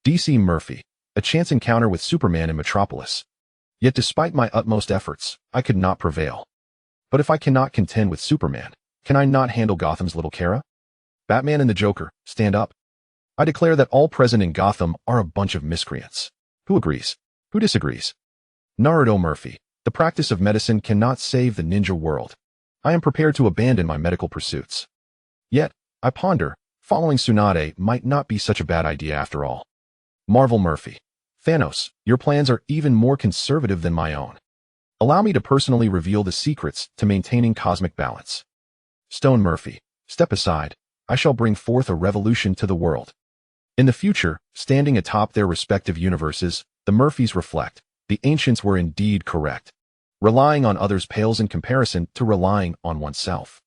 DC Murphy, a chance encounter with Superman in Metropolis. Yet despite my utmost efforts, I could not prevail. But if I cannot contend with Superman, can I not handle Gotham's little Kara? Batman and the Joker, stand up. I declare that all present in Gotham are a bunch of miscreants. Who agrees? Who disagrees? Naruto Murphy, the practice of medicine cannot save the ninja world. I am prepared to abandon my medical pursuits. Yet, I ponder, following Tsunade might not be such a bad idea after all. Marvel Murphy, Thanos, your plans are even more conservative than my own. Allow me to personally reveal the secrets to maintaining cosmic balance. Stone Murphy, step aside. I shall bring forth a revolution to the world. In the future, standing atop their respective universes, the Murphys reflect, the ancients were indeed correct. Relying on others pales in comparison to relying on oneself.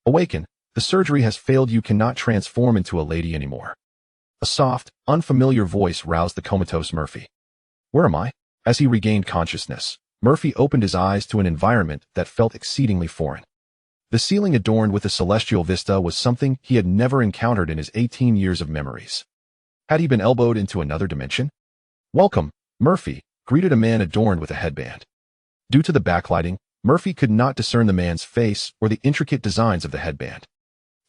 Awaken, the surgery has failed, you cannot transform into a lady anymore. A soft, unfamiliar voice roused the comatose Murphy. Where am I? As he regained consciousness, Murphy opened his eyes to an environment that felt exceedingly foreign. The ceiling adorned with a celestial vista was something he had never encountered in his 18 years of memories. Had he been elbowed into another dimension? Welcome, Murphy, greeted a man adorned with a headband. Due to the backlighting, Murphy could not discern the man's face or the intricate designs of the headband.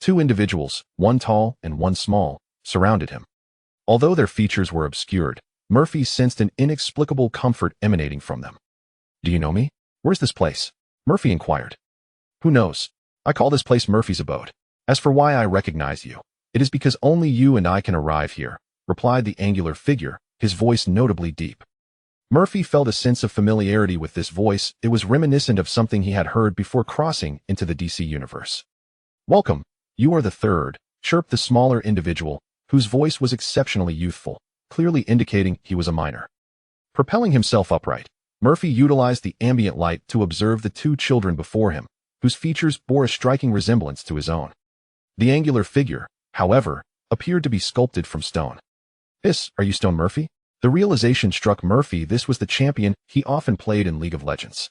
Two individuals, one tall and one small, surrounded him. Although their features were obscured, Murphy sensed an inexplicable comfort emanating from them. Do you know me? Where's this place? Murphy inquired. Who knows? I call this place Murphy's abode. As for why I recognize you, it is because only you and I can arrive here, replied the angular figure, his voice notably deep. Murphy felt a sense of familiarity with this voice. It was reminiscent of something he had heard before crossing into the DC universe. Welcome, you are the third, chirped the smaller individual, whose voice was exceptionally youthful, clearly indicating he was a minor. Propelling himself upright, Murphy utilized the ambient light to observe the two children before him, whose features bore a striking resemblance to his own. The angular figure, however, appeared to be sculpted from stone. Are you Stone Murphy? The realization struck Murphy this was the champion he often played in League of Legends.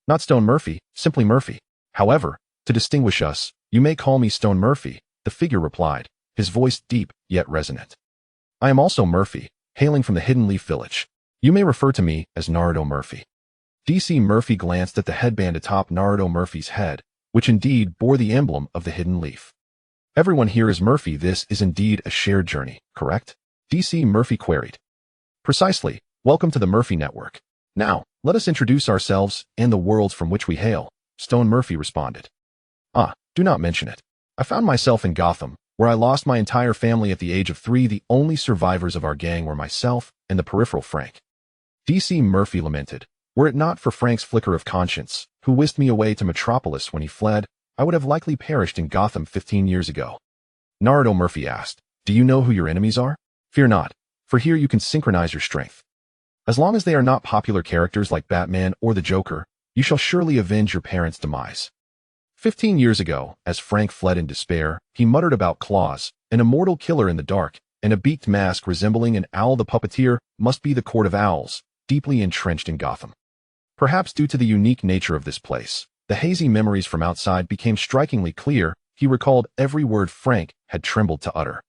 Not Stone Murphy, simply Murphy. However, to distinguish us, you may call me Stone Murphy, the figure replied, his voice deep yet resonant. I am also Murphy, hailing from the Hidden Leaf Village. You may refer to me as Naruto Murphy. DC Murphy glanced at the headband atop Naruto Murphy's head, which indeed bore the emblem of the Hidden Leaf. Everyone here is Murphy. This is indeed a shared journey, correct? DC Murphy queried. Precisely. Welcome to the Murphy Network. Now, let us introduce ourselves and the worlds from which we hail, Stone Murphy responded. Do not mention it. I found myself in Gotham, where I lost my entire family at the age of 3. The only survivors of our gang were myself and the peripheral Frank. DC Murphy lamented. Were it not for Frank's flicker of conscience, who whisked me away to Metropolis when he fled, I would have likely perished in Gotham 15 years ago. Naruto Murphy asked, do you know who your enemies are? Fear not, for here you can synchronize your strength. As long as they are not popular characters like Batman or the Joker, you shall surely avenge your parents' demise. 15 years ago, as Frank fled in despair, he muttered about claws, an immortal killer in the dark, and a beaked mask resembling an owl. The puppeteer must be the Court of Owls, deeply entrenched in Gotham. Perhaps due to the unique nature of this place, the hazy memories from outside became strikingly clear. He recalled every word Frank had trembled to utter.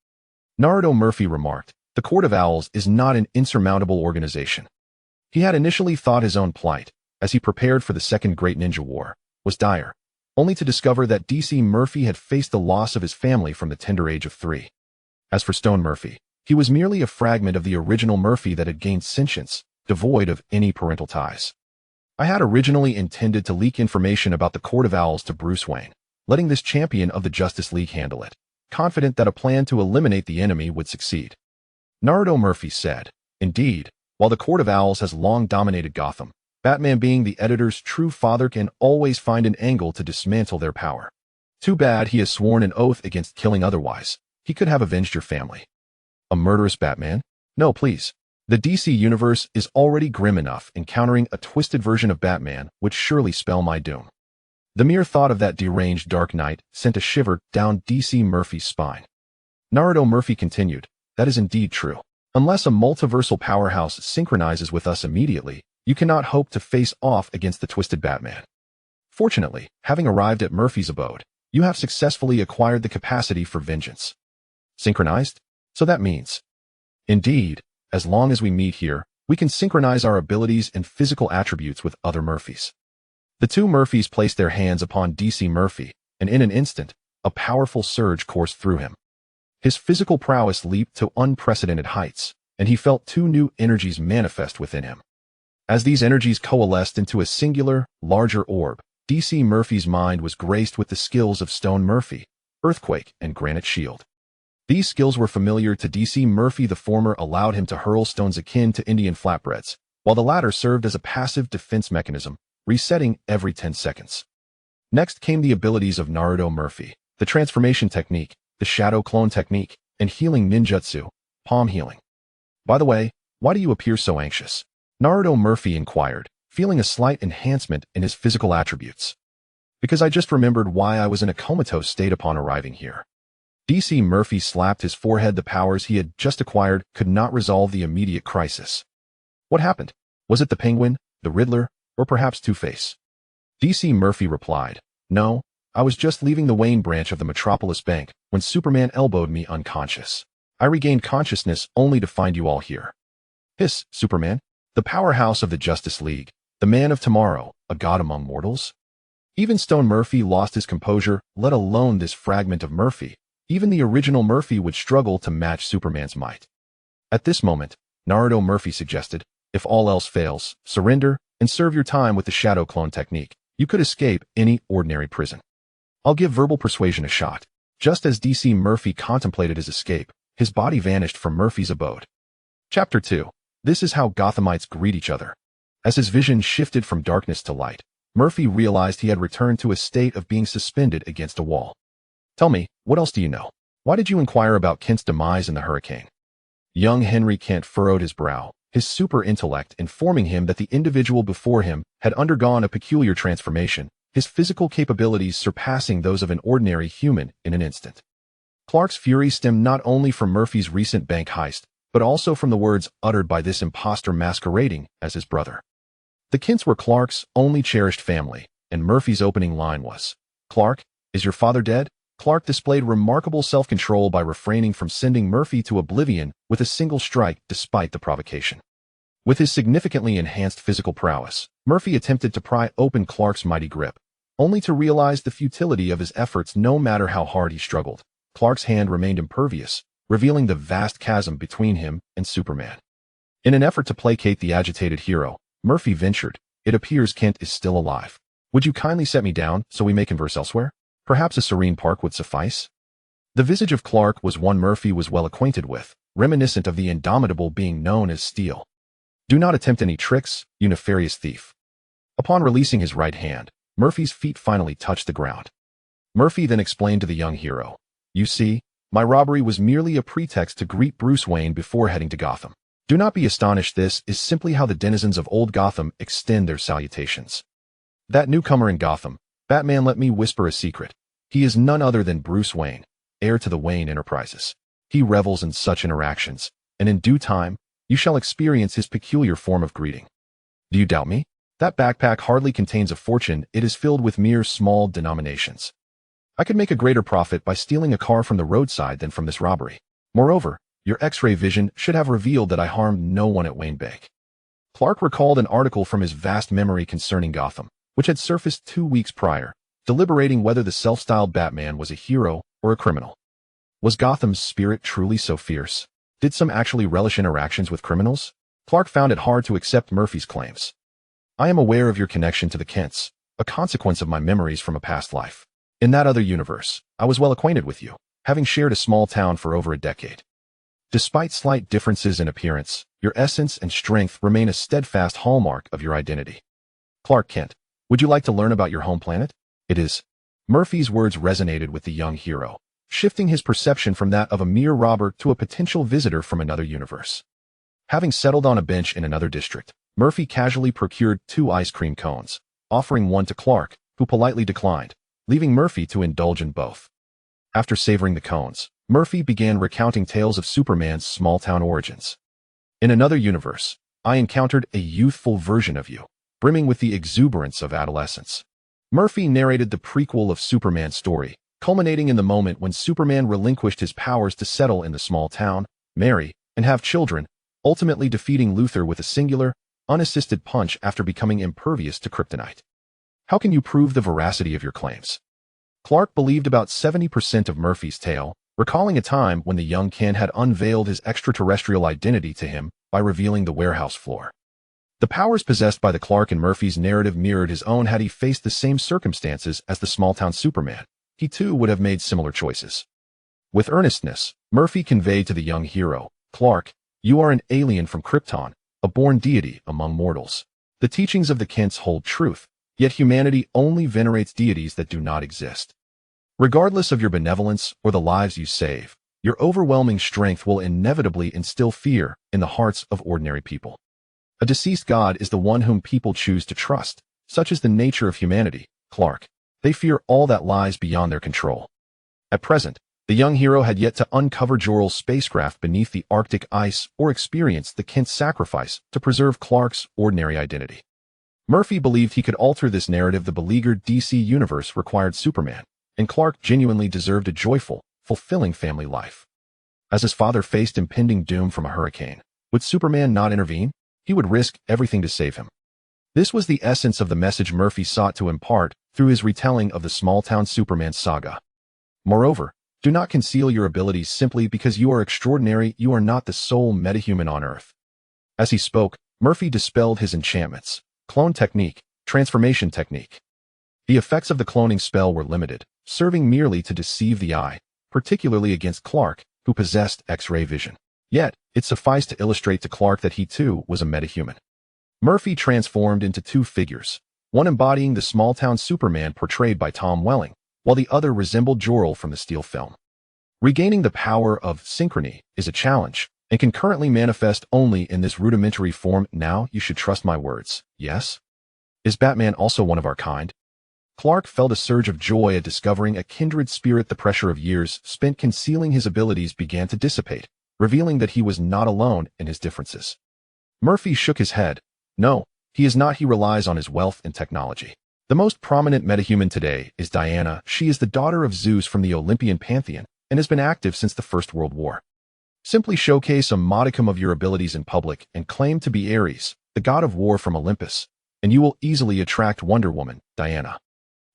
Naruto Murphy remarked, the Court of Owls is not an insurmountable organization. He had initially thought his own plight, as he prepared for the Second Great Ninja War, was dire, only to discover that DC Murphy had faced the loss of his family from the tender age of 3. As for Stone Murphy, he was merely a fragment of the original Murphy that had gained sentience, devoid of any parental ties. I had originally intended to leak information about the Court of Owls to Bruce Wayne, letting this champion of the Justice League handle it, confident that a plan to eliminate the enemy would succeed. Naruto Murphy said, indeed, while the Court of Owls has long dominated Gotham, Batman, being the editor's true father, can always find an angle to dismantle their power. Too bad he has sworn an oath against killing otherwise. He could have avenged your family. A murderous Batman? No, please. The DC universe is already grim enough. Encountering a twisted version of Batman would surely spell my doom. The mere thought of that deranged Dark Knight sent a shiver down DC Murphy's spine. Naruto Murphy continued, that is indeed true. Unless a multiversal powerhouse synchronizes with us immediately, you cannot hope to face off against the twisted Batman. Fortunately, having arrived at Murphy's abode, you have successfully acquired the capacity for vengeance. Synchronized? So that means. Indeed, As long as we meet here, we can synchronize our abilities and physical attributes with other Murphys. The two Murphys placed their hands upon DC Murphy, and in an instant, a powerful surge coursed through him. His physical prowess leaped to unprecedented heights, and he felt two new energies manifest within him. As these energies coalesced into a singular, larger orb, DC Murphy's mind was graced with the skills of Stone Murphy, Earthquake, and Granite Shield. These skills were familiar to DC Murphy. The former allowed him to hurl stones akin to Indian flatbreads, while the latter served as a passive defense mechanism, resetting every 10 seconds. Next came the abilities of Naruto Murphy, the transformation technique, the shadow clone technique, and healing ninjutsu, palm healing. By the way, why do you appear so anxious? Naruto Murphy inquired, feeling a slight enhancement in his physical attributes. Because I just remembered why I was in a comatose state upon arriving here. DC Murphy slapped his forehead. The powers he had just acquired could not resolve the immediate crisis. What happened? Was it the Penguin, the Riddler, or perhaps Two-Face? DC Murphy replied, No, I was just leaving the Wayne branch of the Metropolis Bank when Superman elbowed me unconscious. I regained consciousness only to find you all here. Hiss, Superman, the powerhouse of the Justice League, the man of tomorrow, a god among mortals? Even Stone Murphy lost his composure, let alone this fragment of Murphy. Even the original Murphy would struggle to match Superman's might. At this moment, Naruto Murphy suggested, if all else fails, surrender and serve your time with the shadow clone technique. You could escape any ordinary prison. I'll give verbal persuasion a shot. Just as DC Murphy contemplated his escape, his body vanished from Murphy's abode. Chapter 2. This is how Gothamites greet each other. As his vision shifted from darkness to light, Murphy realized he had returned to a state of being suspended against a wall. Tell me, what else do you know? Why did you inquire about Kent's demise in the hurricane? Young Henry Kent furrowed his brow, his super intellect informing him that the individual before him had undergone a peculiar transformation, his physical capabilities surpassing those of an ordinary human in an instant. Clark's fury stemmed not only from Murphy's recent bank heist, but also from the words uttered by this imposter masquerading as his brother. The Kents were Clark's only cherished family, and Murphy's opening line was, Clark, is your father dead? Clark displayed remarkable self-control by refraining from sending Murphy to oblivion with a single strike despite the provocation. With his significantly enhanced physical prowess, Murphy attempted to pry open Clark's mighty grip, only to realize the futility of his efforts. No matter how hard he struggled, Clark's hand remained impervious, revealing the vast chasm between him and Superman. In an effort to placate the agitated hero, Murphy ventured, it appears Kent is still alive. Would you kindly set me down so we may converse elsewhere? Perhaps a serene park would suffice? The visage of Clark was one Murphy was well acquainted with, reminiscent of the indomitable being known as Steel. Do not attempt any tricks, you nefarious thief. Upon releasing his right hand, Murphy's feet finally touched the ground. Murphy then explained to the young hero, You see, my robbery was merely a pretext to greet Bruce Wayne before heading to Gotham. Do not be astonished, this is simply how the denizens of old Gotham extend their salutations. That newcomer in Gotham, Batman, let me whisper a secret. He is none other than Bruce Wayne, heir to the Wayne Enterprises. He revels in such interactions, and in due time, you shall experience his peculiar form of greeting. Do you doubt me? That backpack hardly contains a fortune, it is filled with mere small denominations. I could make a greater profit by stealing a car from the roadside than from this robbery. Moreover, your X-ray vision should have revealed that I harmed no one at Wayne Bank. Clark recalled an article from his vast memory concerning Gotham, which had surfaced 2 weeks prior, deliberating whether the self-styled Batman was a hero or a criminal. Was Gotham's spirit truly so fierce? Did some actually relish interactions with criminals? Clark found it hard to accept Murphy's claims. I am aware of your connection to the Kents, a consequence of my memories from a past life. In that other universe, I was well acquainted with you, having shared a small town for over a decade. Despite slight differences in appearance, your essence and strength remain a steadfast hallmark of your identity. Clark Kent, would you like to learn about your home planet? It is. Murphy's words resonated with the young hero, shifting his perception from that of a mere robber to a potential visitor from another universe. Having settled on a bench in another district, Murphy casually procured 2 ice cream cones, offering one to Clark, who politely declined, leaving Murphy to indulge in both. After savoring the cones, Murphy began recounting tales of Superman's small-town origins. In another universe, I encountered a youthful version of you, brimming with the exuberance of adolescence. Murphy narrated the prequel of Superman's story, culminating in the moment when Superman relinquished his powers to settle in the small town, marry, and have children, ultimately defeating Luthor with a singular, unassisted punch after becoming impervious to kryptonite. How can you prove the veracity of your claims? Clark believed about 70% of Murphy's tale, recalling a time when the young Ken had unveiled his extraterrestrial identity to him by revealing the warehouse floor. The powers possessed by the Clark in Murphy's narrative mirrored his own had he faced the same circumstances as the small-town Superman. He too would have made similar choices. With earnestness, Murphy conveyed to the young hero, Clark, you are an alien from Krypton, a born deity among mortals. The teachings of the Kents hold truth, yet humanity only venerates deities that do not exist. Regardless of your benevolence or the lives you save, your overwhelming strength will inevitably instill fear in the hearts of ordinary people. A deceased god is the one whom people choose to trust. Such is the nature of humanity, Clark. They fear all that lies beyond their control. At present, the young hero had yet to uncover Jor-El's spacecraft beneath the Arctic ice or experience the Kent's sacrifice to preserve Clark's ordinary identity. Murphy believed he could alter this narrative. The beleaguered DC universe required Superman, and Clark genuinely deserved a joyful, fulfilling family life. As his father faced impending doom from a hurricane, would Superman not intervene? He would risk everything to save him. This was the essence of the message Murphy sought to impart through his retelling of the small-town Superman saga. Moreover, do not conceal your abilities simply because you are extraordinary. You are not the sole metahuman on Earth. As he spoke, Murphy dispelled his enchantments, clone technique, transformation technique. The effects of the cloning spell were limited, serving merely to deceive the eye, particularly against Clark, who possessed X-ray vision. Yet, it sufficed to illustrate to Clark that he too was a metahuman. Murphy transformed into two figures, one embodying the small-town Superman portrayed by Tom Welling, while the other resembled Jor-El from the Steel film. Regaining the power of synchrony is a challenge, and can currently manifest only in this rudimentary form. Now you should trust my words, yes? Is Batman also one of our kind? Clark felt a surge of joy at discovering a kindred spirit. The pressure of years spent concealing his abilities began to dissipate, revealing that he was not alone in his differences. Murphy shook his head. No, he is not. He relies on his wealth and technology. The most prominent metahuman today is Diana. She is the daughter of Zeus from the Olympian pantheon and has been active since the First World War. Simply showcase a modicum of your abilities in public and claim to be Ares, the god of war from Olympus, and you will easily attract Wonder Woman, Diana.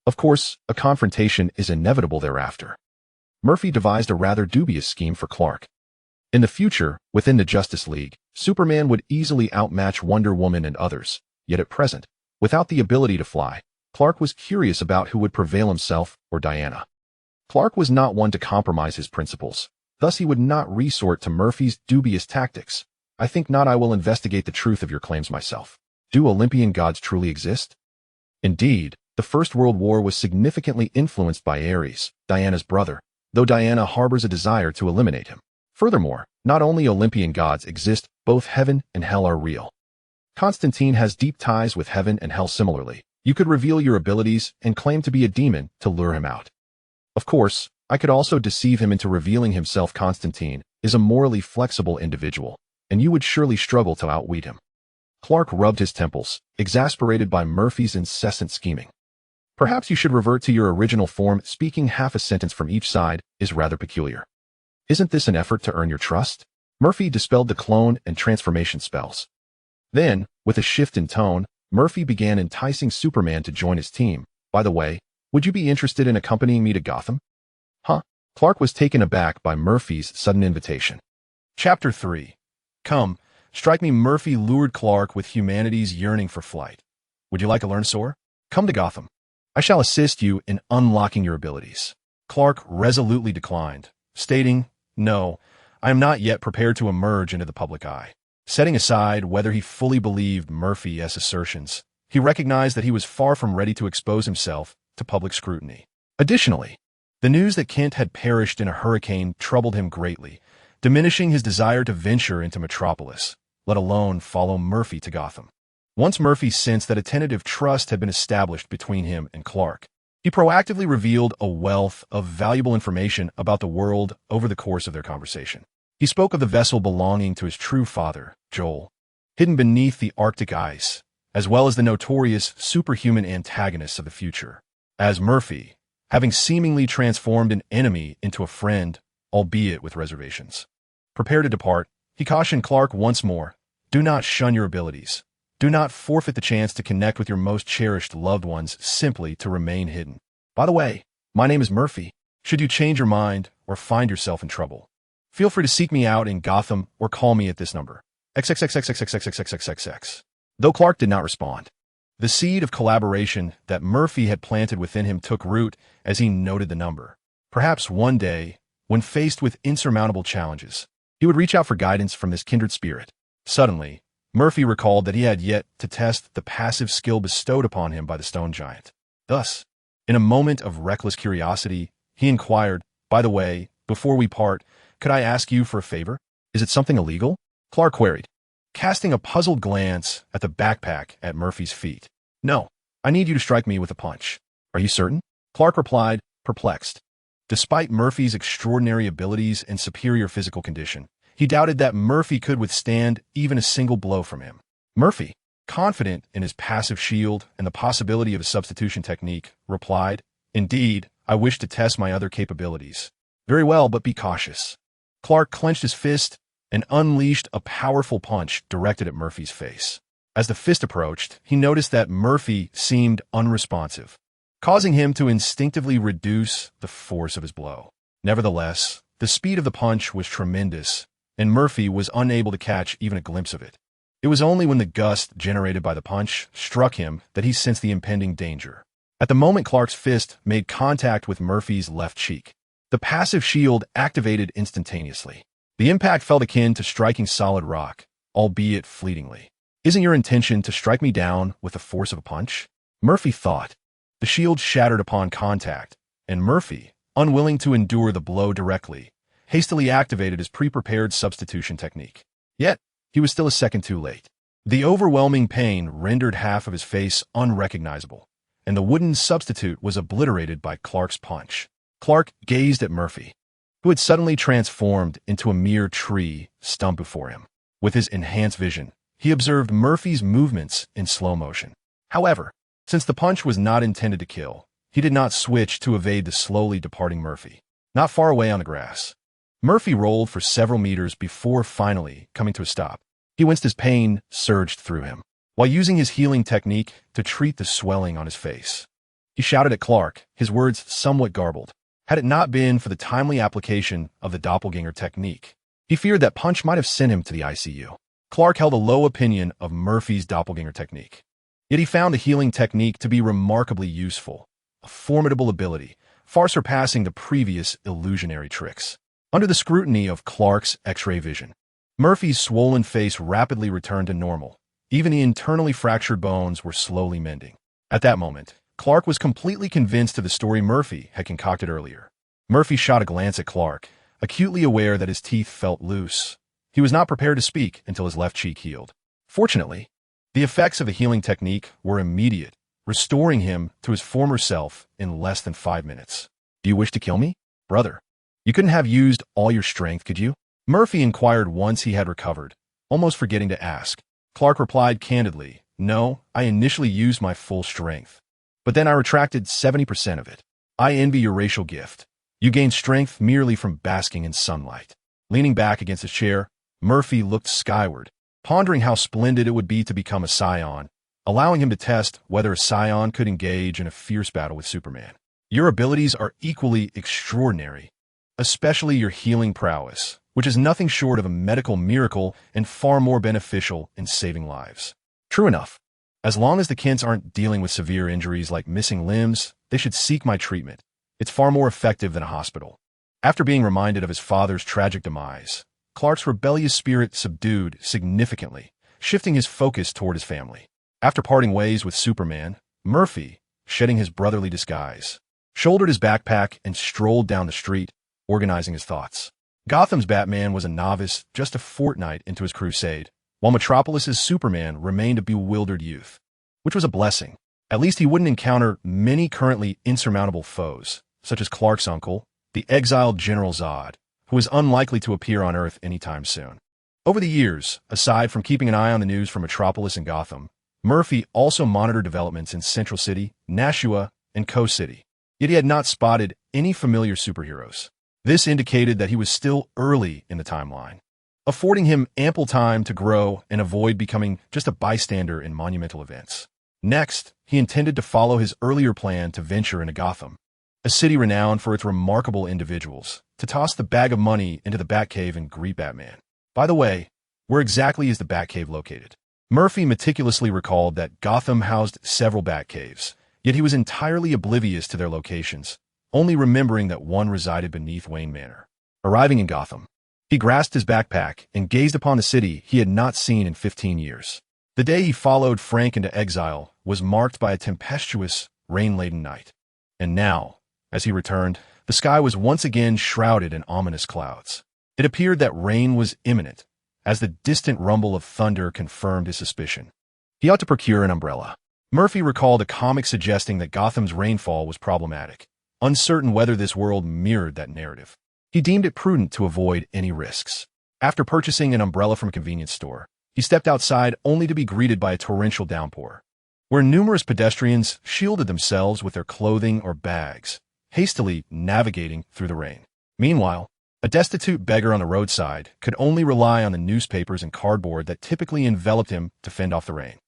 Of course, a confrontation is inevitable thereafter. Murphy devised a rather dubious scheme for Clark. In the future, within the Justice League, Superman would easily outmatch Wonder Woman and others, yet at present, without the ability to fly, Clark was curious about who would prevail, himself or Diana. Clark was not one to compromise his principles, thus he would not resort to Murphy's dubious tactics. I think not. I will investigate the truth of your claims myself. Do Olympian gods truly exist? Indeed, the First World War was significantly influenced by Ares, Diana's brother, though Diana harbors a desire to eliminate him. Furthermore, not only Olympian gods exist, both heaven and hell are real. Constantine has deep ties with heaven and hell. Similarly, you could reveal your abilities and claim to be a demon to lure him out. Of course, I could also deceive him into revealing himself. Constantine is a morally flexible individual, and you would surely struggle to outwit him. Clark rubbed his temples, exasperated by Murphy's incessant scheming. Perhaps you should revert to your original form. Speaking half a sentence from each side is rather peculiar. Isn't this an effort to earn your trust? Murphy dispelled the clone and transformation spells. Then, with a shift in tone, Murphy began enticing Superman to join his team. By the way, would you be interested in accompanying me to Gotham? Huh? Clark was taken aback by Murphy's sudden invitation. Chapter 3. Come, strike me. Murphy lured Clark with humanity's yearning for flight. Would you like to learn soar? Come to Gotham. I shall assist you in unlocking your abilities. Clark resolutely declined, stating, no, I am not yet prepared to emerge into the public eye. Setting aside whether he fully believed Murphy's assertions, he recognized that he was far from ready to expose himself to public scrutiny. Additionally, the news that Kent had perished in a hurricane troubled him greatly, diminishing his desire to venture into Metropolis, let alone follow Murphy to Gotham. Once Murphy sensed that a tentative trust had been established between him and Clark, he proactively revealed a wealth of valuable information about the world over the course of their conversation. He spoke of the vessel belonging to his true father, Joel, hidden beneath the Arctic ice, as well as the notorious superhuman antagonists of the future. As Murphy, having seemingly transformed an enemy into a friend, albeit with reservations. Prepare to depart. He cautioned Clark once more. Do not shun your abilities. Do not forfeit the chance to connect with your most cherished loved ones simply to remain hidden. By the way, my name is Murphy. Should you change your mind or find yourself in trouble, feel free to seek me out in Gotham or call me at this number. XXXXXXXXXXXX. Though Clark did not respond, the seed of collaboration that Murphy had planted within him took root as he noted the number. Perhaps one day, when faced with insurmountable challenges, he would reach out for guidance from this kindred spirit. Suddenly, Murphy recalled that he had yet to test the passive skill bestowed upon him by the stone giant. Thus, in a moment of reckless curiosity, he inquired, by the way, before we part, could I ask you for a favor? Is it something illegal? Clark queried, casting a puzzled glance at the backpack at Murphy's feet. No, I need you to strike me with a punch. Are you certain? Clark replied, perplexed. Despite Murphy's extraordinary abilities and superior physical condition, he doubted that Murphy could withstand even a single blow from him. Murphy, confident in his passive shield and the possibility of a substitution technique, replied, Indeed, I wish to test my other capabilities. Very well, but be cautious. Clark clenched his fist and unleashed a powerful punch directed at Murphy's face. As the fist approached, he noticed that Murphy seemed unresponsive, causing him to instinctively reduce the force of his blow. Nevertheless, the speed of the punch was tremendous, and Murphy was unable to catch even a glimpse of it. It was only when the gust generated by the punch struck him that he sensed the impending danger. At the moment Clark's fist made contact with Murphy's left cheek, the passive shield activated instantaneously. The impact felt akin to striking solid rock, albeit fleetingly. Isn't your intention to strike me down with the force of a punch? Murphy thought. The shield shattered upon contact, and Murphy, unwilling to endure the blow directly, hastily activated his pre-prepared substitution technique. Yet, he was still a second too late. The overwhelming pain rendered half of his face unrecognizable, and the wooden substitute was obliterated by Clark's punch. Clark gazed at Murphy, who had suddenly transformed into a mere tree stump before him. With his enhanced vision, he observed Murphy's movements in slow motion. However, since the punch was not intended to kill, he did not switch to evade the slowly departing Murphy. Not far away on the grass, Murphy rolled for several meters before finally coming to a stop. He winced as pain surged through him, while using his healing technique to treat the swelling on his face. He shouted at Clark, his words somewhat garbled. Had it not been for the timely application of the doppelganger technique, he feared that punch might have sent him to the ICU. Clark held a low opinion of Murphy's doppelganger technique. Yet he found the healing technique to be remarkably useful, a formidable ability, far surpassing the previous illusionary tricks. Under the scrutiny of Clark's X-ray vision, Murphy's swollen face rapidly returned to normal. Even the internally fractured bones were slowly mending. At that moment, Clark was completely convinced of the story Murphy had concocted earlier. Murphy shot a glance at Clark, acutely aware that his teeth felt loose. He was not prepared to speak until his left cheek healed. Fortunately, the effects of the healing technique were immediate, restoring him to his former self in less than 5 minutes. Do you wish to kill me, brother? You couldn't have used all your strength, could you? Murphy inquired once he had recovered, almost forgetting to ask. Clark replied candidly, No, I initially used my full strength, but then I retracted 70% of it. I envy your racial gift. You gained strength merely from basking in sunlight. Leaning back against his chair, Murphy looked skyward, pondering how splendid it would be to become a scion, allowing him to test whether a scion could engage in a fierce battle with Superman. Your abilities are equally extraordinary, especially your healing prowess, which is nothing short of a medical miracle and far more beneficial in saving lives. True enough. As long as the Kents aren't dealing with severe injuries like missing limbs, they should seek my treatment. It's far more effective than a hospital. After being reminded of his father's tragic demise, Clark's rebellious spirit subdued significantly, shifting his focus toward his family. After parting ways with Superman, Murphy, shedding his brotherly disguise, shouldered his backpack and strolled down the street, organizing his thoughts. Gotham's Batman was a novice just a fortnight into his crusade, while Metropolis's Superman remained a bewildered youth, which was a blessing. At least he wouldn't encounter many currently insurmountable foes, such as Clark's uncle, the exiled General Zod, who was unlikely to appear on Earth anytime soon. Over the years, aside from keeping an eye on the news for Metropolis and Gotham, Murphy also monitored developments in Central City, Nashua, and Coast City. Yet he had not spotted any familiar superheroes. This indicated that he was still early in the timeline. affording him ample time to grow and avoid becoming just a bystander in monumental events. Next, he intended to follow his earlier plan to venture into Gotham, a city renowned for its remarkable individuals, to toss the bag of money into the Batcave and greet Batman. By the way, where exactly is the Batcave located? Murphy meticulously recalled that Gotham housed several Batcaves, yet he was entirely oblivious to their locations, only remembering that one resided beneath Wayne Manor. Arriving in Gotham, he grasped his backpack and gazed upon the city he had not seen in 15 years. The day he followed Frank into exile was marked by a tempestuous, rain-laden night. And now, as he returned, the sky was once again shrouded in ominous clouds. It appeared that rain was imminent, as the distant rumble of thunder confirmed his suspicion. He ought to procure an umbrella. Murphy recalled a comic suggesting that Gotham's rainfall was problematic, uncertain whether this world mirrored that narrative. He deemed it prudent to avoid any risks. After purchasing an umbrella from a convenience store, he stepped outside only to be greeted by a torrential downpour, where numerous pedestrians shielded themselves with their clothing or bags, hastily navigating through the rain. Meanwhile, a destitute beggar on the roadside could only rely on the newspapers and cardboard that typically enveloped him to fend off the rain.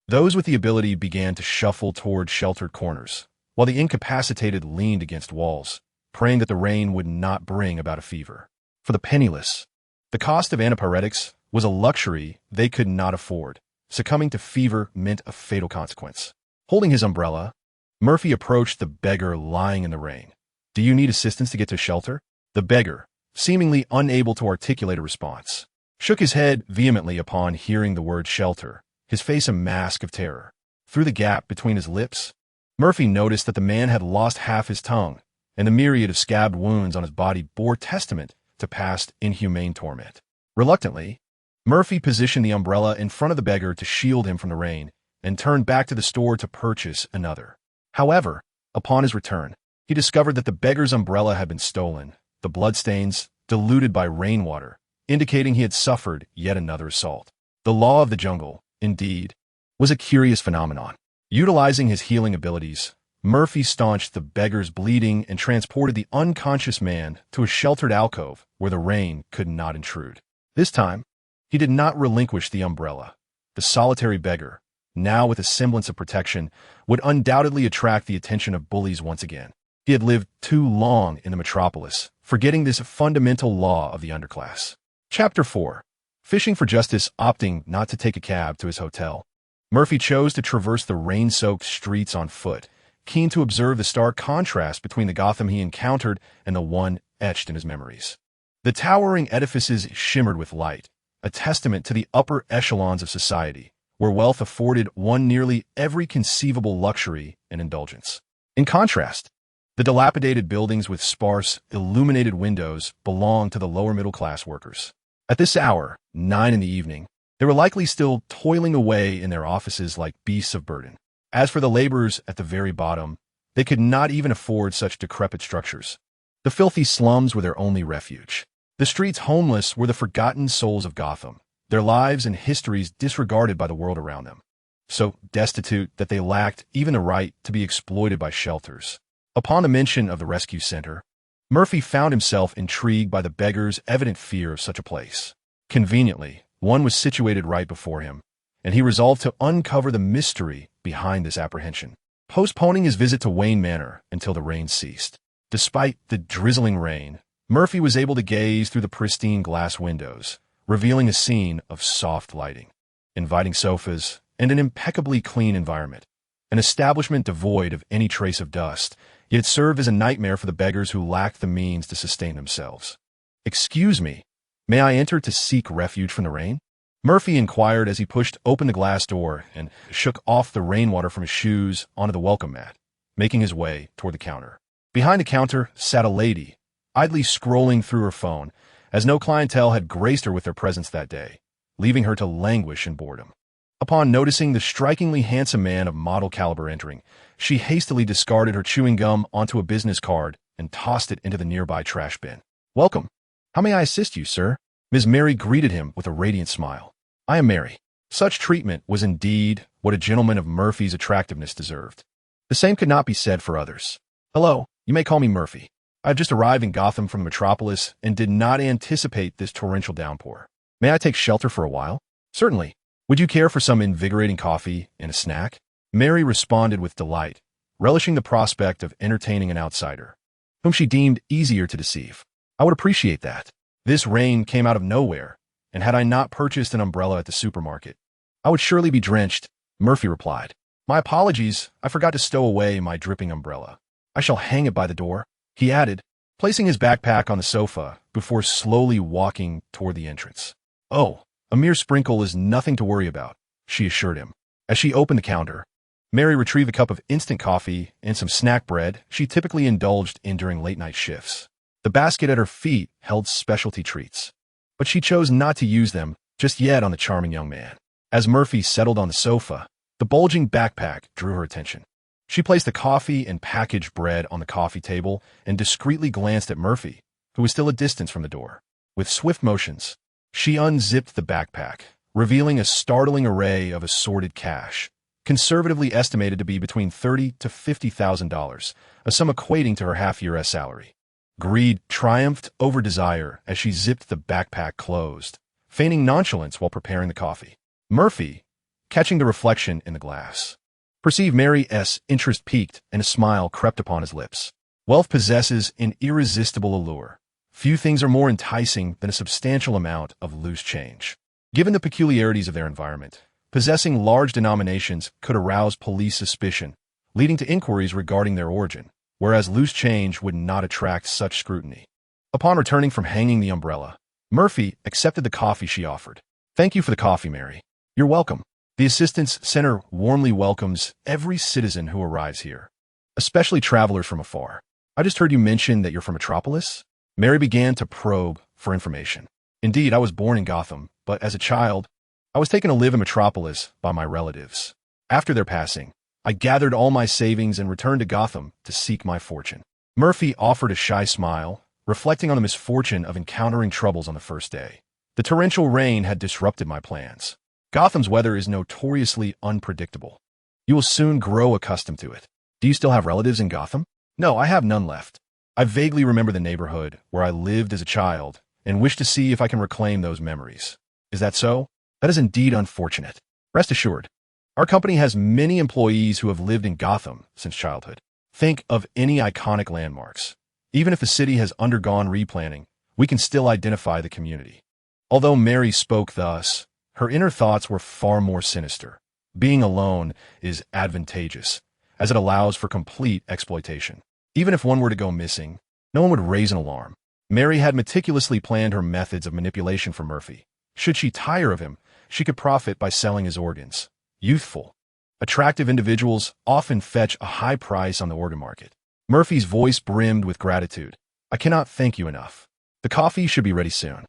Those with the ability began to shuffle toward sheltered corners, while the incapacitated leaned against walls, praying that the rain would not bring about a fever. For the penniless, the cost of antipyretics was a luxury they could not afford. Succumbing to fever meant a fatal consequence. Holding his umbrella, Murphy approached the beggar lying in the rain. "Do you need assistance to get to shelter?" The beggar, seemingly unable to articulate a response, shook his head vehemently upon hearing the word shelter, his face a mask of terror. Through the gap between his lips, Murphy noticed that the man had lost half his tongue, and the myriad of scabbed wounds on his body bore testament to past inhumane torment. Reluctantly, Murphy positioned the umbrella in front of the beggar to shield him from the rain and turned back to the store to purchase another. However, upon his return, he discovered that the beggar's umbrella had been stolen, the bloodstains diluted by rainwater, indicating he had suffered yet another assault. The law of the jungle, indeed, was a curious phenomenon. Utilizing his healing abilities, Murphy staunched the beggar's bleeding and transported the unconscious man to a sheltered alcove where the rain could not intrude. This time, he did not relinquish the umbrella. The solitary beggar, now with a semblance of protection, would undoubtedly attract the attention of bullies once again. He had lived too long in the metropolis, forgetting this fundamental law of the underclass. Chapter 4. Fishing for justice. Opting not to take a cab to his hotel, Murphy chose to traverse the rain-soaked streets on foot, keen to observe the stark contrast between the Gotham he encountered and the one etched in his memories. The towering edifices shimmered with light, a testament to the upper echelons of society, where wealth afforded one nearly every conceivable luxury and indulgence. In contrast, the dilapidated buildings with sparse, illuminated windows belonged to the lower middle-class workers. At this hour, 9 in the evening, they were likely still toiling away in their offices like beasts of burden. As for the laborers at the very bottom, they could not even afford such decrepit structures. The filthy slums were their only refuge. The streets homeless were the forgotten souls of Gotham, their lives and histories disregarded by the world around them, so destitute that they lacked even the right to be exploited by shelters. Upon the mention of the rescue center, Murphy found himself intrigued by the beggar's evident fear of such a place. Conveniently, one was situated right before him, and he resolved to uncover the mystery behind this apprehension, postponing his visit to Wayne Manor until the rain ceased. Despite the drizzling rain, Murphy was able to gaze through the pristine glass windows, revealing a scene of soft lighting, inviting sofas, and an impeccably clean environment. An establishment devoid of any trace of dust, yet it served as a nightmare for the beggars who lacked the means to sustain themselves. "Excuse me, may I enter to seek refuge from the rain?" Murphy inquired as he pushed open the glass door and shook off the rainwater from his shoes onto the welcome mat, making his way toward the counter. Behind the counter sat a lady, idly scrolling through her phone, as no clientele had graced her with their presence that day, leaving her to languish in boredom. Upon noticing the strikingly handsome man of model caliber entering, she hastily discarded her chewing gum onto a business card and tossed it into the nearby trash bin. "Welcome. How may I assist you, sir?" Ms. Mary greeted him with a radiant smile. "I am Mary." Such treatment was indeed what a gentleman of Murphy's attractiveness deserved. The same could not be said for others. "Hello, you may call me Murphy. I have just arrived in Gotham from the metropolis and did not anticipate this torrential downpour. May I take shelter for a while? Certainly. Would you care for some invigorating coffee and a snack? Mary responded with delight, relishing the prospect of entertaining an outsider, whom she deemed easier to deceive. I would appreciate that. This rain came out of nowhere, and had I not purchased an umbrella at the supermarket, I would surely be drenched, Murphy replied. My apologies, I forgot to stow away my dripping umbrella. I shall hang it by the door, he added, placing his backpack on the sofa before slowly walking toward the entrance. Oh, a mere sprinkle is nothing to worry about, she assured him. As she opened the counter, Mary retrieved a cup of instant coffee and some snack bread she typically indulged in during late-night shifts. The basket at her feet held specialty treats, but she chose not to use them just yet on the charming young man. As Murphy settled on the sofa, the bulging backpack drew her attention. She placed the coffee and packaged bread on the coffee table and discreetly glanced at Murphy, who was still a distance from the door. With swift motions, she unzipped the backpack, revealing a startling array of assorted cash, conservatively estimated to be between $30,000 to $50,000, a sum equating to her half-year salary. Greed triumphed over desire as she zipped the backpack closed, feigning nonchalance while preparing the coffee. Murphy, catching the reflection in the glass, perceived Mary's interest peaked and a smile crept upon his lips. Wealth possesses an irresistible allure. Few things are more enticing than a substantial amount of loose change. Given the peculiarities of their environment, possessing large denominations could arouse police suspicion, leading to inquiries regarding their origin, whereas loose change would not attract such scrutiny. Upon returning from hanging the umbrella, Murphy accepted the coffee she offered. Thank you for the coffee, Mary. You're welcome. The Assistance Center warmly welcomes every citizen who arrives here, especially travelers from afar. I just heard you mention that you're from Metropolis? Mary began to probe for information. Indeed, I was born in Gotham, but as a child, I was taken to live in Metropolis by my relatives. After their passing, I gathered all my savings and returned to Gotham to seek my fortune. Murphy offered a shy smile, reflecting on the misfortune of encountering troubles on the first day. The torrential rain had disrupted my plans. Gotham's weather is notoriously unpredictable. You will soon grow accustomed to it. Do you still have relatives in Gotham? No, I have none left. I vaguely remember the neighborhood where I lived as a child and wish to see if I can reclaim those memories. Is that so? That is indeed unfortunate. Rest assured, our company has many employees who have lived in Gotham since childhood. Think of any iconic landmarks. Even if the city has undergone replanning, we can still identify the community. Although Mary spoke thus, her inner thoughts were far more sinister. Being alone is advantageous, as it allows for complete exploitation. Even if one were to go missing, no one would raise an alarm. Mary had meticulously planned her methods of manipulation for Murphy. Should she tire of him, she could profit by selling his organs. Youthful, attractive individuals often fetch a high price on the organ market. Murphy's voice brimmed with gratitude. I cannot thank you enough. The coffee should be ready soon.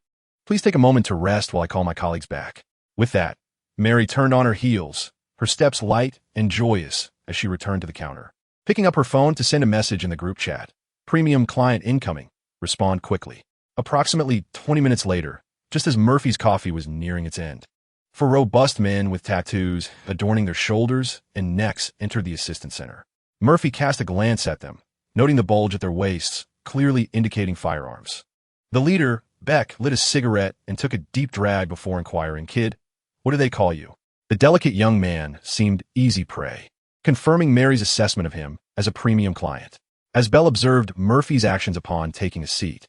Please take a moment to rest while I call my colleagues back. With that, Mary turned on her heels, her steps light and joyous as she returned to the counter. Picking up her phone to send a message in the group chat. Premium client incoming. Respond quickly. Approximately 20 minutes later, just as Murphy's coffee was nearing its end, four robust men with tattoos adorning their shoulders and necks entered the assistance center. Murphy cast a glance at them, noting the bulge at their waists, clearly indicating firearms. The leader, Beck, lit a cigarette and took a deep drag before inquiring, Kid, what do they call you? The delicate young man seemed easy prey, confirming Mary's assessment of him as a premium client. As Bell observed Murphy's actions upon taking a seat,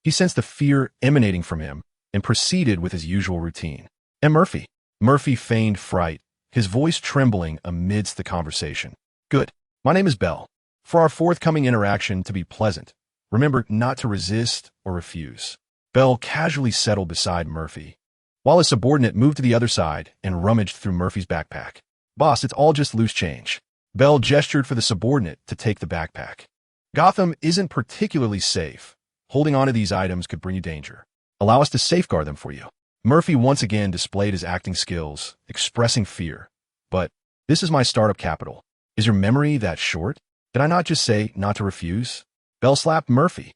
he sensed the fear emanating from him and proceeded with his usual routine. And Murphy? Murphy feigned fright, his voice trembling amidst the conversation. Good. My name is Bell. For our forthcoming interaction to be pleasant, remember not to resist or refuse. Bell casually settled beside Murphy, while his subordinate moved to the other side and rummaged through Murphy's backpack. Boss, it's all just loose change. Bell gestured for the subordinate to take the backpack. Gotham isn't particularly safe. Holding onto these items could bring you danger. Allow us to safeguard them for you. Murphy once again displayed his acting skills, expressing fear. But this is my startup capital. Is your memory that short? Did I not just say not to refuse? Bell slapped Murphy.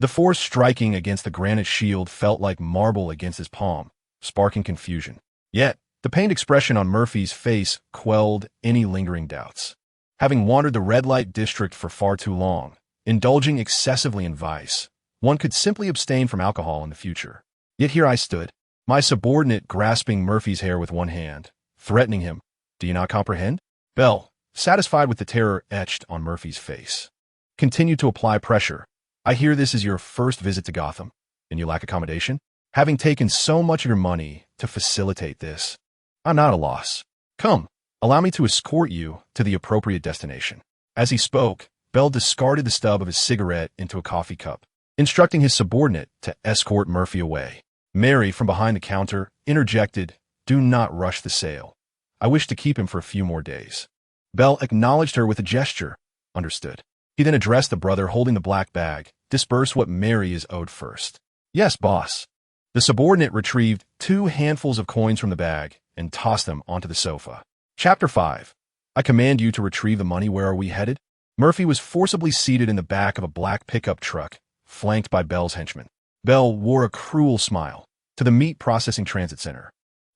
The force striking against the granite shield felt like marble against his palm, sparking confusion. Yet, the pained expression on Murphy's face quelled any lingering doubts. Having wandered the red light district for far too long, indulging excessively in vice, one could simply abstain from alcohol in the future. Yet here I stood, My subordinate grasping Murphy's hair with one hand, threatening him. Do you not comprehend? Bell, satisfied with the terror etched on Murphy's face, continued to apply pressure. I hear this is your first visit to Gotham, and you lack accommodation? Having taken so much of your money to facilitate this, I'm not at a loss. Come, allow me to escort you to the appropriate destination. As he spoke, Bell discarded the stub of his cigarette into a coffee cup, instructing his subordinate to escort Murphy away. Mary, from behind the counter, interjected, Do not rush the sale. I wish to keep him for a few more days. Bell acknowledged her with a gesture. Understood. He then addressed the brother holding the black bag. Disperse what Mary is owed first. Yes, boss. The subordinate retrieved 2 handfuls of coins from the bag and tossed them onto the sofa. Chapter 5. I command you to retrieve the money. Where are we headed? Murphy was forcibly seated in the back of a black pickup truck, flanked by Bell's henchmen. Bell wore a cruel smile. To the meat processing transit center.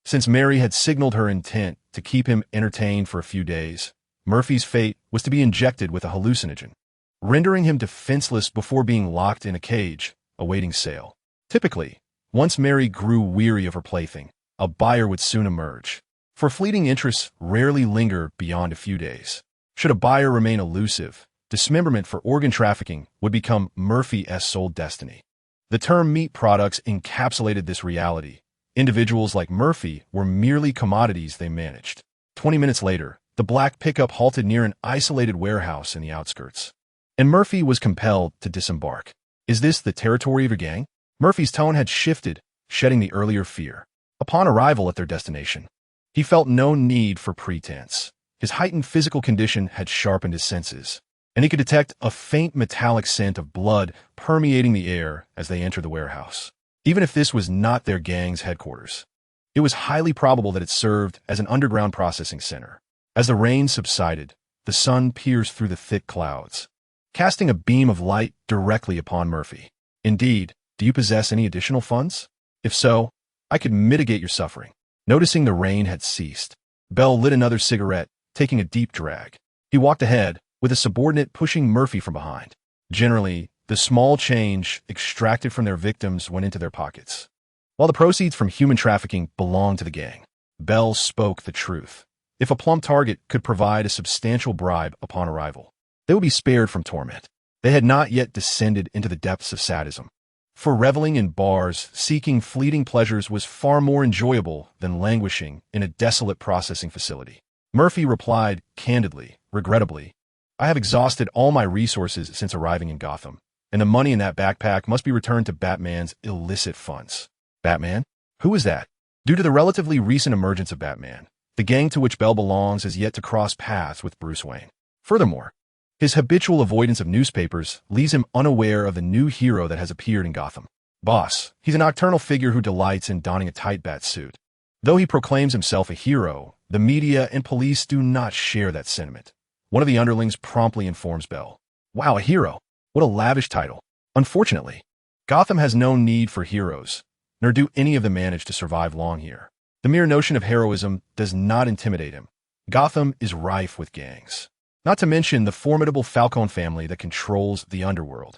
Since Mary had signaled her intent to keep him entertained for a few days, Murphy's fate was to be injected with a hallucinogen, rendering him defenseless before being locked in a cage, awaiting sale. Typically, once Mary grew weary of her plaything, a buyer would soon emerge. For fleeting interests rarely linger beyond a few days. Should a buyer remain elusive, dismemberment for organ trafficking would become Murphy's sole destiny. The term meat products encapsulated this reality. Individuals like Murphy were merely commodities they managed. 20 minutes later, the black pickup halted near an isolated warehouse in the outskirts, and Murphy was compelled to disembark. Is this the territory of your gang? Murphy's tone had shifted, shedding the earlier fear. Upon arrival at their destination, he felt no need for pretense. His heightened physical condition had sharpened his senses, and he could detect a faint metallic scent of blood permeating the air as they entered the warehouse. Even if this was not their gang's headquarters, it was highly probable that it served as an underground processing center. As the rain subsided, the sun pierced through the thick clouds, casting a beam of light directly upon Murphy. Indeed, do you possess any additional funds? If so, I could mitigate your suffering. Noticing the rain had ceased, Bell lit another cigarette, taking a deep drag. He walked ahead, with a subordinate pushing Murphy from behind. Generally, the small change extracted from their victims went into their pockets, while the proceeds from human trafficking belonged to the gang. Bell spoke the truth. If a plump target could provide a substantial bribe upon arrival, they would be spared from torment. They had not yet descended into the depths of sadism. For reveling in bars, seeking fleeting pleasures was far more enjoyable than languishing in a desolate processing facility. Murphy replied candidly, regrettably, I have exhausted all my resources since arriving in Gotham, and the money in that backpack must be returned to Batman's illicit funds. Batman? Who is that? Due to the relatively recent emergence of Batman, the gang to which Bell belongs has yet to cross paths with Bruce Wayne. Furthermore, his habitual avoidance of newspapers leaves him unaware of the new hero that has appeared in Gotham. Boss, he's a nocturnal figure who delights in donning a tight bat suit. Though he proclaims himself a hero, the media and police do not share that sentiment. One of the underlings promptly informs Bell. Wow, a hero. What a lavish title. Unfortunately, Gotham has no need for heroes, nor do any of them manage to survive long here. The mere notion of heroism does not intimidate him. Gotham is rife with gangs. Not to mention the formidable Falcone family that controls the underworld.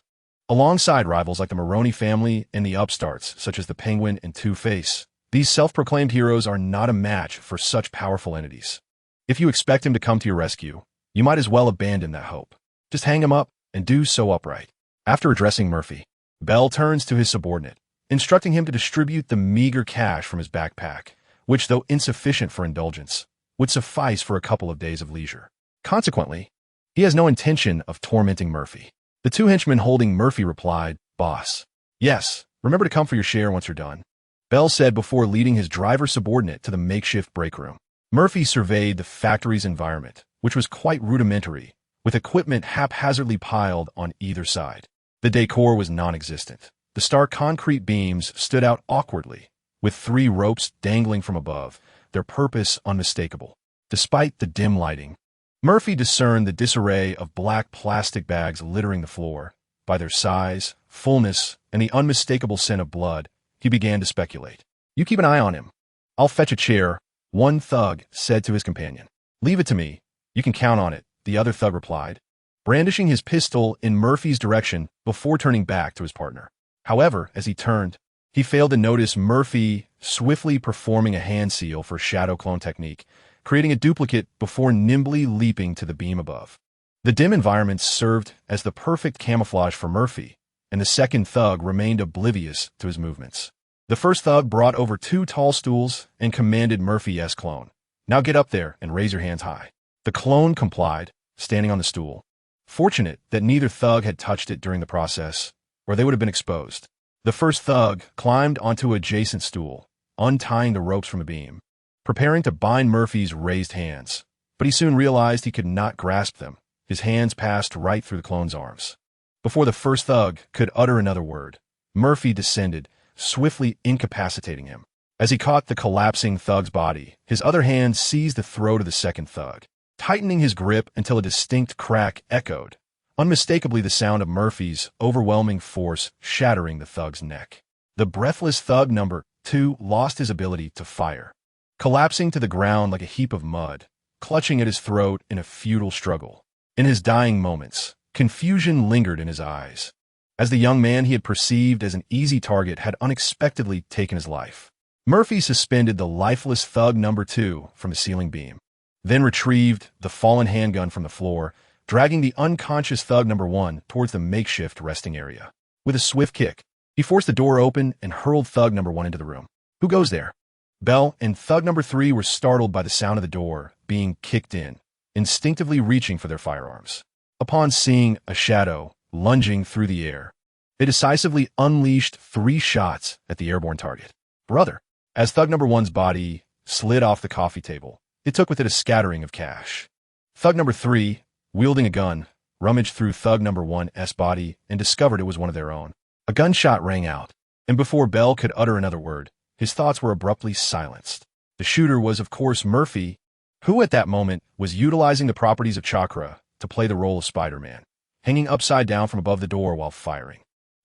Alongside rivals like the Maroni family and the upstarts, such as the Penguin and Two-Face, these self-proclaimed heroes are not a match for such powerful entities. If you expect him to come to your rescue, you might as well abandon that hope. Just hang him up and do so upright. After addressing Murphy, Bell turns to his subordinate, instructing him to distribute the meager cash from his backpack, which, though insufficient for indulgence, would suffice for a couple of days of leisure. Consequently, he has no intention of tormenting Murphy. The 2 henchmen holding Murphy replied, Boss. Yes, remember to come for your share once you're done, Bell said before leading his driver subordinate to the makeshift break room. Murphy surveyed the factory's environment, which was quite rudimentary, with equipment haphazardly piled on either side. The decor was non-existent. The stark concrete beams stood out awkwardly, with 3 ropes dangling from above, their purpose unmistakable. Despite the dim lighting, Murphy discerned the disarray of black plastic bags littering the floor. By their size, fullness, and the unmistakable scent of blood, he began to speculate. You keep an eye on him. I'll fetch a chair, one thug said to his companion. Leave it to me. You can count on it, the other thug replied, brandishing his pistol in Murphy's direction before turning back to his partner. However, as he turned, He failed to notice Murphy swiftly performing a hand seal for shadow clone technique, creating a duplicate before nimbly leaping to the beam above. The dim environment served as the perfect camouflage for Murphy, and the second thug remained oblivious to his movements. The first thug brought over 2 tall stools and commanded Murphy's clone, "Now get up there and raise your hands high." The clone complied, standing on the stool. Fortunate that neither thug had touched it during the process, or they would have been exposed. The first thug climbed onto an adjacent stool, untying the ropes from a beam, preparing to bind Murphy's raised hands. But he soon realized he could not grasp them. His hands passed right through the clone's arms. Before the first thug could utter another word, Murphy descended, swiftly incapacitating him. As he caught the collapsing thug's body, his other hand seized the throat of the second thug, tightening his grip until a distinct crack echoed, unmistakably the sound of Murphy's overwhelming force shattering the thug's neck. The breathless thug number 2 lost his ability to fire, collapsing to the ground like a heap of mud, clutching at his throat in a futile struggle. In his dying moments, confusion lingered in his eyes, as the young man he had perceived as an easy target had unexpectedly taken his life. Murphy suspended the lifeless thug number 2 from a ceiling beam, then retrieved the fallen handgun from the floor, dragging the unconscious thug number 1 towards the makeshift resting area. With a swift kick, he forced the door open and hurled thug number 1 into the room. "Who goes there?" Bell and thug number 3 were startled by the sound of the door being kicked in, instinctively reaching for their firearms. Upon seeing a shadow lunging through the air, they decisively unleashed 3 shots at the airborne target. "Brother!" As thug number 1's body slid off the coffee table, it took with it a scattering of cash. Thug number 3, wielding a gun, rummaged through thug number 1's body and discovered it was one of their own. A gunshot rang out, and before Bell could utter another word, his thoughts were abruptly silenced. The shooter was, of course, Murphy, who at that moment was utilizing the properties of chakra to play the role of Spider-Man, hanging upside down from above the door while firing.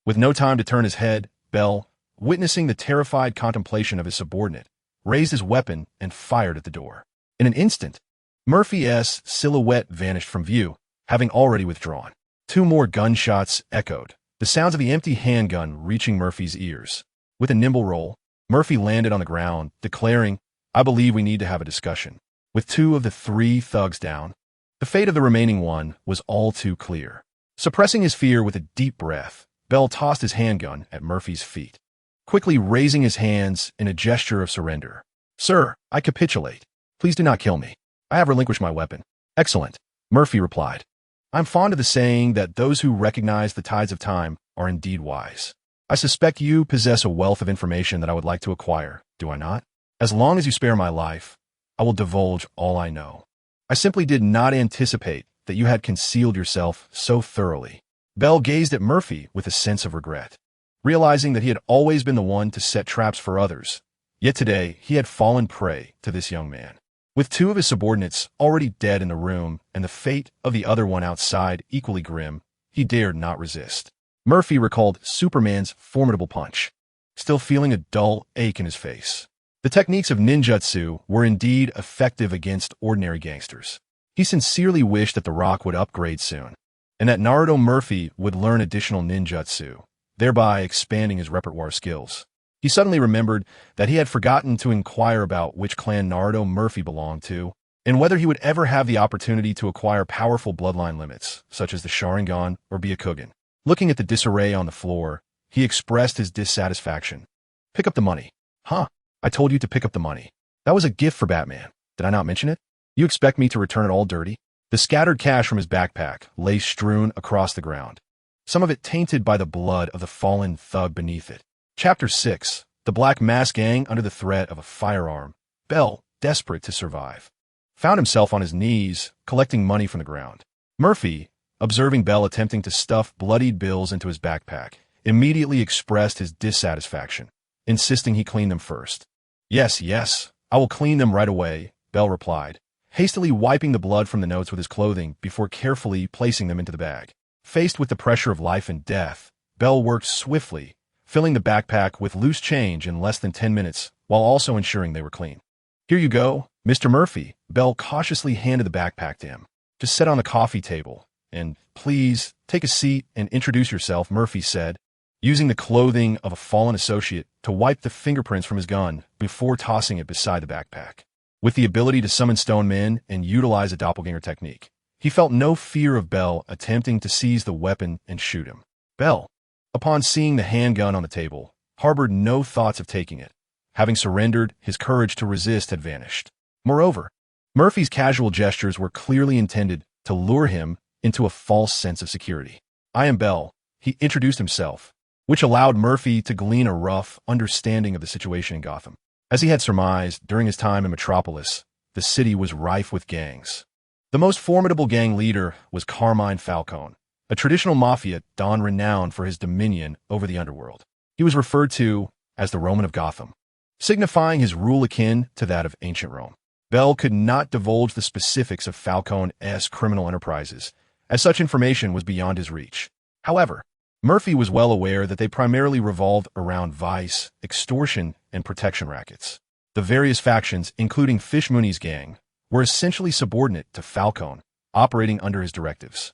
With no time to turn his head, Bell, witnessing the terrified contemplation of his subordinate, raised his weapon and fired at the door. In an instant, Murphy's silhouette vanished from view, having already withdrawn. 2 more gunshots echoed, the sounds of the empty handgun reaching Murphy's ears. With a nimble roll, Murphy landed on the ground, declaring, "I believe we need to have a discussion." With 2 of the 3 thugs down, the fate of the remaining one was all too clear. Suppressing his fear with a deep breath, Bell tossed his handgun at Murphy's feet, quickly raising his hands in a gesture of surrender. "Sir, I capitulate. Please do not kill me. I have relinquished my weapon." "Excellent," Murphy replied. "I'm fond of the saying that those who recognize the tides of time are indeed wise. I suspect you possess a wealth of information that I would like to acquire, do I not? As long as you spare my life, I will divulge all I know. I simply did not anticipate that you had concealed yourself so thoroughly." Bell gazed at Murphy with a sense of regret, realizing that he had always been the one to set traps for others. Yet today, he had fallen prey to this young man. With 2 of his subordinates already dead in the room and the fate of the other one outside equally grim, he dared not resist. Murphy recalled Superman's formidable punch, still feeling a dull ache in his face. The techniques of ninjutsu were indeed effective against ordinary gangsters. He sincerely wished that The Rock would upgrade soon, and that Naruto Murphy would learn additional ninjutsu, thereby expanding his repertoire skills. He suddenly remembered that he had forgotten to inquire about which clan Naruto Murphy belonged to, and whether he would ever have the opportunity to acquire powerful bloodline limits, such as the Sharingan or Byakugan. Looking at the disarray on the floor, he expressed his dissatisfaction. "Pick up the money." "Huh? I told you to pick up the money. That was a gift for Batman. Did I not mention it? You expect me to return it all dirty?" The scattered cash from his backpack lay strewn across the ground, some of it tainted by the blood of the fallen thug beneath it. Chapter 6. The Black Mask Gang under the threat of a firearm. Bell, desperate to survive, found himself on his knees, collecting money from the ground. Murphy, observing Bell attempting to stuff bloodied bills into his backpack, immediately expressed his dissatisfaction, insisting he clean them first. Yes, I will clean them right away," Bell replied, hastily wiping the blood from the notes with his clothing before carefully placing them into the bag. Faced with the pressure of life and death, Bell worked swiftly, filling the backpack with loose change in less than 10 minutes, while also ensuring they were clean. "Here you go, Mr. Murphy." Bell cautiously handed the backpack to him. "Just sit on the coffee table, and please take a seat and introduce yourself," Murphy said, using the clothing of a fallen associate to wipe the fingerprints from his gun before tossing it beside the backpack. With the ability to summon stone men and utilize a doppelganger technique, he felt no fear of Bell attempting to seize the weapon and shoot him. Bell, upon seeing the handgun on the table, harbored no thoughts of taking it. Having surrendered, his courage to resist had vanished. Moreover, Murphy's casual gestures were clearly intended to lure him into a false sense of security. "I am Bell," he introduced himself, which allowed Murphy to glean a rough understanding of the situation in Gotham. As he had surmised during his time in Metropolis, the city was rife with gangs. The most formidable gang leader was Carmine Falcone, a traditional mafia don renowned for his dominion over the underworld. He was referred to as the Roman of Gotham, signifying his rule akin to that of ancient Rome. Bell could not divulge the specifics of Falcone's criminal enterprises, as such information was beyond his reach. However, Murphy was well aware that they primarily revolved around vice, extortion, and protection rackets. The various factions, including Fish Mooney's gang, were essentially subordinate to Falcone, operating under his directives.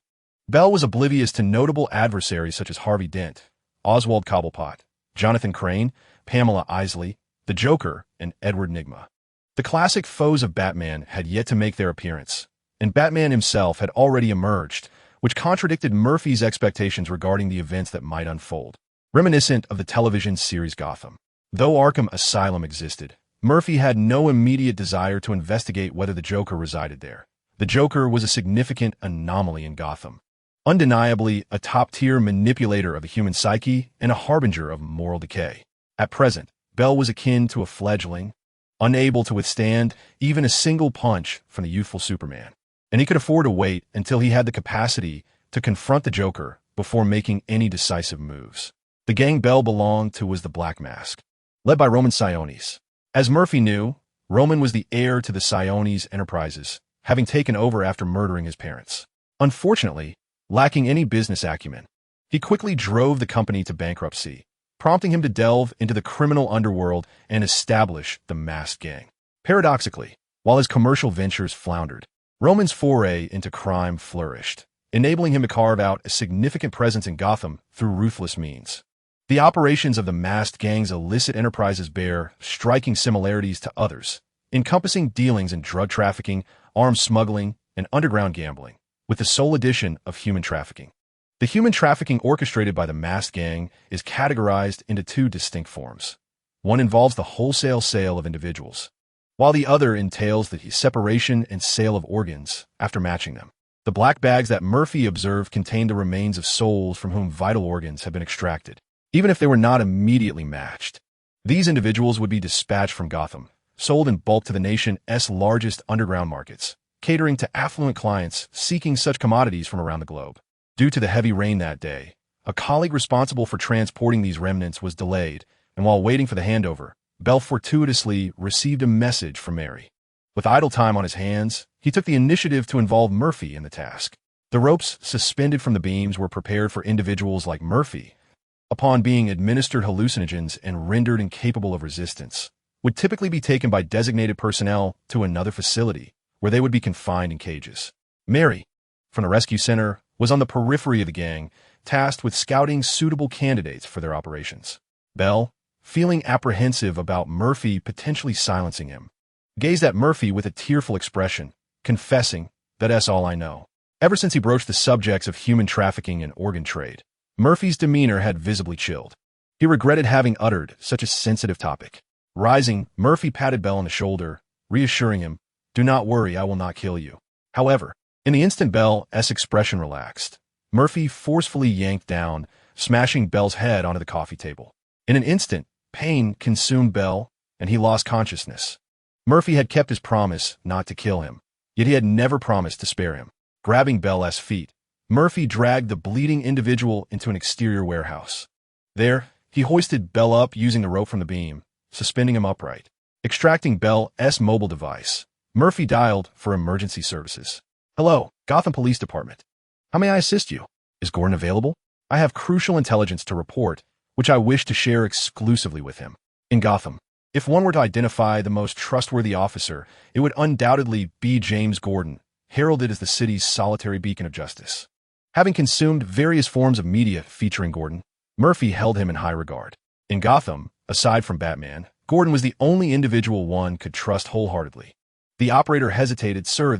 Bell was oblivious to notable adversaries such as Harvey Dent, Oswald Cobblepot, Jonathan Crane, Pamela Isley, the Joker, and Edward Nygma. The classic foes of Batman had yet to make their appearance, and Batman himself had already emerged, which contradicted Murphy's expectations regarding the events that might unfold. Reminiscent of the television series Gotham. Though Arkham Asylum existed, Murphy had no immediate desire to investigate whether the Joker resided there. The Joker was a significant anomaly in Gotham, undeniably a top-tier manipulator of the human psyche and a harbinger of moral decay. At present, Bell was akin to a fledgling, unable to withstand even a single punch from the youthful Superman, and he could afford to wait until he had the capacity to confront the Joker before making any decisive moves. The gang Bell belonged to was the Black Mask, led by Roman Sionis. As Murphy knew, Roman was the heir to the Sionis enterprises, having taken over after murdering his parents. Unfortunately, lacking any business acumen, he quickly drove the company to bankruptcy, prompting him to delve into the criminal underworld and establish the Masked Gang. Paradoxically, while his commercial ventures floundered, Roman's foray into crime flourished, enabling him to carve out a significant presence in Gotham through ruthless means. The operations of the Masked Gang's illicit enterprises bear striking similarities to others, encompassing dealings in drug trafficking, arms smuggling, and underground gambling, with the sole addition of human trafficking. The human trafficking orchestrated by the Masked Gang is categorized into two distinct forms. One involves the wholesale sale of individuals, while the other entails the separation and sale of organs after matching them. The black bags that Murphy observed contained the remains of souls from whom vital organs had been extracted, even if they were not immediately matched. These individuals would be dispatched from Gotham, sold in bulk to the nation's largest underground markets, catering to affluent clients seeking such commodities from around the globe. Due to the heavy rain that day, a colleague responsible for transporting these remnants was delayed, and while waiting for the handover, Bell fortuitously received a message from Mary. With idle time on his hands, he took the initiative to involve Murphy in the task. The ropes suspended from the beams were prepared for individuals like Murphy, upon being administered hallucinogens and rendered incapable of resistance, would typically be taken by designated personnel to another facility, where they would be confined in cages. Mary, from the rescue center, was on the periphery of the gang, tasked with scouting suitable candidates for their operations. Bell, feeling apprehensive about Murphy potentially silencing him, gazed at Murphy with a tearful expression, confessing, "That's all I know." Ever since he broached the subjects of human trafficking and organ trade, Murphy's demeanor had visibly chilled. He regretted having uttered such a sensitive topic. Rising, Murphy patted Bell on the shoulder, reassuring him, "Do not worry, I will not kill you." However, in the instant Bell's expression relaxed, Murphy forcefully yanked down, smashing Bell's head onto the coffee table. In an instant, pain consumed Bell, and he lost consciousness. Murphy had kept his promise not to kill him, yet he had never promised to spare him. Grabbing Bell's feet, Murphy dragged the bleeding individual into an exterior warehouse. There, he hoisted Bell up using the rope from the beam, suspending him upright. Extracting Bell's mobile device, Murphy dialed for emergency services. "Hello, Gotham Police Department. How may I assist you? Is Gordon available? I have crucial intelligence to report, which I wish to share exclusively with him." In Gotham, if one were to identify the most trustworthy officer, it would undoubtedly be James Gordon, heralded as the city's solitary beacon of justice. Having consumed various forms of media featuring Gordon, Murphy held him in high regard. In Gotham, aside from Batman, Gordon was the only individual one could trust wholeheartedly. The operator hesitated. "Sir,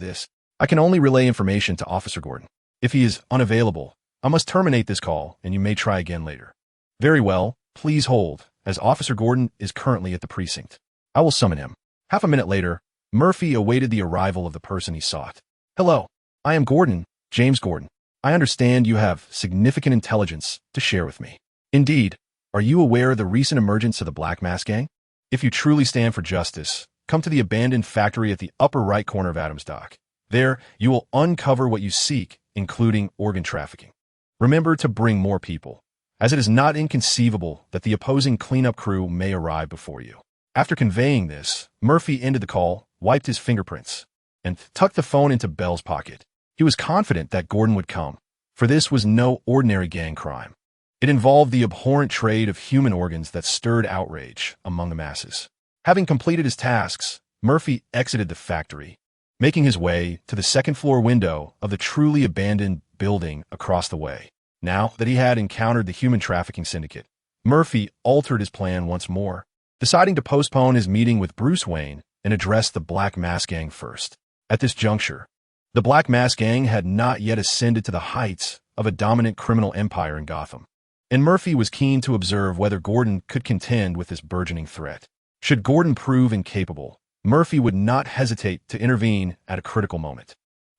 I can only relay information to Officer Gordon. If he is unavailable, I must terminate this call, and you may try again later." "Very well, please hold, as Officer Gordon is currently at the precinct. I will summon him." Half a minute later, Murphy awaited the arrival of the person he sought. "Hello, I am Gordon, James Gordon. I understand you have significant intelligence to share with me." "Indeed. Are you aware of the recent emergence of the Black Mask Gang? If you truly stand for justice, come to the abandoned factory at the upper right corner of Adams Dock. There, you will uncover what you seek, including organ trafficking. Remember to bring more people, as it is not inconceivable that the opposing cleanup crew may arrive before you." After conveying this, Murphy ended the call, wiped his fingerprints, and tucked the phone into Bell's pocket. He was confident that Gordon would come, for this was no ordinary gang crime. It involved the abhorrent trade of human organs that stirred outrage among the masses. Having completed his tasks, Murphy exited the factory, making his way to the second-floor window of the truly abandoned building across the way. Now that he had encountered the human trafficking syndicate, Murphy altered his plan once more, deciding to postpone his meeting with Bruce Wayne and address the Black Mask Gang first. At this juncture, the Black Mask Gang had not yet ascended to the heights of a dominant criminal empire in Gotham, and Murphy was keen to observe whether Gordon could contend with this burgeoning threat. Should Gordon prove incapable, Murphy would not hesitate to intervene at a critical moment.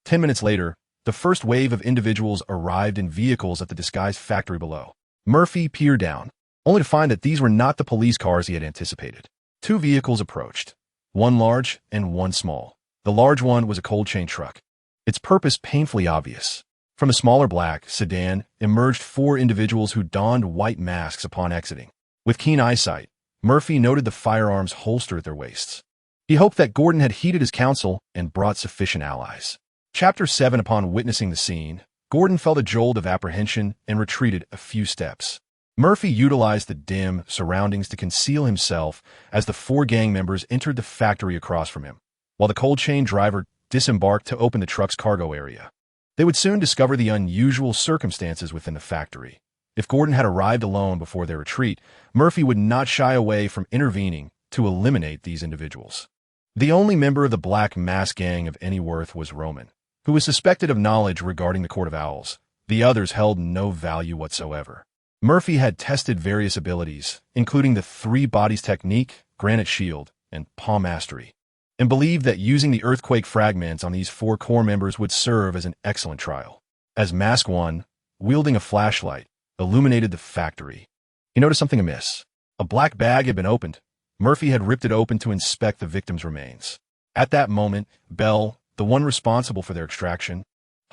10 minutes later, the first wave of individuals arrived in vehicles at the disguised factory below. Murphy peered down, only to find that these were not the police cars he had anticipated. Two vehicles approached, one large and one small. The large one was a cold chain truck, its purpose painfully obvious. From the smaller black sedan emerged four individuals who donned white masks upon exiting. With keen eyesight, Murphy noted the firearms holstered at their waists. He hoped that Gordon had heeded his counsel and brought sufficient allies. Chapter 7. Upon witnessing the scene, Gordon felt a jolt of apprehension and retreated a few steps. Murphy utilized the dim surroundings to conceal himself as the four gang members entered the factory across from him, while the cold chain driver disembarked to open the truck's cargo area. They would soon discover the unusual circumstances within the factory. If Gordon had arrived alone before their retreat, Murphy would not shy away from intervening to eliminate these individuals. The only member of the Black Mask Gang of any worth was Roman, who was suspected of knowledge regarding the Court of Owls. The others held no value whatsoever. Murphy had tested various abilities, including the three bodies technique, granite shield, and palm mastery, and believed that using the earthquake fragments on these four core members would serve as an excellent trial. As Mask 1, wielding a flashlight, illuminated the factory, he noticed something amiss. A black bag had been opened. Murphy had ripped it open to inspect the victim's remains. At that moment, Bell, the one responsible for their extraction,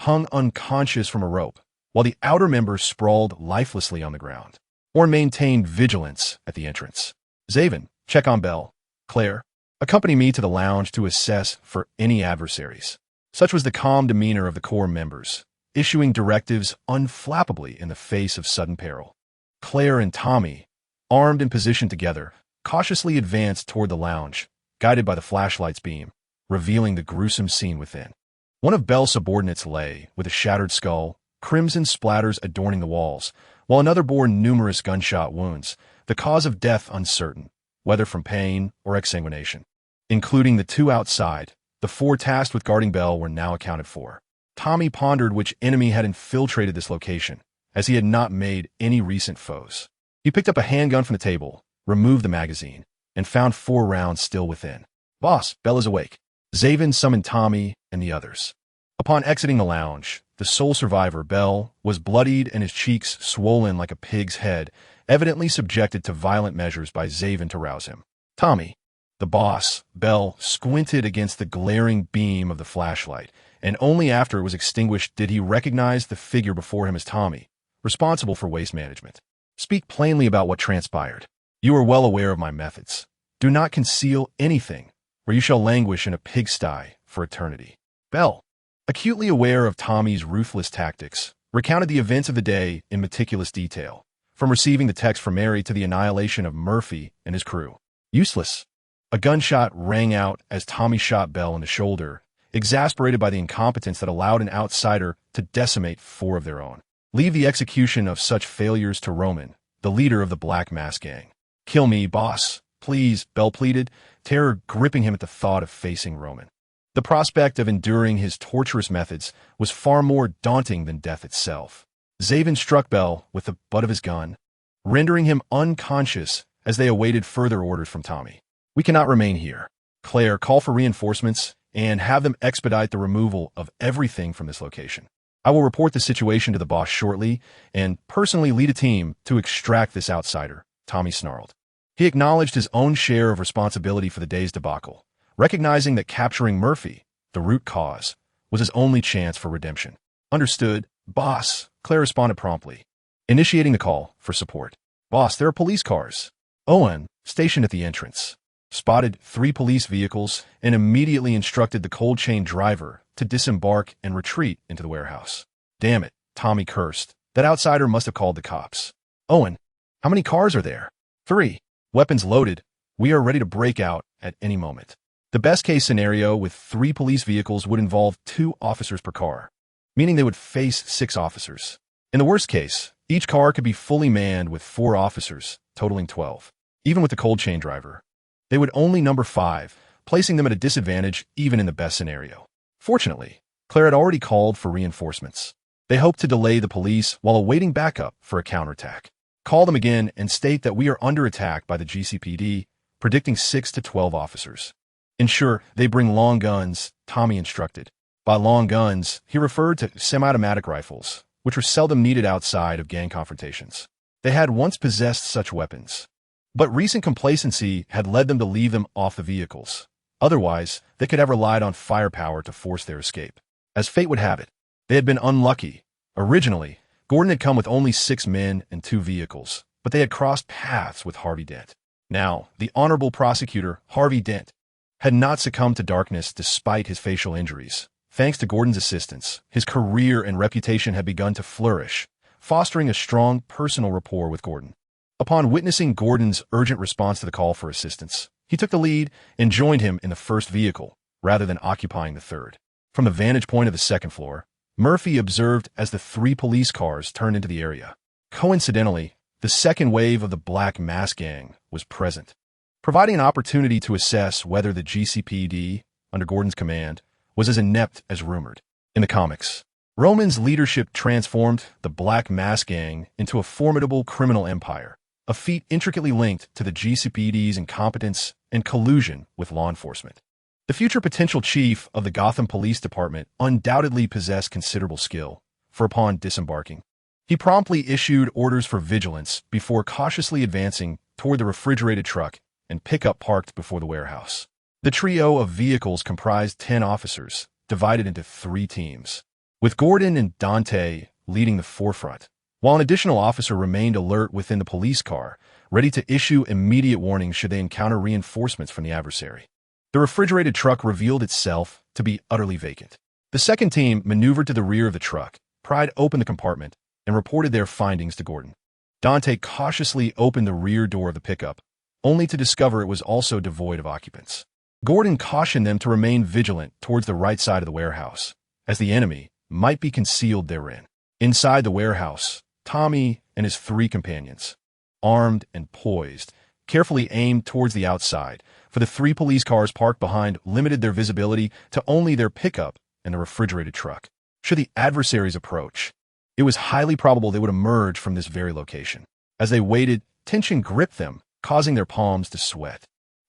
hung unconscious from a rope, while the outer members sprawled lifelessly on the ground, or maintained vigilance at the entrance. "Zaven, check on Bell. Claire, accompany me to the lounge to assess for any adversaries." Such was the calm demeanor of the core members, issuing directives unflappably in the face of sudden peril. Claire and Tommy, armed and positioned together, cautiously advanced toward the lounge, guided by the flashlight's beam, revealing the gruesome scene within. One of Bell's subordinates lay, with a shattered skull, crimson splatters adorning the walls, while another bore numerous gunshot wounds, the cause of death uncertain, whether from pain or exsanguination. Including the two outside, the four tasked with guarding Bell were now accounted for. Tommy pondered which enemy had infiltrated this location, as he had not made any recent foes. He picked up a handgun from the table, removed the magazine, and found 4 rounds still within. "Boss, Bell is awake." Zaven summoned Tommy and the others. Upon exiting the lounge, the sole survivor, Bell, was bloodied and his cheeks swollen like a pig's head, evidently subjected to violent measures by Zaven to rouse him. Tommy, the boss, Bell, squinted against the glaring beam of the flashlight, and only after it was extinguished did he recognize the figure before him as Tommy, responsible for waste management. "Speak plainly about what transpired. You are well aware of my methods. Do not conceal anything, or you shall languish in a pigsty for eternity." Bell, acutely aware of Tommy's ruthless tactics, recounted the events of the day in meticulous detail, from receiving the text from Mary to the annihilation of Murphy and his crew. Useless. A gunshot rang out as Tommy shot Bell in the shoulder, exasperated by the incompetence that allowed an outsider to decimate 4 of their own. Leave the execution of such failures to Roman, the leader of the Black Mask Gang. "Kill me, boss, please," Bell pleaded, terror gripping him at the thought of facing Roman. The prospect of enduring his torturous methods was far more daunting than death itself. Zaven struck Bell with the butt of his gun, rendering him unconscious as they awaited further orders from Tommy. "We cannot remain here. Claire, call for reinforcements and have them expedite the removal of everything from this location. I will report the situation to the boss shortly and personally lead a team to extract this outsider," Tommy snarled. He acknowledged his own share of responsibility for the day's debacle, recognizing that capturing Murphy, the root cause, was his only chance for redemption. "Understood, boss," Claire responded promptly, initiating the call for support. "Boss, there are police cars." Owen, stationed at the entrance, spotted 3 police vehicles and immediately instructed the cold chain driver to disembark and retreat into the warehouse. "Damn it," Tommy cursed. "That outsider must have called the cops." "Owen, how many cars are there?" 3. "Weapons loaded. We are ready to break out at any moment." The best-case scenario with 3 police vehicles would involve 2 officers per car, meaning they would face 6 officers. In the worst case, each car could be fully manned with 4 officers, totaling 12. Even with the cold chain driver, they would only number 5, placing them at a disadvantage even in the best scenario. Fortunately, Claire had already called for reinforcements. They hoped to delay the police while awaiting backup for a counterattack. "Call them again and state that we are under attack by the GCPD, predicting 6 to 12 officers. Ensure they bring long guns," Tommy instructed. By long guns, he referred to semi-automatic rifles, which were seldom needed outside of gang confrontations. They had once possessed such weapons, but recent complacency had led them to leave them off the vehicles. Otherwise, they could have relied on firepower to force their escape. As fate would have it, they had been unlucky. Originally, Gordon had come with only 6 men and 2 vehicles, but they had crossed paths with Harvey Dent. Now, the honorable prosecutor, Harvey Dent, had not succumbed to darkness despite his facial injuries. Thanks to Gordon's assistance, his career and reputation had begun to flourish, fostering a strong personal rapport with Gordon. Upon witnessing Gordon's urgent response to the call for assistance, he took the lead and joined him in the first vehicle, rather than occupying the third. From the vantage point of the second floor, Murphy observed as the 3 police cars turned into the area. Coincidentally, the second wave of the Black Mask Gang was present, providing an opportunity to assess whether the GCPD, under Gordon's command, was as inept as rumored. In the comics, Roman's leadership transformed the Black Mask Gang into a formidable criminal empire, a feat intricately linked to the GCPD's incompetence and collusion with law enforcement. The future potential chief of the Gotham Police Department undoubtedly possessed considerable skill, for upon disembarking, he promptly issued orders for vigilance before cautiously advancing toward the refrigerated truck and pickup parked before the warehouse. The trio of vehicles comprised 10 officers, divided into 3 teams, with Gordon and Dante leading the forefront, while an additional officer remained alert within the police car, ready to issue immediate warnings should they encounter reinforcements from the adversary. The refrigerated truck revealed itself to be utterly vacant. The second team maneuvered to the rear of the truck, pried open the compartment, and reported their findings to Gordon. Dante cautiously opened the rear door of the pickup, only to discover it was also devoid of occupants. Gordon cautioned them to remain vigilant towards the right side of the warehouse, as the enemy might be concealed therein. Inside the warehouse, Tommy and his 3 companions, armed and poised, carefully aimed towards the outside, for the 3 police cars parked behind limited their visibility to only their pickup and the refrigerated truck. Should the adversaries approach, it was highly probable they would emerge from this very location. As they waited, tension gripped them, causing their palms to sweat.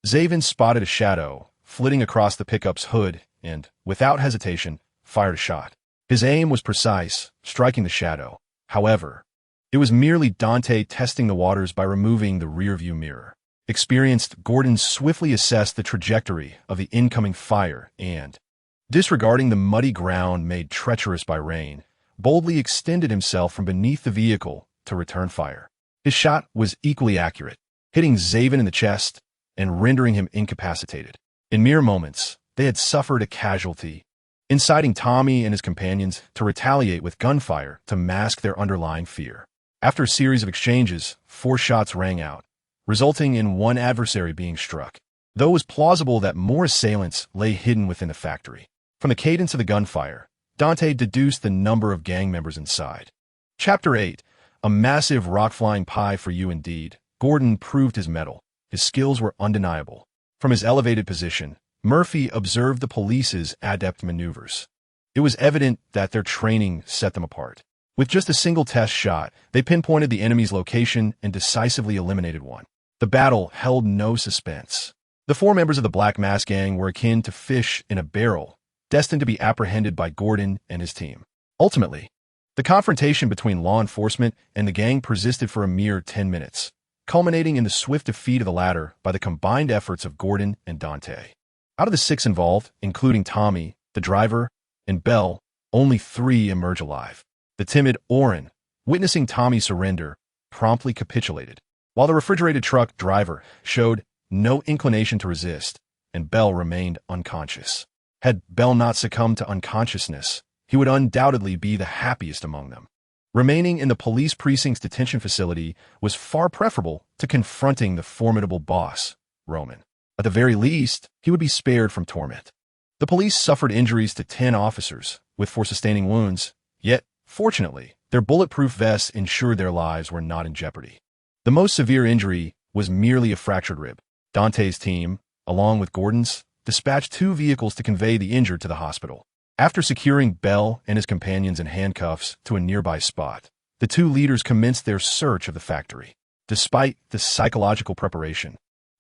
Zaven spotted a shadow flitting across the pickup's hood and, without hesitation, fired a shot. His aim was precise, striking the shadow. However, it was merely Dante testing the waters by removing the rearview mirror. Experienced, Gordon swiftly assessed the trajectory of the incoming fire and, disregarding the muddy ground made treacherous by rain, boldly extended himself from beneath the vehicle to return fire. His shot was equally accurate, hitting Zaven in the chest and rendering him incapacitated. In mere moments, they had suffered a casualty, inciting Tommy and his companions to retaliate with gunfire to mask their underlying fear. After a series of exchanges, 4 shots rang out, resulting in 1 adversary being struck, though it was plausible that more assailants lay hidden within the factory. From the cadence of the gunfire, Dante deduced the number of gang members inside. Chapter 8. A massive rock-flying pie for you indeed. Gordon proved his mettle. His skills were undeniable. From his elevated position, Murphy observed the police's adept maneuvers. It was evident that their training set them apart. With just a single test shot, they pinpointed the enemy's location and decisively eliminated one. The battle held no suspense. The four members of the Black Mask Gang were akin to fish in a barrel, destined to be apprehended by Gordon and his team. Ultimately, the confrontation between law enforcement and the gang persisted for a mere 10 minutes, culminating in the swift defeat of the latter by the combined efforts of Gordon and Dante. Out of the 6 involved, including Tommy, the driver, and Bell, only 3 emerge alive. The timid Oren, witnessing Tommy's surrender, promptly capitulated, while the refrigerated truck driver showed no inclination to resist, and Bell remained unconscious. Had Bell not succumbed to unconsciousness, he would undoubtedly be the happiest among them. Remaining in the police precinct's detention facility was far preferable to confronting the formidable boss, Roman. At the very least, he would be spared from torment. The police suffered injuries to 10 officers, with 4 sustaining wounds, yet, fortunately, their bulletproof vests ensured their lives were not in jeopardy. The most severe injury was merely a fractured rib. Dante's team, along with Gordon's, dispatched 2 vehicles to convey the injured to the hospital. After securing Bell and his companions in handcuffs to a nearby spot, the 2 leaders commenced their search of the factory. Despite the psychological preparation,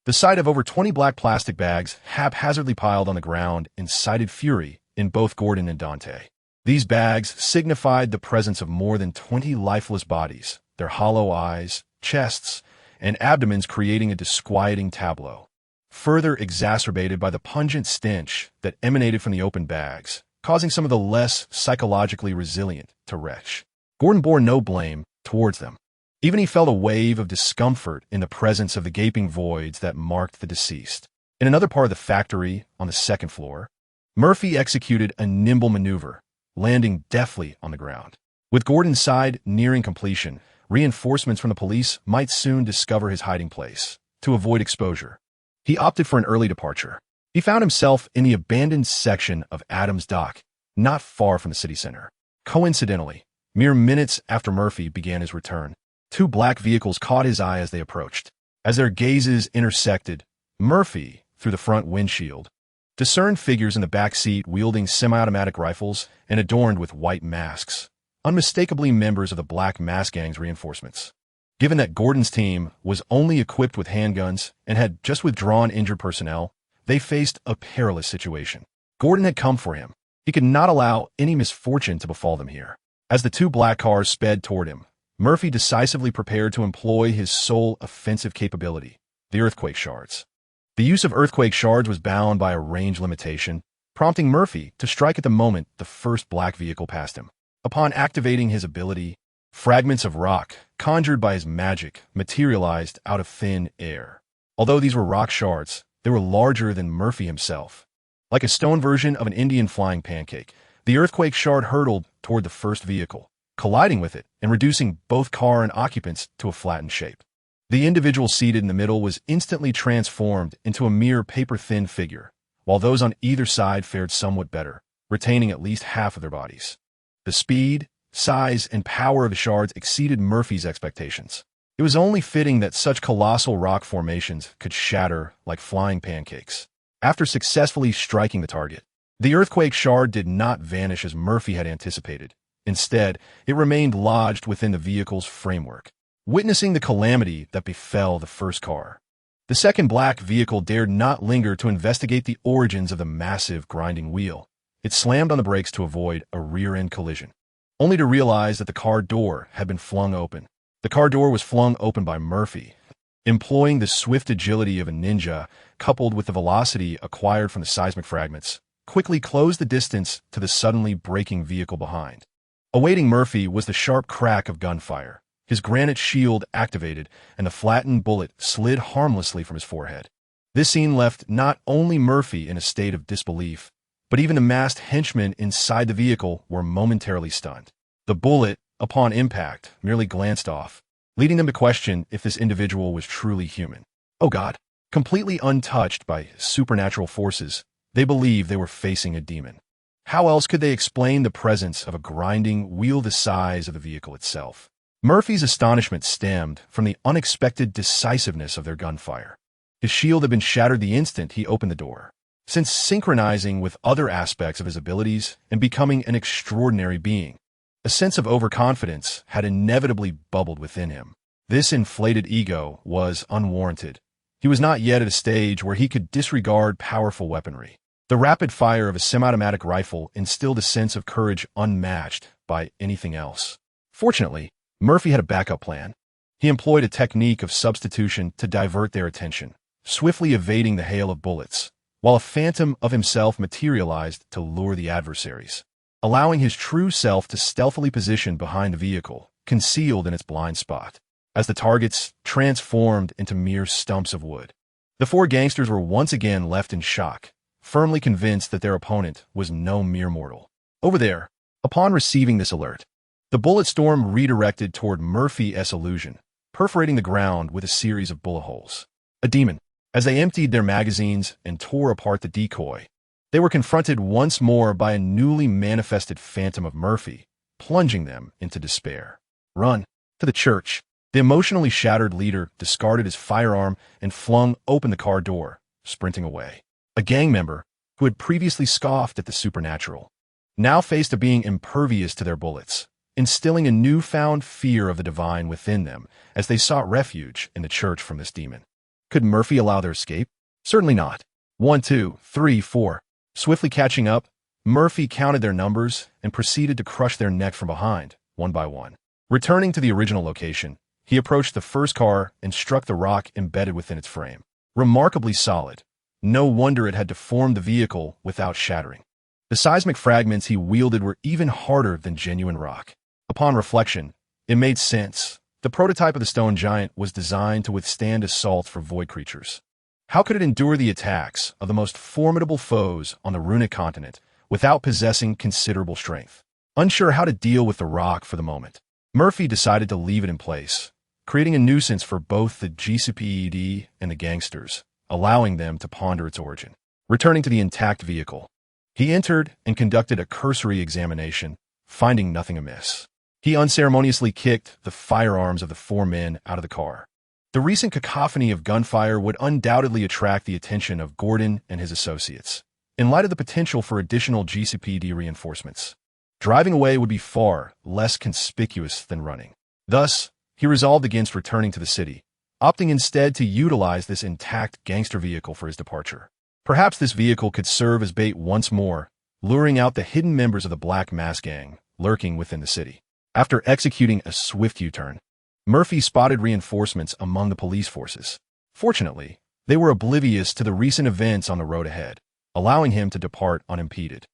the sight of over 20 black plastic bags haphazardly piled on the ground incited fury in both Gordon and Dante. These bags signified the presence of more than 20 lifeless bodies, their hollow eyes, chests, and abdomens creating a disquieting tableau, further exacerbated by the pungent stench that emanated from the open bags, causing some of the less psychologically resilient to retch. Gordon bore no blame towards them. Even he felt a wave of discomfort in the presence of the gaping voids that marked the deceased. In another part of the factory, on the 2nd floor, Murphy executed a nimble maneuver, landing deftly on the ground. With Gordon's side nearing completion, reinforcements from the police might soon discover his hiding place. To avoid exposure, he opted for an early departure. He found himself in the abandoned section of Adams Dock, not far from the city center. Coincidentally, mere minutes after Murphy began his return, 2 black vehicles caught his eye as they approached. As their gazes intersected, Murphy, through the front windshield, discerned figures in the back seat wielding semi-automatic rifles and adorned with white masks, unmistakably members of the Black Mask Gang's reinforcements. Given that Gordon's team was only equipped with handguns and had just withdrawn injured personnel, they faced a perilous situation. Gordon had come for him. He could not allow any misfortune to befall them here. As the 2 black cars sped toward him, Murphy decisively prepared to employ his sole offensive capability, the earthquake shards. The use of earthquake shards was bound by a range limitation, prompting Murphy to strike at the moment the first black vehicle passed him. Upon activating his ability, fragments of rock, conjured by his magic, materialized out of thin air. Although these were rock shards, they were larger than Murphy himself. Like a stone version of an Indian flying pancake, the earthquake shard hurtled toward the first vehicle, colliding with it and reducing both car and occupants to a flattened shape. The individual seated in the middle was instantly transformed into a mere paper-thin figure, while those on either side fared somewhat better, retaining at least half of their bodies. The speed, size, and power of the shards exceeded Murphy's expectations. It was only fitting that such colossal rock formations could shatter like flying pancakes. After successfully striking the target, the earthquake shard did not vanish as Murphy had anticipated. Instead, it remained lodged within the vehicle's framework. Witnessing the calamity that befell the first car, the second black vehicle dared not linger to investigate the origins of the massive grinding wheel. It slammed on the brakes to avoid a rear-end collision, only to realize that the car door had been flung open. The car door was flung open by Murphy, employing the swift agility of a ninja coupled with the velocity acquired from the seismic fragments, quickly closed the distance to the suddenly braking vehicle behind. Awaiting Murphy was the sharp crack of gunfire. His granite shield activated, and the flattened bullet slid harmlessly from his forehead. This scene left not only Murphy in a state of disbelief, but even the masked henchmen inside the vehicle were momentarily stunned. The bullet, upon impact, merely glanced off, leading them to question if this individual was truly human. Oh God! Completely untouched by supernatural forces, they believed they were facing a demon. How else could they explain the presence of a grinding wheel the size of the vehicle itself? Murphy's astonishment stemmed from the unexpected decisiveness of their gunfire. His shield had been shattered the instant he opened the door. Since synchronizing with other aspects of his abilities and becoming an extraordinary being, a sense of overconfidence had inevitably bubbled within him. This inflated ego was unwarranted. He was not yet at a stage where he could disregard powerful weaponry. The rapid fire of a semi-automatic rifle instilled a sense of courage unmatched by anything else. Fortunately, Murphy had a backup plan. He employed a technique of substitution to divert their attention, swiftly evading the hail of bullets, while a phantom of himself materialized to lure the adversaries, allowing his true self to stealthily position behind the vehicle, concealed in its blind spot. As the targets transformed into mere stumps of wood, the four gangsters were once again left in shock, firmly convinced that their opponent was no mere mortal. Over there, upon receiving this alert, the bullet storm redirected toward Murphy's illusion, perforating the ground with a series of bullet holes. A demon. As they emptied their magazines and tore apart the decoy, they were confronted once more by a newly manifested phantom of Murphy, plunging them into despair. Run to the church. The emotionally shattered leader discarded his firearm and flung open the car door, sprinting away. A gang member, who had previously scoffed at the supernatural, now faced a being impervious to their bullets, instilling a newfound fear of the divine within them as they sought refuge in the church from this demon. Could Murphy allow their escape? Certainly not. 1, 2, 3, 4. Swiftly catching up, Murphy counted their numbers and proceeded to crush their neck from behind, one by one. Returning to the original location, he approached the first car and struck the rock embedded within its frame. Remarkably solid. No wonder it had deformed the vehicle without shattering. The seismic fragments he wielded were even harder than genuine rock. Upon reflection, it made sense. The prototype of the stone giant was designed to withstand assaults from void creatures. How could it endure the attacks of the most formidable foes on the runic continent without possessing considerable strength? Unsure how to deal with the rock for the moment, Murphy decided to leave it in place, creating a nuisance for both the GCPD and the gangsters, allowing them to ponder its origin. Returning to the intact vehicle, he entered and conducted a cursory examination, finding nothing amiss. He unceremoniously kicked the firearms of the four men out of the car. The recent cacophony of gunfire would undoubtedly attract the attention of Gordon and his associates, in light of the potential for additional GCPD reinforcements. Driving away would be far less conspicuous than running. Thus, he resolved against returning to the city, opting instead to utilize this intact gangster vehicle for his departure. Perhaps this vehicle could serve as bait once more, luring out the hidden members of the Black Mass Gang lurking within the city. After executing a swift U-turn, Murphy spotted reinforcements among the police forces. Fortunately, they were oblivious to the recent events on the road ahead, allowing him to depart unimpeded.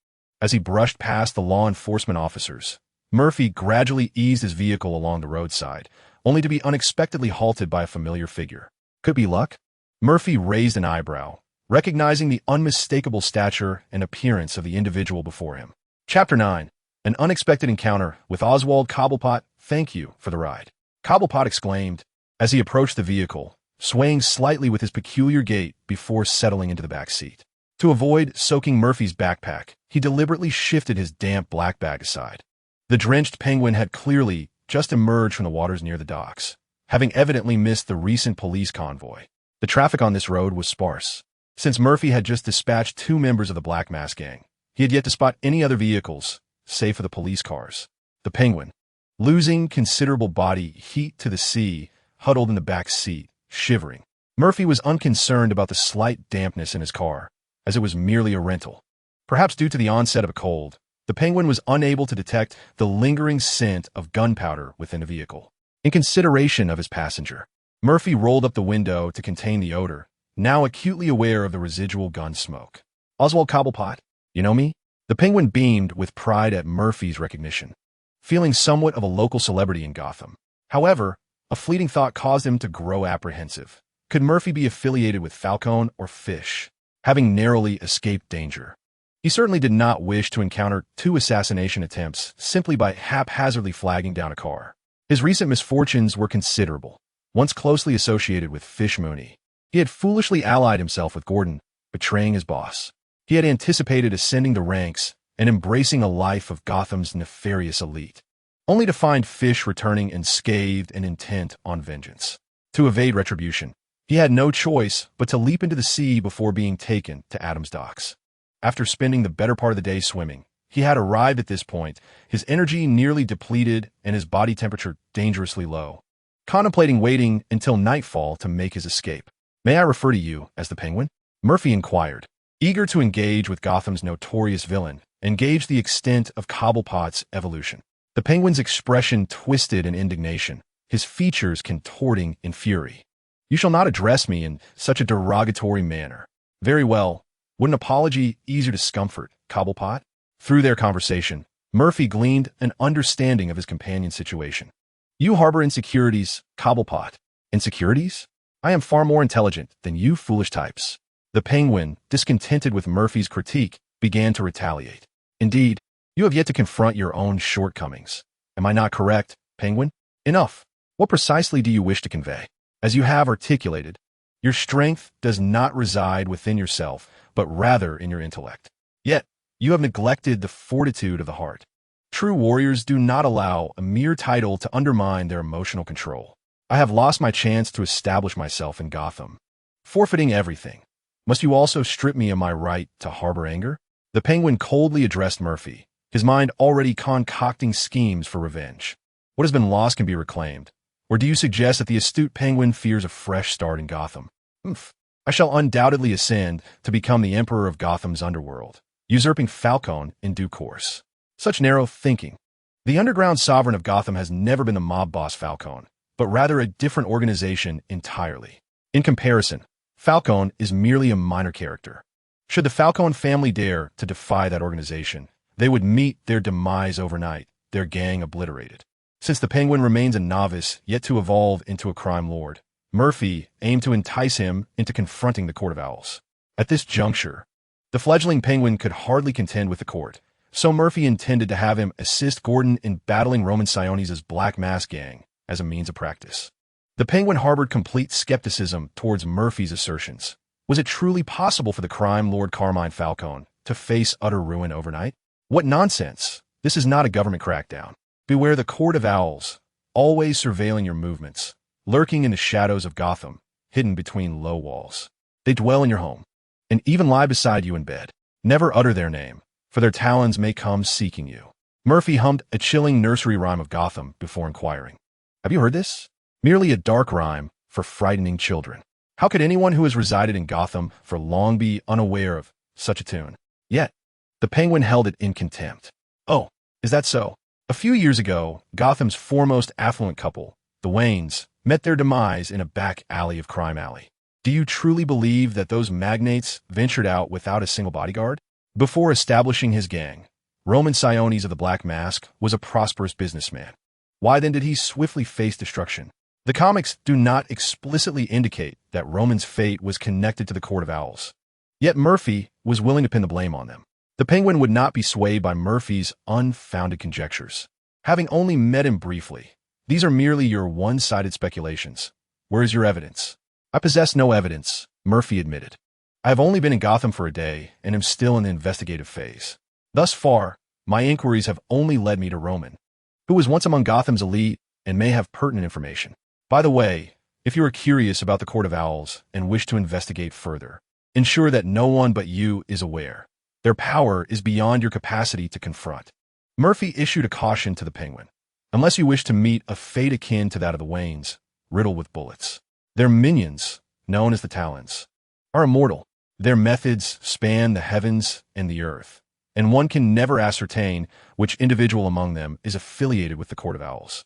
As he brushed past the law enforcement officers, Murphy gradually eased his vehicle along the roadside, only to be unexpectedly halted by a familiar figure. Could be luck? Murphy raised an eyebrow, recognizing the unmistakable stature and appearance of the individual before him. Chapter 9. An unexpected encounter with Oswald Cobblepot. Thank you for the ride, Cobblepot exclaimed as he approached the vehicle, swaying slightly with his peculiar gait before settling into the back seat. To avoid soaking Murphy's backpack, he deliberately shifted his damp black bag aside. The drenched Penguin had clearly just emerged from the waters near the docks, having evidently missed the recent police convoy. The traffic on this road was sparse. Since Murphy had just dispatched 2 members of the Black Mass Gang, he had yet to spot any other vehicles, save for the police cars. The Penguin, losing considerable body heat to the sea, huddled in the back seat, shivering. Murphy was unconcerned about the slight dampness in his car, as it was merely a rental. Perhaps due to the onset of a cold, the Penguin was unable to detect the lingering scent of gunpowder within the vehicle. In consideration of his passenger, Murphy rolled up the window to contain the odor, now acutely aware of the residual gun smoke. Oswald Cobblepot, you know me? The Penguin beamed with pride at Murphy's recognition, feeling somewhat of a local celebrity in Gotham. However, a fleeting thought caused him to grow apprehensive. Could Murphy be affiliated with Falcone or Fish, having narrowly escaped danger? He certainly did not wish to encounter 2 assassination attempts simply by haphazardly flagging down a car. His recent misfortunes were considerable. Once closely associated with Fish Mooney, he had foolishly allied himself with Gordon, betraying his boss. He had anticipated ascending the ranks and embracing a life of Gotham's nefarious elite. only to find Fish returning unscathed and intent on vengeance. To evade retribution, he had no choice but to leap into the sea before being taken to Adam's docks. After spending the better part of the day swimming, he had arrived at this point, his energy nearly depleted and his body temperature dangerously low, contemplating waiting until nightfall to make his escape. "May I refer to you as the Penguin?" Murphy inquired, eager to engage with Gotham's notorious villain and gauge the extent of Cobblepot's evolution. The Penguin's expression twisted in indignation, his features contorting in fury. "You shall not address me in such a derogatory manner." "Very well. Would an apology ease your discomfort, Cobblepot?" Through their conversation, Murphy gleaned an understanding of his companion's situation. "You harbor insecurities, Cobblepot." "Insecurities? I am far more intelligent than you foolish types." The Penguin, discontented with Murphy's critique, began to retaliate. "Indeed, you have yet to confront your own shortcomings. Am I not correct, Penguin?" "Enough. What precisely do you wish to convey?" "As you have articulated, your strength does not reside within yourself, but rather in your intellect. Yet, you have neglected the fortitude of the heart. True warriors do not allow a mere title to undermine their emotional control. I have lost my chance to establish myself in Gotham, forfeiting everything. Must you also strip me of my right to harbor anger?" The Penguin coldly addressed Murphy, his mind already concocting schemes for revenge. "What has been lost can be reclaimed. Or do you suggest that the astute Penguin fears a fresh start in Gotham?" "I shall undoubtedly ascend to become the Emperor of Gotham's underworld, usurping Falcone in due course." Such narrow thinking. The underground sovereign of Gotham has never been the mob boss Falcone, but rather a different organization entirely. In comparison, Falcone is merely a minor character. Should the Falcone family dare to defy that organization, they would meet their demise overnight, their gang obliterated. Since the Penguin remains a novice yet to evolve into a crime lord, Murphy aimed to entice him into confronting the Court of Owls. At this juncture, the fledgling Penguin could hardly contend with the court, so Murphy intended to have him assist Gordon in battling Roman Siones' Black Mask gang as a means of practice. The Penguin harbored complete skepticism towards Murphy's assertions. Was it truly possible for the crime lord Carmine Falcone to face utter ruin overnight? What nonsense! This is not a government crackdown. Beware the Court of Owls, always surveilling your movements, lurking in the shadows of Gotham, hidden between low walls. They dwell in your home, and even lie beside you in bed. Never utter their name, for their talons may come seeking you. Murphy hummed a chilling nursery rhyme of Gotham before inquiring. "Have you heard this? Merely a dark rhyme for frightening children. How could anyone who has resided in Gotham for long be unaware of such a tune?" Yet, the Penguin held it in contempt. "Oh, is that so? A few years ago, Gotham's foremost affluent couple, the Waynes, met their demise in a back alley of Crime Alley. Do you truly believe that those magnates ventured out without a single bodyguard? Before establishing his gang, Roman Siones of the Black Mask was a prosperous businessman. Why then did he swiftly face destruction? The comics do not explicitly indicate that Roman's fate was connected to the Court of Owls. Yet Murphy was willing to pin the blame on them. The Penguin would not be swayed by Murphy's unfounded conjectures. Having only met him briefly, these are merely your one-sided speculations. Where is your evidence? "I possess no evidence," Murphy admitted. "I have only been in Gotham for a day and am still in the investigative phase. Thus far, my inquiries have only led me to Roman, who was once among Gotham's elite and may have pertinent information. By the way, if you are curious about the Court of Owls and wish to investigate further, ensure that no one but you is aware. Their power is beyond your capacity to confront." Murphy issued a caution to the Penguin. "Unless you wish to meet a fate akin to that of the Waynes, riddled with bullets. Their minions, known as the Talons, are immortal. Their methods span the heavens and the earth, and one can never ascertain which individual among them is affiliated with the Court of Owls."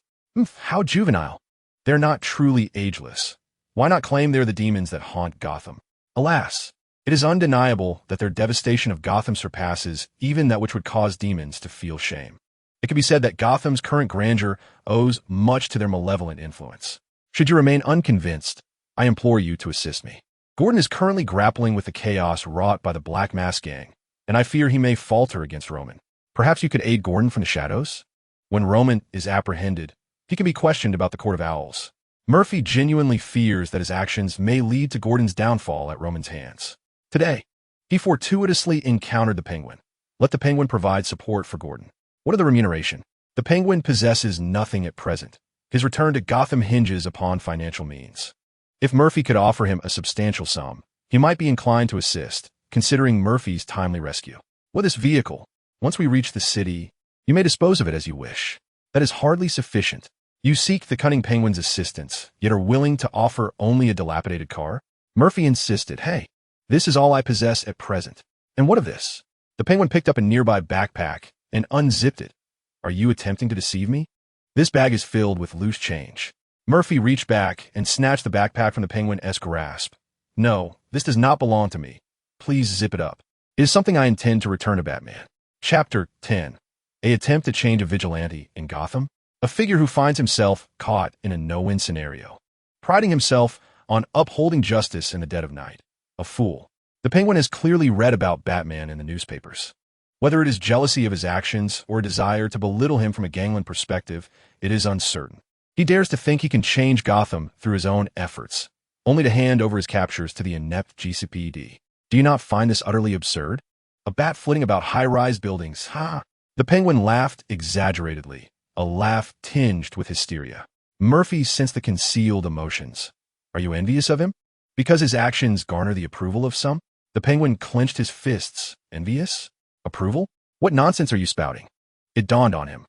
How juvenile. They're not truly ageless. Why not claim they're the demons that haunt Gotham? Alas, it is undeniable that their devastation of Gotham surpasses even that which would cause demons to feel shame. It can be said that Gotham's current grandeur owes much to their malevolent influence. Should you remain unconvinced, I implore you to assist me. Gordon is currently grappling with the chaos wrought by the Black Mask gang, and I fear he may falter against Roman. Perhaps you could aid Gordon from the shadows? When Roman is apprehended, he can be questioned about the Court of Owls. Murphy genuinely fears that his actions may lead to Gordon's downfall at Roman's hands. Today, he fortuitously encountered the Penguin. Let the Penguin provide support for Gordon. What of the remuneration? The Penguin possesses nothing at present. His return to Gotham hinges upon financial means. If Murphy could offer him a substantial sum, he might be inclined to assist, considering Murphy's timely rescue. With this vehicle, once we reach the city, you may dispose of it as you wish. That is hardly sufficient. You seek the cunning Penguin's assistance, yet are willing to offer only a dilapidated car? Murphy insisted, "Hey, this is all I possess at present." "And what of this?" The Penguin picked up a nearby backpack and unzipped it. "Are you attempting to deceive me? This bag is filled with loose change." Murphy reached back and snatched the backpack from the Penguin's grasp. "No, this does not belong to me. Please zip it up. It is something I intend to return to Batman." Chapter 10. A attempt to change a vigilante in Gotham? A figure who finds himself caught in a no-win scenario, priding himself on upholding justice in the dead of night. A fool. The Penguin has clearly read about Batman in the newspapers. Whether it is jealousy of his actions or a desire to belittle him from a gangland perspective, it is uncertain. He dares to think he can change Gotham through his own efforts, only to hand over his captures to the inept GCPD. Do you not find this utterly absurd? A bat flitting about high-rise buildings, ha! The Penguin laughed exaggeratedly, a laugh tinged with hysteria. Murphy sensed the concealed emotions. Are you envious of him? Because his actions garner the approval of some? The Penguin clenched his fists. Envious? Approval? What nonsense are you spouting? It dawned on him.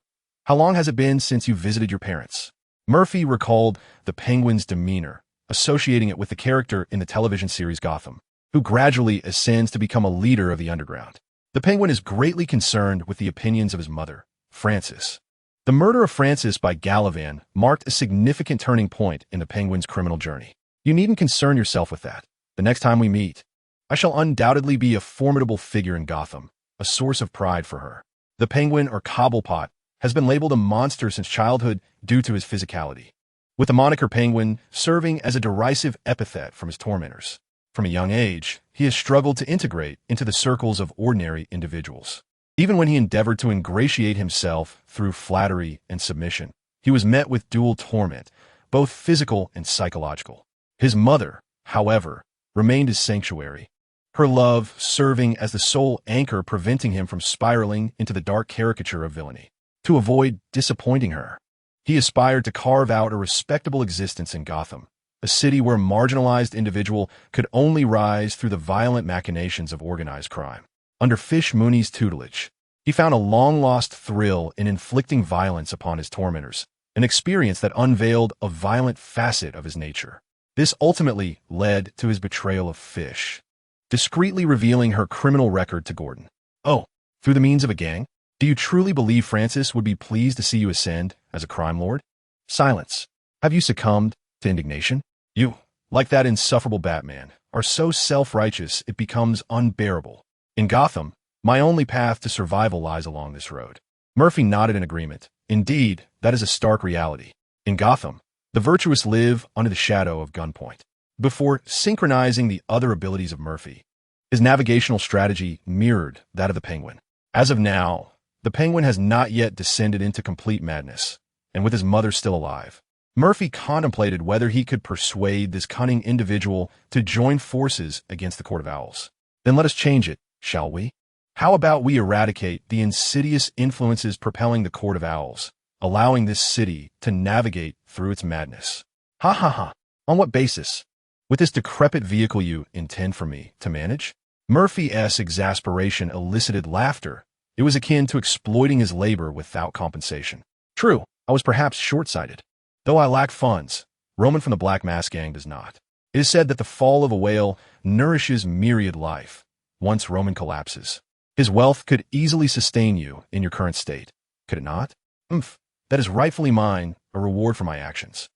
How long has it been since you visited your parents? Murphy recalled the Penguin's demeanor, associating it with the character in the television series Gotham, who gradually ascends to become a leader of the underground. The Penguin is greatly concerned with the opinions of his mother, Frances. The murder of Frances by Gallivan marked a significant turning point in the Penguin's criminal journey. You needn't concern yourself with that. The next time we meet, I shall undoubtedly be a formidable figure in Gotham, a source of pride for her. The Penguin, or Cobblepot, has been labeled a monster since childhood due to his physicality, with the moniker Penguin serving as a derisive epithet from his tormentors. From a young age, he has struggled to integrate into the circles of ordinary individuals. Even when he endeavored to ingratiate himself through flattery and submission, he was met with dual torment, both physical and psychological. His mother, however, remained his sanctuary, her love serving as the sole anchor preventing him from spiraling into the dark caricature of villainy. To avoid disappointing her, he aspired to carve out a respectable existence in Gotham, a city where a marginalized individual could only rise through the violent machinations of organized crime. Under Fish Mooney's tutelage, he found a long-lost thrill in inflicting violence upon his tormentors, an experience that unveiled a violent facet of his nature. This ultimately led to his betrayal of Fish, discreetly revealing her criminal record to Gordon. Oh, through the means of a gang? Do you truly believe Frances would be pleased to see you ascend as a crime lord? Silence. Have you succumbed to indignation? You, like that insufferable Batman, are so self-righteous it becomes unbearable. In Gotham, my only path to survival lies along this road. Murphy nodded in agreement. Indeed, that is a stark reality. In Gotham, the virtuous live under the shadow of gunpoint. Before synchronizing the other abilities of Murphy, his navigational strategy mirrored that of the Penguin. As of now, the Penguin has not yet descended into complete madness, and with his mother still alive, Murphy contemplated whether he could persuade this cunning individual to join forces against the Court of Owls. Then let us change it, shall we? How about we eradicate the insidious influences propelling the Court of Owls, allowing this city to navigate through its madness? Ha ha ha. On what basis? With this decrepit vehicle you intend for me to manage? Murphy's exasperation elicited laughter. It was akin to exploiting his labor without compensation. True, I was perhaps short-sighted. Though I lack funds, Roman from the Black Mask Gang does not. It is said that the fall of a whale nourishes myriad life. Once Roman collapses, his wealth could easily sustain you in your current state. Could it not? That is rightfully mine, a reward for my actions.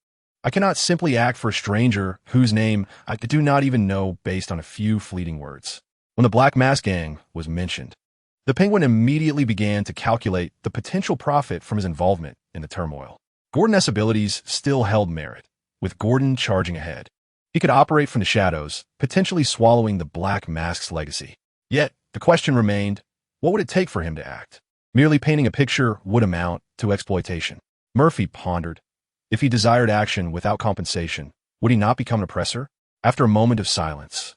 I cannot simply act for a stranger whose name I do not even know based on a few fleeting words. When the Black Mask Gang was mentioned, the Penguin immediately began to calculate the potential profit from his involvement in the turmoil. Gordon's abilities still held merit, with Gordon charging ahead. He could operate from the shadows, potentially swallowing the Black Mask's legacy. Yet, the question remained, what would it take for him to act? Merely painting a picture would amount to exploitation. Murphy pondered. If he desired action without compensation, would he not become an oppressor? After a moment of silence,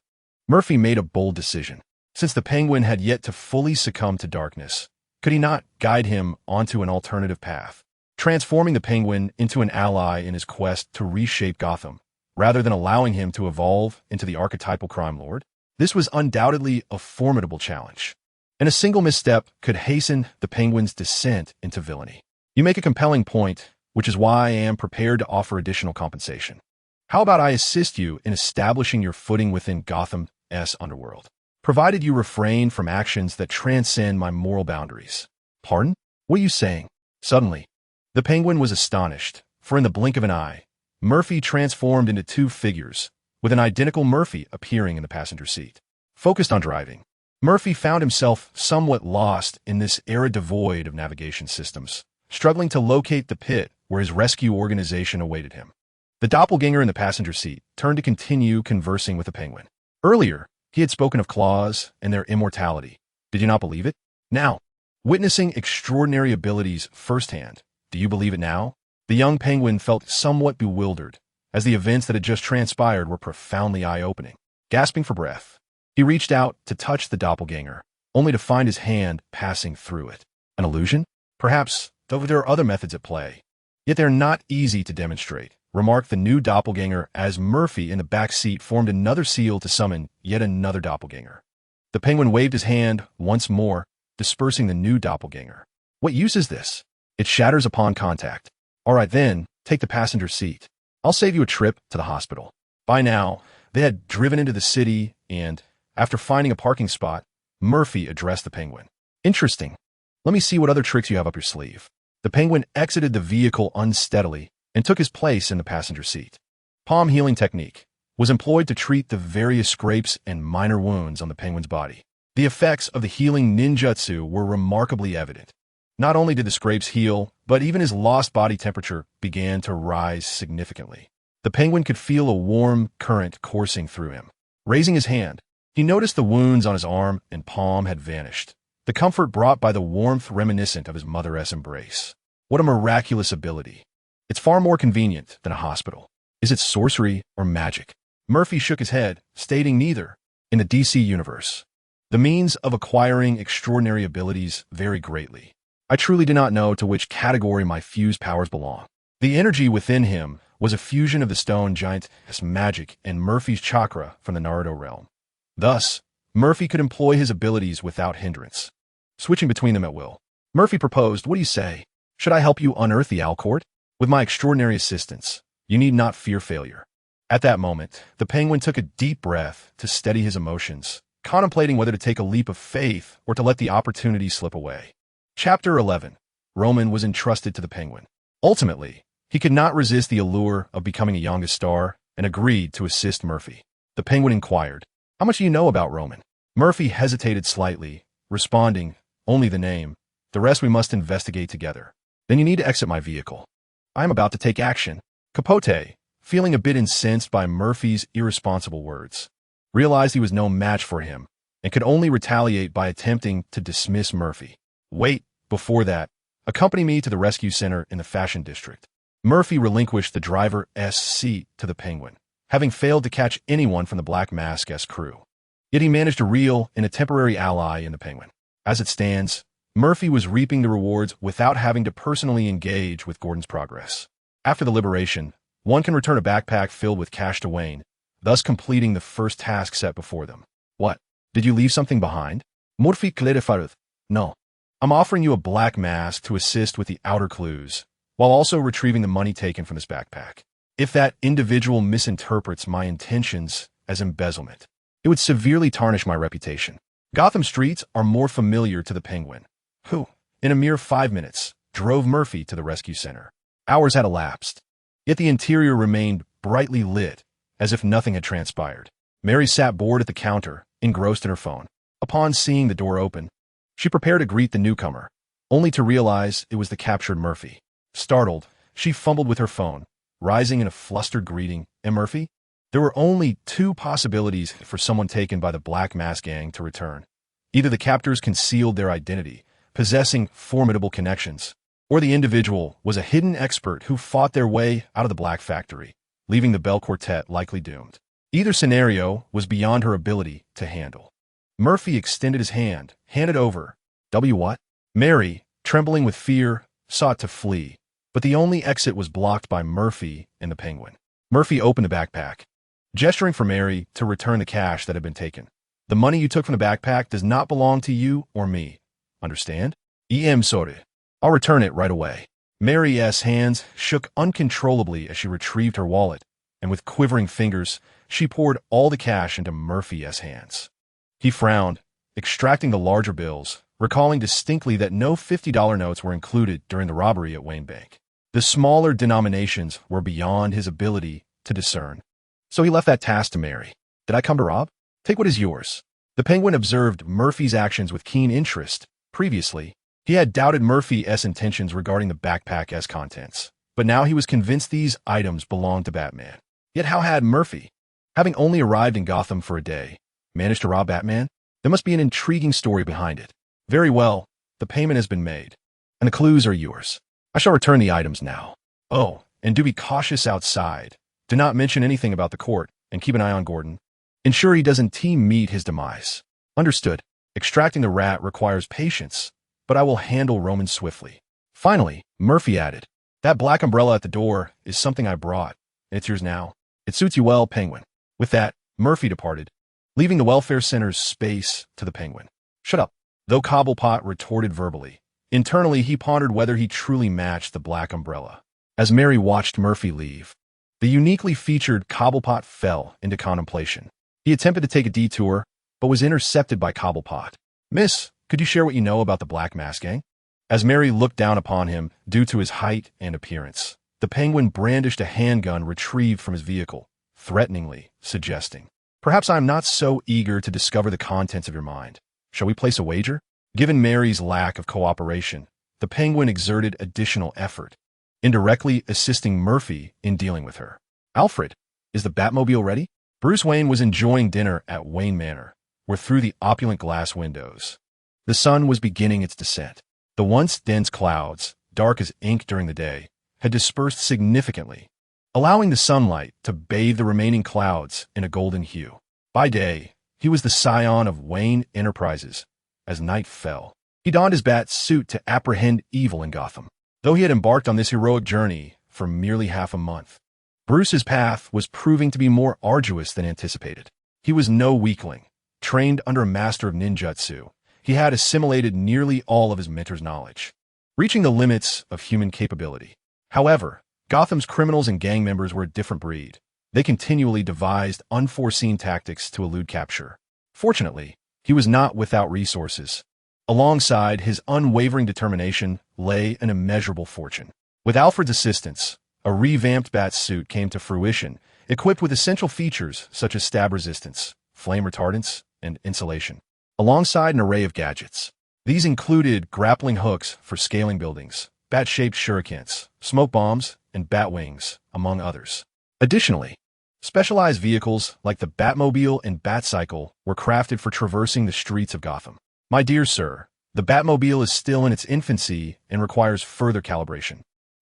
Murphy made a bold decision. Since the Penguin had yet to fully succumb to darkness, Could he not guide him onto an alternative path, transforming the Penguin into an ally in his quest to reshape Gotham, rather than allowing him to evolve into the archetypal crime lord? This was undoubtedly a formidable challenge, and a single misstep could hasten the Penguin's descent into villainy. You make a compelling point, which is why I am prepared to offer additional compensation. How about I assist you in establishing your footing within Gotham's underworld, provided you refrain from actions that transcend my moral boundaries? Pardon? What are you saying? Suddenly, the Penguin was astonished, for in the blink of an eye, Murphy transformed into two figures, with an identical Murphy appearing in the passenger seat. Focused on driving, Murphy found himself somewhat lost in this era devoid of navigation systems, struggling to locate the pit where his rescue organization awaited him. The doppelganger in the passenger seat turned to continue conversing with the Penguin. Earlier, he had spoken of claws and their immortality. Did you not believe it? Now, witnessing extraordinary abilities firsthand, do you believe it now? The young Penguin felt somewhat bewildered, as the events that had just transpired were profoundly eye-opening. Gasping for breath, he reached out to touch the doppelganger, only to find his hand passing through it. An illusion? Perhaps, though there are other methods at play. Yet they're not easy to demonstrate, remarked the new doppelganger as Murphy in the back seat formed another seal to summon yet another doppelganger. The Penguin waved his hand once more, dispersing the new doppelganger. What use is this? It shatters upon contact. All right then, take the passenger seat. I'll save you a trip to the hospital. By now, they had driven into the city and, after finding a parking spot, Murphy addressed the Penguin. Interesting. Let me see what other tricks you have up your sleeve. The Penguin exited the vehicle unsteadily and took his place in the passenger seat. Palm healing technique was employed to treat the various scrapes and minor wounds on the Penguin's body. The effects of the healing ninjutsu were remarkably evident. Not only did the scrapes heal, but even his lost body temperature began to rise significantly. The Penguin could feel a warm current coursing through him. Raising his hand, he noticed the wounds on his arm and palm had vanished, the comfort brought by the warmth reminiscent of his mother's embrace. What a miraculous ability. It's far more convenient than a hospital. Is it sorcery or magic? Murphy shook his head, stating neither. In the DC universe, the means of acquiring extraordinary abilities vary greatly. I truly do not know to which category my fused powers belong. The energy within him was a fusion of the stone giant's magic and Murphy's chakra from the Naruto realm. Thus, Murphy could employ his abilities without hindrance, switching between them at will. Murphy proposed, what do you say? Should I help you unearth the Alcourt? With my extraordinary assistance, you need not fear failure. At that moment, the Penguin took a deep breath to steady his emotions, contemplating whether to take a leap of faith or to let the opportunity slip away. Chapter 11. Roman was entrusted to the Penguin. Ultimately, he could not resist the allure of becoming a youngest star and agreed to assist Murphy. The Penguin inquired, how much do you know about Roman? Murphy hesitated slightly, responding, only the name. The rest we must investigate together. Then you need to exit my vehicle. I am about to take action. Capote, feeling a bit incensed by Murphy's irresponsible words, realized he was no match for him and could only retaliate by attempting to dismiss Murphy. Wait, before that, accompany me to the rescue center in the Fashion District. Murphy relinquished the driver's seat to the Penguin, having failed to catch anyone from the Black Mask's crew. Yet he managed to reel in a temporary ally in the Penguin. As it stands, Murphy was reaping the rewards without having to personally engage with Gordon's progress. After the liberation, one can return a backpack filled with cash to Wayne, thus completing the first task set before them. What? Did you leave something behind? Murphy clarified. No. I'm offering you a black mask to assist with the outer clues, while also retrieving the money taken from this backpack. If that individual misinterprets my intentions as embezzlement, it would severely tarnish my reputation. Gotham streets are more familiar to the Penguin, who, in a mere 5 minutes, drove Murphy to the rescue center. Hours had elapsed, yet the interior remained brightly lit, as if nothing had transpired. Mary sat bored at the counter, engrossed in her phone. Upon seeing the door open, she prepared to greet the newcomer, only to realize it was the captured Murphy. Startled, she fumbled with her phone, rising in a flustered greeting. Murphy? There were only two possibilities for someone taken by the Black Mask gang to return. Either the captors concealed their identity, possessing formidable connections, or the individual was a hidden expert who fought their way out of the Black Factory, leaving the Bell Quartet likely doomed. Either scenario was beyond her ability to handle. Murphy extended his hand, handed over. What? Mary, trembling with fear, sought to flee, but the only exit was blocked by Murphy and the Penguin. Murphy opened the backpack, gesturing for Mary to return the cash that had been taken. The money you took from the backpack does not belong to you or me. Understand? Sorry. I'll return it right away. Mary's hands shook uncontrollably as she retrieved her wallet, and with quivering fingers, she poured all the cash into Murphy's hands. He frowned, extracting the larger bills, recalling distinctly that no $50 notes were included during the robbery at Wayne Bank. The smaller denominations were beyond his ability to discern. So he left that task to Mary. Did I come to rob? Take what is yours. The Penguin observed Murphy's actions with keen interest. Previously, he had doubted Murphy's intentions regarding the backpack's contents, but now he was convinced these items belonged to Batman. Yet how had Murphy, having only arrived in Gotham for a day, managed to rob Batman? There must be an intriguing story behind it. Very well, the payment has been made, and the clues are yours. I shall return the items now. Oh, and do be cautious outside. Do not mention anything about the court, and keep an eye on Gordon. Ensure he doesn't meet his demise. Understood. Extracting the rat requires patience, but I will handle Roman swiftly. Finally, Murphy added, that black umbrella at the door is something I brought, and it's yours now. It suits you well, Penguin. With that, Murphy departed, leaving the welfare center's space to the Penguin. Shut up. Though Cobblepot retorted verbally, internally he pondered whether he truly matched the black umbrella. As Mary watched Murphy leave, the uniquely featured Cobblepot fell into contemplation. He attempted to take a detour, but was intercepted by Cobblepot. Miss, could you share what you know about the Black Mask Gang? As Mary looked down upon him due to his height and appearance, the Penguin brandished a handgun retrieved from his vehicle, threateningly suggesting, perhaps I am not so eager to discover the contents of your mind. Shall we place a wager? Given Mary's lack of cooperation, the Penguin exerted additional effort, indirectly assisting Murphy in dealing with her. Alfred, is the Batmobile ready? Bruce Wayne was enjoying dinner at Wayne Manor, where through the opulent glass windows, the sun was beginning its descent. The once dense clouds, dark as ink during the day, had dispersed significantly, allowing the sunlight to bathe the remaining clouds in a golden hue. By day, he was the scion of Wayne Enterprises. As night fell, he donned his bat suit to apprehend evil in Gotham. Though he had embarked on this heroic journey for merely half a month, Bruce's path was proving to be more arduous than anticipated. He was no weakling. Trained under a master of ninjutsu, he had assimilated nearly all of his mentor's knowledge, reaching the limits of human capability. However, Gotham's criminals and gang members were a different breed. They continually devised unforeseen tactics to elude capture. Fortunately, he was not without resources. Alongside his unwavering determination lay an immeasurable fortune. With Alfred's assistance, a revamped bat suit came to fruition, equipped with essential features such as stab resistance, flame retardants, and insulation, alongside an array of gadgets. These included grappling hooks for scaling buildings, bat-shaped shurikens, smoke bombs, and bat wings, among others. Additionally, specialized vehicles like the Batmobile and Batcycle were crafted for traversing the streets of Gotham. My dear sir, the Batmobile is still in its infancy and requires further calibration,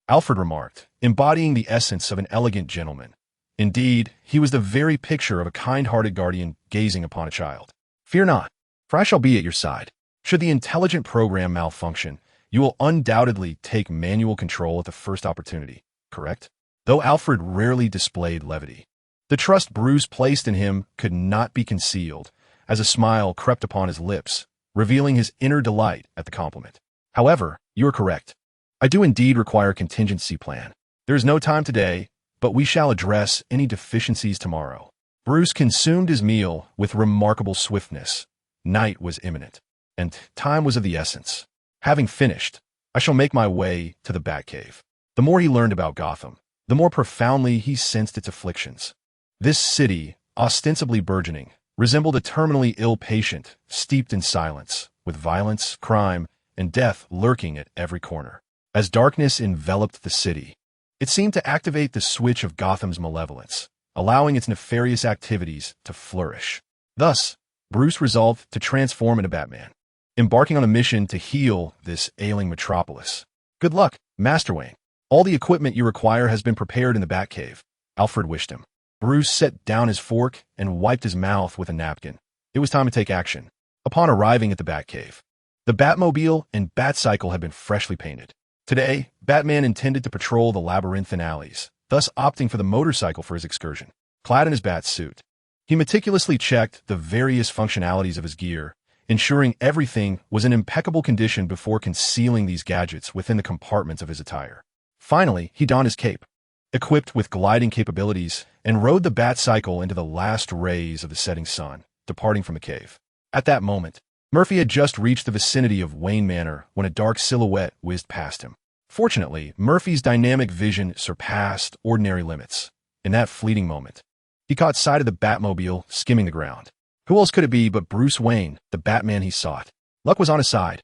Alfred remarked, embodying the essence of an elegant gentleman. Indeed, he was the very picture of a kind-hearted guardian gazing upon a child. Fear not, for I shall be at your side. Should the intelligent program malfunction, you will undoubtedly take manual control at the first opportunity, correct? Though Alfred rarely displayed levity, the trust Bruce placed in him could not be concealed, as a smile crept upon his lips, revealing his inner delight at the compliment. However, you are correct. I do indeed require a contingency plan. There is no time today, but we shall address any deficiencies tomorrow. Bruce consumed his meal with remarkable swiftness. Night was imminent, and time was of the essence. Having finished, I shall make my way to the Batcave. The more he learned about Gotham, the more profoundly he sensed its afflictions. This city, ostensibly burgeoning, resembled a terminally ill patient, steeped in silence, with violence, crime, and death lurking at every corner. As darkness enveloped the city, it seemed to activate the switch of Gotham's malevolence, allowing its nefarious activities to flourish. Thus, Bruce resolved to transform into Batman, embarking on a mission to heal this ailing metropolis. Good luck, Master Wayne. All the equipment you require has been prepared in the Batcave, Alfred wished him. Bruce set down his fork and wiped his mouth with a napkin. It was time to take action. Upon arriving at the Batcave, The Batmobile and Batcycle had been freshly painted. Today, Batman intended to patrol the labyrinthine alleys, thus opting for the motorcycle for his excursion. Clad in his bat suit, he meticulously checked the various functionalities of his gear, ensuring everything was in impeccable condition before concealing these gadgets within the compartments of his attire. Finally, he donned his cape, equipped with gliding capabilities, and rode the Batcycle into the last rays of the setting sun, departing from the cave. At that moment, Murphy had just reached the vicinity of Wayne Manor when a dark silhouette whizzed past him. Fortunately, Murphy's dynamic vision surpassed ordinary limits. In that fleeting moment, he caught sight of the Batmobile skimming the ground. Who else could it be but Bruce Wayne, the Batman he sought? Luck was on his side.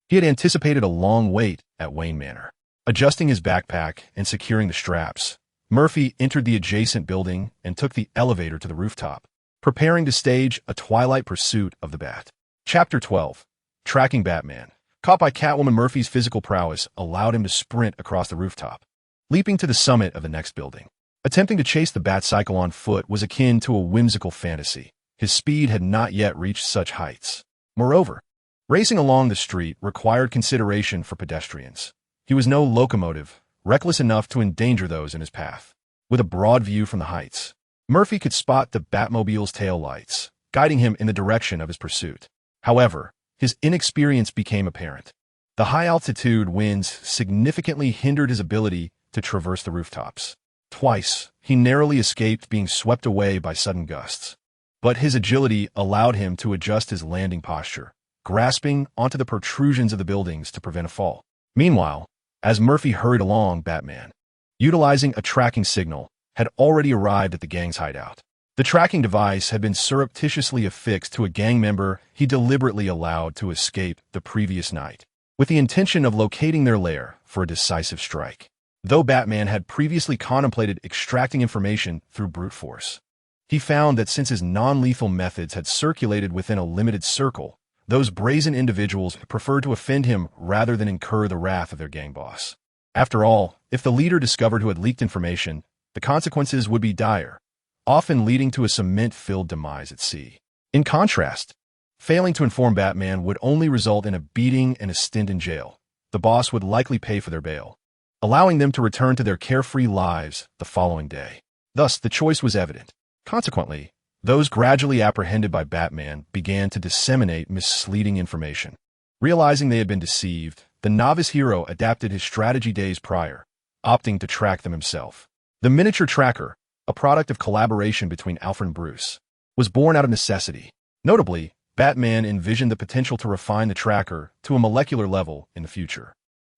He had anticipated a long wait at Wayne Manor. Adjusting his backpack and securing the straps, Murphy entered the adjacent building and took the elevator to the rooftop, preparing to stage a twilight pursuit of the Bat. Chapter 12. Tracking Batman. Caught by Catwoman, Murphy's physical prowess allowed him to sprint across the rooftop, leaping to the summit of the next building. Attempting to chase the Batcycle on foot was akin to a whimsical fantasy. His speed had not yet reached such heights. Moreover, racing along the street required consideration for pedestrians. He was no locomotive, reckless enough to endanger those in his path. With a broad view from the heights, Murphy could spot the Batmobile's taillights, guiding him in the direction of his pursuit. However, his inexperience became apparent. The high-altitude winds significantly hindered his ability to traverse the rooftops. Twice, he narrowly escaped being swept away by sudden gusts. But his agility allowed him to adjust his landing posture, grasping onto the protrusions of the buildings to prevent a fall. Meanwhile, as Murphy hurried along, Batman, utilizing a tracking signal, had already arrived at the gang's hideout. The tracking device had been surreptitiously affixed to a gang member he deliberately allowed to escape the previous night, with the intention of locating their lair for a decisive strike. Though Batman had previously contemplated extracting information through brute force, he found that since his non-lethal methods had circulated within a limited circle, those brazen individuals preferred to offend him rather than incur the wrath of their gang boss. After all, if the leader discovered who had leaked information, the consequences would be dire, often leading to a cement-filled demise at sea. In contrast, failing to inform Batman would only result in a beating and a stint in jail. The boss would likely pay for their bail, allowing them to return to their carefree lives the following day. Thus, the choice was evident. Consequently, those gradually apprehended by Batman began to disseminate misleading information. Realizing they had been deceived, the novice hero adapted his strategy days prior, opting to track them himself. The miniature tracker, a product of collaboration between Alfred and Bruce, was born out of necessity. Notably, Batman envisioned the potential to refine the tracker to a molecular level in the future.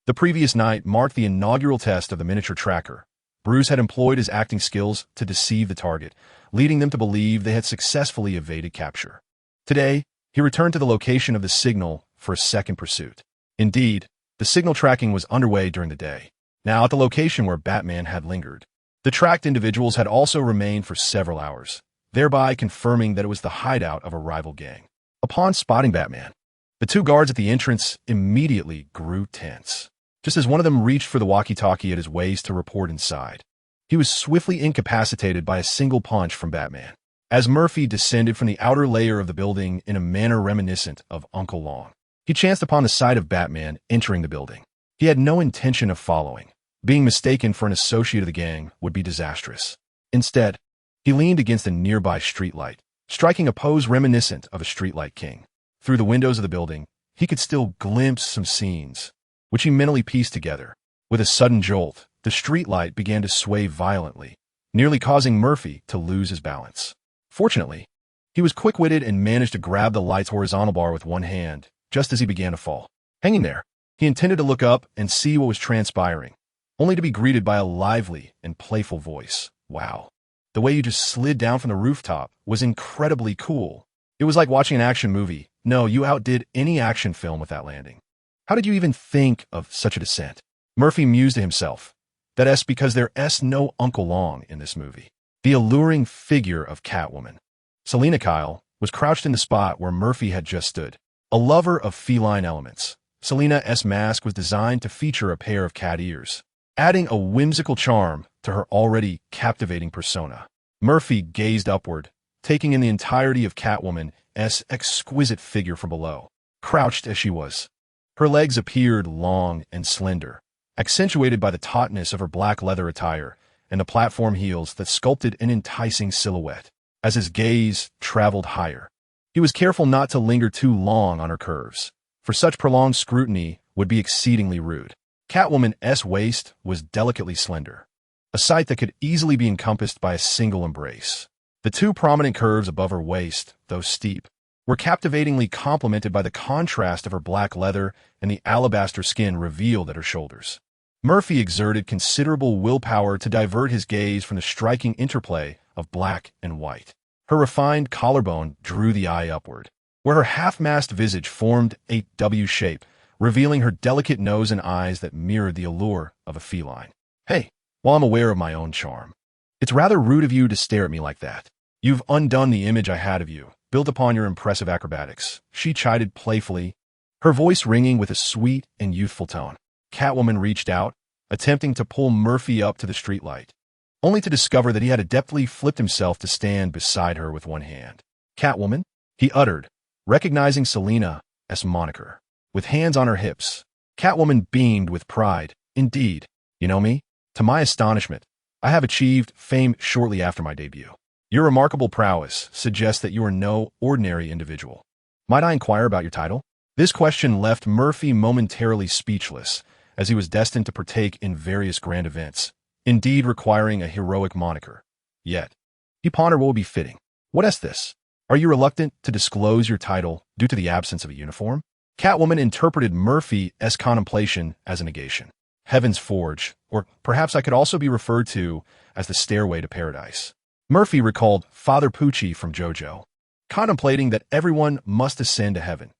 The previous night marked the inaugural test of the miniature tracker. Bruce had employed his acting skills to deceive the target, leading them to believe they had successfully evaded capture. Today, he returned to the location of the signal for a second pursuit. Indeed, the signal tracking was underway during the day. Now at the location where Batman had lingered, the tracked individuals had also remained for several hours, thereby confirming that it was the hideout of a rival gang. Upon spotting Batman, the two guards at the entrance immediately grew tense. Just as one of them reached for the walkie-talkie at his waist to report inside, he was swiftly incapacitated by a single punch from Batman. As Murphy descended from the outer layer of the building in a manner reminiscent of Uncle Long, he chanced upon the sight of Batman entering the building. He had no intention of following. Being mistaken for an associate of the gang would be disastrous. Instead, he leaned against a nearby streetlight, striking a pose reminiscent of a streetlight king. Through the windows of the building, he could still glimpse some scenes, which he mentally pieced together. With a sudden jolt, the streetlight began to sway violently, nearly causing Murphy to lose his balance. Fortunately, he was quick-witted and managed to grab the light's horizontal bar with one hand, just as he began to fall. Hanging there, he intended to look up and see what was transpiring, only to be greeted by a lively and playful voice. "Wow. The way you just slid down from the rooftop was incredibly cool. It was like watching an action movie. No, you outdid any action film with that landing. How did you even think of such a descent?" Murphy mused to himself. That's because there's no Uncle Long in this movie. The alluring figure of Catwoman, Selina Kyle, was crouched in the spot where Murphy had just stood. A lover of feline elements, Selina's mask was designed to feature a pair of cat ears, adding a whimsical charm to her already captivating persona. Murphy gazed upward, taking in the entirety of Catwoman's exquisite figure from below. Crouched as she was, Her legs appeared long and slender, accentuated by the tautness of her black leather attire and the platform heels that sculpted an enticing silhouette. As his gaze traveled higher, he was careful not to linger too long on her curves, for such prolonged scrutiny would be exceedingly rude. Catwoman's waist was delicately slender, a sight that could easily be encompassed by a single embrace. The two prominent curves above her waist, though steep, were captivatingly complemented by the contrast of her black leather and the alabaster skin revealed at her shoulders. Murphy exerted considerable willpower to divert his gaze from the striking interplay of black and white. Her refined collarbone drew the eye upward, where her half-masked visage formed a W shape, revealing her delicate nose and eyes that mirrored the allure of a feline. Hey, while I'm aware of my own charm, it's rather rude of you to stare at me like that. You've undone the image I had of you, built upon your impressive acrobatics, she chided playfully, her voice ringing with a sweet and youthful tone. Catwoman reached out, attempting to pull Murphy up to the streetlight, only to discover that he had adeptly flipped himself to stand beside her with one hand. Catwoman, he uttered, recognizing Selina's moniker. With hands on her hips, Catwoman beamed with pride. Indeed, you know me? To my astonishment, I have achieved fame shortly after my debut. Your remarkable prowess suggests that you are no ordinary individual. Might I inquire about your title? This question left Murphy momentarily speechless, as he was destined to partake in various grand events, indeed requiring a heroic moniker. Yet, he pondered what would be fitting. What is this? Are you reluctant to disclose your title due to the absence of a uniform? Catwoman interpreted Murphy's contemplation as a negation. Heaven's Forge, or perhaps I could also be referred to as the Stairway to Paradise. Murphy recalled Father Pucci from JoJo, contemplating that everyone must ascend to heaven,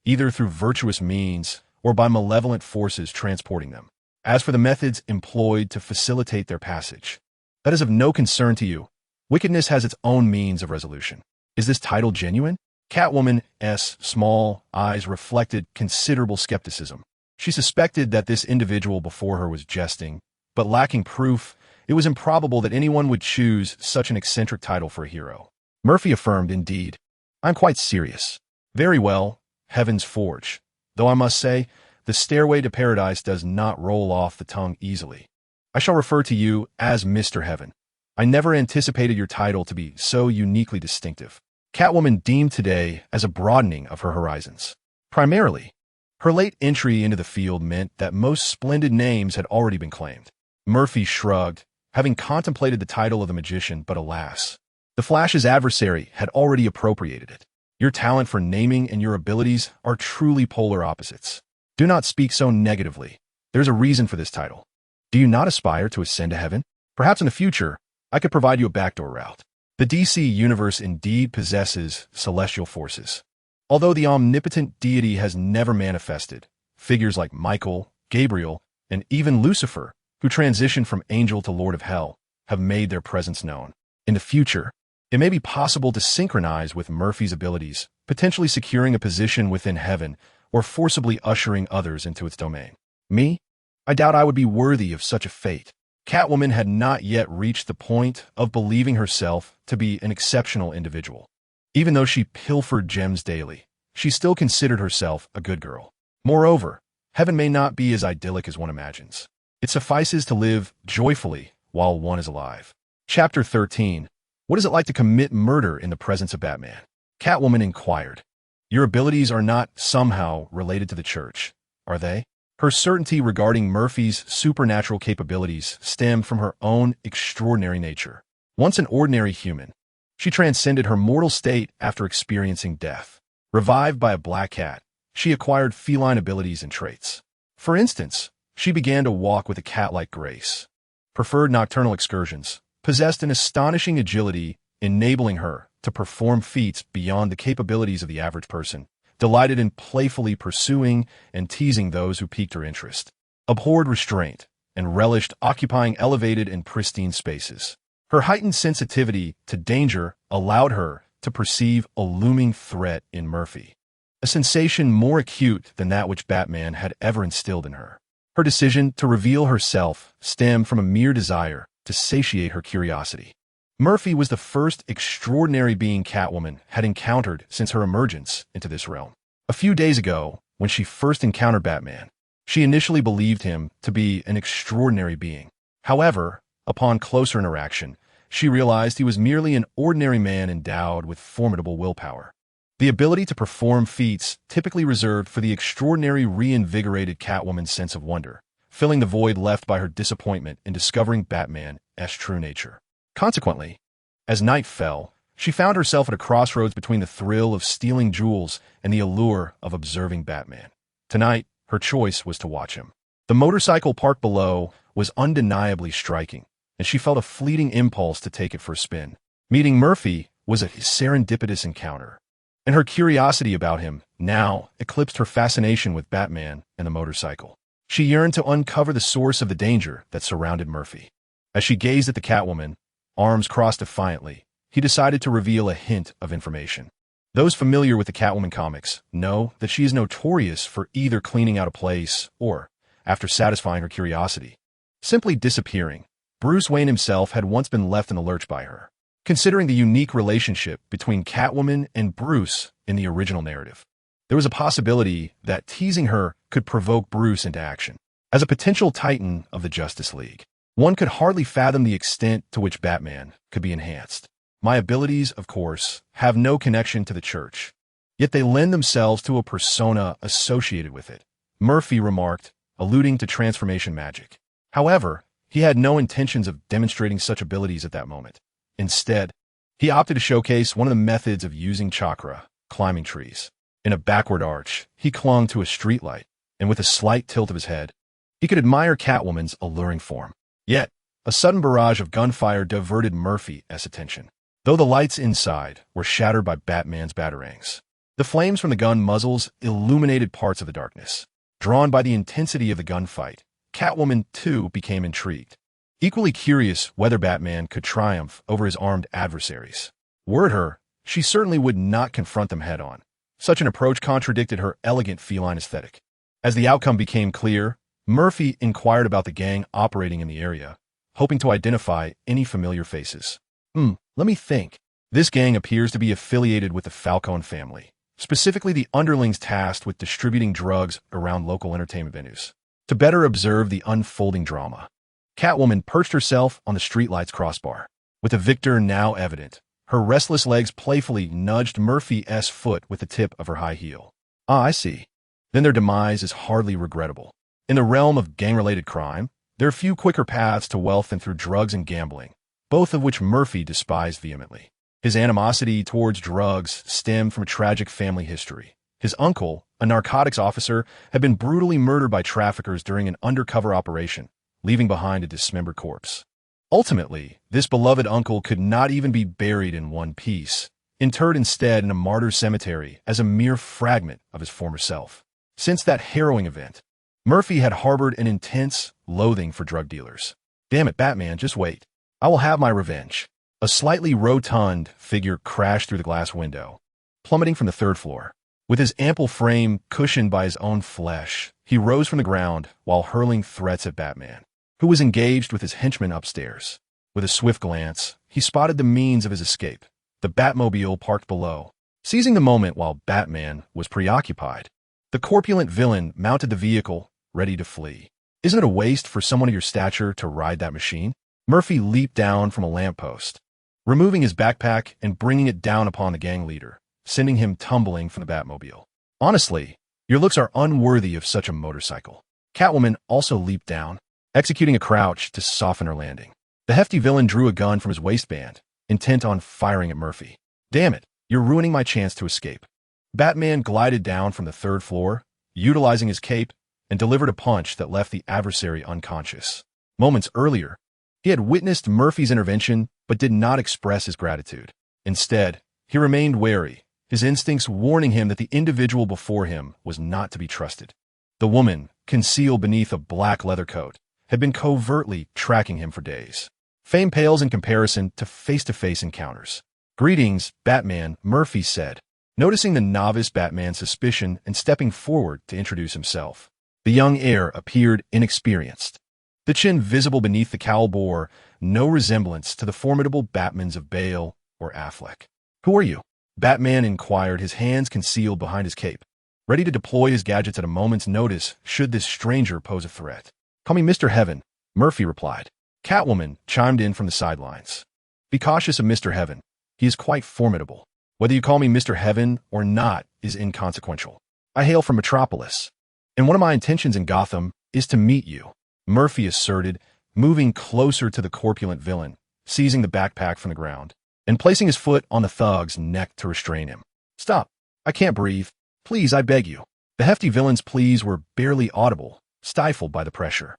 either through virtuous means or by malevolent forces transporting them. As for the methods employed to facilitate their passage, that is of no concern to you. Wickedness has its own means of resolution. Is this title genuine? Catwoman's small eyes reflected considerable skepticism. She suspected that this individual before her was jesting, but lacking proof, it was improbable that anyone would choose such an eccentric title for a hero. Murphy affirmed, indeed, I'm quite serious. Very well, Heaven's Forge. Though I must say, the Stairway to Paradise does not roll off the tongue easily. I shall refer to you as Mr. Heaven. I never anticipated your title to be so uniquely distinctive. Catwoman deemed today as a broadening of her horizons. Primarily, her late entry into the field meant that most splendid names had already been claimed. Murphy shrugged, having contemplated the title of the magician, but alas, the Flash's adversary had already appropriated it. Your talent for naming and your abilities are truly polar opposites. Do not speak so negatively. There's a reason for this title. Do you not aspire to ascend to heaven? Perhaps in the future, I could provide you a backdoor route. The DC universe indeed possesses celestial forces. Although the omnipotent deity has never manifested, figures like Michael, Gabriel, and even Lucifer, who transitioned from angel to Lord of Hell, have made their presence known. In the future, it may be possible to synchronize with Murphy's abilities, potentially securing a position within heaven or forcibly ushering others into its domain. Me? I doubt I would be worthy of such a fate. Catwoman had not yet reached the point of believing herself to be an exceptional individual. Even though she pilfered gems daily, she still considered herself a good girl. Moreover, heaven may not be as idyllic as one imagines. It suffices to live joyfully while one is alive. Chapter 13. What is it like to commit murder in the presence of Batman? Catwoman inquired. Your abilities are not somehow related to the church, are they? Her certainty regarding Murphy's supernatural capabilities stemmed from her own extraordinary nature. Once an ordinary human, she transcended her mortal state after experiencing death. Revived by a black cat, she acquired feline abilities and traits. For instance, she began to walk with a cat-like grace, preferred nocturnal excursions, possessed an astonishing agility, enabling her to perform feats beyond the capabilities of the average person, delighted in playfully pursuing and teasing those who piqued her interest, abhorred restraint, and relished occupying elevated and pristine spaces. Her heightened sensitivity to danger allowed her to perceive a looming threat in Murphy, a sensation more acute than that which Batman had ever instilled in her. Her decision to reveal herself stemmed from a mere desire to satiate her curiosity. Murphy was the first extraordinary being Catwoman had encountered since her emergence into this realm. A few days ago, When she first encountered Batman, she initially believed him to be an extraordinary being. However, upon closer interaction, she realized he was merely an ordinary man endowed with formidable willpower. The ability to perform feats typically reserved for the extraordinary reinvigorated Catwoman's sense of wonder, filling the void left by her disappointment in discovering Batman's true nature. Consequently, as night fell, she found herself at a crossroads between the thrill of stealing jewels and the allure of observing Batman. Tonight, her choice was to watch him. The motorcycle parked below was undeniably striking, and she felt a fleeting impulse to take it for a spin. Meeting Murphy was a serendipitous encounter, and her curiosity about him now eclipsed her fascination with Batman and the motorcycle. She yearned to uncover the source of the danger that surrounded Murphy. As she gazed at the Catwoman, arms crossed defiantly, he decided to reveal a hint of information. Those familiar with the Catwoman comics know that she is notorious for either cleaning out a place or, after satisfying her curiosity, simply disappearing. Bruce Wayne himself had once been left in the lurch by her. Considering the unique relationship between Catwoman and Bruce in the original narrative, there was a possibility that teasing her could provoke Bruce into action. As a potential titan of the Justice League, one could hardly fathom the extent to which Batman could be enhanced. My abilities, of course, have no connection to the church, yet they lend themselves to a persona associated with it, Murphy remarked, alluding to transformation magic. However, he had no intentions of demonstrating such abilities at that moment. Instead, he opted to showcase one of the methods of using chakra, climbing trees. In a backward arch, he clung to a streetlight, and with a slight tilt of his head, he could admire Catwoman's alluring form. Yet, a sudden barrage of gunfire diverted Murphy's attention, though the lights inside were shattered by Batman's batarangs. The flames from the gun muzzles illuminated parts of the darkness. Drawn by the intensity of the gunfight, Catwoman, too, became intrigued, equally curious whether Batman could triumph over his armed adversaries. Were it her, she certainly would not confront them head-on. Such an approach contradicted her elegant feline aesthetic. As the outcome became clear, Murphy inquired about the gang operating in the area, hoping to identify any familiar faces. Let me think. This gang appears to be affiliated with the Falcone family, specifically the underlings tasked with distributing drugs around local entertainment venues. To better observe the unfolding drama, Catwoman perched herself on the streetlight's crossbar. With the victor now evident, her restless legs playfully nudged Murphy's foot with the tip of her high heel. Ah, I see. Then their demise is hardly regrettable. In the realm of gang-related crime, there are few quicker paths to wealth than through drugs and gambling, both of which Murphy despised vehemently. His animosity towards drugs stemmed from a tragic family history. His uncle, a narcotics officer, had been brutally murdered by traffickers during an undercover operation, leaving behind a dismembered corpse. Ultimately, this beloved uncle could not even be buried in one piece, interred instead in a martyr's cemetery as a mere fragment of his former self. Since that harrowing event, Murphy had harbored an intense loathing for drug dealers. Damn it, Batman, just wait. I will have my revenge. A slightly rotund figure crashed through the glass window, plummeting from the third floor. With his ample frame cushioned by his own flesh, he rose from the ground while hurling threats at Batman, who was engaged with his henchmen upstairs. With a swift glance, he spotted the means of his escape, the Batmobile parked below. Seizing the moment while Batman was preoccupied, the corpulent villain mounted the vehicle, ready to flee. Isn't it a waste for someone of your stature to ride that machine? Murphy leaped down from a lamppost, removing his backpack and bringing it down upon the gang leader, sending him tumbling from the Batmobile. Honestly, your looks are unworthy of such a motorcycle. Catwoman also leaped down, executing a crouch to soften her landing. The hefty villain drew a gun from his waistband, intent on firing at Murphy. Damn it, you're ruining my chance to escape. Batman glided down from the third floor, utilizing his cape, and delivered a punch that left the adversary unconscious. Moments earlier, he had witnessed Murphy's intervention but did not express his gratitude. Instead, he remained wary, his instincts warning him that the individual before him was not to be trusted. The woman, concealed beneath a black leather coat, had been covertly tracking him for days. Fame pales in comparison to face-to-face encounters. "Greetings, Batman," Murphy said, noticing the novice Batman's suspicion and stepping forward to introduce himself. The young heir appeared inexperienced. The chin visible beneath the cowl bore no resemblance to the formidable Batmans of Bale or Affleck. "Who are you?" Batman inquired, his hands concealed behind his cape. ready to deploy his gadgets at a moment's notice should this stranger pose a threat. "Call me Mr. Heaven," Murphy replied. Catwoman chimed in from the sidelines. "Be cautious of Mr. Heaven. He is quite formidable. Whether you call me Mr. Heaven or not is inconsequential. I hail from Metropolis, and one of my intentions in Gotham is to meet you," Murphy asserted, moving closer to the corpulent villain, seizing the backpack from the ground, and placing his foot on the thug's neck to restrain him. "Stop. I can't breathe. Please, I beg you." The hefty villain's pleas were barely audible, stifled by the pressure.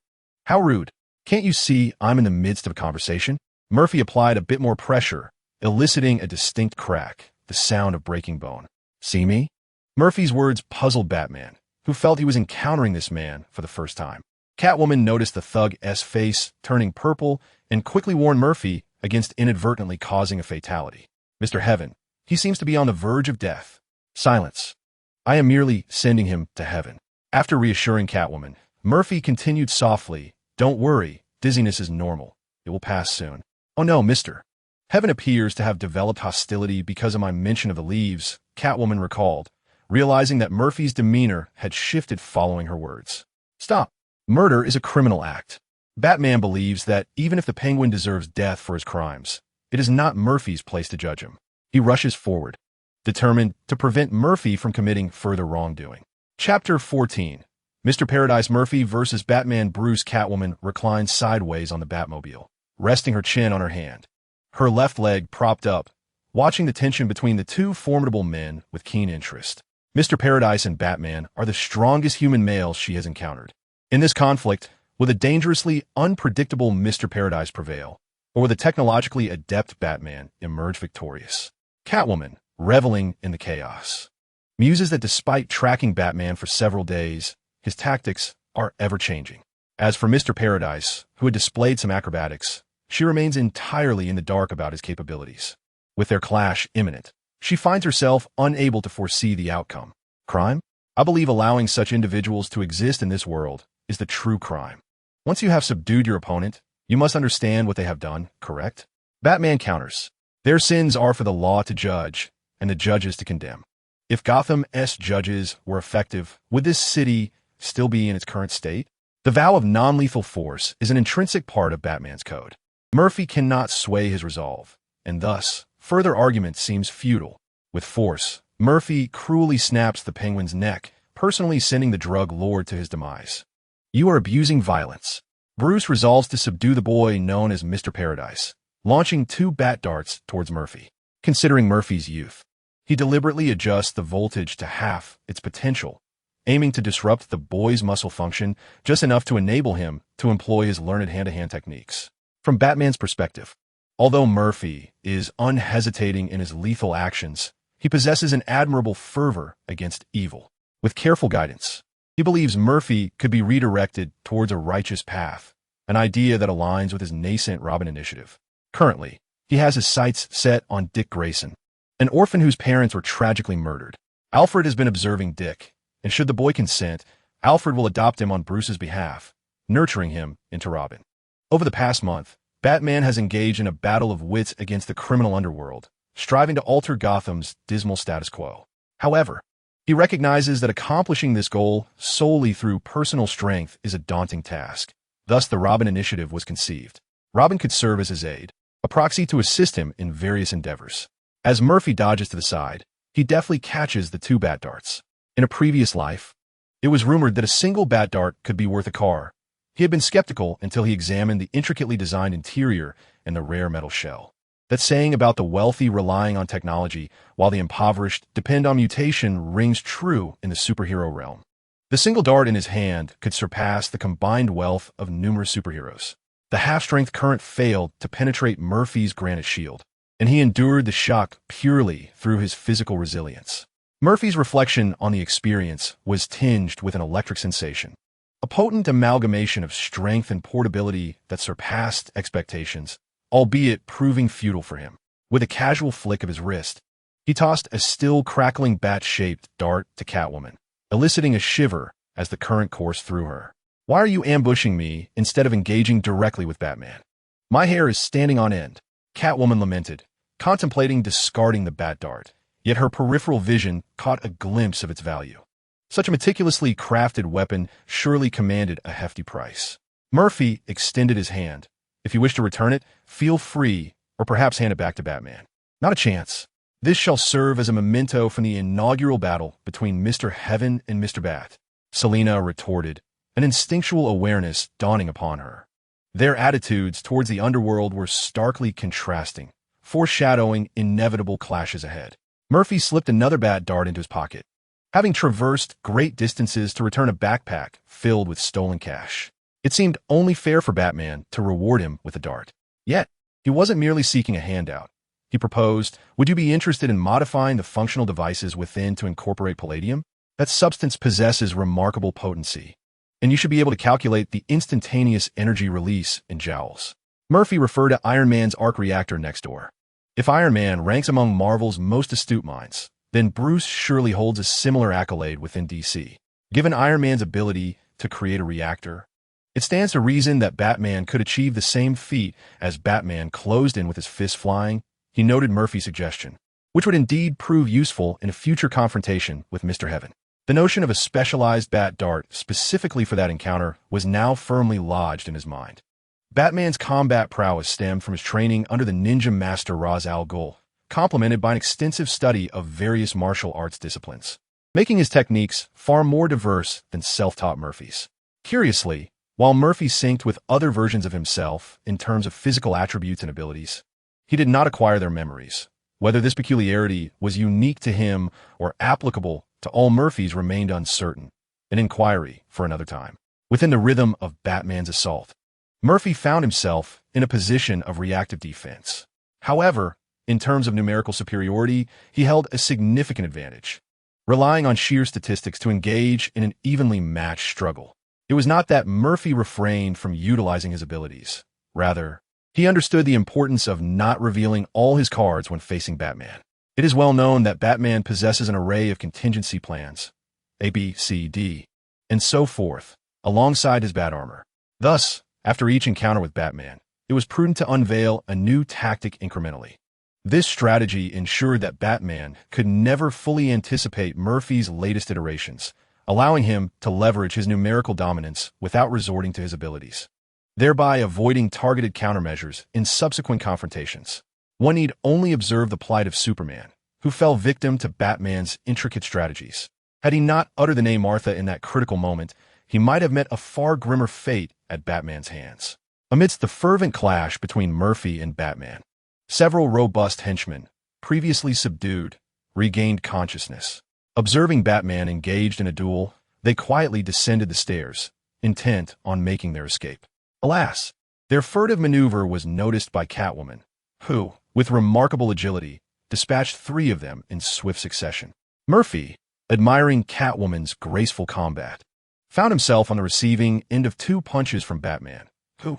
"How rude. Can't you see I'm in the midst of a conversation?" Murphy applied a bit more pressure, eliciting a distinct crack, the sound of breaking bone. "See me?" Murphy's words puzzled Batman, who felt he was encountering this man for the first time. Catwoman noticed the thug's face turning purple and quickly warned Murphy against inadvertently causing a fatality. "Mr. Heaven, he seems to be on the verge of death." "Silence. I am merely sending him to heaven." After reassuring Catwoman, Murphy continued softly, "Don't worry, dizziness is normal. It will pass soon." "Oh no, Mr. Heaven appears to have developed hostility because of my mention of the leaves," Catwoman recalled, realizing that Murphy's demeanor had shifted following her words. "Stop. Murder is a criminal act. Batman believes that even if the Penguin deserves death for his crimes, it is not Murphy's place to judge him." He rushes forward, determined to prevent Murphy from committing further wrongdoing. Chapter 14. Mr. Paradise Murphy versus Batman. Bruce. Catwoman reclined sideways on the Batmobile, resting her chin on her hand, her left leg propped up, watching the tension between the two formidable men with keen interest. Mr. Paradise and Batman are the strongest human males she has encountered. In this conflict, will the dangerously unpredictable Mr. Paradise prevail, or will the technologically adept Batman emerge victorious? Catwoman, reveling in the chaos, muses that despite tracking Batman for several days, his tactics are ever-changing. As for Mr. Paradise, who had displayed some acrobatics, she remains entirely in the dark about his capabilities. With their clash imminent, she finds herself unable to foresee the outcome. Crime? I believe allowing such individuals to exist in this world is the true crime. Once you have subdued your opponent, you must understand what they have done, correct? Batman counters. Their sins are for the law to judge, and the judges to condemn. If Gotham's judges were effective, would this city still be in its current state? The vow of non-lethal force is an intrinsic part of Batman's code. Murphy cannot sway his resolve, and thus, further argument seems futile. With force, Murphy cruelly snaps the Penguin's neck, personally sending the drug lord to his demise. "You are abusing violence." Bruce resolves to subdue the boy known as Mr. Paradise, launching 2 bat darts towards Murphy. Considering Murphy's youth, he deliberately adjusts the voltage to half its potential, aiming to disrupt the boy's muscle function just enough to enable him to employ his learned hand-to-hand techniques. From Batman's perspective, although Murphy is unhesitating in his lethal actions, he possesses an admirable fervor against evil. With careful guidance, he believes Murphy could be redirected towards a righteous path, an idea that aligns with his nascent Robin initiative. Currently, he has his sights set on Dick Grayson, an orphan whose parents were tragically murdered. Alfred has been observing Dick, and should the boy consent, Alfred will adopt him on Bruce's behalf, nurturing him into Robin. Over the past month, Batman has engaged in a battle of wits against the criminal underworld, striving to alter Gotham's dismal status quo. However, he recognizes that accomplishing this goal solely through personal strength is a daunting task. Thus, the Robin initiative was conceived. Robin could serve as his aide, a proxy to assist him in various endeavors. As Murphy dodges to the side, he deftly catches the 2 bat darts. In a previous life, it was rumored that a single bat dart could be worth a car. He had been skeptical until he examined the intricately designed interior and the rare metal shell. That saying about the wealthy relying on technology while the impoverished depend on mutation rings true in the superhero realm. The single dart in his hand could surpass the combined wealth of numerous superheroes. The half-strength current failed to penetrate Murphy's granite shield, and he endured the shock purely through his physical resilience. Murphy's reflection on the experience was tinged with an electric sensation, a potent amalgamation of strength and portability that surpassed expectations, albeit proving futile for him. With a casual flick of his wrist, he tossed a still crackling bat-shaped dart to Catwoman, eliciting a shiver as the current coursed through her. "Why are you ambushing me instead of engaging directly with Batman? My hair is standing on end," Catwoman lamented, contemplating discarding the bat dart, yet her peripheral vision caught a glimpse of its value. Such a meticulously crafted weapon surely commanded a hefty price. Murphy extended his hand. If you wish to return it, feel free, or perhaps hand it back to Batman. Not a chance. This shall serve as a memento from the inaugural battle between Mr. Heaven and Mr. Bat, Selina retorted, an instinctual awareness dawning upon her. Their attitudes towards the underworld were starkly contrasting, foreshadowing inevitable clashes ahead. Murphy slipped another bat dart into his pocket, having traversed great distances to return a backpack filled with stolen cash. It seemed only fair for Batman to reward him with a dart. Yet, he wasn't merely seeking a handout. He proposed, would you be interested in modifying the functional devices within to incorporate palladium? That substance possesses remarkable potency, and you should be able to calculate the instantaneous energy release in joules. Murphy referred to Iron Man's arc reactor next door. If Iron Man ranks among Marvel's most astute minds, then Bruce surely holds a similar accolade within DC. Given Iron Man's ability to create a reactor, it stands to reason that Batman could achieve the same feat. As Batman closed in with his fist flying, he noted Murphy's suggestion, which would indeed prove useful in a future confrontation with Mr. Heaven. The notion of a specialized bat dart specifically for that encounter was now firmly lodged in his mind. Batman's combat prowess stemmed from his training under the ninja master Ra's al Ghul, complemented by an extensive study of various martial arts disciplines, making his techniques far more diverse than self-taught Murphy's. Curiously, while Murphy synced with other versions of himself in terms of physical attributes and abilities, he did not acquire their memories. Whether this peculiarity was unique to him or applicable to all Murphys remained uncertain, an inquiry for another time. Within the rhythm of Batman's assault, Murphy found himself in a position of reactive defense. However, in terms of numerical superiority, he held a significant advantage, relying on sheer statistics to engage in an evenly matched struggle. It was not that Murphy refrained from utilizing his abilities. Rather, he understood the importance of not revealing all his cards when facing Batman. It is well known that Batman possesses an array of contingency plans, A, B, C, D, and so forth, alongside his bat armor. Thus, after each encounter with Batman, it was prudent to unveil a new tactic incrementally. This strategy ensured that Batman could never fully anticipate Murphy's latest iterations, allowing him to leverage his numerical dominance without resorting to his abilities, thereby avoiding targeted countermeasures in subsequent confrontations. One need only observe the plight of Superman, who fell victim to Batman's intricate strategies. Had he not uttered the name Martha in that critical moment, he might have met a far grimmer fate at Batman's hands. Amidst the fervent clash between Murphy and Batman, several robust henchmen, previously subdued, regained consciousness. Observing Batman engaged in a duel, they quietly descended the stairs, intent on making their escape. Alas, their furtive maneuver was noticed by Catwoman, who, with remarkable agility, dispatched 3 of them in swift succession. Murphy, admiring Catwoman's graceful combat, found himself on the receiving end of 2 punches from Batman, who,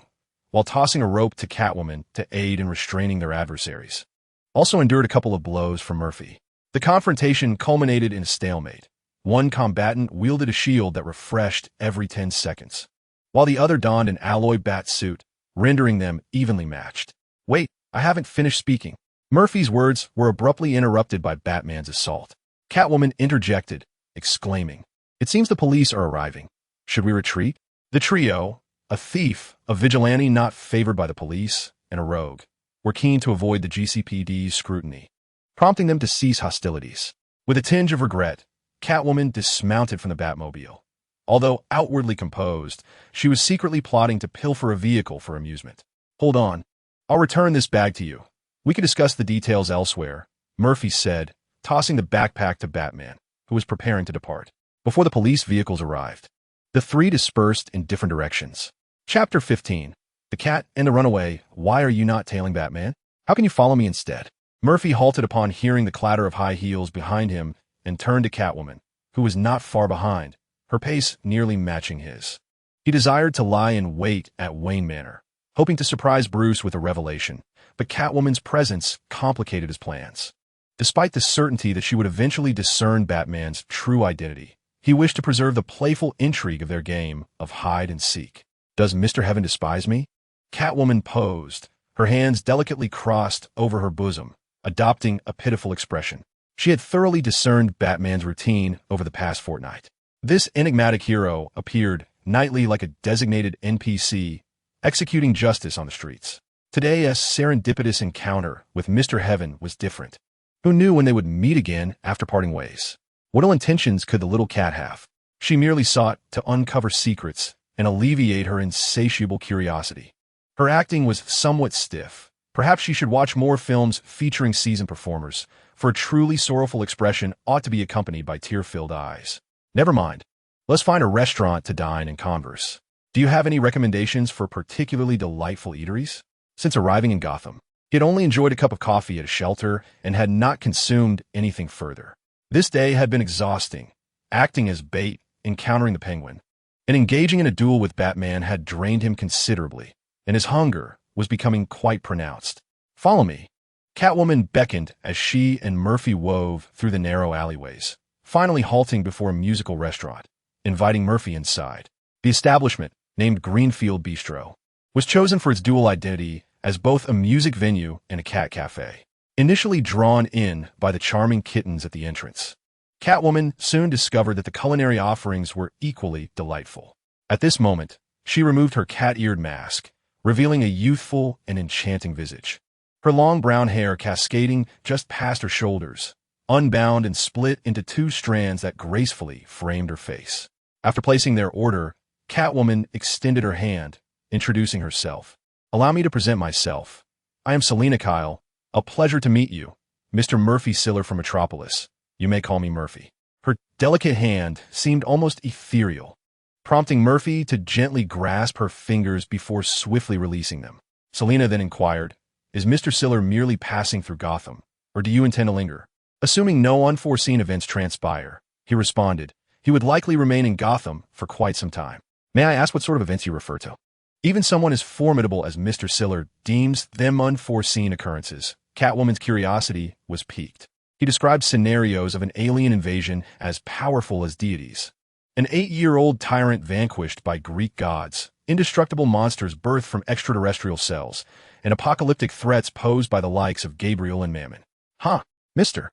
while tossing a rope to Catwoman to aid in restraining their adversaries, also endured a couple of blows from Murphy. The confrontation culminated in a stalemate. One combatant wielded a shield that refreshed every 10 seconds, while the other donned an alloy bat suit, rendering them evenly matched. Wait, I haven't finished speaking. Murphy's words were abruptly interrupted by Batman's assault. Catwoman interjected, exclaiming, "It seems the police are arriving. Should we retreat?" The trio, a thief, a vigilante not favored by the police, and a rogue, were keen to avoid the GCPD's scrutiny, prompting them to cease hostilities. With a tinge of regret, Catwoman dismounted from the Batmobile. Although outwardly composed, she was secretly plotting to pilfer a vehicle for amusement. "Hold on. I'll return this bag to you. We can discuss the details elsewhere," Murphy said, tossing the backpack to Batman, who was preparing to depart. Before the police vehicles arrived, the 3 dispersed in different directions. Chapter 15. The Cat and the Runaway. Why are you not tailing Batman? How can you follow me instead? Murphy halted upon hearing the clatter of high heels behind him and turned to Catwoman, who was not far behind, her pace nearly matching his. He desired to lie in wait at Wayne Manor, hoping to surprise Bruce with a revelation, but Catwoman's presence complicated his plans. Despite the certainty that she would eventually discern Batman's true identity, he wished to preserve the playful intrigue of their game of hide and seek. "Does Mr. Heaven despise me?" Catwoman posed, her hands delicately crossed over her bosom, adopting a pitiful expression. She had thoroughly discerned Batman's routine over the past fortnight. This enigmatic hero appeared nightly like a designated NPC, executing justice on the streets. Today's serendipitous encounter with Mr. Heaven was different. Who knew when they would meet again after parting ways? What ill intentions could the little cat have? She merely sought to uncover secrets and alleviate her insatiable curiosity. Her acting was somewhat stiff. Perhaps she should watch more films featuring seasoned performers, for a truly sorrowful expression ought to be accompanied by tear-filled eyes. Never mind. Let's find a restaurant to dine and converse. Do you have any recommendations for particularly delightful eateries? Since arriving in Gotham, he had only enjoyed a cup of coffee at a shelter and had not consumed anything further. This day had been exhausting. Acting as bait, encountering the Penguin, and engaging in a duel with Batman had drained him considerably, and his hunger was becoming quite pronounced. Follow me. Catwoman beckoned as she and Murphy wove through the narrow alleyways, finally halting before a musical restaurant, inviting Murphy inside. The establishment, named Greenfield Bistro, was chosen for its dual identity as both a music venue and a cat cafe. Initially drawn in by the charming kittens at the entrance, Catwoman soon discovered that the culinary offerings were equally delightful. At this moment, she removed her cat-eared mask, revealing a youthful and enchanting visage. Her long brown hair cascading just past her shoulders, unbound and split into two strands that gracefully framed her face. After placing their order, Catwoman extended her hand, introducing herself. "Allow me to present myself. I am Selina Kyle. A pleasure to meet you, Mr. Murphy Siller from Metropolis. You may call me Murphy." Her delicate hand seemed almost ethereal, prompting Murphy to gently grasp her fingers before swiftly releasing them. Selina then inquired, "Is Mr. Siller merely passing through Gotham, or do you intend to linger?" Assuming no unforeseen events transpire, he responded, he would likely remain in Gotham for quite some time. "May I ask what sort of events you refer to?" Even someone as formidable as Mr. Siller deems them unforeseen occurrences. Catwoman's curiosity was piqued. He described scenarios of an alien invasion as powerful as deities. An 8-year-old tyrant vanquished by Greek gods, indestructible monsters birthed from extraterrestrial cells, and apocalyptic threats posed by the likes of Gabriel and Mammon. "Huh, Mr.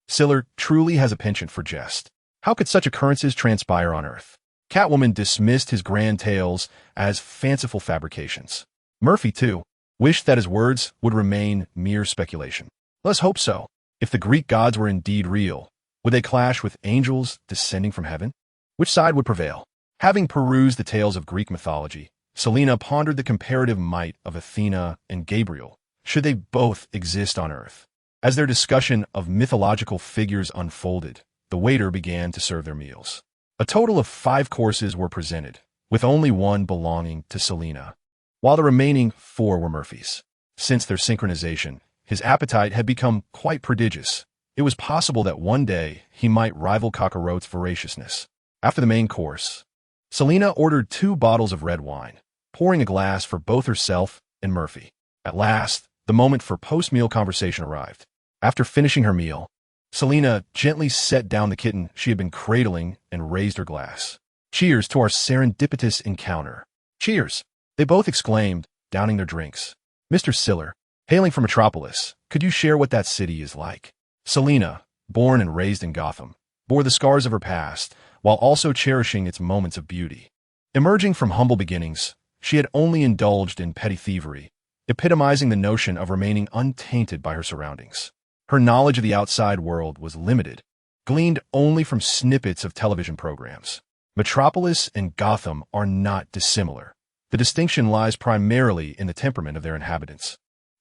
Siller truly has a penchant for jest. How could such occurrences transpire on Earth?" Catwoman dismissed his grand tales as fanciful fabrications. Murphy, too, wished that his words would remain mere speculation. Let's hope so. If the Greek gods were indeed real, would they clash with angels descending from heaven? Which side would prevail? Having perused the tales of Greek mythology, Selina pondered the comparative might of Athena and Gabriel, should they both exist on Earth. As their discussion of mythological figures unfolded, the waiter began to serve their meals. A total of 5 courses were presented, with only one belonging to Selina, while the remaining 4 were Murphy's. Since their synchronization, his appetite had become quite prodigious. It was possible that one day he might rival Cockroach's voraciousness. After the main course, Selina ordered 2 bottles of red wine, pouring a glass for both herself and Murphy. At last, the moment for post-meal conversation arrived. After finishing her meal, Selina gently set down the kitten she had been cradling and raised her glass. "Cheers to our serendipitous encounter." "Cheers," they both exclaimed, downing their drinks. "Mr. Siller, hailing from Metropolis, could you share what that city is like?" Selina, born and raised in Gotham, bore the scars of her past, while also cherishing its moments of beauty. Emerging from humble beginnings, she had only indulged in petty thievery, epitomizing the notion of remaining untainted by her surroundings. Her knowledge of the outside world was limited, gleaned only from snippets of television programs. Metropolis and Gotham are not dissimilar. The distinction lies primarily in the temperament of their inhabitants,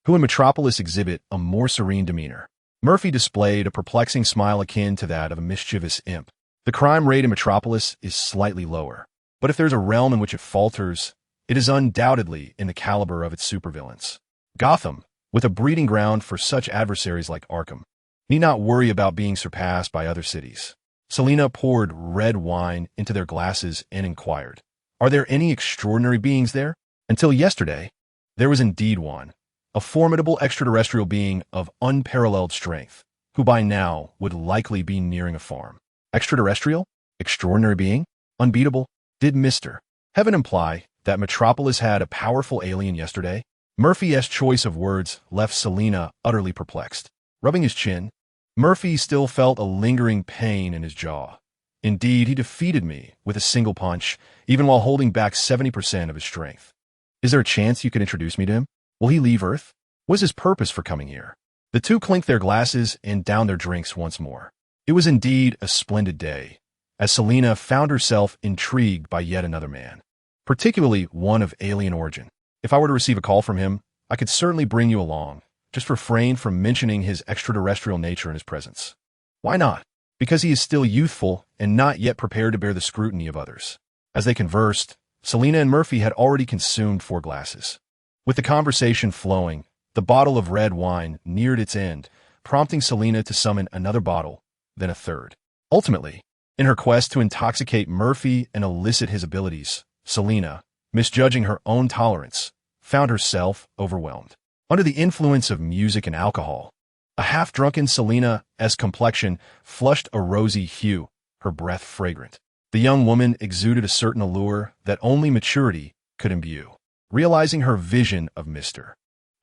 who in Metropolis exhibit a more serene demeanor. Murphy displayed a perplexing smile akin to that of a mischievous imp. The crime rate in Metropolis is slightly lower, but if there's a realm in which it falters, it is undoubtedly in the caliber of its supervillains. Gotham, with a breeding ground for such adversaries like Arkham, need not worry about being surpassed by other cities. Selina poured red wine into their glasses and inquired, "Are there any extraordinary beings there?" Until yesterday, there was indeed one, a formidable extraterrestrial being of unparalleled strength, who by now would likely be nearing a farm. Extraterrestrial? Extraordinary being? Unbeatable? Did Mr. Heaven imply that Metropolis had a powerful alien yesterday? Murphy's choice of words left Selina utterly perplexed. Rubbing his chin, Murphy still felt a lingering pain in his jaw. Indeed, he defeated me with a single punch, even while holding back 70% of his strength. Is there a chance you could introduce me to him? Will he leave Earth? What is his purpose for coming here? The two clinked their glasses and downed their drinks once more. It was indeed a splendid day, as Selena found herself intrigued by yet another man, particularly one of alien origin. If I were to receive a call from him, I could certainly bring you along. Just refrain from mentioning his extraterrestrial nature in his presence. Why not? Because he is still youthful and not yet prepared to bear the scrutiny of others. As they conversed, Selena and Murphy had already consumed 4 glasses. With the conversation flowing, the bottle of red wine neared its end, prompting Selena to summon another bottle, then a third. Ultimately, in her quest to intoxicate Murphy and elicit his abilities, Selena, misjudging her own tolerance, found herself overwhelmed. Under the influence of music and alcohol, a half-drunken Selena's complexion flushed a rosy hue, her breath fragrant. The young woman exuded a certain allure that only maturity could imbue. Realizing her vision of Mr.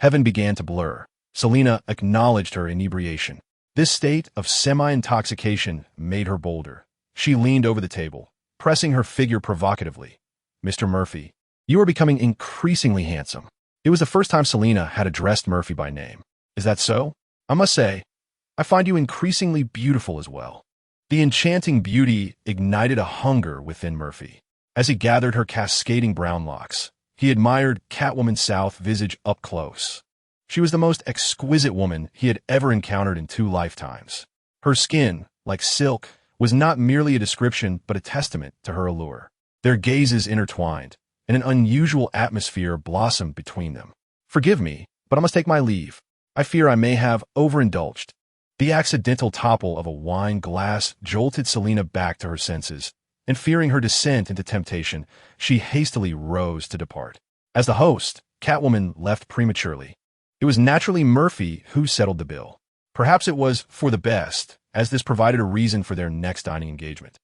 Heaven began to blur, Selena acknowledged her inebriation. This state of semi-intoxication made her bolder. She leaned over the table, pressing her figure provocatively. Mr. Murphy, you are becoming increasingly handsome. It was the first time Selena had addressed Murphy by name. Is that so? I must say, I find you increasingly beautiful as well. The enchanting beauty ignited a hunger within Murphy. As he gathered her cascading brown locks, he admired Catwoman South's visage up close. She was the most exquisite woman he had ever encountered in 2 lifetimes. Her skin, like silk, was not merely a description but a testament to her allure. Their gazes intertwined, and an unusual atmosphere blossomed between them. Forgive me, but I must take my leave. I fear I may have overindulged. The accidental topple of a wine glass jolted Selena back to her senses, and fearing her descent into temptation, she hastily rose to depart. As the host, Catwoman left prematurely. It was naturally Murphy who settled the bill. Perhaps it was for the best, as this provided a reason for their next dining engagement.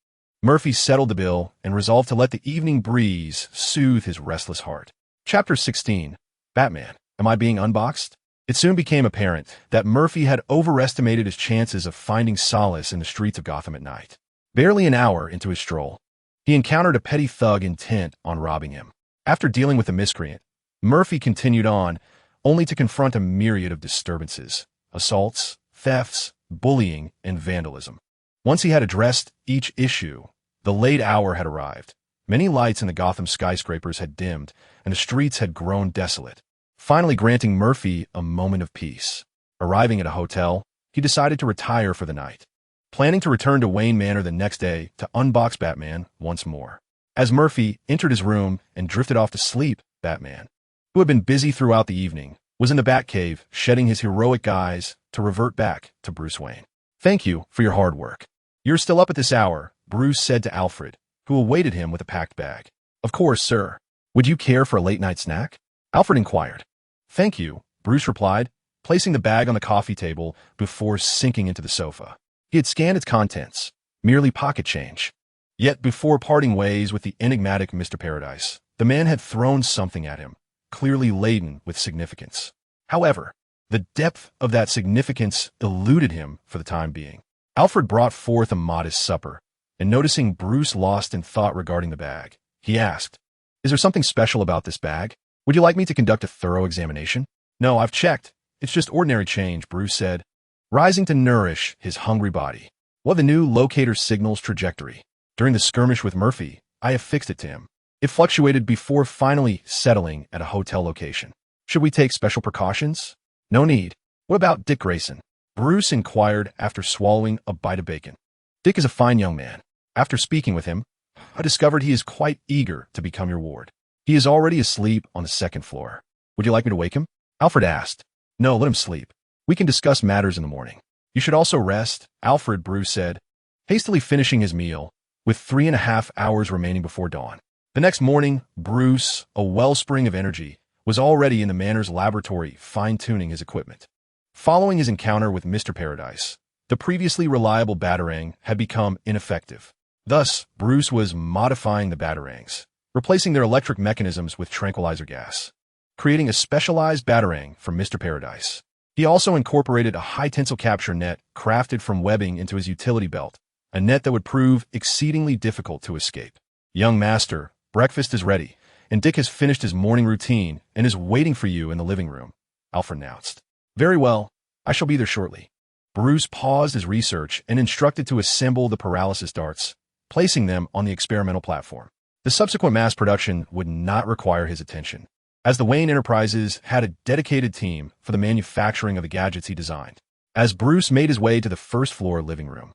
Murphy settled the bill and resolved to let the evening breeze soothe his restless heart. Chapter 16. Batman, am I being unboxed? It soon became apparent that Murphy had overestimated his chances of finding solace in the streets of Gotham at night. Barely an hour into his stroll, he encountered a petty thug intent on robbing him. After dealing with the miscreant, Murphy continued on, only to confront a myriad of disturbances, assaults, thefts, bullying, and vandalism. Once he had addressed each issue, the late hour had arrived. Many lights in the Gotham skyscrapers had dimmed, and the streets had grown desolate, finally granting Murphy a moment of peace. Arriving at a hotel, he decided to retire for the night, planning to return to Wayne Manor the next day to unbox Batman once more. As Murphy entered his room and drifted off to sleep, Batman, who had been busy throughout the evening, was in the Batcave, shedding his heroic guise to revert back to Bruce Wayne. Thank you for your hard work. You're still up at this hour, Bruce said to Alfred, who awaited him with a packed bag. Of course, sir. Would you care for a late-night snack? Alfred inquired. Thank you, Bruce replied, placing the bag on the coffee table before sinking into the sofa. He had scanned its contents, merely pocket change. Yet before parting ways with the enigmatic Mr. Paradise, the man had thrown something at him, clearly laden with significance. However, the depth of that significance eluded him for the time being. Alfred brought forth a modest supper, and noticing Bruce lost in thought regarding the bag, he asked, Is there something special about this bag? Would you like me to conduct a thorough examination? No, I've checked. It's just ordinary change, Bruce said, rising to nourish his hungry body. What the new locator signals trajectory. During the skirmish with Murphy, I affixed it to him. It fluctuated before finally settling at a hotel location. Should we take special precautions? No need. What about Dick Grayson? Bruce inquired after swallowing a bite of bacon. Dick is a fine young man. After speaking with him, I discovered he is quite eager to become your ward. He is already asleep on the 2nd floor. Would you like me to wake him? Alfred asked. No, let him sleep. We can discuss matters in the morning. You should also rest, Alfred, Bruce said, hastily finishing his meal, with 3.5 hours remaining before dawn. The next morning, Bruce, a wellspring of energy, was already in the Manor's laboratory fine-tuning his equipment. Following his encounter with Mr. Paradise, the previously reliable Batarang had become ineffective. Thus, Bruce was modifying the Batarangs, replacing their electric mechanisms with tranquilizer gas, creating a specialized Batarang for Mr. Paradise. He also incorporated a high-tensile capture net crafted from webbing into his utility belt, a net that would prove exceedingly difficult to escape. Young master, breakfast is ready, and Dick has finished his morning routine and is waiting for you in the living room, Alfred announced. Very well, I shall be there shortly. Bruce paused his research and instructed to assemble the paralysis darts, placing them on the experimental platform. The subsequent mass production would not require his attention, as the Wayne Enterprises had a dedicated team for the manufacturing of the gadgets he designed. As Bruce made his way to the first-floor living room,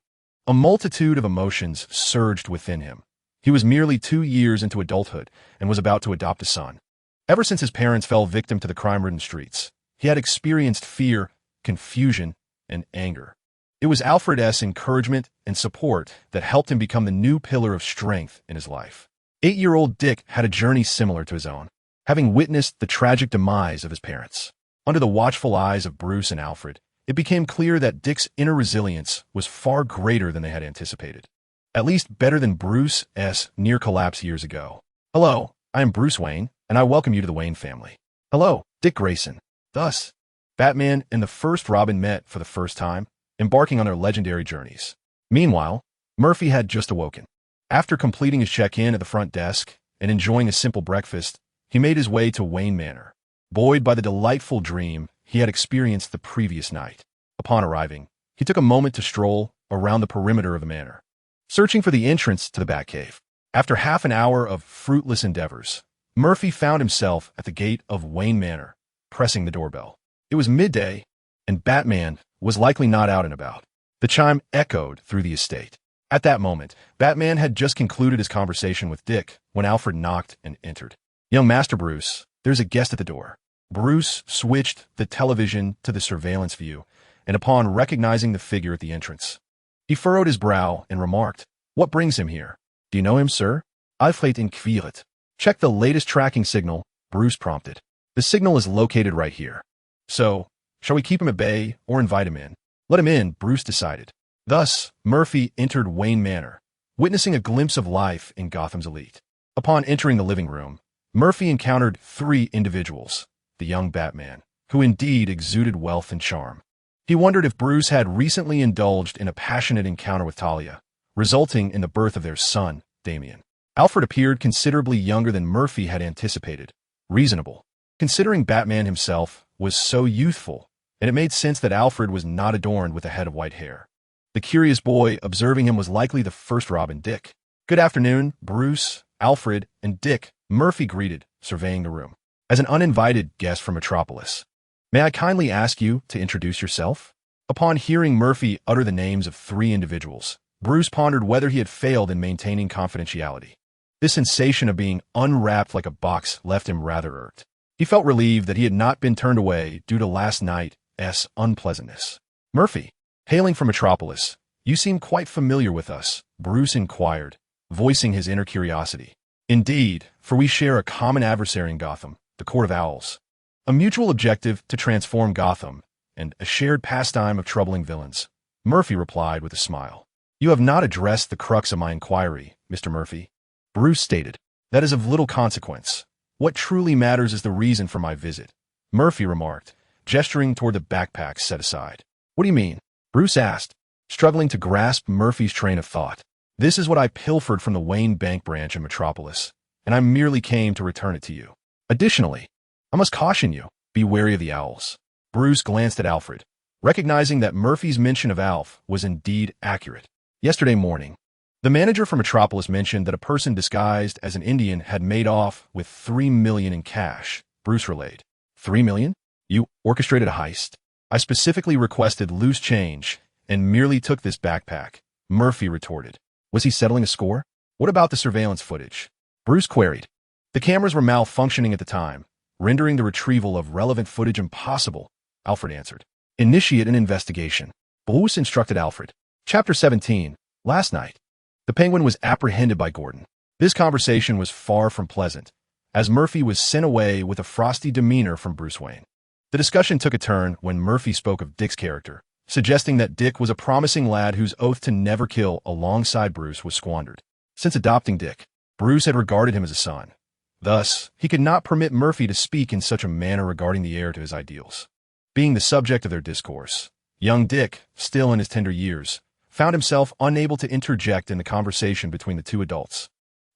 a multitude of emotions surged within him. He was merely 2 years into adulthood and was about to adopt a son. Ever since his parents fell victim to the crime-ridden streets, he had experienced fear, confusion, and anger. It was Alfred's encouragement and support that helped him become the new pillar of strength in his life. 8-year-old Dick had a journey similar to his own, having witnessed the tragic demise of his parents. Under the watchful eyes of Bruce and Alfred, it became clear that Dick's inner resilience was far greater than they had anticipated. At least better than Bruce's near collapse years ago. Hello, I am Bruce Wayne, and I welcome you to the Wayne family. Hello, Dick Grayson. Thus, Batman and the first Robin met for the first time, embarking on their legendary journeys. Meanwhile, Murphy had just awoken. After completing his check-in at the front desk and enjoying a simple breakfast, he made his way to Wayne Manor, buoyed by the delightful dream he had experienced the previous night. Upon arriving, he took a moment to stroll around the perimeter of the manor, searching for the entrance to the Batcave. After half an hour of fruitless endeavors, Murphy found himself at the gate of Wayne Manor, pressing the doorbell. It was midday, and Batman was likely not out and about. The chime echoed through the estate. At that moment, Batman had just concluded his conversation with Dick when Alfred knocked and entered. Young Master Bruce, there's a guest at the door. Bruce switched the television to the surveillance view, and upon recognizing the figure at the entrance, he furrowed his brow and remarked, What brings him here? Do you know him, sir? Alfred inquired. Check the latest tracking signal, Bruce prompted. The signal is located right here. So, shall we keep him at bay or invite him in? Let him in, Bruce decided. Thus, Murphy entered Wayne Manor, witnessing a glimpse of life in Gotham's elite. Upon entering the living room, Murphy encountered 3 individuals, the young Batman, who indeed exuded wealth and charm. He wondered if Bruce had recently indulged in a passionate encounter with Talia, resulting in the birth of their son, Damian. Alfred appeared considerably younger than Murphy had anticipated. Reasonable, considering Batman himself was so youthful, and it made sense that Alfred was not adorned with a head of white hair. The curious boy observing him was likely the first Robin, Dick. Good afternoon, Bruce, Alfred, and Dick, Murphy greeted, surveying the room. As an uninvited guest from Metropolis, may I kindly ask you to introduce yourself? Upon hearing Murphy utter the names of 3 individuals, Bruce pondered whether he had failed in maintaining confidentiality. This sensation of being unwrapped like a box left him rather irked. He felt relieved that he had not been turned away due to last night's unpleasantness. Murphy, hailing from Metropolis, you seem quite familiar with us, Bruce inquired, voicing his inner curiosity. Indeed, for we share a common adversary in Gotham, the Court of Owls. A mutual objective to transform Gotham, and a shared pastime of troubling villains, Murphy replied with a smile. You have not addressed the crux of my inquiry, Mr. Murphy. Bruce stated. That is of little consequence. What truly matters is the reason for my visit, Murphy remarked, gesturing toward the backpacks set aside. What do you mean? Bruce asked, struggling to grasp Murphy's train of thought. This is what I pilfered from the Wayne Bank branch in Metropolis, and I merely came to return it to you. Additionally, I must caution you, be wary of the owls. Bruce glanced at Alfred, recognizing that Murphy's mention of Alf was indeed accurate. Yesterday morning, the manager from Metropolis mentioned that a person disguised as an Indian had made off with $3 million in cash, Bruce relayed. $3 million? You orchestrated a heist? I specifically requested loose change and merely took this backpack, Murphy retorted. Was he settling a score? What about the surveillance footage? Bruce queried. The cameras were malfunctioning at the time, rendering the retrieval of relevant footage impossible, Alfred answered. Initiate an investigation, Bruce instructed Alfred. Chapter 17. Last night, the Penguin was apprehended by Gordon. This conversation was far from pleasant, as Murphy was sent away with a frosty demeanor from Bruce Wayne. The discussion took a turn when Murphy spoke of Dick's character, suggesting that Dick was a promising lad whose oath to never kill alongside Bruce was squandered. Since adopting Dick, Bruce had regarded him as a son. Thus, he could not permit Murphy to speak in such a manner regarding the heir to his ideals. Being the subject of their discourse, young Dick, still in his tender years, found himself unable to interject in the conversation between the two adults,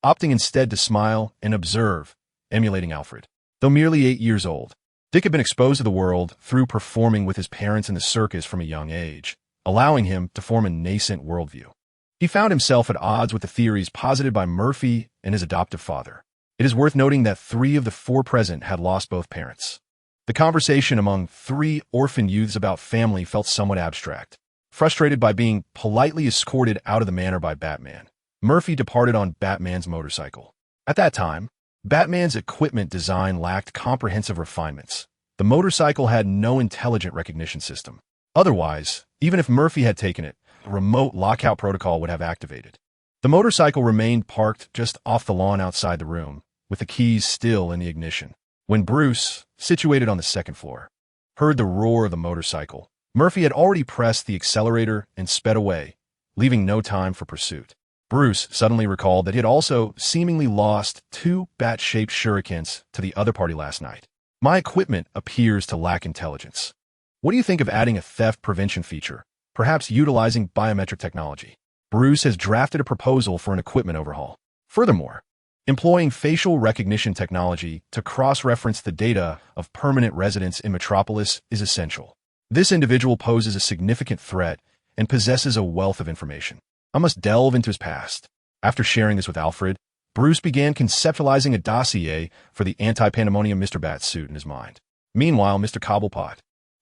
opting instead to smile and observe, emulating Alfred. Though merely 8 years old, Dick had been exposed to the world through performing with his parents in the circus from a young age, allowing him to form a nascent worldview. He found himself at odds with the theories posited by Murphy and his adoptive father. It is worth noting that 3 of the 4 present had lost both parents. The conversation among 3 orphan youths about family felt somewhat abstract. Frustrated by being politely escorted out of the manor by Batman, Murphy departed on Batman's motorcycle. At that time, Batman's equipment design lacked comprehensive refinements. The motorcycle had no intelligent recognition system. Otherwise, even if Murphy had taken it, a remote lockout protocol would have activated. The motorcycle remained parked just off the lawn outside the room, with the keys still in the ignition. When Bruce, situated on the 2nd floor, heard the roar of the motorcycle, Murphy had already pressed the accelerator and sped away, leaving no time for pursuit. Bruce suddenly recalled that he had also seemingly lost 2 bat-shaped shurikens to the other party last night. My equipment appears to lack intelligence. What do you think of adding a theft prevention feature, perhaps utilizing biometric technology? Bruce has drafted a proposal for an equipment overhaul. Furthermore, employing facial recognition technology to cross-reference the data of permanent residents in Metropolis is essential. This individual poses a significant threat and possesses a wealth of information. I must delve into his past. After sharing this with Alfred, Bruce began conceptualizing a dossier for the anti-pandemonium Mr. Bat suit in his mind. Meanwhile, Mr. Cobblepot,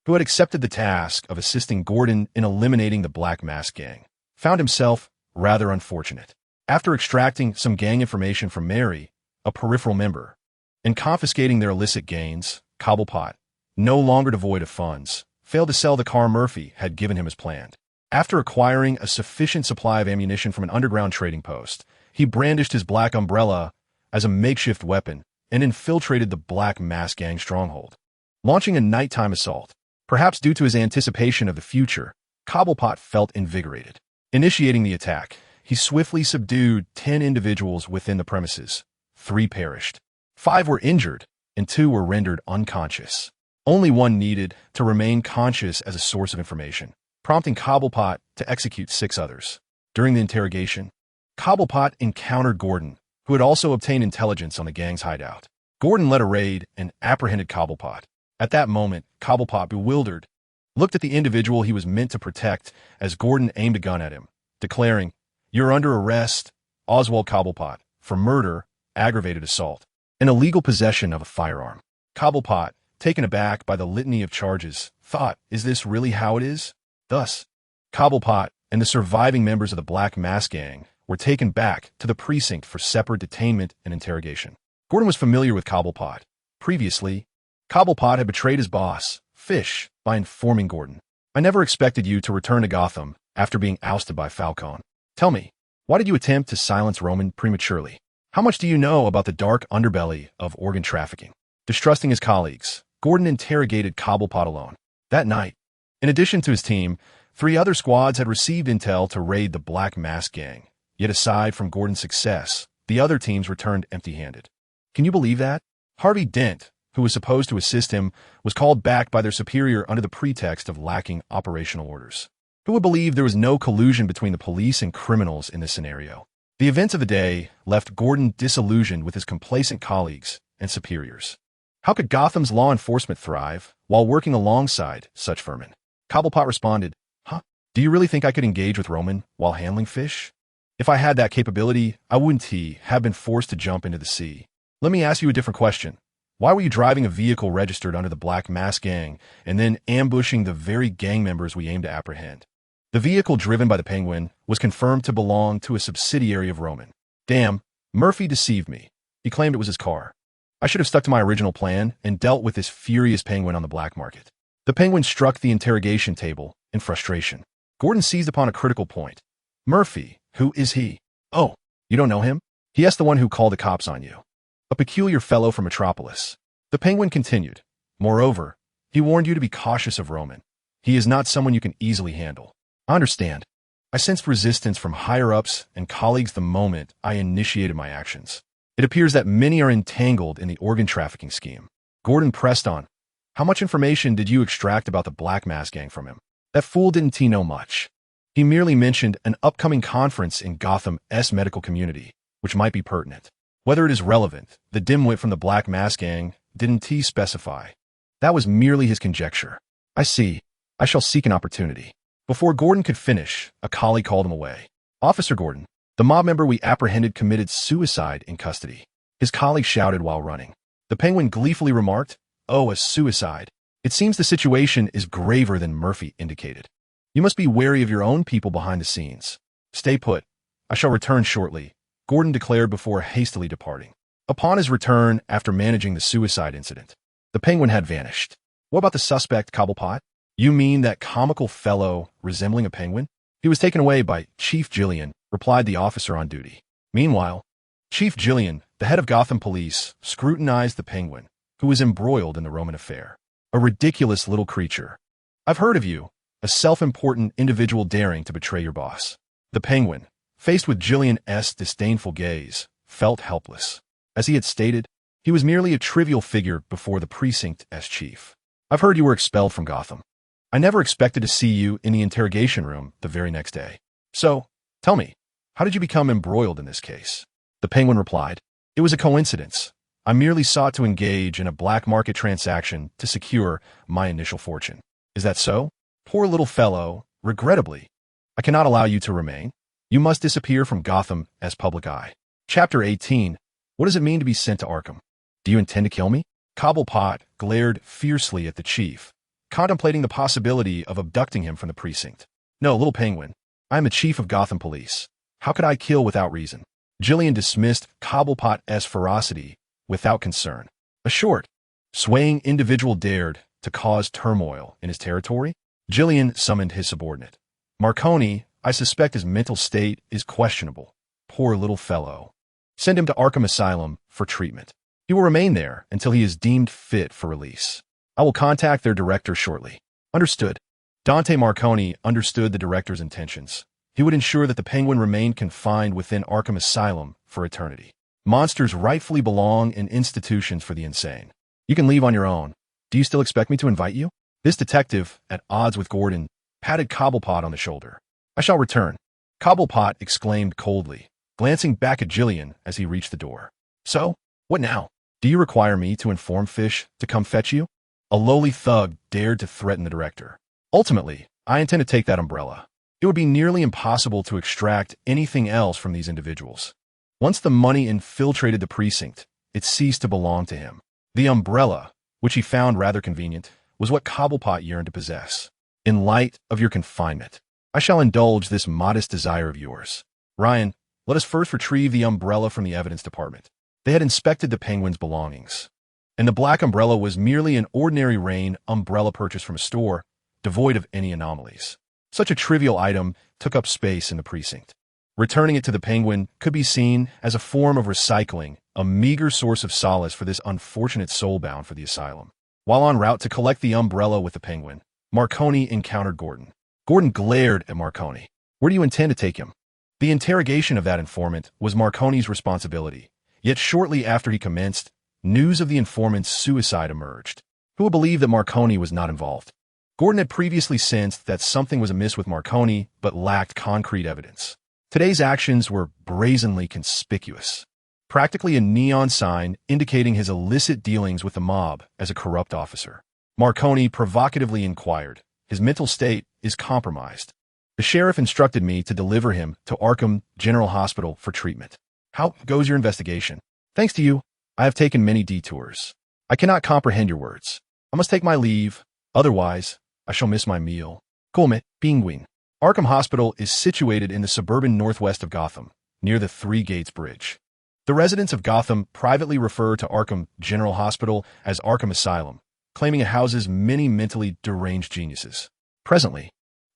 who had accepted the task of assisting Gordon in eliminating the Black Mask Gang, found himself rather unfortunate. After extracting some gang information from Mary, a peripheral member, and confiscating their illicit gains, Cobblepot, no longer devoid of funds, failed to sell the car Murphy had given him as planned. After acquiring a sufficient supply of ammunition from an underground trading post, he brandished his black umbrella as a makeshift weapon and infiltrated the Black Mask Gang stronghold, launching a nighttime assault. Perhaps due to his anticipation of the future, Cobblepot felt invigorated. Initiating the attack, he swiftly subdued 10 individuals within the premises. 3 perished. 5 were injured, and 2 were rendered unconscious. Only 1 needed to remain conscious as a source of information, prompting Cobblepot to execute 6 others. During the interrogation, Cobblepot encountered Gordon, who had also obtained intelligence on the gang's hideout. Gordon led a raid and apprehended Cobblepot. At that moment, Cobblepot, bewildered, looked at the individual he was meant to protect as Gordon aimed a gun at him, declaring, "You're under arrest, Oswald Cobblepot, for murder, aggravated assault, and illegal possession of a firearm." Cobblepot, taken aback by the litany of charges, thought, "Is this really how it is?" Thus, Cobblepot and the surviving members of the Black Mask Gang were taken back to the precinct for separate detainment and interrogation. Gordon was familiar with Cobblepot. Previously, Cobblepot had betrayed his boss, Fish, by informing Gordon, "I never expected you to return to Gotham after being ousted by Falcone. Tell me, why did you attempt to silence Roman prematurely? How much do you know about the dark underbelly of organ trafficking?" Distrusting his colleagues, Gordon interrogated Cobblepot alone. That night, in addition to his team, 3 other squads had received intel to raid the Black Mask Gang. Yet aside from Gordon's success, the other teams returned empty-handed. Can you believe that? Harvey Dent, who was supposed to assist him, was called back by their superior under the pretext of lacking operational orders. Who would believe there was no collusion between the police and criminals in this scenario? The events of the day left Gordon disillusioned with his complacent colleagues and superiors. How could Gotham's law enforcement thrive while working alongside such vermin? Cobblepot responded, "Do you really think I could engage with Roman while handling Fish? If I had that capability, I wouldn't have been forced to jump into the sea. Let me ask you a different question. Why were you driving a vehicle registered under the Black Mask Gang and then ambushing the very gang members we aim to apprehend?" The vehicle driven by the Penguin was confirmed to belong to a subsidiary of Roman. "Damn, Murphy deceived me. He claimed it was his car. I should have stuck to my original plan and dealt with this furious Penguin on the black market." The Penguin struck the interrogation table in frustration. Gordon seized upon a critical point. "Murphy, who is he?" "Oh, you don't know him? He is the one who called the cops on you. A peculiar fellow from Metropolis." The Penguin continued. "Moreover, he warned you to be cautious of Roman. He is not someone you can easily handle." "I understand. I sensed resistance from higher-ups and colleagues the moment I initiated my actions. It appears that many are entangled in the organ trafficking scheme." Gordon pressed on. "How much information did you extract about the Black Mask Gang from him?" "That fool didn't know much. He merely mentioned an upcoming conference in Gotham's medical community, which might be pertinent. Whether it is relevant, the dimwit from the Black Mask Gang didn't specify. That was merely his conjecture. I see. I shall seek an opportunity. Before Gordon could finish, a colleague called him away. Officer Gordon, the mob member we apprehended committed suicide in custody. His colleague shouted while running. The Penguin gleefully remarked, "Oh, a suicide. It seems the situation is graver than Murphy indicated. You must be wary of your own people behind the scenes. Stay put. I shall return shortly," Gordon declared before hastily departing. Upon his return after managing the suicide incident, the Penguin had vanished. What about the suspect, Cobblepot? You mean that comical fellow resembling a penguin? He was taken away by Chief Gillian, replied the officer on duty. Meanwhile, Chief Gillian, the head of Gotham Police, scrutinized the Penguin, who was embroiled in the Roman affair. A ridiculous little creature. I've heard of you, a self-important individual daring to betray your boss. The Penguin, faced with Gillian's disdainful gaze, felt helpless. As he had stated, he was merely a trivial figure before the precinct's chief. I've heard you were expelled from Gotham. I never expected to see you in the interrogation room the very next day. So, tell me, how did you become embroiled in this case? The Penguin replied, "It was a coincidence. I merely sought to engage in a black market transaction to secure my initial fortune." Is that so? Poor little fellow, regrettably, I cannot allow you to remain. You must disappear from Gotham as public eye. Chapter 18. What does it mean to be sent to Arkham? Do you intend to kill me? Cobblepot glared fiercely at the chief, contemplating the possibility of abducting him from the precinct. No, little Penguin. I am the chief of Gotham Police. How could I kill without reason? Gillian dismissed Cobblepot's ferocity without concern. A short, swaying individual dared to cause turmoil in his territory? Gillian summoned his subordinate. Marconi, I suspect his mental state is questionable. Poor little fellow. Send him to Arkham Asylum for treatment. He will remain there until he is deemed fit for release. I will contact their director shortly. Understood. Dante Marconi understood the director's intentions. He would ensure that the Penguin remained confined within Arkham Asylum for eternity. Monsters rightfully belong in institutions for the insane. You can leave on your own. Do you still expect me to invite you? This detective, at odds with Gordon, patted Cobblepot on the shoulder. I shall return. Cobblepot exclaimed coldly, glancing back at Gillian as he reached the door. So, what now? Do you require me to inform Fish to come fetch you? A lowly thug dared to threaten the director. Ultimately, I intend to take that umbrella. It would be nearly impossible to extract anything else from these individuals. Once the money infiltrated the precinct, it ceased to belong to him. The umbrella, which he found rather convenient, was what Cobblepot yearned to possess. In light of your confinement, I shall indulge this modest desire of yours. Ryan, let us first retrieve the umbrella from the evidence department. They had inspected the Penguin's belongings, and the black umbrella was merely an ordinary rain umbrella purchased from a store, devoid of any anomalies. Such a trivial item took up space in the precinct. Returning it to the Penguin could be seen as a form of recycling, a meager source of solace for this unfortunate soul bound for the asylum. While en route to collect the umbrella with the Penguin, Marconi encountered Gordon. Gordon glared at Marconi. Where do you intend to take him? The interrogation of that informant was Marconi's responsibility, yet shortly after he commenced, news of the informant's suicide emerged. Who would believe that Marconi was not involved? Gordon had previously sensed that something was amiss with Marconi, but lacked concrete evidence. Today's actions were brazenly conspicuous, practically a neon sign indicating his illicit dealings with the mob as a corrupt officer. Marconi provocatively inquired, "His mental state is compromised. The sheriff instructed me to deliver him to Arkham General Hospital for treatment. How goes your investigation? Thanks to you, I have taken many detours. I cannot comprehend your words. I must take my leave, otherwise I shall miss my meal. Come, Penguin." Arkham Hospital is situated in the suburban northwest of Gotham, near the Three Gates Bridge. The residents of Gotham privately refer to Arkham General Hospital as Arkham Asylum, claiming it houses many mentally deranged geniuses. Presently,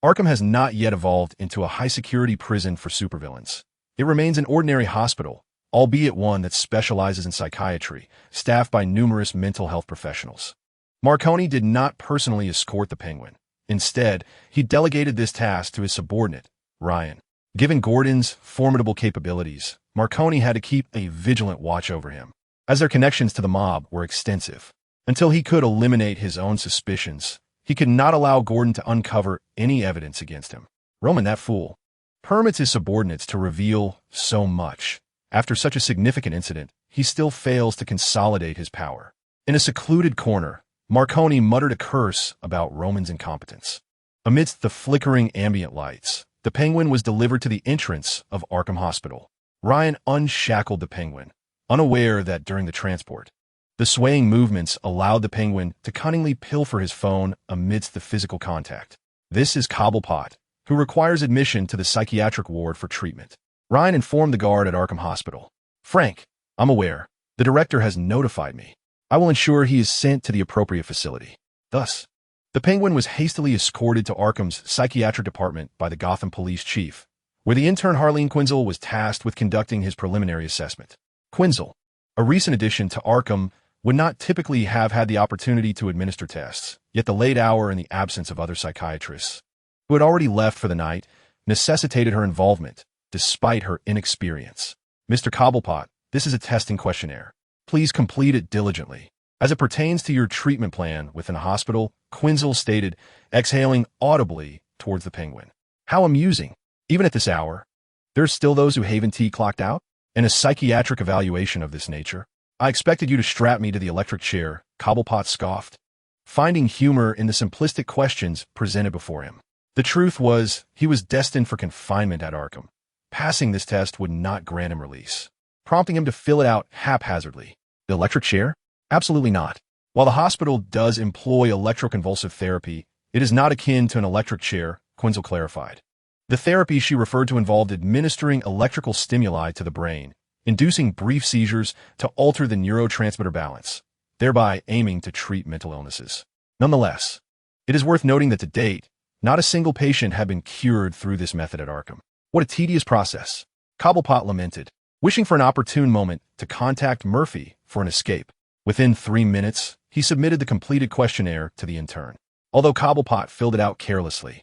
Arkham has not yet evolved into a high-security prison for supervillains. It remains an ordinary hospital, albeit one that specializes in psychiatry, staffed by numerous mental health professionals. Marconi did not personally escort the Penguin. Instead, he delegated this task to his subordinate, Ryan. Given Gordon's formidable capabilities, Marconi had to keep a vigilant watch over him, as their connections to the mob were extensive. Until he could eliminate his own suspicions, he could not allow Gordon to uncover any evidence against him. Roman, that fool, permits his subordinates to reveal so much. After such a significant incident, he still fails to consolidate his power. In a secluded corner, Marconi muttered a curse about Roman's incompetence. Amidst the flickering ambient lights, the Penguin was delivered to the entrance of Arkham Hospital. Ryan unshackled the Penguin, unaware that during the transport, the swaying movements allowed the Penguin to cunningly pilfer his phone amidst the physical contact. This is Cobblepot, who requires admission to the psychiatric ward for treatment. Ryan informed the guard at Arkham Hospital. Frank, I'm aware. The director has notified me. I will ensure he is sent to the appropriate facility. Thus, the Penguin was hastily escorted to Arkham's psychiatric department by the Gotham police chief, where the intern Harleen Quinzel was tasked with conducting his preliminary assessment. Quinzel, a recent addition to Arkham, would not typically have had the opportunity to administer tests, yet the late hour and the absence of other psychiatrists, who had already left for the night, necessitated her involvement, despite her inexperience. Mr. Cobblepot, this is a testing questionnaire. Please complete it diligently. As it pertains to your treatment plan within a hospital, Quinzel stated, exhaling audibly towards the Penguin. How amusing. Even at this hour, there's still those who haven't clocked out? In a psychiatric evaluation of this nature, I expected you to strap me to the electric chair, Cobblepot scoffed, finding humor in the simplistic questions presented before him. The truth was, he was destined for confinement at Arkham. Passing this test would not grant him release, prompting him to fill it out haphazardly. The electric chair? Absolutely not. While the hospital does employ electroconvulsive therapy, it is not akin to an electric chair, Quinzel clarified. The therapy she referred to involved administering electrical stimuli to the brain, inducing brief seizures to alter the neurotransmitter balance, thereby aiming to treat mental illnesses. Nonetheless, it is worth noting that to date, not a single patient had been cured through this method at Arkham. What a tedious process, Cobblepot lamented, wishing for an opportune moment to contact Murphy for an escape. Within 3 minutes, he submitted the completed questionnaire to the intern. Although Cobblepot filled it out carelessly,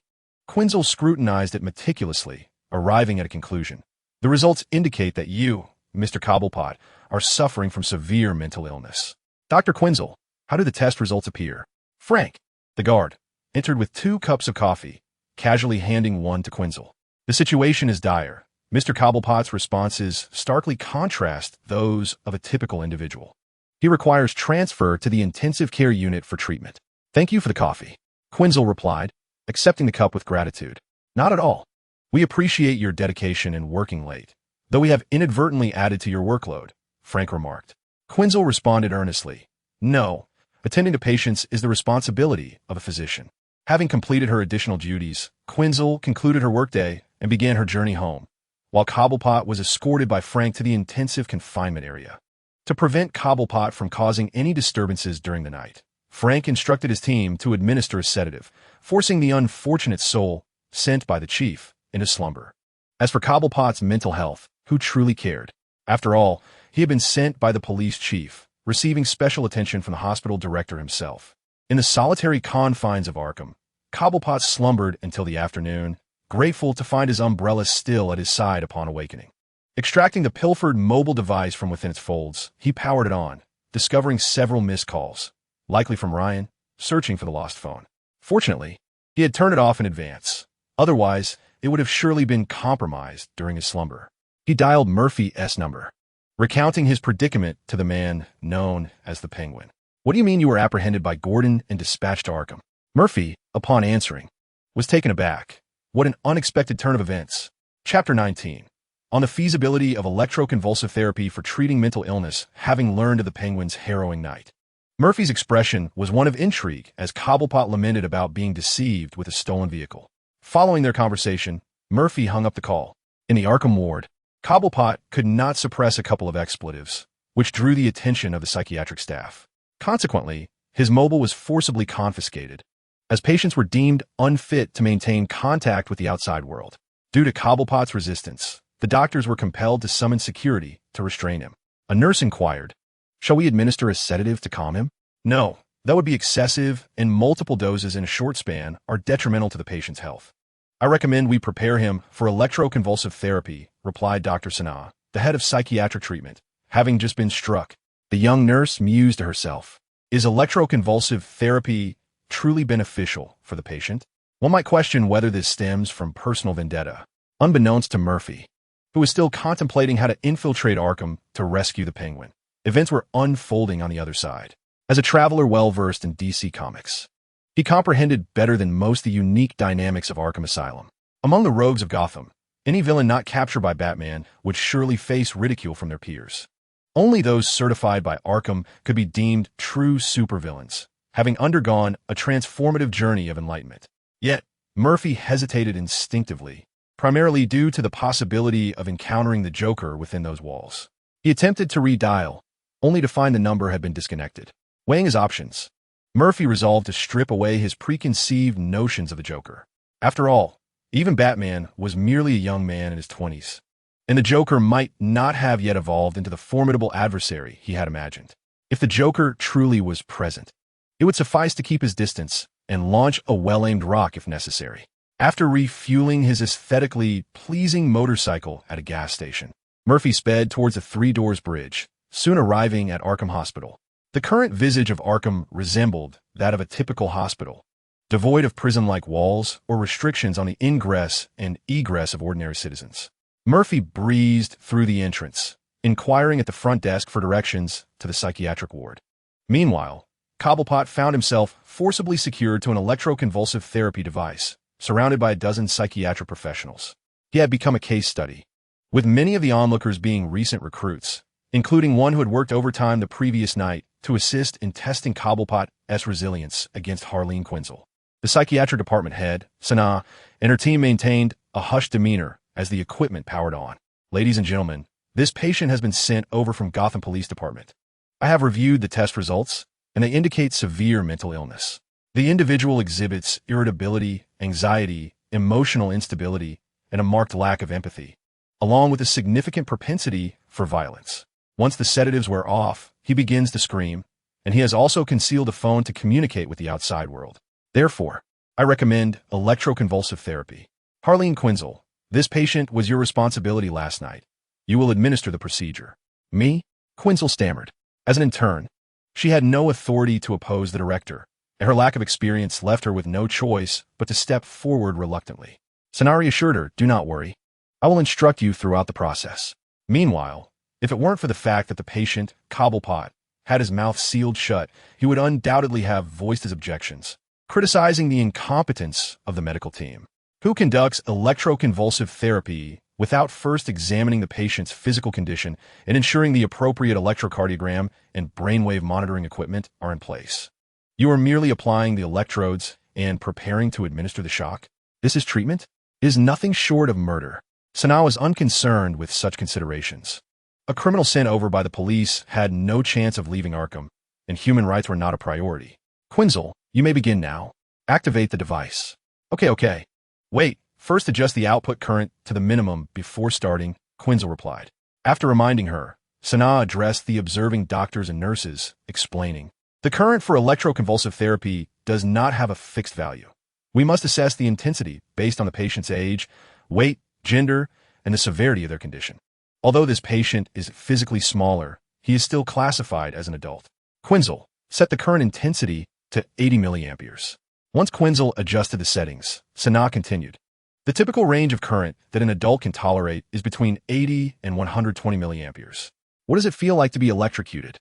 Quinzel scrutinized it meticulously, arriving at a conclusion. The results indicate that you, Mr. Cobblepot, are suffering from severe mental illness. Dr. Quinzel, how do the test results appear? Frank, the guard, entered with 2 cups of coffee, casually handing one to Quinzel. The situation is dire. Mr. Cobblepot's responses starkly contrast those of a typical individual. He requires transfer to the intensive care unit for treatment. Thank you for the coffee, Quinzel replied, accepting the cup with gratitude. Not at all. We appreciate your dedication in working late, though we have inadvertently added to your workload, Frank remarked. Quinzel responded earnestly. No, attending to patients is the responsibility of a physician. Having completed her additional duties, Quinzel concluded her workday and began her journey home, while Cobblepot was escorted by Frank to the intensive confinement area. To prevent Cobblepot from causing any disturbances during the night, Frank instructed his team to administer a sedative, forcing the unfortunate soul, sent by the chief, into slumber. As for Cobblepot's mental health, who truly cared? After all, he had been sent by the police chief, receiving special attention from the hospital director himself. In the solitary confines of Arkham, Cobblepot slumbered until the afternoon, grateful to find his umbrella still at his side upon awakening. Extracting the pilfered mobile device from within its folds, he powered it on, discovering several missed calls, likely from Ryan, searching for the lost phone. Fortunately, he had turned it off in advance. Otherwise, it would have surely been compromised during his slumber. He dialed Murphy's number, recounting his predicament to the man known as the Penguin. What do you mean you were apprehended by Gordon and dispatched to Arkham? Murphy, upon answering, was taken aback. What an unexpected turn of events. Chapter 19. On the feasibility of electroconvulsive therapy for treating mental illness, having learned of the Penguin's harrowing night. Murphy's expression was one of intrigue as Cobblepot lamented about being deceived with a stolen vehicle. Following their conversation, Murphy hung up the call. In the Arkham ward, Cobblepot could not suppress a couple of expletives, which drew the attention of the psychiatric staff. Consequently, his mobile was forcibly confiscated, as patients were deemed unfit to maintain contact with the outside world. Due to Cobblepot's resistance, the doctors were compelled to summon security to restrain him. A nurse inquired, "Shall we administer a sedative to calm him?" "No, that would be excessive, and multiple doses in a short span are detrimental to the patient's health. I recommend we prepare him for electroconvulsive therapy," replied Dr. Tsunade, the head of psychiatric treatment, having just been struck. The young nurse mused to herself. Is electroconvulsive therapy truly beneficial for the patient? One might question whether this stems from personal vendetta, unbeknownst to Murphy, who was still contemplating how to infiltrate Arkham to rescue the Penguin. Events were unfolding on the other side. As a traveler well-versed in DC Comics, he comprehended better than most the unique dynamics of Arkham Asylum. Among the rogues of Gotham, any villain not captured by Batman would surely face ridicule from their peers. Only those certified by Arkham could be deemed true supervillains, having undergone a transformative journey of enlightenment. Yet, Murphy hesitated instinctively, primarily due to the possibility of encountering the Joker within those walls. He attempted to redial, only to find the number had been disconnected. Weighing his options, Murphy resolved to strip away his preconceived notions of the Joker. After all, even Batman was merely a young man in his 20s, and the Joker might not have yet evolved into the formidable adversary he had imagined. If the Joker truly was present, it would suffice to keep his distance and launch a well-aimed rock if necessary. After refueling his aesthetically pleasing motorcycle at a gas station, Murphy sped towards the Three Doors Bridge, soon arriving at Arkham Hospital. The current visage of Arkham resembled that of a typical hospital, devoid of prison-like walls or restrictions on the ingress and egress of ordinary citizens. Murphy breezed through the entrance, inquiring at the front desk for directions to the psychiatric ward. Meanwhile, Cobblepot found himself forcibly secured to an electroconvulsive therapy device, surrounded by a dozen psychiatric professionals. He had become a case study, with many of the onlookers being recent recruits, including one who had worked overtime the previous night to assist in testing Cobblepot's resilience against Harleen Quinzel. The psychiatric department head, Tsunade, and her team maintained a hushed demeanor as the equipment powered on. Ladies and gentlemen, this patient has been sent over from Gotham Police Department. I have reviewed the test results, and they indicate severe mental illness. The individual exhibits irritability, anxiety, emotional instability, and a marked lack of empathy, along with a significant propensity for violence. Once the sedatives wear off, he begins to scream, and he has also concealed a phone to communicate with the outside world. Therefore, I recommend electroconvulsive therapy. Harleen Quinzel, this patient was your responsibility last night. You will administer the procedure. Me? Quinzel stammered. As an intern, she had no authority to oppose the director, and her lack of experience left her with no choice but to step forward reluctantly. Tsunade assured her, "Do not worry. I will instruct you throughout the process." Meanwhile, if it weren't for the fact that the patient, Cobblepot, had his mouth sealed shut, he would undoubtedly have voiced his objections, criticizing the incompetence of the medical team. Who conducts electroconvulsive therapy without first examining the patient's physical condition and ensuring the appropriate electrocardiogram and brainwave monitoring equipment are in place? You are merely applying the electrodes and preparing to administer the shock. This is treatment? It is nothing short of murder. Tsunade was unconcerned with such considerations. A criminal sent over by the police had no chance of leaving Arkham, and human rights were not a priority. Quinzel, you may begin now. Activate the device. Okay. Wait, first adjust the output current to the minimum before starting, Quinzel replied. After reminding her, Tsunade addressed the observing doctors and nurses, explaining, the current for electroconvulsive therapy does not have a fixed value. We must assess the intensity based on the patient's age, weight, gender, and the severity of their condition. Although this patient is physically smaller, he is still classified as an adult. Quinzel, set the current intensity to 80 milliamperes. Once Quinzel adjusted the settings, Tsunade continued. The typical range of current that an adult can tolerate is between 80 and 120 milliamperes. What does it feel like to be electrocuted?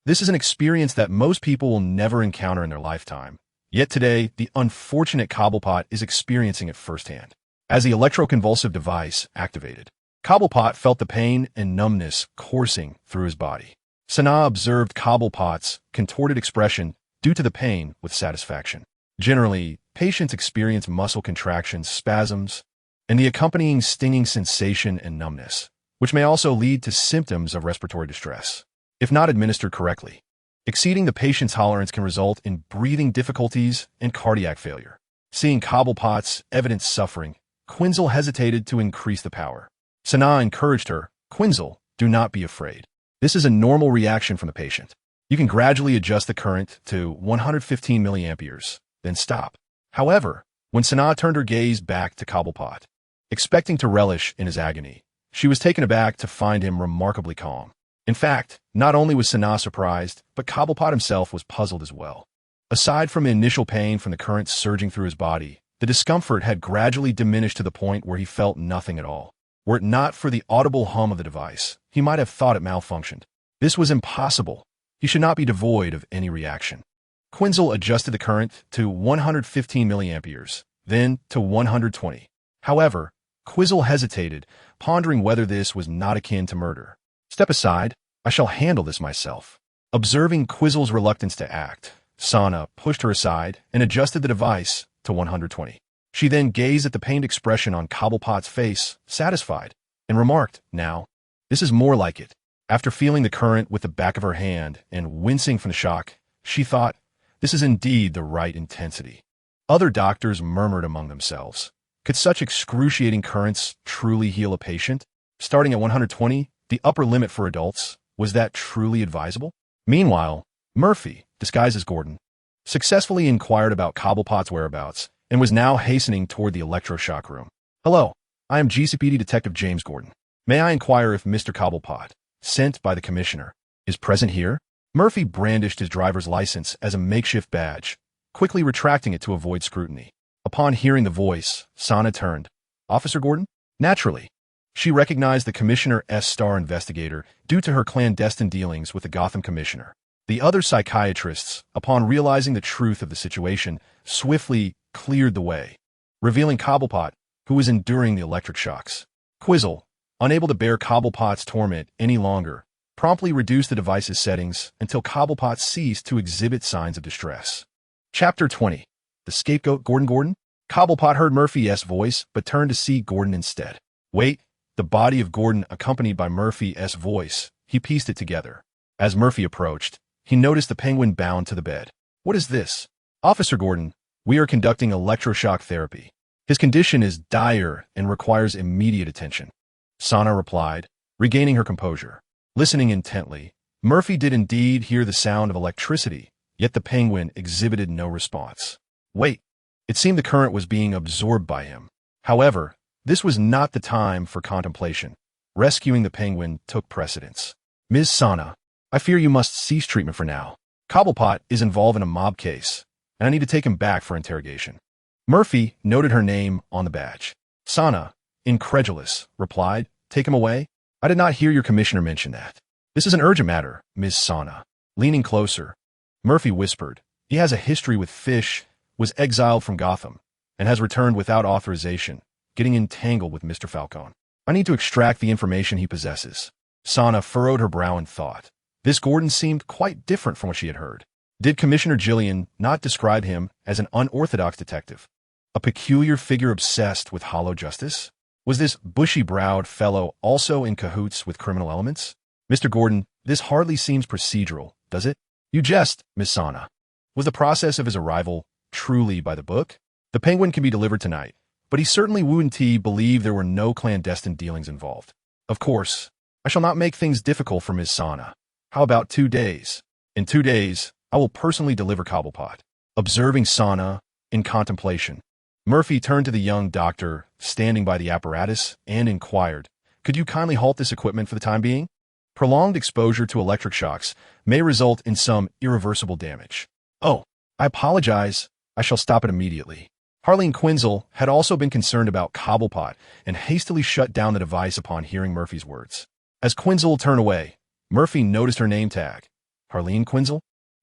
This is an experience that most people will never encounter in their lifetime. Yet today, the unfortunate Cobblepot is experiencing it firsthand. As the electroconvulsive device activated, Cobblepot felt the pain and numbness coursing through his body. Tsunade observed Cobblepot's contorted expression due to the pain with satisfaction. Generally, patients experience muscle contractions, spasms, and the accompanying stinging sensation and numbness, which may also lead to symptoms of respiratory distress. If not administered correctly, exceeding the patient's tolerance can result in breathing difficulties and cardiac failure. Seeing Cobblepot's evident suffering, Quinzel hesitated to increase the power. Tsunade encouraged her, Quinzel, do not be afraid. This is a normal reaction from the patient. You can gradually adjust the current to 115 milliamperes, then stop. However, when Tsunade turned her gaze back to Cobblepot, expecting to relish in his agony, she was taken aback to find him remarkably calm. In fact, not only was Tsunade surprised, but Cobblepot himself was puzzled as well. Aside from the initial pain from the current surging through his body, The discomfort had gradually diminished to the point where he felt nothing at all. Were it not for the audible hum of the device, he might have thought it malfunctioned. This was impossible. He should not be devoid of any reaction. Quinzel adjusted the current to 115 milliamperes, then to 120. However, Quinzel hesitated, pondering whether this was not akin to murder. Step aside, I shall handle this myself. Observing Quinzel's reluctance to act, Sana pushed her aside and adjusted the device to 120. She then gazed at the pained expression on Cobblepot's face, satisfied, and remarked, "Now, this is more like it." After feeling the current with the back of her hand and wincing from the shock, she thought, this is indeed the right intensity. Other doctors murmured among themselves. Could such excruciating currents truly heal a patient? Starting at 120, the upper limit for adults, was that truly advisable? Meanwhile, Murphy, disguised as Gordon, successfully inquired about Cobblepot's whereabouts and was now hastening toward the electroshock room. "Hello, I am GCPD Detective James Gordon. May I inquire if Mr. Cobblepot, sent by the commissioner, is present here?" Murphy brandished his driver's license as a makeshift badge, quickly retracting it to avoid scrutiny. Upon hearing the voice, Sana turned. "Officer Gordon?" Naturally. She recognized the Commissioner Star investigator due to her clandestine dealings with the Gotham commissioner. The other psychiatrists, upon realizing the truth of the situation, swiftly cleared the way, revealing Cobblepot, who was enduring the electric shocks. Quinzel, unable to bear Cobblepot's torment any longer, promptly reduced the device's settings until Cobblepot ceased to exhibit signs of distress. Chapter 20. The Scapegoat Gordon. Cobblepot heard Murphy's voice, but turned to see Gordon instead. Wait, the body of Gordon accompanied by Murphy's voice. He pieced it together. As Murphy approached, he noticed the penguin bound to the bed. "What is this?" "Officer Gordon, we are conducting electroshock therapy. His condition is dire and requires immediate attention," Sana replied, regaining her composure. Listening intently, Murphy did indeed hear the sound of electricity, yet the penguin exhibited no response. Wait, it seemed the current was being absorbed by him. However, this was not the time for contemplation. Rescuing the penguin took precedence. "Ms. Sana, I fear you must cease treatment for now. Cobblepot is involved in a mob case, and I need to take him back for interrogation." Murphy noted her name on the badge. Sana, incredulous, replied, "Take him away? I did not hear your commissioner mention that." "This is an urgent matter, Ms. Sana." Leaning closer, Murphy whispered, "He has a history with fish, was exiled from Gotham, and has returned without authorization, getting entangled with Mr. Falcone. I need to extract the information he possesses." Sana furrowed her brow in thought. This Gordon seemed quite different from what she had heard. Did Commissioner Gillian not describe him as an unorthodox detective? A peculiar figure obsessed with hollow justice? Was this bushy-browed fellow also in cahoots with criminal elements? "Mr. Gordon, this hardly seems procedural, does it?" "You jest, Miss Sana. Was the process of his arrival truly by the book? The penguin can be delivered tonight, but he certainly wouldn't believe there were no clandestine dealings involved. Of course, I shall not make things difficult for Miss Sana. How about 2 days? In 2 days, I will personally deliver Cobblepot." Observing Sana in contemplation, Murphy turned to the young doctor standing by the apparatus and inquired, "Could you kindly halt this equipment for the time being? Prolonged exposure to electric shocks may result in some irreversible damage." "Oh, I apologize. I shall stop it immediately." Harleen Quinzel had also been concerned about Cobblepot and hastily shut down the device upon hearing Murphy's words. As Quinzel turned away, Murphy noticed her name tag. Harleen Quinzel?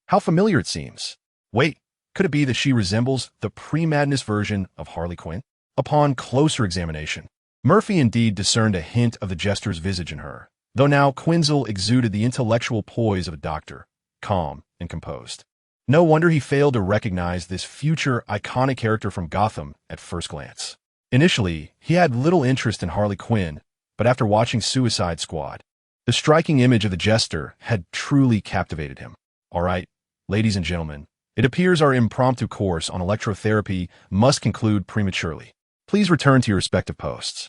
How familiar it seems. Wait, could it be that she resembles the pre-madness version of Harley Quinn? Upon closer examination, Murphy indeed discerned a hint of the jester's visage in her, though now Quinzel exuded the intellectual poise of a doctor, calm and composed. No wonder he failed to recognize this future iconic character from Gotham at first glance. Initially, he had little interest in Harley Quinn, but after watching Suicide Squad, the striking image of the jester had truly captivated him. All right, ladies and gentlemen, it appears our impromptu course on electrotherapy must conclude prematurely. Please return to your respective posts.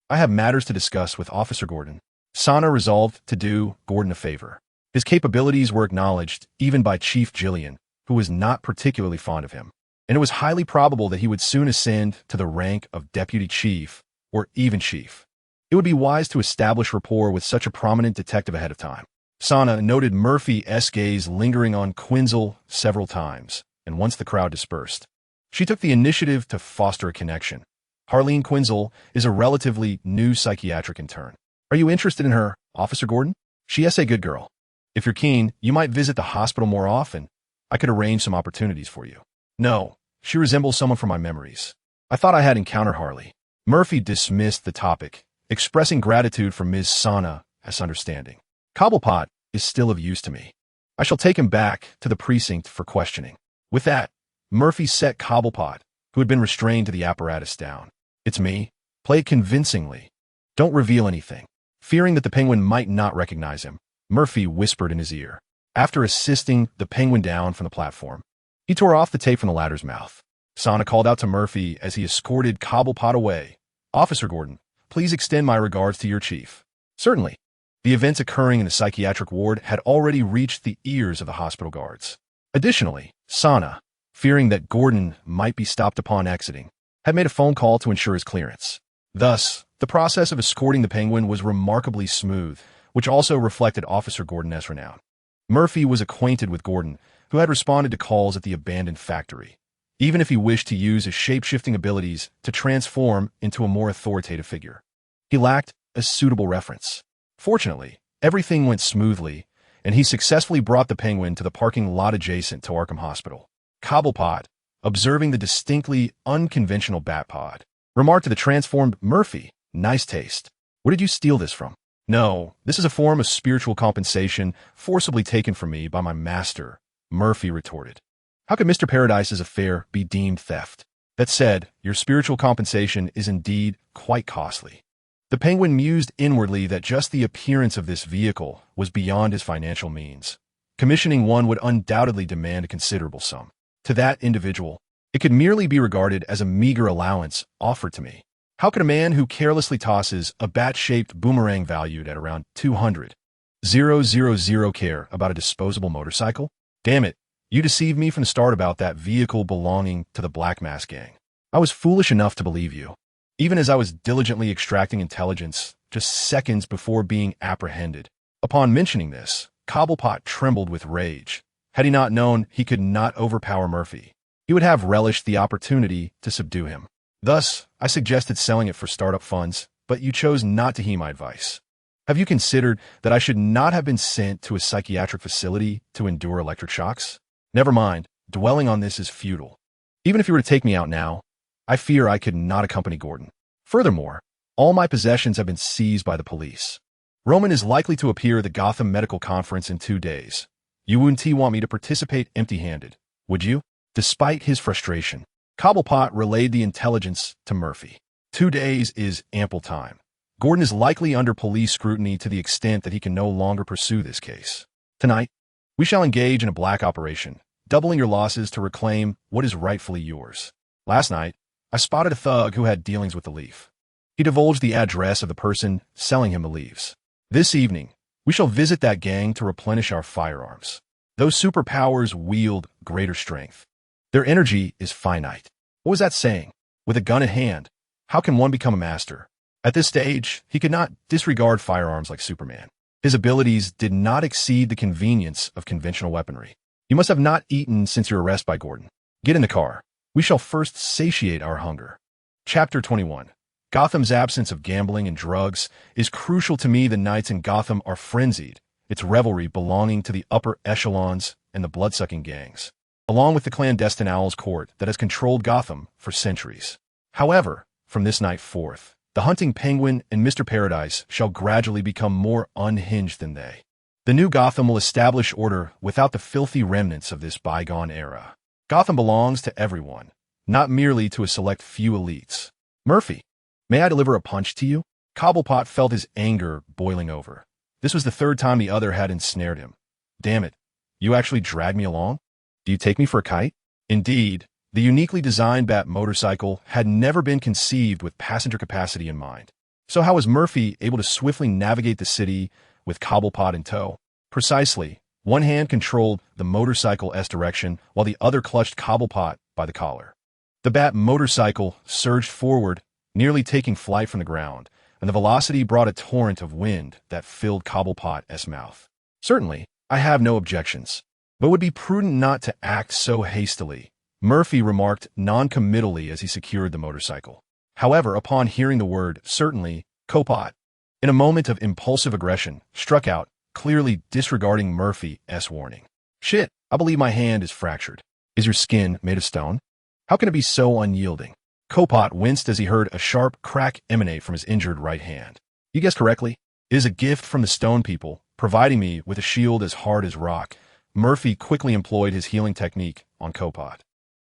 I have matters to discuss with Officer Gordon. Sana resolved to do Gordon a favor. His capabilities were acknowledged even by Chief Gillian, who was not particularly fond of him, and it was highly probable that he would soon ascend to the rank of Deputy Chief or even Chief. It would be wise to establish rapport with such a prominent detective ahead of time. Sana noted Murphy's gaze lingering on Quinzel several times, and once the crowd dispersed, She took the initiative to foster a connection. Harleen Quinzel is a relatively new psychiatric intern. Are you interested in her, Officer Gordon? She is a good girl. If you're keen, you might visit the hospital more often. I could arrange some opportunities for you. No, she resembles someone from my memories. I thought I had encountered Harley. Murphy dismissed the topic, expressing gratitude for Ms. Sana as understanding. Cobblepot is still of use to me. I shall take him back to the precinct for questioning. With that, Murphy set Cobblepot, who had been restrained to the apparatus, down. It's me. Play it convincingly. Don't reveal anything. Fearing that the penguin might not recognize him, Murphy whispered in his ear. After assisting the penguin down from the platform, he tore off the tape from the latter's mouth. Sana called out to Murphy as he escorted Cobblepot away. Officer Gordon, please extend my regards to your chief. Certainly. The events occurring in the psychiatric ward had already reached the ears of the hospital guards. Additionally, Sana, fearing that Gordon might be stopped upon exiting, had made a phone call to ensure his clearance. Thus, the process of escorting the penguin was remarkably smooth, which also reflected Officer Gordon's renown. Murphy was acquainted with Gordon, who had responded to calls at the abandoned factory, even if he wished to use his shape-shifting abilities to transform into a more authoritative figure. He lacked a suitable reference. Fortunately, everything went smoothly, and he successfully brought the penguin to the parking lot adjacent to Arkham Hospital. Cobblepot, observing the distinctly unconventional bat pod, remarked to the transformed Murphy, "Nice taste. Where did you steal this from?" "No, this is a form of spiritual compensation forcibly taken from me by my master," Murphy retorted. "How could Mr. Paradise's affair be deemed theft? That said, your spiritual compensation is indeed quite costly." The penguin mused inwardly that just the appearance of this vehicle was beyond his financial means. Commissioning one would undoubtedly demand a considerable sum. To that individual, it could merely be regarded as a meager allowance offered to me. How could a man who carelessly tosses a bat-shaped boomerang valued at around 200,000 care about a disposable motorcycle? Damn it, you deceived me from the start about that vehicle belonging to the Black Mask Gang. I was foolish enough to believe you. Even as I was diligently extracting intelligence just seconds before being apprehended. Upon mentioning this, Cobblepot trembled with rage. Had he not known he could not overpower Murphy, he would have relished the opportunity to subdue him. Thus, I suggested selling it for startup funds, but you chose not to heed my advice. Have you considered that I should not have been sent to a psychiatric facility to endure electric shocks? Never mind, dwelling on this is futile. Even if you were to take me out now, I fear I could not accompany Gordon. Furthermore, all my possessions have been seized by the police. Roman is likely to appear at the Gotham Medical Conference in 2 days. You wouldn't want me to participate empty-handed, would you? Despite his frustration, Cobblepot relayed the intelligence to Murphy. 2 days is ample time. Gordon is likely under police scrutiny to the extent that he can no longer pursue this case. Tonight, we shall engage in a black operation, doubling your losses to reclaim what is rightfully yours. Last night, I spotted a thug who had dealings with the Leaf. He divulged the address of the person selling him the leaves. This evening, we shall visit that gang to replenish our firearms. Those superpowers wield greater strength. Their energy is finite. What was that saying? With a gun in hand, how can one become a master? At this stage, he could not disregard firearms like Superman. His abilities did not exceed the convenience of conventional weaponry. You must have not eaten since your arrest by Gordon. Get in the car. We shall first satiate our hunger. Chapter 21. Gotham's absence of gambling and drugs is crucial to me. The nights in Gotham are frenzied, its revelry belonging to the upper echelons and the blood-sucking gangs, along with the clandestine Owl's Court that has controlled Gotham for centuries. However, from this night forth, the hunting penguin and Mr. Paradise shall gradually become more unhinged than they. The new Gotham will establish order without the filthy remnants of this bygone era. Gotham belongs to everyone, not merely to a select few elites. Murphy, may I deliver a punch to you? Cobblepot felt his anger boiling over. This was the 3rd time the other had ensnared him. Damn it, you actually dragged me along? Do you take me for a kite? Indeed, the uniquely designed Bat motorcycle had never been conceived with passenger capacity in mind. So how was Murphy able to swiftly navigate the city with Cobblepot in tow? Precisely. One hand controlled the motorcycle's direction, while the other clutched Cobblepot by the collar. The Bat motorcycle surged forward, nearly taking flight from the ground, and the velocity brought a torrent of wind that filled Cobblepot's mouth. Certainly, I have no objections, but it would be prudent not to act so hastily. Murphy remarked non-committally as he secured the motorcycle. However, upon hearing the word, certainly, Copot, in a moment of impulsive aggression, struck out, clearly disregarding Murphy's warning. Shit, I believe my hand is fractured. Is your skin made of stone? How can it be so unyielding? Copot winced as he heard a sharp crack emanate from his injured right hand. You guessed correctly. It is a gift from the stone people, providing me with a shield as hard as rock. Murphy quickly employed his healing technique on Copot.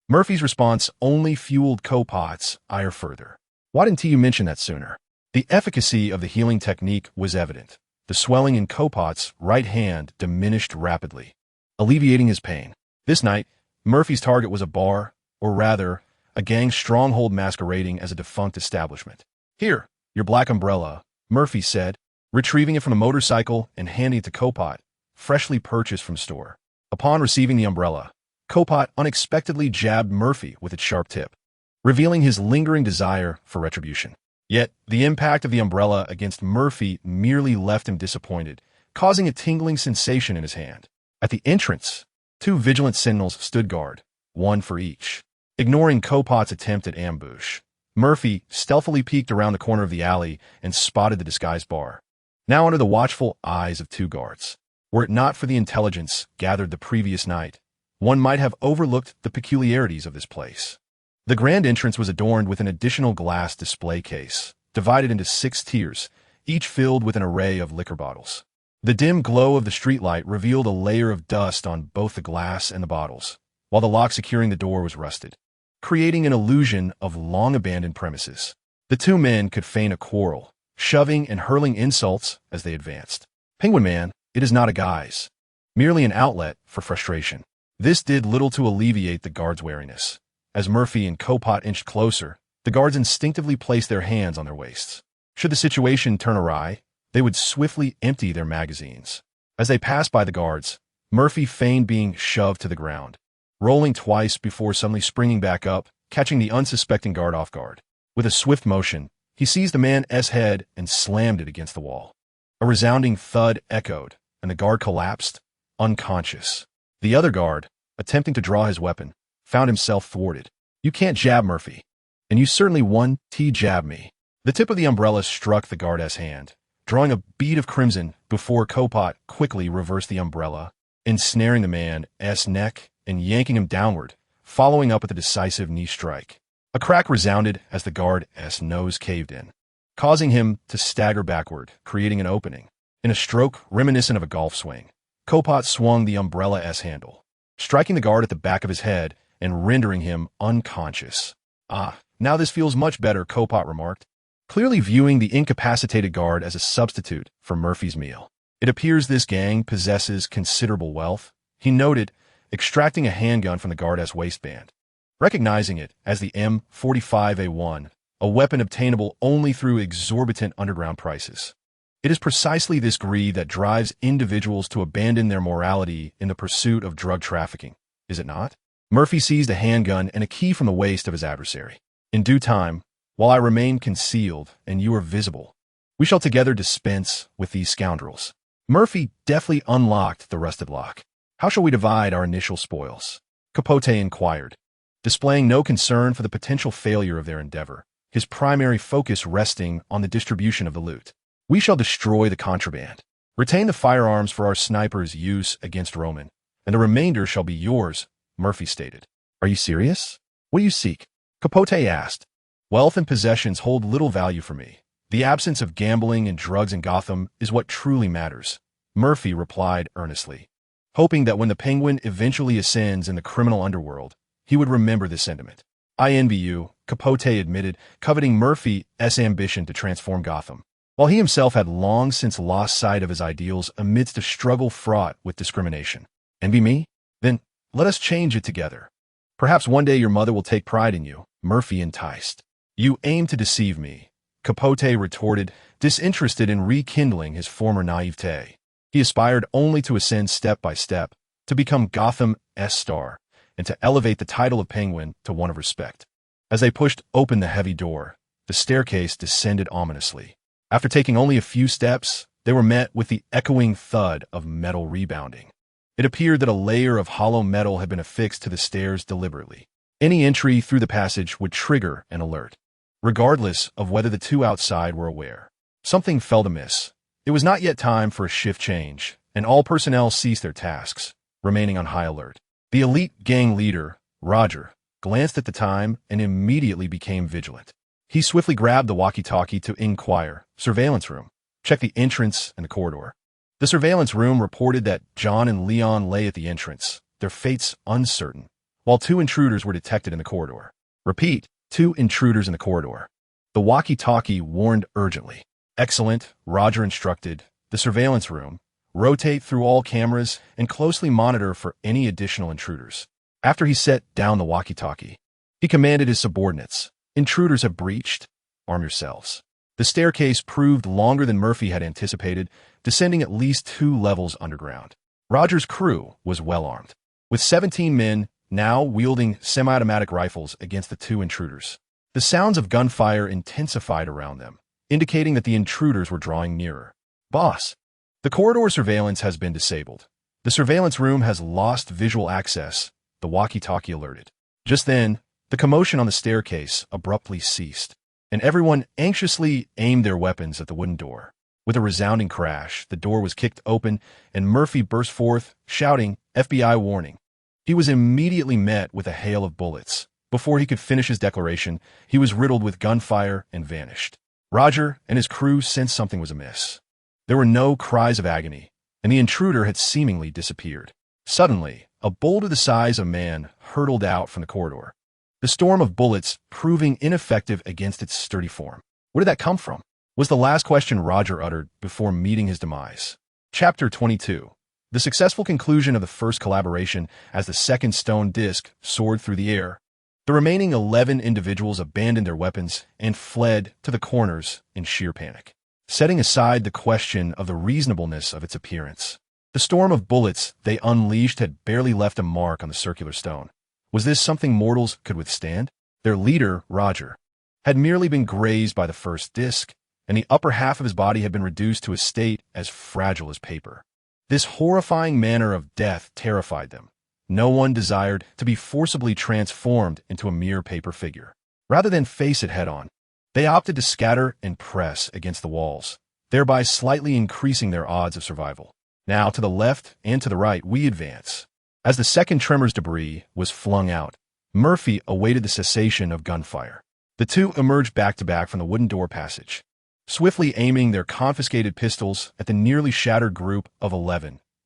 Murphy's response only fueled Copot's ire further. Why didn't you mention that sooner? The efficacy of the healing technique was evident. The swelling in Copot's right hand diminished rapidly, alleviating his pain. This night, Murphy's target was a bar, or rather, a gang stronghold masquerading as a defunct establishment. Here, your black umbrella, Murphy said, retrieving it from the motorcycle and handing it to Copot, freshly purchased from store. Upon receiving the umbrella, Copot unexpectedly jabbed Murphy with its sharp tip, revealing his lingering desire for retribution. Yet, the impact of the umbrella against Murphy merely left him disappointed, causing a tingling sensation in his hand. At the entrance, 2 vigilant sentinels stood guard, 1 for each. Ignoring Copot's attempt at ambush, Murphy stealthily peeked around the corner of the alley and spotted the disguised bar, now under the watchful eyes of 2 guards. Were it not for the intelligence gathered the previous night, one might have overlooked the peculiarities of this place. The grand entrance was adorned with an additional glass display case, divided into 6 tiers, each filled with an array of liquor bottles. The dim glow of the streetlight revealed a layer of dust on both the glass and the bottles, while the lock securing the door was rusted, creating an illusion of long-abandoned premises. The 2 men could feign a quarrel, shoving and hurling insults as they advanced. Penguin Man, it is not a guise, merely an outlet for frustration. This did little to alleviate the guards' wariness. As Murphy and Copot inched closer, the guards instinctively placed their hands on their waists. Should the situation turn awry, they would swiftly empty their magazines. As they passed by the guards, Murphy feigned being shoved to the ground, rolling twice before suddenly springing back up, catching the unsuspecting guard off guard. With a swift motion, he seized the man's head and slammed it against the wall. A resounding thud echoed, and the guard collapsed, unconscious. The other guard, attempting to draw his weapon, found himself thwarted. You can't jab Murphy. And you certainly won jab me. The tip of the umbrella struck the guard's hand, drawing a bead of crimson before Copot quickly reversed the umbrella, ensnaring the man's neck and yanking him downward, following up with a decisive knee strike. A crack resounded as the guard's nose caved in, causing him to stagger backward, creating an opening. In a stroke reminiscent of a golf swing, Copot swung the umbrella's handle, striking the guard at the back of his head and rendering him unconscious. Ah, now this feels much better, Copot remarked, clearly viewing the incapacitated guard as a substitute for Murphy's meal. It appears this gang possesses considerable wealth, he noted, extracting a handgun from the guard's waistband. Recognizing it as the M45A1, a weapon obtainable only through exorbitant underground prices. It is precisely this greed that drives individuals to abandon their morality in the pursuit of drug trafficking, is it not? Murphy seized a handgun and a key from the waist of his adversary. In due time, while I remain concealed and you are visible, we shall together dispense with these scoundrels. Murphy deftly unlocked the rusted lock. How shall we divide our initial spoils? Capote inquired, displaying no concern for the potential failure of their endeavor, his primary focus resting on the distribution of the loot. We shall destroy the contraband, retain the firearms for our snipers' use against Roman, and the remainder shall be yours, Murphy stated. Are you serious? What do you seek? Capote asked. Wealth and possessions hold little value for me. The absence of gambling and drugs in Gotham is what truly matters, Murphy replied earnestly, hoping that when the Penguin eventually ascends in the criminal underworld, he would remember this sentiment. I envy you, Capote admitted, coveting Murphy's ambition to transform Gotham, while he himself had long since lost sight of his ideals amidst a struggle fraught with discrimination. Envy me? Then let us change it together. Perhaps one day your mother will take pride in you, Murphy enticed. You aim to deceive me, Capote retorted, disinterested in rekindling his former naivete. He aspired only to ascend step by step, to become Gotham's star, and to elevate the title of Penguin to one of respect. As they pushed open the heavy door, the staircase descended ominously. After taking only a few steps, they were met with the echoing thud of metal rebounding. It appeared that a layer of hollow metal had been affixed to the stairs deliberately, Any entry through the passage would trigger an alert, regardless of whether the two outside were aware. Something felt amiss. It was not yet time for a shift change, and all personnel ceased their tasks, remaining on high alert. The elite gang leader, Roger, glanced at the time and immediately became vigilant. He swiftly grabbed the walkie-talkie to inquire. Surveillance room. Check the entrance and the corridor. The surveillance room reported that John and Leon lay at the entrance, their fates uncertain, while 2 intruders were detected in the corridor. Repeat, 2 intruders in the corridor. The walkie-talkie warned urgently. Excellent, Roger instructed. The surveillance room. Rotate through all cameras and closely monitor for any additional intruders. After he set down the walkie-talkie, he commanded his subordinates. Intruders have breached. Arm yourselves. The staircase proved longer than Murphy had anticipated, descending at least 2 levels underground. Roger's crew was well armed, with 17 men now wielding semi-automatic rifles against the 2 intruders. The sounds of gunfire intensified around them, indicating that the intruders were drawing nearer. Boss, the corridor surveillance has been disabled. The surveillance room has lost visual access, the walkie-talkie alerted. Just then, the commotion on the staircase abruptly ceased, and everyone anxiously aimed their weapons at the wooden door. With a resounding crash, the door was kicked open, and Murphy burst forth, shouting, "FBI warning." He was immediately met with a hail of bullets. Before he could finish his declaration, he was riddled with gunfire and vanished. Roger and his crew sensed something was amiss. There were no cries of agony, and the intruder had seemingly disappeared. Suddenly, a boulder the size of man hurtled out from the corridor, the storm of bullets proving ineffective against its sturdy form. Where did that come from? Was the last question Roger uttered before meeting his demise. Chapter 22. The successful conclusion of the first collaboration as the second stone disc soared through the air. The remaining 11 individuals abandoned their weapons and fled to the corners in sheer panic, setting aside the question of the reasonableness of its appearance. The storm of bullets they unleashed had barely left a mark on the circular stone. Was this something mortals could withstand? Their leader, Roger, had merely been grazed by the first disc, and the upper half of his body had been reduced to a state as fragile as paper. This horrifying manner of death terrified them. No one desired to be forcibly transformed into a mere paper figure. Rather than face it head-on, they opted to scatter and press against the walls, thereby slightly increasing their odds of survival. Now, to the left and to the right, we advance. As the second tremor's debris was flung out, Murphy awaited the cessation of gunfire. The 2 emerged back-to-back from the wooden door passage, swiftly aiming their confiscated pistols at the nearly shattered group of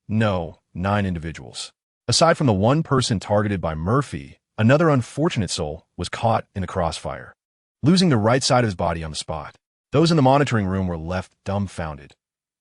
9 individuals. Aside from the 1 person targeted by Murphy, another unfortunate soul was caught in the crossfire, losing the right side of his body on the spot. Those in the monitoring room were left dumbfounded.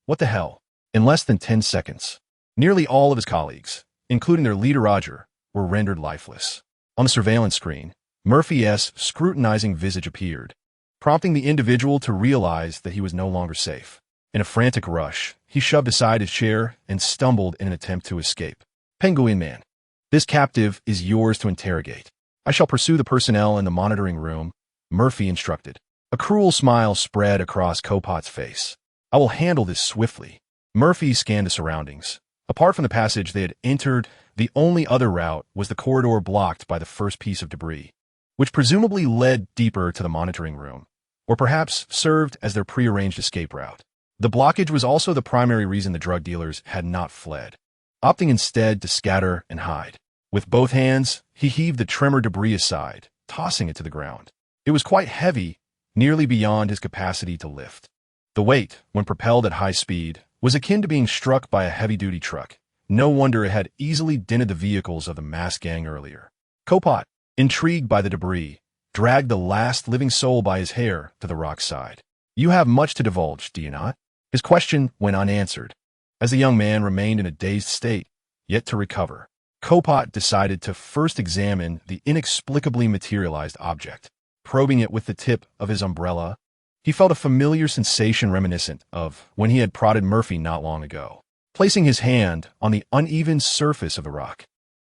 What the hell? In less than 10 seconds, nearly all of his colleagues, including their leader Roger, were rendered lifeless. On the surveillance screen, Murphy's scrutinizing visage appeared, prompting the individual to realize that he was no longer safe. In a frantic rush, he shoved aside his chair and stumbled in an attempt to escape. Penguin Man, this captive is yours to interrogate. I shall pursue the personnel in the monitoring room, Murphy instructed. A cruel smile spread across Copot's face. I will handle this swiftly. Murphy scanned the surroundings. Apart from the passage they had entered, the only other route was the corridor blocked by the first piece of debris, which presumably led deeper to the monitoring room, or perhaps served as their prearranged escape route. The blockage was also the primary reason the drug dealers had not fled, opting instead to scatter and hide. With both hands, he heaved the tremor debris aside, tossing it to the ground. It was quite heavy, nearly beyond his capacity to lift. The weight, when propelled at high speed, was akin to being struck by a heavy-duty truck. No wonder it had easily dented the vehicles of the masked gang earlier. Copot, intrigued by the debris, dragged the last living soul by his hair to the rock's side. You have much to divulge, do you not? His question went unanswered, as the young man remained in a dazed state, yet to recover. Copot decided to first examine the inexplicably materialized object. Probing it with the tip of his umbrella, he felt a familiar sensation reminiscent of when he had prodded Murphy not long ago. Placing his hand on the uneven surface of the rock,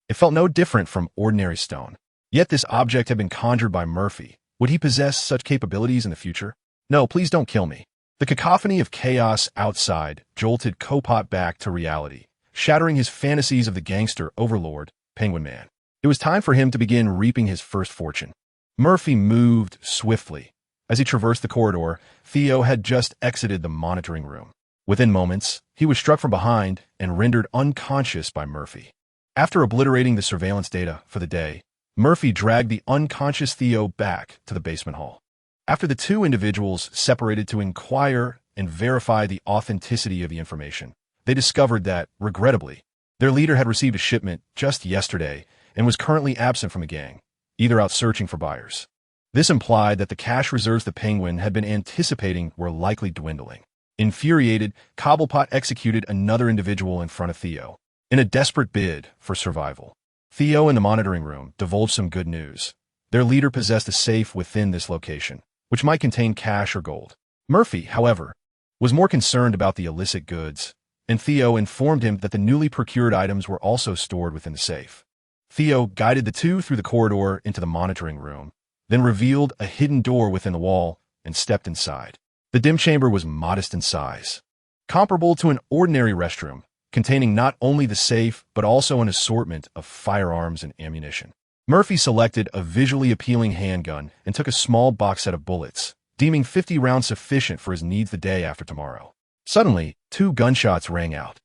it felt no different from ordinary stone. Yet this object had been conjured by Murphy. Would he possess such capabilities in the future? No, please don't kill me. The cacophony of chaos outside jolted Copot back to reality, shattering his fantasies of the gangster overlord, Penguin Man. It was time for him to begin reaping his first fortune. Murphy moved swiftly. As he traversed the corridor, Theo had just exited the monitoring room. Within moments, he was struck from behind and rendered unconscious by Murphy. After obliterating the surveillance data for the day, Murphy dragged the unconscious Theo back to the basement hall. After the two individuals separated to inquire and verify the authenticity of the information, they discovered that, regrettably, their leader had received a shipment just yesterday and was currently absent from the gang, either out searching for buyers. This implied that the cash reserves the Penguin had been anticipating were likely dwindling. Infuriated, Cobblepot executed another individual in front of Theo, in a desperate bid for survival. Theo in the monitoring room divulged some good news. Their leader possessed a safe within this location, which might contain cash or gold. Murphy, however, was more concerned about the illicit goods, and Theo informed him that the newly procured items were also stored within the safe. Theo guided the two through the corridor into the monitoring room, then revealed a hidden door within the wall and stepped inside. The dim chamber was modest in size, comparable to an ordinary restroom, containing not only the safe but also an assortment of firearms and ammunition. Murphy selected a visually appealing handgun and took a small box set of bullets, deeming 50 rounds sufficient for his needs the day after tomorrow. Suddenly, 2 gunshots rang out.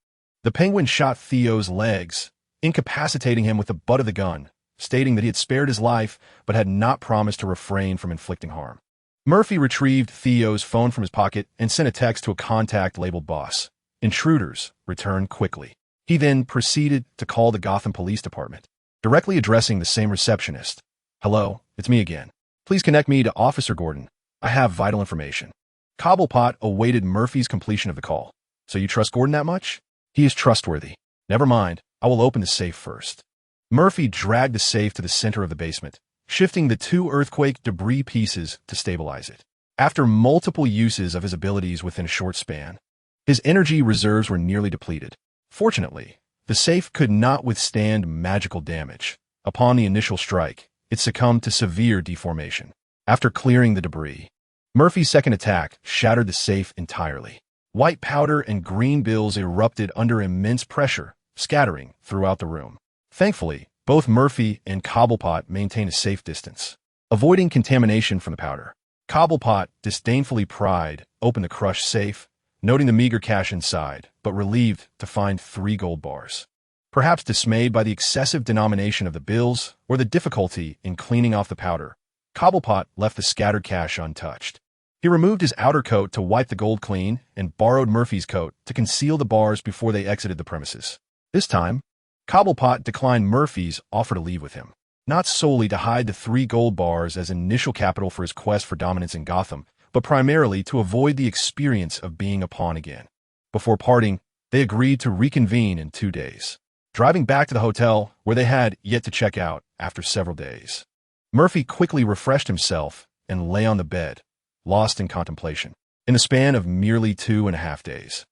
The Penguin shot Theo's legs, incapacitating him with the butt of the gun, stating that he had spared his life but had not promised to refrain from inflicting harm. Murphy retrieved Theo's phone from his pocket and sent a text to a contact labeled Boss. Intruders, return quickly. He then proceeded to call the Gotham Police Department, directly addressing the same receptionist. Hello, it's me again. Please connect me to Officer Gordon. I have vital information. Cobblepot awaited Murphy's completion of the call. So you trust Gordon that much? He is trustworthy. Never mind, I will open the safe first. Murphy dragged the safe to the center of the basement, shifting the 2 earthquake debris pieces to stabilize it. After multiple uses of his abilities within a short span, his energy reserves were nearly depleted. Fortunately, the safe could not withstand magical damage. Upon the initial strike, it succumbed to severe deformation. After clearing the debris, Murphy's second attack shattered the safe entirely. White powder and green bills erupted under immense pressure, scattering throughout the room. Thankfully, both Murphy and Cobblepot maintained a safe distance, avoiding contamination from the powder. Cobblepot disdainfully pried open the crushed safe, noting the meager cash inside, but relieved to find 3 gold bars. Perhaps dismayed by the excessive denomination of the bills or the difficulty in cleaning off the powder, Cobblepot left the scattered cash untouched. He removed his outer coat to wipe the gold clean and borrowed Murphy's coat to conceal the bars before they exited the premises. This time, Cobblepot declined Murphy's offer to leave with him, not solely to hide the 3 gold bars as initial capital for his quest for dominance in Gotham, but primarily to avoid the experience of being a pawn again. Before parting, they agreed to reconvene in 2 days, driving back to the hotel where they had yet to check out after several days. Murphy quickly refreshed himself and lay on the bed, lost in contemplation. In the span of merely 2.5 days,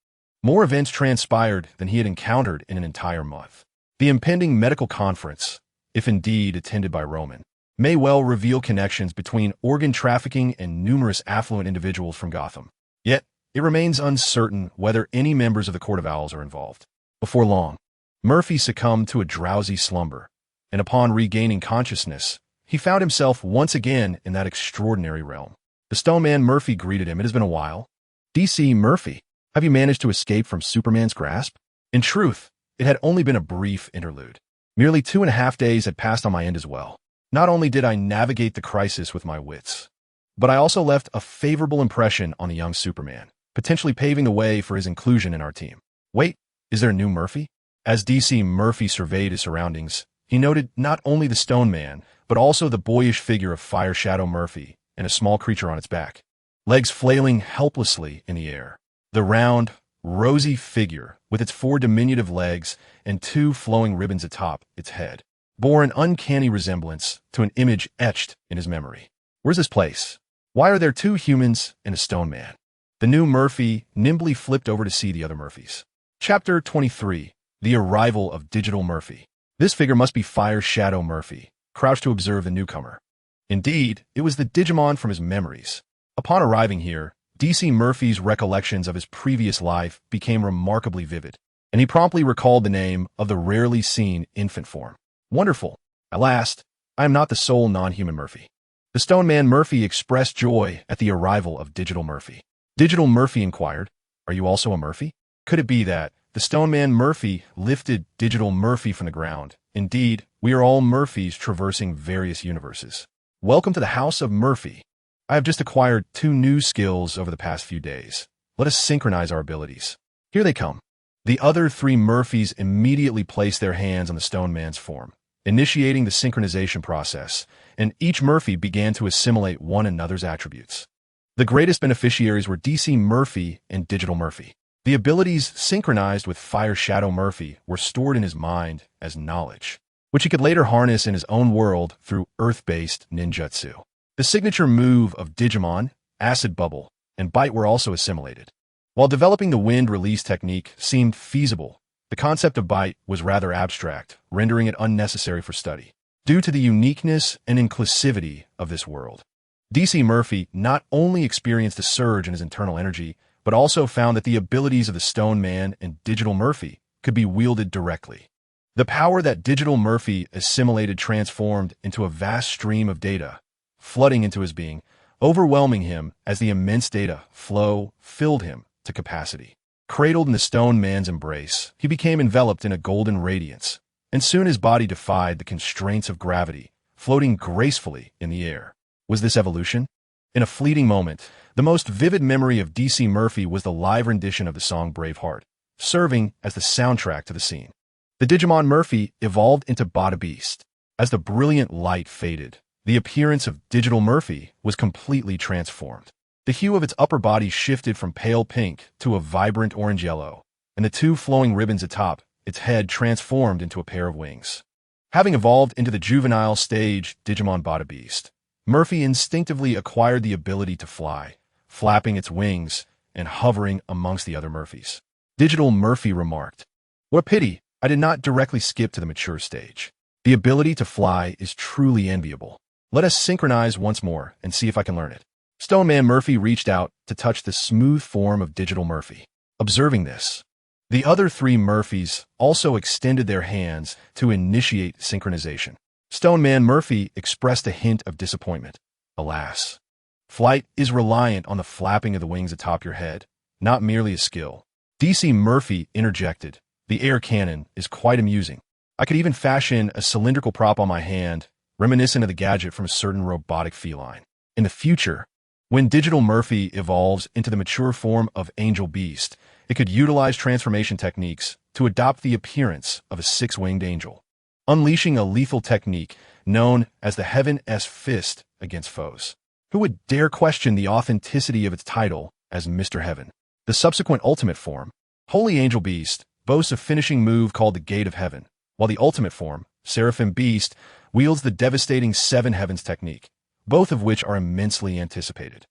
more events transpired than he had encountered in an entire month. The impending medical conference, if indeed attended by Roman, may well reveal connections between organ trafficking and numerous affluent individuals from Gotham. Yet, it remains uncertain whether any members of the Court of Owls are involved. Before long, Murphy succumbed to a drowsy slumber, and upon regaining consciousness, he found himself once again in that extraordinary realm. The Stone Man Murphy greeted him. It has been a while. DC Murphy, have you managed to escape from Superman's grasp? In truth, it had only been a brief interlude. Merely 2.5 days had passed on my end as well. Not only did I navigate the crisis with my wits, but I also left a favorable impression on the young Superman, potentially paving the way for his inclusion in our team. Wait, is there a new Murphy? As DC Murphy surveyed his surroundings, he noted not only the Stone Man, but also the boyish figure of Fire Shadow Murphy and a small creature on its back, legs flailing helplessly in the air. The round, rosy figure, with its 4 diminutive legs and 2 flowing ribbons atop its head, bore an uncanny resemblance to an image etched in his memory. Where's this place? Why are there 2 humans and a Stone Man? The new Murphy nimbly flipped over to see the other Murphys. Chapter 23. The Arrival of Digital Murphy. This figure must be Fire Shadow Murphy, crouched to observe the newcomer. Indeed, it was the Digimon from his memories. Upon arriving here, DC Murphy's recollections of his previous life became remarkably vivid, and he promptly recalled the name of the rarely seen infant form. Wonderful. At last, I am not the sole non-human Murphy. The Stone Man Murphy expressed joy at the arrival of Digital Murphy. Digital Murphy inquired, "Are you also a Murphy?" Could it be that the Stone Man Murphy lifted Digital Murphy from the ground? Indeed, we are all Murphys traversing various universes. Welcome to the House of Murphy. I have just acquired 2 new skills over the past few days. Let us synchronize our abilities. Here they come. The other 3 Murphys immediately placed their hands on the Stone Man's form, initiating the synchronization process, and each Murphy began to assimilate one another's attributes. The greatest beneficiaries were DC Murphy and Digital Murphy. The abilities synchronized with Fire Shadow Murphy were stored in his mind as knowledge, which he could later harness in his own world through Earth-based ninjutsu. The signature move of Digimon, Acid Bubble, and Bite were also assimilated. While developing the wind release technique seemed feasible, the concept of Bite was rather abstract, rendering it unnecessary for study. Due to the uniqueness and inclusivity of this world, DC Murphy not only experienced a surge in his internal energy, but also found that the abilities of the Stone Man and Digital Murphy could be wielded directly. The power that Digital Murphy assimilated transformed into a vast stream of data, flooding into his being, overwhelming him as the immense data flow filled him to capacity. Cradled in the Stone Man's embrace, he became enveloped in a golden radiance, and soon his body defied the constraints of gravity, floating gracefully in the air. Was this evolution? In a fleeting moment, the most vivid memory of DC Murphy was the live rendition of the song Braveheart, serving as the soundtrack to the scene. The Digimon Murphy evolved into Bada Beast. As the brilliant light faded, the appearance of Digital Murphy was completely transformed. The hue of its upper body shifted from pale pink to a vibrant orange-yellow, and the 2 flowing ribbons atop its head transformed into a pair of wings. Having evolved into the juvenile stage Digimon Bada Beast, Murphy instinctively acquired the ability to fly, flapping its wings and hovering amongst the other Murphys. Digital Murphy remarked, "What a pity I did not directly skip to the mature stage. The ability to fly is truly enviable. Let us synchronize once more and see if I can learn it." Stone Man Murphy reached out to touch the smooth form of Digital Murphy. Observing this, the other 3 Murphys also extended their hands to initiate synchronization. Stone Man Murphy expressed a hint of disappointment. Alas, flight is reliant on the flapping of the wings atop your head, not merely a skill. DC Murphy interjected, "The air cannon is quite amusing. I could even fashion a cylindrical prop on my hand, reminiscent of the gadget from a certain robotic feline. In the future, when Digital Murphy evolves into the mature form of Angel Beast, it could utilize transformation techniques to adopt the appearance of a 6-winged angel, unleashing a lethal technique known as the Heaven's Fist against foes. Who would dare question the authenticity of its title as Mr. Heaven? The subsequent ultimate form, Holy Angel Beast, boasts a finishing move called the Gate of Heaven, while the ultimate form, Seraphim Beast, wields the devastating 7 Heavens technique, both of which are immensely anticipated.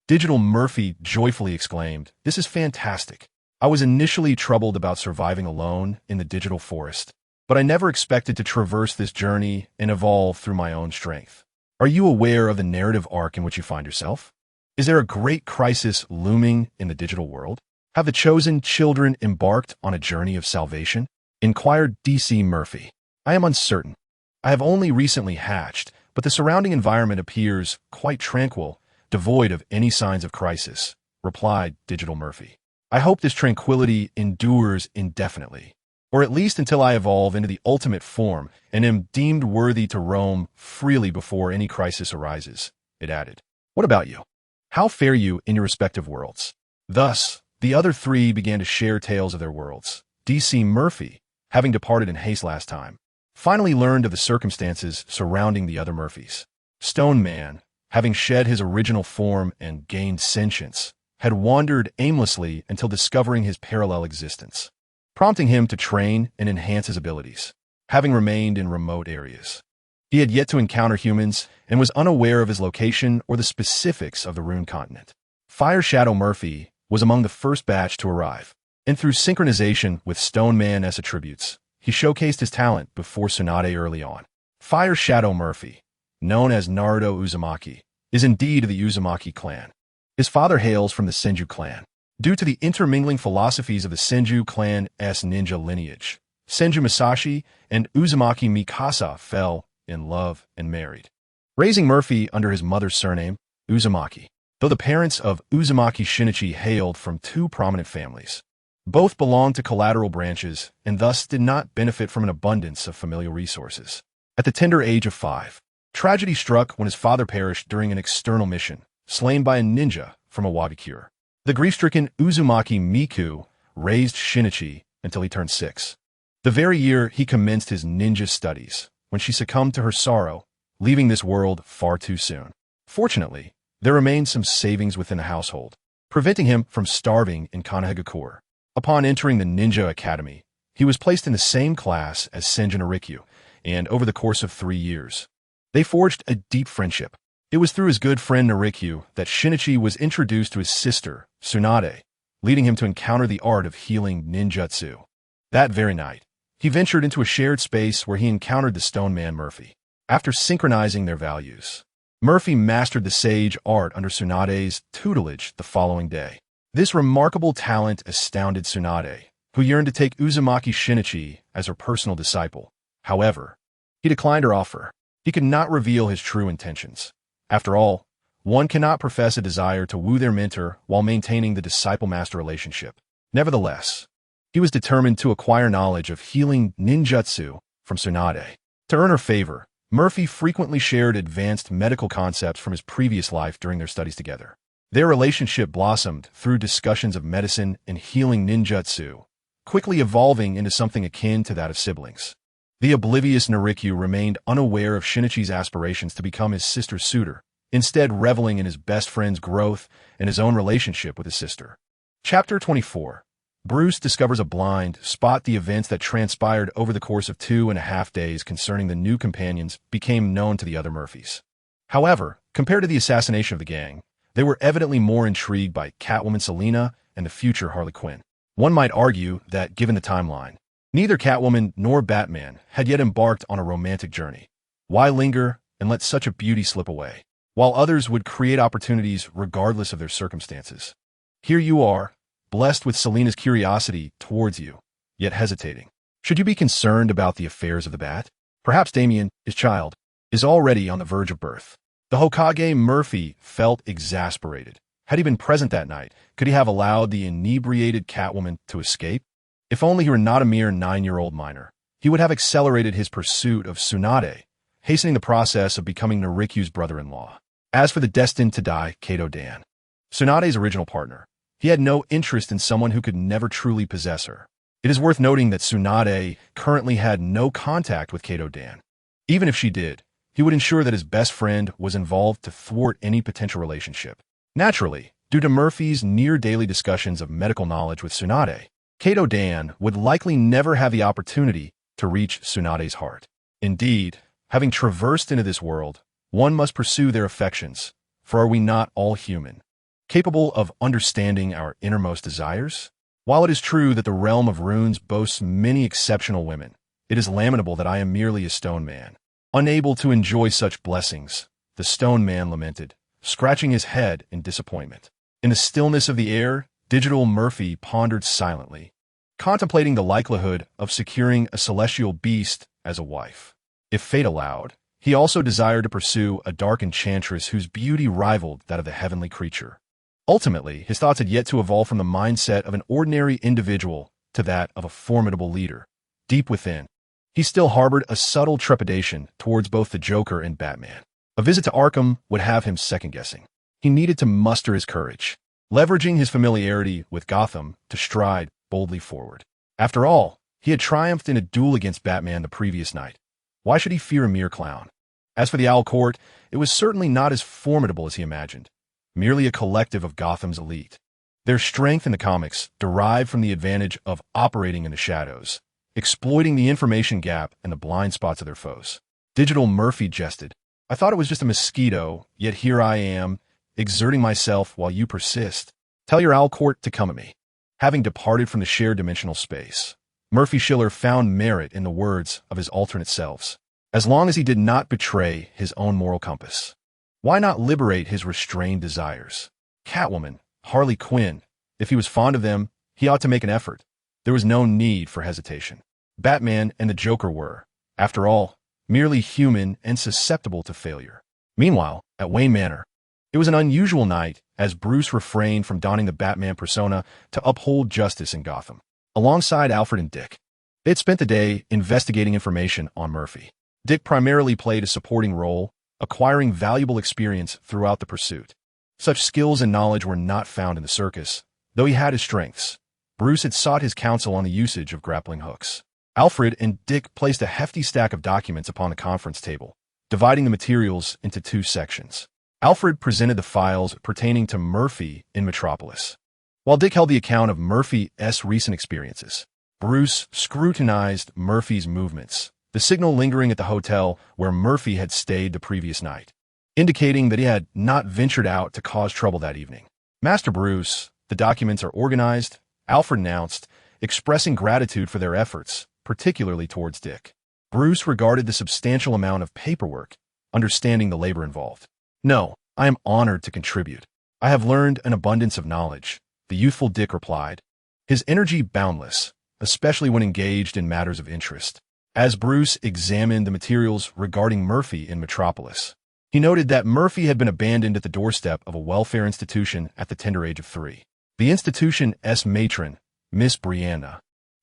Digital Murphy joyfully exclaimed, "This is fantastic. I was initially troubled about surviving alone in the digital forest, but I never expected to traverse this journey and evolve through my own strength." Are you aware of the narrative arc in which you find yourself? Is there a great crisis looming in the digital world? Have the chosen children embarked on a journey of salvation? Inquired DC Murphy. I am uncertain. I have only recently hatched, but the surrounding environment appears quite tranquil, devoid of any signs of crisis, replied Digital Murphy. I hope this tranquility endures indefinitely, or at least until I evolve into the ultimate form and am deemed worthy to roam freely before any crisis arises, it added. What about you? How fare you in your respective worlds? Thus, the other 3 began to share tales of their worlds. DC Murphy, having departed in haste last time, finally learned of the circumstances surrounding the other Murphys. Stone Man, having shed his original form and gained sentience, had wandered aimlessly until discovering his parallel existence, prompting him to train and enhance his abilities. Having remained in remote areas, he had yet to encounter humans and was unaware of his location or the specifics of the Rune continent. Fire Shadow Murphy was among the first batch to arrive, and through synchronization with Stone Man's attributes, he showcased his talent before Tsunade early on. Fire Shadow Murphy, known as Naruto Uzumaki, is indeed of the Uzumaki clan. His father hails from the Senju clan. Due to the intermingling philosophies of the Senju clan's ninja lineage, Senju Masashi and Uzumaki Mikasa fell in love, and married, raising Murphy under his mother's surname, Uzumaki. Though the parents of Uzumaki Shinichi hailed from two prominent families, both belonged to collateral branches and thus did not benefit from an abundance of familial resources. At the tender age of 5, tragedy struck when his father perished during an external mission, slain by a ninja from a Wabikure. The grief-stricken Uzumaki Miku raised Shinichi until he turned 6. The very year he commenced his ninja studies, when she succumbed to her sorrow, leaving this world far too soon. Fortunately, there remained some savings within the household, preventing him from starving in Kanehagakure. Upon entering the Ninja Academy, he was placed in the same class as Senjin Arikyu, and over the course of 3 years, they forged a deep friendship. It was through his good friend Narikyu that Shinichi was introduced to his sister, Tsunade, leading him to encounter the art of healing ninjutsu. That very night, he ventured into a shared space where he encountered the stone man Murphy. After synchronizing their values, Murphy mastered the sage art under Tsunade's tutelage the following day. This remarkable talent astounded Tsunade, who yearned to take Uzumaki Shinichi as her personal disciple. However, he declined her offer. He could not reveal his true intentions. After all, one cannot profess a desire to woo their mentor while maintaining the disciple-master relationship. Nevertheless, he was determined to acquire knowledge of healing ninjutsu from Tsunade. To earn her favor, Murphy frequently shared advanced medical concepts from his previous life during their studies together. Their relationship blossomed through discussions of medicine and healing ninjutsu, quickly evolving into something akin to that of siblings. The oblivious Narikyu remained unaware of Shinichi's aspirations to become his sister's suitor, instead reveling in his best friend's growth and his own relationship with his sister. Chapter 24. Bruce discovers a blind spot. The events that transpired over the course of 2.5 days concerning the new companions became known to the other Murphys. However, compared to the assassination of the gang, they were evidently more intrigued by Catwoman Selina and the future Harley Quinn. One might argue that, given the timeline, neither Catwoman nor Batman had yet embarked on a romantic journey. Why linger and let such a beauty slip away, while others would create opportunities regardless of their circumstances? Here you are, blessed with Selina's curiosity towards you, yet hesitating. Should you be concerned about the affairs of the Bat? Perhaps Damien, his child, is already on the verge of birth. The Hokage Murphy felt exasperated. Had he been present that night, could he have allowed the inebriated Catwoman to escape? If only he were not a mere 9-year-old minor, he would have accelerated his pursuit of Tsunade, hastening the process of becoming Narikyu's brother-in-law. As for the destined to die Kato Dan, Tsunade's original partner, he had no interest in someone who could never truly possess her. It is worth noting that Tsunade currently had no contact with Kato Dan. Even if she did, he would ensure that his best friend was involved to thwart any potential relationship. Naturally, due to Murphy's near-daily discussions of medical knowledge with Tsunade, Kato Dan would likely never have the opportunity to reach Tsunade's heart. Indeed, having traversed into this world, one must pursue their affections, for are we not all human, capable of understanding our innermost desires? While it is true that the realm of runes boasts many exceptional women, it is lamentable that I am merely a stone man. Unable to enjoy such blessings, the stone man lamented, scratching his head in disappointment. In the stillness of the air, Digital Murphy pondered silently, contemplating the likelihood of securing a celestial beast as a wife. If fate allowed, he also desired to pursue a dark enchantress whose beauty rivaled that of the heavenly creature. Ultimately, his thoughts had yet to evolve from the mindset of an ordinary individual to that of a formidable leader. Deep within, he still harbored a subtle trepidation towards both the Joker and Batman. A visit to Arkham would have him second-guessing. He needed to muster his courage, leveraging his familiarity with Gotham to stride boldly forward. After all, he had triumphed in a duel against Batman the previous night. Why should he fear a mere clown? As for the Owl Court, it was certainly not as formidable as he imagined, merely a collective of Gotham's elite. Their strength in the comics derived from the advantage of operating in the shadows, exploiting the information gap and the blind spots of their foes. Digital Murphy jested. I thought it was just a mosquito, yet here I am, exerting myself while you persist. Tell your Owl Court to come at me. Having departed from the shared dimensional space, Murphy Schiller found merit in the words of his alternate selves, as long as he did not betray his own moral compass. Why not liberate his restrained desires? Catwoman, Harley Quinn, if he was fond of them, he ought to make an effort. There was no need for hesitation. Batman and the Joker were, after all, merely human and susceptible to failure. Meanwhile, at Wayne Manor, it was an unusual night as Bruce refrained from donning the Batman persona to uphold justice in Gotham. Alongside Alfred and Dick, they had spent the day investigating information on Murphy. Dick primarily played a supporting role, acquiring valuable experience throughout the pursuit. Such skills and knowledge were not found in the circus, though he had his strengths. Bruce had sought his counsel on the usage of grappling hooks. Alfred and Dick placed a hefty stack of documents upon the conference table, dividing the materials into two sections. Alfred presented the files pertaining to Murphy in Metropolis, while Dick held the account of Murphy's recent experiences. Bruce scrutinized Murphy's movements, the signal lingering at the hotel where Murphy had stayed the previous night, indicating that he had not ventured out to cause trouble that evening. Master Bruce, the documents are organized, Alfred announced, expressing gratitude for their efforts, particularly towards Dick. Bruce regarded the substantial amount of paperwork, understanding the labor involved. "No, I am honored to contribute. I have learned an abundance of knowledge," the youthful Dick replied, his energy boundless, especially when engaged in matters of interest. As Bruce examined the materials regarding Murphy in Metropolis, he noted that Murphy had been abandoned at the doorstep of a welfare institution at the tender age of 3. The institution's matron, Miss Brianna,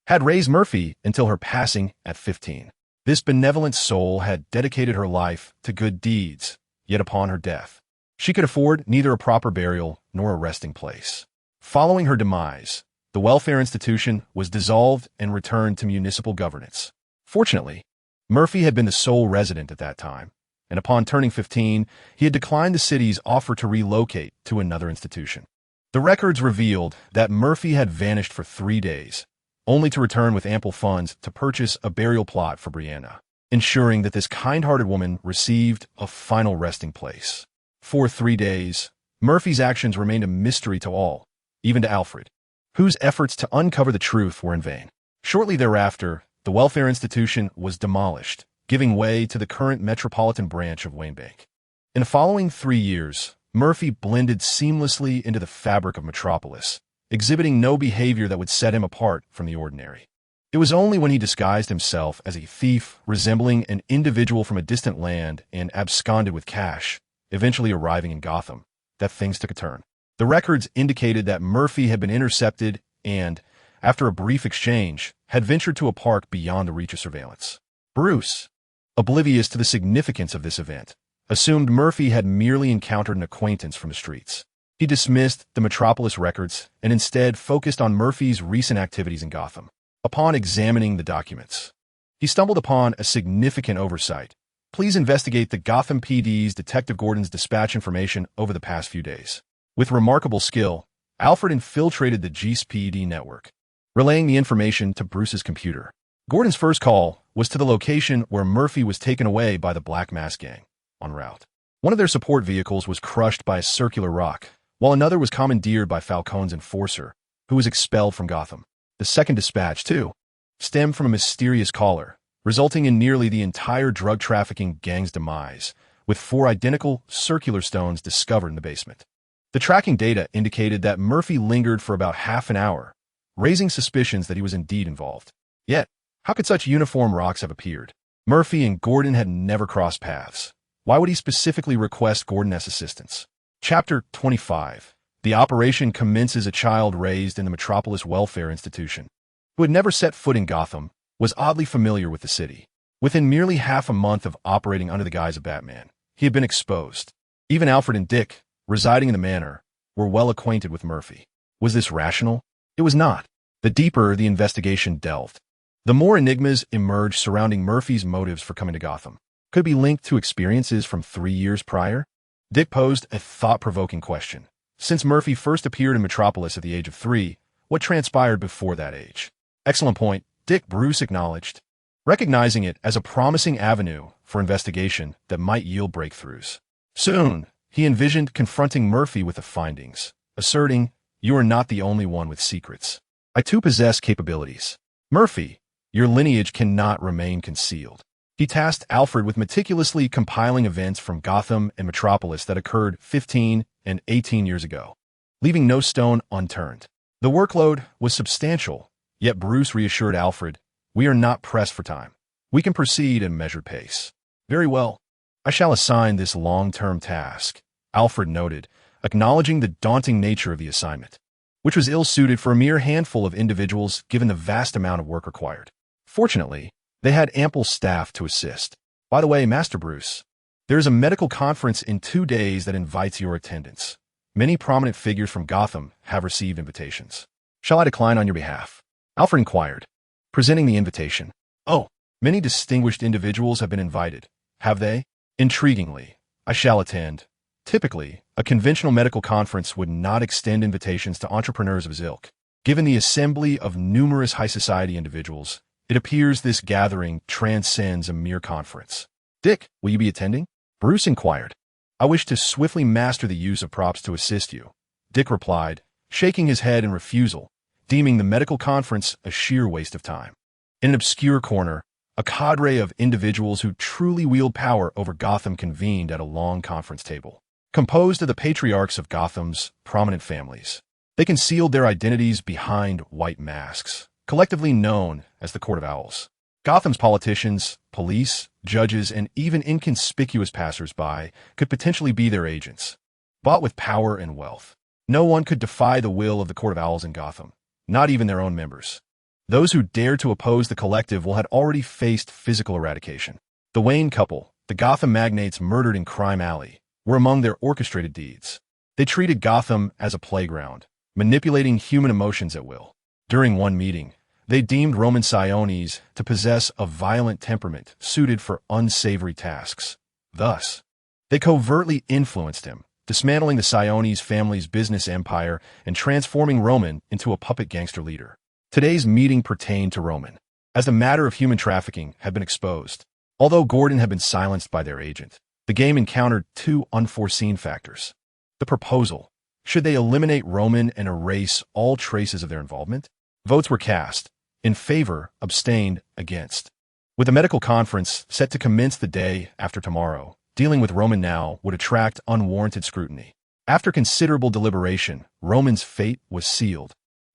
had raised Murphy until her passing at 15. This benevolent soul had dedicated her life to good deeds, yet upon her death, she could afford neither a proper burial nor a resting place. Following her demise, the welfare institution was dissolved and returned to municipal governance. Fortunately, Murphy had been the sole resident at that time, and upon turning 15, he had declined the city's offer to relocate to another institution. The records revealed that Murphy had vanished for 3 days, only to return with ample funds to purchase a burial plot for Brianna, ensuring that this kind-hearted woman received a final resting place. For 3 days, Murphy's actions remained a mystery to all, even to Alfred, whose efforts to uncover the truth were in vain. Shortly thereafter, the welfare institution was demolished, giving way to the current metropolitan branch of Waynebank. In the following 3 years, Murphy blended seamlessly into the fabric of Metropolis, exhibiting no behavior that would set him apart from the ordinary. It was only when he disguised himself as a thief resembling an individual from a distant land and absconded with cash, eventually arriving in Gotham, that things took a turn. The records indicated that Murphy had been intercepted and, after a brief exchange, had ventured to a park beyond the reach of surveillance. Bruce, oblivious to the significance of this event, assumed Murphy had merely encountered an acquaintance from the streets. He dismissed the Metropolis records and instead focused on Murphy's recent activities in Gotham. Upon examining the documents, he stumbled upon a significant oversight. "Please investigate the Gotham PD's Detective Gordon's dispatch information over the past few days." With remarkable skill, Alfred infiltrated the GSPD network, relaying the information to Bruce's computer. Gordon's first call was to the location where Murphy was taken away by the Black Mask Gang, en route. One of their support vehicles was crushed by a circular rock, while another was commandeered by Falcone's enforcer, who was expelled from Gotham. The second dispatch, too, stemmed from a mysterious caller, resulting in nearly the entire drug trafficking gang's demise, with 4 identical circular stones discovered in the basement. The tracking data indicated that Murphy lingered for about half an hour, raising suspicions that he was indeed involved. Yet, how could such uniform rocks have appeared? Murphy and Gordon had never crossed paths. Why would he specifically request Gordon's assistance? Chapter 25. The operation commences. A child raised in the Metropolis Welfare Institution, who had never set foot in Gotham, was oddly familiar with the city. Within merely half a month of operating under the guise of Batman, he had been exposed. Even Alfred and Dick, residing in the manor, were well acquainted with Murphy. Was this rational? It was not. The deeper the investigation delved, the more enigmas emerged surrounding Murphy's motives for coming to Gotham. Could it be linked to experiences from 3 years prior? Dick posed a thought-provoking question. Since Murphy first appeared in Metropolis at the age of 3, what transpired before that age? Excellent point, Dick, Bruce acknowledged, recognizing it as a promising avenue for investigation that might yield breakthroughs. Soon, he envisioned confronting Murphy with the findings, asserting, "You are not the only one with secrets. I too possess capabilities. Murphy, your lineage cannot remain concealed." He tasked Alfred with meticulously compiling events from Gotham and Metropolis that occurred 15 and 18 years ago, leaving no stone unturned. The workload was substantial, yet Bruce reassured Alfred, "We are not pressed for time. We can proceed at a measured pace." Very well. I shall assign this long-term task, Alfred noted, acknowledging the daunting nature of the assignment, which was ill-suited for a mere handful of individuals given the vast amount of work required. Fortunately, they had ample staff to assist. By the way, Master Bruce, there is a medical conference in 2 days that invites your attendance. Many prominent figures from Gotham have received invitations. Shall I decline on your behalf? Alfred inquired, presenting the invitation. Oh, many distinguished individuals have been invited, have they? Intriguingly, I shall attend. Typically, a conventional medical conference would not extend invitations to entrepreneurs of his ilk. Given the assembly of numerous high society individuals, it appears this gathering transcends a mere conference. Dick, will you be attending? Bruce inquired. I wish to swiftly master the use of props to assist you, Dick replied, shaking his head in refusal, deeming the medical conference a sheer waste of time. In an obscure corner, a cadre of individuals who truly wield power over Gotham convened at a long conference table, composed of the patriarchs of Gotham's prominent families. They concealed their identities behind white masks, collectively known as the Court of Owls. Gotham's politicians, police, judges, and even inconspicuous passers-by could potentially be their agents, bought with power and wealth. No one could defy the will of the Court of Owls in Gotham, not even their own members. Those who dared to oppose the collective had already faced physical eradication. The Wayne couple, the Gotham magnates murdered in Crime Alley, were among their orchestrated deeds. They treated Gotham as a playground, manipulating human emotions at will. During one meeting, they deemed Roman Siones to possess a violent temperament suited for unsavory tasks. Thus, they covertly influenced him, dismantling the Siones family's business empire and transforming Roman into a puppet gangster leader. Today's meeting pertained to Roman, as the matter of human trafficking had been exposed. Although Gordon had been silenced by their agent, the game encountered 2 unforeseen factors. The proposal: should they eliminate Roman and erase all traces of their involvement? Votes were cast. In favor, abstained, against. With the medical conference set to commence the day after tomorrow, dealing with Roman now would attract unwarranted scrutiny. After considerable deliberation, Roman's fate was sealed.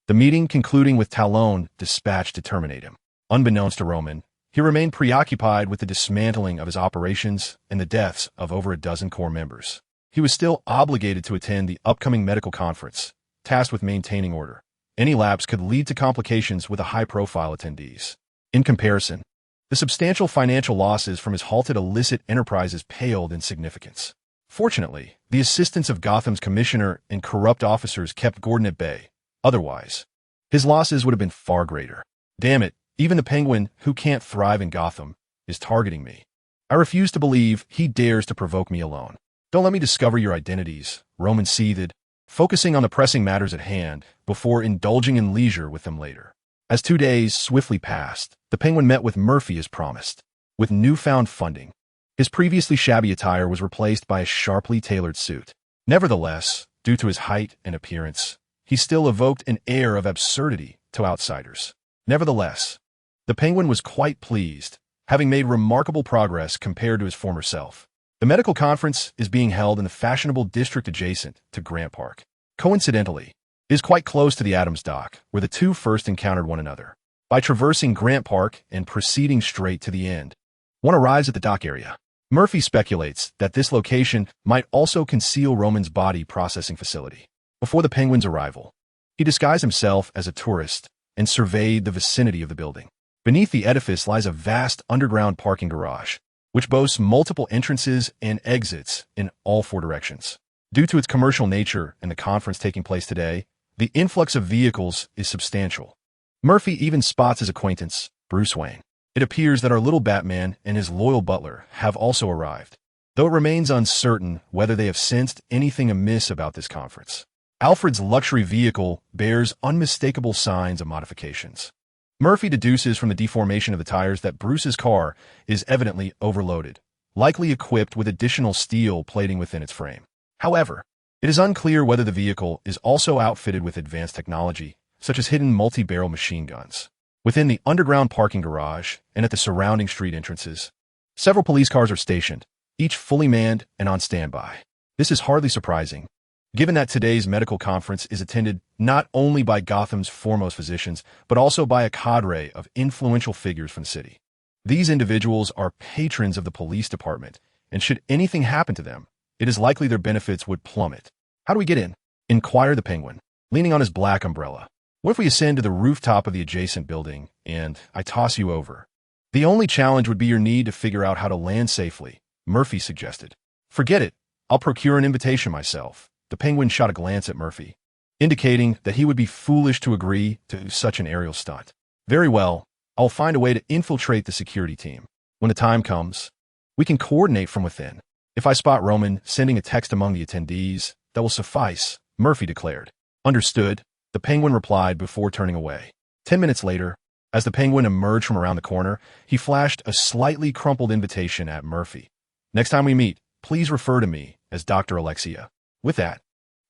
The meeting concluding with Talon dispatched to terminate him. Unbeknownst to Roman, he remained preoccupied with the dismantling of his operations and the deaths of over a dozen core members. He was still obligated to attend the upcoming medical conference, tasked with maintaining order. Any lapse could lead to complications with the high-profile attendees. In comparison, the substantial financial losses from his halted illicit enterprises paled in significance. Fortunately, the assistance of Gotham's commissioner and corrupt officers kept Gordon at bay. Otherwise, his losses would have been far greater. Damn it, even the Penguin, who can't thrive in Gotham, is targeting me. I refuse to believe he dares to provoke me alone. Don't let me discover your identities, Roman seethed, focusing on the pressing matters at hand before indulging in leisure with them later. As 2 days swiftly passed, the Penguin met with Murphy as promised. With newfound funding, his previously shabby attire was replaced by a sharply tailored suit. Nevertheless, due to his height and appearance, he still evoked an air of absurdity to outsiders. Nevertheless, the Penguin was quite pleased, having made remarkable progress compared to his former self. The medical conference is being held in the fashionable district adjacent to Grant Park. Coincidentally, it is quite close to the Adams Dock, where the two first encountered one another. By traversing Grant Park and proceeding straight to the end, one arrives at the dock area. Murphy speculates that this location might also conceal Roman's body processing facility. Before the Penguin's arrival, he disguised himself as a tourist and surveyed the vicinity of the building. Beneath the edifice lies a vast underground parking garage, which boasts multiple entrances and exits in all 4 directions. Due to its commercial nature and the conference taking place today, the influx of vehicles is substantial. Murphy even spots his acquaintance, Bruce Wayne. It appears that our little Batman and his loyal butler have also arrived, though it remains uncertain whether they have sensed anything amiss about this conference. Alfred's luxury vehicle bears unmistakable signs of modifications. Murphy deduces from the deformation of the tires that Bruce's car is evidently overloaded, likely equipped with additional steel plating within its frame. However, it is unclear whether the vehicle is also outfitted with advanced technology, such as hidden multi-barrel machine guns. Within the underground parking garage and at the surrounding street entrances, several police cars are stationed, each fully manned and on standby. This is hardly surprising, given that today's medical conference is attended not only by Gotham's foremost physicians, but also by a cadre of influential figures from the city. These individuals are patrons of the police department, and should anything happen to them, it is likely their benefits would plummet. How do we get in? Inquired the penguin, leaning on his black umbrella. What if we ascend to the rooftop of the adjacent building, and I toss you over? The only challenge would be your need to figure out how to land safely, Murphy suggested. Forget it. I'll procure an invitation myself. The penguin shot a glance at Murphy, indicating that he would be foolish to agree to such an aerial stunt. Very well, I'll find a way to infiltrate the security team. When the time comes, we can coordinate from within. If I spot Roman sending a text among the attendees, that will suffice, Murphy declared. Understood, the penguin replied before turning away. 10 minutes later, as the penguin emerged from around the corner, he flashed a slightly crumpled invitation at Murphy. Next time we meet, please refer to me as Dr. Alexia. With that,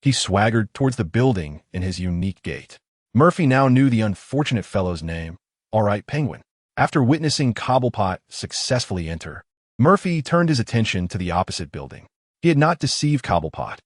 he swaggered towards the building in his unique gait. Murphy now knew the unfortunate fellow's name. All right, penguin. After witnessing Cobblepot successfully enter, Murphy turned his attention to the opposite building. He had not deceived Cobblepot.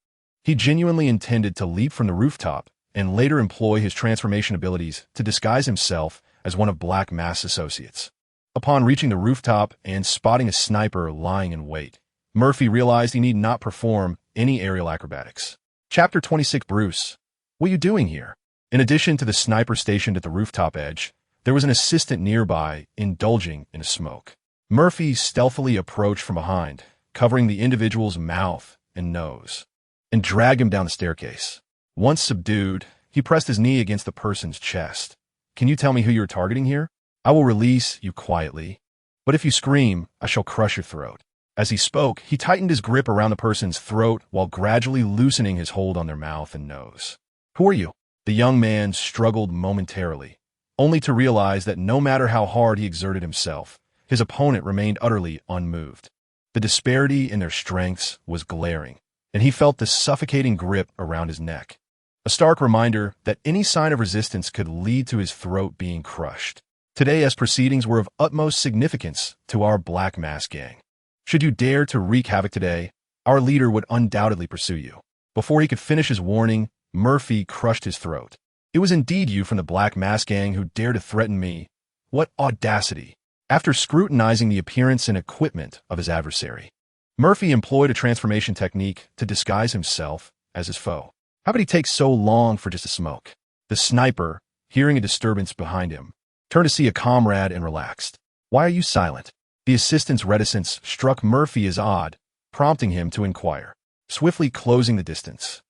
He genuinely intended to leap from the rooftop and later employ his transformation abilities to disguise himself as one of Black Mask's associates. Upon reaching the rooftop and spotting a sniper lying in wait, Murphy realized he need not perform any aerial acrobatics. Chapter 26. Bruce, what are you doing here? In addition to the sniper stationed at the rooftop edge, there was an assistant nearby, indulging in a smoke. Murphy stealthily approached from behind, covering the individual's mouth and nose, and dragged him down the staircase. Once subdued, he pressed his knee against the person's chest. Can you tell me who you are targeting here? I will release you quietly, but if you scream, I shall crush your throat. As he spoke, he tightened his grip around the person's throat while gradually loosening his hold on their mouth and nose. Who are you? The young man struggled momentarily, only to realize that no matter how hard he exerted himself, his opponent remained utterly unmoved. The disparity in their strengths was glaring, and he felt the suffocating grip around his neck. A stark reminder that any sign of resistance could lead to his throat being crushed. Today, as proceedings were of utmost significance to our Black Mask gang. Should you dare to wreak havoc today, our leader would undoubtedly pursue you. Before he could finish his warning, Murphy crushed his throat. It was indeed you from the Black Mask gang who dared to threaten me. What audacity! After scrutinizing the appearance and equipment of his adversary, Murphy employed a transformation technique to disguise himself as his foe. How could he take so long for just a smoke? The sniper, hearing a disturbance behind him, turned to see a comrade and relaxed. Why are you silent? The assistant's reticence struck Murphy as odd, prompting him to inquire. Swiftly closing the distance,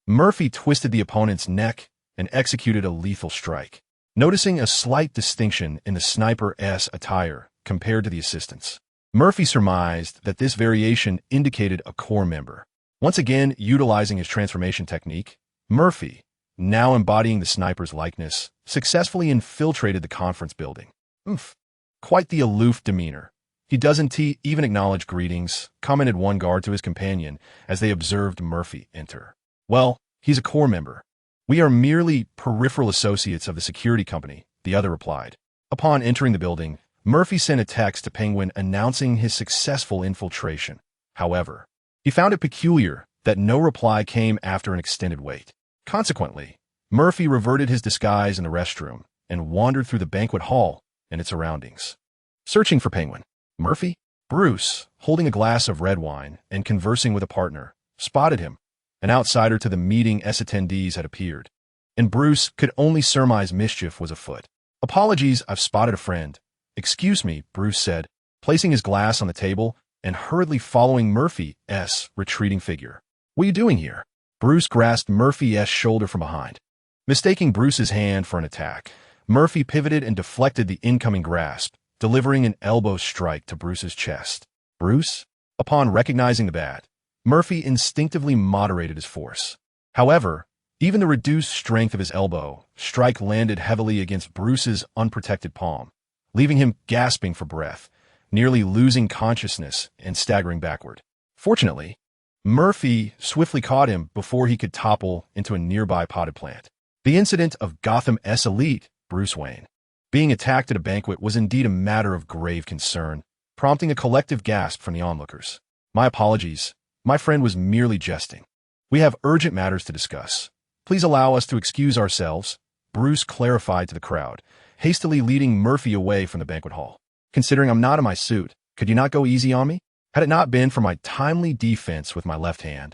Murphy twisted the opponent's neck and executed a lethal strike. Noticing a slight distinction in the sniper's attire compared to the assistant's, Murphy surmised that this variation indicated a core member. Once again utilizing his transformation technique, Murphy, now embodying the sniper's likeness, successfully infiltrated the conference building. Quite the aloof demeanor. He doesn't even acknowledge greetings, commented one guard to his companion as they observed Murphy enter. Well, he's a core member. We are merely peripheral associates of the security company, the other replied. Upon entering the building, Murphy sent a text to Penguin announcing his successful infiltration. However, he found it peculiar that no reply came after an extended wait. Consequently, Murphy reverted his disguise in the restroom and wandered through the banquet hall and its surroundings, searching for Penguin. Murphy? Bruce, holding a glass of red wine and conversing with a partner, spotted him. An outsider to the meeting's attendees had appeared, and Bruce could only surmise mischief was afoot. Apologies, I've spotted a friend. Excuse me, Bruce said, placing his glass on the table and hurriedly following Murphy's retreating figure. What are you doing here? Bruce grasped Murphy's shoulder from behind. Mistaking Bruce's hand for an attack, Murphy pivoted and deflected the incoming grasp, delivering an elbow strike to Bruce's chest. Bruce? Upon recognizing the bat, Murphy instinctively moderated his force. However, even the reduced strength of his elbow strike landed heavily against Bruce's unprotected palm, leaving him gasping for breath, nearly losing consciousness and staggering backward. Fortunately, Murphy swiftly caught him before he could topple into a nearby potted plant. The incident of Gotham's elite, Bruce Wayne, being attacked at a banquet was indeed a matter of grave concern, prompting a collective gasp from the onlookers. My apologies. My friend was merely jesting. We have urgent matters to discuss. Please allow us to excuse ourselves, Bruce clarified to the crowd, hastily leading Murphy away from the banquet hall. Considering I'm not in my suit, could you not go easy on me? Had it not been for my timely defense with my left hand,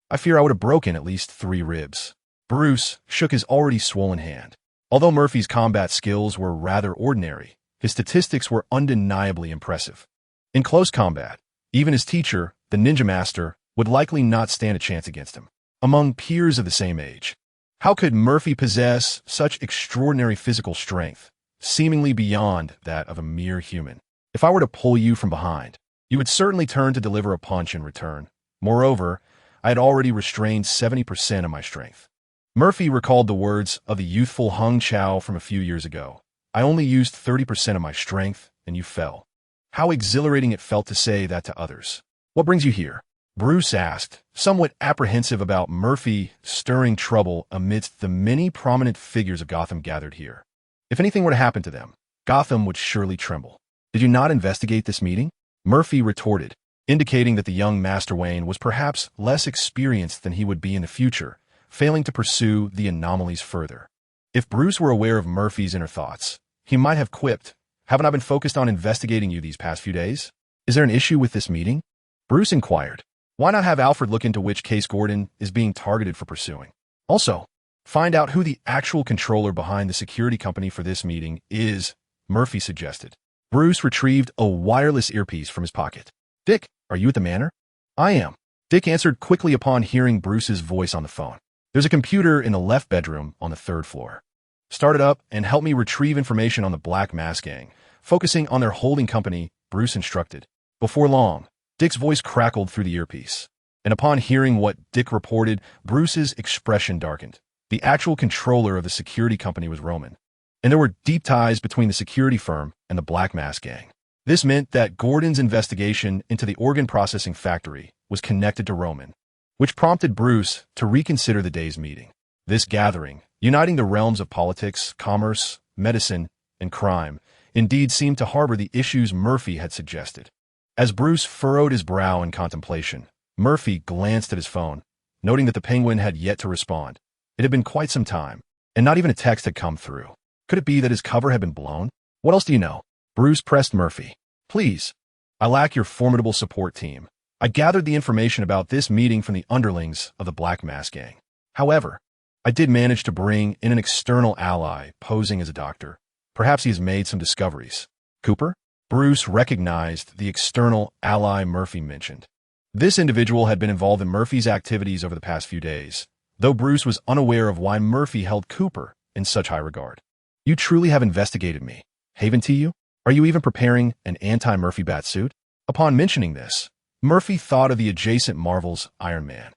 I fear I would have broken at least 3 ribs. Bruce shook his already swollen hand. Although Murphy's combat skills were rather ordinary, his statistics were undeniably impressive. In close combat, even his teacher, the ninja master, would likely not stand a chance against him. Among peers of the same age, how could Murphy possess such extraordinary physical strength, seemingly beyond that of a mere human? If I were to pull you from behind, you would certainly turn to deliver a punch in return. Moreover, I had already restrained 70% of my strength. Murphy recalled the words of the youthful Hung Chao from a few years ago. I only used 30% of my strength, and you fell. How exhilarating it felt to say that to others. What brings you here? Bruce asked, somewhat apprehensive about Murphy stirring trouble amidst the many prominent figures of Gotham gathered here. If anything were to happen to them, Gotham would surely tremble. Did you not investigate this meeting? Murphy retorted, indicating that the young Master Wayne was perhaps less experienced than he would be in the future, failing to pursue the anomalies further. If Bruce were aware of Murphy's inner thoughts, he might have quipped, "Haven't I been focused on investigating you these past few days? Is there an issue with this meeting?" Bruce inquired. Why not have Alfred look into which case Gordon is being targeted for pursuing? Also, find out who the actual controller behind the security company for this meeting is, Murphy suggested. Bruce retrieved a wireless earpiece from his pocket. Dick, are you at the manor? I am. Dick answered quickly upon hearing Bruce's voice on the phone. There's a computer in the left bedroom on the 3rd floor. Start it up and help me retrieve information on the Black Mask Gang, focusing on their holding company, Bruce instructed. Before long, Dick's voice crackled through the earpiece. And upon hearing what Dick reported, Bruce's expression darkened. The actual controller of the security company was Roman. And there were deep ties between the security firm and the Black Mask Gang. This meant that Gordon's investigation into the organ processing factory was connected to Roman, which prompted Bruce to reconsider the day's meeting. This gathering, uniting the realms of politics, commerce, medicine, and crime, indeed seemed to harbor the issues Murphy had suggested. As Bruce furrowed his brow in contemplation, Murphy glanced at his phone, noting that the Penguin had yet to respond. It had been quite some time, and not even a text had come through. Could it be that his cover had been blown? What else do you know? Bruce pressed Murphy. Please, I lack your formidable support team. I gathered the information about this meeting from the underlings of the Black Mask Gang. However, I did manage to bring in an external ally posing as a doctor. Perhaps he has made some discoveries. Cooper? Bruce recognized the external ally Murphy mentioned. This individual had been involved in Murphy's activities over the past few days, though Bruce was unaware of why Murphy held Cooper in such high regard. You truly have investigated me. Haven to you? Are you even preparing an anti-Murphy bat suit? Upon mentioning this, Murphy thought of the adjacent Marvel's Iron Man.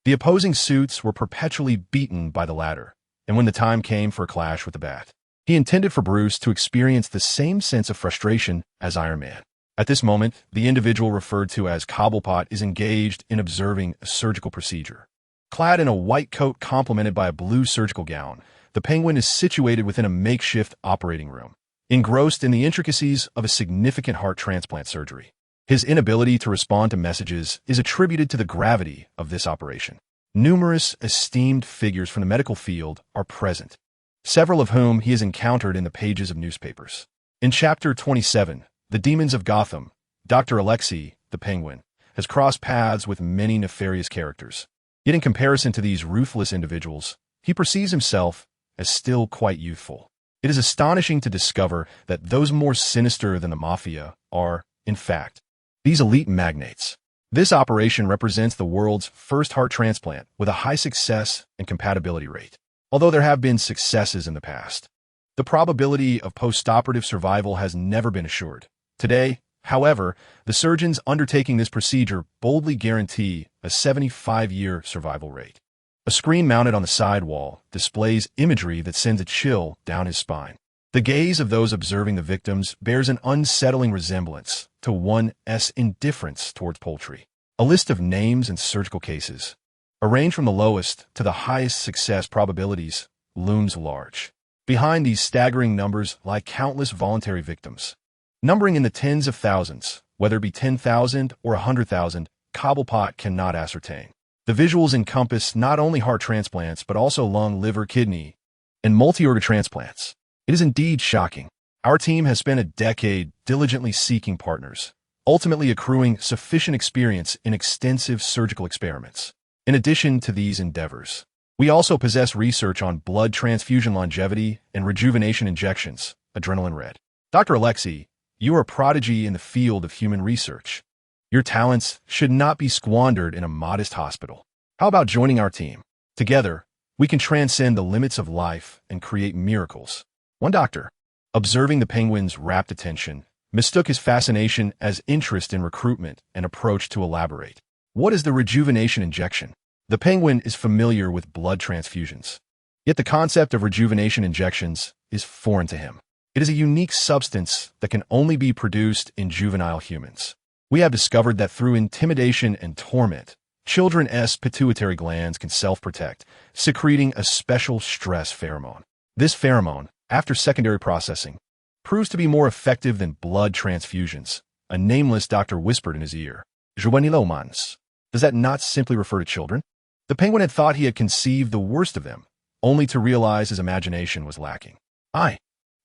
The opposing suits were perpetually beaten by the latter, and when the time came for a clash with the Bat, he intended for Bruce to experience the same sense of frustration as Iron Man. At this moment, the individual referred to as Cobblepot is engaged in observing a surgical procedure. Clad in a white coat complemented by a blue surgical gown, the Penguin is situated within a makeshift operating room, engrossed in the intricacies of a significant heart transplant surgery. His inability to respond to messages is attributed to the gravity of this operation. Numerous esteemed figures from the medical field are present, several of whom he has encountered in the pages of newspapers. In Chapter 27, The Demons of Gotham, Dr. Alexei, the Penguin, has crossed paths with many nefarious characters. Yet in comparison to these ruthless individuals, he perceives himself as still quite youthful. It is astonishing to discover that those more sinister than the Mafia are, in fact, these elite magnates. This operation represents the world's first heart transplant with a high success and compatibility rate. Although there have been successes in the past, the probability of post-operative survival has never been assured. Today, however, the surgeons undertaking this procedure boldly guarantee a 75-year survival rate. A screen mounted on the side wall displays imagery that sends a chill down his spine. The gaze of those observing the victims bears an unsettling resemblance to one's indifference towards poultry. A list of names and surgical cases, arranged from the lowest to the highest success probabilities, looms large. Behind these staggering numbers lie countless voluntary victims, numbering in the tens of thousands. Whether it be 10,000 or 100,000, Cobblepot cannot ascertain. The visuals encompass not only heart transplants but also lung, liver, kidney, and multi-organ transplants. It is indeed shocking. Our team has spent a decade diligently seeking partners, ultimately accruing sufficient experience in extensive surgical experiments. In addition to these endeavors, we also possess research on blood transfusion longevity and rejuvenation injections, adrenaline red. Dr. Alexei, you are a prodigy in the field of human research. Your talents should not be squandered in a modest hospital. How about joining our team? Together, we can transcend the limits of life and create miracles. One doctor, observing the penguin's rapt attention, mistook his fascination as interest in recruitment and approached to elaborate. What is the rejuvenation injection? The penguin is familiar with blood transfusions. Yet the concept of rejuvenation injections is foreign to him. It is a unique substance that can only be produced in juvenile humans. We have discovered that through intimidation and torment, children's pituitary glands can self-protect, secreting a special stress pheromone. This pheromone, after secondary processing, proves to be more effective than blood transfusions. A nameless doctor whispered in his ear. Juvenilomans. Does that not simply refer to children? The penguin had thought he had conceived the worst of them, only to realize his imagination was lacking. I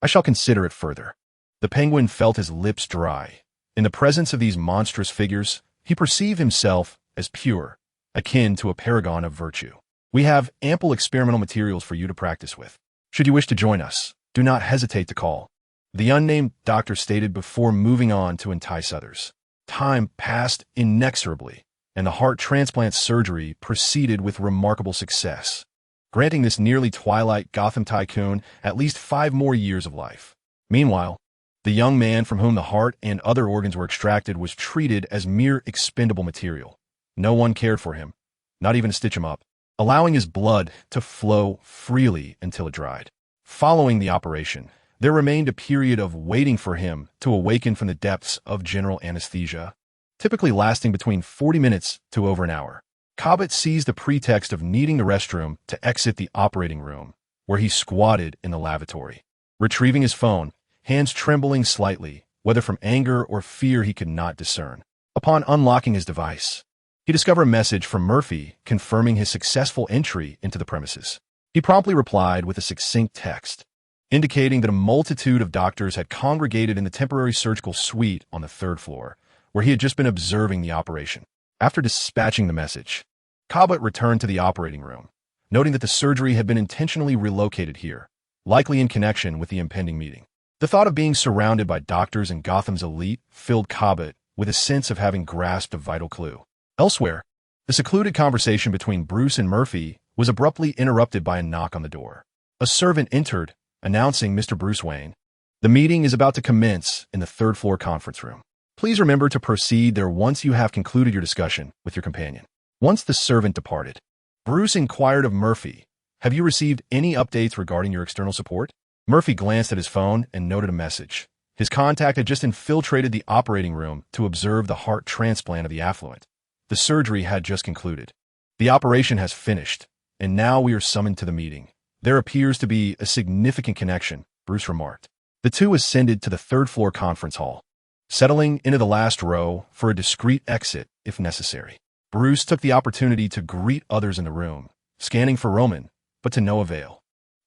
shall consider it further. The penguin felt his lips dry. In the presence of these monstrous figures, he perceived himself as pure, akin to a paragon of virtue. We have ample experimental materials for you to practice with. Should you wish to join us, do not hesitate to call. The unnamed doctor stated before moving on to entice others. Time passed inexorably, and the heart transplant surgery proceeded with remarkable success, granting this nearly twilight Gotham tycoon at least 5 more years of life. Meanwhile, the young man from whom the heart and other organs were extracted was treated as mere expendable material. No one cared for him, not even to stitch him up, allowing his blood to flow freely until it dried. Following the operation, there remained a period of waiting for him to awaken from the depths of general anesthesia, typically lasting between 40 minutes to over an hour. Cobbett seized the pretext of needing the restroom to exit the operating room, where he squatted in the lavatory. Retrieving his phone, hands trembling slightly, whether from anger or fear he could not discern. Upon unlocking his device, he discovered a message from Murphy confirming his successful entry into the premises. He promptly replied with a succinct text, indicating that a multitude of doctors had congregated in the temporary surgical suite on the 3rd floor, where he had just been observing the operation. After dispatching the message, Cobbett returned to the operating room, noting that the surgery had been intentionally relocated here, likely in connection with the impending meeting. The thought of being surrounded by doctors and Gotham's elite filled Cobbett with a sense of having grasped a vital clue. Elsewhere, the secluded conversation between Bruce and Murphy was abruptly interrupted by a knock on the door. A servant entered, announcing Mr. Bruce Wayne. The meeting is about to commence in the 3rd floor conference room. Please remember to proceed there once you have concluded your discussion with your companion. Once the servant departed, Bruce inquired of Murphy, "Have you received any updates regarding your external support?" Murphy glanced at his phone and noted a message. His contact had just infiltrated the operating room to observe the heart transplant of the affluent. The surgery had just concluded. The operation has finished, and now we are summoned to the meeting. There appears to be a significant connection, Bruce remarked. The two ascended to the 3rd floor conference hall, settling into the last row for a discreet exit if necessary. Bruce took the opportunity to greet others in the room, scanning for Roman, but to no avail.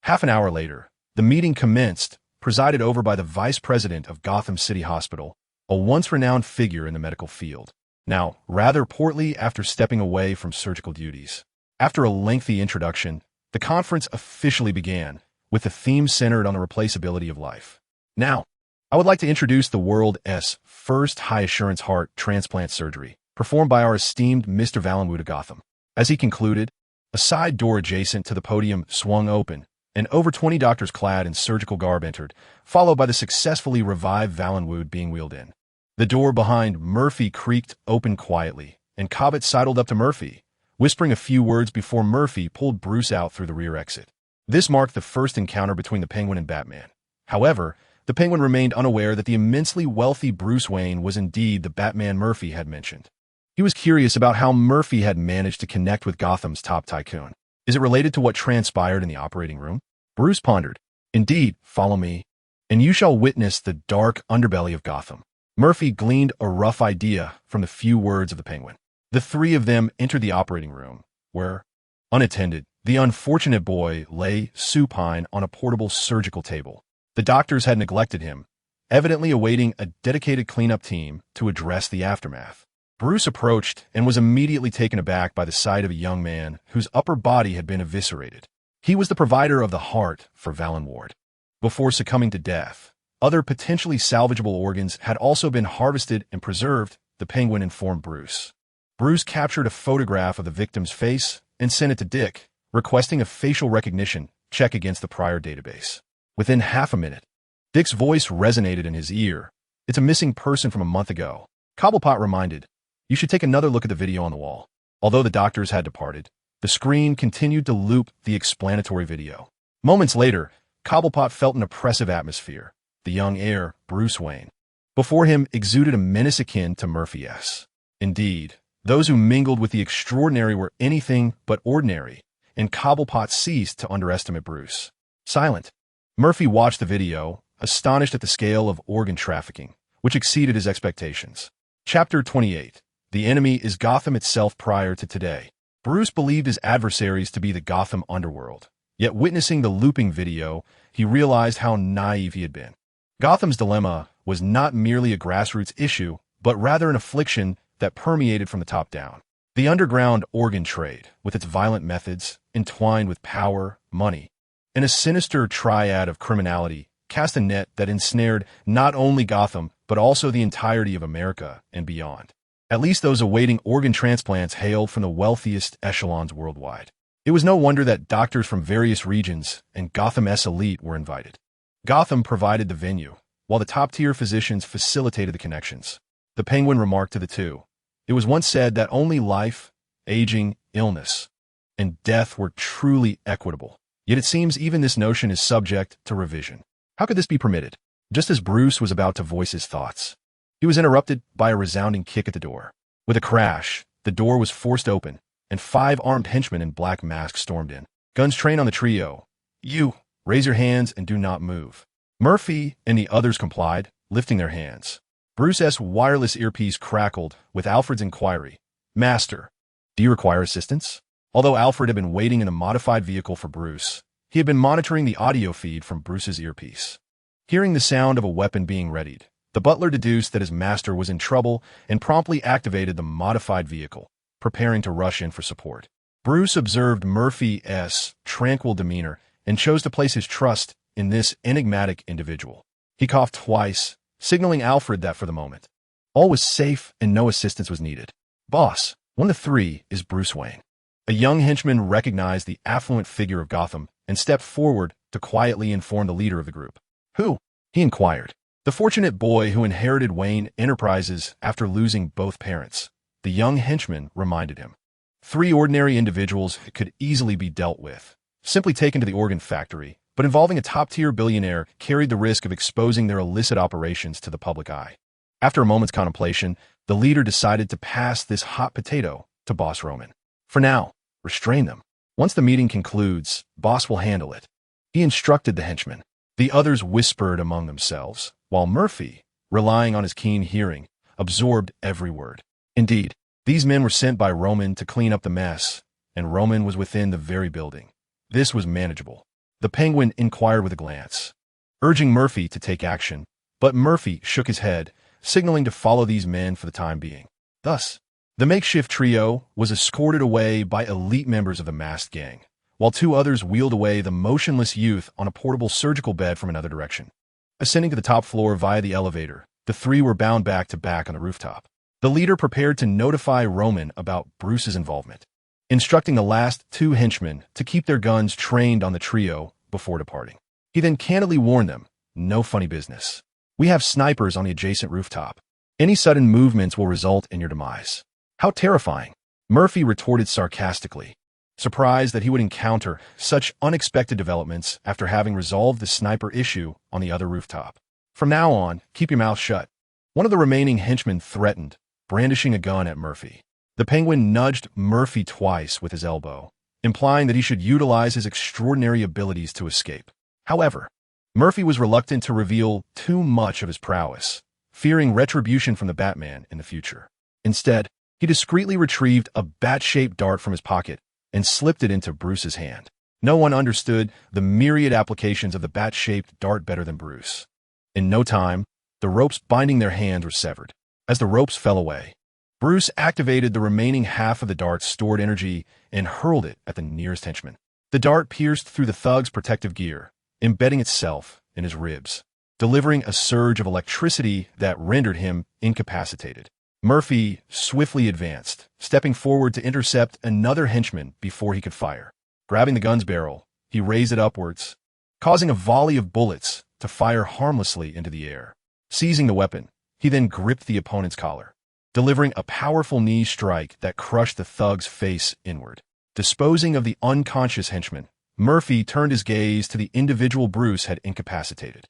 Half an hour later, the meeting commenced, presided over by the vice president of Gotham City Hospital, a once-renowned figure in the medical field, now rather portly after stepping away from surgical duties. After a lengthy introduction, the conference officially began, with the theme centered on the replaceability of life. Now, I would like to introduce the world's first high-assurance heart transplant surgery, performed by our esteemed Mr. Valenwood of Gotham. As he concluded, a side door adjacent to the podium swung open, and over 20 doctors clad in surgical garb entered, followed by the successfully revived Valenwood being wheeled in. The door behind Murphy creaked open quietly, and Cobbett sidled up to Murphy, whispering a few words before Murphy pulled Bruce out through the rear exit. This marked the first encounter between the Penguin and Batman. However, the Penguin remained unaware that the immensely wealthy Bruce Wayne was indeed the Batman Murphy had mentioned. He was curious about how Murphy had managed to connect with Gotham's top tycoon. Is it related to what transpired in the operating room? Bruce pondered. Indeed, follow me, and you shall witness the dark underbelly of Gotham. Murphy gleaned a rough idea from the few words of the Penguin. The three of them entered the operating room, where, unattended, the unfortunate boy lay supine on a portable surgical table. The doctors had neglected him, evidently awaiting a dedicated cleanup team to address the aftermath. Bruce approached and was immediately taken aback by the sight of a young man whose upper body had been eviscerated. He was the provider of the heart for OVERLORD. Before succumbing to death, other potentially salvageable organs had also been harvested and preserved, the Penguin informed Bruce. Bruce captured a photograph of the victim's face and sent it to Dick, requesting a facial recognition check against the prior database. Within half a minute, Dick's voice resonated in his ear. "It's a missing person from a month ago." Cobblepot reminded, "You should take another look at the video on the wall." Although the doctors had departed, the screen continued to loop the explanatory video. Moments later, Cobblepot felt an oppressive atmosphere. The young heir, Bruce Wayne, before him exuded a menace akin to Murphy's. Indeed, those who mingled with the extraordinary were anything but ordinary, and Cobblepot ceased to underestimate Bruce. Silent, Murphy watched the video, astonished at the scale of organ trafficking, which exceeded his expectations. Chapter 28. The enemy is Gotham itself. Prior to today, Bruce believed his adversaries to be the Gotham underworld. Yet witnessing the looping video, he realized how naive he had been. Gotham's dilemma was not merely a grassroots issue, but rather an affliction that permeated from the top down. The underground organ trade, with its violent methods, entwined with power, money, and a sinister triad of criminality, cast a net that ensnared not only Gotham, but also the entirety of America and beyond. At least those awaiting organ transplants hailed from the wealthiest echelons worldwide. It was no wonder that doctors from various regions and Gotham's elite were invited. Gotham provided the venue, while the top-tier physicians facilitated the connections. The Penguin remarked to the two, "It was once said that only life, aging, illness, and death were truly equitable. Yet it seems even this notion is subject to revision. How could this be permitted?" Just as Bruce was about to voice his thoughts, he was interrupted by a resounding kick at the door. With a crash, the door was forced open, and 5 armed henchmen in black masks stormed in. Guns trained on the trio. "You, raise your hands and do not move." Murphy and the others complied, lifting their hands. Bruce's wireless earpiece crackled with Alfred's inquiry. "Master, do you require assistance?" Although Alfred had been waiting in a modified vehicle for Bruce, he had been monitoring the audio feed from Bruce's earpiece. Hearing the sound of a weapon being readied, the butler deduced that his master was in trouble and promptly activated the modified vehicle, preparing to rush in for support. Bruce observed Murphy's tranquil demeanor and chose to place his trust in this enigmatic individual. He coughed twice, signaling Alfred that for the moment, all was safe and no assistance was needed. "Boss, one of the 3 is Bruce Wayne." A young henchman recognized the affluent figure of Gotham and stepped forward to quietly inform the leader of the group. "Who?" he inquired. "The fortunate boy who inherited Wayne Enterprises after losing both parents," the young henchman reminded him. 3 ordinary individuals could easily be dealt with, simply taken to the organ factory, but involving a top-tier billionaire carried the risk of exposing their illicit operations to the public eye. After a moment's contemplation, the leader decided to pass this hot potato to Boss Roman. "For now, restrain them. Once the meeting concludes, Boss will handle it," he instructed the henchmen. The others whispered among themselves, while Murphy, relying on his keen hearing, absorbed every word. Indeed, these men were sent by Roman to clean up the mess, and Roman was within the very building. This was manageable. The Penguin inquired with a glance, urging Murphy to take action, but Murphy shook his head, signaling to follow these men for the time being. Thus, the makeshift trio was escorted away by elite members of the masked gang, while 2 others wheeled away the motionless youth on a portable surgical bed from another direction. Ascending to the top floor via the elevator, the 3 were bound back to back on the rooftop. The leader prepared to notify Roman about Bruce's involvement, instructing the last 2 henchmen to keep their guns trained on the trio before departing. He then candidly warned them, "No funny business. We have snipers on the adjacent rooftop. Any sudden movements will result in your demise." "How terrifying," Murphy retorted sarcastically, surprised that he would encounter such unexpected developments after having resolved the sniper issue on the other rooftop. "From now on, keep your mouth shut," one of the remaining henchmen threatened, brandishing a gun at Murphy. The Penguin nudged Murphy twice with his elbow, implying that he should utilize his extraordinary abilities to escape. However, Murphy was reluctant to reveal too much of his prowess, fearing retribution from the Batman in the future. Instead, he discreetly retrieved a bat-shaped dart from his pocket and slipped it into Bruce's hand. No one understood the myriad applications of the bat-shaped dart better than Bruce. In no time, the ropes binding their hands were severed. As the ropes fell away, Bruce activated the remaining half of the dart's stored energy and hurled it at the nearest henchman. The dart pierced through the thug's protective gear, embedding itself in his ribs, delivering a surge of electricity that rendered him incapacitated. Murphy swiftly advanced, stepping forward to intercept another henchman before he could fire. Grabbing the gun's barrel, he raised it upwards, causing a volley of bullets to fire harmlessly into the air. Seizing the weapon, he then gripped the opponent's collar, delivering a powerful knee strike that crushed the thug's face inward. Disposing of the unconscious henchman, Murphy turned his gaze to the individual Bruce had incapacitated.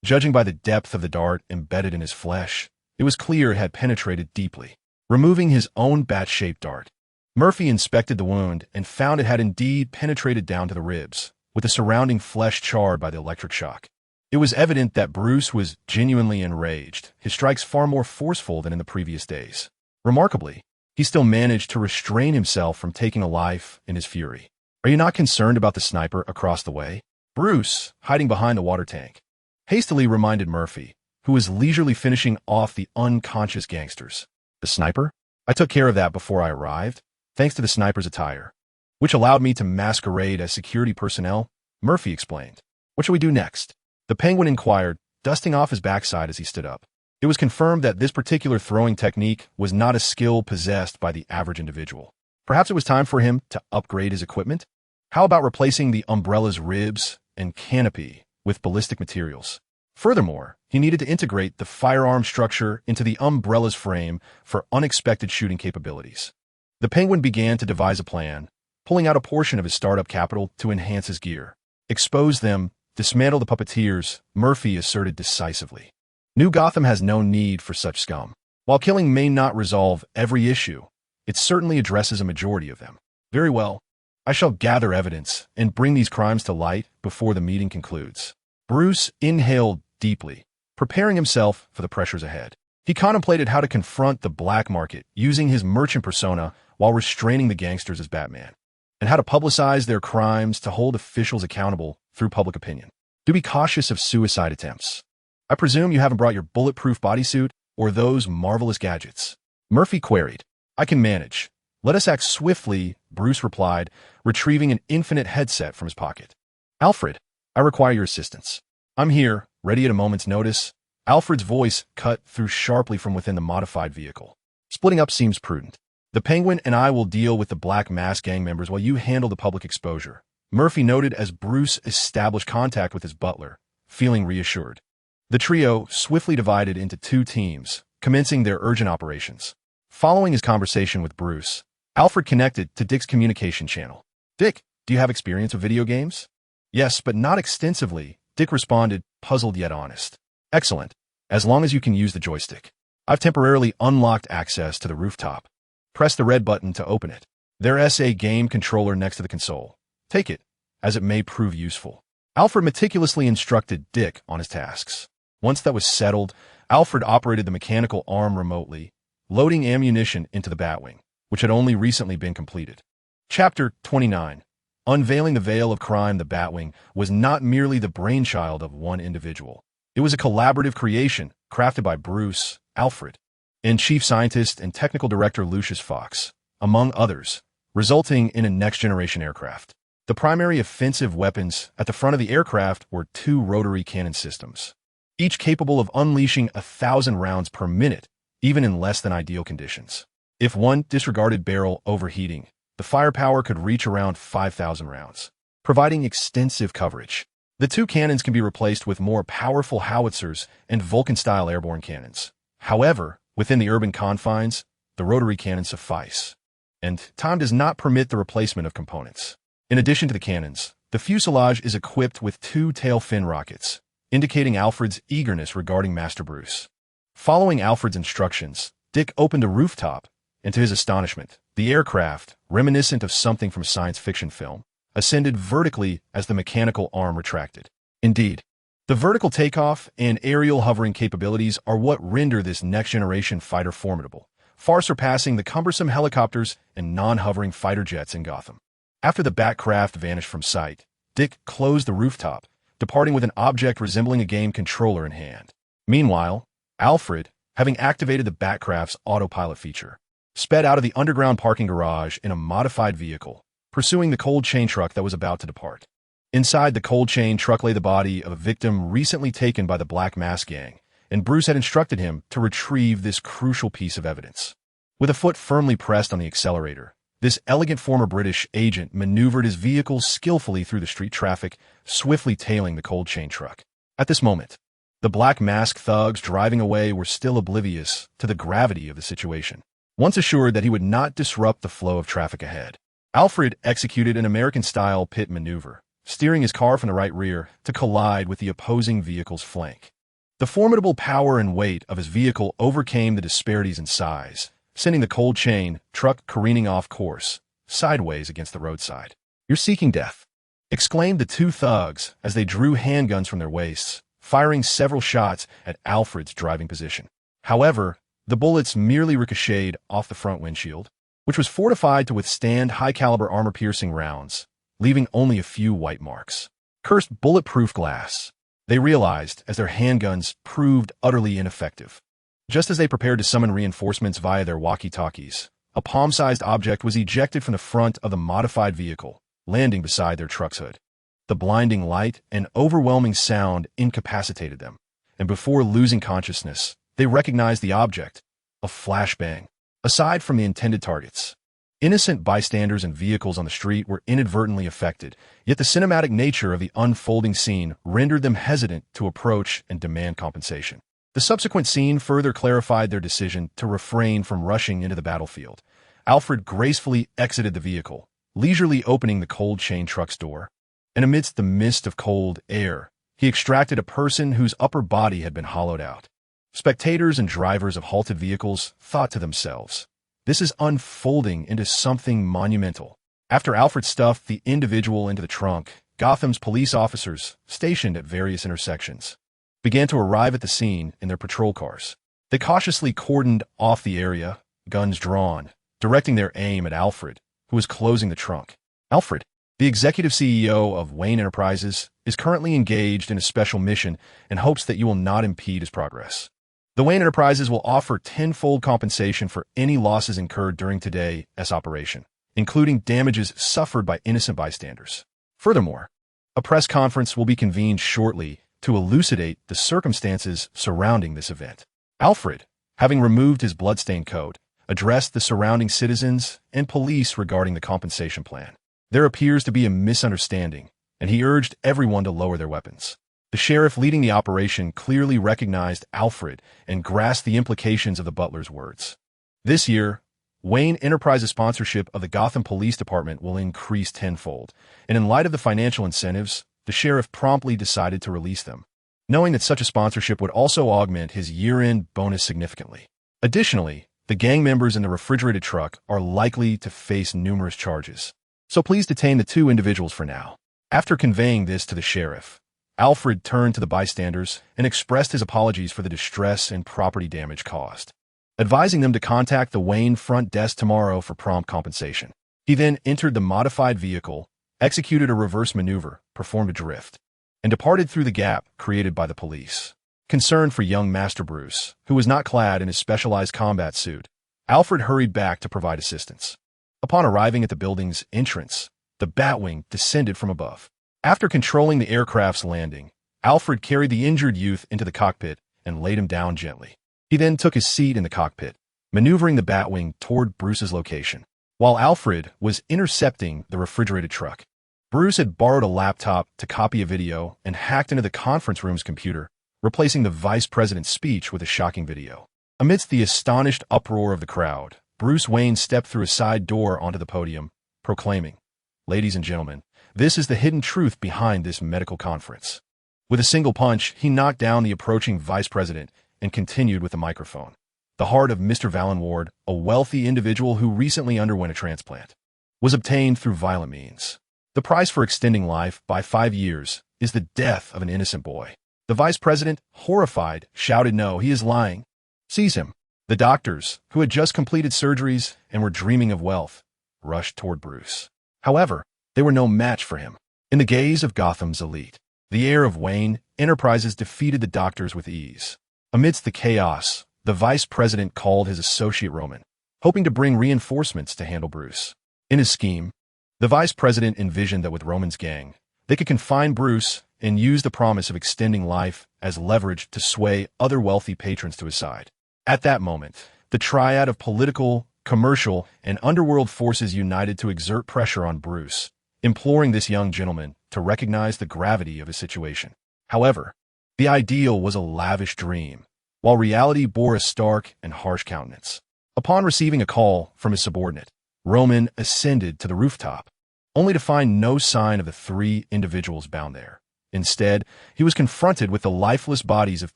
Judging by the depth of the dart embedded in his flesh, it was clear it had penetrated deeply. Removing his own bat-shaped dart, Murphy inspected the wound and found it had indeed penetrated down to the ribs, with the surrounding flesh charred by the electric shock. It was evident that Bruce was genuinely enraged, his strikes far more forceful than in the previous days. Remarkably, he still managed to restrain himself from taking a life in his fury. "Are you not concerned about the sniper across the way?" Bruce, hiding behind the water tank, hastily reminded Murphy, who was leisurely finishing off the unconscious gangsters. "The sniper? I took care of that before I arrived, thanks to the sniper's attire, which allowed me to masquerade as security personnel," Murphy explained. "What shall we do next?" The Penguin inquired, dusting off his backside as he stood up. It was confirmed that this particular throwing technique was not a skill possessed by the average individual. Perhaps it was time for him to upgrade his equipment? How about replacing the umbrella's ribs and canopy with ballistic materials? Furthermore, he needed to integrate the firearm structure into the umbrella's frame for unexpected shooting capabilities. The Penguin began to devise a plan, pulling out a portion of his startup capital to enhance his gear. "Expose them, dismantle the puppeteers," Murphy asserted decisively. New Gotham has no need for such scum. While killing may not resolve every issue, it certainly addresses a majority of them. "Very well. I shall gather evidence and bring these crimes to light before the meeting concludes." Bruce inhaled deeply, preparing himself for the pressures ahead. He contemplated how to confront the black market using his merchant persona while restraining the gangsters as Batman, and how to publicize their crimes to hold officials accountable through public opinion. "Do be cautious of suicide attempts. I presume you haven't brought your bulletproof bodysuit or those marvelous gadgets?" Murphy queried. "I can manage. Let us act swiftly," Bruce replied, retrieving an infinite headset from his pocket. "Alfred, I require your assistance." "I'm here, ready at a moment's notice." Alfred's voice cut through sharply from within the modified vehicle. "Splitting up seems prudent. The Penguin and I will deal with the Black Mask gang members while you handle the public exposure," Murphy noted as Bruce established contact with his butler, feeling reassured. The trio swiftly divided into two teams, commencing their urgent operations. Following his conversation with Bruce, Alfred connected to Dick's communication channel. "Dick, do you have experience with video games?" "Yes, but not extensively," Dick responded, puzzled yet honest. "Excellent, as long as you can use the joystick. I've temporarily unlocked access to the rooftop. Press the red button to open it. There's a game controller next to the console. Take it, as it may prove useful." Alfred meticulously instructed Dick on his tasks. Once that was settled, Alfred operated the mechanical arm remotely, loading ammunition into the Batwing, which had only recently been completed. Chapter 29. Unveiling the veil of crime. The Batwing was not merely the brainchild of one individual. It was a collaborative creation crafted by Bruce, Alfred, and chief scientist and technical director Lucius Fox, among others, resulting in a next-generation aircraft. The primary offensive weapons at the front of the aircraft were two rotary cannon systems, each capable of unleashing 1,000 rounds per minute, even in less than ideal conditions. If one disregarded barrel overheating, the firepower could reach around 5,000 rounds, providing extensive coverage. The two cannons can be replaced with more powerful howitzers and Vulcan-style airborne cannons. However, within the urban confines, the rotary cannons suffice, and time does not permit the replacement of components. In addition to the cannons, the fuselage is equipped with two tail fin rockets, indicating Alfred's eagerness regarding Master Bruce. Following Alfred's instructions, Dick opened a rooftop, and to his astonishment, the aircraft, reminiscent of something from a science fiction film, ascended vertically as the mechanical arm retracted. Indeed, the vertical takeoff and aerial hovering capabilities are what render this next-generation fighter formidable, far surpassing the cumbersome helicopters and non-hovering fighter jets in Gotham. After the Batcraft vanished from sight, Dick closed the rooftop, departing with an object resembling a game controller in hand. Meanwhile, Alfred, having activated the Batcraft's autopilot feature, sped out of the underground parking garage in a modified vehicle, pursuing the cold chain truck that was about to depart. Inside the cold chain truck lay the body of a victim recently taken by the Black Mask Gang, and Bruce had instructed him to retrieve this crucial piece of evidence. With a foot firmly pressed on the accelerator, this elegant former British agent maneuvered his vehicle skillfully through the street traffic, swiftly tailing the cold chain truck. At this moment, the Black Mask thugs driving away were still oblivious to the gravity of the situation. Once assured that he would not disrupt the flow of traffic ahead, Alfred executed an American-style pit maneuver, steering his car from the right rear to collide with the opposing vehicle's flank. The formidable power and weight of his vehicle overcame the disparities in size, sending the cold chain truck careening off course, sideways against the roadside. "You're seeking death," exclaimed the two thugs as they drew handguns from their waists, firing several shots at Alfred's driving position. However, the bullets merely ricocheted off the front windshield, which was fortified to withstand high-caliber armor-piercing rounds, leaving only a few white marks. Cursed bulletproof glass, they realized as their handguns proved utterly ineffective. Just as they prepared to summon reinforcements via their walkie-talkies, a palm-sized object was ejected from the front of the modified vehicle, landing beside their truck's hood. The blinding light and overwhelming sound incapacitated them, and before losing consciousness, they recognized the object, a flashbang. Aside from the intended targets, innocent bystanders and vehicles on the street were inadvertently affected, yet the cinematic nature of the unfolding scene rendered them hesitant to approach and demand compensation. The subsequent scene further clarified their decision to refrain from rushing into the battlefield. Alfred gracefully exited the vehicle, leisurely opening the cold chain truck's door, and amidst the mist of cold air, he extracted a person whose upper body had been hollowed out. Spectators and drivers of halted vehicles thought to themselves, "This is unfolding into something monumental." After Alfred stuffed the individual into the trunk, Gotham's police officers, stationed at various intersections, began to arrive at the scene in their patrol cars. They cautiously cordoned off the area, guns drawn, directing their aim at Alfred, who was closing the trunk. Alfred, the executive CEO of Wayne Enterprises, is currently engaged in a special mission and hopes that you will not impede his progress. The Wayne Enterprises will offer tenfold compensation for any losses incurred during today's operation, including damages suffered by innocent bystanders. Furthermore, a press conference will be convened shortly to elucidate the circumstances surrounding this event. Alfred, having removed his bloodstained coat, addressed the surrounding citizens and police regarding the compensation plan. There appears to be a misunderstanding, and he urged everyone to lower their weapons. The sheriff leading the operation clearly recognized Alfred and grasped the implications of the butler's words. This year, Wayne Enterprises' sponsorship of the Gotham Police Department will increase tenfold, and in light of the financial incentives, the sheriff promptly decided to release them, knowing that such a sponsorship would also augment his year-end bonus significantly. Additionally, the gang members in the refrigerated truck are likely to face numerous charges, so please detain the two individuals for now. After conveying this to the sheriff, Alfred turned to the bystanders and expressed his apologies for the distress and property damage caused, advising them to contact the Wayne front desk tomorrow for prompt compensation. He then entered the modified vehicle, executed a reverse maneuver, performed a drift, and departed through the gap created by the police. Concerned for young Master Bruce, who was not clad in his specialized combat suit, Alfred hurried back to provide assistance. Upon arriving at the building's entrance, the Batwing descended from above. After controlling the aircraft's landing, Alfred carried the injured youth into the cockpit and laid him down gently. He then took his seat in the cockpit, maneuvering the Batwing toward Bruce's location. While Alfred was intercepting the refrigerated truck, Bruce had borrowed a laptop to copy a video and hacked into the conference room's computer, replacing the vice president's speech with a shocking video. Amidst the astonished uproar of the crowd, Bruce Wayne stepped through a side door onto the podium, proclaiming, "Ladies and gentlemen, this is the hidden truth behind this medical conference." With a single punch, he knocked down the approaching vice president and continued with the microphone. The heart of Mr. Valenward, a wealthy individual who recently underwent a transplant, was obtained through violent means. The price for extending life by 5 years is the death of an innocent boy. The vice president, horrified, shouted, "No, he is lying. Seize him." The doctors, who had just completed surgeries and were dreaming of wealth, rushed toward Bruce. However, They were no match for him. In the gaze of Gotham's elite, the heir of Wayne Enterprises defeated the doctors with ease. Amidst the chaos, the vice president called his associate Roman, hoping to bring reinforcements to handle Bruce. In his scheme, the vice president envisioned that with Roman's gang, they could confine Bruce and use the promise of extending life as leverage to sway other wealthy patrons to his side. At that moment, the triad of political, commercial, and underworld forces united to exert pressure on Bruce, imploring this young gentleman to recognize the gravity of his situation. However, the ideal was a lavish dream, while reality bore a stark and harsh countenance. Upon receiving a call from his subordinate, Roman ascended to the rooftop, only to find no sign of the three individuals bound there. Instead, he was confronted with the lifeless bodies of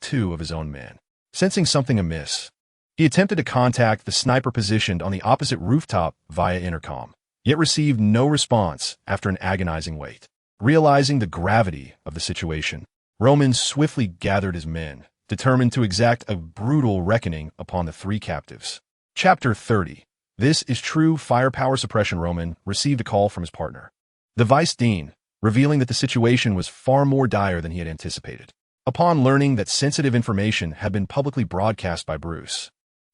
two of his own men. Sensing something amiss, he attempted to contact the sniper positioned on the opposite rooftop via intercom, yet received no response after an agonizing wait. Realizing the gravity of the situation, Roman swiftly gathered his men, determined to exact a brutal reckoning upon the three captives. Chapter 30. This is true firepower suppression. Roman received a call from his partner, the vice dean, revealing that the situation was far more dire than he had anticipated. Upon learning that sensitive information had been publicly broadcast by Bruce,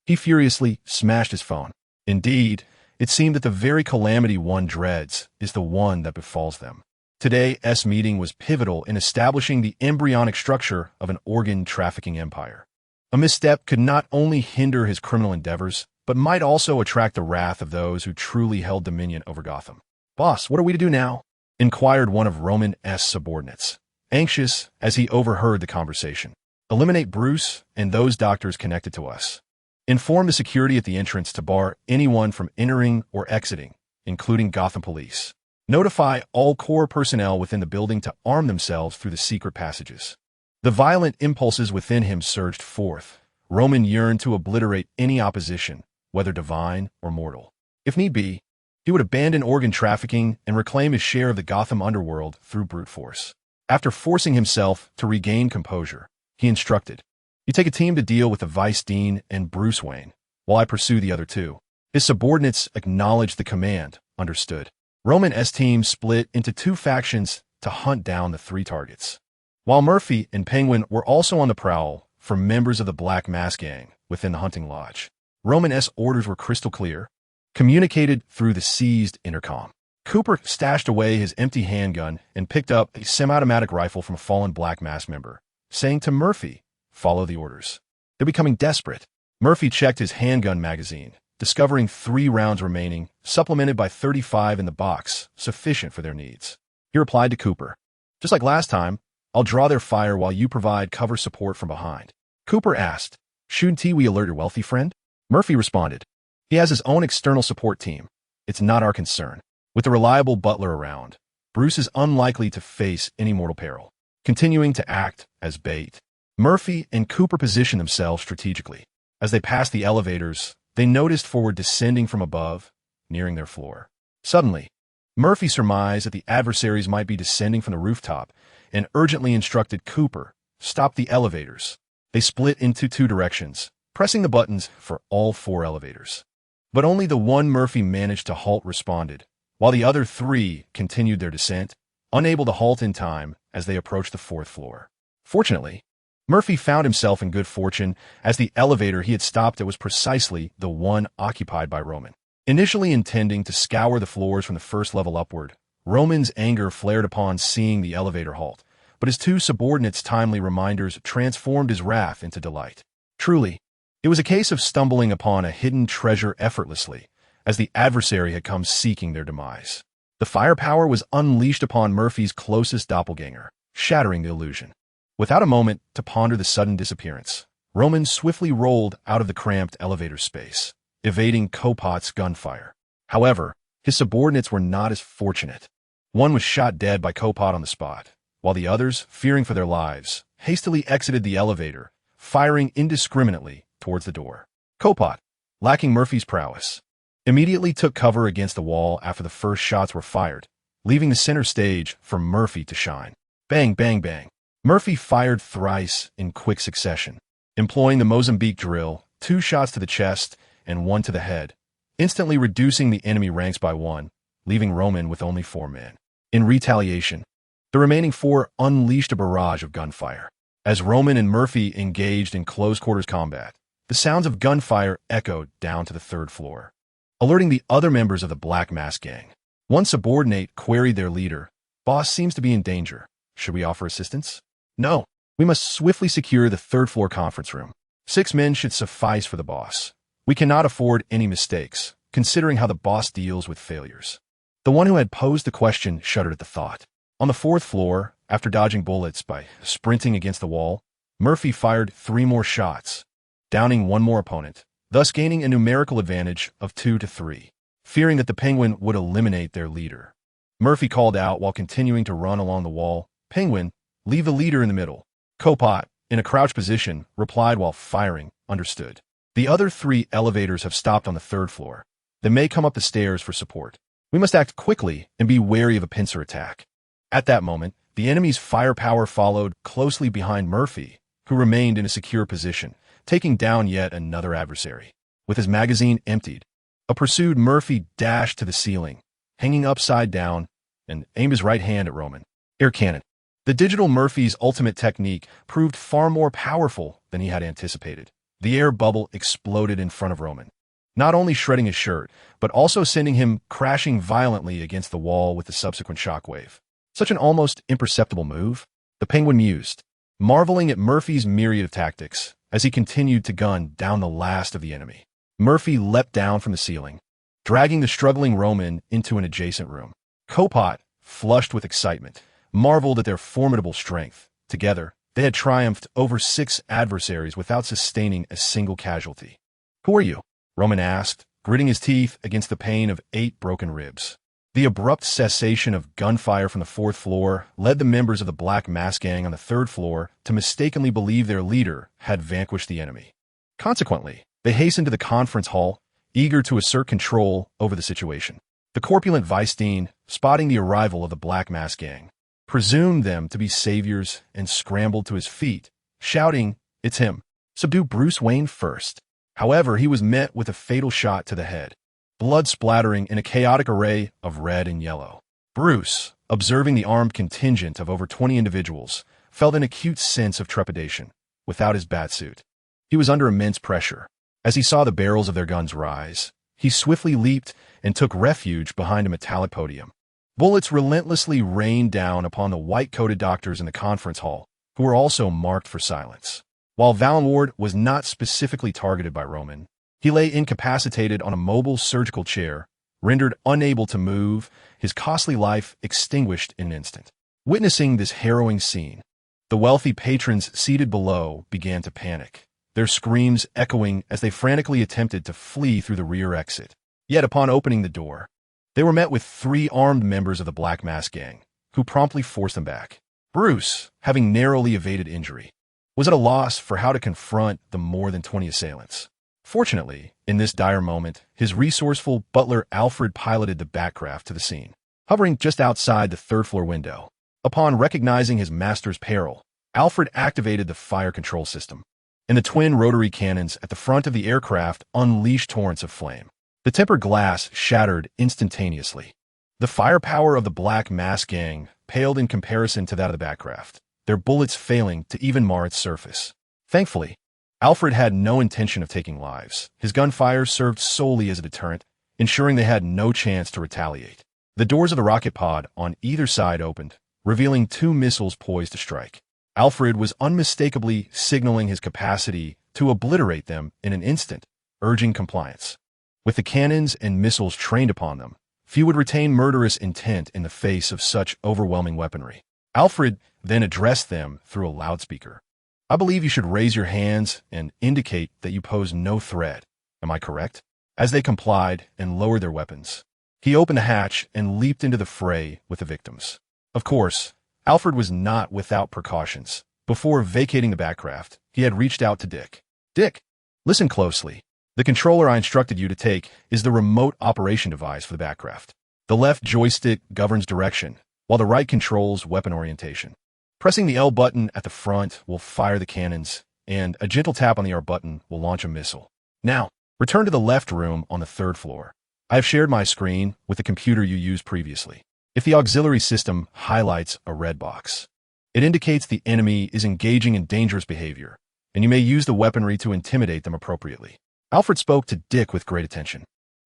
he furiously smashed his phone. Indeed, it seemed that the very calamity one dreads is the one that befalls them. Today's meeting was pivotal in establishing the embryonic structure of an organ trafficking empire. A misstep could not only hinder his criminal endeavors, but might also attract the wrath of those who truly held dominion over Gotham. "Boss, what are we to do now?" inquired one of Roman's subordinates, anxious as he overheard the conversation. "Eliminate Bruce and those doctors connected to us. Inform the security at the entrance to bar anyone from entering or exiting, including Gotham police. Notify all core personnel within the building to arm themselves through the secret passages." The violent impulses within him surged forth. Roman yearned to obliterate any opposition, whether divine or mortal. If need be, he would abandon organ trafficking and reclaim his share of the Gotham underworld through brute force. After forcing himself to regain composure, he instructed, "You take a team to deal with the Vice Dean and Bruce Wayne, while I pursue the other two." His subordinates acknowledged the command, understood. Roman's team split into two factions to hunt down the three targets. While Murphy and Penguin were also on the prowl for members of the Black Mass gang within the hunting lodge, Roman's orders were crystal clear, communicated through the seized intercom. Cooper stashed away his empty handgun and picked up a semi-automatic rifle from a fallen Black Mass member, saying to Murphy, "Follow the orders." They're becoming desperate. Murphy checked his handgun magazine, discovering 3 rounds remaining, supplemented by 35 in the box, sufficient for their needs. He replied to Cooper, "Just like last time, I'll draw their fire while you provide cover support from behind." Cooper asked, "Shouldn't we alert your wealthy friend?" Murphy responded, "He has his own external support team. It's not our concern. With the reliable butler around, Bruce is unlikely to face any mortal peril." Continuing to act as bait, Murphy and Cooper positioned themselves strategically. As they passed the elevators, they noticed forward descending from above, nearing their floor. Suddenly, Murphy surmised that the adversaries might be descending from the rooftop and urgently instructed Cooper, "Stop the elevators." They split into 2 directions, pressing the buttons for all 4 elevators. But only the one Murphy managed to halt responded, while the other 3 continued their descent, unable to halt in time as they approached the 4th floor. Fortunately, Murphy found himself in good fortune, as the elevator he had stopped at was precisely the one occupied by Roman. Initially intending to scour the floors from the first level upward, Roman's anger flared upon seeing the elevator halt, but his 2 subordinates' timely reminders transformed his wrath into delight. Truly, it was a case of stumbling upon a hidden treasure effortlessly, as the adversary had come seeking their demise. The firepower was unleashed upon Murphy's closest doppelganger, shattering the illusion. Without a moment to ponder the sudden disappearance, Roman swiftly rolled out of the cramped elevator space, evading Copot's gunfire. However, his subordinates were not as fortunate. One was shot dead by Copot on the spot, while the others, fearing for their lives, hastily exited the elevator, firing indiscriminately towards the door. Copot, lacking Murphy's prowess, immediately took cover against the wall after the first shots were fired, leaving the center stage for Murphy to shine. Bang, bang, bang. Murphy fired thrice in quick succession, employing the Mozambique drill, 2 shots to the chest and 1 to the head, instantly reducing the enemy ranks by 1, leaving Roman with only 4 men. In retaliation, the remaining 4 unleashed a barrage of gunfire. As Roman and Murphy engaged in close-quarters combat, the sounds of gunfire echoed down to the 3rd floor, alerting the other members of the Black Mask gang. One subordinate queried their leader, "Boss seems to be in danger. Should we offer assistance?" "No. We must swiftly secure the 3rd floor conference room. 6 men should suffice for the boss. We cannot afford any mistakes, considering how the boss deals with failures." The one who had posed the question shuddered at the thought. On the 4th floor, after dodging bullets by sprinting against the wall, Murphy fired 3 more shots, downing 1 more opponent, thus gaining a numerical advantage of 2 to 3. Fearing that the Penguin would eliminate their leader, Murphy called out while continuing to run along the wall, "Penguin, leave the leader in the middle." Copot, in a crouched position, replied while firing, "Understood. The other 3 elevators have stopped on the 3rd floor. They may come up the stairs for support. We must act quickly and be wary of a pincer attack." At that moment, the enemy's firepower followed closely behind Murphy, who remained in a secure position, taking down yet another adversary. With his magazine emptied, a pursued Murphy dashed to the ceiling, hanging upside down, and aimed his right hand at Roman. Air cannon. The digital Murphy's ultimate technique proved far more powerful than he had anticipated. The air bubble exploded in front of Roman, not only shredding his shirt, but also sending him crashing violently against the wall with the subsequent shockwave. Such an almost imperceptible move? The Penguin mused, marveling at Murphy's myriad of tactics as he continued to gun down the last of the enemy. Murphy leapt down from the ceiling, dragging the struggling Roman into an adjacent room. Copot, flushed with excitement, marveled at their formidable strength. Together, they had triumphed over 6 adversaries without sustaining a single casualty. "Who are you?" Roman asked, gritting his teeth against the pain of 8 broken ribs. The abrupt cessation of gunfire from the 4th floor led the members of the Black Mask gang on the 3rd floor to mistakenly believe their leader had vanquished the enemy. Consequently, they hastened to the conference hall, eager to assert control over the situation. The corpulent Weisstein, spotting the arrival of the Black Mask gang, presumed them to be saviors and scrambled to his feet, shouting, "It's him. Subdue Bruce Wayne first." However, he was met with a fatal shot to the head, blood splattering in a chaotic array of red and yellow. Bruce, observing the armed contingent of over 20 individuals, felt an acute sense of trepidation. Without his batsuit, he was under immense pressure. As he saw the barrels of their guns rise, he swiftly leaped and took refuge behind a metallic podium. Bullets relentlessly rained down upon the white-coated doctors in the conference hall, who were also marked for silence. While OVERLORD was not specifically targeted by Roman, he lay incapacitated on a mobile surgical chair, rendered unable to move, his costly life extinguished in an instant. Witnessing this harrowing scene, the wealthy patrons seated below began to panic, their screams echoing as they frantically attempted to flee through the rear exit. Yet upon opening the door, they were met with 3 armed members of the Black Mask gang, who promptly forced them back. Bruce, having narrowly evaded injury, was at a loss for how to confront the more than 20 assailants. Fortunately, in this dire moment, his resourceful butler Alfred piloted the Batcraft to the scene, hovering just outside the 3rd floor window. Upon recognizing his master's peril, Alfred activated the fire control system, and the twin rotary cannons at the front of the aircraft unleashed torrents of flame. The tempered glass shattered instantaneously. The firepower of the Black Mask gang paled in comparison to that of the Batcraft, their bullets failing to even mar its surface. Thankfully, Alfred had no intention of taking lives. His gunfire served solely as a deterrent, ensuring they had no chance to retaliate. The doors of the rocket pod on either side opened, revealing 2 missiles poised to strike. Alfred was unmistakably signaling his capacity to obliterate them in an instant, urging compliance. With the cannons and missiles trained upon them, few would retain murderous intent in the face of such overwhelming weaponry. Alfred then addressed them through a loudspeaker. "I believe you should raise your hands and indicate that you pose no threat. Am I correct?" As they complied and lowered their weapons, he opened the hatch and leaped into the fray with the victims. Of course, Alfred was not without precautions. Before vacating the Batcraft, he had reached out to Dick. "Dick, listen closely. The controller I instructed you to take is the remote operation device for the Batcraft. The left joystick governs direction, while the right controls weapon orientation. Pressing the L button at the front will fire the cannons, and a gentle tap on the R button will launch a missile. Now, return to the left room on the 3rd floor. I have shared my screen with the computer you used previously. If the auxiliary system highlights a red box, it indicates the enemy is engaging in dangerous behavior, and you may use the weaponry to intimidate them appropriately. Alfred spoke to Dick with great attention.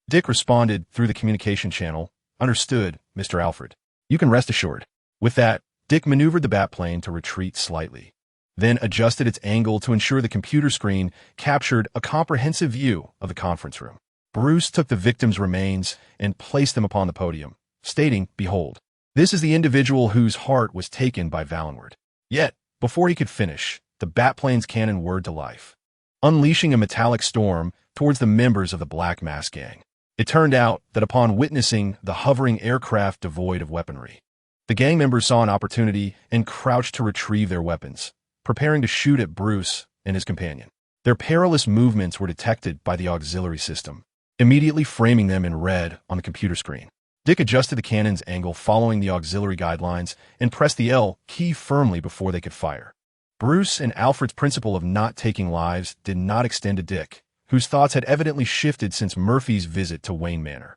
Dick responded through the communication channel, "Understood, Mr. Alfred. You can rest assured." With that, Dick maneuvered the Batplane to retreat slightly, then adjusted its angle to ensure the computer screen captured a comprehensive view of the conference room. Bruce took the victim's remains and placed them upon the podium, stating, "Behold, this is the individual whose heart was taken by vowed." Yet, before he could finish, the Batplane's cannon whirred to life, unleashing a metallic storm towards the members of the Black Mask Gang. It turned out that upon witnessing the hovering aircraft devoid of weaponry, the gang members saw an opportunity and crouched to retrieve their weapons, preparing to shoot at Bruce and his companion. Their perilous movements were detected by the auxiliary system, immediately framing them in red on the computer screen. Dick adjusted the cannon's angle following the auxiliary guidelines and pressed the L key firmly before they could fire. Bruce and Alfred's principle of not taking lives did not extend to Dick, whose thoughts had evidently shifted since Murphy's visit to Wayne Manor.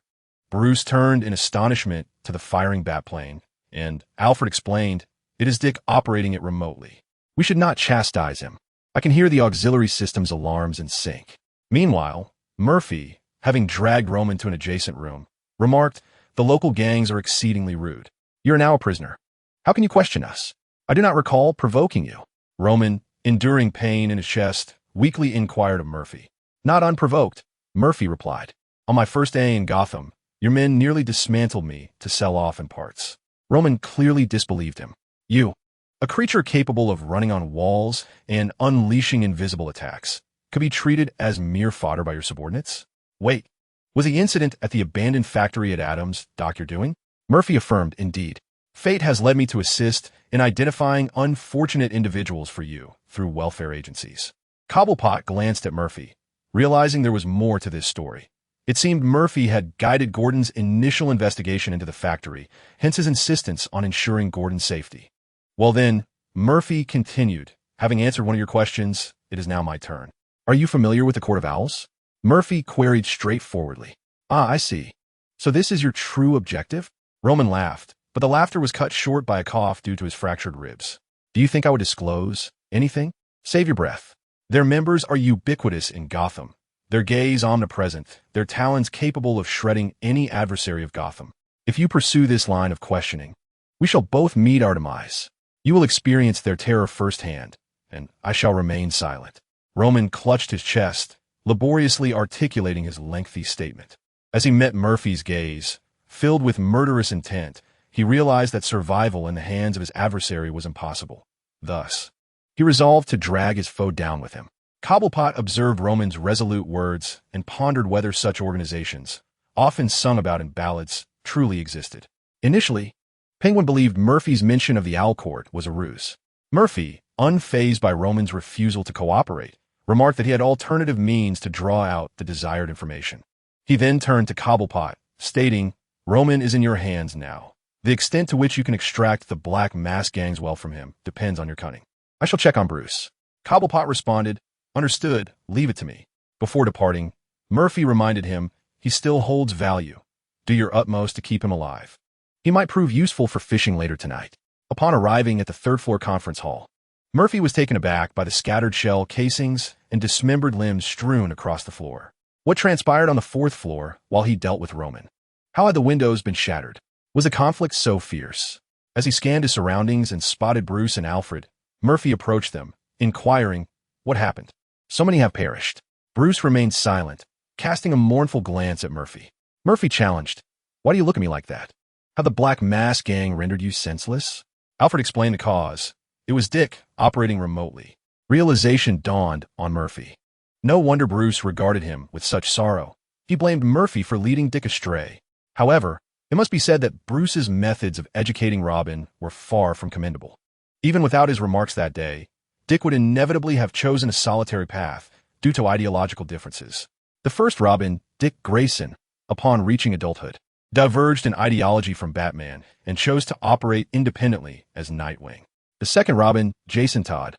Bruce turned in astonishment to the firing Batplane, and Alfred explained, "It is Dick operating it remotely. We should not chastise him. I can hear the auxiliary system's alarms in sync." Meanwhile, Murphy, having dragged Roman to an adjacent room, remarked, "The local gangs are exceedingly rude. You are now a prisoner. How can you question us? I do not recall provoking you." Roman, enduring pain in his chest, weakly inquired of Murphy. "Not unprovoked," Murphy replied. "On my first day in Gotham, your men nearly dismantled me to sell off in parts." Roman clearly disbelieved him. "You, a creature capable of running on walls and unleashing invisible attacks, could be treated as mere fodder by your subordinates? Wait, was the incident at the abandoned factory at Adams your doing?" Murphy affirmed, "Indeed. Fate has led me to assist in identifying unfortunate individuals for you through welfare agencies." Cobblepot glanced at Murphy, realizing there was more to this story. It seemed Murphy had guided Gordon's initial investigation into the factory, hence his insistence on ensuring Gordon's safety. "Well then," Murphy continued, "having answered one of your questions, it is now my turn. Are you familiar with the Court of Owls?" Murphy queried straightforwardly. "Ah, I see. So this is your true objective?" Roman laughed, but the laughter was cut short by a cough due to his fractured ribs. "Do you think I would disclose anything? Save your breath. Their members are ubiquitous in Gotham, their gaze omnipresent, their talons capable of shredding any adversary of Gotham. If you pursue this line of questioning, we shall both meet our demise. You will experience their terror firsthand, and I shall remain silent." Roman clutched his chest, laboriously articulating his lengthy statement. As he met Murphy's gaze, filled with murderous intent, he realized that survival in the hands of his adversary was impossible. Thus, he resolved to drag his foe down with him. Cobblepot observed Roman's resolute words and pondered whether such organizations, often sung about in ballads, truly existed. Initially, Penguin believed Murphy's mention of the Owl Court was a ruse. Murphy, unfazed by Roman's refusal to cooperate, remarked that he had alternative means to draw out the desired information. He then turned to Cobblepot, stating, "Roman is in your hands now. The extent to which you can extract the Black Mask Gang's wealth from him depends on your cunning. I shall check on Bruce." Cobblepot responded, "Understood, leave it to me." Before departing, Murphy reminded him he still holds value. Do your utmost to keep him alive. He might prove useful for fishing later tonight. Upon arriving at the third-floor conference hall, Murphy was taken aback by the scattered shell casings and dismembered limbs strewn across the floor. What transpired on the fourth floor while he dealt with Roman? How had the windows been shattered? Was the conflict so fierce? As he scanned his surroundings and spotted Bruce and Alfred, Murphy approached them, inquiring, "What happened?" "So many have perished." Bruce remained silent, casting a mournful glance at Murphy. Murphy challenged, "Why do you look at me like that? Have the Black Mask Gang rendered you senseless?" Alfred explained the cause. It was Dick, operating remotely. Realization dawned on Murphy. No wonder Bruce regarded him with such sorrow. He blamed Murphy for leading Dick astray. However, it must be said that Bruce's methods of educating Robin were far from commendable. Even without his remarks that day, Dick would inevitably have chosen a solitary path due to ideological differences. The first Robin, Dick Grayson, upon reaching adulthood, diverged in ideology from Batman and chose to operate independently as Nightwing. The second Robin, Jason Todd,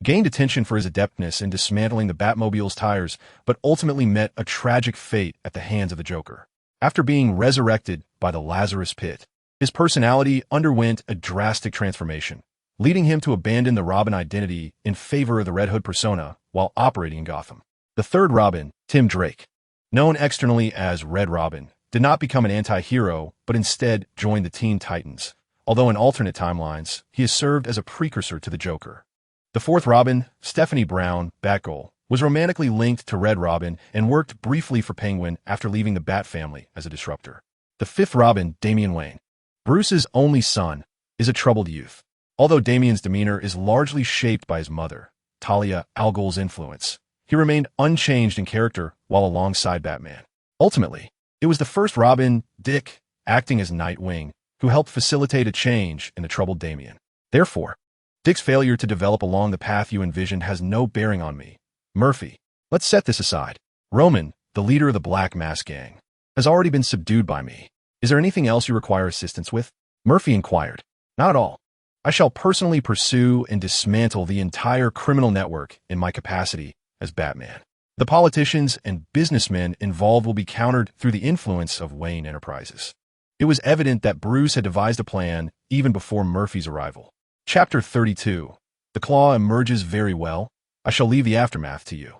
gained attention for his adeptness in dismantling the Batmobile's tires, but ultimately met a tragic fate at the hands of the Joker. After being resurrected by the Lazarus Pit, his personality underwent a drastic transformation, leading him to abandon the Robin identity in favor of the Red Hood persona while operating in Gotham. The third Robin, Tim Drake, known externally as Red Robin, did not become an anti-hero, but instead joined the Teen Titans, although in alternate timelines, he has served as a precursor to the Joker. The fourth Robin, Stephanie Brown, Batgirl, was romantically linked to Red Robin and worked briefly for Penguin after leaving the Bat family as a disruptor. The fifth Robin, Damian Wayne, Bruce's only son, is a troubled youth. Although Damian's demeanor is largely shaped by his mother, Talia al Ghul's influence, he remained unchanged in character while alongside Batman. Ultimately, it was the first Robin, Dick, acting as Nightwing, who helped facilitate a change in the troubled Damian. Therefore, Dick's failure to develop along the path you envisioned has no bearing on me. Murphy, let's set this aside. Roman, the leader of the Black Mask Gang, has already been subdued by me. Is there anything else you require assistance with? Murphy inquired. Not at all. I shall personally pursue and dismantle the entire criminal network in my capacity as Batman. The politicians and businessmen involved will be countered through the influence of Wayne Enterprises. It was evident that Bruce had devised a plan even before Murphy's arrival. Chapter 32. The Claw emerges very well. I shall leave the aftermath to you.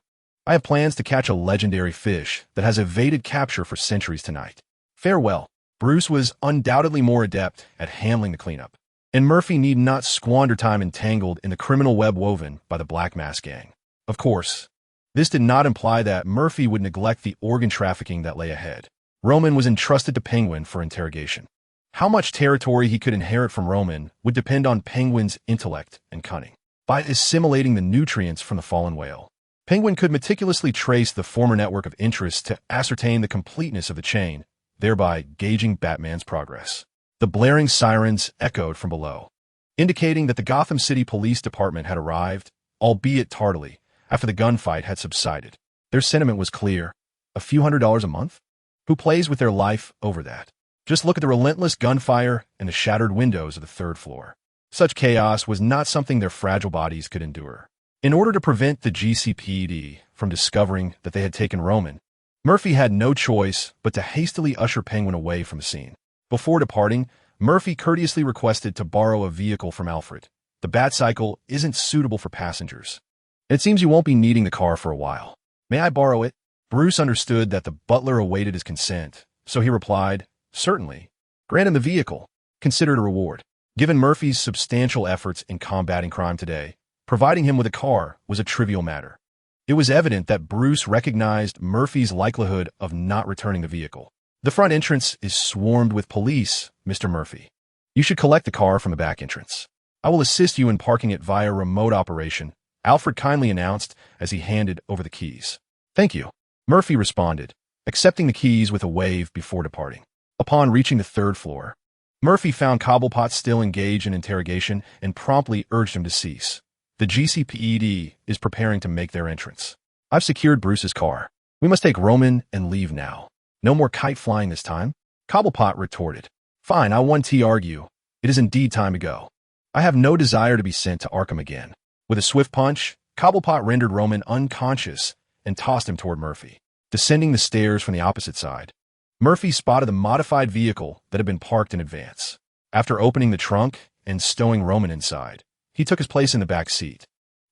I have plans to catch a legendary fish that has evaded capture for centuries tonight. Farewell. Bruce was undoubtedly more adept at handling the cleanup, and Murphy need not squander time entangled in the criminal web woven by the Black Mask Gang. Of course, this did not imply that Murphy would neglect the organ trafficking that lay ahead. Roman was entrusted to Penguin for interrogation. How much territory he could inherit from Roman would depend on Penguin's intellect and cunning. By assimilating the nutrients from the fallen whale, Penguin could meticulously trace the former network of interest to ascertain the completeness of the chain, thereby gauging Batman's progress. The blaring sirens echoed from below, indicating that the Gotham City Police Department had arrived, albeit tardily, after the gunfight had subsided. Their sentiment was clear. A few $100s a month? Who plays with their life over that? Just look at the relentless gunfire and the shattered windows of the third floor. Such chaos was not something their fragile bodies could endure. In order to prevent the GCPD from discovering that they had taken Roman, Murphy had no choice but to hastily usher Penguin away from the scene. Before departing, Murphy courteously requested to borrow a vehicle from Alfred. The Batcycle isn't suitable for passengers. It seems you won't be needing the car for a while. May I borrow it? Bruce understood that the butler awaited his consent, so he replied, certainly. Grant him the vehicle. Consider it a reward. Given Murphy's substantial efforts in combating crime today, providing him with a car was a trivial matter. It was evident that Bruce recognized Murphy's likelihood of not returning the vehicle. The front entrance is swarmed with police, Mr. Murphy. You should collect the car from the back entrance. I will assist you in parking it via remote operation, Alfred kindly announced as he handed over the keys. Thank you, Murphy responded, accepting the keys with a wave before departing. Upon reaching the third floor, Murphy found Cobblepot still engaged in interrogation and promptly urged him to cease. The GCPD is preparing to make their entrance. I've secured Bruce's car. We must take Roman and leave now. No more kite flying this time? Cobblepot retorted. Fine, I won't argue. It is indeed time to go. I have no desire to be sent to Arkham again. With a swift punch, Cobblepot rendered Roman unconscious and tossed him toward Murphy. Descending the stairs from the opposite side, Murphy spotted the modified vehicle that had been parked in advance. After opening the trunk and stowing Roman inside, he took his place in the back seat,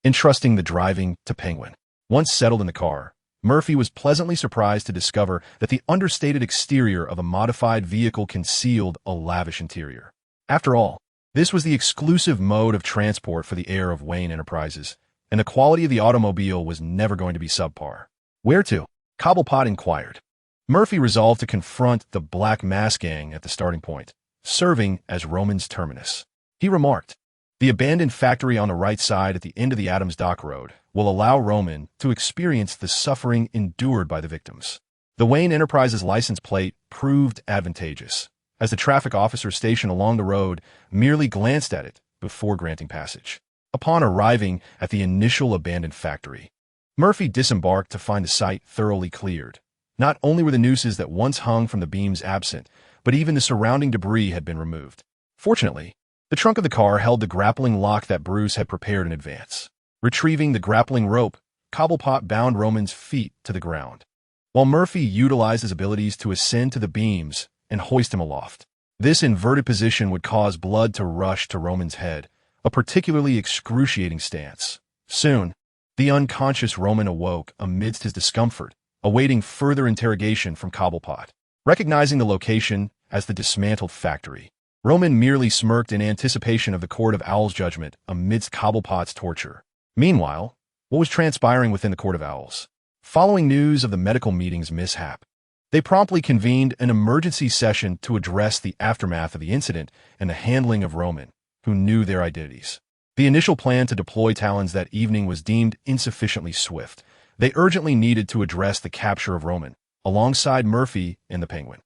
entrusting the driving to Penguin. Once settled in the car, Murphy was pleasantly surprised to discover that the understated exterior of a modified vehicle concealed a lavish interior. After all, this was the exclusive mode of transport for the heir of Wayne Enterprises, and the quality of the automobile was never going to be subpar. Where to? Cobblepot inquired. Murphy resolved to confront the Black Mask Gang at the starting point, serving as Roman's terminus. He remarked, the abandoned factory on the right side at the end of the Adams Dock Road will allow Roman to experience the suffering endured by the victims. The Wayne Enterprises license plate proved advantageous, as the traffic officer stationed along the road merely glanced at it before granting passage. Upon arriving at the initial abandoned factory, Murphy disembarked to find the site thoroughly cleared. Not only were the nooses that once hung from the beams absent, but even the surrounding debris had been removed. Fortunately, the trunk of the car held the grappling lock that Bruce had prepared in advance. Retrieving the grappling rope, Cobblepot bound Roman's feet to the ground. while Murphy utilized his abilities to ascend to the beams and hoist him aloft. This inverted position would cause blood to rush to Roman's head, a particularly excruciating stance. Soon, the unconscious Roman awoke amidst his discomfort, awaiting further interrogation from Cobblepot. Recognizing the location as the dismantled factory, Roman merely smirked in anticipation of the Court of Owls' judgment amidst Cobblepot's torture. Meanwhile, what was transpiring within the Court of Owls? Following news of the medical meeting's mishap, they promptly convened an emergency session to address the aftermath of the incident and the handling of Roman, who knew their identities. The initial plan to deploy Talons that evening was deemed insufficiently swift. They urgently needed to address the capture of Roman, alongside Murphy and the Penguin.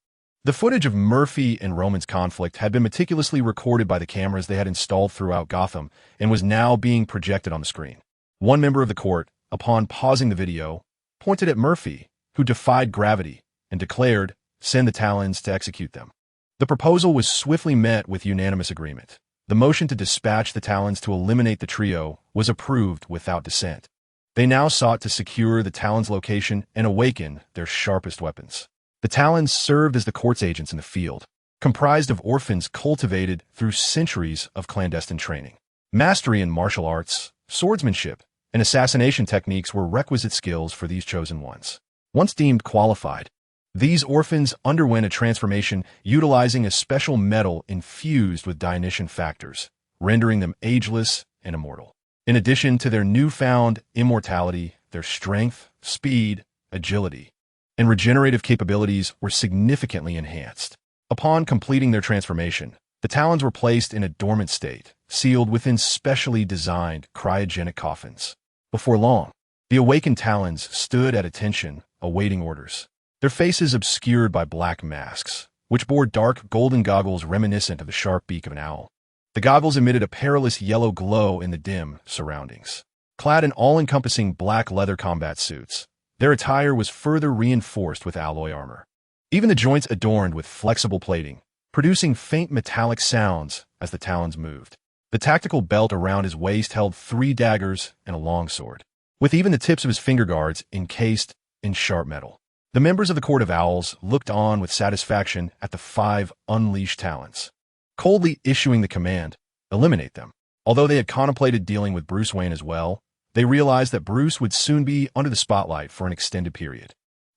The footage of Murphy and Roman's conflict had been meticulously recorded by the cameras they had installed throughout Gotham and was now being projected on the screen. One member of the court, upon pausing the video, pointed at Murphy, who defied gravity, and declared, "Send the Talons to execute them." The proposal was swiftly met with unanimous agreement. The motion to dispatch the Talons to eliminate the trio was approved without dissent. They now sought to secure the Talons' location and awaken their sharpest weapons. The Talons served as the court's agents in the field, comprised of orphans cultivated through centuries of clandestine training. Mastery in martial arts, swordsmanship, and assassination techniques were requisite skills for these chosen ones. Once deemed qualified, these orphans underwent a transformation utilizing a special metal infused with Dionysian factors, rendering them ageless and immortal. In addition to their newfound immortality, their strength, speed, agility, and regenerative capabilities were significantly enhanced. Upon completing their transformation, the Talons were placed in a dormant state, sealed within specially designed cryogenic coffins. Before long, the awakened Talons stood at attention, awaiting orders. Their faces obscured by black masks, which bore dark golden goggles reminiscent of the sharp beak of an owl. The goggles emitted a perilous yellow glow in the dim surroundings. Clad in all-encompassing black leather combat suits, their attire was further reinforced with alloy armor. Even the joints adorned with flexible plating, producing faint metallic sounds as the Talons moved. The tactical belt around his waist held 3 daggers and a longsword, with even the tips of his finger guards encased in sharp metal. The members of the Court of Owls looked on with satisfaction at the 5 unleashed Talons, coldly issuing the command, "Eliminate them." Although they had contemplated dealing with Bruce Wayne as well, they realized that Bruce would soon be under the spotlight for an extended period.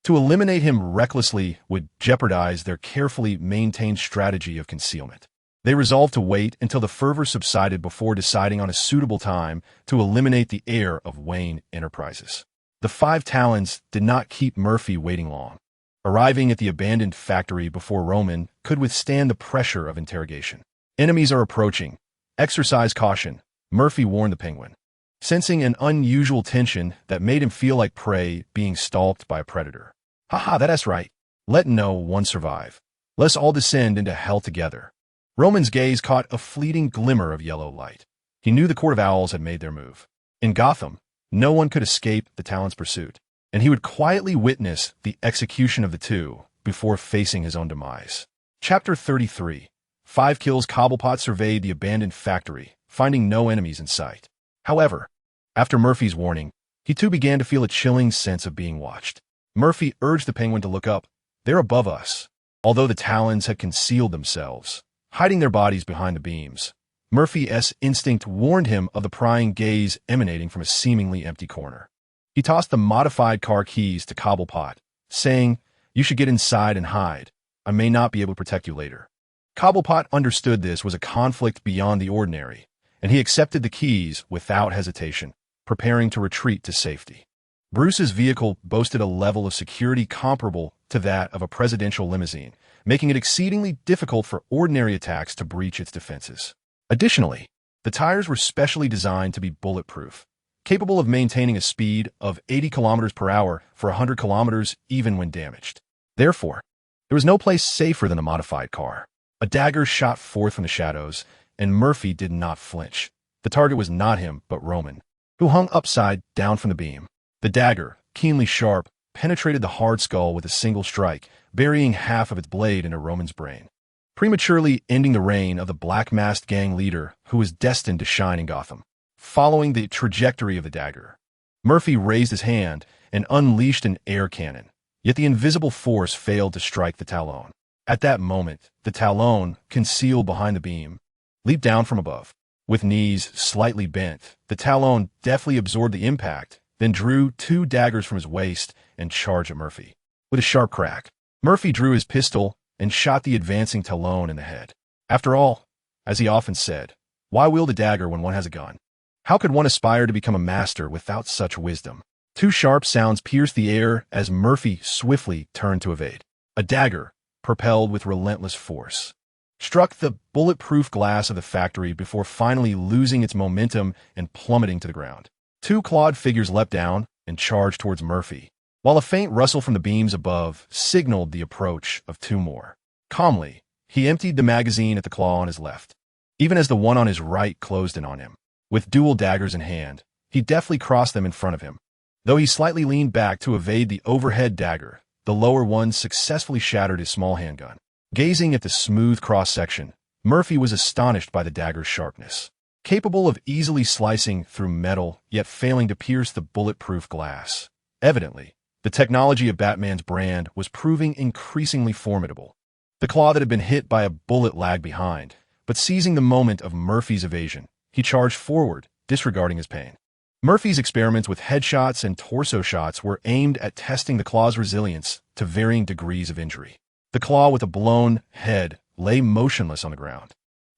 To eliminate him recklessly would jeopardize their carefully maintained strategy of concealment. They resolved to wait until the fervor subsided before deciding on a suitable time to eliminate the heir of Wayne Enterprises. The 5 Talons did not keep Murphy waiting long. Arriving at the abandoned factory before Roman could withstand the pressure of interrogation. "Enemies are approaching. Exercise caution," Murphy warned the Penguin, sensing an unusual tension that made him feel like prey being stalked by a predator. "Haha, that's right. Let no one survive. Let's all descend into hell together." Roman's gaze caught a fleeting glimmer of yellow light. He knew the Court of Owls had made their move. In Gotham, no one could escape the Talons' pursuit, and he would quietly witness the execution of the two before facing his own demise. Chapter 33. 5 kills. Cobblepot surveyed the abandoned factory, finding no enemies in sight. However, after Murphy's warning, he too began to feel a chilling sense of being watched. Murphy urged the Penguin to look up. "They're above us." Although the Talons had concealed themselves, hiding their bodies behind the beams, Murphy's instinct warned him of the prying gaze emanating from a seemingly empty corner. He tossed the modified car keys to Cobblepot, saying, "You should get inside and hide. I may not be able to protect you later." Cobblepot understood this was a conflict beyond the ordinary, and he accepted the keys without hesitation, preparing to retreat to safety. Bruce's vehicle boasted a level of security comparable to that of a presidential limousine, making it exceedingly difficult for ordinary attacks to breach its defenses. Additionally, the tires were specially designed to be bulletproof, capable of maintaining a speed of 80 kilometers per hour for 100 kilometers even when damaged. Therefore, there was no place safer than the modified car. A dagger shot forth from the shadows, and Murphy did not flinch. The target was not him, but Roman, who hung upside down from the beam. The dagger, keenly sharp, penetrated the hard skull with a single strike, burying half of its blade into Roman's brain, prematurely ending the reign of the black-masked gang leader who was destined to shine in Gotham. Following the trajectory of the dagger, Murphy raised his hand and unleashed an air cannon, Yet the invisible force failed to strike the Talon. At that moment, the Talon, concealed behind the beam, leaped down from above. With knees slightly bent, the Talon deftly absorbed the impact, then drew 2 daggers from his waist and charged at Murphy. With a sharp crack, Murphy drew his pistol and shot the advancing Talon in the head. After all, as he often said, why wield a dagger when one has a gun? How could one aspire to become a master without such wisdom? 2 sharp sounds pierced the air as Murphy swiftly turned to evade. A dagger, propelled with relentless force, struck the bulletproof glass of the factory before finally losing its momentum and plummeting to the ground. 2 clawed figures leapt down and charged towards Murphy, while a faint rustle from the beams above signaled the approach of 2 more. Calmly, he emptied the magazine at the claw on his left, even as the one on his right closed in on him. With dual daggers in hand, he deftly crossed them in front of him. Though he slightly leaned back to evade the overhead dagger, the lower one successfully shattered his small handgun. Gazing at the smooth cross-section, Murphy was astonished by the dagger's sharpness. Capable of easily slicing through metal, yet failing to pierce the bulletproof glass. Evidently, the technology of Batman's brand was proving increasingly formidable. The claw that had been hit by a bullet lagged behind, but seizing the moment of Murphy's evasion, he charged forward, disregarding his pain. Murphy's experiments with headshots and torso shots were aimed at testing the claw's resilience to varying degrees of injury. The claw with a blown head lay motionless on the ground,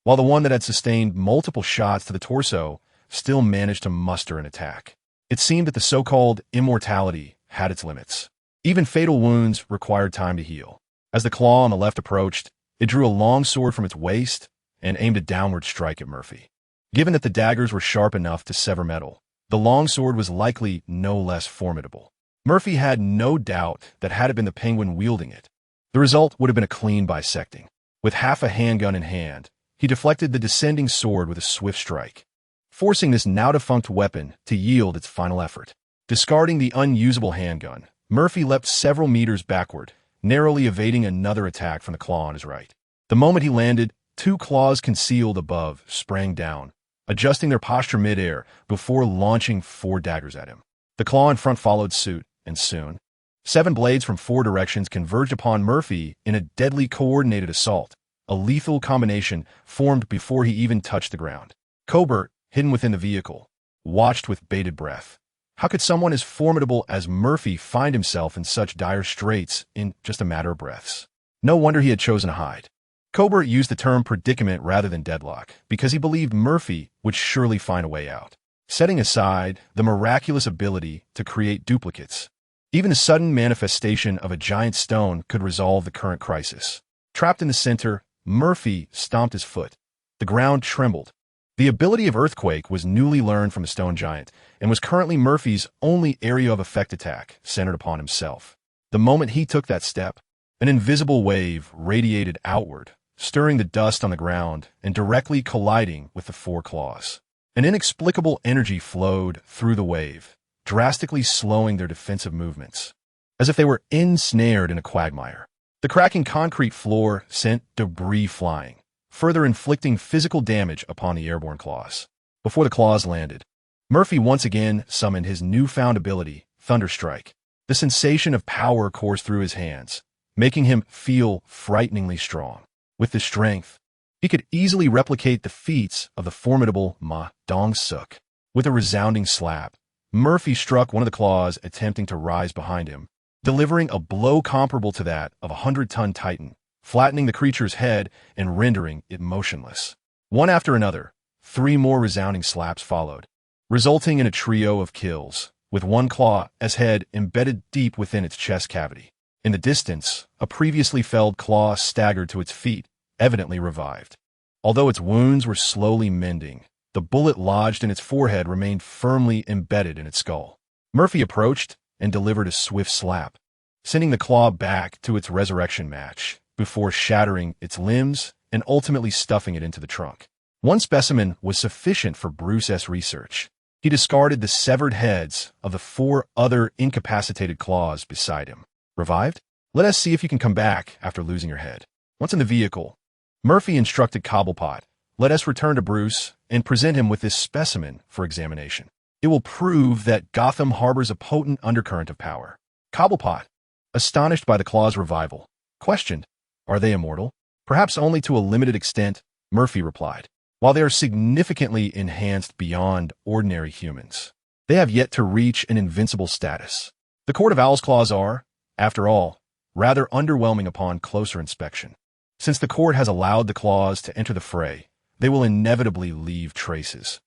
while the one that had sustained multiple shots to the torso still managed to muster an attack. It seemed that the so-called immortality had its limits. Even fatal wounds required time to heal. As the claw on the left approached, it drew a long sword from its waist and aimed a downward strike at Murphy. Given that the daggers were sharp enough to sever metal, the long sword was likely no less formidable. Murphy had no doubt that had it been the Penguin wielding it, the result would have been a clean bisecting. With half a handgun in hand, he deflected the descending sword with a swift strike, forcing this now-defunct weapon to yield its final effort. Discarding the unusable handgun, Murphy leapt several meters backward, narrowly evading another attack from the claw on his right. The moment he landed, 2 claws concealed above sprang down, adjusting their posture mid-air before launching 4 daggers at him. The claw in front followed suit, and soon, 7 blades from 4 directions converged upon Murphy in a deadly coordinated assault, a lethal combination formed before he even touched the ground. Cobert, hidden within the vehicle, watched with bated breath. How could someone as formidable as Murphy find himself in such dire straits in just a matter of breaths? No wonder he had chosen to hide. Cobert used the term predicament rather than deadlock, because he believed Murphy would surely find a way out. Setting aside the miraculous ability to create duplicates, even the sudden manifestation of a giant stone could resolve the current crisis. Trapped in the center, Murphy stomped his foot. The ground trembled. The ability of Earthquake was newly learned from the stone giant, and was currently Murphy's only area of effect attack, centered upon himself. The moment he took that step, an invisible wave radiated outward, stirring the dust on the ground and directly colliding with the 4 claws. An inexplicable energy flowed through the wave, drastically slowing their defensive movements, as if they were ensnared in a quagmire. The cracking concrete floor sent debris flying, further inflicting physical damage upon the airborne claws. Before the claws landed, Murphy once again summoned his newfound ability, Thunderstrike. The sensation of power coursed through his hands, making him feel frighteningly strong. With this strength, he could easily replicate the feats of the formidable Ma Dong-suk. With a resounding slap, Murphy struck one of the claws attempting to rise behind him, delivering a blow comparable to that of a 100-ton titan, flattening the creature's head and rendering it motionless. One after another, 3 more resounding slaps followed, resulting in a trio of kills, with one claw as head embedded deep within its chest cavity. In the distance, a previously felled claw staggered to its feet, evidently revived. Although its wounds were slowly mending, the bullet lodged in its forehead remained firmly embedded in its skull. Murphy approached and delivered a swift slap, sending the claw back to its resurrection match, before shattering its limbs and ultimately stuffing it into the trunk. One specimen was sufficient for Bruce's research. He discarded the severed heads of the 4 other incapacitated claws beside him. Revived? Let us see if you can come back after losing your head. Once in the vehicle, Murphy instructed Cobblepot, let us return to Bruce and present him with this specimen for examination. It will prove that Gotham harbors a potent undercurrent of power. Cobblepot, Astonished by the claw's revival, questioned, "Are they immortal?" "Perhaps only to a limited extent," Murphy replied. "While they are significantly enhanced beyond ordinary humans, they have yet to reach an invincible status. The Court of Owl's claws are, after all, rather underwhelming upon closer inspection. Since the court has allowed the claws to enter the fray, they will inevitably leave traces.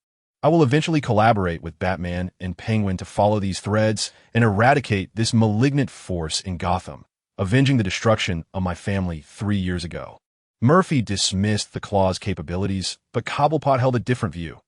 I will eventually collaborate with Batman and Penguin to follow these threads and eradicate this malignant force in Gotham, avenging the destruction of my family 3 years ago." Murphy dismissed the claw's capabilities, but Cobblepot held a different view.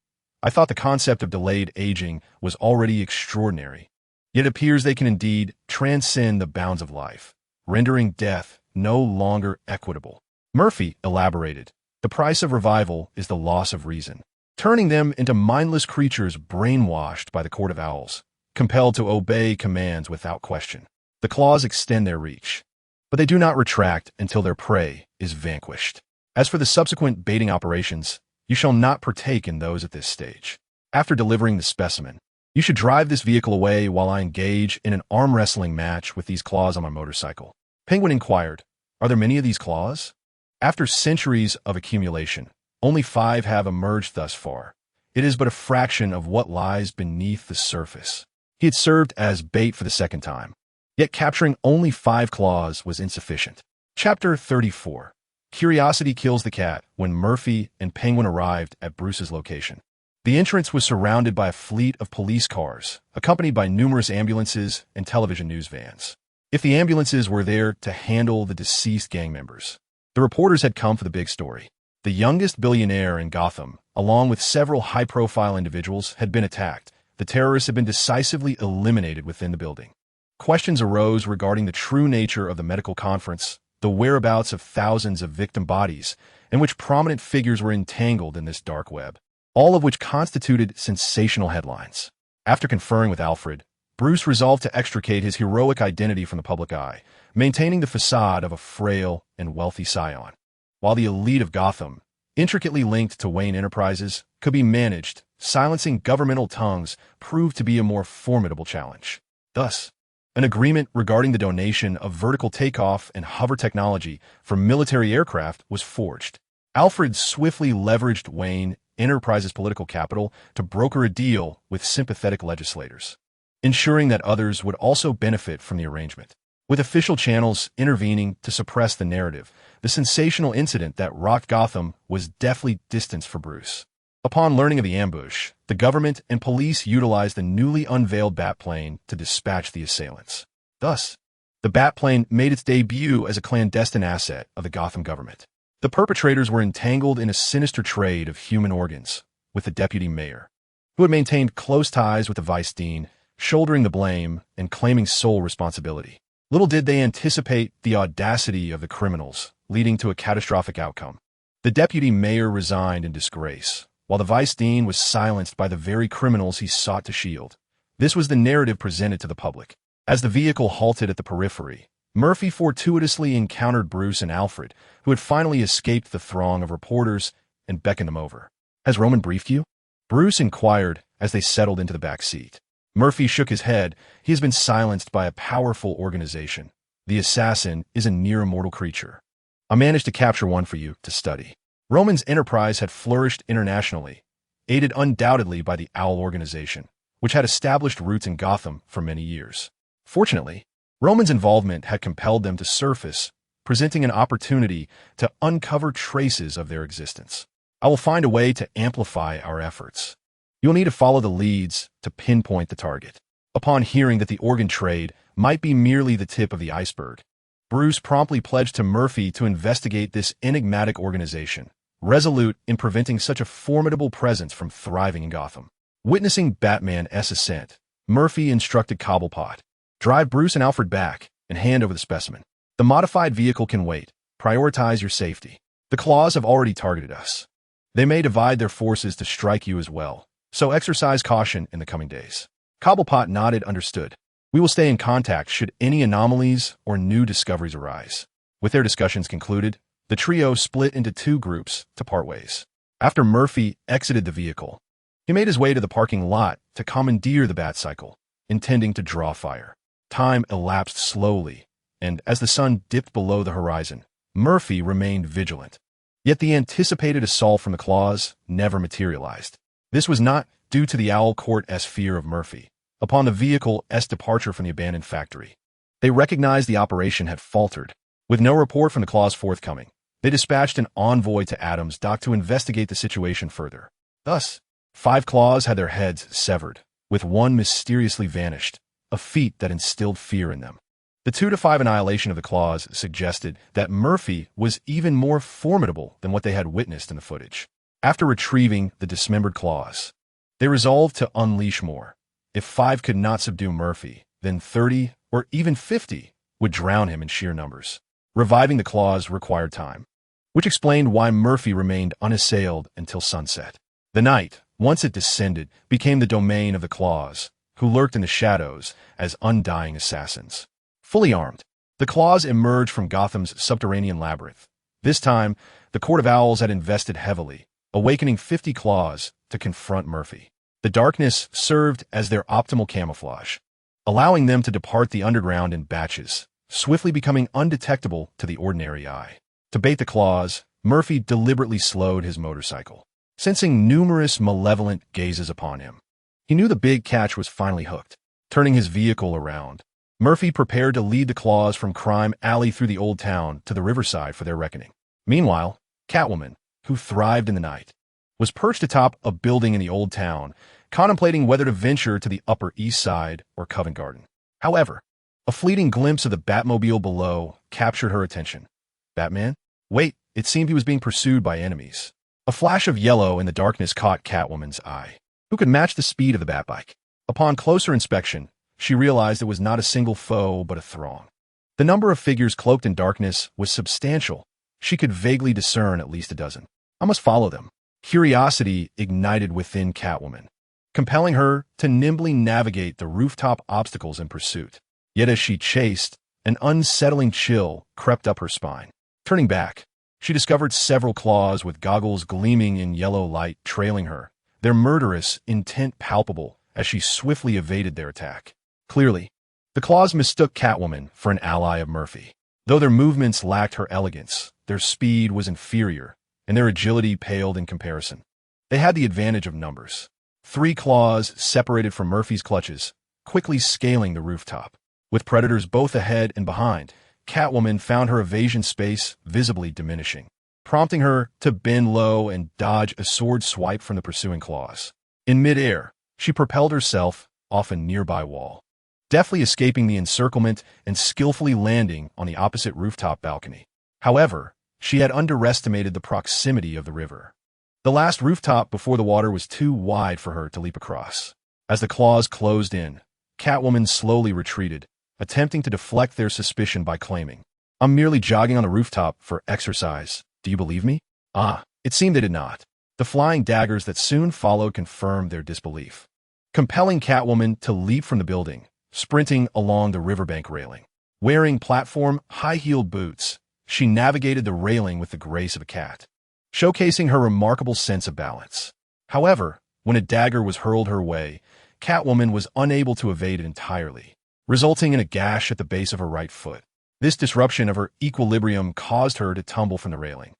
"I thought the concept of delayed aging was already extraordinary. Yet it appears they can indeed transcend the bounds of life, rendering death no longer equitable." Murphy elaborated, "The price of revival is the loss of reason, turning them into mindless creatures brainwashed by the Court of Owls, compelled to obey commands without question. The claws extend their reach, but they do not retract until their prey is vanquished. As for the subsequent baiting operations, you shall not partake in those at this stage. After delivering the specimen, you should drive this vehicle away while I engage in an arm wrestling match with these claws on my motorcycle." Penguin inquired, "Are there many of these claws?" "After centuries of accumulation, only 5 have emerged thus far. It is but a fraction of what lies beneath the surface." He had served as bait for the second time, yet capturing only 5 claws was insufficient. Chapter 34. Curiosity kills the cat. When Murphy and Penguin arrived at Bruce's location, the entrance was surrounded by a fleet of police cars, accompanied by numerous ambulances and television news vans. If the ambulances were there to handle the deceased gang members, the reporters had come for the big story. The youngest billionaire in Gotham, along with several high-profile individuals, had been attacked. The terrorists had been decisively eliminated within the building. Questions arose regarding the true nature of the medical conference, the whereabouts of thousands of victim bodies, and which prominent figures were entangled in this dark web, all of which constituted sensational headlines. After conferring with Alfred, Bruce resolved to extricate his heroic identity from the public eye, maintaining the facade of a frail and wealthy scion. While the elite of Gotham, intricately linked to Wayne Enterprises, could be managed, silencing governmental tongues proved to be a more formidable challenge. Thus, an agreement regarding the donation of vertical takeoff and hover technology for military aircraft was forged. Alfred swiftly leveraged Wayne Enterprises' political capital to broker a deal with sympathetic legislators, ensuring that others would also benefit from the arrangement. With official channels intervening to suppress the narrative, the sensational incident that rocked Gotham was deftly distanced for Bruce. Upon learning of the ambush, the government and police utilized the newly unveiled Batplane to dispatch the assailants. Thus, the Batplane made its debut as a clandestine asset of the Gotham government. The perpetrators were entangled in a sinister trade of human organs, with the deputy mayor, who had maintained close ties with the vice dean, shouldering the blame and claiming sole responsibility. Little did they anticipate the audacity of the criminals, leading to a catastrophic outcome. The deputy mayor resigned in disgrace, while the vice dean was silenced by the very criminals he sought to shield. This was the narrative presented to the public. As the vehicle halted at the periphery, Murphy fortuitously encountered Bruce and Alfred, who had finally escaped the throng of reporters, and beckoned them over. "Has Roman briefed you?" Bruce inquired as they settled into the back seat. Murphy shook his head. "He has been silenced by a powerful organization. The assassin is a near-immortal creature. I managed to capture one for you to study." Roman's enterprise had flourished internationally, aided undoubtedly by the Owl organization, which had established roots in Gotham for many years. Fortunately, Roman's involvement had compelled them to surface, presenting an opportunity to uncover traces of their existence. "I will find a way to amplify our efforts. You'll need to follow the leads to pinpoint the target." Upon hearing that the organ trade might be merely the tip of the iceberg, Bruce promptly pledged to Murphy to investigate this enigmatic organization, resolute in preventing such a formidable presence from thriving in Gotham. Witnessing Batman's ascent, Murphy instructed Cobblepot, "Drive Bruce and Alfred back and hand over the specimen. The modified vehicle can wait. Prioritize your safety. The claws have already targeted us. They may divide their forces to strike you as well, so exercise caution in the coming days." Cobblepot nodded, "Understood. We will stay in contact should any anomalies or new discoveries arise." With their discussions concluded, the trio split into 2 groups to part ways. After Murphy exited the vehicle, he made his way to the parking lot to commandeer the Batcycle, intending to draw fire. Time elapsed slowly, and as the sun dipped below the horizon, Murphy remained vigilant. Yet the anticipated assault from the claws never materialized. This was not due to the Owl Court's fear of Murphy. Upon the vehicle's departure from the abandoned factory, they recognized the operation had faltered. With no report from the claws forthcoming, they dispatched an envoy to Adam's dock to investigate the situation further. Thus, 5 claws had their heads severed, with one mysteriously vanished, a feat that instilled fear in them. The 2-5 annihilation of the claws suggested that Murphy was even more formidable than what they had witnessed in the footage. After retrieving the dismembered claws, they resolved to unleash more. If 5 could not subdue Murphy, then 30 or even 50 would drown him in sheer numbers. Reviving the claws required time, which explained why Murphy remained unassailed until sunset. The night, once it descended, became the domain of the claws, who lurked in the shadows as undying assassins. Fully armed, the claws emerged from Gotham's subterranean labyrinth. This time, the Court of Owls had invested heavily, awakening 50 claws to confront Murphy. The darkness served as their optimal camouflage, allowing them to depart the underground in batches, swiftly becoming undetectable to the ordinary eye. To bait the claws, Murphy deliberately slowed his motorcycle, sensing numerous malevolent gazes upon him. He knew the big catch was finally hooked. Turning his vehicle around, Murphy prepared to lead the claws from Crime Alley through the old town to the riverside for their reckoning. Meanwhile, Catwoman, who thrived in the night, was perched atop a building in the old town, contemplating whether to venture to the Upper East Side or Covent Garden. However, a fleeting glimpse of the Batmobile below captured her attention. Batman? Wait, it seemed he was being pursued by enemies. A flash of yellow in the darkness caught Catwoman's eye. Who could match the speed of the Batbike? Upon closer inspection, she realized it was not a single foe but a throng. The number of figures cloaked in darkness was substantial. She could vaguely discern at least a dozen. I must follow them. Curiosity ignited within Catwoman, compelling her to nimbly navigate the rooftop obstacles in pursuit. Yet as she chased, an unsettling chill crept up her spine. Turning back, she discovered several claws with goggles gleaming in yellow light trailing her, their murderous intent palpable as she swiftly evaded their attack. Clearly, the claws mistook Catwoman for an ally of Murphy. Though their movements lacked her elegance, their speed was inferior, and their agility paled in comparison. They had the advantage of numbers. 3 claws separated from Murphy's clutches, quickly scaling the rooftop. With predators both ahead and behind, Catwoman found her evasion space visibly diminishing, prompting her to bend low and dodge a sword swipe from the pursuing claws. In midair, she propelled herself off a nearby wall, deftly escaping the encirclement and skillfully landing on the opposite rooftop balcony. However, she had underestimated the proximity of the river. The last rooftop before the water was too wide for her to leap across. As the claws closed in, Catwoman slowly retreated, attempting to deflect their suspicion by claiming, "I'm merely jogging on the rooftop for exercise. Do you believe me?" It seemed they did not. The flying daggers that soon followed confirmed their disbelief, compelling Catwoman to leap from the building, sprinting along the riverbank railing. Wearing platform, high-heeled boots, she navigated the railing with the grace of a cat, showcasing her remarkable sense of balance. However, when a dagger was hurled her way, Catwoman was unable to evade it entirely, resulting in a gash at the base of her right foot. This disruption of her equilibrium caused her to tumble from the railing.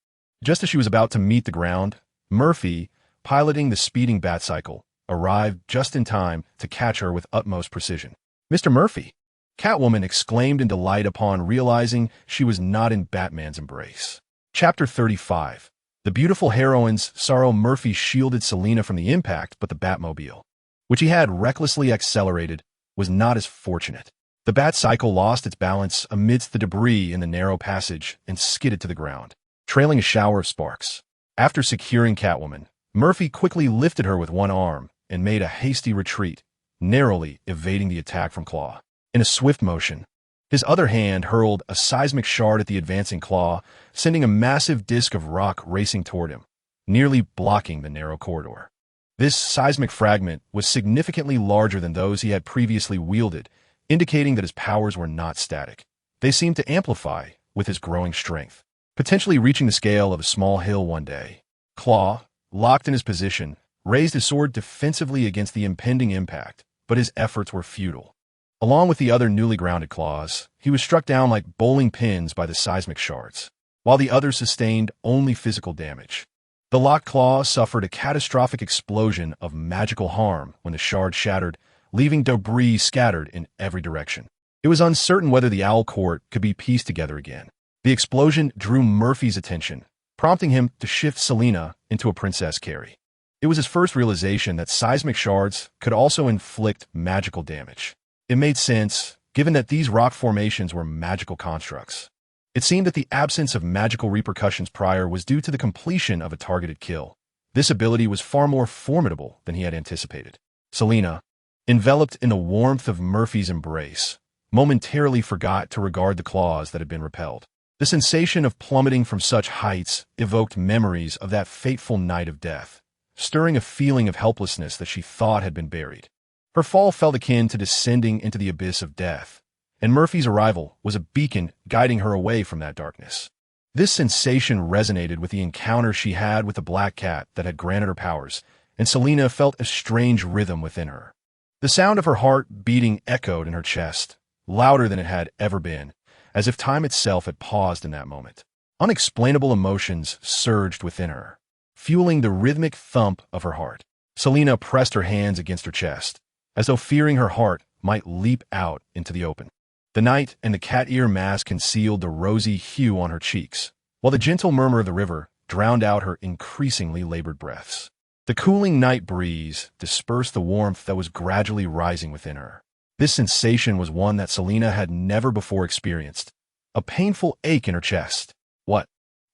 Just as she was about to meet the ground, Murphy, piloting the speeding Batcycle, arrived just in time to catch her with utmost precision. "Mr. Murphy!" Catwoman exclaimed in delight upon realizing she was not in Batman's embrace. Chapter 35. The beautiful heroine's sorrow. Murphy shielded Selina from the impact, but the Batmobile, which he had recklessly accelerated, was not as fortunate. The Batcycle lost its balance amidst the debris in the narrow passage and skidded to the ground, trailing a shower of sparks. After securing Catwoman, Murphy quickly lifted her with one arm and made a hasty retreat, narrowly evading the attack from Claw. In a swift motion, his other hand hurled a seismic shard at the advancing Claw, sending a massive disk of rock racing toward him, nearly blocking the narrow corridor. This seismic fragment was significantly larger than those he had previously wielded, indicating that his powers were not static. They seemed to amplify with his growing strength, potentially reaching the scale of a small hill one day. Claw, locked in his position, raised his sword defensively against the impending impact, but his efforts were futile. Along with the other newly grounded claws, he was struck down like bowling pins by the seismic shards, while the others sustained only physical damage. The locked claw suffered a catastrophic explosion of magical harm when the shard shattered, leaving debris scattered in every direction. It was uncertain whether the owl court could be pieced together again. The explosion drew Murphy's attention, prompting him to shift Selena into a princess carry. It was his first realization that seismic shards could also inflict magical damage. It made sense, given that these rock formations were magical constructs. It seemed that the absence of magical repercussions prior was due to the completion of a targeted kill. This ability was far more formidable than he had anticipated. Selena, enveloped in the warmth of Murphy's embrace, momentarily forgot to regard the claws that had been repelled. The sensation of plummeting from such heights evoked memories of that fateful night of death, stirring a feeling of helplessness that she thought had been buried. Her fall felt akin to descending into the abyss of death, and Murphy's arrival was a beacon guiding her away from that darkness. This sensation resonated with the encounter she had with the black cat that had granted her powers, and Selena felt a strange rhythm within her. The sound of her heart beating echoed in her chest, louder than it had ever been, as if time itself had paused in that moment. Unexplainable emotions surged within her, fueling the rhythmic thump of her heart. Selena pressed her hands against her chest, as though fearing her heart might leap out into the open. The night and the cat ear mask concealed the rosy hue on her cheeks, while the gentle murmur of the river drowned out her increasingly labored breaths. The cooling night breeze dispersed the warmth that was gradually rising within her. This sensation was one that Selena had never before experienced, a painful ache in her chest. What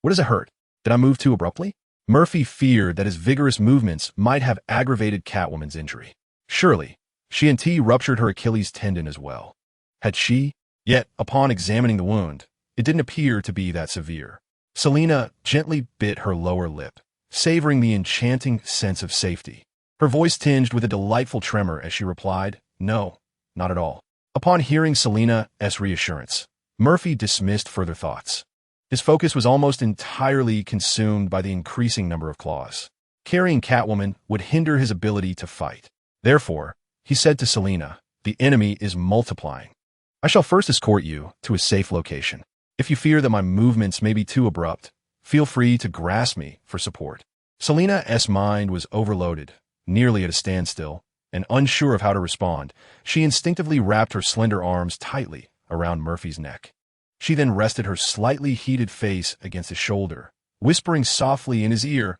does it hurt? Did I move too abruptly? Murphy feared that his vigorous movements might have aggravated Catwoman's injury. Surely, she and T ruptured her Achilles tendon as well. Had she? Yet, upon examining the wound, it didn't appear to be that severe. Selena gently bit her lower lip, savoring the enchanting sense of safety. Her voice tinged with a delightful tremor as she replied, "No, not at all." Upon hearing Selena's reassurance, Murphy dismissed further thoughts. His focus was almost entirely consumed by the increasing number of claws. Carrying Catwoman would hinder his ability to fight. Therefore, he said to Selena, "The enemy is multiplying. I shall first escort you to a safe location. If you fear that my movements may be too abrupt, feel free to grasp me for support." Selena's mind was overloaded, nearly at a standstill, and unsure of how to respond. She instinctively wrapped her slender arms tightly around Murphy's neck. She then rested her slightly heated face against his shoulder, whispering softly in his ear,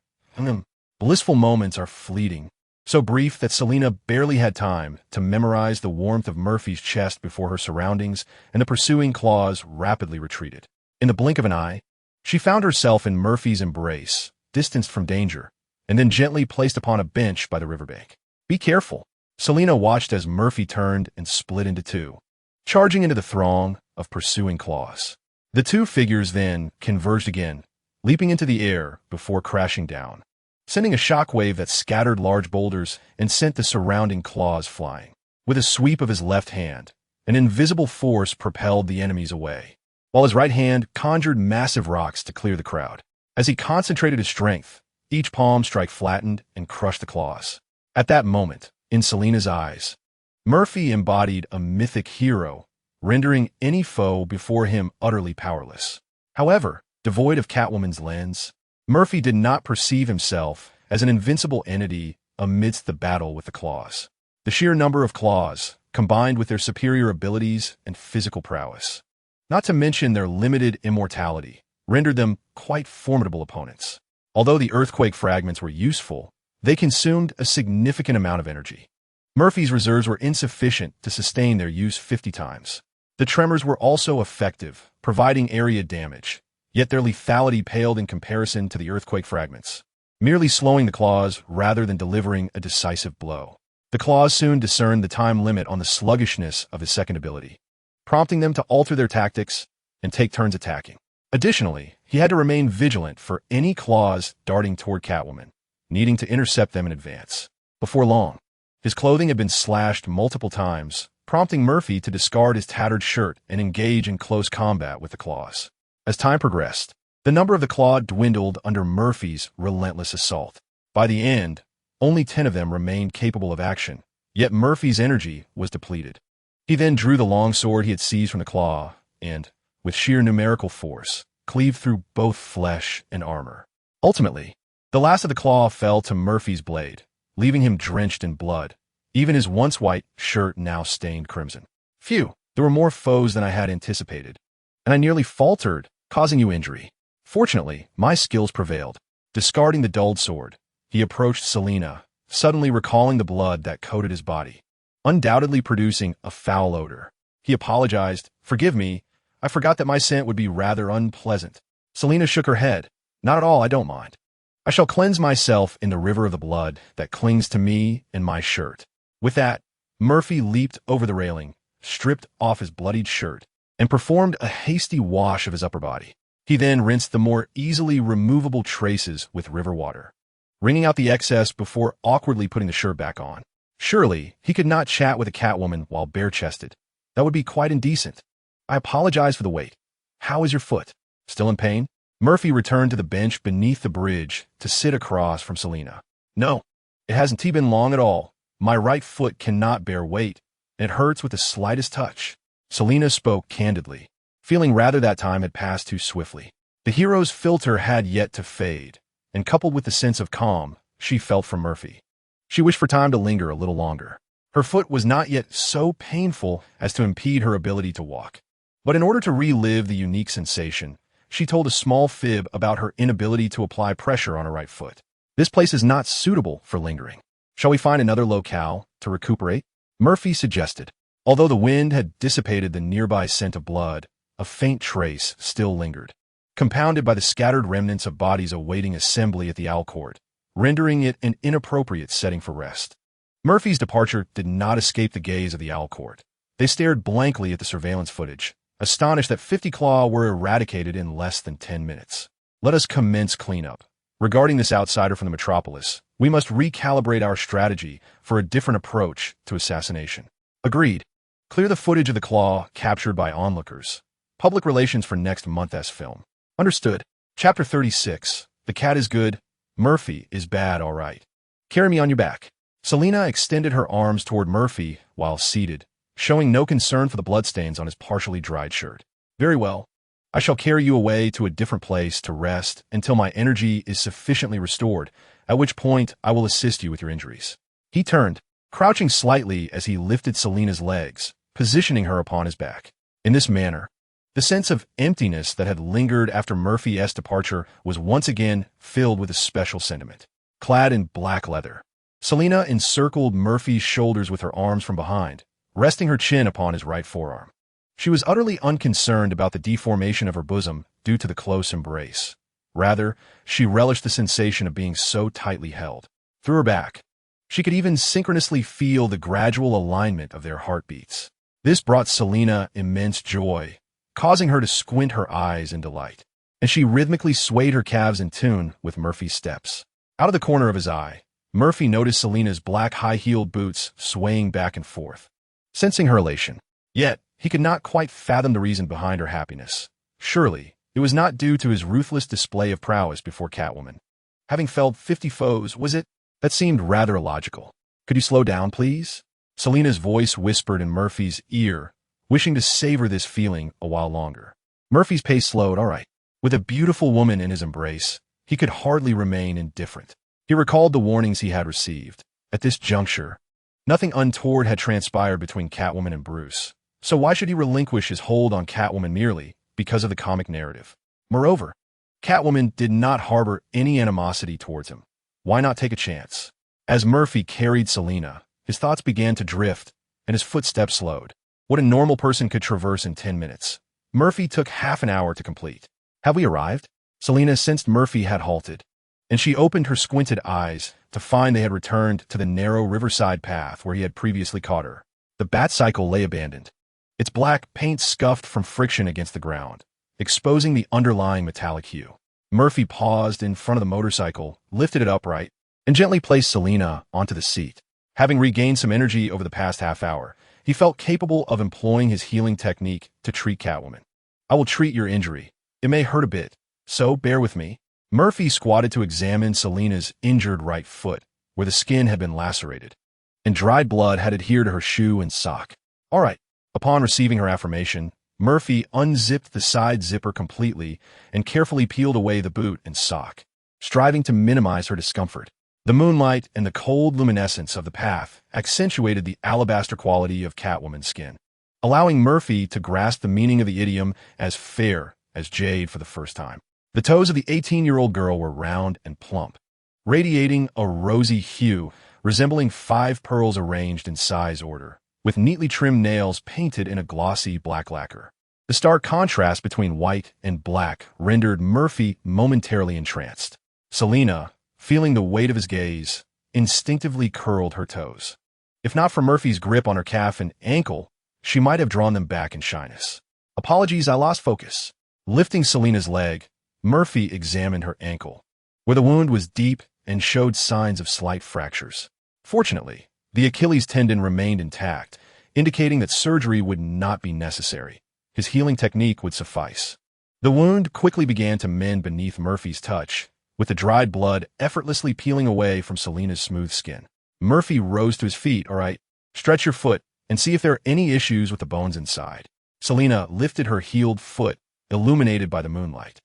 Blissful moments are fleeting, so brief that Selena barely had time to memorize the warmth of Murphy's chest before her surroundings and the pursuing claws rapidly retreated. In the blink of an eye, she found herself in Murphy's embrace, distanced from danger, and then gently placed upon a bench by the riverbank. "Be careful." Selena watched as Murphy turned and split into two, charging into the throng of pursuing claws. The two figures then converged again, leaping into the air before crashing down, sending a shockwave that scattered large boulders and sent the surrounding claws flying. With a sweep of his left hand, an invisible force propelled the enemies away, while his right hand conjured massive rocks to clear the crowd. As he concentrated his strength, each palm strike flattened and crushed the claws. At that moment, in Selena's eyes, Murphy embodied a mythic hero, rendering any foe before him utterly powerless. However, devoid of Catwoman's lens, Murphy did not perceive himself as an invincible entity amidst the battle with the claws. The sheer number of claws, combined with their superior abilities and physical prowess, not to mention their limited immortality, rendered them quite formidable opponents. Although the earthquake fragments were useful, they consumed a significant amount of energy. Murphy's reserves were insufficient to sustain their use 50 times. The tremors were also effective, providing area damage, yet their lethality paled in comparison to the earthquake fragments, merely slowing the claws rather than delivering a decisive blow. The claws soon discerned the time limit on the sluggishness of his second ability, prompting them to alter their tactics and take turns attacking. Additionally, he had to remain vigilant for any claws darting toward Catwoman, needing to intercept them in advance. Before long, his clothing had been slashed multiple times, prompting Murphy to discard his tattered shirt and engage in close combat with the claws. As time progressed, the number of the claw dwindled under Murphy's relentless assault. By the end, only 10 of them remained capable of action, yet Murphy's energy was depleted. He then drew the long sword he had seized from the claw and, with sheer numerical force, cleaved through both flesh and armor. Ultimately, the last of the claw fell to Murphy's blade, leaving him drenched in blood, even his once white shirt now stained crimson. Phew, there were more foes than I had anticipated, and I nearly faltered, causing you injury. Fortunately, my skills prevailed. Discarding the dulled sword, he approached Selena, suddenly recalling the blood that coated his body, undoubtedly producing a foul odor. He apologized. "Forgive me, I forgot that my scent would be rather unpleasant." Selena shook her head. "Not at all, I don't mind. I shall cleanse myself in the river of the blood that clings to me and my shirt." With that, Murphy leaped over the railing, stripped off his bloodied shirt, and performed a hasty wash of his upper body. He then rinsed the more easily removable traces with river water, wringing out the excess before awkwardly putting the shirt back on. Surely, he could not chat with a Catwoman while bare-chested. That would be quite indecent. "I apologize for the wait. How is your foot? Still in pain?" Murphy returned to the bench beneath the bridge to sit across from Selena. "No, it hasn't been long at all. My right foot cannot bear weight, and it hurts with the slightest touch." Selena spoke candidly, feeling rather that time had passed too swiftly. The hero's filter had yet to fade, and coupled with the sense of calm she felt from Murphy, she wished for time to linger a little longer. Her foot was not yet so painful as to impede her ability to walk. But in order to relive the unique sensation, she told a small fib about her inability to apply pressure on her right foot. "This place is not suitable for lingering. Shall we find another locale to recuperate?" Murphy suggested. Although the wind had dissipated the nearby scent of blood, a faint trace still lingered, compounded by the scattered remnants of bodies awaiting assembly at the Owl Court, rendering it an inappropriate setting for rest. Murphy's departure did not escape the gaze of the Owl Court. They stared blankly at the surveillance footage, astonished that 50 Claw were eradicated in less than 10 minutes. "Let us commence cleanup. Regarding this outsider from the metropolis, we must recalibrate our strategy for a different approach to assassination." "Agreed. Clear the footage of the Claw captured by onlookers. Public relations for next month's film." "Understood." Chapter 36. The cat is good. Murphy is bad, all right. "Carry me on your back." Selena extended her arms toward Murphy while seated, showing no concern for the bloodstains on his partially dried shirt. "Very well. I shall carry you away to a different place to rest until my energy is sufficiently restored, at which point I will assist you with your injuries." He turned, crouching slightly as he lifted Selena's legs, positioning her upon his back. In this manner, the sense of emptiness that had lingered after Murphy's departure was once again filled with a special sentiment. Clad in black leather, Selena encircled Murphy's shoulders with her arms from behind, resting her chin upon his right forearm. She was utterly unconcerned about the deformation of her bosom due to the close embrace. Rather, she relished the sensation of being so tightly held. Through her back, she could even synchronously feel the gradual alignment of their heartbeats. This brought Selena immense joy, causing her to squint her eyes in delight, and she rhythmically swayed her calves in tune with Murphy's steps. Out of the corner of his eye, Murphy noticed Selena's black high-heeled boots swaying back and forth, sensing her elation. Yet, he could not quite fathom the reason behind her happiness. Surely, it was not due to his ruthless display of prowess before Catwoman. Having felled 50 foes, was it? That seemed rather illogical. "Could you slow down, please?" Selena's voice whispered in Murphy's ear, wishing to savor this feeling a while longer. Murphy's pace slowed. All right. With a beautiful woman in his embrace, he could hardly remain indifferent. He recalled the warnings he had received. At this juncture, nothing untoward had transpired between Catwoman and Bruce, so why should he relinquish his hold on Catwoman merely because of the comic narrative? Moreover, Catwoman did not harbor any animosity towards him. Why not take a chance? As Murphy carried Selena, his thoughts began to drift, and his footsteps slowed. What a normal person could traverse in 10 minutes, Murphy took half an hour to complete. "Have we arrived?" Selena sensed Murphy had halted, and she opened her squinted eyes to find they had returned to the narrow riverside path where he had previously caught her. The Bat-cycle lay abandoned, its black paint scuffed from friction against the ground, exposing the underlying metallic hue. Murphy paused in front of the motorcycle, lifted it upright, and gently placed Selena onto the seat. Having regained some energy over the past half hour, he felt capable of employing his healing technique to treat Catwoman. "I will treat your injury. It may hurt a bit, so bear with me." Murphy squatted to examine Selena's injured right foot, where the skin had been lacerated, and dried blood had adhered to her shoe and sock. "All right, Upon receiving her affirmation, Murphy unzipped the side zipper completely and carefully peeled away the boot and sock, striving to minimize her discomfort. The moonlight and the cold luminescence of the path accentuated the alabaster quality of Catwoman's skin, allowing Murphy to grasp the meaning of the idiom as fair as jade for the first time. The toes of the 18-year-old girl were round and plump, radiating a rosy hue resembling 5 pearls arranged in size order, with neatly trimmed nails painted in a glossy black lacquer. The stark contrast between white and black rendered Murphy momentarily entranced. Selina, feeling the weight of his gaze, instinctively curled her toes. If not for Murphy's grip on her calf and ankle, she might have drawn them back in shyness. Apologies, I lost focus. Lifting Selina's leg, Murphy examined her ankle, where the wound was deep and showed signs of slight fractures. Fortunately, the Achilles tendon remained intact, indicating that surgery would not be necessary. His healing technique would suffice. The wound quickly began to mend beneath Murphy's touch, with the dried blood effortlessly peeling away from Selina's smooth skin. Murphy rose to his feet. All right, stretch your foot and see if there are any issues with the bones inside. Selina lifted her healed foot, illuminated by the moonlight,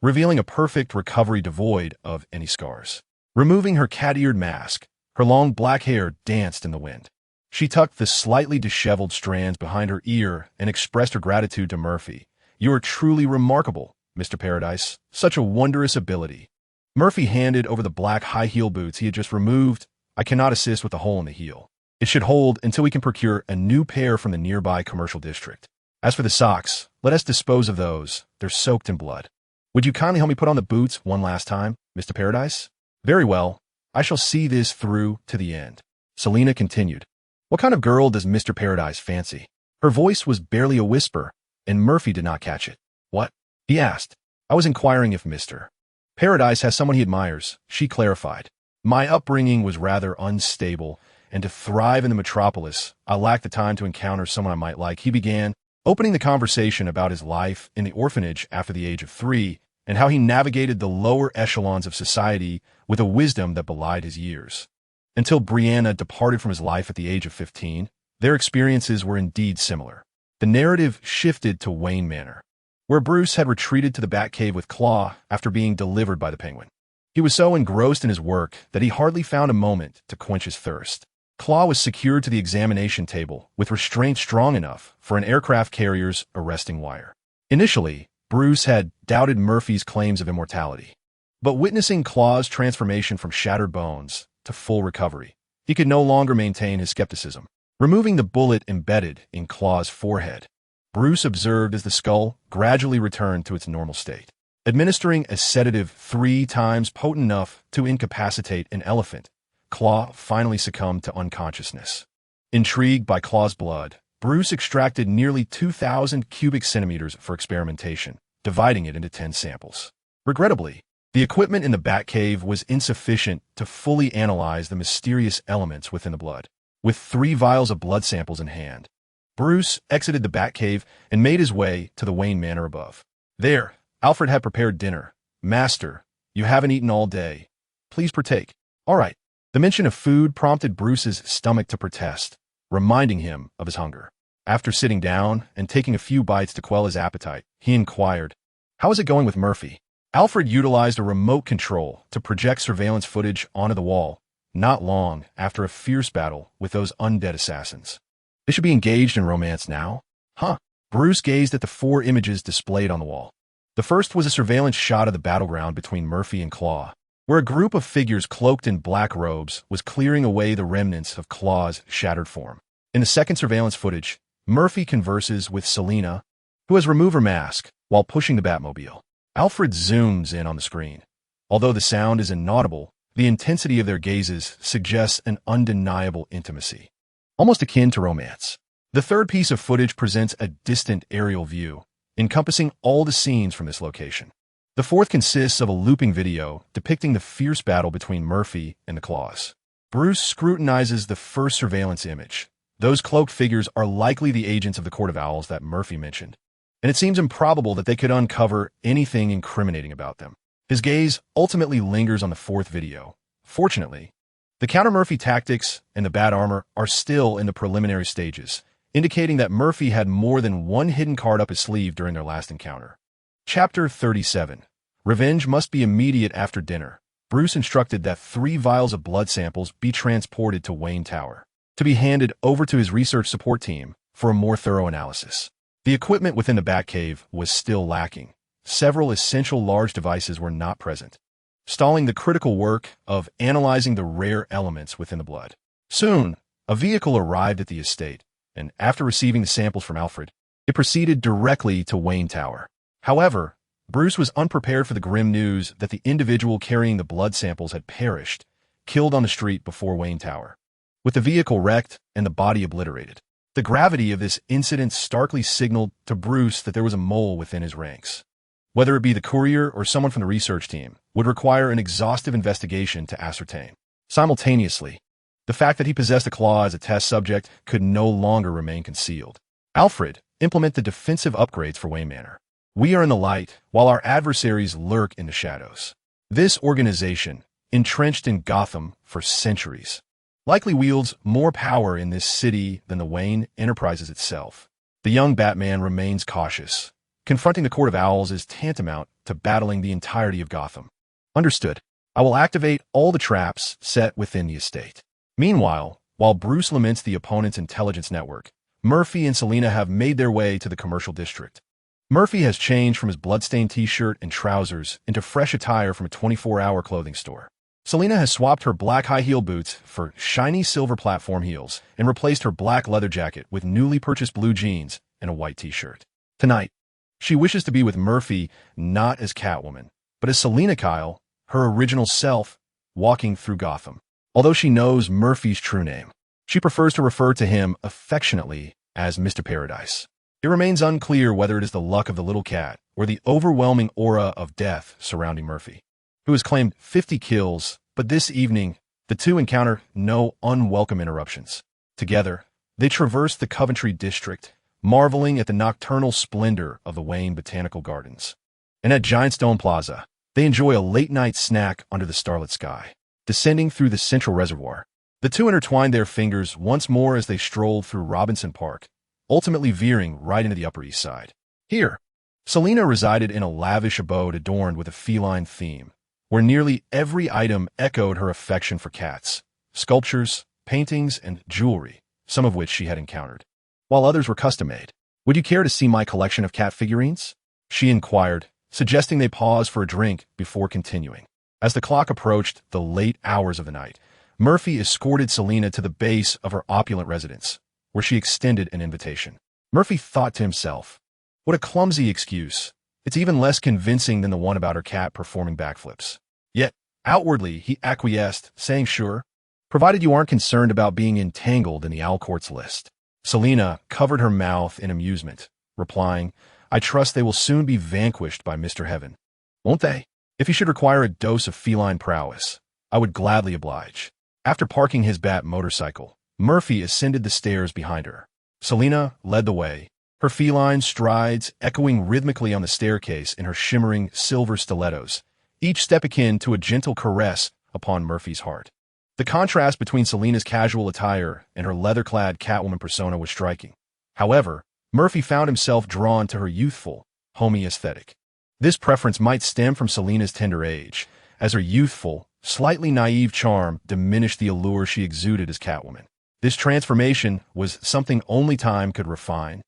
revealing a perfect recovery devoid of any scars. Removing her cat-eared mask, her long black hair danced in the wind. She tucked the slightly disheveled strands behind her ear and expressed her gratitude to Murphy. You are truly remarkable, Mr. Paradise. Such a wondrous ability. Murphy handed over the black high-heel boots he had just removed. I cannot assist with the hole in the heel. It should hold until we can procure a new pair from the nearby commercial district. As for the socks, let us dispose of those. They're soaked in blood. Would you kindly help me put on the boots one last time, Mr. Paradise? Very well. I shall see this through to the end. Selina continued. What kind of girl does Mr. Paradise fancy? Her voice was barely a whisper, and Murphy did not catch it. What? He asked. I was inquiring if Mr. Paradise has someone he admires, she clarified. My upbringing was rather unstable, and to thrive in the metropolis, I lacked the time to encounter someone I might like. He began, opening the conversation about his life in the orphanage after the age of 3, and how he navigated the lower echelons of society with a wisdom that belied his years. Until Brianna departed from his life at the age of 15, their experiences were indeed similar. The narrative shifted to Wayne Manor, where Bruce had retreated to the Batcave with Claw after being delivered by the Penguin. He was so engrossed in his work that he hardly found a moment to quench his thirst. Claw was secured to the examination table with restraint strong enough for an aircraft carrier's arresting wire. Initially, Bruce had doubted Murphy's claims of immortality. But witnessing Claw's transformation from shattered bones to full recovery, he could no longer maintain his skepticism. Removing the bullet embedded in Claw's forehead, Bruce observed as the skull gradually returned to its normal state. Administering a sedative 3 times potent enough to incapacitate an elephant, Claw finally succumbed to unconsciousness. Intrigued by Claw's blood, Bruce extracted nearly 2,000 cubic centimeters for experimentation, dividing it into 10 samples. Regrettably, the equipment in the Batcave was insufficient to fully analyze the mysterious elements within the blood. With 3 vials of blood samples in hand, Bruce exited the Batcave and made his way to the Wayne Manor above. There, Alfred had prepared dinner. Master, you haven't eaten all day. Please partake. All right. The mention of food prompted Bruce's stomach to protest, reminding him of his hunger. After sitting down and taking a few bites to quell his appetite, he inquired, How is it going with Murphy? Alfred utilized a remote control to project surveillance footage onto the wall, not long after a fierce battle with those undead assassins. They should be engaged in romance now? Huh. Bruce gazed at the 4 images displayed on the wall. The first was a surveillance shot of the battleground between Murphy and Claw, where a group of figures cloaked in black robes was clearing away the remnants of Claw's shattered form. In the second surveillance footage, Murphy converses with Selina, who has removed her mask while pushing the Batmobile. Alfred zooms in on the screen. Although the sound is inaudible, the intensity of their gazes suggests an undeniable intimacy, almost akin to romance. The third piece of footage presents a distant aerial view, encompassing all the scenes from this location. The fourth consists of a looping video depicting the fierce battle between Murphy and the Claws. Bruce scrutinizes the first surveillance image. Those cloaked figures are likely the agents of the Court of Owls that Murphy mentioned, and it seems improbable that they could uncover anything incriminating about them. His gaze ultimately lingers on the fourth video. Fortunately, the counter-Murphy tactics and the bat armor are still in the preliminary stages, indicating that Murphy had more than one hidden card up his sleeve during their last encounter. Chapter 37. Revenge must be immediate after dinner. Bruce instructed that 3 vials of blood samples be transported to Wayne Tower, to be handed over to his research support team for a more thorough analysis. The equipment within the Batcave was still lacking. Several essential large devices were not present, stalling the critical work of analyzing the rare elements within the blood. Soon, a vehicle arrived at the estate, and after receiving the samples from Alfred, it proceeded directly to Wayne Tower. However, Bruce was unprepared for the grim news that the individual carrying the blood samples had perished, killed on the street before Wayne Tower, with the vehicle wrecked and the body obliterated. The gravity of this incident starkly signaled to Bruce that there was a mole within his ranks. Whether it be the courier or someone from the research team would require an exhaustive investigation to ascertain. Simultaneously, the fact that he possessed a claw as a test subject could no longer remain concealed. Alfred, implement the defensive upgrades for Wayne Manor. We are in the light, while our adversaries lurk in the shadows. This organization, entrenched in Gotham for centuries, likely wields more power in this city than the Wayne Enterprises itself. The young Batman remains cautious. Confronting the Court of Owls is tantamount to battling the entirety of Gotham. Understood. I will activate all the traps set within the estate. Meanwhile, while Bruce laments the opponent's intelligence network, Murphy and Selina have made their way to the commercial district. Murphy has changed from his bloodstained t-shirt and trousers into fresh attire from a 24-hour clothing store. Selina has swapped her black high-heel boots for shiny silver platform heels and replaced her black leather jacket with newly purchased blue jeans and a white t-shirt. Tonight, she wishes to be with Murphy not as Catwoman, but as Selina Kyle, her original self, walking through Gotham. Although she knows Murphy's true name, she prefers to refer to him affectionately as Mr. Paradise. It remains unclear whether it is the luck of the little cat or the overwhelming aura of death surrounding Murphy, who has claimed 50 kills, but this evening, the two encounter no unwelcome interruptions. Together, they traverse the Coventry district, marveling at the nocturnal splendor of the Wayne Botanical Gardens. And at Giant Stone Plaza, they enjoy a late-night snack under the starlit sky. Descending through the central reservoir, the two intertwined their fingers once more as they strolled through Robinson Park, ultimately veering right into the Upper East Side. Here, Selina resided in a lavish abode adorned with a feline theme, where nearly every item echoed her affection for cats, sculptures, paintings, and jewelry, some of which she had encountered, while others were custom-made. "Would you care to see my collection of cat figurines?" she inquired, suggesting they pause for a drink before continuing. As the clock approached the late hours of the night, Murphy escorted Selina to the base of her opulent residence, where she extended an invitation. Murphy thought to himself, what a clumsy excuse. It's even less convincing than the one about her cat performing backflips. Yet, outwardly, he acquiesced, saying sure, provided you aren't concerned about being entangled in the Owl Court's list. Selina covered her mouth in amusement, replying, I trust they will soon be vanquished by Mr. Heaven. Won't they? If he should require a dose of feline prowess, I would gladly oblige. After parking his Bat motorcycle, Murphy ascended the stairs behind her. Selina led the way, her feline strides echoing rhythmically on the staircase in her shimmering silver stilettos, each step akin to a gentle caress upon Murphy's heart. The contrast between Selina's casual attire and her leather-clad Catwoman persona was striking. However, Murphy found himself drawn to her youthful, homey aesthetic. This preference might stem from Selina's tender age, as her youthful, slightly naive charm diminished the allure she exuded as Catwoman. This transformation was something only time could refine,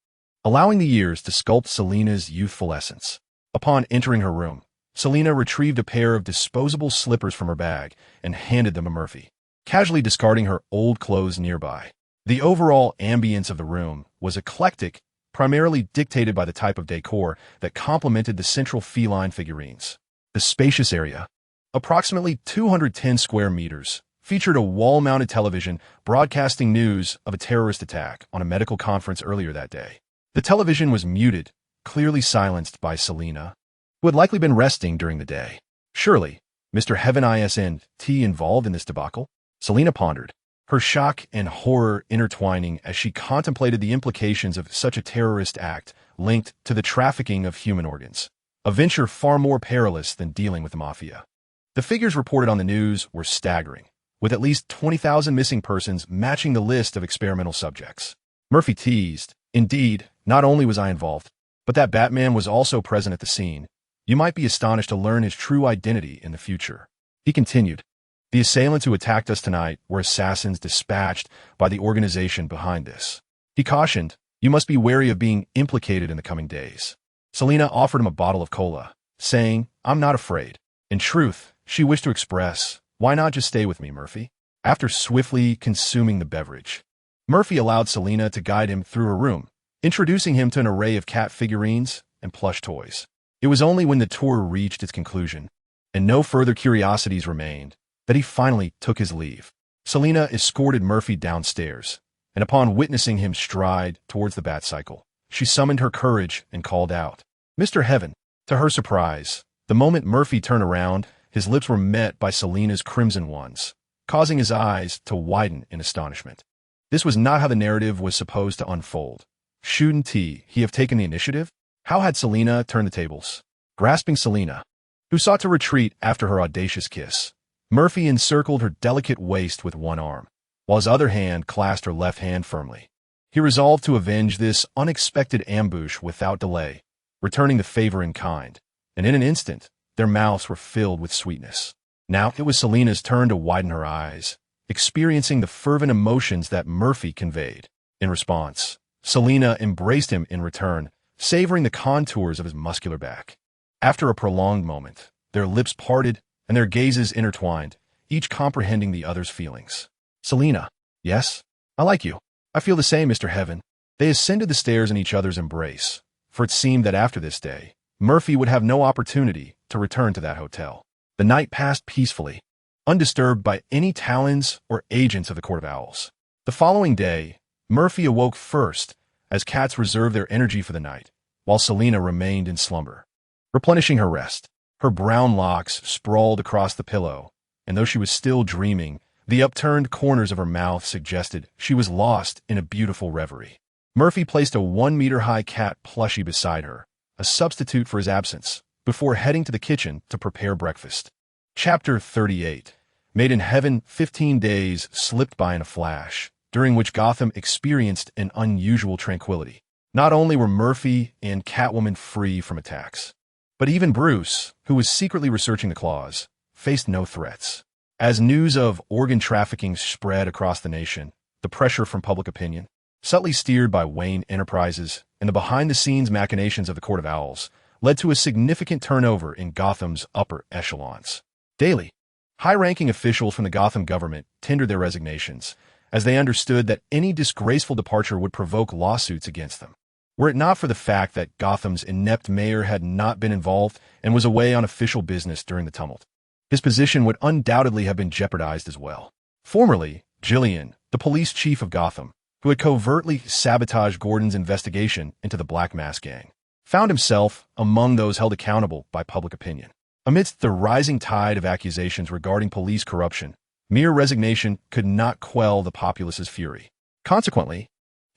allowing the years to sculpt Selina's youthful essence. Upon entering her room, Selina retrieved a pair of disposable slippers from her bag and handed them to Murphy, casually discarding her old clothes nearby. The overall ambience of the room was eclectic, primarily dictated by the type of decor that complemented the central feline figurines. The spacious area, approximately 210 square meters, featured a wall-mounted television broadcasting news of a terrorist attack on a medical conference earlier that day. The television was muted, clearly silenced by Selina, who had likely been resting during the day. Surely, Mr. Heaven isn't involved in this debacle? Selina pondered, her shock and horror intertwining as she contemplated the implications of such a terrorist act linked to the trafficking of human organs, a venture far more perilous than dealing with the mafia. The figures reported on the news were staggering, with at least 20,000 missing persons matching the list of experimental subjects. Murphy teased. Indeed, not only was I involved, but that Batman was also present at the scene. You might be astonished to learn his true identity in the future. He continued. The assailants who attacked us tonight were assassins dispatched by the organization behind this. He cautioned, you must be wary of being implicated in the coming days. Selina offered him a bottle of cola, saying, I'm not afraid. In truth, she wished to express, why not just stay with me, Murphy? After swiftly consuming the beverage, Murphy allowed Selina to guide him through her room, introducing him to an array of cat figurines and plush toys. It was only when the tour reached its conclusion, and no further curiosities remained, that he finally took his leave. Selina escorted Murphy downstairs, and upon witnessing him stride towards the Batcycle, she summoned her courage and called out, Mr. Heaven. To her surprise, the moment Murphy turned around, his lips were met by Selina's crimson ones, causing his eyes to widen in astonishment. This was not how the narrative was supposed to unfold. Shouldn't he have taken the initiative? How had Selina turned the tables? Grasping Selina, who sought to retreat after her audacious kiss, Murphy encircled her delicate waist with one arm, while his other hand clasped her left hand firmly. He resolved to avenge this unexpected ambush without delay, returning the favor in kind, and in an instant, their mouths were filled with sweetness. Now it was Selina's turn to widen her eyes, experiencing the fervent emotions that Murphy conveyed. In response, Selina embraced him in return, savoring the contours of his muscular back. After a prolonged moment, their lips parted and their gazes intertwined, each comprehending the other's feelings. Selina, yes, I like you. I feel the same, Mr. Heaven. They ascended the stairs in each other's embrace, for it seemed that after this day, Murphy would have no opportunity to return to that hotel. The night passed peacefully, undisturbed by any talons or agents of the Court of Owls. The following day, Murphy awoke first, as cats reserved their energy for the night, while Selina remained in slumber, replenishing her rest. Her brown locks sprawled across the pillow, and though she was still dreaming, the upturned corners of her mouth suggested she was lost in a beautiful reverie. Murphy placed a 1-meter-high cat plushie beside her, a substitute for his absence, before heading to the kitchen to prepare breakfast. Chapter 38. Made in Heaven. 15 days slipped by in a flash, during which Gotham experienced an unusual tranquility. Not only were Murphy and Catwoman free from attacks, but even Bruce, who was secretly researching the claws, faced no threats. As news of organ trafficking spread across the nation, the pressure from public opinion, subtly steered by Wayne Enterprises and the behind-the-scenes machinations of the Court of Owls, led to a significant turnover in Gotham's upper echelons. Daily, high-ranking officials from the Gotham government tendered their resignations, as they understood that any disgraceful departure would provoke lawsuits against them. Were it not for the fact that Gotham's inept mayor had not been involved and was away on official business during the tumult, his position would undoubtedly have been jeopardized as well. Formerly, Jillian, the police chief of Gotham, who had covertly sabotaged Gordon's investigation into the Black Mask Gang, found himself among those held accountable by public opinion. Amidst the rising tide of accusations regarding police corruption, mere resignation could not quell the populace's fury. Consequently,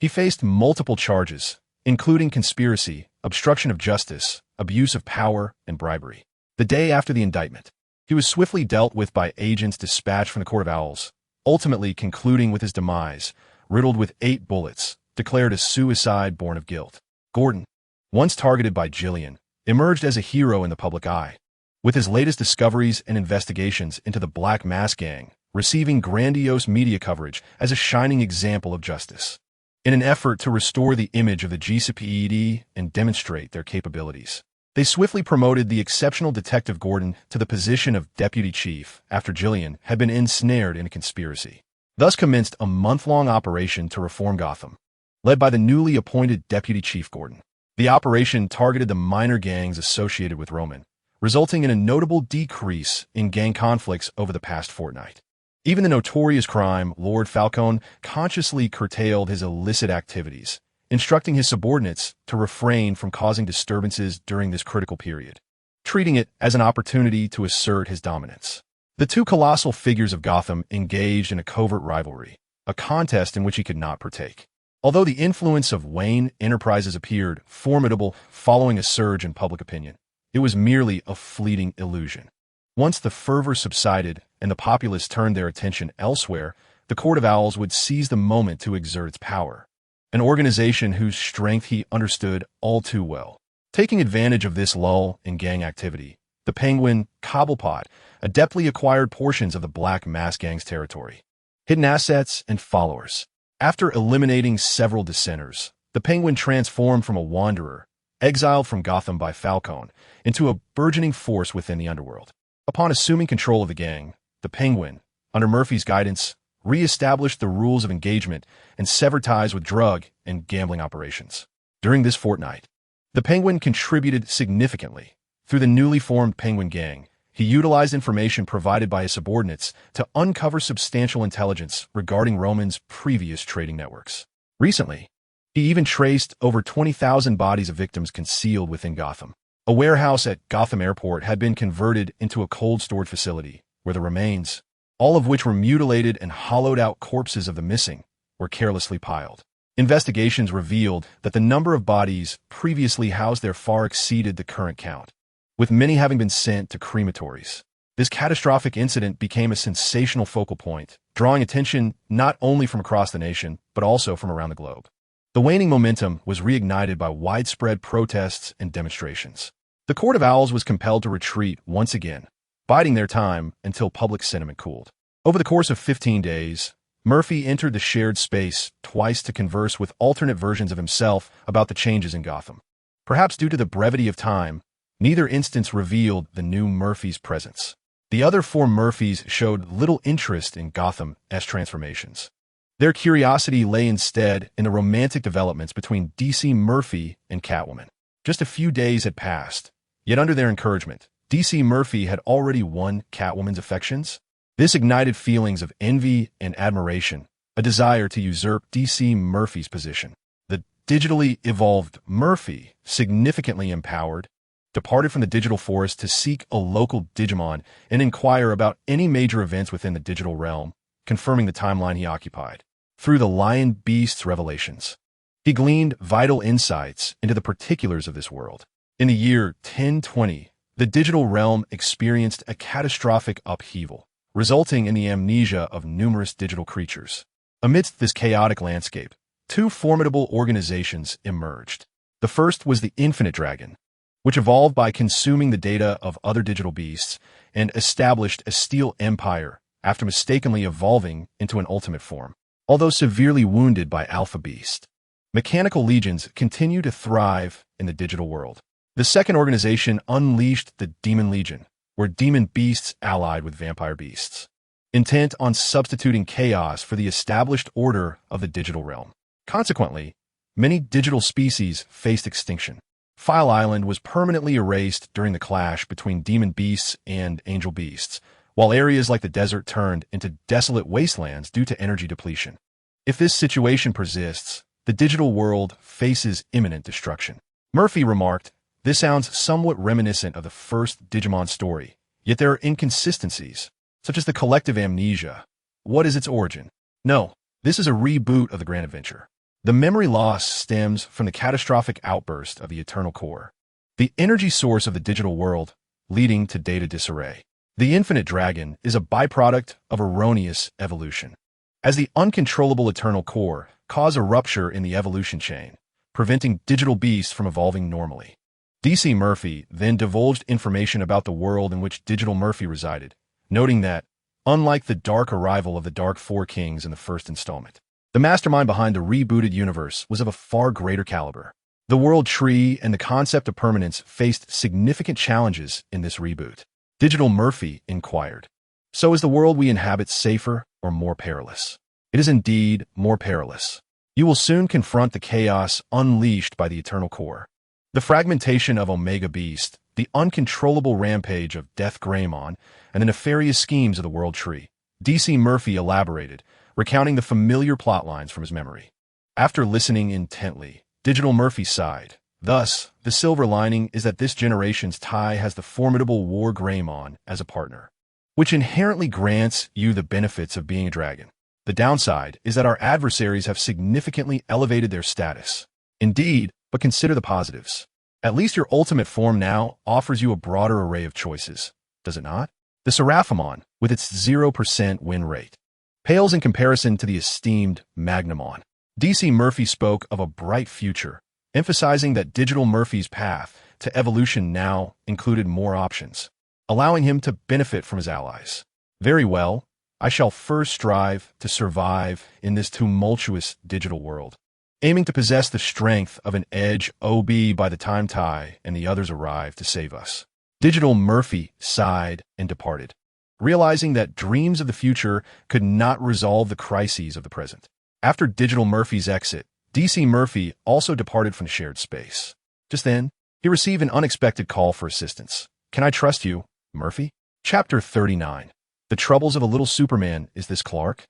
he faced multiple charges, including conspiracy, obstruction of justice, abuse of power, and bribery. The day after the indictment, he was swiftly dealt with by agents dispatched from the Court of Owls, ultimately concluding with his demise, riddled with 8 bullets, declared a suicide born of guilt. Gordon, once targeted by Jillian, emerged as a hero in the public eye, with his latest discoveries and investigations into the Black Mask Gang receiving grandiose media coverage as a shining example of justice. In an effort to restore the image of the GCPD and demonstrate their capabilities, they swiftly promoted the exceptional Detective Gordon to the position of deputy chief after Jillian had been ensnared in a conspiracy. Thus commenced a month-long operation to reform Gotham, led by the newly appointed deputy chief Gordon. The operation targeted the minor gangs associated with Roman, resulting in a notable decrease in gang conflicts over the past fortnight. Even the notorious crime Lord Falcone consciously curtailed his illicit activities, instructing his subordinates to refrain from causing disturbances during this critical period, treating it as an opportunity to assert his dominance. The two colossal figures of Gotham engaged in a covert rivalry, a contest in which he could not partake. Although the influence of Wayne Enterprises appeared formidable following a surge in public opinion, it was merely a fleeting illusion. Once the fervor subsided and the populace turned their attention elsewhere, the Court of Owls would seize the moment to exert its power. an organization whose strength he understood all too well. Taking advantage of this lull in gang activity, the Penguin Cobblepot adeptly acquired portions of the Black Mass Gang's territory, hidden assets, and followers. After eliminating several dissenters, the Penguin transformed from a wanderer, exiled from Gotham by Falcone, into a burgeoning force within the underworld. Upon assuming control of the gang, the Penguin, under Murphy's guidance, re-established the rules of engagement and severed ties with drug and gambling operations. During this fortnight, the Penguin contributed significantly. Through the newly formed Penguin Gang, he utilized information provided by his subordinates to uncover substantial intelligence regarding Roman's previous trading networks. Recently, he even traced over 20,000 bodies of victims concealed within Gotham. A warehouse at Gotham Airport had been converted into a cold storage facility, where the remains, all of which were mutilated and hollowed-out corpses of the missing, were carelessly piled. Investigations revealed that the number of bodies previously housed there far exceeded the current count, with many having been sent to crematories. This catastrophic incident became a sensational focal point, drawing attention not only from across the nation, but also from around the globe. The waning momentum was reignited by widespread protests and demonstrations. The Court of Owls was compelled to retreat once again, biding their time until public sentiment cooled. Over the course of 15 days, Murphy entered the shared space twice to converse with alternate versions of himself about the changes in Gotham. Perhaps due to the brevity of time, neither instance revealed the new Murphy's presence. The other four Murphys showed little interest in Gotham's transformations. Their curiosity lay instead in the romantic developments between DC Murphy and Catwoman. Just a few days had passed, yet under their encouragement, DC Murphy had already won Catwoman's affections. This ignited feelings of envy and admiration, a desire to usurp DC Murphy's position. The digitally evolved Murphy, significantly empowered, departed from the digital forest to seek a local Digimon and inquire about any major events within the digital realm, confirming the timeline he occupied. Through the Lion Beast's revelations, he gleaned vital insights into the particulars of this world. In the year 1020, the digital realm experienced a catastrophic upheaval, resulting in the amnesia of numerous digital creatures. Amidst this chaotic landscape, two formidable organizations emerged. The first was the Infinite Dragon, which evolved by consuming the data of other digital beasts and established a steel empire after mistakenly evolving into an ultimate form. Although severely wounded by Alpha Beast, mechanical legions continue to thrive in the digital world. The second organization unleashed the Demon Legion, where demon beasts allied with vampire beasts, intent on substituting chaos for the established order of the digital realm. Consequently, many digital species faced extinction. File Island was permanently erased during the clash between demon beasts and angel beasts, while areas like the desert turned into desolate wastelands due to energy depletion. If this situation persists, the digital world faces imminent destruction. Murphy remarked, "This sounds somewhat reminiscent of the first Digimon story, yet there are inconsistencies, such as the collective amnesia. What is its origin? No, this is a reboot of the grand adventure. The memory loss stems from the catastrophic outburst of the Eternal Core, the energy source of the digital world, leading to data disarray. The Infinite Dragon is a byproduct of erroneous evolution, as the uncontrollable Eternal Core caused a rupture in the evolution chain, preventing digital beasts from evolving normally. DC Murphy then divulged information about the world in which Digital Murphy resided, noting that, unlike the dark arrival of the Dark Four Kings in the first installment, the mastermind behind the rebooted universe was of a far greater caliber. The world tree and the concept of permanence faced significant challenges in this reboot. Digital Murphy inquired, "So is the world we inhabit safer or more perilous?" "It is indeed more perilous. You will soon confront the chaos unleashed by the Eternal Core. The fragmentation of Omega Beast, the uncontrollable rampage of Death Greymon, and the nefarious schemes of the World Tree." DC Murphy elaborated, recounting the familiar plotlines from his memory. After listening intently, Digital Murphy sighed. "Thus, the silver lining is that this generation's tie has the formidable War Greymon as a partner, which inherently grants you the benefits of being a dragon. The downside is that our adversaries have significantly elevated their status. Indeed, but consider the positives. At least your ultimate form now offers you a broader array of choices, does it not? The Seraphimon, with its 0% win rate, pales in comparison to the esteemed Magnamon, DC Murphy spoke of a bright future, emphasizing that Digital Murphy's path to evolution now included more options, allowing him to benefit from his allies. Very well, I shall first strive to survive in this tumultuous digital world, aiming to possess the strength of an edge OB by the time Tai and the others arrive to save us. Digital Murphy sighed and departed, realizing that dreams of the future could not resolve the crises of the present. After Digital Murphy's exit, DC Murphy also departed from the shared space. Just then, he received an unexpected call for assistance. "Can I trust you, Murphy?" Chapter 39. The Troubles of a Little Superman. Is this Clark?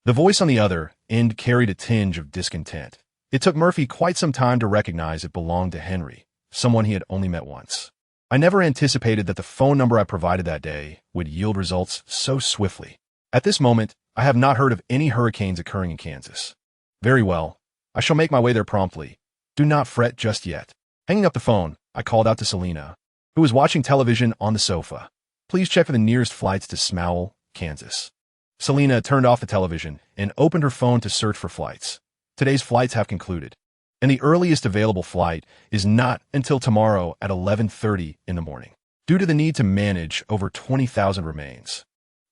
The voice on the other end carried a tinge of discontent. It took Murphy quite some time to recognize it belonged to Henry, someone he had only met once. "I never anticipated that the phone number I provided that day would yield results so swiftly. At this moment, I have not heard of any hurricanes occurring in Kansas." "Very well. I shall make my way there promptly. Do not fret just yet." Hanging up the phone, I called out to Selena, who was watching television on the sofa. "Please check for the nearest flights to Smowell, Kansas." Selena turned off the television and opened her phone to search for flights. Today's flights have concluded, and the earliest available flight is not until tomorrow at 11:30 in the morning, due to the need to manage over 20,000 remains.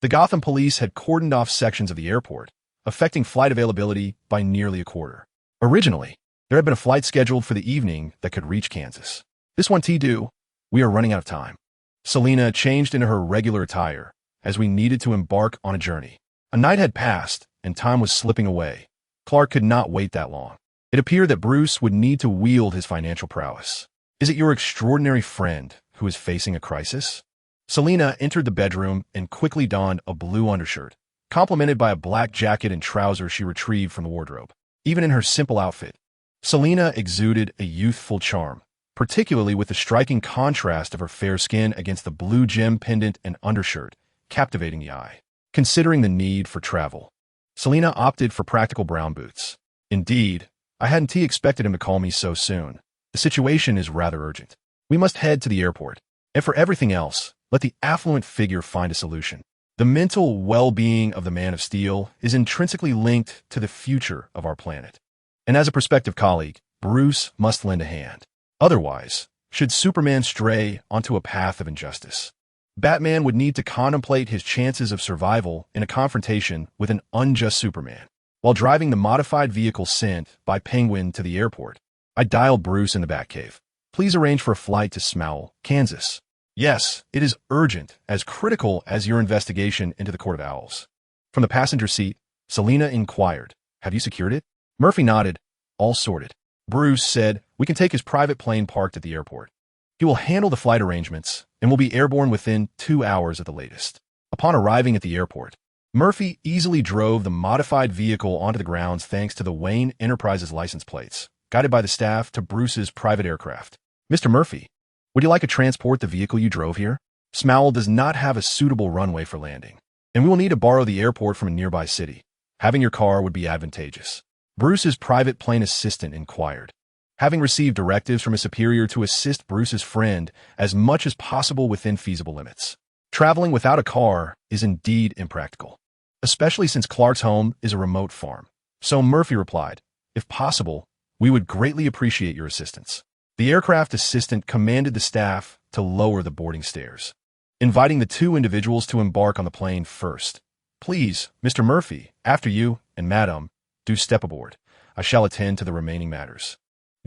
The Gotham police had cordoned off sections of the airport, affecting flight availability by nearly a quarter. Originally, there had been a flight scheduled for the evening that could reach Kansas. "This one due. We are running out of time." Selena changed into her regular attire, as we needed to embark on a journey. A night had passed, and time was slipping away. Clark could not wait that long. It appeared that Bruce would need to wield his financial prowess. "Is it your extraordinary friend who is facing a crisis?" Selena entered the bedroom and quickly donned a blue undershirt, complemented by a black jacket and trousers she retrieved from the wardrobe. Even in her simple outfit, Selena exuded a youthful charm, particularly with the striking contrast of her fair skin against the blue gem pendant and undershirt, captivating the eye. Considering the need for travel, Selena opted for practical brown boots. "Indeed, I hadn't expected him to call me so soon. The situation is rather urgent. We must head to the airport. And for everything else, let the affluent figure find a solution. The mental well-being of the Man of Steel is intrinsically linked to the future of our planet. And as a prospective colleague, Bruce must lend a hand. Otherwise, should Superman stray onto a path of injustice, Batman would need to contemplate his chances of survival in a confrontation with an unjust Superman. While driving the modified vehicle sent by Penguin to the airport, I dialed Bruce in the Batcave. "Please arrange for a flight to Smowell, Kansas." "Yes, it is urgent, as critical as your investigation into the Court of Owls." From the passenger seat, Selena inquired, "Have you secured it?" Murphy nodded. "All sorted." Bruce said, "We can take his private plane parked at the airport. He will handle the flight arrangements and will be airborne within 2 hours at the latest." Upon arriving at the airport, Murphy easily drove the modified vehicle onto the grounds thanks to the Wayne Enterprises license plates, guided by the staff to Bruce's private aircraft. "Mr. Murphy, would you like to transport the vehicle you drove here? Smowell does not have a suitable runway for landing, and we will need to borrow the airport from a nearby city. Having your car would be advantageous." Bruce's private plane assistant inquired, having received directives from his superior to assist Bruce's friend as much as possible within feasible limits. Traveling without a car is indeed impractical, especially since Clark's home is a remote farm. So Murphy replied, "If possible, we would greatly appreciate your assistance." The aircraft assistant commanded the staff to lower the boarding stairs, inviting the 2 individuals to embark on the plane first. "Please, Mr. Murphy, after you, and Madam, do step aboard. I shall attend to the remaining matters."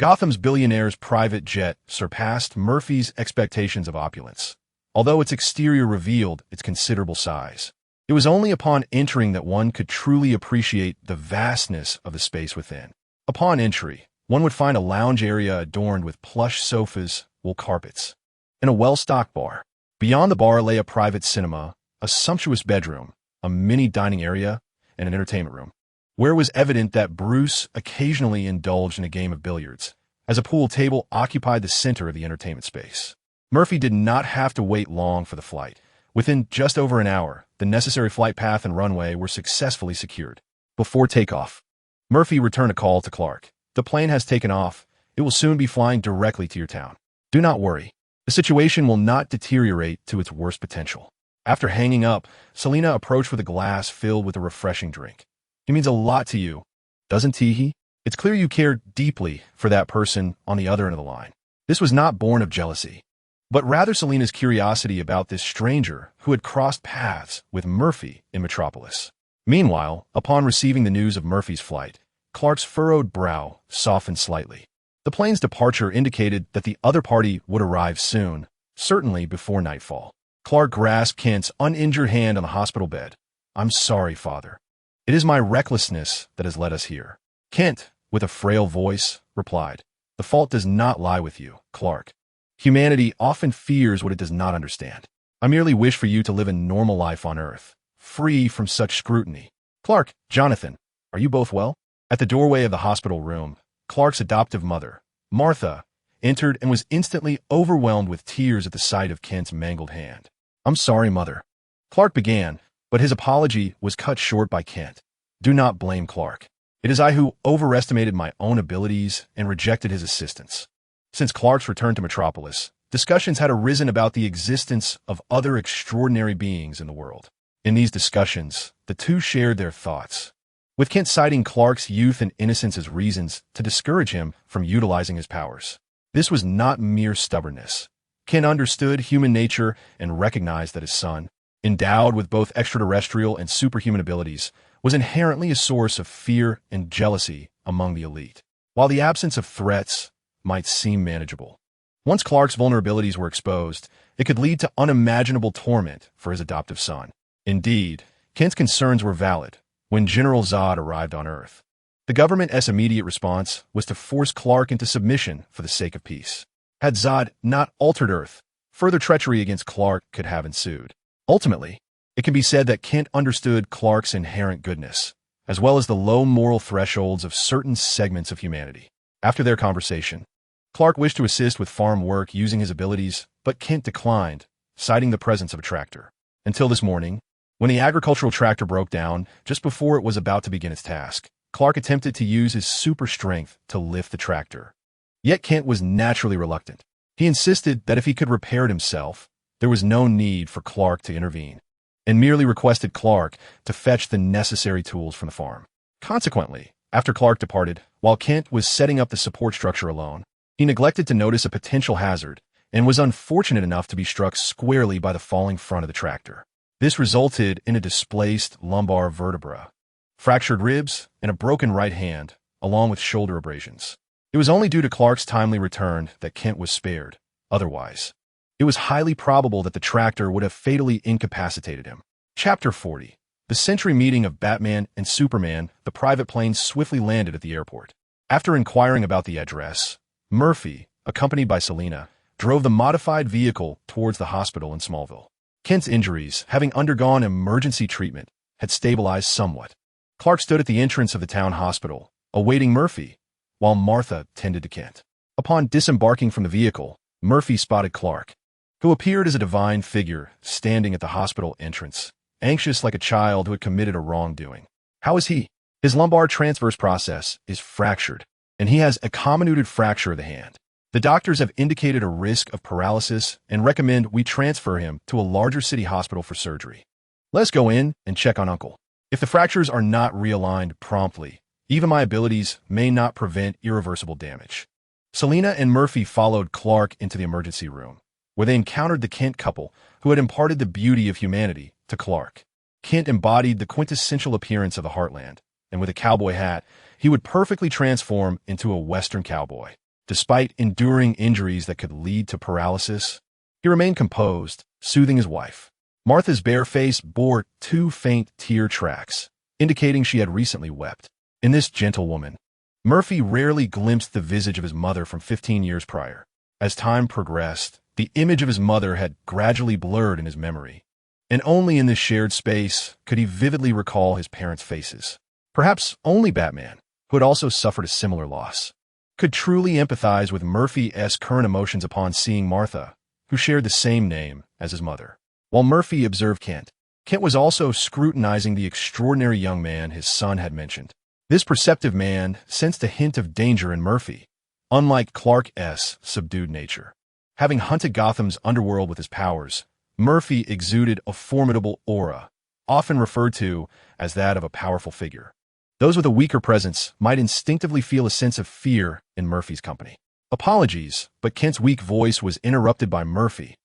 Gotham's billionaire's private jet surpassed Murphy's expectations of opulence, although its exterior revealed its considerable size. It was only upon entering that one could truly appreciate the vastness of the space within. Upon entry, one would find a lounge area adorned with plush sofas, wool carpets, and a well-stocked bar. Beyond the bar lay a private cinema, a sumptuous bedroom, a mini dining area, and an entertainment room, where it was evident that Bruce occasionally indulged in a game of billiards, as a pool table occupied the center of the entertainment space. Murphy did not have to wait long for the flight. Within just over an hour, the necessary flight path and runway were successfully secured. Before takeoff, Murphy returned a call to Clark. "The plane has taken off. It will soon be flying directly to your town. Do not worry. The situation will not deteriorate to its worst potential." After hanging up, Selena approached with a glass filled with a refreshing drink. "He means a lot to you, doesn't he?" It's clear you care deeply for that person on the other end of the line. This was not born of jealousy, but rather Selena's curiosity about this stranger who had crossed paths with Murphy in Metropolis. Meanwhile, upon receiving the news of Murphy's flight, Clark's furrowed brow softened slightly. The plane's departure indicated that the other party would arrive soon, certainly before nightfall. Clark grasped Kent's uninjured hand on the hospital bed. "I'm sorry, Father. It is my recklessness that has led us here." Kent, with a frail voice, replied, "The fault does not lie with you, Clark. Humanity often fears what it does not understand. I merely wish for you to live a normal life on Earth, free from such scrutiny." "Clark, Jonathan, are you both well?" At the doorway of the hospital room, Clark's adoptive mother, Martha, entered and was instantly overwhelmed with tears at the sight of Kent's mangled hand. "I'm sorry, Mother," Clark began, but his apology was cut short by Kent. "Do not blame Clark. It is I who overestimated my own abilities and rejected his assistance." Since Clark's return to Metropolis, discussions had arisen about the existence of other extraordinary beings in the world. In these discussions, the two shared their thoughts, with Kent citing Clark's youth and innocence as reasons to discourage him from utilizing his powers. This was not mere stubbornness. Kent understood human nature and recognized that his son, endowed with both extraterrestrial and superhuman abilities, was inherently a source of fear and jealousy among the elite. While the absence of threats might seem manageable, once Clark's vulnerabilities were exposed, it could lead to unimaginable torment for his adoptive son. Indeed, Kent's concerns were valid when General Zod arrived on Earth. The government's immediate response was to force Clark into submission for the sake of peace. Had Zod not altered Earth, further treachery against Clark could have ensued. Ultimately, it can be said that Kent understood Clark's inherent goodness, as well as the low moral thresholds of certain segments of humanity. After their conversation, Clark wished to assist with farm work using his abilities, but Kent declined, citing the presence of a tractor. Until this morning, when the agricultural tractor broke down just before it was about to begin its task, Clark attempted to use his super strength to lift the tractor. Yet Kent was naturally reluctant. He insisted that if he could repair it himself, there was no need for Clark to intervene, and merely requested Clark to fetch the necessary tools from the farm. Consequently, after Clark departed, while Kent was setting up the support structure alone, he neglected to notice a potential hazard and was unfortunate enough to be struck squarely by the falling front of the tractor. This resulted in a displaced lumbar vertebra, fractured ribs, and a broken right hand, along with shoulder abrasions. It was only due to Clark's timely return that Kent was spared. Otherwise, it was highly probable that the tractor would have fatally incapacitated him. Chapter 40. The century meeting of Batman and Superman. The private plane swiftly landed at the airport. After inquiring about the address, Murphy, accompanied by Selena, drove the modified vehicle towards the hospital in Smallville. Kent's injuries, having undergone emergency treatment, had stabilized somewhat. Clark stood at the entrance of the town hospital, awaiting Murphy, while Martha tended to Kent. Upon disembarking from the vehicle, Murphy spotted Clark, who appeared as a divine figure standing at the hospital entrance, anxious like a child who had committed a wrongdoing. "How is he?" "His lumbar transverse process is fractured, and he has a comminuted fracture of the hand. The doctors have indicated a risk of paralysis and recommend we transfer him to a larger city hospital for surgery. Let's go in and check on Uncle. If the fractures are not realigned promptly, even my abilities may not prevent irreversible damage." Selena and Murphy followed Clark into the emergency room, where they encountered the Kent couple who had imparted the beauty of humanity to Clark. Kent embodied the quintessential appearance of the Heartland, and with a cowboy hat, he would perfectly transform into a Western cowboy. Despite enduring injuries that could lead to paralysis, he remained composed, soothing his wife. Martha's bare face bore 2 faint tear tracks, indicating she had recently wept. In this gentle woman, Murphy rarely glimpsed the visage of his mother from 15 years prior. As time progressed, the image of his mother had gradually blurred in his memory, and only in this shared space could he vividly recall his parents' faces. Perhaps only Batman, who had also suffered a similar loss, could truly empathize with Murphy's current emotions upon seeing Martha, who shared the same name as his mother. While Murphy observed Kent, Kent was also scrutinizing the extraordinary young man his son had mentioned. This perceptive man sensed a hint of danger in Murphy, unlike Clark's subdued nature. Having hunted Gotham's underworld with his powers, Murphy exuded a formidable aura, often referred to as that of a powerful figure. Those with a weaker presence might instinctively feel a sense of fear in Murphy's company. Apologies, but Kent's weak voice was interrupted by Murphy.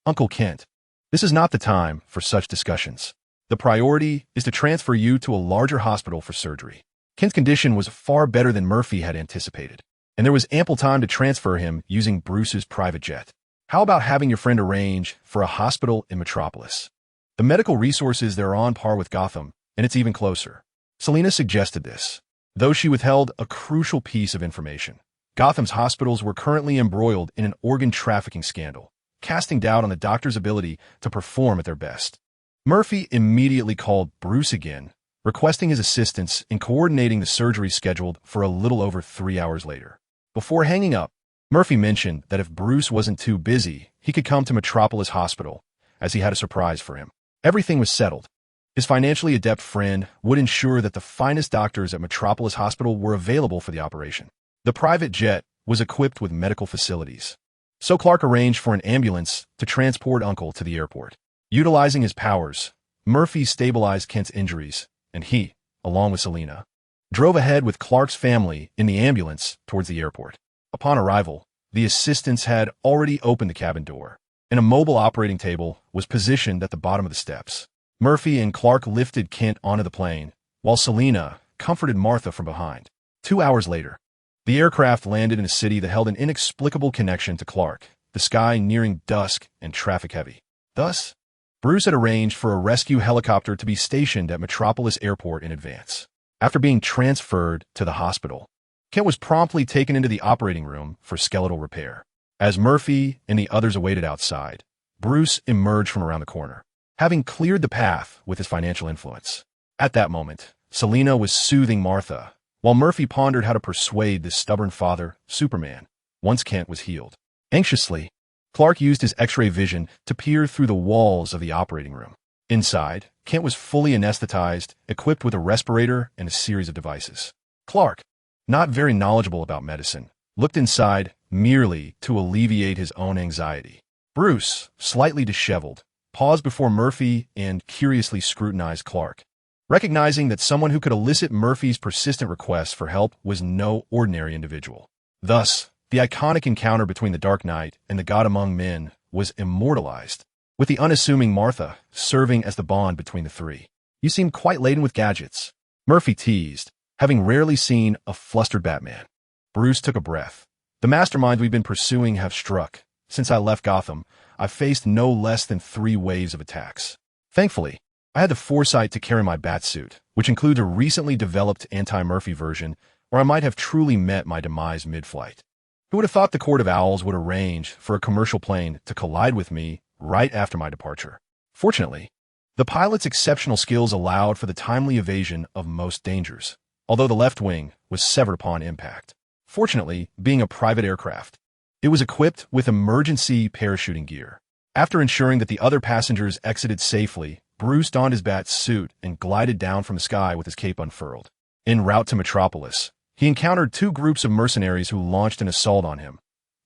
Uncle Kent, this is not the time for such discussions. The priority is to transfer you to a larger hospital for surgery. Kent's condition was far better than Murphy had anticipated, and there was ample time to transfer him using Bruce's private jet. How about having your friend arrange for a hospital in Metropolis? The medical resources there are on par with Gotham, and it's even closer. Selina suggested this, though she withheld a crucial piece of information. Gotham's hospitals were currently embroiled in an organ trafficking scandal, casting doubt on the doctor's ability to perform at their best. Murphy immediately called Bruce again, requesting his assistance in coordinating the surgery scheduled for a little over 3 hours later. Before hanging up, Murphy mentioned that if Bruce wasn't too busy, he could come to Metropolis Hospital, as he had a surprise for him. Everything was settled. His financially adept friend would ensure that the finest doctors at Metropolis Hospital were available for the operation. The private jet was equipped with medical facilities, so Clark arranged for an ambulance to transport Uncle to the airport. Utilizing his powers, Murphy stabilized Kent's injuries, and he, along with Selina, drove ahead with Clark's family in the ambulance towards the airport. Upon arrival, the assistants had already opened the cabin door, and a mobile operating table was positioned at the bottom of the steps. Murphy and Clark lifted Kent onto the plane, while Selina comforted Martha from behind. 2 hours later, the aircraft landed in a city that held an inexplicable connection to Clark, the sky nearing dusk and traffic-heavy. Thus, Bruce had arranged for a rescue helicopter to be stationed at Metropolis Airport in advance. After being transferred to the hospital, Kent was promptly taken into the operating room for skeletal repair. As Murphy and the others awaited outside, Bruce emerged from around the corner, having cleared the path with his financial influence. At that moment, Selina was soothing Martha, while Murphy pondered how to persuade this stubborn father, Superman, once Kent was healed. Anxiously, Clark used his X-ray vision to peer through the walls of the operating room. Inside, Kent was fully anesthetized, equipped with a respirator and a series of devices. Clark, not very knowledgeable about medicine, looked inside merely to alleviate his own anxiety. Bruce, slightly disheveled, paused before Murphy and curiously scrutinized Clark. Recognizing that someone who could elicit Murphy's persistent requests for help was no ordinary individual. Thus, the iconic encounter between the Dark Knight and the God Among Men was immortalized, with the unassuming Martha serving as the bond between the three. You seem quite laden with gadgets, Murphy teased, having rarely seen a flustered Batman. Bruce took a breath. The masterminds we've been pursuing have struck. Since I left Gotham, I've faced no less than 3 waves of attacks. Thankfully, I had the foresight to carry my batsuit, which includes a recently developed anti-Murphy version, or I might have truly met my demise mid-flight. Who would have thought the Court of Owls would arrange for a commercial plane to collide with me right after my departure? Fortunately, the pilot's exceptional skills allowed for the timely evasion of most dangers, although the left wing was severed upon impact. Fortunately, being a private aircraft, it was equipped with emergency parachuting gear. After ensuring that the other passengers exited safely, Bruce donned his bat suit and glided down from the sky with his cape unfurled. En route to Metropolis, he encountered 2 groups of mercenaries who launched an assault on him,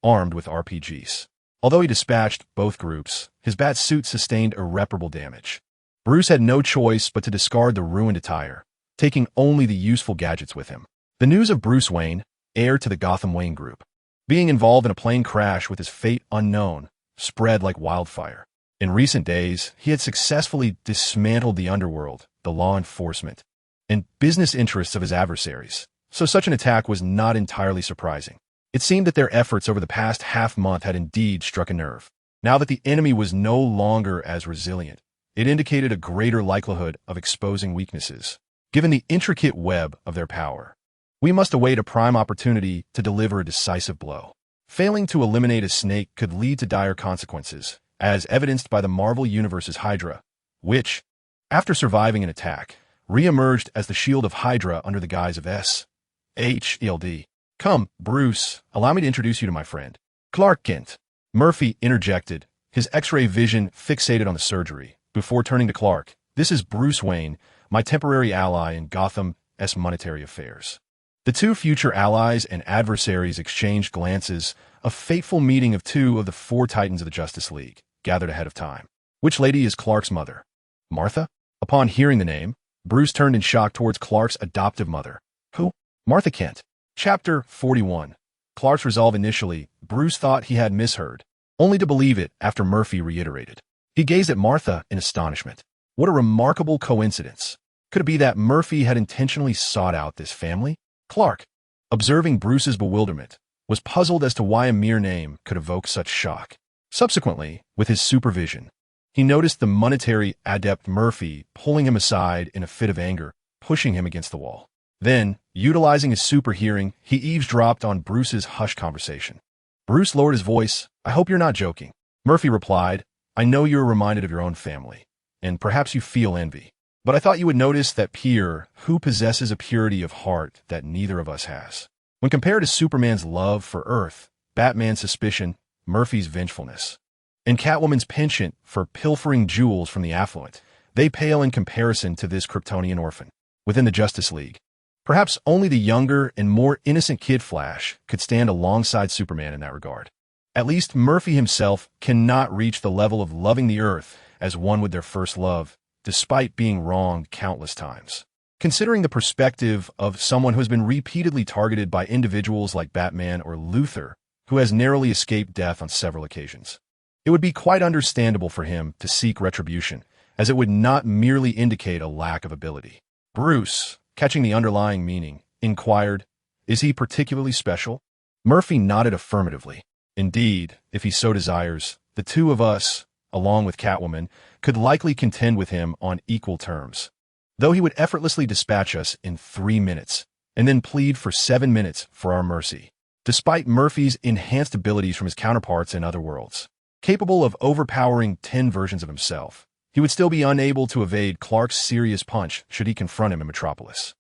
armed with RPGs. Although he dispatched both groups, his bat suit sustained irreparable damage. Bruce had no choice but to discard the ruined attire, taking only the useful gadgets with him. The news of Bruce Wayne, heir to the Gotham Wayne Group, being involved in a plane crash with his fate unknown, spread like wildfire. In recent days, he had successfully dismantled the underworld, the law enforcement, and business interests of his adversaries, so such an attack was not entirely surprising. It seemed that their efforts over the past half-month had indeed struck a nerve. Now that the enemy was no longer as resilient, it indicated a greater likelihood of exposing weaknesses, given the intricate web of their power. We must await a prime opportunity to deliver a decisive blow. Failing to eliminate a snake could lead to dire consequences, as evidenced by the Marvel Universe's Hydra, which, after surviving an attack, re-emerged as the shield of Hydra under the guise of S.H.E.L.D. Come, Bruce, allow me to introduce you to my friend, Clark Kent. Murphy interjected, his X-ray vision fixated on the surgery, before turning to Clark. This is Bruce Wayne, my temporary ally in Gotham's monetary affairs. The 2 future allies and adversaries exchanged glances, a fateful meeting of 2 of the 4 titans of the Justice League, gathered ahead of time. Which lady is Clark's mother? Martha? Upon hearing the name, Bruce turned in shock towards Clark's adoptive mother. Who? Martha Kent. Chapter 41. Clark's resolve. Initially, Bruce thought he had misheard, only to believe it after Murphy reiterated. He gazed at Martha in astonishment. What a remarkable coincidence. Could it be that Murphy had intentionally sought out this family? Clark, observing Bruce's bewilderment, was puzzled as to why a mere name could evoke such shock. Subsequently, with his supervision, he noticed the monetary adept Murphy pulling him aside in a fit of anger, pushing him against the wall. Then, utilizing his super hearing, he eavesdropped on Bruce's hushed conversation. Bruce lowered his voice. I hope you're not joking. Murphy replied, I know you're reminded of your own family, and perhaps you feel envy. But I thought you would notice that Pierre, who possesses a purity of heart that neither of us has. When compared to Superman's love for Earth, Batman's suspicion, Murphy's vengefulness, and Catwoman's penchant for pilfering jewels from the affluent, they pale in comparison to this Kryptonian orphan. Within the Justice League, perhaps only the younger and more innocent Kid Flash could stand alongside Superman in that regard. At least Murphy himself cannot reach the level of loving the Earth as one would their first love, despite being wronged countless times. Considering the perspective of someone who has been repeatedly targeted by individuals like Batman or Luthor, who has narrowly escaped death on several occasions, it would be quite understandable for him to seek retribution, as it would not merely indicate a lack of ability. Bruce, catching the underlying meaning, inquired, Is he particularly special? Murphy nodded affirmatively. Indeed, if he so desires, the two of us, along with Catwoman, could likely contend with him on equal terms, though he would effortlessly dispatch us in 3 minutes, and then plead for 7 minutes for our mercy. Despite Murphy's enhanced abilities from his counterparts in other worlds, capable of overpowering 10 versions of himself, he would still be unable to evade Clark's serious punch should he confront him in Metropolis.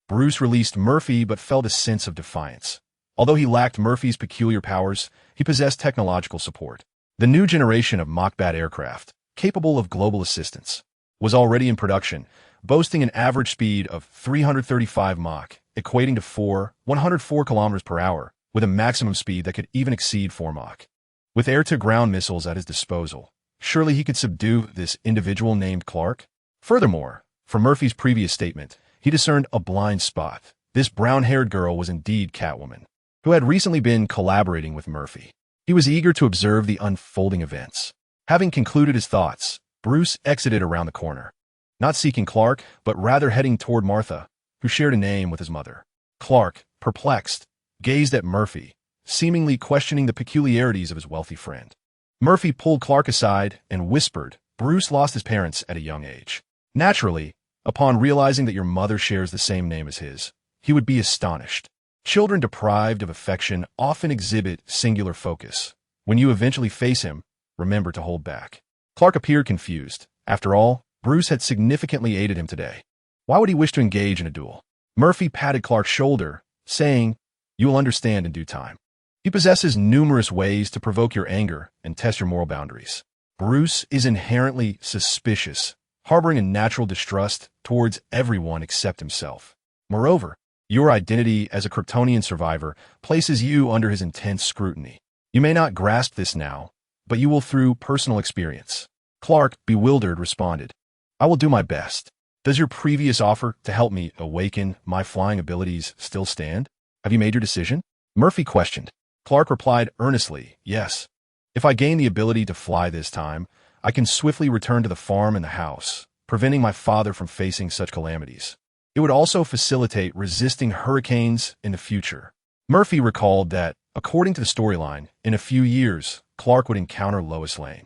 Bruce released Murphy but felt a sense of defiance. Although he lacked Murphy's peculiar powers, he possessed technological support. The new generation of Mach-Bat aircraft, capable of global assistance, was already in production, boasting an average speed of 335 Mach, equating to 104 km per hour, with a maximum speed that could even exceed 4 Mach. With air-to-ground missiles at his disposal, surely he could subdue this individual named Clark? Furthermore, from Murphy's previous statement, he discerned a blind spot. This brown-haired girl was indeed Catwoman, who had recently been collaborating with Murphy. He was eager to observe the unfolding events. Having concluded his thoughts, Bruce exited around the corner, not seeking Clark, but rather heading toward Martha, who shared a name with his mother. Clark, perplexed, gazed at Murphy, seemingly questioning the peculiarities of his wealthy friend. Murphy pulled Clark aside and whispered, Bruce lost his parents at a young age. Naturally, upon realizing that your mother shares the same name as his, he would be astonished. Children deprived of affection often exhibit singular focus. When you eventually face him, remember to hold back. Clark appeared confused. After all, Bruce had significantly aided him today. Why would he wish to engage in a duel? Murphy patted Clark's shoulder, saying, You will understand in due time. He possesses numerous ways to provoke your anger and test your moral boundaries. Bruce is inherently suspicious, harboring a natural distrust towards everyone except himself. Moreover, your identity as a Kryptonian survivor places you under his intense scrutiny. You may not grasp this now, but you will through personal experience. Clark, bewildered, responded, I will do my best. Does your previous offer to help me awaken my flying abilities still stand? Have you made your decision? Murphy questioned. Clark replied earnestly, Yes. If I gain the ability to fly this time, I can swiftly return to the farm and the house, preventing my father from facing such calamities. It would also facilitate resisting hurricanes in the future. Murphy recalled that, according to the storyline, in a few years, Clark would encounter Lois Lane,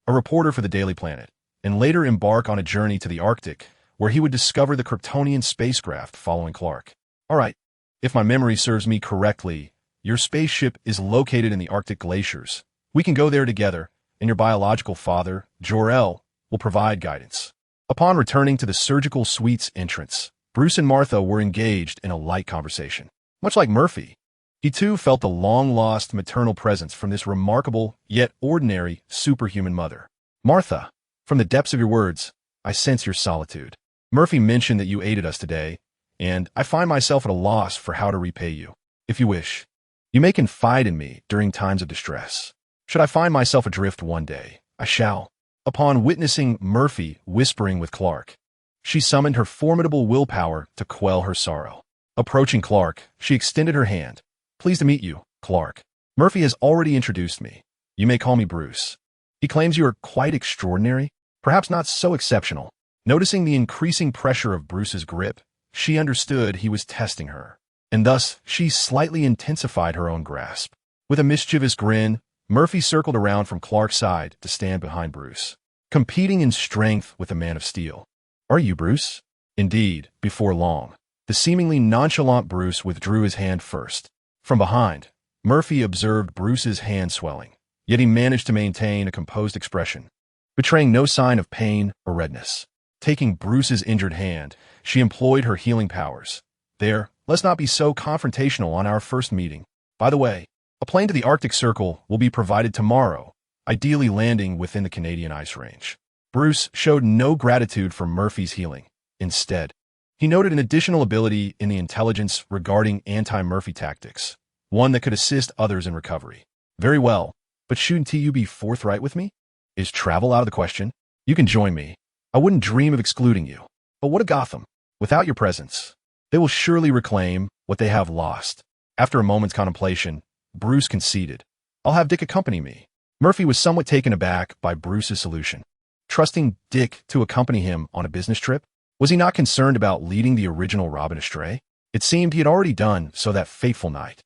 a reporter for the Daily Planet, and later embark on a journey to the Arctic, where he would discover the Kryptonian spacecraft following Clark. All right, if my memory serves me correctly, your spaceship is located in the Arctic glaciers. We can go there together, and your biological father, Jor-El, will provide guidance. Upon returning to the surgical suite's entrance, Bruce and Martha were engaged in a light conversation. Much like Murphy, he too felt the long-lost maternal presence from this remarkable, yet ordinary, superhuman mother. Martha, from the depths of your words, I sense your solitude. Murphy mentioned that you aided us today, and I find myself at a loss for how to repay you. If you wish, you may confide in me during times of distress. Should I find myself adrift one day, I shall. Upon witnessing Murphy whispering with Clark, She summoned her formidable willpower to quell her sorrow. Approaching Clark, she extended her hand. "Pleased to meet you, Clark. Murphy has already introduced me. You may call me Bruce. He claims you are quite extraordinary, perhaps not so exceptional." Noticing the increasing pressure of Bruce's grip, she understood he was testing her, and thus she slightly intensified her own grasp. With a mischievous grin, Murphy circled around from Clark's side to stand behind Bruce, competing in strength with the Man of Steel. "Are you Bruce?" Indeed, before long, the seemingly nonchalant Bruce withdrew his hand first. From behind, Murphy observed Bruce's hand swelling, yet he managed to maintain a composed expression, betraying no sign of pain or redness. Taking Bruce's injured hand, she employed her healing powers. "There, let's not be so confrontational on our first meeting. By the way, a plane to the Arctic Circle will be provided tomorrow, ideally landing within the Canadian ice range." Bruce showed no gratitude for Murphy's healing. Instead, he noted an additional ability in the intelligence regarding anti-Murphy tactics, one that could assist others in recovery. "Very well, but shouldn't you be forthright with me? Is travel out of the question? You can join me. I wouldn't dream of excluding you. But what of Gotham? Without your presence, they will surely reclaim what they have lost." After a moment's contemplation, Bruce conceded, "I'll have Dick accompany me." Murphy was somewhat taken aback by Bruce's solution. Trusting Dick to accompany him on a business trip? Was he not concerned about leading the original Robin astray? It seemed he had already done so that fateful night.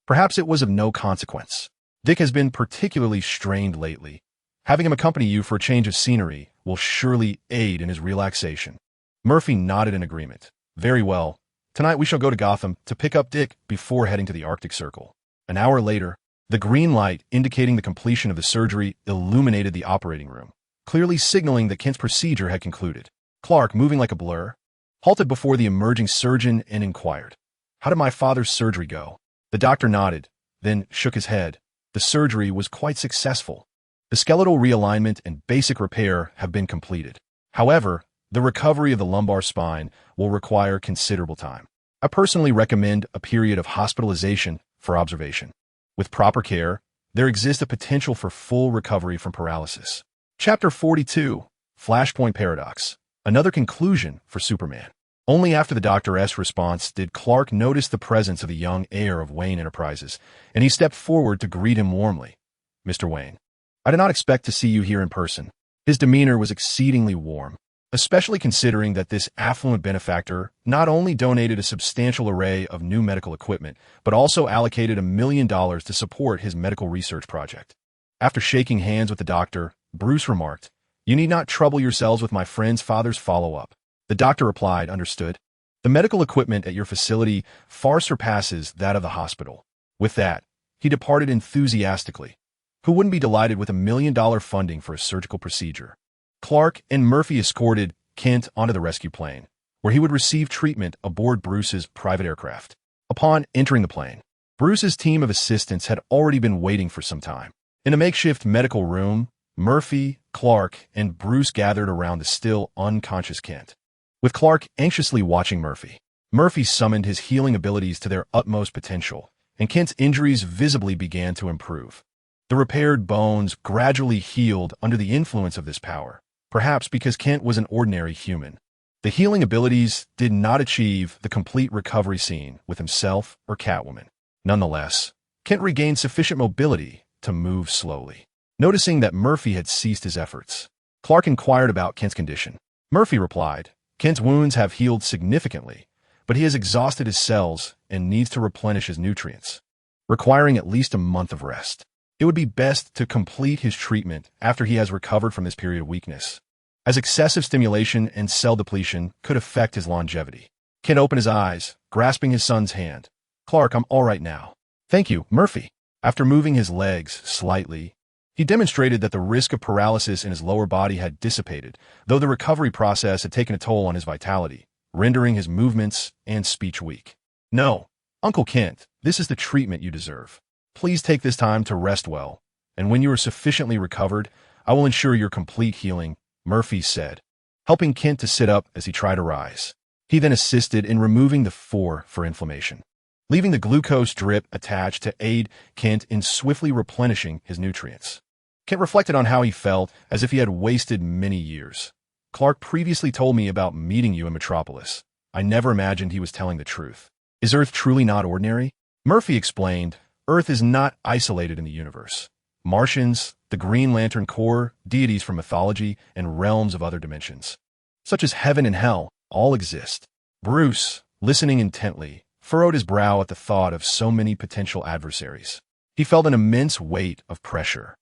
Perhaps it was of no consequence. "Dick has been particularly strained lately. Having him accompany you for a change of scenery will surely aid in his relaxation." Murphy nodded in agreement. "Very well. Tonight we shall go to Gotham to pick up Dick before heading to the Arctic Circle." An hour later, the green light indicating the completion of the surgery illuminated the operating room, clearly signaling that Kent's procedure had concluded. Clark, moving like a blur, halted before the emerging surgeon and inquired, "How did my father's surgery go?" The doctor nodded, then shook his head. The surgery was quite successful. The skeletal realignment and basic repair have been completed. However, the recovery of the lumbar spine will require considerable time. I personally recommend a period of hospitalization for observation. With proper care, there exists a potential for full recovery from paralysis. Chapter 42, Flashpoint Paradox. Another conclusion for Superman. Only after the Doctor's response did Clark notice the presence of the young heir of Wayne Enterprises, and he stepped forward to greet him warmly. "Mr. Wayne, I did not expect to see you here in person." His demeanor was exceedingly warm, especially considering that this affluent benefactor not only donated a substantial array of new medical equipment, but also allocated $1 million to support his medical research project. After shaking hands with the doctor, Bruce remarked, "You need not trouble yourselves with my friend's father's follow-up." The doctor replied, "Understood. The medical equipment at your facility far surpasses that of the hospital." With that, he departed enthusiastically. Who wouldn't be delighted with $1 million funding for a surgical procedure? Clark and Murphy escorted Kent onto the rescue plane, where he would receive treatment aboard Bruce's private aircraft. Upon entering the plane, Bruce's team of assistants had already been waiting for some time. In a makeshift medical room, Murphy, Clark, and Bruce gathered around the still unconscious Kent. With Clark anxiously watching Murphy, Murphy summoned his healing abilities to their utmost potential, and Kent's injuries visibly began to improve. The repaired bones gradually healed under the influence of this power, perhaps because Kent was an ordinary human. The healing abilities did not achieve the complete recovery seen with himself or Catwoman. Nonetheless, Kent regained sufficient mobility to move slowly. Noticing that Murphy had ceased his efforts, Clark inquired about Kent's condition. Murphy replied, "Kent's wounds have healed significantly, but he has exhausted his cells and needs to replenish his nutrients, requiring at least a month of rest. It would be best to complete his treatment after he has recovered from this period of weakness, as excessive stimulation and cell depletion could affect his longevity." Kent opened his eyes, grasping his son's hand. "Clark, I'm all right now." "Thank you, Murphy." After moving his legs slightly, he demonstrated that the risk of paralysis in his lower body had dissipated, though the recovery process had taken a toll on his vitality, rendering his movements and speech weak. "No, Uncle Kent, this is the treatment you deserve. Please take this time to rest well, and when you are sufficiently recovered, I will ensure your complete healing," Murphy said, helping Kent to sit up as he tried to rise. He then assisted in removing the for inflammation, leaving the glucose drip attached to aid Kent in swiftly replenishing his nutrients. Kent reflected on how he felt as if he had wasted many years. Clark previously told me about meeting you in Metropolis. I never imagined he was telling the truth. Is Earth truly not ordinary? Murphy explained, Earth is not isolated in the universe. Martians, the Green Lantern Corps, deities from mythology, and realms of other dimensions, such as heaven and hell, all exist. Bruce, listening intently, furrowed his brow at the thought of so many potential adversaries. He felt an immense weight of pressure.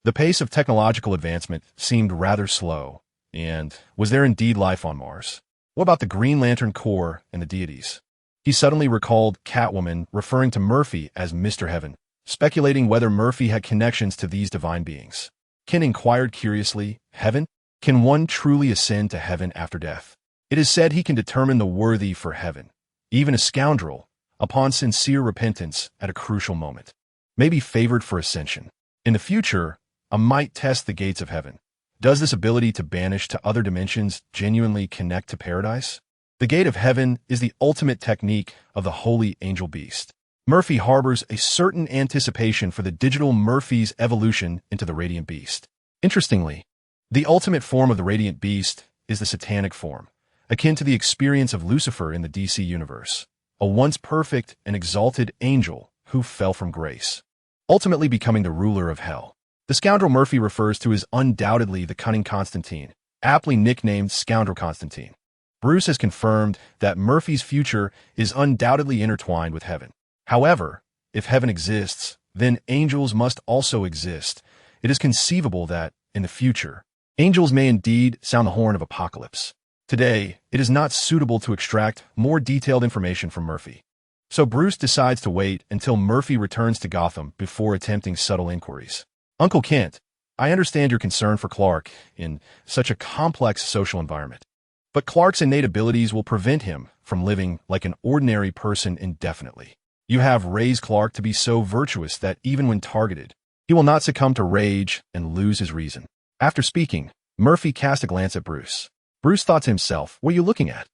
The pace of technological advancement seemed rather slow, and was there indeed life on Mars? What about the Green Lantern Corps and the deities? He suddenly recalled Catwoman referring to Murphy as Mr. Heaven, speculating whether Murphy had connections to these divine beings. Ken inquired curiously, Heaven? Can one truly ascend to heaven after death? It is said he can determine the worthy for heaven. Even a scoundrel, upon sincere repentance at a crucial moment, may be favored for ascension. In the future, I might test the gates of heaven. Does this ability to banish to other dimensions genuinely connect to paradise? The gate of heaven is the ultimate technique of the holy angel beast. Murphy harbors a certain anticipation for the digital Murphy's evolution into the radiant beast. Interestingly, the ultimate form of the radiant beast is the satanic form, akin to the experience of Lucifer in the DC universe, a once perfect and exalted angel who fell from grace, ultimately becoming the ruler of hell. The scoundrel Murphy refers to is undoubtedly the cunning Constantine, aptly nicknamed Scoundrel Constantine. Bruce has confirmed that Murphy's future is undoubtedly intertwined with heaven. However, if heaven exists, then angels must also exist. It is conceivable that, in the future, angels may indeed sound the horn of apocalypse. Today, it is not suitable to extract more detailed information from Murphy. So Bruce decides to wait until Murphy returns to Gotham before attempting subtle inquiries. Uncle Kent, I understand your concern for Clark in such a complex social environment. But Clark's innate abilities will prevent him from living like an ordinary person indefinitely. You have raised Clark to be so virtuous that even when targeted, he will not succumb to rage and lose his reason. After speaking, Murphy cast a glance at Bruce. Bruce thought to himself, what are you looking at?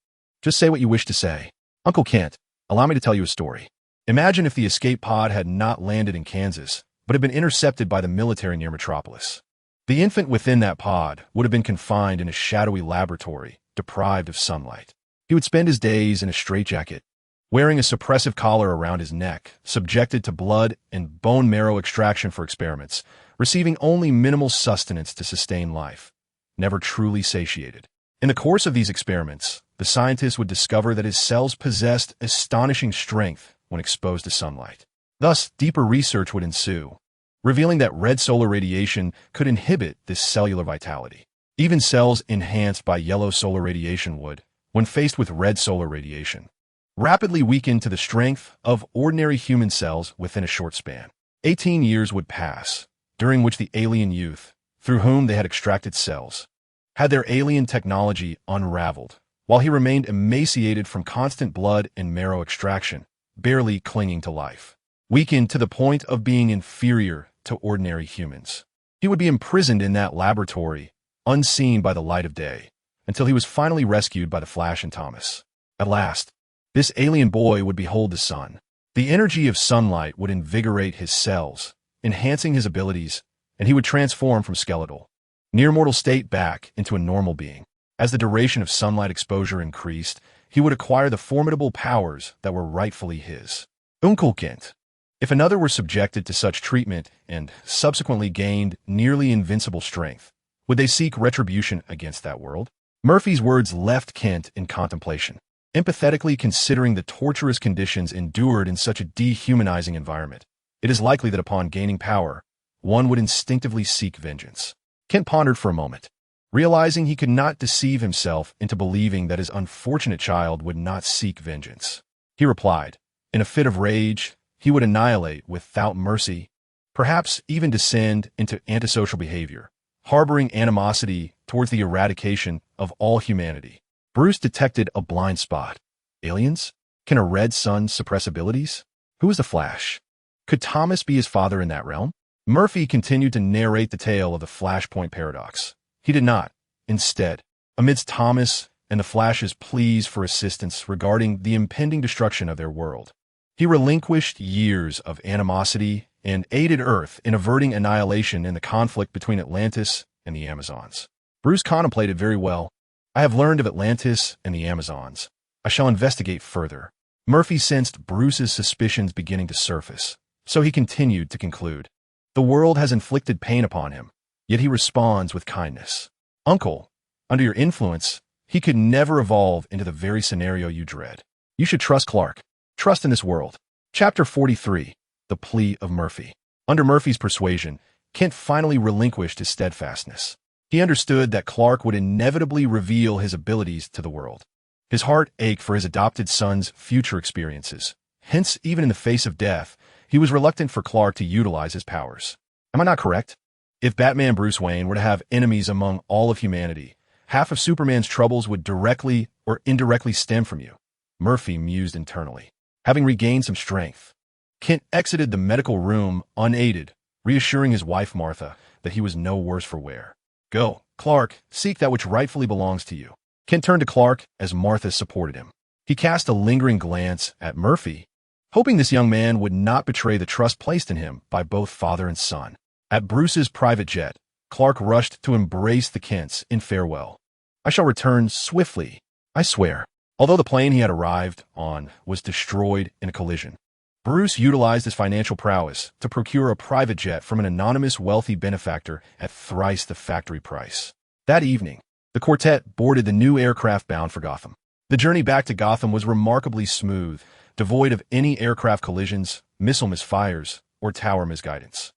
Just say what you wish to say. Uncle Kent, allow me to tell you a story. Imagine if the escape pod had not landed in Kansas, but had been intercepted by the military near Metropolis. The infant within that pod would have been confined in a shadowy laboratory, deprived of sunlight. He would spend his days in a straitjacket, wearing a suppressive collar around his neck, subjected to blood and bone marrow extraction for experiments, receiving only minimal sustenance to sustain life, never truly satiated. In the course of these experiments, the scientists would discover that his cells possessed astonishing strength when exposed to sunlight. Thus, deeper research would ensue, revealing that red solar radiation could inhibit this cellular vitality. Even cells enhanced by yellow solar radiation would, when faced with red solar radiation, rapidly weaken to the strength of ordinary human cells within a short span. 18 years would pass, during which the alien youth, through whom they had extracted cells, had their alien technology unraveled, while he remained emaciated from constant blood and marrow extraction, barely clinging to life, weakened to the point of being inferior to ordinary humans. He would be imprisoned in that laboratory, unseen by the light of day, until he was finally rescued by the Flash and Thomas. At last, this alien boy would behold the sun. The energy of sunlight would invigorate his cells, enhancing his abilities, and he would transform from skeletal, near-mortal state back into a normal being. As the duration of sunlight exposure increased, he would acquire the formidable powers that were rightfully his. Uncle Kent, if another were subjected to such treatment and subsequently gained nearly invincible strength, would they seek retribution against that world? Murphy's words left Kent in contemplation, empathetically considering the torturous conditions endured in such a dehumanizing environment. It is likely that upon gaining power, one would instinctively seek vengeance. Kent pondered for a moment, realizing he could not deceive himself into believing that his unfortunate child would not seek vengeance. He replied, in a fit of rage, he would annihilate without mercy, perhaps even descend into antisocial behavior, harboring animosity towards the eradication of all humanity. Bruce detected a blind spot. Aliens? Can a red sun suppress abilities? Who is the Flash? Could Thomas be his father in that realm? Murphy continued to narrate the tale of the Flashpoint paradox. He did not. Instead, amidst Thomas and the Flash's pleas for assistance regarding the impending destruction of their world, he relinquished years of animosity and aided Earth in averting annihilation in the conflict between Atlantis and the Amazons. Bruce contemplated very well. I have learned of Atlantis and the Amazons. I shall investigate further. Murphy sensed Bruce's suspicions beginning to surface, so he continued to conclude. The world has inflicted pain upon him, yet he responds with kindness. Uncle, under your influence, he could never evolve into the very scenario you dread. You should trust Clark. Trust in this world. Chapter 43. The Plea of Murphy. Under Murphy's persuasion, Kent finally relinquished his steadfastness. He understood that Clark would inevitably reveal his abilities to the world. His heart ached for his adopted son's future experiences. Hence, even in the face of death, he was reluctant for Clark to utilize his powers. Am I not correct? If Batman Bruce Wayne were to have enemies among all of humanity, half of Superman's troubles would directly or indirectly stem from you. Murphy mused internally. Having regained some strength, Kent exited the medical room unaided, reassuring his wife Martha that he was no worse for wear. Go, Clark, seek that which rightfully belongs to you. Kent turned to Clark as Martha supported him. He cast a lingering glance at Murphy, hoping this young man would not betray the trust placed in him by both father and son. At Bruce's private jet, Clark rushed to embrace the Kents in farewell. I shall return swiftly, I swear. Although the plane he had arrived on was destroyed in a collision, Bruce utilized his financial prowess to procure a private jet from an anonymous wealthy benefactor at thrice the factory price. That evening, the quartet boarded the new aircraft bound for Gotham. The journey back to Gotham was remarkably smooth, devoid of any aircraft collisions, missile misfires, or tower misguidance.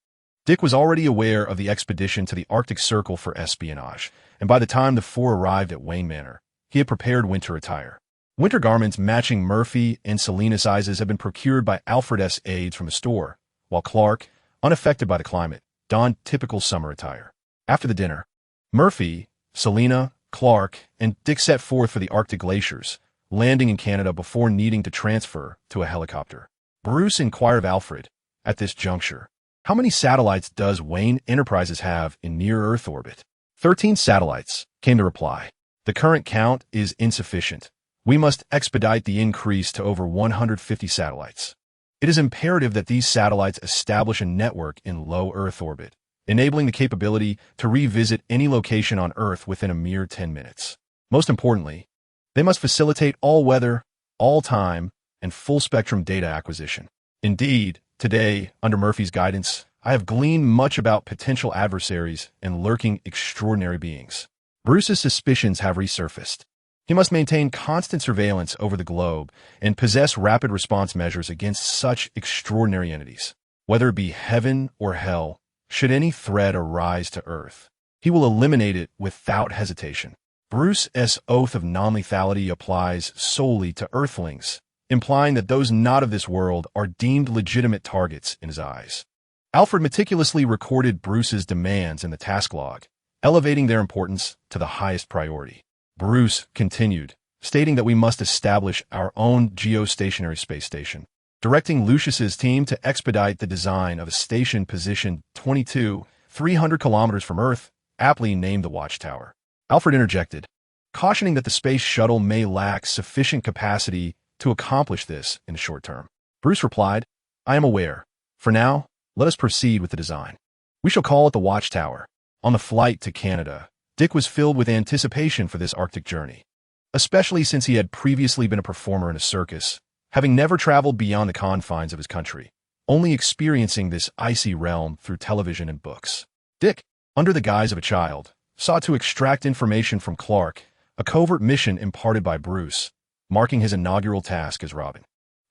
Dick was already aware of the expedition to the Arctic Circle for espionage, and by the time the four arrived at Wayne Manor, he had prepared winter attire. Winter garments matching Murphy and Selina sizes had been procured by Alfred's aides from a store, while Clark, unaffected by the climate, donned typical summer attire. After the dinner, Murphy, Selina, Clark, and Dick set forth for the Arctic glaciers, landing in Canada before needing to transfer to a helicopter. Bruce inquired of Alfred, at this juncture, how many satellites does Wayne Enterprises have in near-Earth orbit? 13 satellites, came the reply. The current count is insufficient. We must expedite the increase to over 150 satellites. It is imperative that these satellites establish a network in low Earth orbit, enabling the capability to revisit any location on Earth within a mere 10 minutes. Most importantly, they must facilitate all weather, all time, and full-spectrum data acquisition. Indeed, today, under Murphy's guidance, I have gleaned much about potential adversaries and lurking extraordinary beings. Bruce's suspicions have resurfaced. He must maintain constant surveillance over the globe and possess rapid response measures against such extraordinary entities. Whether it be heaven or hell, should any threat arise to Earth, he will eliminate it without hesitation. Bruce's oath of non-lethality applies solely to Earthlings, implying that those not of this world are deemed legitimate targets in his eyes. Alfred meticulously recorded Bruce's demands in the task log, elevating their importance to the highest priority. Bruce continued, stating that we must establish our own geostationary space station, directing Lucius's team to expedite the design of a station positioned 300 kilometers from Earth, aptly named the Watchtower. Alfred interjected, cautioning that the space shuttle may lack sufficient capacity to accomplish this in the short term. Bruce replied, I am aware. For now, let us proceed with the design. We shall call it the Watchtower. On the flight to Canada, Dick was filled with anticipation for this Arctic journey, especially since he had previously been a performer in a circus, having never traveled beyond the confines of his country, only experiencing this icy realm through television and books. Dick, under the guise of a child, sought to extract information from Clark, a covert mission imparted by Bruce, marking his inaugural task as Robin.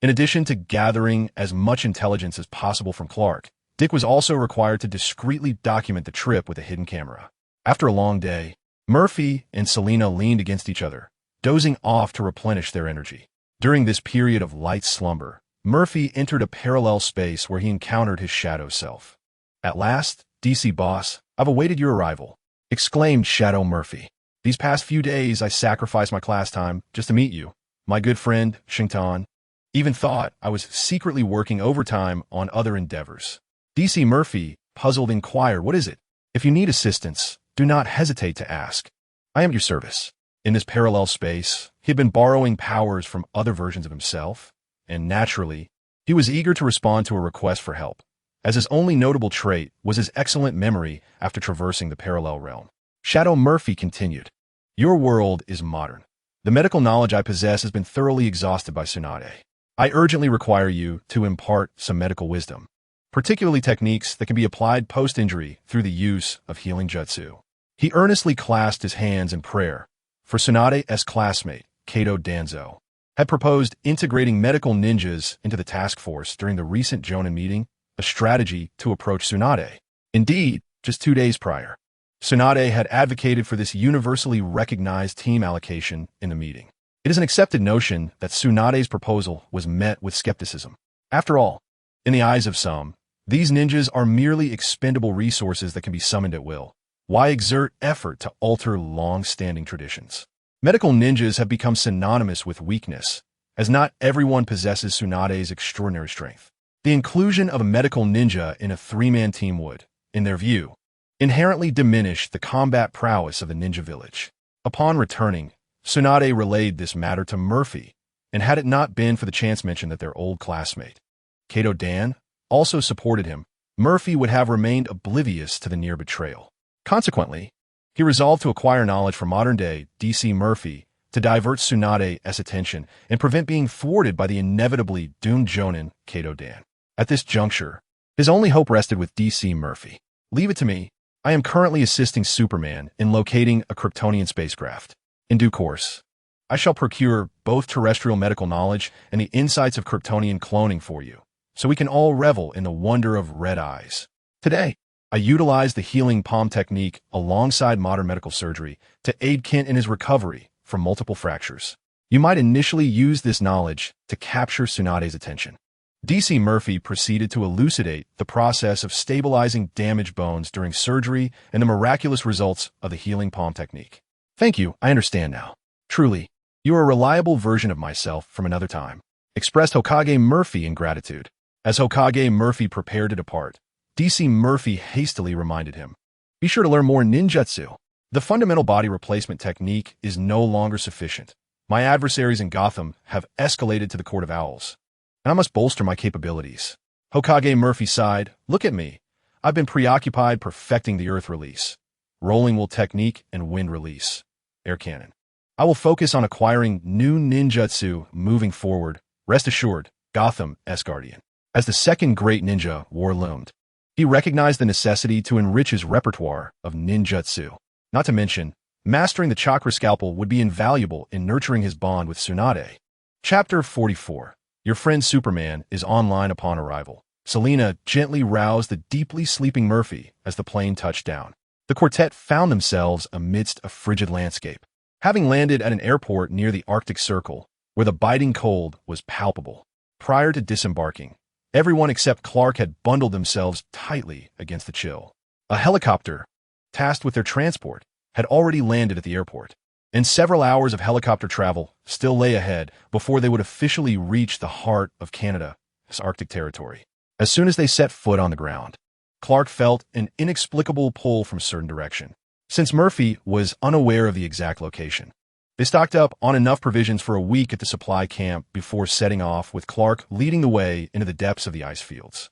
In addition to gathering as much intelligence as possible from Clark, Dick was also required to discreetly document the trip with a hidden camera. After a long day, Murphy and Selina leaned against each other, dozing off to replenish their energy. During this period of light slumber, Murphy entered a parallel space where he encountered his shadow self. At last, DC boss, I've awaited your arrival, exclaimed Shadow Murphy. These past few days I sacrificed my class time just to meet you, my good friend, Shington. Even thought I was secretly working overtime on other endeavors. DC Murphy, puzzled, inquired, what is it? If you need assistance, do not hesitate to ask. I am at your service. In this parallel space, he had been borrowing powers from other versions of himself, and naturally, he was eager to respond to a request for help, as his only notable trait was his excellent memory after traversing the parallel realm. Shadow Murphy continued, Your world is modern. The medical knowledge I possess has been thoroughly exhausted by Tsunade. I urgently require you to impart some medical wisdom, particularly techniques that can be applied post-injury through the use of healing jutsu. He earnestly clasped his hands in prayer, for Tsunade's classmate, Kato Danzo, had proposed integrating medical ninjas into the task force during the recent Jonin meeting, a strategy to approach Tsunade. Indeed, just 2 days prior, Tsunade had advocated for this universally recognized team allocation in the meeting. It is an accepted notion that Tsunade's proposal was met with skepticism. After all, in the eyes of some, these ninjas are merely expendable resources that can be summoned at will. Why exert effort to alter long-standing traditions? Medical ninjas have become synonymous with weakness, as not everyone possesses Tsunade's extraordinary strength. The inclusion of a medical ninja in a three-man team would, in their view, inherently diminish the combat prowess of the ninja village. Upon returning, Tsunade relayed this matter to Murphy, and had it not been for the chance mention that their old classmate, Kato Dan, also supported him, Murphy would have remained oblivious to the near betrayal. Consequently, he resolved to acquire knowledge from modern-day DC Murphy to divert Tsunade's attention and prevent being thwarted by the inevitably doomed Jonin Kato Dan. At this juncture, his only hope rested with DC Murphy. Leave it to me. I am currently assisting Superman in locating a Kryptonian spacecraft. In due course, I shall procure both terrestrial medical knowledge and the insights of Kryptonian cloning for you, so we can all revel in the wonder of red eyes. Today, I utilize the healing palm technique alongside modern medical surgery to aid Kent in his recovery from multiple fractures. You might initially use this knowledge to capture Tsunade's attention. DC Murphy proceeded to elucidate the process of stabilizing damaged bones during surgery and the miraculous results of the healing palm technique. Thank you, I understand now. Truly, you are a reliable version of myself from another time, expressed Hokage Murphy in gratitude. As Hokage Murphy prepared to depart, DC Murphy hastily reminded him, be sure to learn more ninjutsu. The fundamental body replacement technique is no longer sufficient. My adversaries in Gotham have escalated to the Court of Owls, and I must bolster my capabilities. Hokage Murphy sighed, look at me. I've been preoccupied perfecting the earth release, rolling will technique, and wind release, air cannon. I will focus on acquiring new ninjutsu moving forward. Rest assured, Gotham's guardian. As the second great ninja war loomed, he recognized the necessity to enrich his repertoire of ninjutsu. Not to mention, mastering the chakra scalpel would be invaluable in nurturing his bond with Tsunade. Chapter 44. Your friend Superman is online upon arrival. Selina gently roused the deeply sleeping Murphy as the plane touched down. The quartet found themselves amidst a frigid landscape, having landed at an airport near the Arctic Circle, where the biting cold was palpable. Prior to disembarking, everyone except Clark had bundled themselves tightly against the chill. A helicopter, tasked with their transport, had already landed at the airport, and several hours of helicopter travel still lay ahead before they would officially reach the heart of Canada's Arctic territory. As soon as they set foot on the ground, Clark felt an inexplicable pull from a certain direction. Since Murphy was unaware of the exact location, they stocked up on enough provisions for a week at the supply camp before setting off, with Clark leading the way into the depths of the ice fields.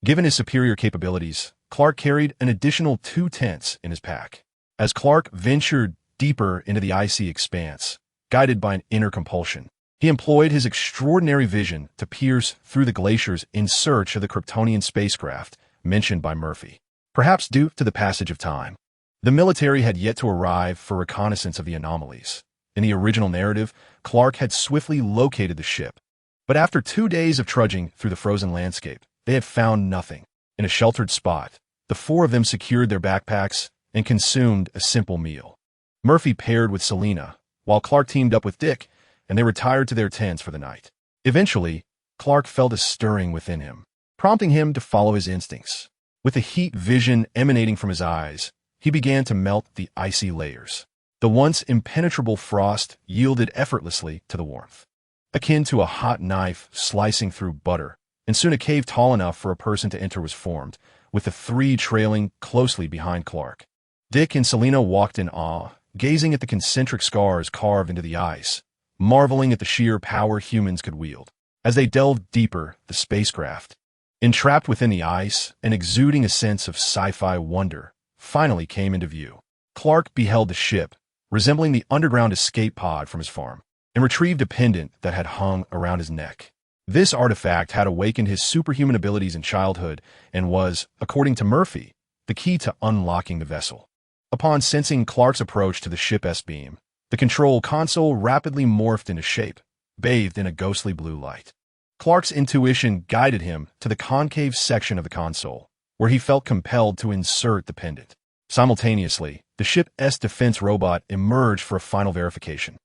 Given his superior capabilities, Clark carried an additional 2 tents in his pack. As Clark ventured deeper into the icy expanse, guided by an inner compulsion, he employed his extraordinary vision to pierce through the glaciers in search of the Kryptonian spacecraft mentioned by Murphy. Perhaps due to the passage of time, the military had yet to arrive for reconnaissance of the anomalies. In the original narrative, Clark had swiftly located the ship, but after 2 days of trudging through the frozen landscape, they had found nothing. In a sheltered spot, the 4 of them secured their backpacks and consumed a simple meal. Murphy paired with Selina, while Clark teamed up with Dick, and they retired to their tents for the night. Eventually, Clark felt a stirring within him, prompting him to follow his instincts. With the heat vision emanating from his eyes, he began to melt the icy layers. The once impenetrable frost yielded effortlessly to the warmth, akin to a hot knife slicing through butter, and soon a cave tall enough for a person to enter was formed, with the 3 trailing closely behind Clark. Dick and Selina walked in awe, gazing at the concentric scars carved into the ice, marveling at the sheer power humans could wield. As they delved deeper, the spacecraft, entrapped within the ice and exuding a sense of sci-fi wonder, finally came into view. Clark beheld the ship, resembling the underground escape pod from his farm, and retrieved a pendant that had hung around his neck. This artifact had awakened his superhuman abilities in childhood and was, according to Murphy, the key to unlocking the vessel. Upon sensing Clark's approach to the ship's beam, the control console rapidly morphed into shape, bathed in a ghostly blue light. Clark's intuition guided him to the concave section of the console, where he felt compelled to insert the pendant. Simultaneously, the ship's defense robot emerged for a final verification.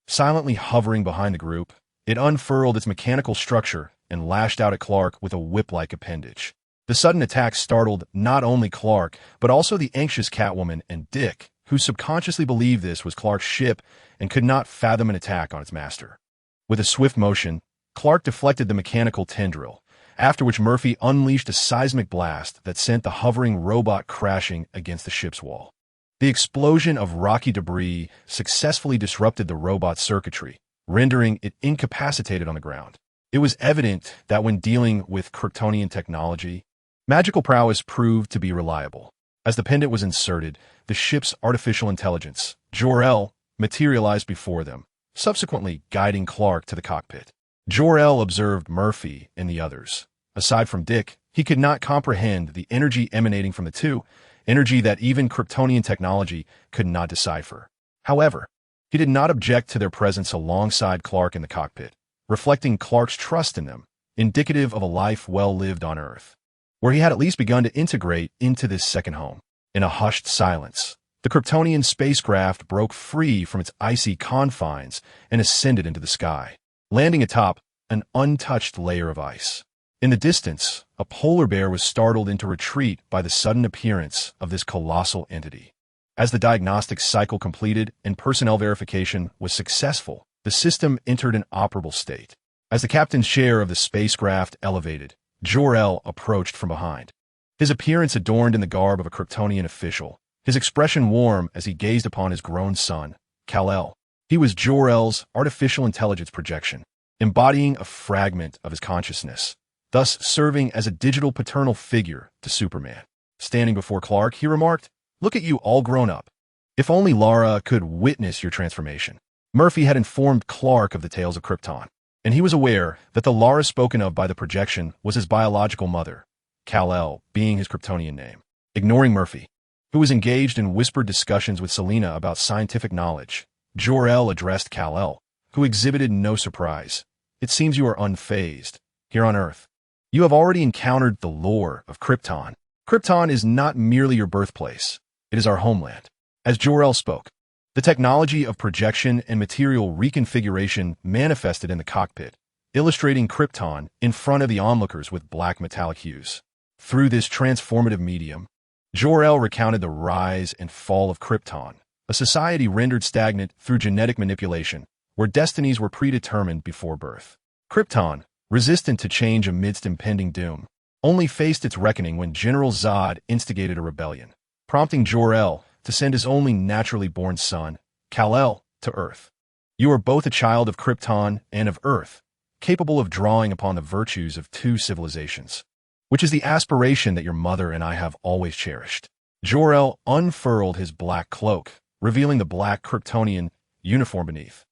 Silently hovering behind the group, it unfurled its mechanical structure and lashed out at Clark with a whip-like appendage. The sudden attack startled not only Clark, but also the anxious Catwoman and Dick, who subconsciously believed this was Clark's ship and could not fathom an attack on its master. With a swift motion, Clark deflected the mechanical tendril, after which Murphy unleashed a seismic blast that sent the hovering robot crashing against the ship's wall. The explosion of rocky debris successfully disrupted the robot's circuitry, rendering it incapacitated on the ground. It was evident that when dealing with Kryptonian technology, magical prowess proved to be reliable. As the pendant was inserted, the ship's artificial intelligence, Jor-El, materialized before them, subsequently guiding Clark to the cockpit. Jor-El observed Murphy and the others. Aside from Dick, he could not comprehend the energy emanating from the two, energy that even Kryptonian technology could not decipher. However, he did not object to their presence alongside Clark in the cockpit, reflecting Clark's trust in them, indicative of a life well lived on Earth, where he had at least begun to integrate into this second home. In a hushed silence, the Kryptonian spacecraft broke free from its icy confines and ascended into the sky, landing atop an untouched layer of ice. In the distance, a polar bear was startled into retreat by the sudden appearance of this colossal entity. As the diagnostic cycle completed and personnel verification was successful, the system entered an operable state. As the captain's share of the spacecraft elevated, Jor-El approached from behind. His appearance adorned in the garb of a Kryptonian official, his expression warm as he gazed upon his grown son, Kal-El. He was Jor-El's artificial intelligence projection, embodying a fragment of his consciousness, thus serving as a digital paternal figure to Superman. Standing before Clark, he remarked, "Look at you all grown up. If only Lara could witness your transformation." Murphy had informed Clark of the tales of Krypton, and he was aware that the Lara spoken of by the projection was his biological mother, Kal-El being his Kryptonian name. Ignoring Murphy, who was engaged in whispered discussions with Selina about scientific knowledge, Jor-El addressed Kal-El, who exhibited no surprise. "It seems you are unfazed. Here on Earth, you have already encountered the lore of Krypton. Krypton is not merely your birthplace. It is our homeland." As Jor-El spoke, the technology of projection and material reconfiguration manifested in the cockpit, illustrating Krypton in front of the onlookers with black metallic hues. Through this transformative medium, Jor-El recounted the rise and fall of Krypton, a society rendered stagnant through genetic manipulation, where destinies were predetermined before birth. Krypton, resistant to change amidst impending doom, only faced its reckoning when General Zod instigated a rebellion, prompting Jor-El to send his only naturally born son, Kal-El, to Earth. "You are both a child of Krypton and of Earth, capable of drawing upon the virtues of two civilizations, which is the aspiration that your mother and I have always cherished." Jor-El unfurled his black cloak, revealing the black Kryptonian uniform beneath,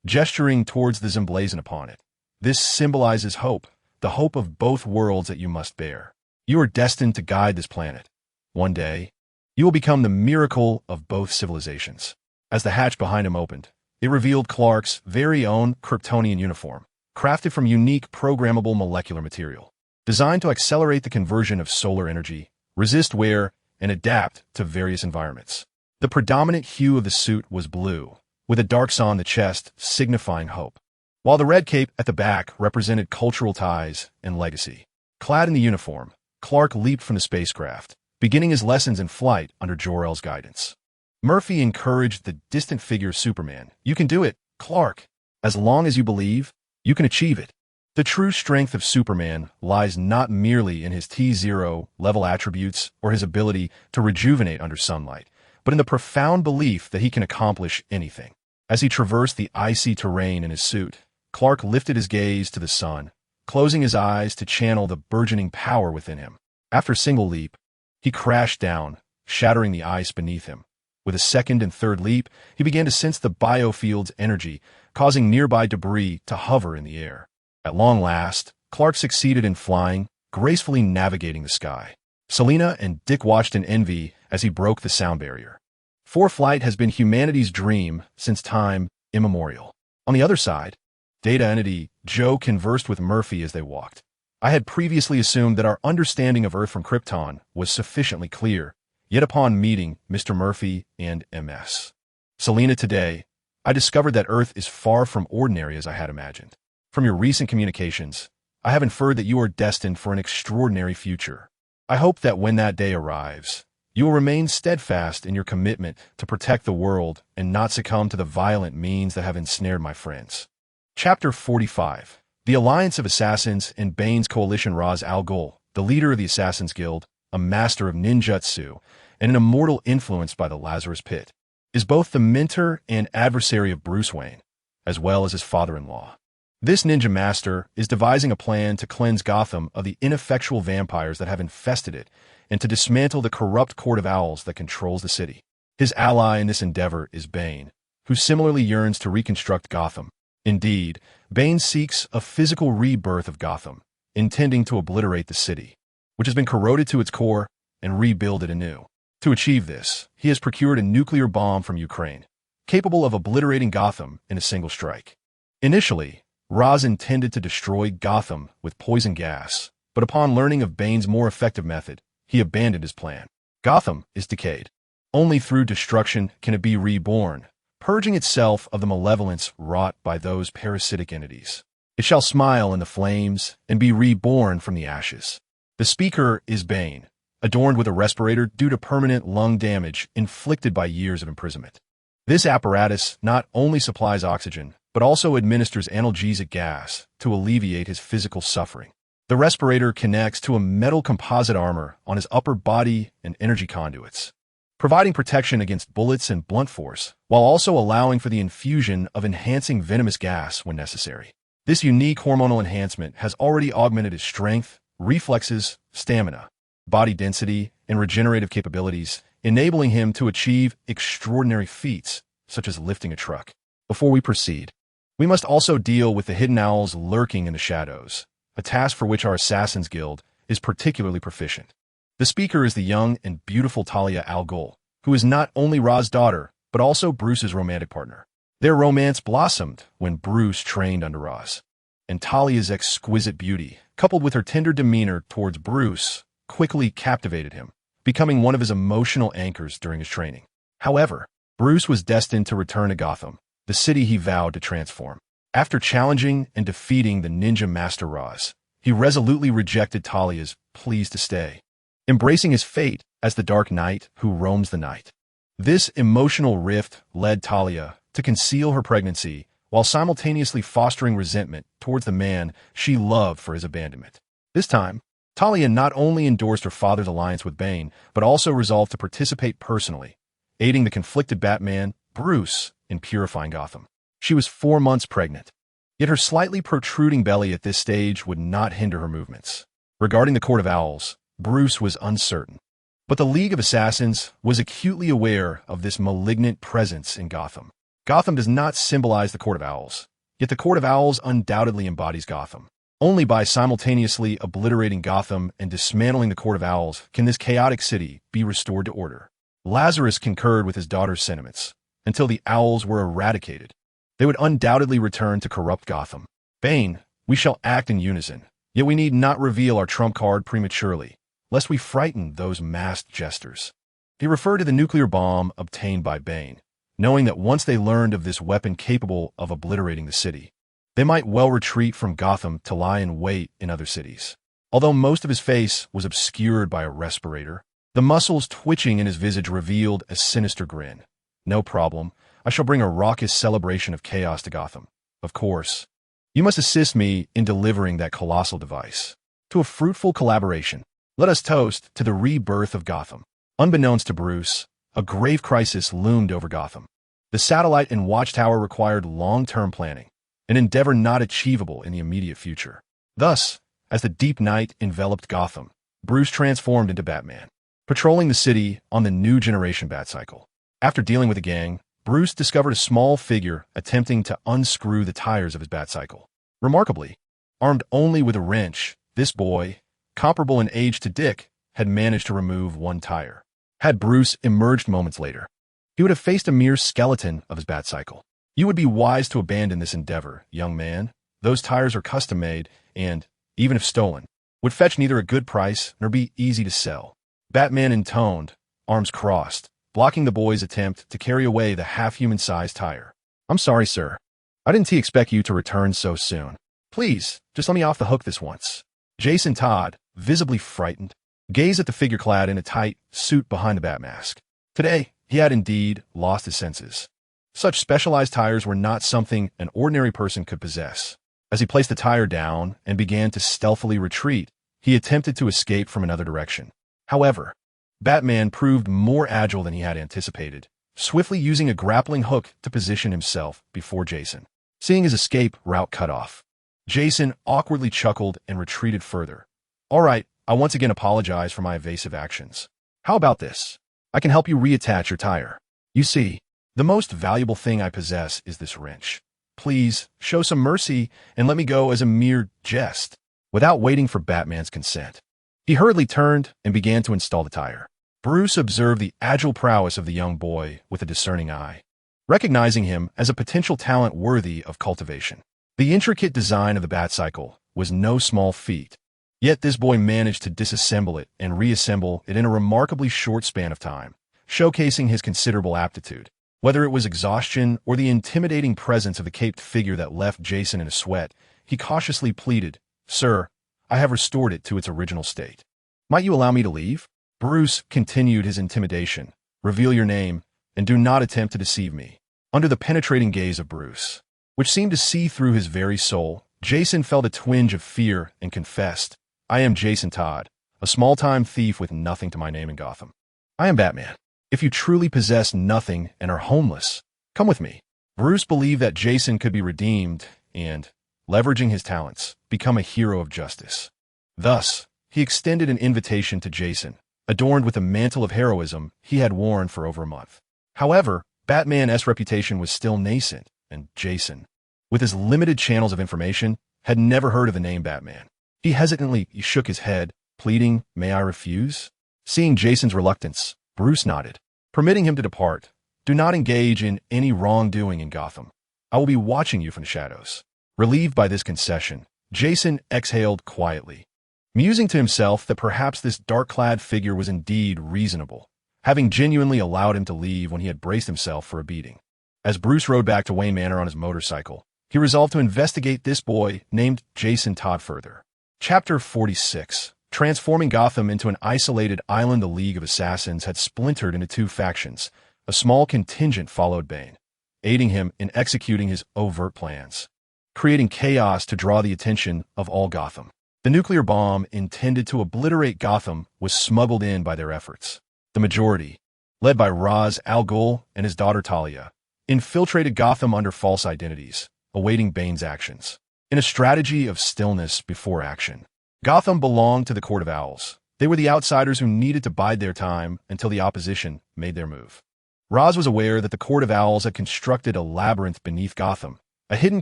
gesturing towards the emblazoned upon it. "This symbolizes hope, the hope of both worlds that you must bear. You are destined to guide this planet. One day, you will become the miracle of both civilizations." As the hatch behind him opened, it revealed Clark's very own Kryptonian uniform, crafted from unique programmable molecular material, designed to accelerate the conversion of solar energy, resist wear, and adapt to various environments. The predominant hue of the suit was blue, with a dark saw on the chest signifying hope, while the red cape at the back represented cultural ties and legacy. Clad in the uniform, Clark leaped from the spacecraft, beginning his lessons in flight under Jor-El's guidance. Murphy encouraged the distant figure of Superman. "You can do it, Clark. As long as you believe, you can achieve it." The true strength of Superman lies not merely in his T0 level attributes or his ability to rejuvenate under sunlight, but in the profound belief that he can accomplish anything. As he traversed the icy terrain in his suit, Clark lifted his gaze to the sun, closing his eyes to channel the burgeoning power within him. After a single leap, he crashed down, shattering the ice beneath him, With a second and third leap, he began to sense the biofield's energy, causing nearby debris to hover in the air. At long last, Clark succeeded in flying, gracefully navigating the sky. Selena and Dick watched in envy as he broke the sound barrier. Flight has been humanity's dream since time immemorial. On the other side, Data Entity Joe conversed with Murphy as they walked. I had previously assumed that our understanding of Earth from Krypton was sufficiently clear, yet upon meeting Mr. Murphy and MS Selena today, I discovered that Earth is far from ordinary as I had imagined. From your recent communications, I have inferred that you are destined for an extraordinary future. I hope that when that day arrives, you will remain steadfast in your commitment to protect the world and not succumb to the violent means that have ensnared my friends. Chapter 45. The Alliance of Assassins and Bane's coalition. Ra's al Ghul, the leader of the Assassin's Guild, a master of ninjutsu, and an immortal influenced by the Lazarus Pit, is both the mentor and adversary of Bruce Wayne, as well as his father-in-law. This ninja master is devising a plan to cleanse Gotham of the ineffectual vampires that have infested it and to dismantle the corrupt Court of Owls that controls the city. His ally in this endeavor is Bane, who similarly yearns to reconstruct Gotham. Indeed, Bane seeks a physical rebirth of Gotham, intending to obliterate the city, which has been corroded to its core, and rebuild it anew. To achieve this, he has procured a nuclear bomb from Ukraine, capable of obliterating Gotham in a single strike. Initially, Ra's intended to destroy Gotham with poison gas, but upon learning of Bane's more effective method, he abandoned his plan. Gotham is decayed. Only through destruction can it be reborn, purging itself of the malevolence wrought by those parasitic entities. It shall smile in the flames and be reborn from the ashes. The speaker is Bane, adorned with a respirator due to permanent lung damage inflicted by years of imprisonment. This apparatus not only supplies oxygen, but also administers analgesic gas to alleviate his physical suffering. The respirator connects to a metal composite armor on his upper body and energy conduits, providing protection against bullets and blunt force, while also allowing for the infusion of enhancing venomous gas when necessary. This unique hormonal enhancement has already augmented his strength, reflexes, stamina, body density, and regenerative capabilities, enabling him to achieve extraordinary feats, such as lifting a truck. Before we proceed, we must also deal with the hidden owls lurking in the shadows, a task for which our Assassin's Guild is particularly proficient. The speaker is the young and beautiful Talia al Ghul, who is not only Ra's daughter, but also Bruce's romantic partner. Their romance blossomed when Bruce trained under Ra's, and Talia's exquisite beauty, coupled with her tender demeanor towards Bruce, quickly captivated him, becoming one of his emotional anchors during his training. However, Bruce was destined to return to Gotham, the city he vowed to transform. After challenging and defeating the ninja master Ra's, he resolutely rejected Talia's pleas to stay, embracing his fate as the Dark Knight who roams the night. This emotional rift led Talia to conceal her pregnancy while simultaneously fostering resentment towards the man she loved for his abandonment. This time, Talia not only endorsed her father's alliance with Bane, but also resolved to participate personally, aiding the conflicted Batman, Bruce, in purifying Gotham. She was 4 months pregnant, yet her slightly protruding belly at this stage would not hinder her movements. Regarding the Court of Owls, Bruce was uncertain, but the League of Assassins was acutely aware of this malignant presence in Gotham. Gotham does not symbolize the Court of Owls, yet the Court of Owls undoubtedly embodies Gotham. Only by simultaneously obliterating Gotham and dismantling the Court of Owls can this chaotic city be restored to order. Lazarus concurred with his daughter's sentiments. Until the Owls were eradicated, they would undoubtedly return to corrupt Gotham. Bane, we shall act in unison, yet we need not reveal our trump card prematurely, lest we frighten those masked jesters. He referred to the nuclear bomb obtained by Bane, knowing that once they learned of this weapon capable of obliterating the city, they might well retreat from Gotham to lie in wait in other cities. Although most of his face was obscured by a respirator, the muscles twitching in his visage revealed a sinister grin. No problem. I shall bring a raucous celebration of chaos to Gotham. Of course, you must assist me in delivering that colossal device. To a fruitful collaboration, let us toast to the rebirth of Gotham. Unbeknownst to Bruce, a grave crisis loomed over Gotham. The satellite and watchtower required long-term planning, an endeavor not achievable in the immediate future. Thus, as the deep night enveloped Gotham, Bruce transformed into Batman, patrolling the city on the new generation Batcycle. After dealing with the gang, Bruce discovered a small figure attempting to unscrew the tires of his Batcycle. Remarkably, armed only with a wrench, this boy, comparable in age to Dick, had managed to remove one tire. Had Bruce emerged moments later, he would have faced a mere skeleton of his Batcycle. You would be wise to abandon this endeavor, young man. Those tires are custom-made and, even if stolen, would fetch neither a good price nor be easy to sell. Batman intoned, arms crossed, blocking the boy's attempt to carry away the half-human-sized tire. I'm sorry, sir. I didn't expect you to return so soon. Please, just let me off the hook this once. Jason Todd, visibly frightened, gazed at the figure clad in a tight suit behind the bat mask. Today, he had indeed lost his senses. Such specialized tires were not something an ordinary person could possess. As he placed the tire down and began to stealthily retreat, he attempted to escape from another direction. However, Batman proved more agile than he had anticipated, swiftly using a grappling hook to position himself before Jason. Seeing his escape route cut off, Jason awkwardly chuckled and retreated further. All right, I once again apologize for my evasive actions. How about this? I can help you reattach your tire. You see, the most valuable thing I possess is this wrench. Please, show some mercy and let me go as a mere jest. Without waiting for Batman's consent, he hurriedly turned and began to install the tire. Bruce observed the agile prowess of the young boy with a discerning eye, recognizing him as a potential talent worthy of cultivation. The intricate design of the Batcycle was no small feat, yet this boy managed to disassemble it and reassemble it in a remarkably short span of time, showcasing his considerable aptitude. Whether it was exhaustion or the intimidating presence of the caped figure that left Jason in a sweat, he cautiously pleaded, "Sir, I have restored it to its original state. Might you allow me to leave?" Bruce continued his intimidation. "Reveal your name, and do not attempt to deceive me." Under the penetrating gaze of Bruce, which seemed to see through his very soul, Jason felt a twinge of fear and confessed, "I am Jason Todd, a small-time thief with nothing to my name in Gotham. I am Batman. If you truly possess nothing and are homeless, come with me." Bruce believed that Jason could be redeemed and, leveraging his talents, become a hero of justice. Thus, he extended an invitation to Jason, adorned with a mantle of heroism he had worn for over a month. However, Batman's reputation was still nascent, and Jason, with his limited channels of information, had never heard of the name Batman. He hesitantly shook his head, pleading, "May I refuse?" Seeing Jason's reluctance, Bruce nodded, permitting him to depart. "Do not engage in any wrongdoing in Gotham. I will be watching you from the shadows." Relieved by this concession, Jason exhaled quietly, musing to himself that perhaps this dark-clad figure was indeed reasonable, having genuinely allowed him to leave when he had braced himself for a beating. As Bruce rode back to Wayne Manor on his motorcycle, he resolved to investigate this boy named Jason Todd further. Chapter 46. Transforming Gotham into an isolated island, the League of Assassins had splintered into two factions. A small contingent followed Bane, aiding him in executing his overt plans, creating chaos to draw the attention of all Gotham. The nuclear bomb intended to obliterate Gotham was smuggled in by their efforts. The majority, led by Ra's al Ghul and his daughter Talia, infiltrated Gotham under false identities, awaiting Bane's actions. In a strategy of stillness before action, Gotham belonged to the Court of Owls. They were the outsiders who needed to bide their time until the opposition made their move. Ra's was aware that the Court of Owls had constructed a labyrinth beneath Gotham, a hidden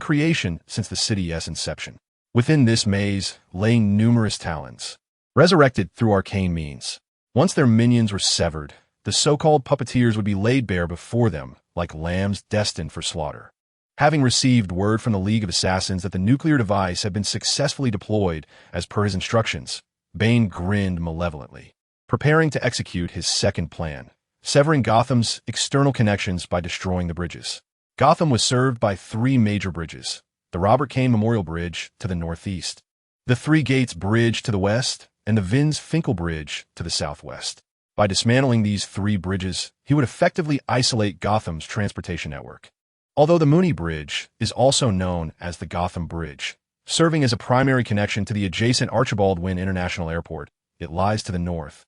creation since the city's inception. Within this maze lay numerous talons, resurrected through arcane means. Once their minions were severed, the so-called puppeteers would be laid bare before them like lambs destined for slaughter. Having received word from the League of Assassins that the nuclear device had been successfully deployed as per his instructions, Bane grinned malevolently, preparing to execute his second plan, severing Gotham's external connections by destroying the bridges. Gotham was served by three major bridges: the Robert Kane Memorial Bridge to the northeast, the Three Gates Bridge to the west, and the Vince Finkel Bridge to the southwest. By dismantling these three bridges, he would effectively isolate Gotham's transportation network. Although the Mooney Bridge is also known as the Gotham Bridge, serving as a primary connection to the adjacent Archibald Wynne International Airport, it lies to the north,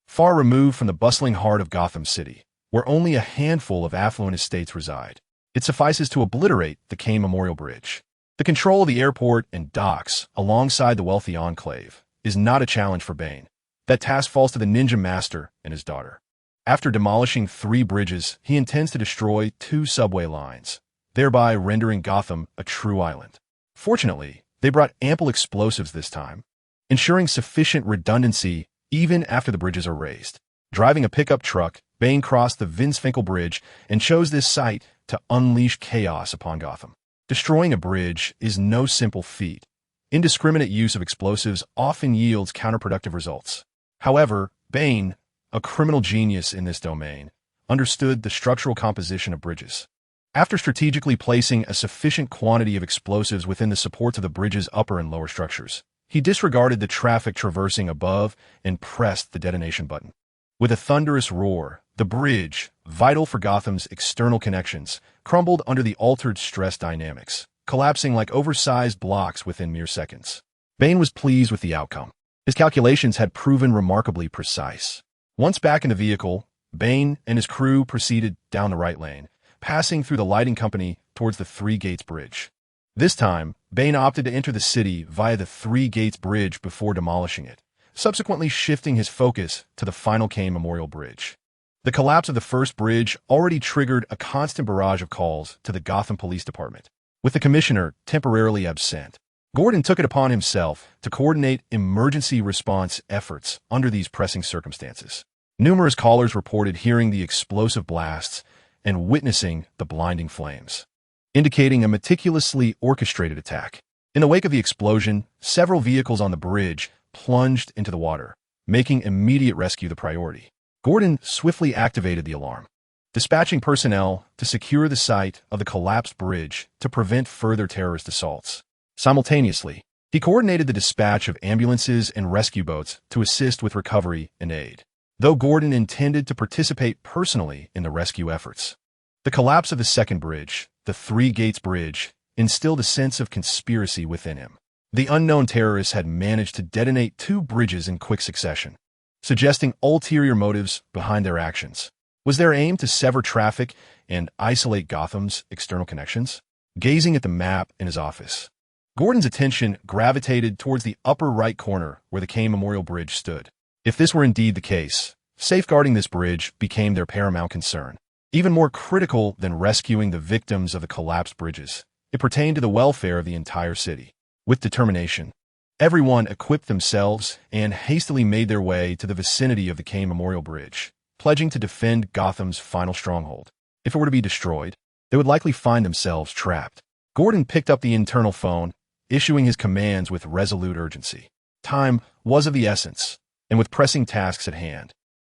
far removed from the bustling heart of Gotham City, where only a handful of affluent estates reside. It suffices to obliterate the Kane Memorial Bridge. The control of the airport and docks, alongside the wealthy enclave, is not a challenge for Bane. That task falls to the Ninja Master and his daughter. After demolishing 3 bridges, he intends to destroy 2 subway lines, thereby rendering Gotham a true island. Fortunately, they brought ample explosives this time, ensuring sufficient redundancy even after the bridges are raised. Driving a pickup truck, Bane crossed the Vince Finkel Bridge and chose this site to unleash chaos upon Gotham. Destroying a bridge is no simple feat. Indiscriminate use of explosives often yields counterproductive results. However, Bane, a criminal genius in this domain, understood the structural composition of bridges. After strategically placing a sufficient quantity of explosives within the supports of the bridge's upper and lower structures, he disregarded the traffic traversing above and pressed the detonation button. With a thunderous roar, the bridge, vital for Gotham's external connections, crumbled under the altered stress dynamics, collapsing like oversized blocks within mere seconds. Bane was pleased with the outcome. His calculations had proven remarkably precise. Once back in the vehicle, Bane and his crew proceeded down the right lane, passing through the lighting company towards the Three Gates Bridge. This time, Bane opted to enter the city via the Three Gates Bridge before demolishing it, subsequently shifting his focus to the final Kane Memorial Bridge. The collapse of the first bridge already triggered a constant barrage of calls to the Gotham Police Department. With the commissioner temporarily absent, Gordon took it upon himself to coordinate emergency response efforts under these pressing circumstances. Numerous callers reported hearing the explosive blasts and witnessing the blinding flames, indicating a meticulously orchestrated attack. In the wake of the explosion, several vehicles on the bridge plunged into the water, making immediate rescue the priority. Gordon swiftly activated the alarm, dispatching personnel to secure the site of the collapsed bridge to prevent further terrorist assaults. Simultaneously, he coordinated the dispatch of ambulances and rescue boats to assist with recovery and aid, though Gordon intended to participate personally in the rescue efforts. The collapse of the second bridge, the Three Gates Bridge, instilled a sense of conspiracy within him. The unknown terrorists had managed to detonate 2 bridges in quick succession, suggesting ulterior motives behind their actions. Was their aim to sever traffic and isolate Gotham's external connections? Gazing at the map in his office, Gordon's attention gravitated towards the upper right corner where the Kane Memorial Bridge stood. If this were indeed the case, safeguarding this bridge became their paramount concern. Even more critical than rescuing the victims of the collapsed bridges, it pertained to the welfare of the entire city. With determination, everyone equipped themselves and hastily made their way to the vicinity of the Kane Memorial Bridge, pledging to defend Gotham's final stronghold. If it were to be destroyed, they would likely find themselves trapped. Gordon picked up the internal phone, issuing his commands with resolute urgency. Time was of the essence, and with pressing tasks at hand,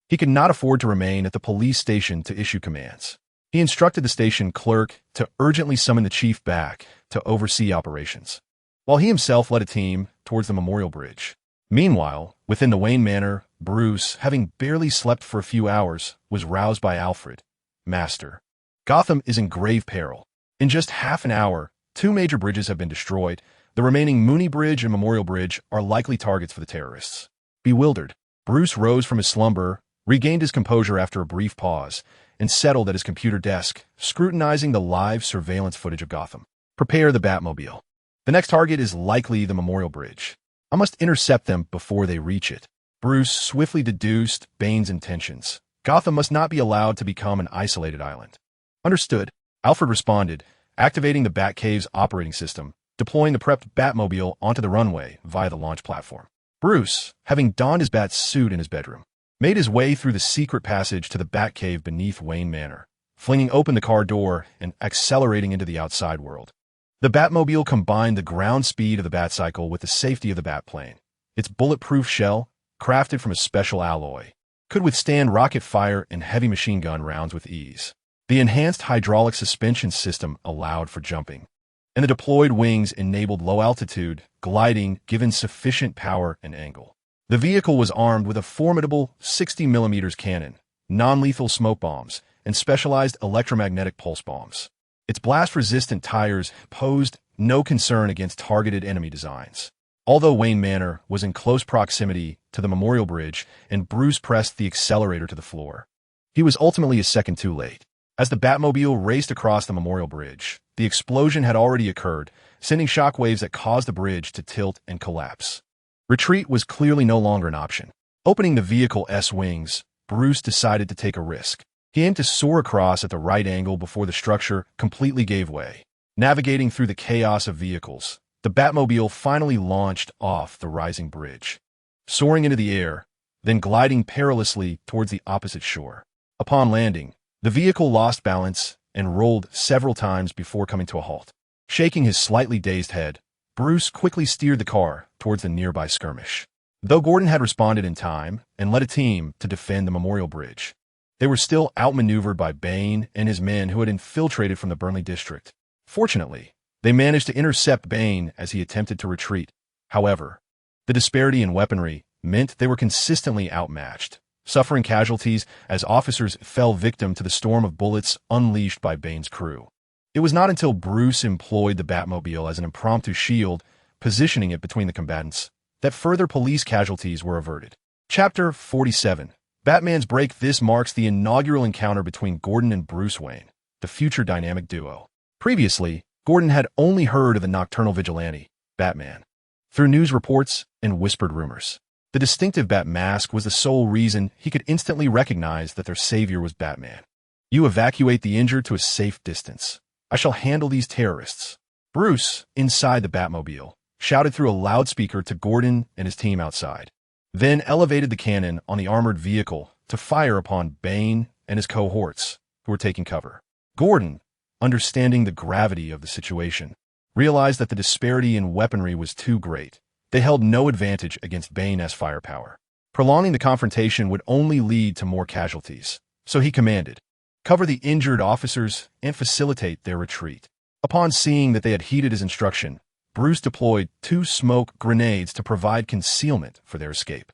he could not afford to remain at the police station to issue commands. He instructed the station clerk to urgently summon the chief back to oversee operations, while he himself led a team towards the Memorial Bridge. Meanwhile, within the Wayne Manor, Bruce, having barely slept for a few hours, was roused by Alfred. Master, Gotham is in grave peril. In just half an hour, 2 major bridges have been destroyed. The remaining Mooney Bridge and Memorial Bridge are likely targets for the terrorists. Bewildered, Bruce rose from his slumber, regained his composure after a brief pause, and settled at his computer desk, scrutinizing the live surveillance footage of Gotham. Prepare the Batmobile. The next target is likely the Memorial Bridge. I must intercept them before they reach it. Bruce swiftly deduced Bane's intentions. Gotham must not be allowed to become an isolated island. Understood, Alfred responded, activating the Batcave's operating system, deploying the prepped Batmobile onto the runway via the launch platform. Bruce, having donned his bat suit in his bedroom, made his way through the secret passage to the Batcave beneath Wayne Manor, flinging open the car door and accelerating into the outside world. The Batmobile combined the ground speed of the Batcycle with the safety of the Batplane. Its bulletproof shell, crafted from a special alloy, could withstand rocket fire and heavy machine gun rounds with ease. The enhanced hydraulic suspension system allowed for jumping, and the deployed wings enabled low-altitude gliding given sufficient power and angle. The vehicle was armed with a formidable 60mm cannon, non-lethal smoke bombs, and specialized electromagnetic pulse bombs. Its blast-resistant tires posed no concern against targeted enemy designs. Although Wayne Manor was in close proximity to the Memorial Bridge and Bruce pressed the accelerator to the floor, he was ultimately a second too late. As the Batmobile raced across the Memorial Bridge, the explosion had already occurred, sending shockwaves that caused the bridge to tilt and collapse. Retreat was clearly no longer an option. Opening the vehicle's wings, Bruce decided to take a risk. He aimed to soar across at the right angle before the structure completely gave way. Navigating through the chaos of vehicles, the Batmobile finally launched off the rising bridge, soaring into the air, then gliding perilously towards the opposite shore. Upon landing, the vehicle lost balance and rolled several times before coming to a halt. Shaking his slightly dazed head, Bruce quickly steered the car towards the nearby skirmish. Though Gordon had responded in time and led a team to defend the Memorial Bridge, they were still outmaneuvered by Bane and his men who had infiltrated from the Burnley district. Fortunately, they managed to intercept Bane as he attempted to retreat. However, the disparity in weaponry meant they were consistently outmatched, suffering casualties as officers fell victim to the storm of bullets unleashed by Bane's crew. It was not until Bruce employed the Batmobile as an impromptu shield, positioning it between the combatants, that further police casualties were averted. Chapter 47. Batman's Break. This marks the inaugural encounter between Gordon and Bruce Wayne, the future dynamic duo. Previously, Gordon had only heard of the nocturnal vigilante, Batman, through news reports and whispered rumors. The distinctive bat mask was the sole reason he could instantly recognize that their savior was Batman. You evacuate the injured to a safe distance. I shall handle these terrorists. Bruce, inside the Batmobile, shouted through a loudspeaker to Gordon and his team outside, then elevated the cannon on the armored vehicle to fire upon Bane and his cohorts, who were taking cover. Gordon, understanding the gravity of the situation, realized that the disparity in weaponry was too great. They held no advantage against Bane's firepower. Prolonging the confrontation would only lead to more casualties, so he commanded, "Cover the injured officers and facilitate their retreat." Upon seeing that they had heeded his instruction, Bruce deployed 2 smoke grenades to provide concealment for their escape.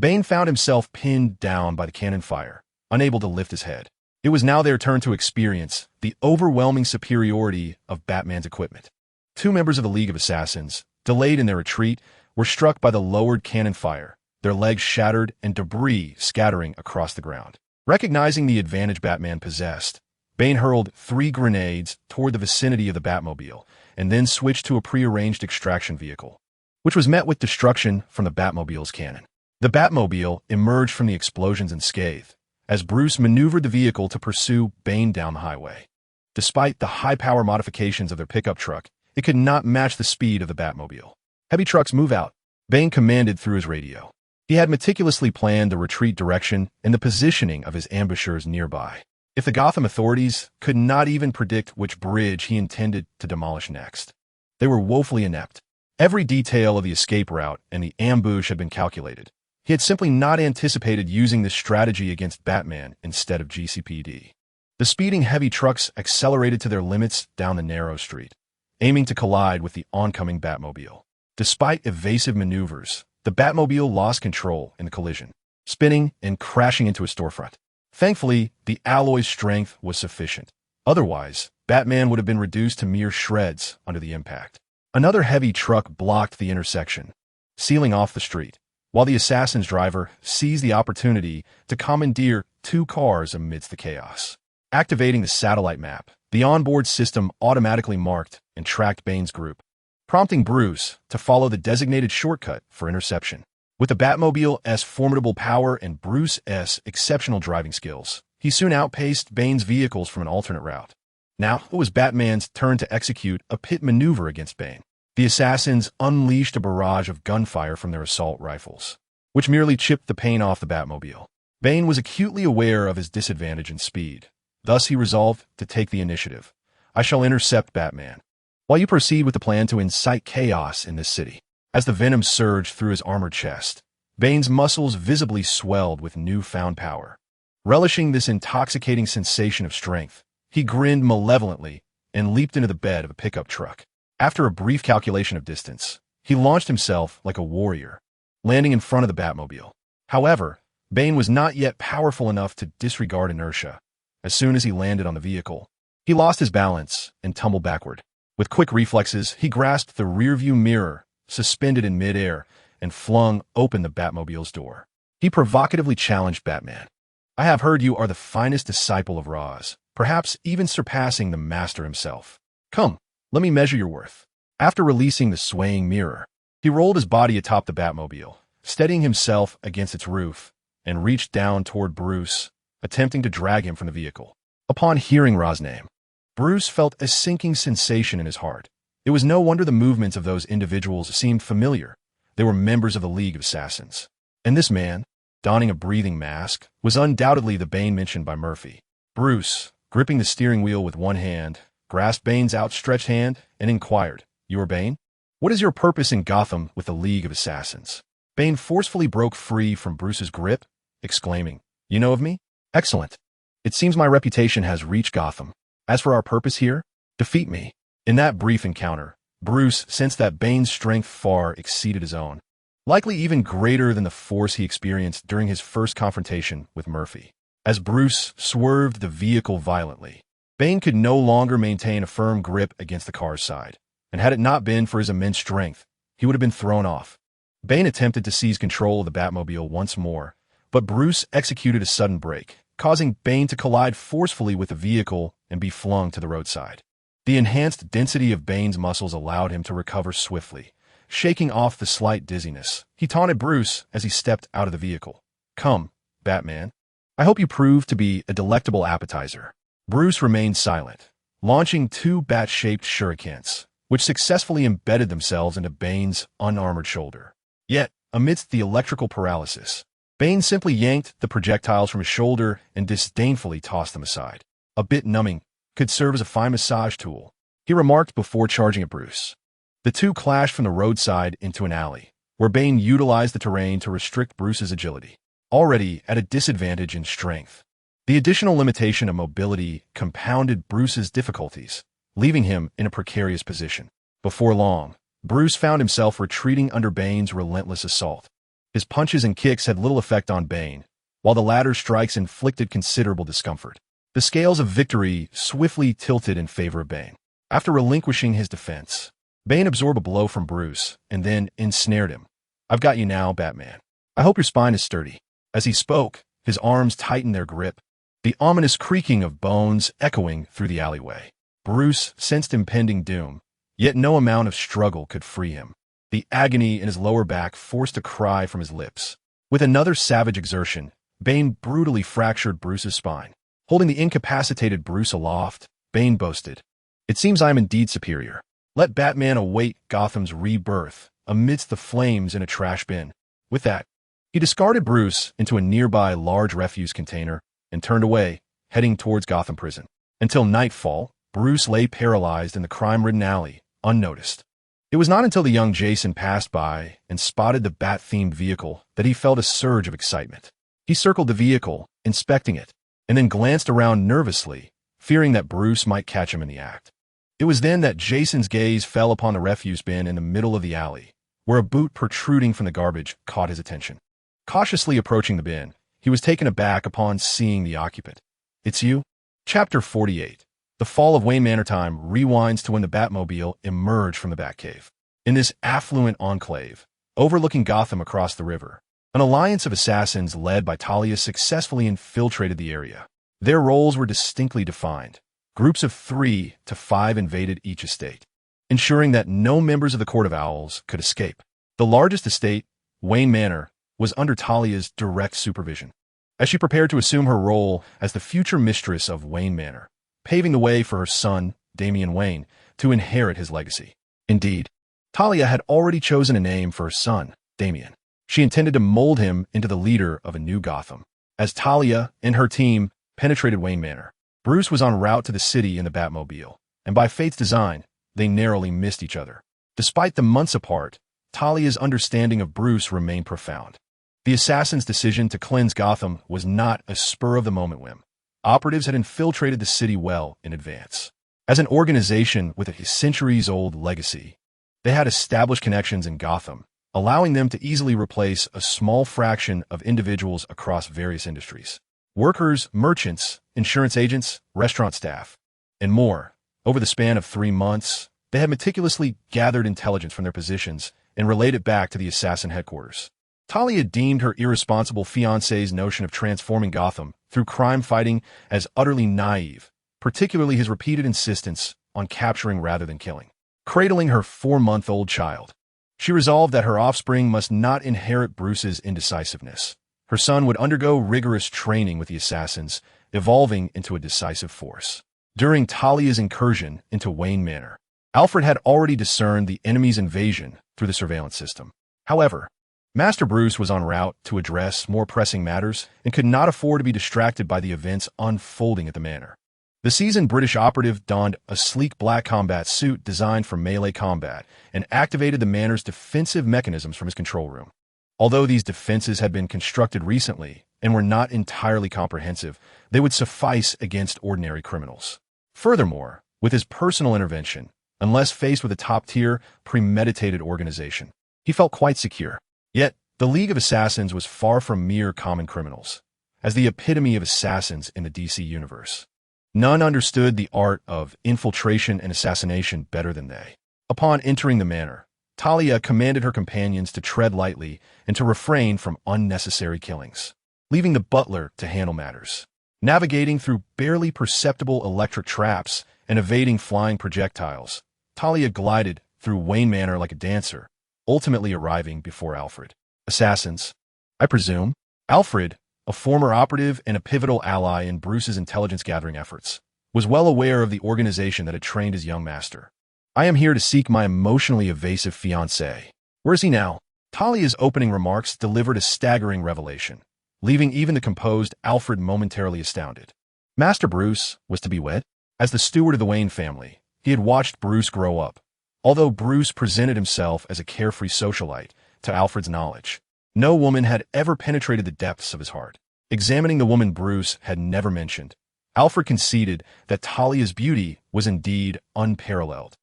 Bane found himself pinned down by the cannon fire, unable to lift his head. It was now their turn to experience the overwhelming superiority of Batman's equipment. 2 members of the League of Assassins, delayed in their retreat, were struck by the lowered cannon fire, their legs shattered and debris scattering across the ground. Recognizing the advantage Batman possessed, Bane hurled 3 grenades toward the vicinity of the Batmobile, and then switched to a prearranged extraction vehicle, which was met with destruction from the Batmobile's cannon. The Batmobile emerged from the explosions unscathed, as Bruce maneuvered the vehicle to pursue Bane down the highway. Despite the high-power modifications of their pickup truck, it could not match the speed of the Batmobile. "Heavy trucks, move out," Bane commanded through his radio. He had meticulously planned the retreat direction and the positioning of his ambushers nearby. If the Gotham authorities could not even predict which bridge he intended to demolish next, they were woefully inept. Every detail of the escape route and the ambush had been calculated. He had simply not anticipated using this strategy against Batman instead of GCPD. The speeding heavy trucks accelerated to their limits down the narrow street, aiming to collide with the oncoming Batmobile. Despite evasive maneuvers, the Batmobile lost control in the collision, spinning and crashing into a storefront. Thankfully, the alloy's strength was sufficient. Otherwise, Batman would have been reduced to mere shreds under the impact. Another heavy truck blocked the intersection, sealing off the street, while the assassin's driver seized the opportunity to commandeer 2 cars amidst the chaos. Activating the satellite map, the onboard system automatically marked and tracked Bane's group, prompting Bruce to follow the designated shortcut for interception. With the Batmobile's formidable power and Bruce's exceptional driving skills, he soon outpaced Bane's vehicles from an alternate route. Now it was Batman's turn to execute a pit maneuver against Bane. The assassins unleashed a barrage of gunfire from their assault rifles, which merely chipped the paint off the Batmobile. Bane was acutely aware of his disadvantage in speed. Thus he resolved to take the initiative. "I shall intercept Batman, while you proceed with the plan to incite chaos in this city." As the venom surged through his armored chest, Bane's muscles visibly swelled with newfound power. Relishing this intoxicating sensation of strength, he grinned malevolently and leaped into the bed of a pickup truck. After a brief calculation of distance, he launched himself like a warrior, landing in front of the Batmobile. However, Bane was not yet powerful enough to disregard inertia. As soon as he landed on the vehicle, he lost his balance and tumbled backward. With quick reflexes, he grasped the rearview mirror, suspended in midair, and flung open the Batmobile's door. He provocatively challenged Batman. "I have heard you are the finest disciple of Ra's, perhaps even surpassing the master himself. Come, let me measure your worth." After releasing the swaying mirror, he rolled his body atop the Batmobile, steadying himself against its roof, and reached down toward Bruce, attempting to drag him from the vehicle. Upon hearing Ra's name, Bruce felt a sinking sensation in his heart. It was no wonder the movements of those individuals seemed familiar. They were members of the League of Assassins. And this man, donning a breathing mask, was undoubtedly the Bane mentioned by Murphy. Bruce, gripping the steering wheel with one hand, grasped Bane's outstretched hand and inquired, "You are Bane? What is your purpose in Gotham with the League of Assassins?" Bane forcefully broke free from Bruce's grip, exclaiming, "You know of me? Excellent. It seems my reputation has reached Gotham. As for our purpose here, defeat me." In that brief encounter, Bruce sensed that Bane's strength far exceeded his own, likely even greater than the force he experienced during his first confrontation with Murphy. As Bruce swerved the vehicle violently, Bane could no longer maintain a firm grip against the car's side, and had it not been for his immense strength, he would have been thrown off. Bane attempted to seize control of the Batmobile once more, but Bruce executed a sudden brake, causing Bane to collide forcefully with the vehicle and be flung to the roadside. The enhanced density of Bane's muscles allowed him to recover swiftly. Shaking off the slight dizziness, he taunted Bruce as he stepped out of the vehicle. "Come, Batman. I hope you prove to be a delectable appetizer." Bruce remained silent, launching two bat-shaped shurikens, which successfully embedded themselves into Bane's unarmored shoulder. Yet, amidst the electrical paralysis, Bane simply yanked the projectiles from his shoulder and disdainfully tossed them aside. "A bit numbing, could serve as a fine massage tool," he remarked before charging at Bruce. The two clashed from the roadside into an alley, where Bane utilized the terrain to restrict Bruce's agility, already at a disadvantage in strength. The additional limitation of mobility compounded Bruce's difficulties, leaving him in a precarious position. Before long, Bruce found himself retreating under Bane's relentless assault. His punches and kicks had little effect on Bane, while the latter's strikes inflicted considerable discomfort. The scales of victory swiftly tilted in favor of Bane. After relinquishing his defense, Bane absorbed a blow from Bruce and then ensnared him. "I've got you now, Batman. I hope your spine is sturdy." As he spoke, his arms tightened their grip, the ominous creaking of bones echoing through the alleyway. Bruce sensed impending doom, yet no amount of struggle could free him. The agony in his lower back forced a cry from his lips. With another savage exertion, Bane brutally fractured Bruce's spine. Holding the incapacitated Bruce aloft, Bane boasted, "It seems I am indeed superior. Let Batman await Gotham's rebirth amidst the flames in a trash bin." With that, he discarded Bruce into a nearby large refuse container and turned away, heading towards Gotham Prison. Until nightfall, Bruce lay paralyzed in the crime-ridden alley, unnoticed. It was not until the young Jason passed by and spotted the bat-themed vehicle that he felt a surge of excitement. He circled the vehicle, inspecting it, and then glanced around nervously, fearing that Bruce might catch him in the act. It was then that Jason's gaze fell upon the refuse bin in the middle of the alley, where a boot protruding from the garbage caught his attention. Cautiously approaching the bin, he was taken aback upon seeing the occupant. "It's you?" Chapter 48. The fall of Wayne Manor time rewinds to when the Batmobile emerged from the Batcave. In this affluent enclave, overlooking Gotham across the river, an alliance of assassins led by Talia successfully infiltrated the area. Their roles were distinctly defined. Groups of 3 to 5 invaded each estate, ensuring that no members of the Court of Owls could escape. The largest estate, Wayne Manor, was under Talia's direct supervision, as she prepared to assume her role as the future mistress of Wayne Manor, paving the way for her son, Damian Wayne, to inherit his legacy. Indeed, Talia had already chosen a name for her son, Damian. She intended to mold him into the leader of a new Gotham. As Talia and her team penetrated Wayne Manor, Bruce was en route to the city in the Batmobile, and by fate's design, they narrowly missed each other. Despite the months apart, Talia's understanding of Bruce remained profound. The assassin's decision to cleanse Gotham was not a spur-of-the-moment whim. Operatives had infiltrated the city well in advance. As an organization with a centuries-old legacy, they had established connections in Gotham, allowing them to easily replace a small fraction of individuals across various industries. Workers, merchants, insurance agents, restaurant staff, and more. Over the span of 3 months, they had meticulously gathered intelligence from their positions and relayed it back to the assassin headquarters. Talia deemed her irresponsible fiancé's notion of transforming Gotham through crime fighting as utterly naive, particularly his repeated insistence on capturing rather than killing. Cradling her 4-month-old child, she resolved that her offspring must not inherit Bruce's indecisiveness. Her son would undergo rigorous training with the assassins, evolving into a decisive force. During Talia's incursion into Wayne Manor, Alfred had already discerned the enemy's invasion through the surveillance system. However, Master Bruce was en route to address more pressing matters and could not afford to be distracted by the events unfolding at the manor. The seasoned British operative donned a sleek black combat suit designed for melee combat and activated the manor's defensive mechanisms from his control room. Although these defenses had been constructed recently and were not entirely comprehensive, they would suffice against ordinary criminals. Furthermore, with his personal intervention, unless faced with a top-tier, premeditated organization, he felt quite secure. Yet, the League of Assassins was far from mere common criminals. As the epitome of assassins in the DC universe, none understood the art of infiltration and assassination better than they. Upon entering the manor, Talia commanded her companions to tread lightly and to refrain from unnecessary killings, leaving the butler to handle matters. Navigating through barely perceptible electric traps and evading flying projectiles, Talia glided through Wayne Manor like a dancer, ultimately arriving before Alfred. Assassins, I presume? Alfred, a former operative and a pivotal ally in Bruce's intelligence-gathering efforts, was well aware of the organization that had trained his young master. I am here to seek my emotionally evasive fiancé. Where is he now? Talia's opening remarks delivered a staggering revelation, leaving even the composed Alfred momentarily astounded. Master Bruce was to be wed? As the steward of the Wayne family, he had watched Bruce grow up. Although Bruce presented himself as a carefree socialite, to Alfred's knowledge, no woman had ever penetrated the depths of his heart. Examining the woman Bruce had never mentioned, Alfred conceded that Talia's beauty was indeed unparalleled.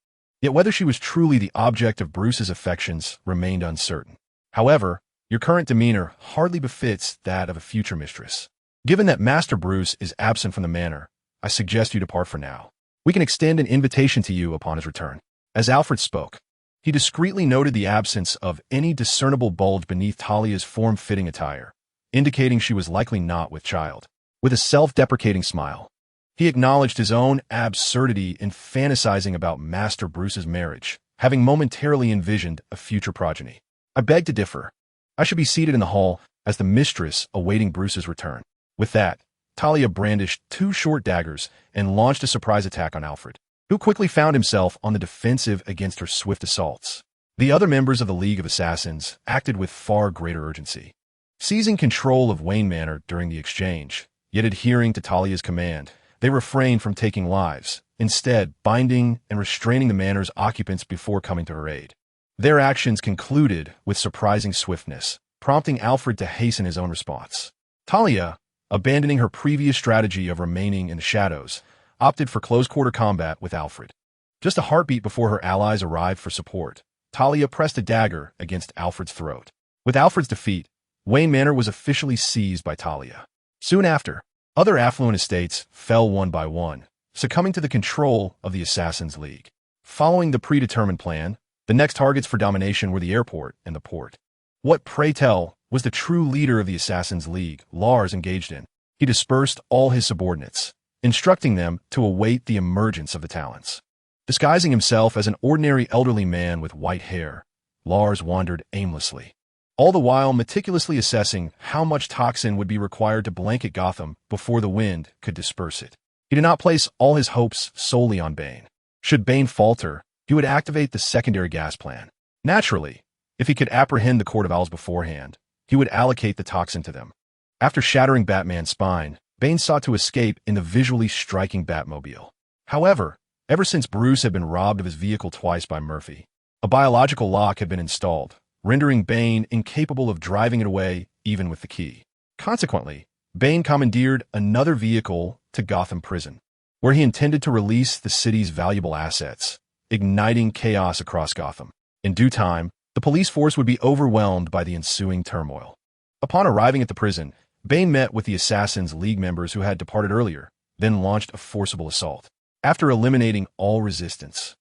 Yet whether she was truly the object of Bruce's affections remained uncertain. However, your current demeanor hardly befits that of a future mistress. Given that Master Bruce is absent from the manor, I suggest you depart for now. We can extend an invitation to you upon his return. As Alfred spoke, he discreetly noted the absence of any discernible bulge beneath Talia's form-fitting attire, indicating she was likely not with child. With a self-deprecating smile, he acknowledged his own absurdity in fantasizing about Master Bruce's marriage, having momentarily envisioned a future progeny. I beg to differ. I should be seated in the hall as the mistress awaiting Bruce's return. With that, Talia brandished 2 short daggers and launched a surprise attack on Alfred, who quickly found himself on the defensive against her swift assaults. The other members of the League of Assassins acted with far greater urgency, seizing control of Wayne Manor during the exchange, yet adhering to Talia's command. They refrained from taking lives, instead binding and restraining the manor's occupants before coming to her aid. Their actions concluded with surprising swiftness, prompting Alfred to hasten his own response. Talia, abandoning her previous strategy of remaining in the shadows, opted for close-quarter combat with Alfred. Just a heartbeat before her allies arrived for support, Talia pressed a dagger against Alfred's throat. With Alfred's defeat, Wayne Manor was officially seized by Talia. Soon after, other affluent estates fell one by one, succumbing to the control of the Assassins' League. Following the predetermined plan, the next targets for domination were the airport and the port. What, pray tell, was the true leader of the Assassins' League Lars engaged in? He dispersed all his subordinates, instructing them to await the emergence of the talents. Disguising himself as an ordinary elderly man with white hair, Lars wandered aimlessly, all the while meticulously assessing how much toxin would be required to blanket Gotham before the wind could disperse it. He did not place all his hopes solely on Bane. Should Bane falter, he would activate the secondary gas plan. Naturally, if he could apprehend the Court of Owls beforehand, he would allocate the toxin to them. After shattering Batman's spine, Bane sought to escape in the visually striking Batmobile. However, ever since Bruce had been robbed of his vehicle twice by Murphy, a biological lock had been installed, rendering Bane incapable of driving it away even with the key. Consequently, Bane commandeered another vehicle to Gotham Prison, where he intended to release the city's valuable assets, igniting chaos across Gotham. In due time, the police force would be overwhelmed by the ensuing turmoil. Upon arriving at the prison, Bane met with the Assassins' League members who had departed earlier, then launched a forcible assault. After eliminating all resistance,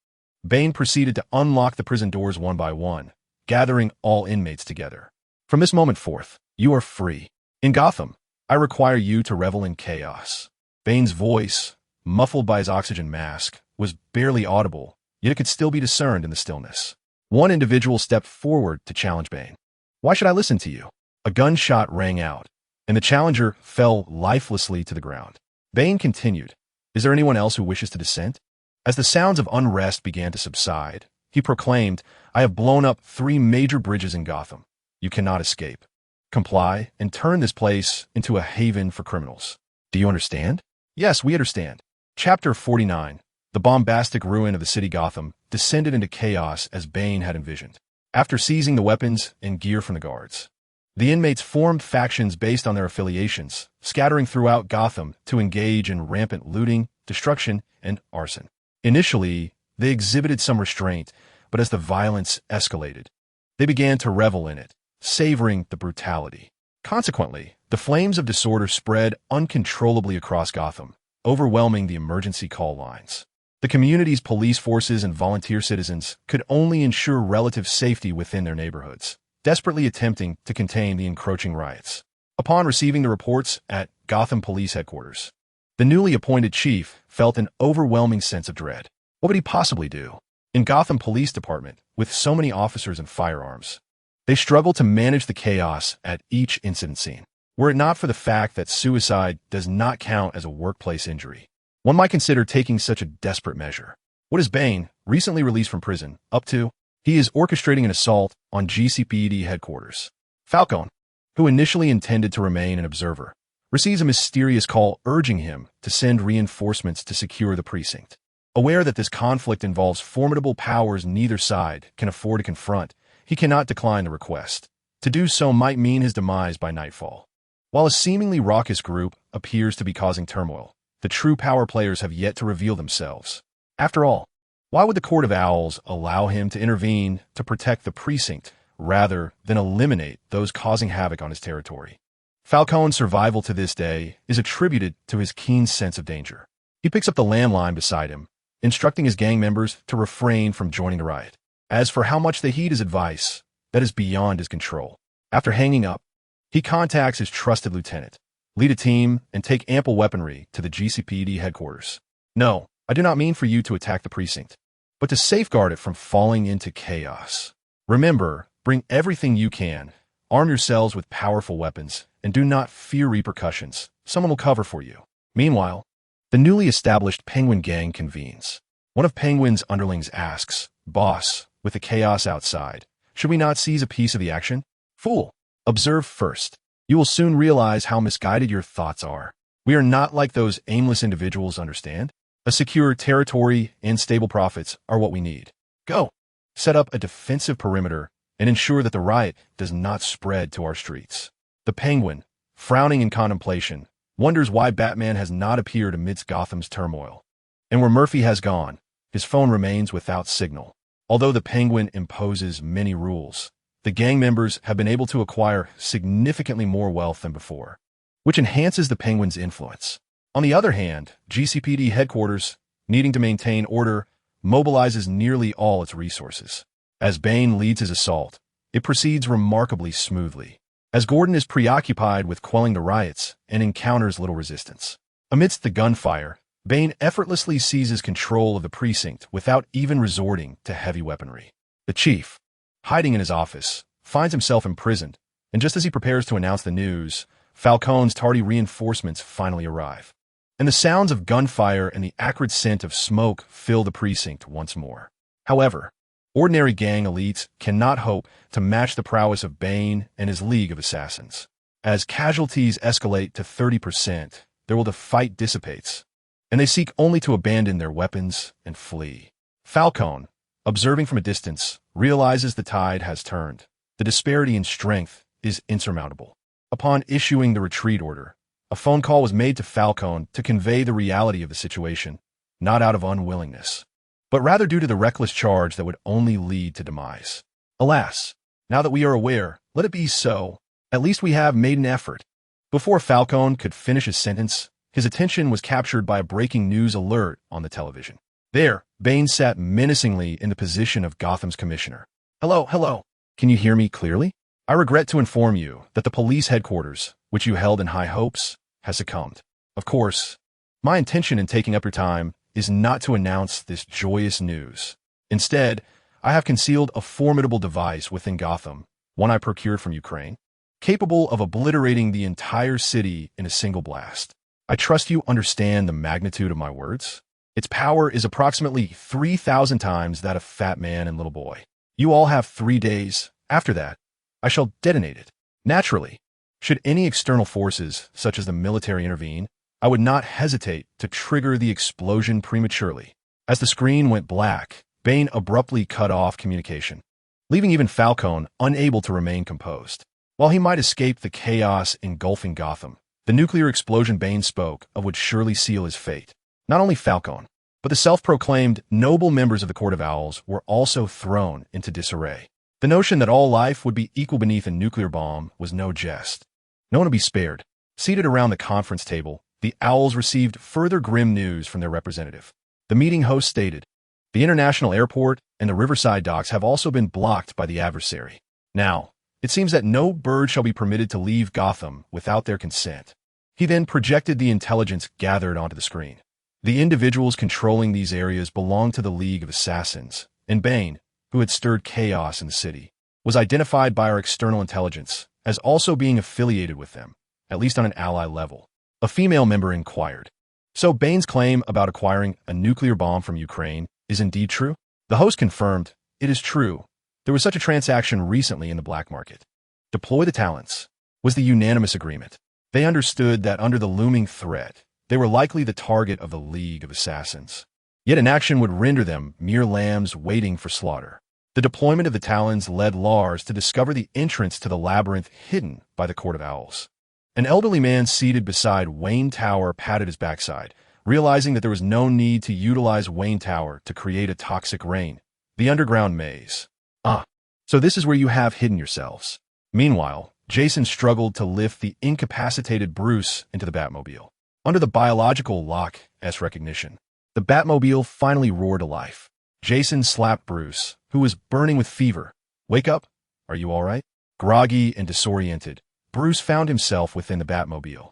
Bane proceeded to unlock the prison doors one by one, gathering all inmates together. From this moment forth, you are free. In Gotham, I require you to revel in chaos. Bane's voice, muffled by his oxygen mask, was barely audible, yet it could still be discerned in the stillness. One individual stepped forward to challenge Bane. Why should I listen to you? A gunshot rang out, and the challenger fell lifelessly to the ground. Bane continued, "Is there anyone else who wishes to dissent?" As the sounds of unrest began to subside, he proclaimed, "I have blown up 3 major bridges in Gotham. You cannot escape. Comply and turn this place into a haven for criminals. Do you understand?" "Yes, we understand." Chapter 49. The bombastic ruin of the city Gotham descended into chaos as Bane had envisioned. After seizing the weapons and gear from the guards, the inmates formed factions based on their affiliations, scattering throughout Gotham to engage in rampant looting, destruction, and arson. Initially, they exhibited some restraint, but as the violence escalated, they began to revel in it, savoring the brutality. Consequently, the flames of disorder spread uncontrollably across Gotham, overwhelming the emergency call lines. The community's police forces and volunteer citizens could only ensure relative safety within their neighborhoods, desperately attempting to contain the encroaching riots. Upon receiving the reports at Gotham Police Headquarters, the newly appointed chief felt an overwhelming sense of dread. What would he possibly do? In Gotham Police Department, with so many officers and firearms, they struggled to manage the chaos at each incident scene. Were it not for the fact that suicide does not count as a workplace injury, one might consider taking such a desperate measure. What is Bane, recently released from prison, up to? He is orchestrating an assault on GCPD headquarters. Falcone, who initially intended to remain an observer, receives a mysterious call urging him to send reinforcements to secure the precinct. Aware that this conflict involves formidable powers neither side can afford to confront, he cannot decline the request. To do so might mean his demise by nightfall. While a seemingly raucous group appears to be causing turmoil, the true power players have yet to reveal themselves. After all, why would the Court of Owls allow him to intervene to protect the precinct rather than eliminate those causing havoc on his territory? Falcone's survival to this day is attributed to his keen sense of danger. He picks up the landline beside him, instructing his gang members to refrain from joining the riot. As for how much they heed his advice, that is beyond his control. After hanging up, he contacts his trusted lieutenant, lead a team, and take ample weaponry to the GCPD headquarters. "No, I do not mean for you to attack the precinct, but to safeguard it from falling into chaos. Remember, bring everything you can, arm yourselves with powerful weapons, and do not fear repercussions. Someone will cover for you." Meanwhile, the newly established Penguin Gang convenes. One of Penguin's underlings asks, "Boss, with the chaos outside, should we not seize a piece of the action?" "Fool, observe first. You will soon realize how misguided your thoughts are. We are not like those aimless individuals, understand? A secure territory and stable profits are what we need. Go, set up a defensive perimeter and ensure that the riot does not spread to our streets." The Penguin, frowning in contemplation, wonders why Batman has not appeared amidst Gotham's turmoil. And where Murphy has gone, his phone remains without signal. Although the Penguin imposes many rules, the gang members have been able to acquire significantly more wealth than before, which enhances the Penguin's influence. On the other hand, GCPD headquarters, needing to maintain order, mobilizes nearly all its resources. As Bane leads his assault, it proceeds remarkably smoothly, as Gordon is preoccupied with quelling the riots and encounters little resistance. Amidst the gunfire, Bane effortlessly seizes control of the precinct without even resorting to heavy weaponry. The chief, hiding in his office, finds himself imprisoned, and just as he prepares to announce the news, Falcone's tardy reinforcements finally arrive. And the sounds of gunfire and the acrid scent of smoke fill the precinct once more. However, ordinary gang elites cannot hope to match the prowess of Bane and his League of Assassins. As casualties escalate to 30%, the fight dissipates, and they seek only to abandon their weapons and flee. Falcone, observing from a distance, realizes the tide has turned. The disparity in strength is insurmountable. Upon issuing the retreat order, a phone call was made to Falcone to convey the reality of the situation, not out of unwillingness, but rather due to the reckless charge that would only lead to demise. Alas, now that we are aware, let it be so. At least we have made an effort. Before Falcone could finish his sentence, his attention was captured by a breaking news alert on the television. There, Bane sat menacingly in the position of Gotham's commissioner. Hello. Can you hear me clearly? I regret to inform you that the police headquarters, which you held in high hopes, has succumbed. Of course, my intention in taking up your time is not to announce this joyous news. Instead, I have concealed a formidable device within Gotham, one I procured from Ukraine. capable of obliterating the entire city in a single blast. I trust you understand the magnitude of my words. Its power is approximately 3,000 times that of Fat Man and Little Boy. You all have 3 days. After that, I shall detonate it. Naturally, should any external forces, such as the military, intervene, I would not hesitate to trigger the explosion prematurely. As the screen went black, Bane abruptly cut off communication, leaving even Falcone unable to remain composed. While he might escape the chaos engulfing Gotham, the nuclear explosion Bane spoke of would surely seal his fate. Not only Falcone, but the self-proclaimed noble members of the Court of Owls were also thrown into disarray. The notion that all life would be equal beneath a nuclear bomb was no jest. No one would be spared. Seated around the conference table, the Owls received further grim news from their representative. The meeting host stated, "The international airport and the riverside docks have also been blocked by the adversary. Now, it seems that no bird shall be permitted to leave Gotham without their consent." He then projected the intelligence gathered onto the screen. The individuals controlling these areas belonged to the League of Assassins, and Bane, who had stirred chaos in the city, was identified by our external intelligence as also being affiliated with them, at least on an ally level. A female member inquired, "So Bane's claim about acquiring a nuclear bomb from Ukraine is indeed true?" The host confirmed, "It is true. There was such a transaction recently in the black market. Deploy the talents," was the unanimous agreement. They understood that under the looming threat, they were likely the target of the League of Assassins. Yet inaction would render them mere lambs waiting for slaughter. The deployment of the Talons led Lars to discover the entrance to the labyrinth hidden by the Court of Owls. An elderly man seated beside Wayne Tower patted his backside, realizing that there was no need to utilize Wayne Tower to create a toxic rain, the underground maze. "Ah, so this is where you have hidden yourselves." Meanwhile, Jason struggled to lift the incapacitated Bruce into the Batmobile. Under the biological lock-s recognition, the Batmobile finally roared to life. Jason slapped Bruce, who was burning with fever. "Wake up. Are you all right?" Groggy and disoriented, Bruce found himself within the Batmobile,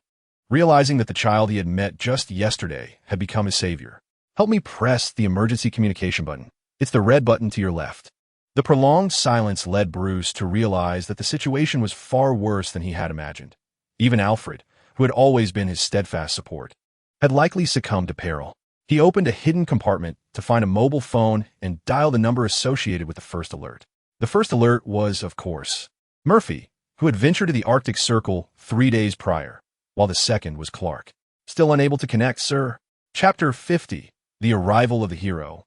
realizing that the child he had met just yesterday had become his savior. "Help me press the emergency communication button. It's the red button to your left." The prolonged silence led Bruce to realize that the situation was far worse than he had imagined. Even Alfred, who had always been his steadfast support, had likely succumbed to peril. He opened a hidden compartment to find a mobile phone and dial the number associated with the first alert. The first alert was, of course, Murphy, who had ventured to the Arctic Circle 3 days prior, while the second was Clark. "Still unable to connect, sir." Chapter 50, The Arrival of the Hero.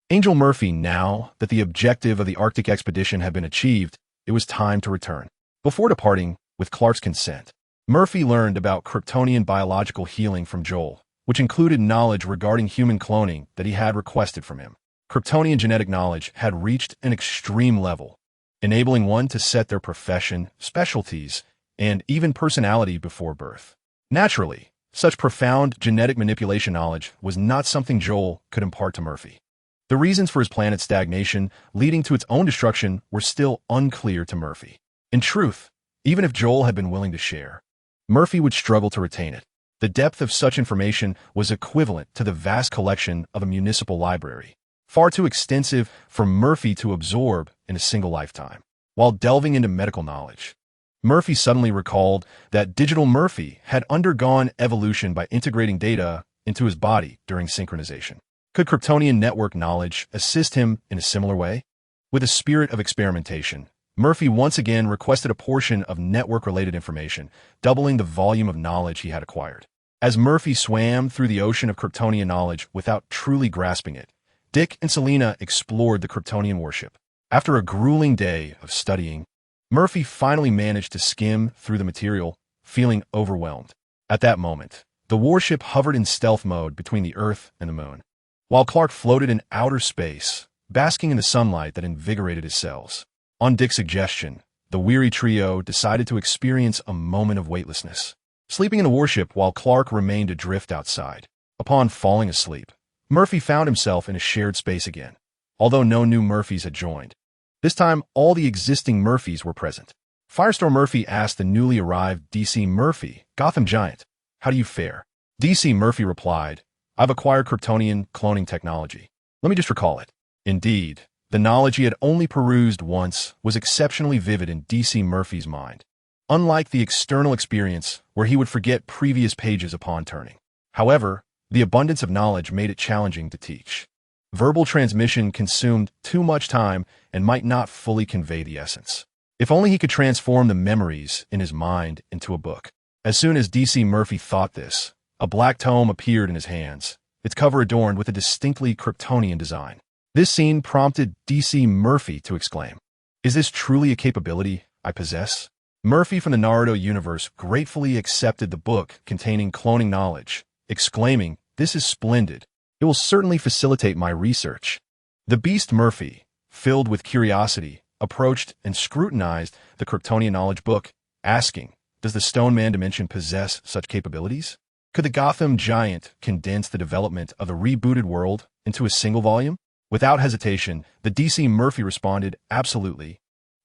Angel Murphy, now that the objective of the Arctic expedition had been achieved, it was time to return. Before departing, with Clark's consent, Murphy learned about Kryptonian biological healing from Joel, which included knowledge regarding human cloning that he had requested from him. Kryptonian genetic knowledge had reached an extreme level, enabling one to set their profession, specialties, and even personality before birth. Naturally, such profound genetic manipulation knowledge was not something Joel could impart to Murphy. The reasons for his planet's stagnation, leading to its own destruction, were still unclear to Murphy. In truth, even if Joel had been willing to share, Murphy would struggle to retain it. The depth of such information was equivalent to the vast collection of a municipal library, far too extensive for Murphy to absorb in a single lifetime. While delving into medical knowledge, Murphy suddenly recalled that Digital Murphy had undergone evolution by integrating data into his body during synchronization. Could Kryptonian network knowledge assist him in a similar way? With a spirit of experimentation, Murphy once again requested a portion of network-related information, doubling the volume of knowledge he had acquired. As Murphy swam through the ocean of Kryptonian knowledge without truly grasping it, Dick and Selina explored the Kryptonian warship. After a grueling day of studying, Murphy finally managed to skim through the material, feeling overwhelmed. At that moment, the warship hovered in stealth mode between the Earth and the Moon, while Clark floated in outer space, basking in the sunlight that invigorated his cells. On Dick's suggestion, the weary trio decided to experience a moment of weightlessness, sleeping in the warship while Clark remained adrift outside. Upon falling asleep, Murphy found himself in a shared space again, although no new Murphys had joined. This time, all the existing Murphys were present. Firestorm Murphy asked the newly arrived DC Murphy, "Gotham Giant, how do you fare?" DC Murphy replied, "I've acquired Kryptonian cloning technology. Let me just recall it." Indeed, the knowledge he had only perused once was exceptionally vivid in DC Murphy's mind. unlike the external experience where he would forget previous pages upon turning. However, the abundance of knowledge made it challenging to teach. Verbal transmission consumed too much time and might not fully convey the essence. If only he could transform the memories in his mind into a book. As soon as D.C. Murphy thought this, a black tome appeared in his hands, its cover adorned with a distinctly Kryptonian design. This scene prompted D.C. Murphy to exclaim, "Is this truly a capability I possess?" Murphy from the Naruto universe gratefully accepted the book containing cloning knowledge, exclaiming, "This is splendid. It will certainly facilitate my research." The Beast Murphy, filled with curiosity, approached and scrutinized the Kryptonian knowledge book, asking, "Does the Stone Man dimension possess such capabilities? Could the Gotham giant condense the development of the rebooted world into a single volume?" Without hesitation, the D.C. Murphy responded, "Absolutely.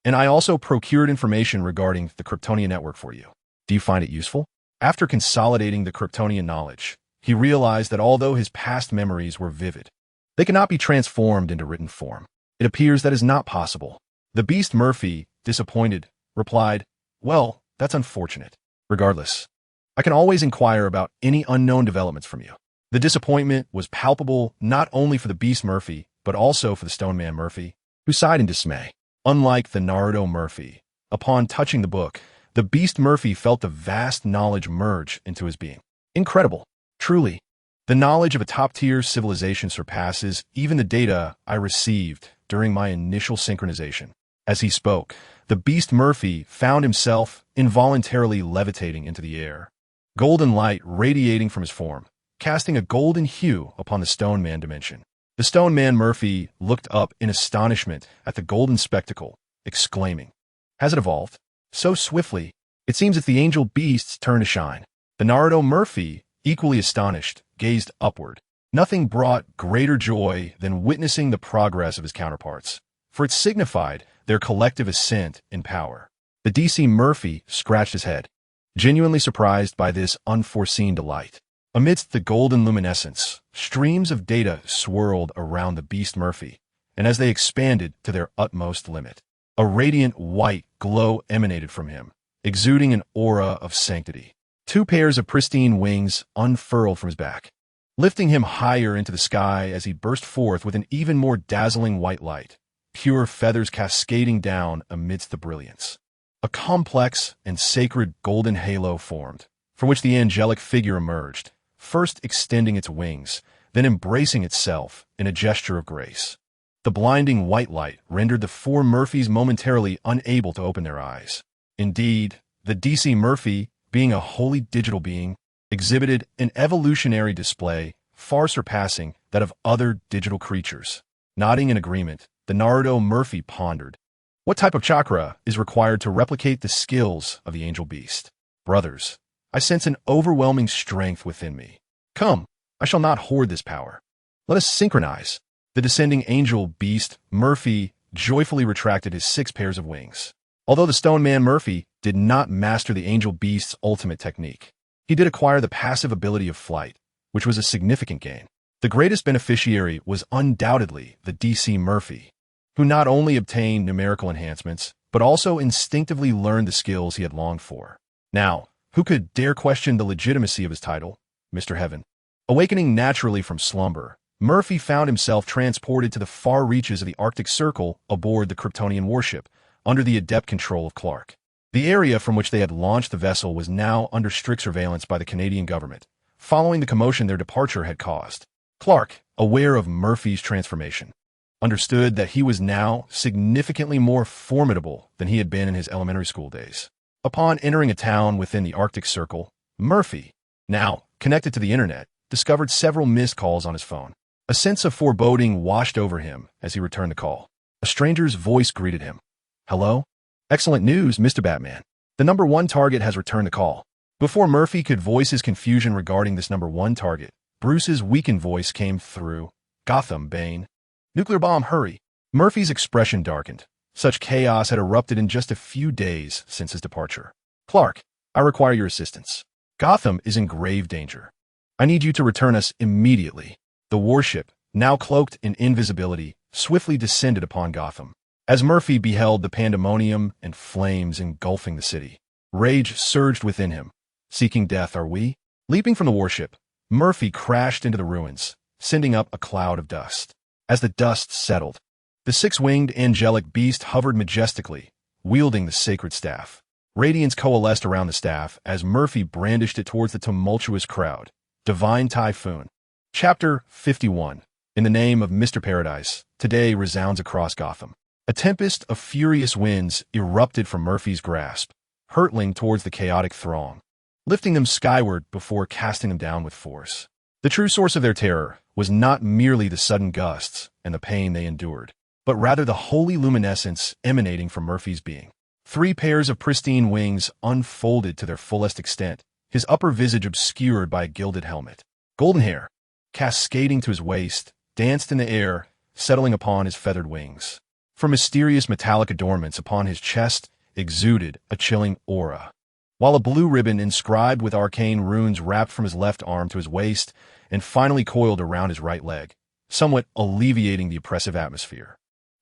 And I also procured information regarding the Kryptonian network for you. Do you find it useful?" After consolidating the Kryptonian knowledge, he realized that although his past memories were vivid, they cannot be transformed into written form. It appears that is not possible. The Beast Murphy, disappointed, replied, "Well, that's unfortunate. Regardless, I can always inquire about any unknown developments from you." The disappointment was palpable not only for the Beast Murphy, but also for the Stone Man Murphy, who sighed in dismay. Unlike the Naruto Murphy, upon touching the book, the Beast Murphy felt the vast knowledge merge into his being. Incredible. Truly, the knowledge of a top-tier civilization surpasses even the data I received during my initial synchronization. As he spoke, the Beast Murphy found himself involuntarily levitating into the air, golden light radiating from his form, casting a golden hue upon the Stone Man dimension. The Stone Man Murphy looked up in astonishment at the golden spectacle, exclaiming, "Has it evolved? So swiftly, it seems it's the angel beast's turn to shine." The Naruto Murphy, equally astonished, gazed upward. Nothing brought greater joy than witnessing the progress of his counterparts, for it signified their collective ascent in power. The D.C. Murphy scratched his head, genuinely surprised by this unforeseen delight. Amidst the golden luminescence, streams of data swirled around the Beast Murphy, and as they expanded to their utmost limit, a radiant white glow emanated from him, exuding an aura of sanctity. 2 pairs of pristine wings unfurled from his back, lifting him higher into the sky as he burst forth with an even more dazzling white light, pure feathers cascading down amidst the brilliance. A complex and sacred golden halo formed, from which the angelic figure emerged, first extending its wings, then embracing itself in a gesture of grace. The blinding white light rendered the 4 Murphys momentarily unable to open their eyes. Indeed, the D.C. Murphy, being a wholly digital being, exhibited an evolutionary display far surpassing that of other digital creatures. Nodding in agreement, the Naruto Murphy pondered, "What type of chakra is required to replicate the skills of the angel beast? Brothers, I sense an overwhelming strength within me. Come, I shall not hoard this power. Let us synchronize." The descending angel beast, Murphy, joyfully retracted his 6 pairs of wings. Although the Stone Man Murphy did not master the angel beast's ultimate technique, he did acquire the passive ability of flight, which was a significant gain. The greatest beneficiary was undoubtedly the D.C. Murphy, who not only obtained numerical enhancements, but also instinctively learned the skills he had longed for. Now, who could dare question the legitimacy of his title, Mr. Heaven? Awakening naturally from slumber, Murphy found himself transported to the far reaches of the Arctic Circle aboard the Kryptonian warship, under the adept control of Clark. The area from which they had launched the vessel was now under strict surveillance by the Canadian government, following the commotion their departure had caused. Clark, aware of Murphy's transformation, understood that he was now significantly more formidable than he had been in his elementary school days. Upon entering a town within the Arctic Circle, Murphy, now connected to the internet, discovered several missed calls on his phone. A sense of foreboding washed over him as he returned the call. A stranger's voice greeted him. "Hello? Excellent news, Mr. Batman. The number 1 target has returned the call." Before Murphy could voice his confusion regarding this number 1 target, Bruce's weakened voice came through. "Gotham, Bane. Nuclear bomb, hurry." Murphy's expression darkened. Such chaos had erupted in just a few days since his departure. "Clark, I require your assistance. Gotham is in grave danger. I need you to return us immediately." The warship, now cloaked in invisibility, swiftly descended upon Gotham. As Murphy beheld the pandemonium and flames engulfing the city, Rage surged within him. Seeking death, are we? Leaping from the warship, Murphy crashed into the ruins, sending up a cloud of dust. As the dust settled, the six-winged angelic beast hovered majestically, wielding the sacred staff. Radiance coalesced around the staff as Murphy brandished it towards the tumultuous crowd. Divine Typhoon. Chapter 51. In the name of Mr. Paradise, today resounds across Gotham. A tempest of furious winds erupted from Murphy's grasp, hurtling towards the chaotic throng, lifting them skyward before casting them down with force. The true source of their terror was not merely the sudden gusts and the pain they endured, but rather the holy luminescence emanating from Murphy's being. 3 pairs of pristine wings unfolded to their fullest extent, his upper visage obscured by a gilded helmet. Golden hair, cascading to his waist, danced in the air, settling upon his feathered wings. From mysterious metallic adornments upon his chest exuded a chilling aura, while a blue ribbon inscribed with arcane runes wrapped from his left arm to his waist and finally coiled around his right leg, somewhat alleviating the oppressive atmosphere.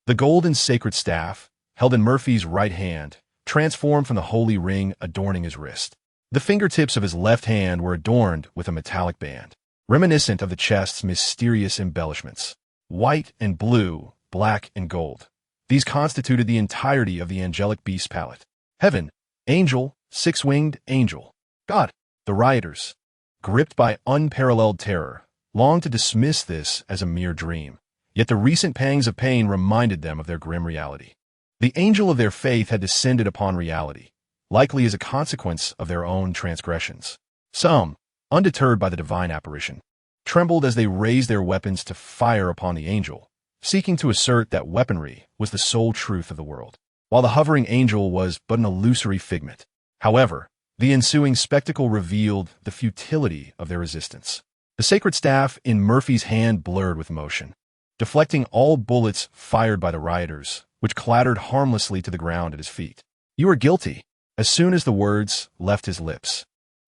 The golden sacred staff, held in Murphy's right hand, transformed from the holy ring adorning his wrist. The fingertips of his left hand were adorned with a metallic band, reminiscent of the chest's mysterious embellishments. White and blue, black and gold. These constituted the entirety of the angelic beast palette. Heaven, angel, six-winged angel. God, the rioters, gripped by unparalleled terror, longed to dismiss this as a mere dream. Yet the recent pangs of pain reminded them of their grim reality. The angel of their faith had descended upon reality, likely as a consequence of their own transgressions. Some, undeterred by the divine apparition, trembled as they raised their weapons to fire upon the angel, seeking to assert that weaponry was the sole truth of the world, while the hovering angel was but an illusory figment. However, the ensuing spectacle revealed the futility of their resistance. The sacred staff in Murphy's hand blurred with motion, deflecting all bullets fired by the rioters, which clattered harmlessly to the ground at his feet. "You are guilty." As soon as the words left his lips,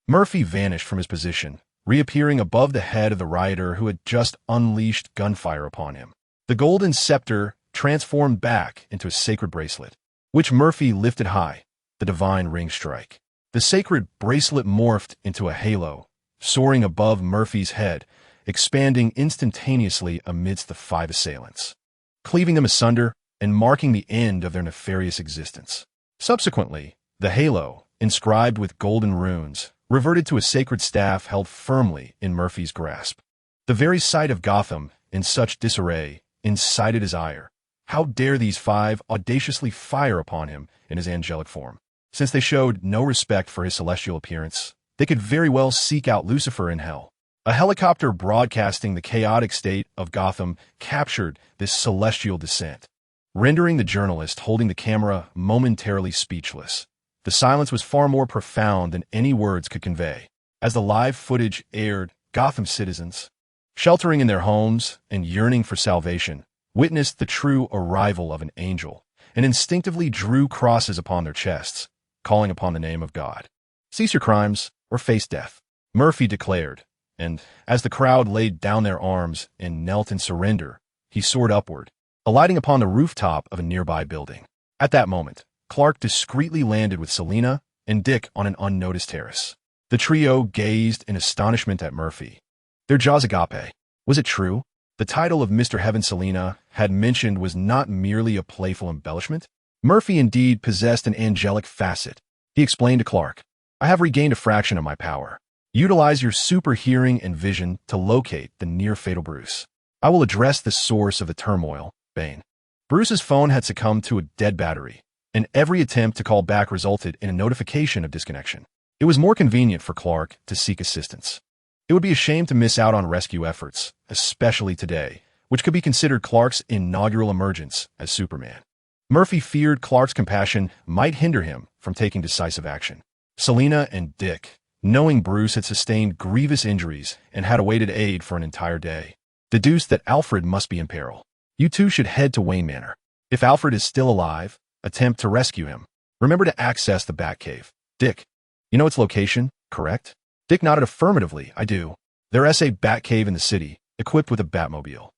Murphy vanished from his position, reappearing above the head of the rioter who had just unleashed gunfire upon him. The golden scepter transformed back into a sacred bracelet, which Murphy lifted high, the divine ring strike. The sacred bracelet morphed into a halo, soaring above Murphy's head, expanding instantaneously amidst the 5 assailants, cleaving them asunder and marking the end of their nefarious existence. Subsequently, the halo, inscribed with golden runes, reverted to a sacred staff held firmly in Murphy's grasp. The very sight of Gotham, in such disarray, incited his ire. How dare these 5 audaciously fire upon him in his angelic form? Since they showed no respect for his celestial appearance, they could very well seek out Lucifer in hell. A helicopter broadcasting the chaotic state of Gotham captured this celestial descent, rendering the journalist holding the camera momentarily speechless. The silence was far more profound than any words could convey. As the live footage aired, Gotham citizens, sheltering in their homes and yearning for salvation, witnessed the true arrival of an angel and instinctively drew crosses upon their chests, calling upon the name of God. "Cease your crimes or face death," Murphy declared, and as the crowd laid down their arms and knelt in surrender, he soared upward, alighting upon the rooftop of a nearby building. At that moment, Clark discreetly landed with Selina and Dick on an unnoticed terrace. The trio gazed in astonishment at Murphy. Their jaws agape. Was it true? The title of Mr. Heaven Selina had mentioned was not merely a playful embellishment. Murphy indeed possessed an angelic facet. He explained to Clark, "I have regained a fraction of my power. Utilize your super hearing and vision to locate the near-fatal Bruce. I will address the source of the turmoil, Bane." Bruce's phone had succumbed to a dead battery, and every attempt to call back resulted in a notification of disconnection. It was more convenient for Clark to seek assistance. It would be a shame to miss out on rescue efforts, especially today, which could be considered Clark's inaugural emergence as Superman. Murphy feared Clark's compassion might hinder him from taking decisive action. Selina and Dick, knowing Bruce had sustained grievous injuries and had awaited aid for an entire day, deduced that Alfred must be in peril. "You two should head to Wayne Manor. If Alfred is still alive, attempt to rescue him. Remember to access the Batcave. Dick, you know its location, correct?" Dick nodded affirmatively. "I do. There is a Batcave in the city, equipped with a Batmobile.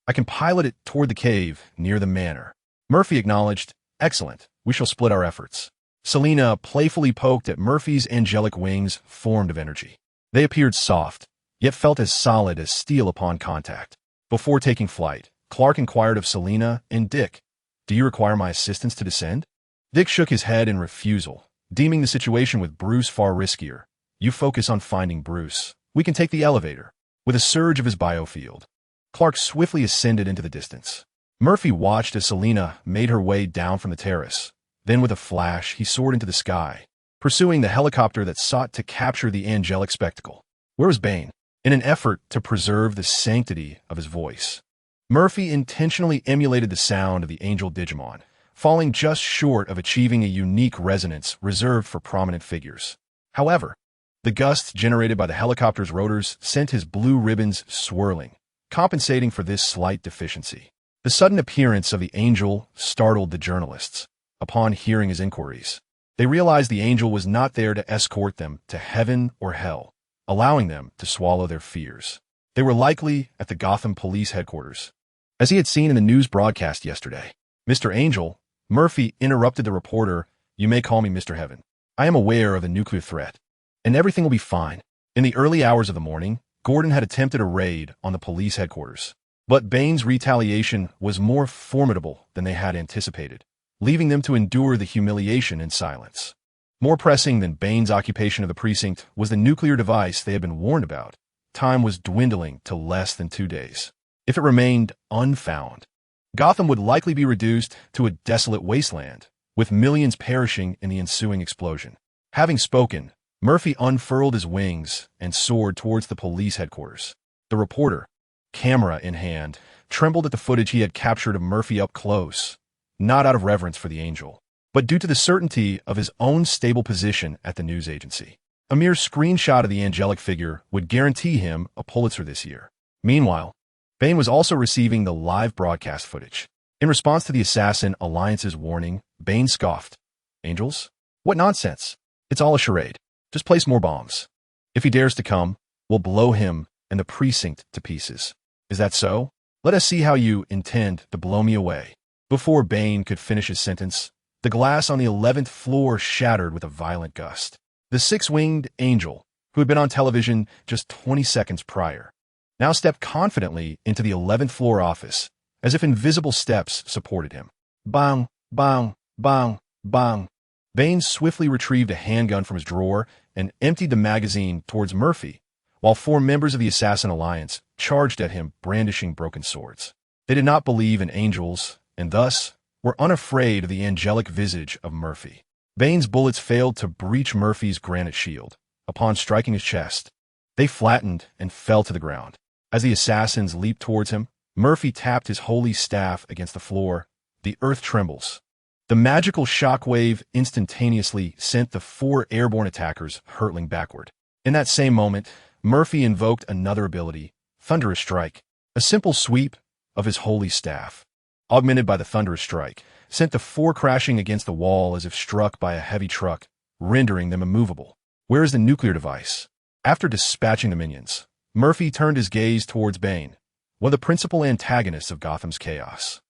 I can pilot it toward the cave near the manor." Murphy acknowledged, "Excellent. We shall split our efforts." Selina playfully poked at Murphy's angelic wings formed of energy. They appeared soft, yet felt as solid as steel upon contact. Before taking flight, Clark inquired of Selina and Dick, "Do you require my assistance to descend?" Dick shook his head in refusal, deeming the situation with Bruce far riskier. "You focus on finding Bruce. We can take the elevator." With a surge of his biofield, Clark swiftly ascended into the distance. Murphy watched as Selina made her way down from the terrace. Then with a flash, he soared into the sky, pursuing the helicopter that sought to capture the angelic spectacle. Where was Bane? In an effort to preserve the sanctity of his voice, Murphy intentionally emulated the sound of the angel Digimon, falling just short of achieving a unique resonance reserved for prominent figures. However, the gusts generated by the helicopter's rotors sent his blue ribbons swirling, compensating for this slight deficiency. The sudden appearance of the angel startled the journalists. Upon hearing his inquiries, they realized the angel was not there to escort them to heaven or hell, allowing them to swallow their fears. They were likely at the Gotham police headquarters. As he had seen in the news broadcast yesterday, "Mr. Angel," Murphy interrupted the reporter, "You may call me Mr. Heaven. I am aware of the nuclear threat, and everything will be fine." In the early hours of the morning, Gordon had attempted a raid on the police headquarters. But Bane's retaliation was more formidable than they had anticipated, leaving them to endure the humiliation in silence. More pressing than Bane's occupation of the precinct was the nuclear device they had been warned about. Time was dwindling to less than 2 days. If it remained unfound, Gotham would likely be reduced to a desolate wasteland, with millions perishing in the ensuing explosion. Having spoken, Murphy unfurled his wings and soared towards the police headquarters. The reporter, camera in hand, trembled at the footage he had captured of Murphy up close, not out of reverence for the angel, but due to the certainty of his own stable position at the news agency. A mere screenshot of the angelic figure would guarantee him a Pulitzer this year. Meanwhile, Bane was also receiving the live broadcast footage. In response to the Assassin Alliance's warning, Bane scoffed. "Angels? What nonsense. It's all a charade. Just place more bombs. If he dares to come, we'll blow him and the precinct to pieces." "Is that so? Let us see how you intend to blow me away." Before Bane could finish his sentence, the glass on the 11th floor shattered with a violent gust. The six-winged angel, who had been on television just 20 seconds prior, now stepped confidently into the 11th floor office, as if invisible steps supported him. Bang, bang, bang, bang. Bane swiftly retrieved a handgun from his drawer and emptied the magazine towards Murphy, while 4 members of the Assassin Alliance charged at him brandishing broken swords. They did not believe in angels, and thus were unafraid of the angelic visage of Murphy. Bane's bullets failed to breach Murphy's granite shield. Upon striking his chest, they flattened and fell to the ground. As the assassins leaped towards him, Murphy tapped his holy staff against the floor. The earth trembles. The magical shockwave instantaneously sent the 4 airborne attackers hurtling backward. In that same moment, Murphy invoked another ability, Thunderous Strike. A simple sweep of his holy staff, augmented by the Thunderous Strike, sent the 4 crashing against the wall as if struck by a heavy truck, rendering them immovable. Where is the nuclear device? After dispatching the minions, Murphy turned his gaze towards Bane, one of the principal antagonists of Gotham's chaos.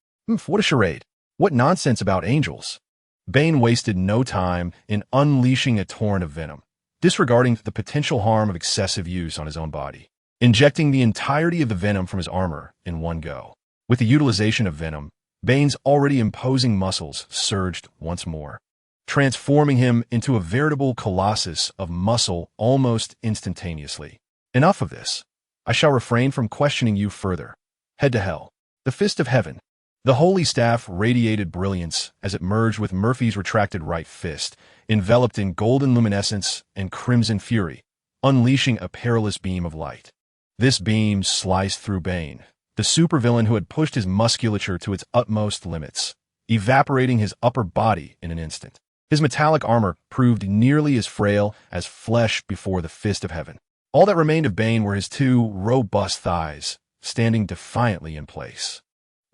What a charade. What nonsense about angels. Bane wasted no time in unleashing a torrent of venom, disregarding the potential harm of excessive use on his own body, injecting the entirety of the venom from his armor in one go. With the utilization of venom, Bane's already imposing muscles surged once more, transforming him into a veritable colossus of muscle almost instantaneously. Enough of this. I shall refrain from questioning you further. Head to hell. The Fist of Heaven. The holy staff radiated brilliance as it merged with Murphy's retracted right fist, enveloped in golden luminescence and crimson fury, unleashing a perilous beam of light. This beam sliced through Bane, the supervillain who had pushed his musculature to its utmost limits, evaporating his upper body in an instant. His metallic armor proved nearly as frail as flesh before the Fist of Heaven. All that remained of Bane were his 2 robust thighs, standing defiantly in place.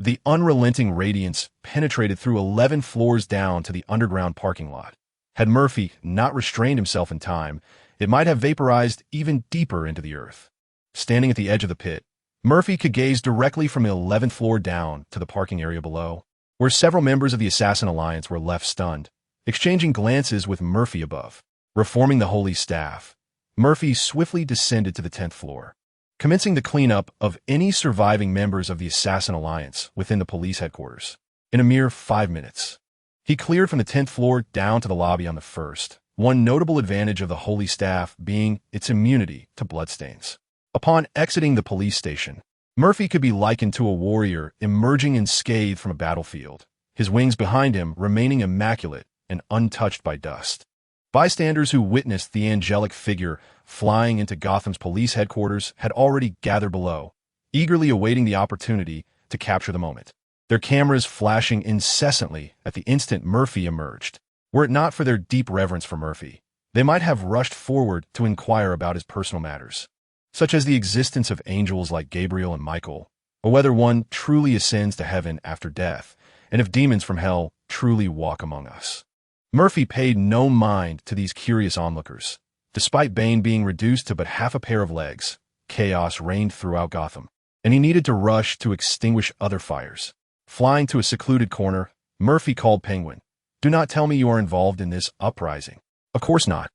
The unrelenting radiance penetrated through 11 floors down to the underground parking lot. Had Murphy not restrained himself in time, it might have vaporized even deeper into the earth. Standing at the edge of the pit, Murphy could gaze directly from the 11th floor down to the parking area below, where several members of the Assassin Alliance were left stunned. exchanging glances with Murphy above. Reforming the holy staff, Murphy swiftly descended to the 10th floor, commencing the cleanup of any surviving members of the Assassin Alliance within the police headquarters. In a mere 5 minutes, he cleared from the 10th floor down to the lobby on the 1st, one notable advantage of the holy staff being its immunity to bloodstains. Upon exiting the police station, Murphy could be likened to a warrior emerging unscathed from a battlefield, his wings behind him remaining immaculate and untouched by dust. Bystanders who witnessed the angelic figure flying into Gotham's police headquarters had already gathered below, eagerly awaiting the opportunity to capture the moment, their cameras flashing incessantly at the instant Murphy emerged. Were it not for their deep reverence for Murphy, they might have rushed forward to inquire about his personal matters, such as the existence of angels like Gabriel and Michael, or whether one truly ascends to heaven after death, and if demons from hell truly walk among us. Murphy paid no mind to these curious onlookers. Despite Bane being reduced to but half a pair of legs, chaos reigned throughout Gotham, and he needed to rush to extinguish other fires. Flying to a secluded corner, Murphy called Penguin. "Do not tell me you are involved in this uprising." "Of course not."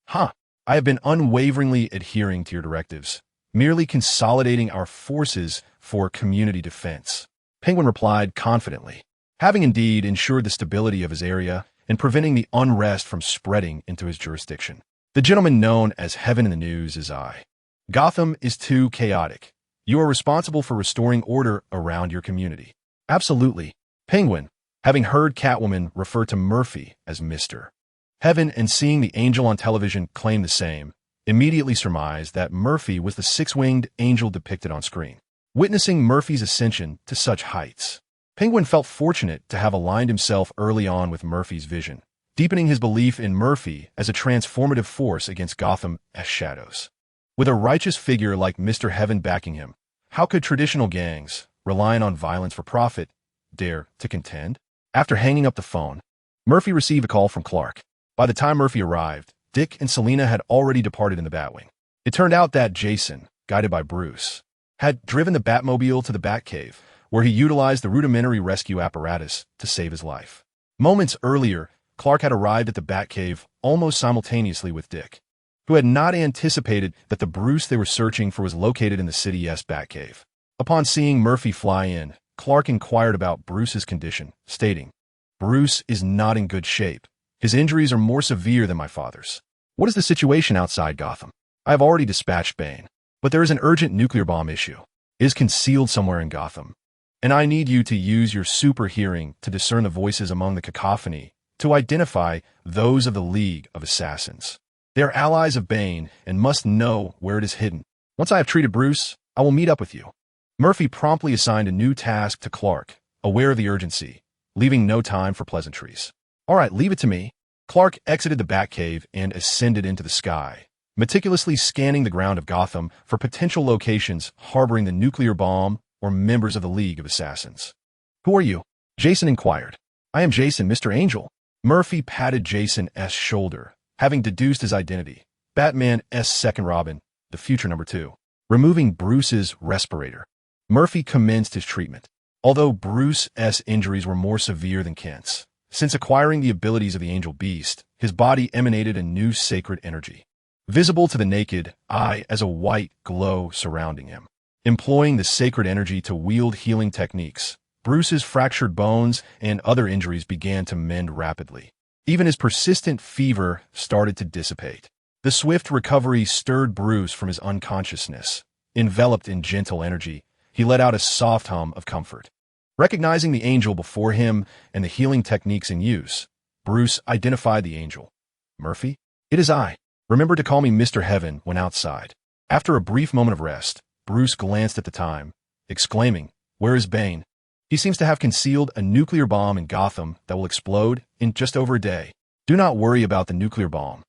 "Huh. I have been unwaveringly adhering to your directives, merely consolidating our forces for community defense," Penguin replied confidently, having indeed ensured the stability of his area and preventing the unrest from spreading into his jurisdiction. "The gentleman known as Heaven in the News is I. Gotham is too chaotic. You are responsible for restoring order around your community." "Absolutely." Penguin, having heard Catwoman refer to Murphy as Mr. Heaven and seeing the angel on television claim the same, immediately surmised that Murphy was the six-winged angel depicted on screen. Witnessing Murphy's ascension to such heights, Penguin felt fortunate to have aligned himself early on with Murphy's vision, deepening his belief in Murphy as a transformative force against Gotham's shadows. With a righteous figure like Mr. Heaven backing him, how could traditional gangs, relying on violence for profit, dare to contend? After hanging up the phone, Murphy received a call from Clark. By the time Murphy arrived, Dick and Selina had already departed in the Batwing. It turned out that Jason, guided by Bruce, had driven the Batmobile to the Batcave, where he utilized the rudimentary rescue apparatus to save his life. Moments earlier, Clark had arrived at the Batcave almost simultaneously with Dick, who had not anticipated that the Bruce they were searching for was located in the city's Batcave. Upon seeing Murphy fly in, Clark inquired about Bruce's condition, stating, "Bruce is not in good shape. His injuries are more severe than my father's." "What is the situation outside Gotham?" "I have already dispatched Bane, but there is an urgent nuclear bomb issue. It is concealed somewhere in Gotham, and I need you to use your super hearing to discern the voices among the cacophony to identify those of the League of Assassins. They are allies of Bane and must know where it is hidden. Once I have treated Bruce, I will meet up with you." Murphy promptly assigned a new task to Clark, aware of the urgency, leaving no time for pleasantries. "All right, leave it to me." Clark exited the Batcave and ascended into the sky, meticulously scanning the ground of Gotham for potential locations harboring the nuclear bomb or members of the League of Assassins. "Who are you?" Jason inquired. "I am Jason, Mr. Angel." Murphy patted Jason's shoulder, having deduced his identity. Batman's second Robin, the future number 2. Removing Bruce's respirator, Murphy commenced his treatment. Although Bruce's injuries were more severe than Kent's, since acquiring the abilities of the Angel Beast, his body emanated a new sacred energy, visible to the naked eye as a white glow surrounding him. Employing the sacred energy to wield healing techniques, Bruce's fractured bones and other injuries began to mend rapidly. Even his persistent fever started to dissipate. The swift recovery stirred Bruce from his unconsciousness. Enveloped in gentle energy, he let out a soft hum of comfort. Recognizing the angel before him and the healing techniques in use, Bruce identified the angel. "Murphy? It is I. Remember to call me Mr. Heaven when outside." After a brief moment of rest, Bruce glanced at the time, exclaiming, "Where is Bane? He seems to have concealed a nuclear bomb in Gotham that will explode in just over a day." "Do not worry about the nuclear bomb.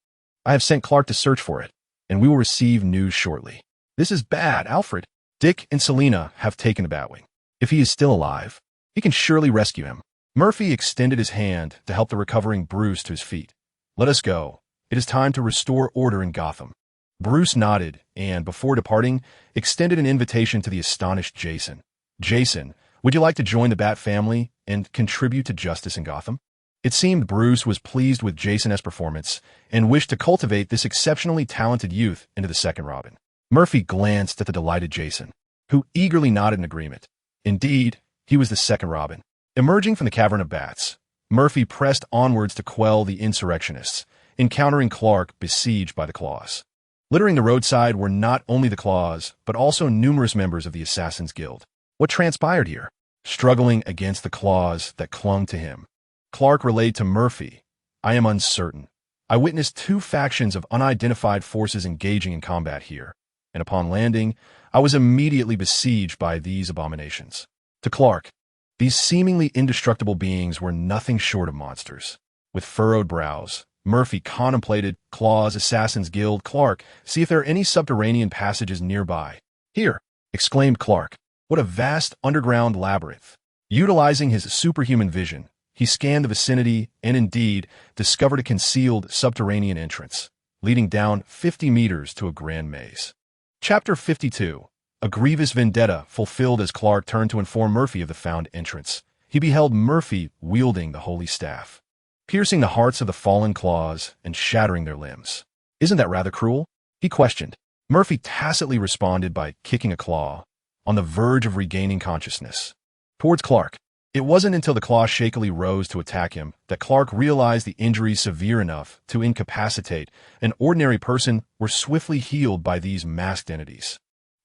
I have sent Clark to search for it, and we will receive news shortly." "This is bad, Alfred. Dick and Selina have taken the Batwing. If he is still alive, he can surely rescue him." Murphy extended his hand to help the recovering Bruce to his feet. "Let us go. It is time to restore order in Gotham." Bruce nodded and, before departing, extended an invitation to the astonished Jason. "Jason, would you like to join the Bat family and contribute to justice in Gotham?" It seemed Bruce was pleased with Jason's performance and wished to cultivate this exceptionally talented youth into the second Robin. Murphy glanced at the delighted Jason, who eagerly nodded in agreement. Indeed, he was the second Robin. Emerging from the cavern of bats, Murphy pressed onwards to quell the insurrectionists, encountering Clark besieged by the Claws. Littering the roadside were not only the Claws, but also numerous members of the Assassin's Guild. What transpired here? Struggling against the Claws that clung to him, Clark relayed to Murphy, "I am uncertain. I witnessed two factions of unidentified forces engaging in combat here, and upon landing, I was immediately besieged by these abominations." To Clark, these seemingly indestructible beings were nothing short of monsters. With furrowed brows, Murphy contemplated Claw's Assassin's Guild. "Clark, see if there are any subterranean passages nearby." "Here," exclaimed Clark. "What a vast underground labyrinth." Utilizing his superhuman vision, he scanned the vicinity and indeed discovered a concealed subterranean entrance, leading down 50 meters to a grand maze. Chapter 52. A grievous vendetta fulfilled. As Clark turned to inform Murphy of the found entrance, he beheld Murphy wielding the holy staff, piercing the hearts of the fallen Claws and shattering their limbs. "Isn't that rather cruel?" he questioned. Murphy tacitly responded by kicking a Claw, on the verge of regaining consciousness, towards Clark. It wasn't until the Claw shakily rose to attack him that Clark realized the injuries severe enough to incapacitate an ordinary person were swiftly healed by these masked entities.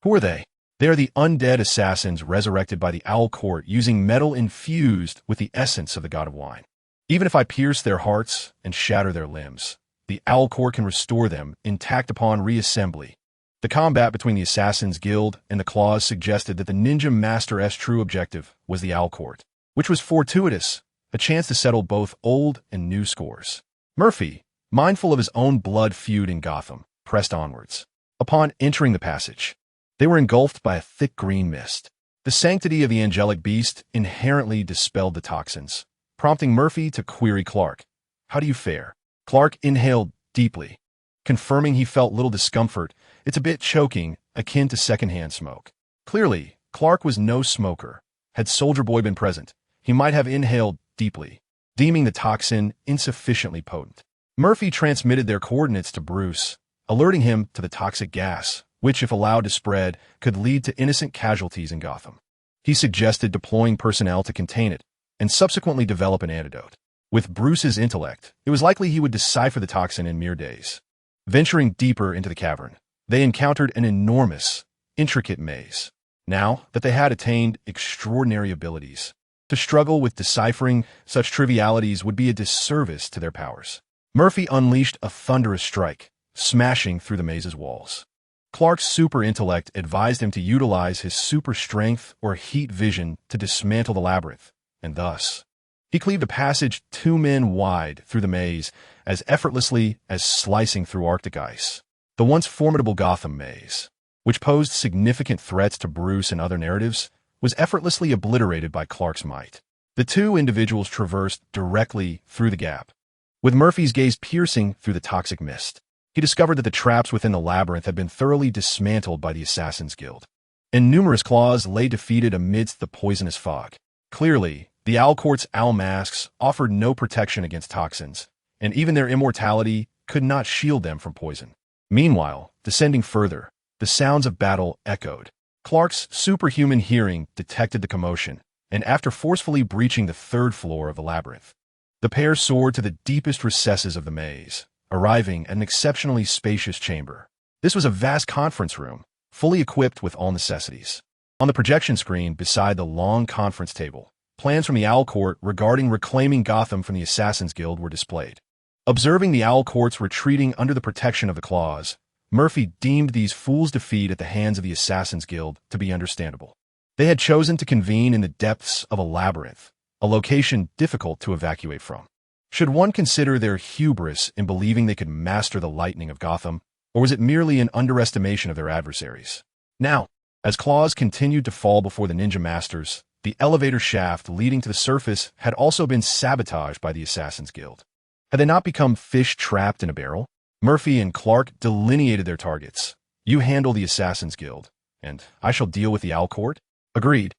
Who are they? They are the undead assassins resurrected by the Owl Court using metal infused with the essence of the god of wine. Even if I pierce their hearts and shatter their limbs, the Owl Court can restore them intact upon reassembly. The combat between the Assassin's Guild and the Claws suggested that the Ninja Master's true objective was the Owl Court, which was fortuitous, a chance to settle both old and new scores. Murphy, mindful of his own blood feud in Gotham, pressed onwards. Upon entering the passage, they were engulfed by a thick green mist. The sanctity of the angelic beast inherently dispelled the toxins, prompting Murphy to query Clark, "How do you fare?" Clark inhaled deeply, confirming he felt little discomfort. "It's a bit choking, akin to secondhand smoke." Clearly, Clark was no smoker. Had Soldier Boy been present, he might have inhaled deeply, deeming the toxin insufficiently potent. Murphy transmitted their coordinates to Bruce, alerting him to the toxic gas, which, if allowed to spread, could lead to innocent casualties in Gotham. He suggested deploying personnel to contain it, and subsequently develop an antidote. With Bruce's intellect, it was likely he would decipher the toxin in mere days. Venturing deeper into the cavern, they encountered an enormous, intricate maze. Now that they had attained extraordinary abilities, to struggle with deciphering such trivialities would be a disservice to their powers. Murphy unleashed a thunderous strike, smashing through the maze's walls. Clark's super intellect advised him to utilize his super strength or heat vision to dismantle the labyrinth, and thus, he cleaved a passage 2 men wide through the maze as effortlessly as slicing through Arctic ice. The once formidable Gotham maze, which posed significant threats to Bruce and other narratives, was effortlessly obliterated by Clark's might. The two individuals traversed directly through the gap. With Murphy's gaze piercing through the toxic mist, he discovered that the traps within the labyrinth had been thoroughly dismantled by the Assassin's Guild, and numerous Claws lay defeated amidst the poisonous fog. Clearly, the Owl Court's owl masks offered no protection against toxins, and even their immortality could not shield them from poison. Meanwhile, descending further, the sounds of battle echoed. Clark's superhuman hearing detected the commotion, and after forcefully breaching the 3rd floor of the labyrinth, the pair soared to the deepest recesses of the maze, arriving at an exceptionally spacious chamber. This was a vast conference room, fully equipped with all necessities. On the projection screen beside the long conference table, plans from the Owl Court regarding reclaiming Gotham from the Assassin's Guild were displayed. Observing the Owl Courts retreating under the protection of the Claws, Murphy deemed these fools' defeat at the hands of the Assassin's Guild to be understandable. They had chosen to convene in the depths of a labyrinth, a location difficult to evacuate from. Should one consider their hubris in believing they could master the lightning of Gotham, or was it merely an underestimation of their adversaries? Now, as Claws continued to fall before the Ninja Masters, the elevator shaft leading to the surface had also been sabotaged by the Assassin's Guild. Had they not become fish trapped in a barrel? Murphy and Clark delineated their targets. "You handle the Assassin's Guild, and I shall deal with the Owl Court." "Agreed."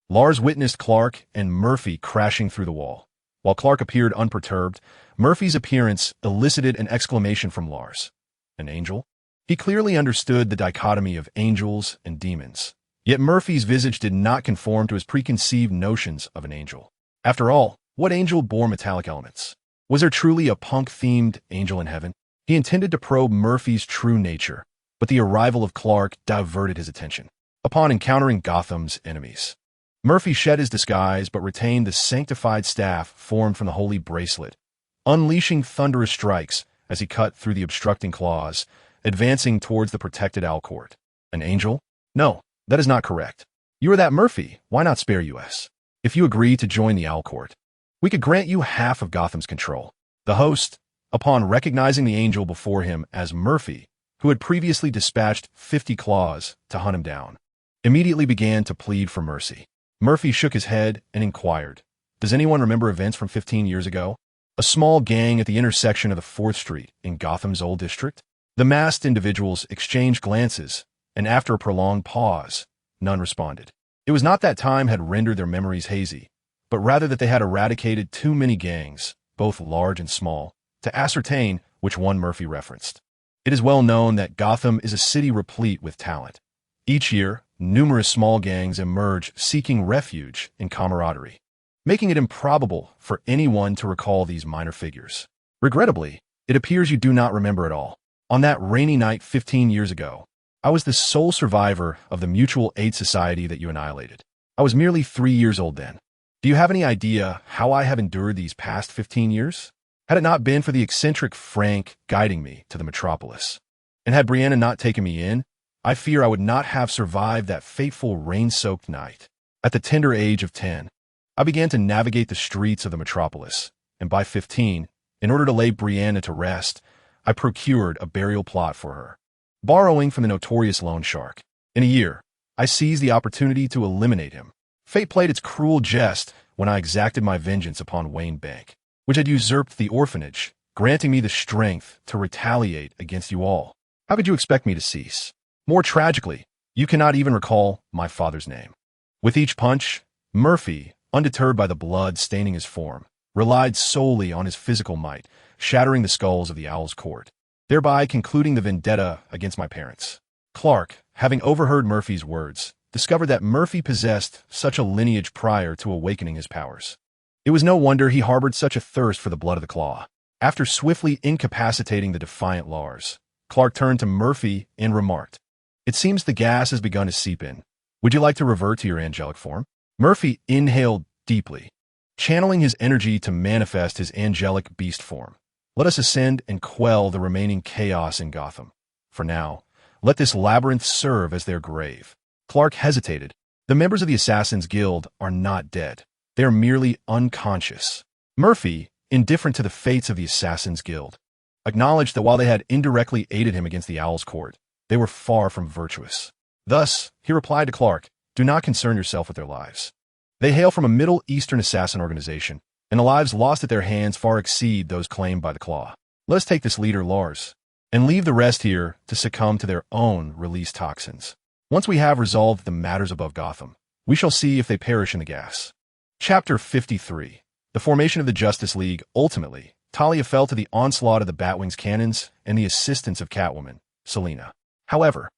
Lars witnessed Clark and Murphy crashing through the wall, While Clark appeared unperturbed, Murphy's appearance elicited an exclamation from Lars. An angel? He clearly understood the dichotomy of angels and demons. Yet Murphy's visage did not conform to his preconceived notions of an angel. After all, what angel bore metallic elements? Was there truly a punk-themed angel in heaven? He intended to probe Murphy's true nature, but the arrival of Clark diverted his attention. Upon encountering Gotham's enemies, Murphy shed his disguise but retained the sanctified staff formed from the holy bracelet, unleashing thunderous strikes as he cut through the obstructing claws, advancing towards the protected Owl Court. An angel? No, that is not correct. You are that Murphy. Why not spare us? If you agree to join the Owl Court, we could grant you half of Gotham's control. The host, upon recognizing the angel before him as Murphy, who had previously dispatched 50 claws to hunt him down, immediately began to plead for mercy. Murphy shook his head and inquired, "Does anyone remember events from 15 years ago? A small gang at the intersection of the 4th Street in Gotham's old district?" The masked individuals exchanged glances, and after a prolonged pause, none responded. It was not that time had rendered their memories hazy, but rather that they had eradicated too many gangs, both large and small, to ascertain which one Murphy referenced. It is well known that Gotham is a city replete with talent. Each year, numerous small gangs emerge seeking refuge in camaraderie, making it improbable for anyone to recall these minor figures. Regrettably, it appears you do not remember at all. On that rainy night 15 years ago, I was the sole survivor of the Mutual Aid Society that you annihilated. I was merely 3 years old then. Do you have any idea how I have endured these past 15 years? Had it not been for the eccentric Frank guiding me to the metropolis, and had Brianna not taken me in, I fear I would not have survived that fateful rain-soaked night. At the tender age of 10, I began to navigate the streets of the metropolis, and by 15, in order to lay Brianna to rest, I procured a burial plot for her, borrowing from the notorious loan shark. In a year, I seized the opportunity to eliminate him. Fate played its cruel jest when I exacted my vengeance upon Wayne Bank, which had usurped the orphanage, granting me the strength to retaliate against you all. How could you expect me to cease? More tragically, you cannot even recall my father's name. With each punch, Murphy, undeterred by the blood staining his form, relied solely on his physical might, shattering the skulls of the Owl's Court, thereby concluding the vendetta against my parents. Clark, having overheard Murphy's words, discovered that Murphy possessed such a lineage prior to awakening his powers. It was no wonder he harbored such a thirst for the blood of the Claw. After swiftly incapacitating the defiant Lars, Clark turned to Murphy and remarked, "It seems the gas has begun to seep in. Would you like to revert to your angelic form?" Murphy inhaled deeply, channeling his energy to manifest his angelic beast form. "Let us ascend and quell the remaining chaos in Gotham. For now, let this labyrinth serve as their grave." Clark hesitated. The members of the Assassin's Guild are not dead. They are merely unconscious. Murphy, indifferent to the fates of the Assassin's Guild, acknowledged that while they had indirectly aided him against the Owl's Court, they were far from virtuous. Thus, he replied to Clark, "Do not concern yourself with their lives. They hail from a Middle Eastern assassin organization, and the lives lost at their hands far exceed those claimed by the Claw. Let us take this leader, Lars, and leave the rest here to succumb to their own released toxins. Once we have resolved the matters above Gotham, we shall see if they perish in the gas." Chapter 53. The formation of the Justice League. Ultimately, Talia fell to the onslaught of the Batwing's cannons and the assistance of Catwoman, Selina. However,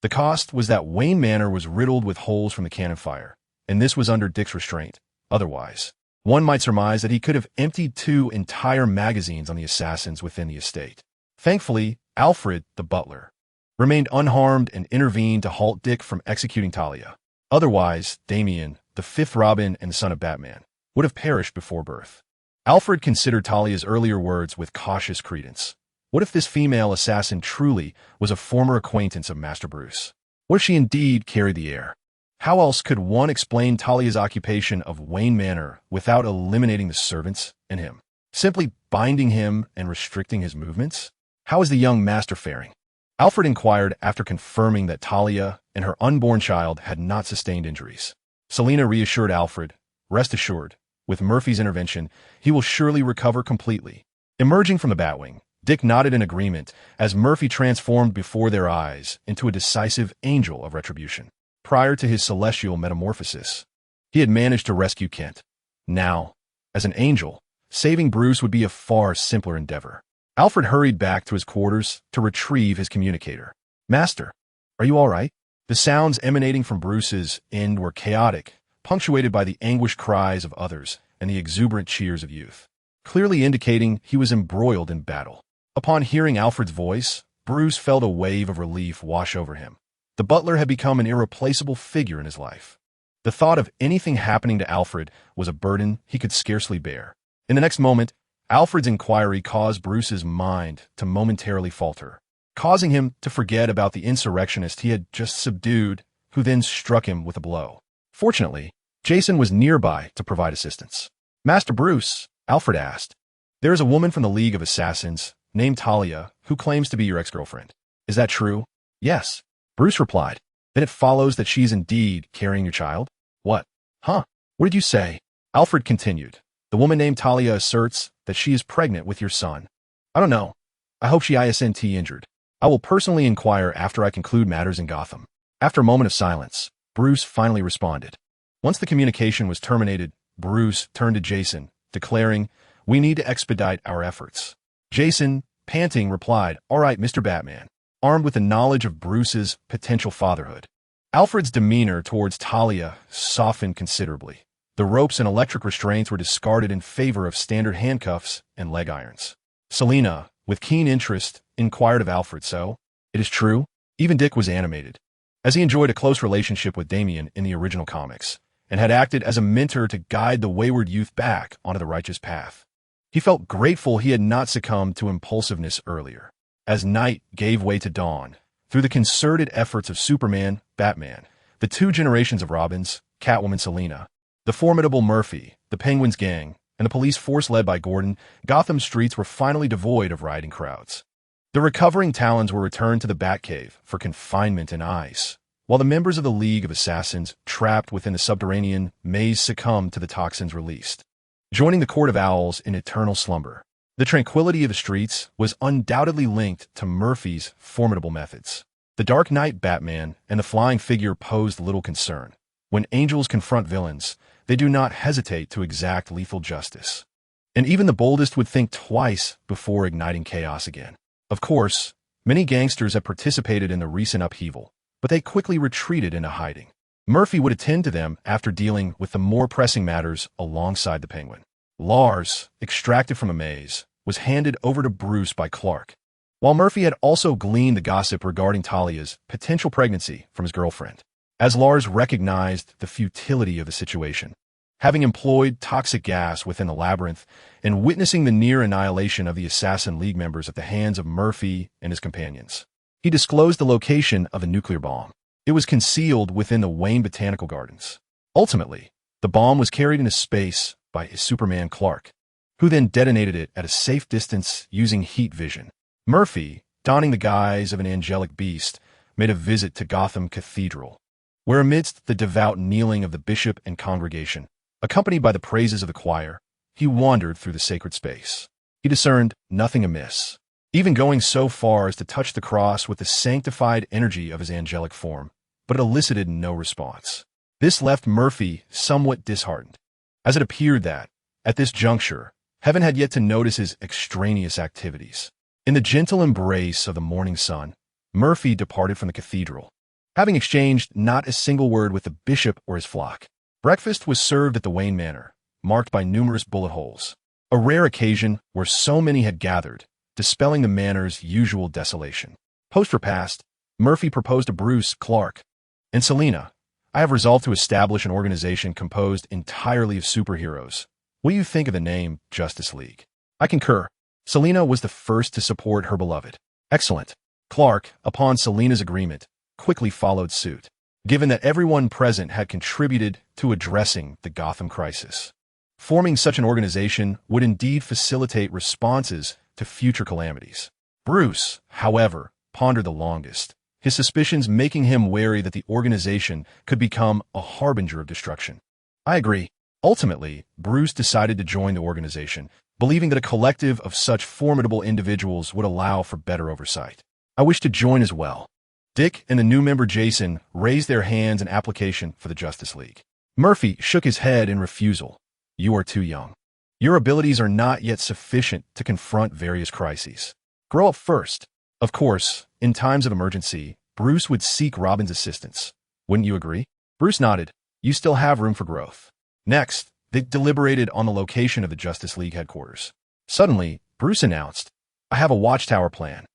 the cost was that Wayne Manor was riddled with holes from the cannon fire, and this was under Dick's restraint. Otherwise, one might surmise that he could have emptied 2 entire magazines on the assassins within the estate. Thankfully, Alfred, the butler, remained unharmed and intervened to halt Dick from executing Talia. Otherwise, Damian, the 5th Robin and son of Batman, would have perished before birth. Alfred considered Talia's earlier words with cautious credence. What if this female assassin truly was a former acquaintance of Master Bruce? What if she indeed carried the air? How else could one explain Talia's occupation of Wayne Manor without eliminating the servants and him? Simply binding him and restricting his movements? How is the young master faring? Alfred inquired after confirming that Talia and her unborn child had not sustained injuries. Selina reassured Alfred, "Rest assured, with Murphy's intervention, he will surely recover completely." Emerging from the Batwing, Dick nodded in agreement as Murphy transformed before their eyes into a decisive angel of retribution. Prior to his celestial metamorphosis, he had managed to rescue Kent. Now, as an angel, saving Bruce would be a far simpler endeavor. Alfred hurried back to his quarters to retrieve his communicator. "Master, are you all right?" The sounds emanating from Bruce's end were chaotic, punctuated by the anguished cries of others and the exuberant cheers of youth, clearly indicating he was embroiled in battle. Upon hearing Alfred's voice, Bruce felt a wave of relief wash over him. The butler had become an irreplaceable figure in his life. The thought of anything happening to Alfred was a burden he could scarcely bear. In the next moment, Alfred's inquiry caused Bruce's mind to momentarily falter, causing him to forget about the insurrectionist he had just subdued, who then struck him with a blow. Fortunately, Jason was nearby to provide assistance. "Master Bruce," Alfred asked, "there is a woman from the League of Assassins named Talia who claims to be your ex-girlfriend. Is that true?" "Yes," Bruce replied. "Then it follows that she is indeed carrying your child?" "What? Huh? What did you say?" Alfred continued. "The woman named Talia asserts that she is pregnant with your son. I don't know. I hope she isn't injured. I will personally inquire after I conclude matters in Gotham." After a moment of silence, Bruce finally responded. Once the communication was terminated, Bruce turned to Jason, declaring, "We need to expedite our efforts." Jason, panting, replied, "All right, Mr. Batman," armed with the knowledge of Bruce's potential fatherhood. Alfred's demeanor towards Talia softened considerably. The ropes and electric restraints were discarded in favor of standard handcuffs and leg irons. Selina, with keen interest, inquired of Alfred, "So, it is true?" Even Dick was animated, as he enjoyed a close relationship with Damian in the original comics, and had acted as a mentor to guide the wayward youth back onto the righteous path. He felt grateful he had not succumbed to impulsiveness earlier. As night gave way to dawn, through the concerted efforts of Superman, Batman, the two generations of Robins, Catwoman Selina, the formidable Murphy, the Penguin's gang, and the police force led by Gordon, Gotham's streets were finally devoid of rioting crowds. The recovering Talons were returned to the Batcave for confinement and ice, while the members of the League of Assassins trapped within the subterranean maze succumbed to the toxins released, joining the Court of Owls in eternal slumber. The tranquility of the streets was undoubtedly linked to Murphy's formidable methods. The Dark Knight Batman and the flying figure posed little concern. When angels confront villains, they do not hesitate to exact lethal justice. And even the boldest would think twice before igniting chaos again. Of course, many gangsters have participated in the recent upheaval, but they quickly retreated into hiding. Murphy would attend to them after dealing with the more pressing matters alongside the Penguin. Lars, extracted from a maze, was handed over to Bruce by Clark, while Murphy had also gleaned the gossip regarding Talia's potential pregnancy from his girlfriend. As Lars recognized the futility of the situation, having employed toxic gas within the labyrinth and witnessing the near annihilation of the Assassin League members at the hands of Murphy and his companions, he disclosed the location of a nuclear bomb. It was concealed within the Wayne Botanical Gardens. Ultimately, the bomb was carried into space by his Superman Clark, who then detonated it at a safe distance using heat vision. Murphy, donning the guise of an angelic beast, made a visit to Gotham Cathedral, where amidst the devout kneeling of the bishop and congregation, accompanied by the praises of the choir, he wandered through the sacred space. He discerned nothing amiss, even going so far as to touch the cross with the sanctified energy of his angelic form, but it elicited no response. This left Murphy somewhat disheartened, as it appeared that, at this juncture, heaven had yet to notice his extraneous activities. In the gentle embrace of the morning sun, Murphy departed from the cathedral, having exchanged not a single word with the bishop or his flock. Breakfast was served at the Wayne Manor, marked by numerous bullet holes, a rare occasion where so many had gathered, dispelling the manor's usual desolation. Post-repast, Murphy proposed to Bruce, Clark, and Selina, "I have resolved to establish an organization composed entirely of superheroes. What do you think of the name Justice League?" "I concur." Selina was the first to support her beloved. "Excellent." Clark, upon Selina's agreement, quickly followed suit, given that everyone present had contributed to addressing the Gotham crisis. Forming such an organization would indeed facilitate responses to future calamities. Bruce, however, pondered the longest, his suspicions making him wary that the organization could become a harbinger of destruction. "I agree." Ultimately, Bruce decided to join the organization, believing that a collective of such formidable individuals would allow for better oversight. "I wish to join as well." Dick and the new member Jason raised their hands in application for the Justice League. Murphy shook his head in refusal. "You are too young." Your abilities are not yet sufficient to confront various crises. Grow up first. Of course, in times of emergency, Bruce would seek Robin's assistance. Wouldn't you agree? Bruce nodded. You still have room for growth. Next, they deliberated on the location of the Justice League headquarters. Suddenly, Bruce announced, I have a watchtower plan.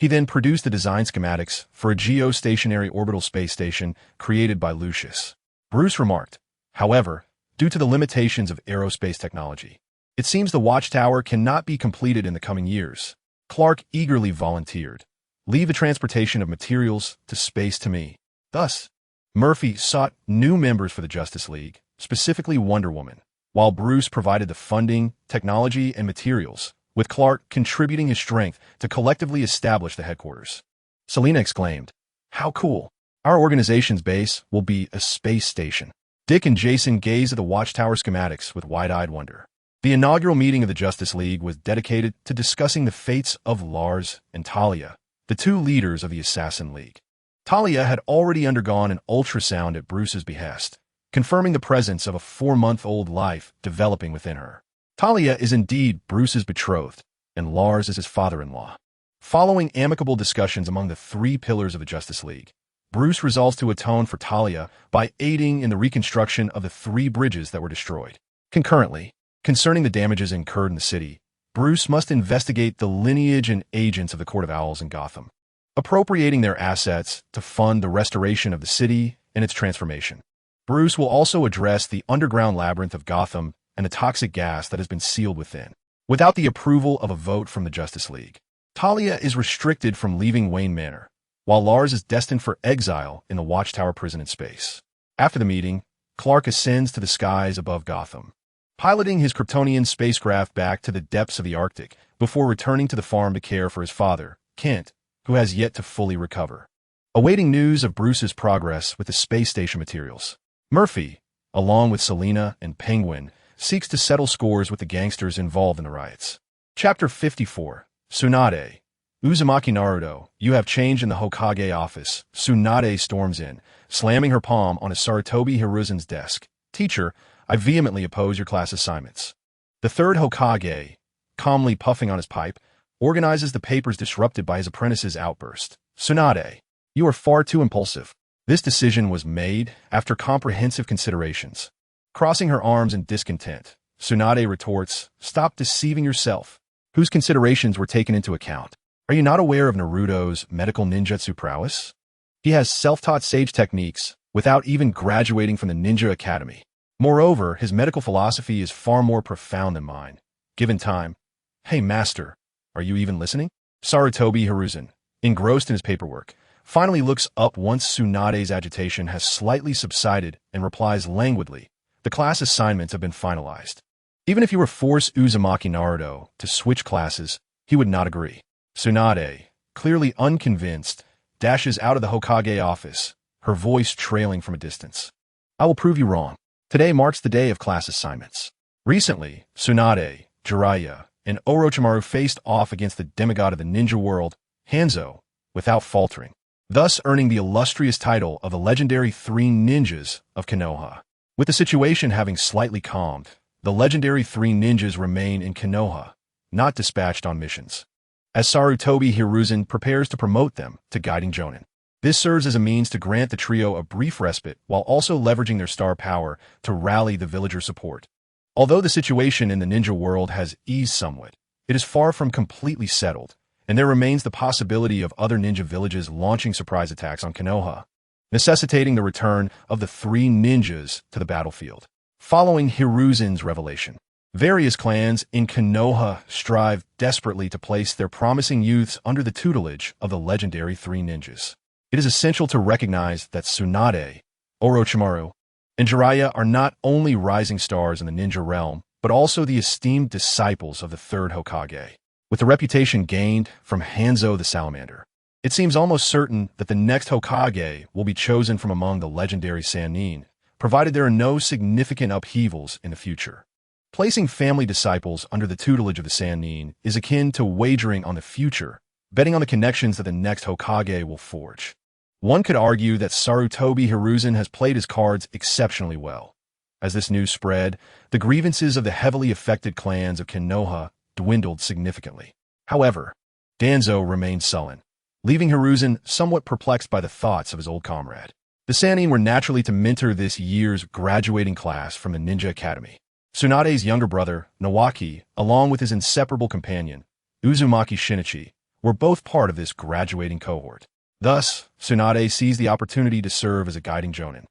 He then produced the design schematics for a geostationary orbital space station created by Lucius. Bruce remarked, however, due to the limitations of aerospace technology, it seems the watchtower cannot be completed in the coming years. Clark eagerly volunteered. Leave the transportation of materials to space to me. Thus, Murphy sought new members for the Justice League, specifically Wonder Woman, while Bruce provided the funding, technology, and materials, with Clark contributing his strength to collectively establish the headquarters. Selina exclaimed, How cool! Our organization's base will be a space station. Dick and Jason gazed at the watchtower schematics with wide-eyed wonder. The inaugural meeting of the Justice League was dedicated to discussing the fates of Lars and Talia, the two leaders of the Assassin League. Talia had already undergone an ultrasound at Bruce's behest, confirming the presence of a 4-month-old life developing within her. Talia is indeed Bruce's betrothed, and Lars is his father-in-law. Following amicable discussions among the 3 pillars of the Justice League, Bruce resolves to atone for Talia by aiding in the reconstruction of the 3 bridges that were destroyed. Concurrently, concerning the damages incurred in the city, Bruce must investigate the lineage and agents of the Court of Owls in Gotham, appropriating their assets to fund the restoration of the city and its transformation. Bruce will also address the underground labyrinth of Gotham and the toxic gas that has been sealed within. Without the approval of a vote from the Justice League, Talia is restricted from leaving Wayne Manor, while Lars is destined for exile in the Watchtower prison in space. After the meeting, Clark ascends to the skies above Gotham, piloting his Kryptonian spacecraft back to the depths of the Arctic before returning to the farm to care for his father, Kent, who has yet to fully recover. Awaiting news of Bruce's progress with the space station materials, Murphy, along with Selina and Penguin, seeks to settle scores with the gangsters involved in the riots. Chapter 54, Tsunade. Uzumaki Naruto, you have changed in the Hokage office. Tsunade storms in, slamming her palm on Sarutobi Hiruzen's desk. Teacher, I vehemently oppose your class assignments. The third Hokage, calmly puffing on his pipe, organizes the papers disrupted by his apprentice's outburst. Tsunade, you are far too impulsive. This decision was made after comprehensive considerations. Crossing her arms in discontent, Tsunade retorts, Stop deceiving yourself. Whose considerations were taken into account? Are you not aware of Naruto's medical ninjutsu prowess? He has self-taught sage techniques without even graduating from the Ninja Academy. Moreover, his medical philosophy is far more profound than mine. Given time, Hey master, are you even listening? Sarutobi Hiruzen, engrossed in his paperwork, finally looks up once Tsunade's agitation has slightly subsided and replies languidly, The class assignments have been finalized. Even if you were to force Uzumaki Naruto to switch classes, he would not agree. Tsunade, clearly unconvinced, dashes out of the Hokage office, her voice trailing from a distance. I will prove you wrong. Today marks the day of class assignments. Recently, Tsunade, Jiraiya, and Orochimaru faced off against the demigod of the ninja world, Hanzo, without faltering, thus earning the illustrious title of the legendary 3 ninjas of Konoha. With the situation having slightly calmed, the legendary 3 ninjas remain in Konoha, not dispatched on missions, as Sarutobi Hiruzen prepares to promote them to guiding Jonin. This serves as a means to grant the trio a brief respite while also leveraging their star power to rally the villager support. Although the situation in the ninja world has eased somewhat, it is far from completely settled, and there remains the possibility of other ninja villages launching surprise attacks on Konoha, necessitating the return of the 3 ninjas to the battlefield. Following Hiruzen's revelation, various clans in Konoha strive desperately to place their promising youths under the tutelage of the legendary 3 ninjas. It is essential to recognize that Tsunade, Orochimaru, and Jiraiya are not only rising stars in the ninja realm, but also the esteemed disciples of the 3rd Hokage. With the reputation gained from Hanzo the Salamander, it seems almost certain that the next Hokage will be chosen from among the legendary Sannin, provided there are no significant upheavals in the future. Placing family disciples under the tutelage of the Sannin is akin to wagering on the future, betting on the connections that the next Hokage will forge. One could argue that Sarutobi Hiruzen has played his cards exceptionally well, As this news spread, the grievances of the heavily affected clans of Konoha dwindled significantly. However, Danzo remained sullen, leaving Hiruzen somewhat perplexed by the thoughts of his old comrade. The Sannin were naturally to mentor this year's graduating class from the Ninja Academy. Tsunade's younger brother, Nawaki, along with his inseparable companion, Uzumaki Shinichi, were both part of this graduating cohort. Thus, Tsunade seized the opportunity to serve as a guiding jonin,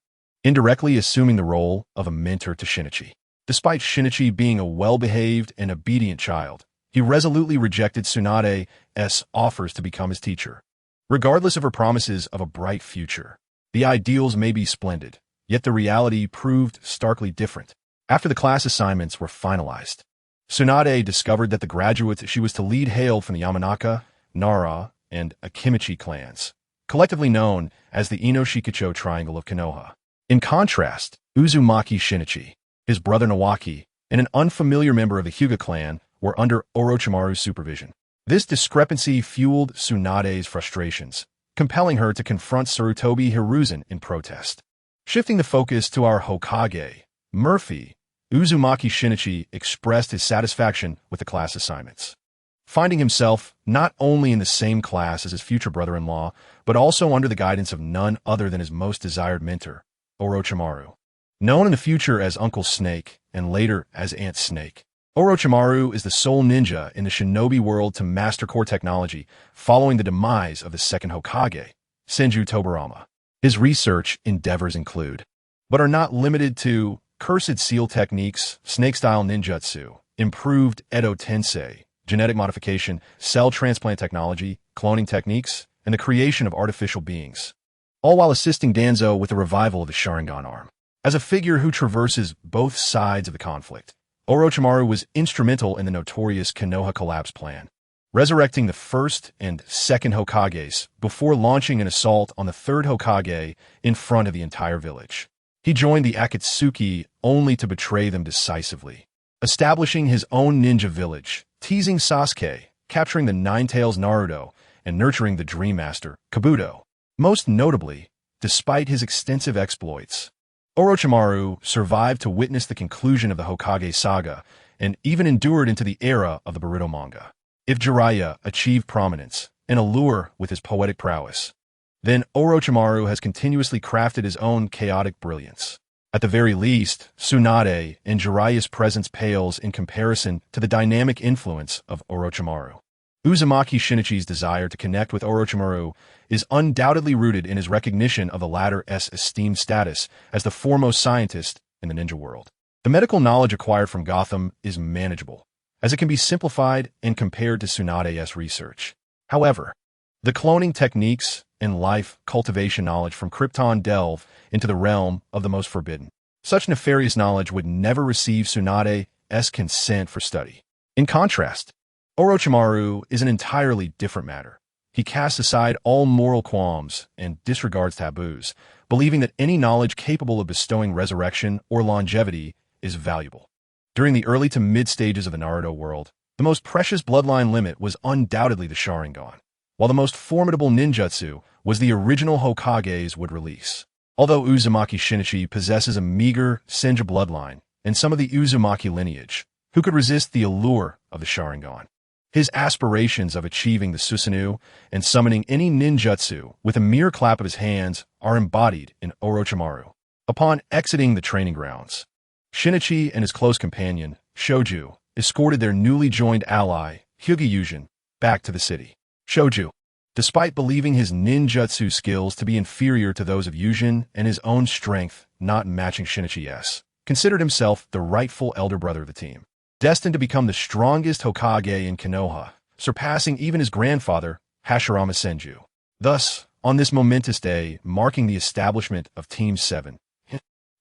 indirectly assuming the role of a mentor to Shinichi. Despite Shinichi being a well-behaved and obedient child, he resolutely rejected Tsunade's offers to become his teacher. Regardless of her promises of a bright future, the ideals may be splendid, yet the reality proved starkly different. After the class assignments were finalized, Tsunade discovered that the graduates she was to lead hailed from the Yamanaka, Nara, and Akimichi clans, collectively known as the Ino-Shikicho Triangle of Konoha. In contrast, Uzumaki Shinichi, his brother Nawaki, and an unfamiliar member of the Hyuga clan were under Orochimaru's supervision. This discrepancy fueled Tsunade's frustrations, compelling her to confront Sarutobi Hiruzen in protest. Shifting the focus to our Hokage, Murphy, Uzumaki Shinichi expressed his satisfaction with the class assignments, finding himself not only in the same class as his future brother-in-law, but also under the guidance of none other than his most desired mentor, Orochimaru. Known in the future as Uncle Snake and later as Aunt Snake, Orochimaru is the sole ninja in the shinobi world to master core technology following the demise of the second Hokage, Senju Tobirama. His research endeavors include, but are not limited to, Cursed Seal techniques, snake-style ninjutsu, improved Edo Tensei, genetic modification, cell transplant technology, cloning techniques, and the creation of artificial beings, all while assisting Danzo with the revival of the Sharingan arm. As a figure who traverses both sides of the conflict, Orochimaru was instrumental in the notorious Konoha collapse plan, resurrecting the first and second Hokages before launching an assault on the third Hokage in front of the entire village. He joined the Akatsuki only to betray them decisively, establishing his own ninja village, teasing Sasuke, capturing the Nine-Tails Naruto, and nurturing the Dream Master, Kabuto. Most notably, despite his extensive exploits, Orochimaru survived to witness the conclusion of the Hokage saga and even endured into the era of the Boruto manga. If Jiraiya achieved prominence and allure with his poetic prowess, then Orochimaru has continuously crafted his own chaotic brilliance. At the very least, Tsunade and Jiraiya's presence pales in comparison to the dynamic influence of Orochimaru. Uzumaki Shinichi's desire to connect with Orochimaru is undoubtedly rooted in his recognition of the latter's esteemed status as the foremost scientist in the ninja world. The medical knowledge acquired from Gotham is manageable, as it can be simplified and compared to Tsunade's research. However, the cloning techniques and life cultivation knowledge from Krypton delve into the realm of the most forbidden. Such nefarious knowledge would never receive Tsunade's consent for study. In contrast, Orochimaru is an entirely different matter. He casts aside all moral qualms and disregards taboos, believing that any knowledge capable of bestowing resurrection or longevity is valuable. During the early to mid stages of the Naruto world, the most precious bloodline limit was undoubtedly the Sharingan, while the most formidable ninjutsu was the original Hokages would release. Although Uzumaki Shinichi possesses a meager Senju bloodline and some of the Uzumaki lineage, who could resist the allure of the Sharingan? His aspirations of achieving the Susanoo and summoning any ninjutsu with a mere clap of his hands are embodied in Orochimaru. Upon exiting the training grounds, Shinichi and his close companion, Shoju, escorted their newly joined ally, Hyuga Yujin, back to the city. Shoju, despite believing his ninjutsu skills to be inferior to those of Yujin and his own strength not matching Shinichi's, considered himself the rightful elder brother of the team, destined to become the strongest Hokage in Konoha, surpassing even his grandfather, Hashirama Senju. Thus, on this momentous day marking the establishment of Team 7,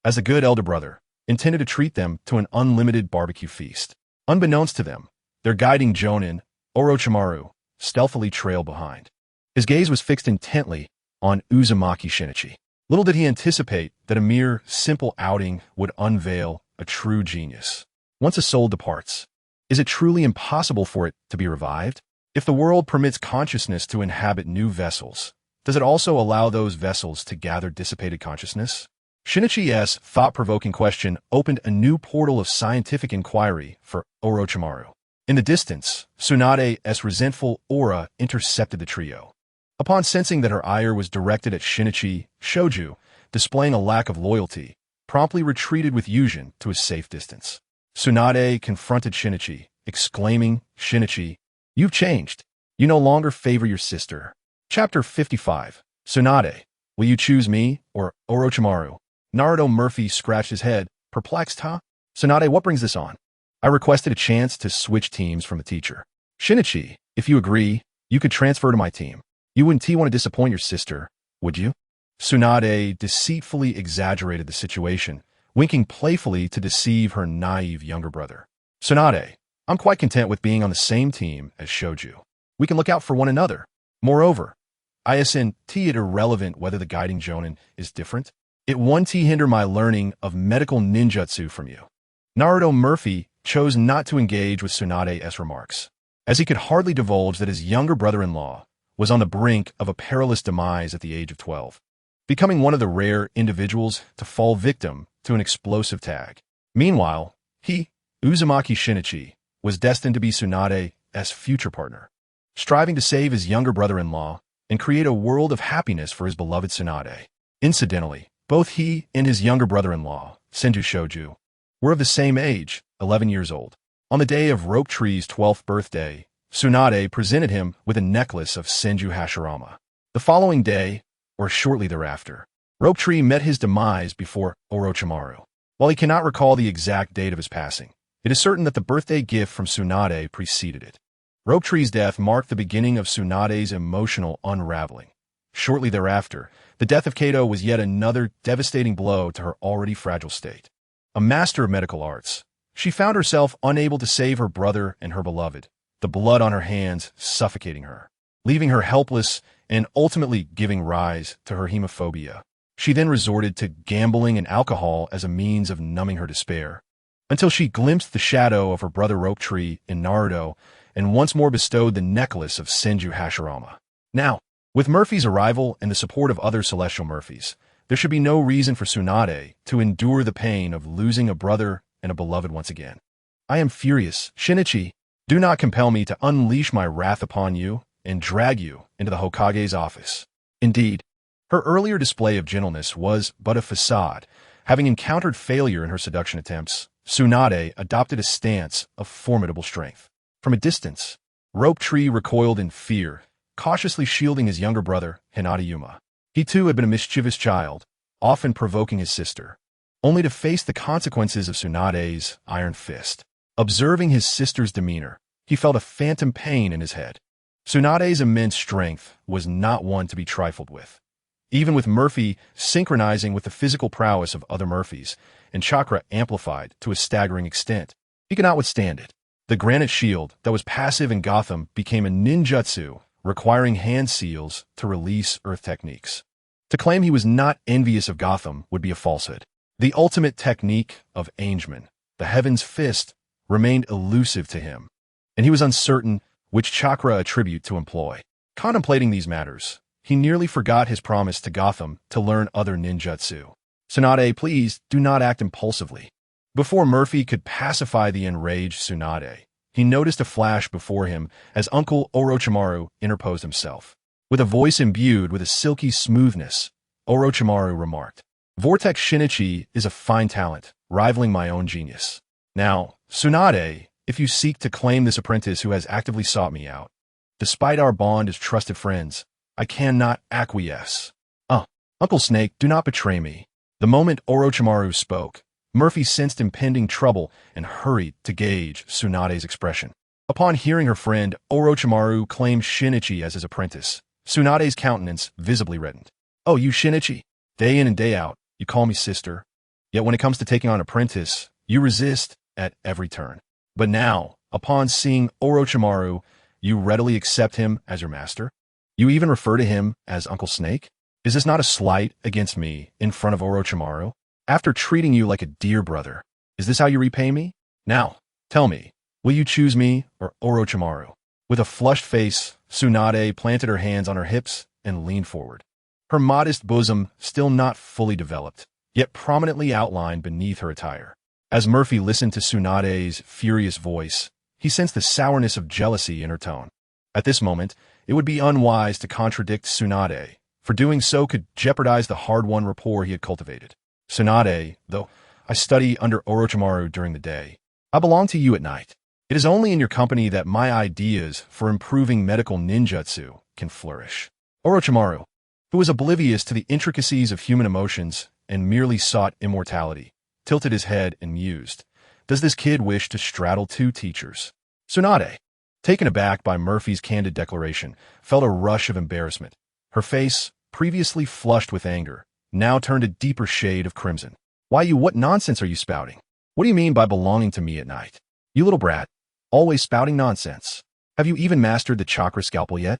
as a good elder brother, intended to treat them to an unlimited barbecue feast. Unbeknownst to them, their guiding jonin, Orochimaru, stealthily trailed behind. His gaze was fixed intently on Uzumaki Shinichi. Little did he anticipate that a mere simple outing would unveil a true genius. Once a soul departs, is it truly impossible for it to be revived? If the world permits consciousness to inhabit new vessels, does it also allow those vessels to gather dissipated consciousness? Shinichi's thought-provoking question opened a new portal of scientific inquiry for Orochimaru. In the distance, Tsunade's resentful aura intercepted the trio. Upon sensing that her ire was directed at Shinichi, Shoju, displaying a lack of loyalty, promptly retreated with Yujin to a safe distance. Tsunade confronted Shinichi, exclaiming, "Shinichi, you've changed. You no longer favor your sister." Chapter 55. Tsunade, will you choose me or Orochimaru? Naruto Murphy scratched his head, perplexed, huh? Tsunade, what brings this on? I requested a chance to switch teams from the teacher. Shinichi, if you agree, you could transfer to my team. You wouldn't want to disappoint your sister, would you? Tsunade deceitfully exaggerated the situation, winking playfully to deceive her naive younger brother. Tsunade, I'm quite content with being on the same team as Shoju. We can look out for one another. Moreover, isn't it irrelevant whether the guiding jonin is different? It won't hinder my learning of medical ninjutsu from you. Naruto Murphy chose not to engage with Tsunade's remarks, as he could hardly divulge that his younger brother-in-law was on the brink of a perilous demise at the age of 12, becoming one of the rare individuals to fall victim to an explosive tag. Meanwhile, he, Uzumaki Shinichi, was destined to be Tsunade's future partner, striving to save his younger brother-in-law and create a world of happiness for his beloved Tsunade. Incidentally, both he and his younger brother-in-law, Senju Shoju, were of the same age, 11 years old. On the day of Rope Tree's 12th birthday, Tsunade presented him with a necklace of Senju Hashirama. The following day, or shortly thereafter, Rope Tree met his demise before Orochimaru. While he cannot recall the exact date of his passing, it is certain that the birthday gift from Tsunade preceded it. Rope Tree's death marked the beginning of Tsunade's emotional unraveling. Shortly thereafter, the death of Kato was yet another devastating blow to her already fragile state. A master of medical arts, she found herself unable to save her brother and her beloved, the blood on her hands suffocating her, leaving her helpless and ultimately giving rise to her hemophobia. She then resorted to gambling and alcohol as a means of numbing her despair, until she glimpsed the shadow of her brother Rope Tree in Naruto and once more bestowed the necklace of Senju Hashirama. Now, with Murphy's arrival and the support of other Celestial Murphys, there should be no reason for Tsunade to endure the pain of losing a brother and a beloved once again. I am furious. Shinichi, do not compel me to unleash my wrath upon you and drag you into the Hokage's office. Indeed, her earlier display of gentleness was but a facade. Having encountered failure in her seduction attempts, Tsunade adopted a stance of formidable strength. From a distance, Rope Tree recoiled in fear, cautiously shielding his younger brother, Hinata Yuma. He too had been a mischievous child, often provoking his sister, only to face the consequences of Tsunade's iron fist. Observing his sister's demeanor, he felt a phantom pain in his head. Tsunade's immense strength was not one to be trifled with. Even with Murphy synchronizing with the physical prowess of other Murphys, and chakra amplified to a staggering extent, he could not withstand it. The granite shield that was passive in Gotham became a ninjutsu, requiring hand seals to release earth techniques. To claim he was not envious of Gotham would be a falsehood. The ultimate technique of Angeman, the Heaven's Fist, remained elusive to him, and he was uncertain which chakra attribute to employ. Contemplating these matters, he nearly forgot his promise to Gotham to learn other ninjutsu. Tsunade, please do not act impulsively. Before Murphy could pacify the enraged Tsunade, he noticed a flash before him as Uncle Orochimaru interposed himself. With a voice imbued with a silky smoothness, Orochimaru remarked, "Vortex Shinichi is a fine talent, rivaling my own genius. Now, Tsunade, if you seek to claim this apprentice who has actively sought me out, despite our bond as trusted friends, I cannot acquiesce. Uncle Snake, do not betray me." The moment Orochimaru spoke, Murphy sensed impending trouble and hurried to gauge Tsunade's expression. Upon hearing her friend, Orochimaru claimed Shinichi as his apprentice. Tsunade's countenance visibly reddened. "Oh, you Shinichi. Day in and day out, you call me sister. Yet when it comes to taking on apprentice, you resist at every turn. But now, upon seeing Orochimaru, you readily accept him as your master? You even refer to him as Uncle Snake? Is this not a slight against me in front of Orochimaru? After treating you like a dear brother, is this how you repay me? Now, tell me, will you choose me or Orochimaru?" With a flushed face, Tsunade planted her hands on her hips and leaned forward. Her modest bosom still not fully developed, yet prominently outlined beneath her attire. As Murphy listened to Tsunade's furious voice, he sensed the sourness of jealousy in her tone. At this moment, it would be unwise to contradict Tsunade, for doing so could jeopardize the hard-won rapport he had cultivated. Tsunade, though I study under Orochimaru during the day, I belong to you at night. It is only in your company that my ideas for improving medical ninjutsu can flourish. Orochimaru, who was oblivious to the intricacies of human emotions and merely sought immortality, tilted his head and mused, does this kid wish to straddle two teachers? Tsunade, taken aback by Murphy's candid declaration, felt a rush of embarrassment. Her face, previously flushed with anger, now turned a deeper shade of crimson. What nonsense are you spouting? What do you mean by belonging to me at night? You little brat, always spouting nonsense. Have you even mastered the chakra scalpel yet?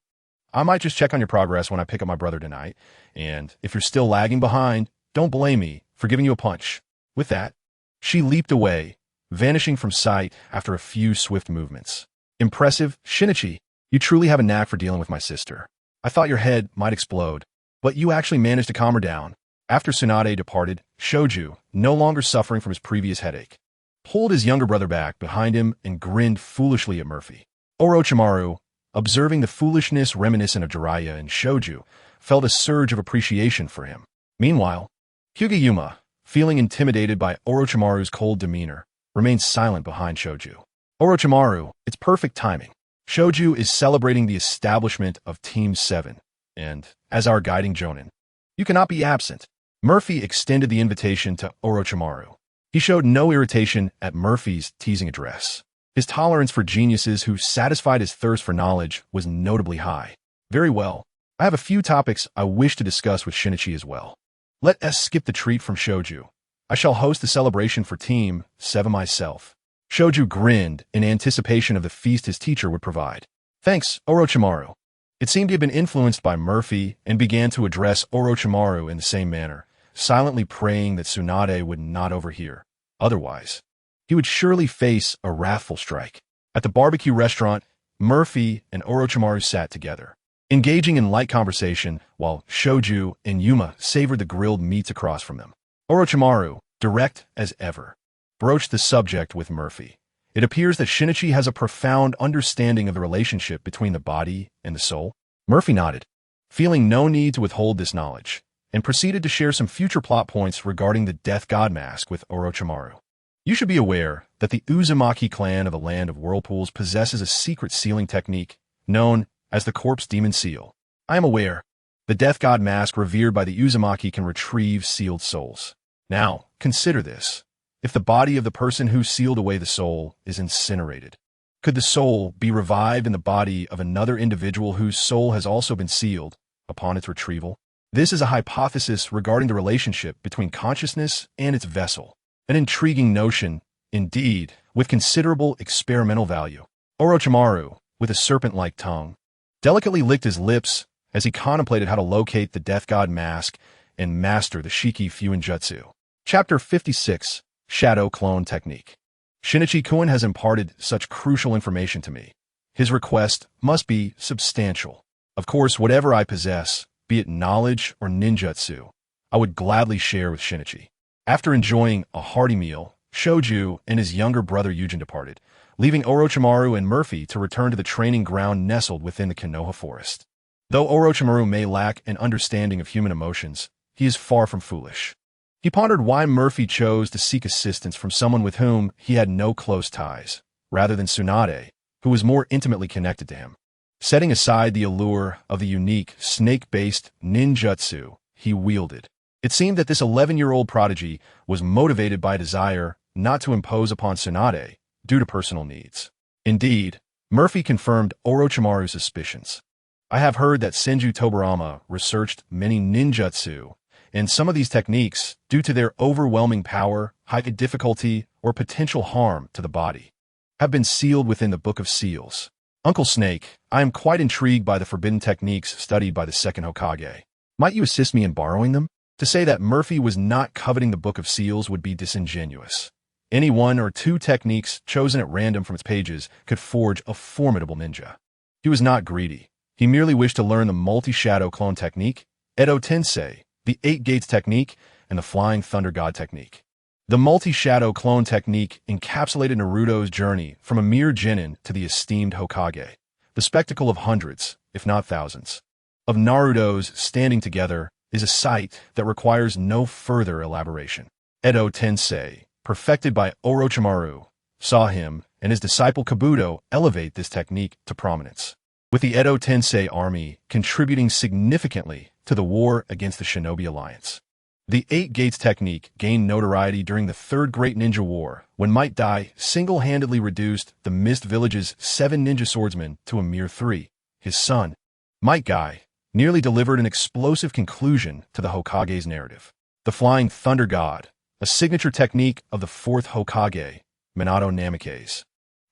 I might just check on your progress when I pick up my brother tonight, and if you're still lagging behind, don't blame me for giving you a punch. With that, she leaped away, vanishing from sight after a few swift movements. Impressive, Shinichi. You truly have a knack for dealing with my sister. I thought your head might explode, but you actually managed to calm her down. After Tsunade departed, Shoju, no longer suffering from his previous headache, pulled his younger brother back behind him and grinned foolishly at Murphy. Orochimaru, observing the foolishness reminiscent of Jiraiya and Shoju, felt a surge of appreciation for him. Meanwhile, Hugiyuma, feeling intimidated by Orochimaru's cold demeanor, remained silent behind Shoju. Orochimaru, it's perfect timing. Shoju is celebrating the establishment of Team 7, and, as our guiding Jonin, you cannot be absent. Murphy extended the invitation to Orochimaru. He showed no irritation at Murphy's teasing address. His tolerance for geniuses who satisfied his thirst for knowledge was notably high. Very well. I have a few topics I wish to discuss with Shinichi as well. Let us skip the treat from Shoju. I shall host the celebration for Team 7 myself. Shoju grinned in anticipation of the feast his teacher would provide. Thanks, Orochimaru. It seemed he had been influenced by Murphy and began to address Orochimaru in the same manner, silently praying that Tsunade would not overhear. Otherwise, he would surely face a wrathful strike. At the barbecue restaurant, Murphy and Orochimaru sat together, engaging in light conversation while Shoju and Yuma savored the grilled meats across from them. Orochimaru, direct as ever, broached the subject with Murphy. It appears that Shinichi has a profound understanding of the relationship between the body and the soul. Murphy nodded, feeling no need to withhold this knowledge, and proceeded to share some future plot points regarding the Death God Mask with Orochimaru. You should be aware that the Uzumaki clan of the Land of Whirlpools possesses a secret sealing technique known as the Corpse Demon Seal. I am aware. The Death God Mask revered by the Uzumaki can retrieve sealed souls. Now, consider this. If the body of the person who sealed away the soul is incinerated, could the soul be revived in the body of another individual whose soul has also been sealed upon its retrieval? This is a hypothesis regarding the relationship between consciousness and its vessel. An intriguing notion, indeed, with considerable experimental value. Orochimaru, with a serpent-like tongue, delicately licked his lips as he contemplated how to locate the Death God Mask and master the Shiki Fuinjutsu. Chapter 56. Shadow Clone Technique. Shinichi-kun has imparted such crucial information to me. His request must be substantial. Of course, whatever I possess, be it knowledge or ninjutsu, I would gladly share with Shinichi. After enjoying a hearty meal, Shoju and his younger brother Yujin departed, leaving Orochimaru and Murphy to return to the training ground nestled within the Konoha forest. Though Orochimaru may lack an understanding of human emotions, he is far from foolish. He pondered why Murphy chose to seek assistance from someone with whom he had no close ties, rather than Tsunade, who was more intimately connected to him. Setting aside the allure of the unique, snake-based ninjutsu he wielded, it seemed that this 11-year-old prodigy was motivated by a desire not to impose upon Tsunade due to personal needs. Indeed, Murphy confirmed Orochimaru's suspicions. I have heard that Senju Tobarama researched many ninjutsu, and some of these techniques, due to their overwhelming power, high difficulty, or potential harm to the body, have been sealed within the Book of Seals. Uncle Snake, I am quite intrigued by the forbidden techniques studied by the second Hokage. Might you assist me in borrowing them? To say that Murphy was not coveting the Book of Seals would be disingenuous. Any one or two techniques chosen at random from its pages could forge a formidable ninja. He was not greedy. He merely wished to learn the multi-shadow clone technique, Edo Tensei, the 8 Gates technique, and the Flying Thunder God technique. The multi-shadow clone technique encapsulated Naruto's journey from a mere genin to the esteemed Hokage, the spectacle of hundreds, if not thousands, of Narutos standing together is a sight that requires no further elaboration. Edo Tensei, perfected by Orochimaru, saw him and his disciple Kabuto elevate this technique to prominence, with the Edo Tensei army contributing significantly to the war against the Shinobi Alliance. The Eight Gates technique gained notoriety during the Third Great Ninja War, when Might Dai single-handedly reduced the Mist Village's 7 ninja swordsmen to a mere 3. His son, Might Guy, nearly delivered an explosive conclusion to the Hokage's narrative. The Flying Thunder God, a signature technique of the 4th Hokage, Minato Namikaze,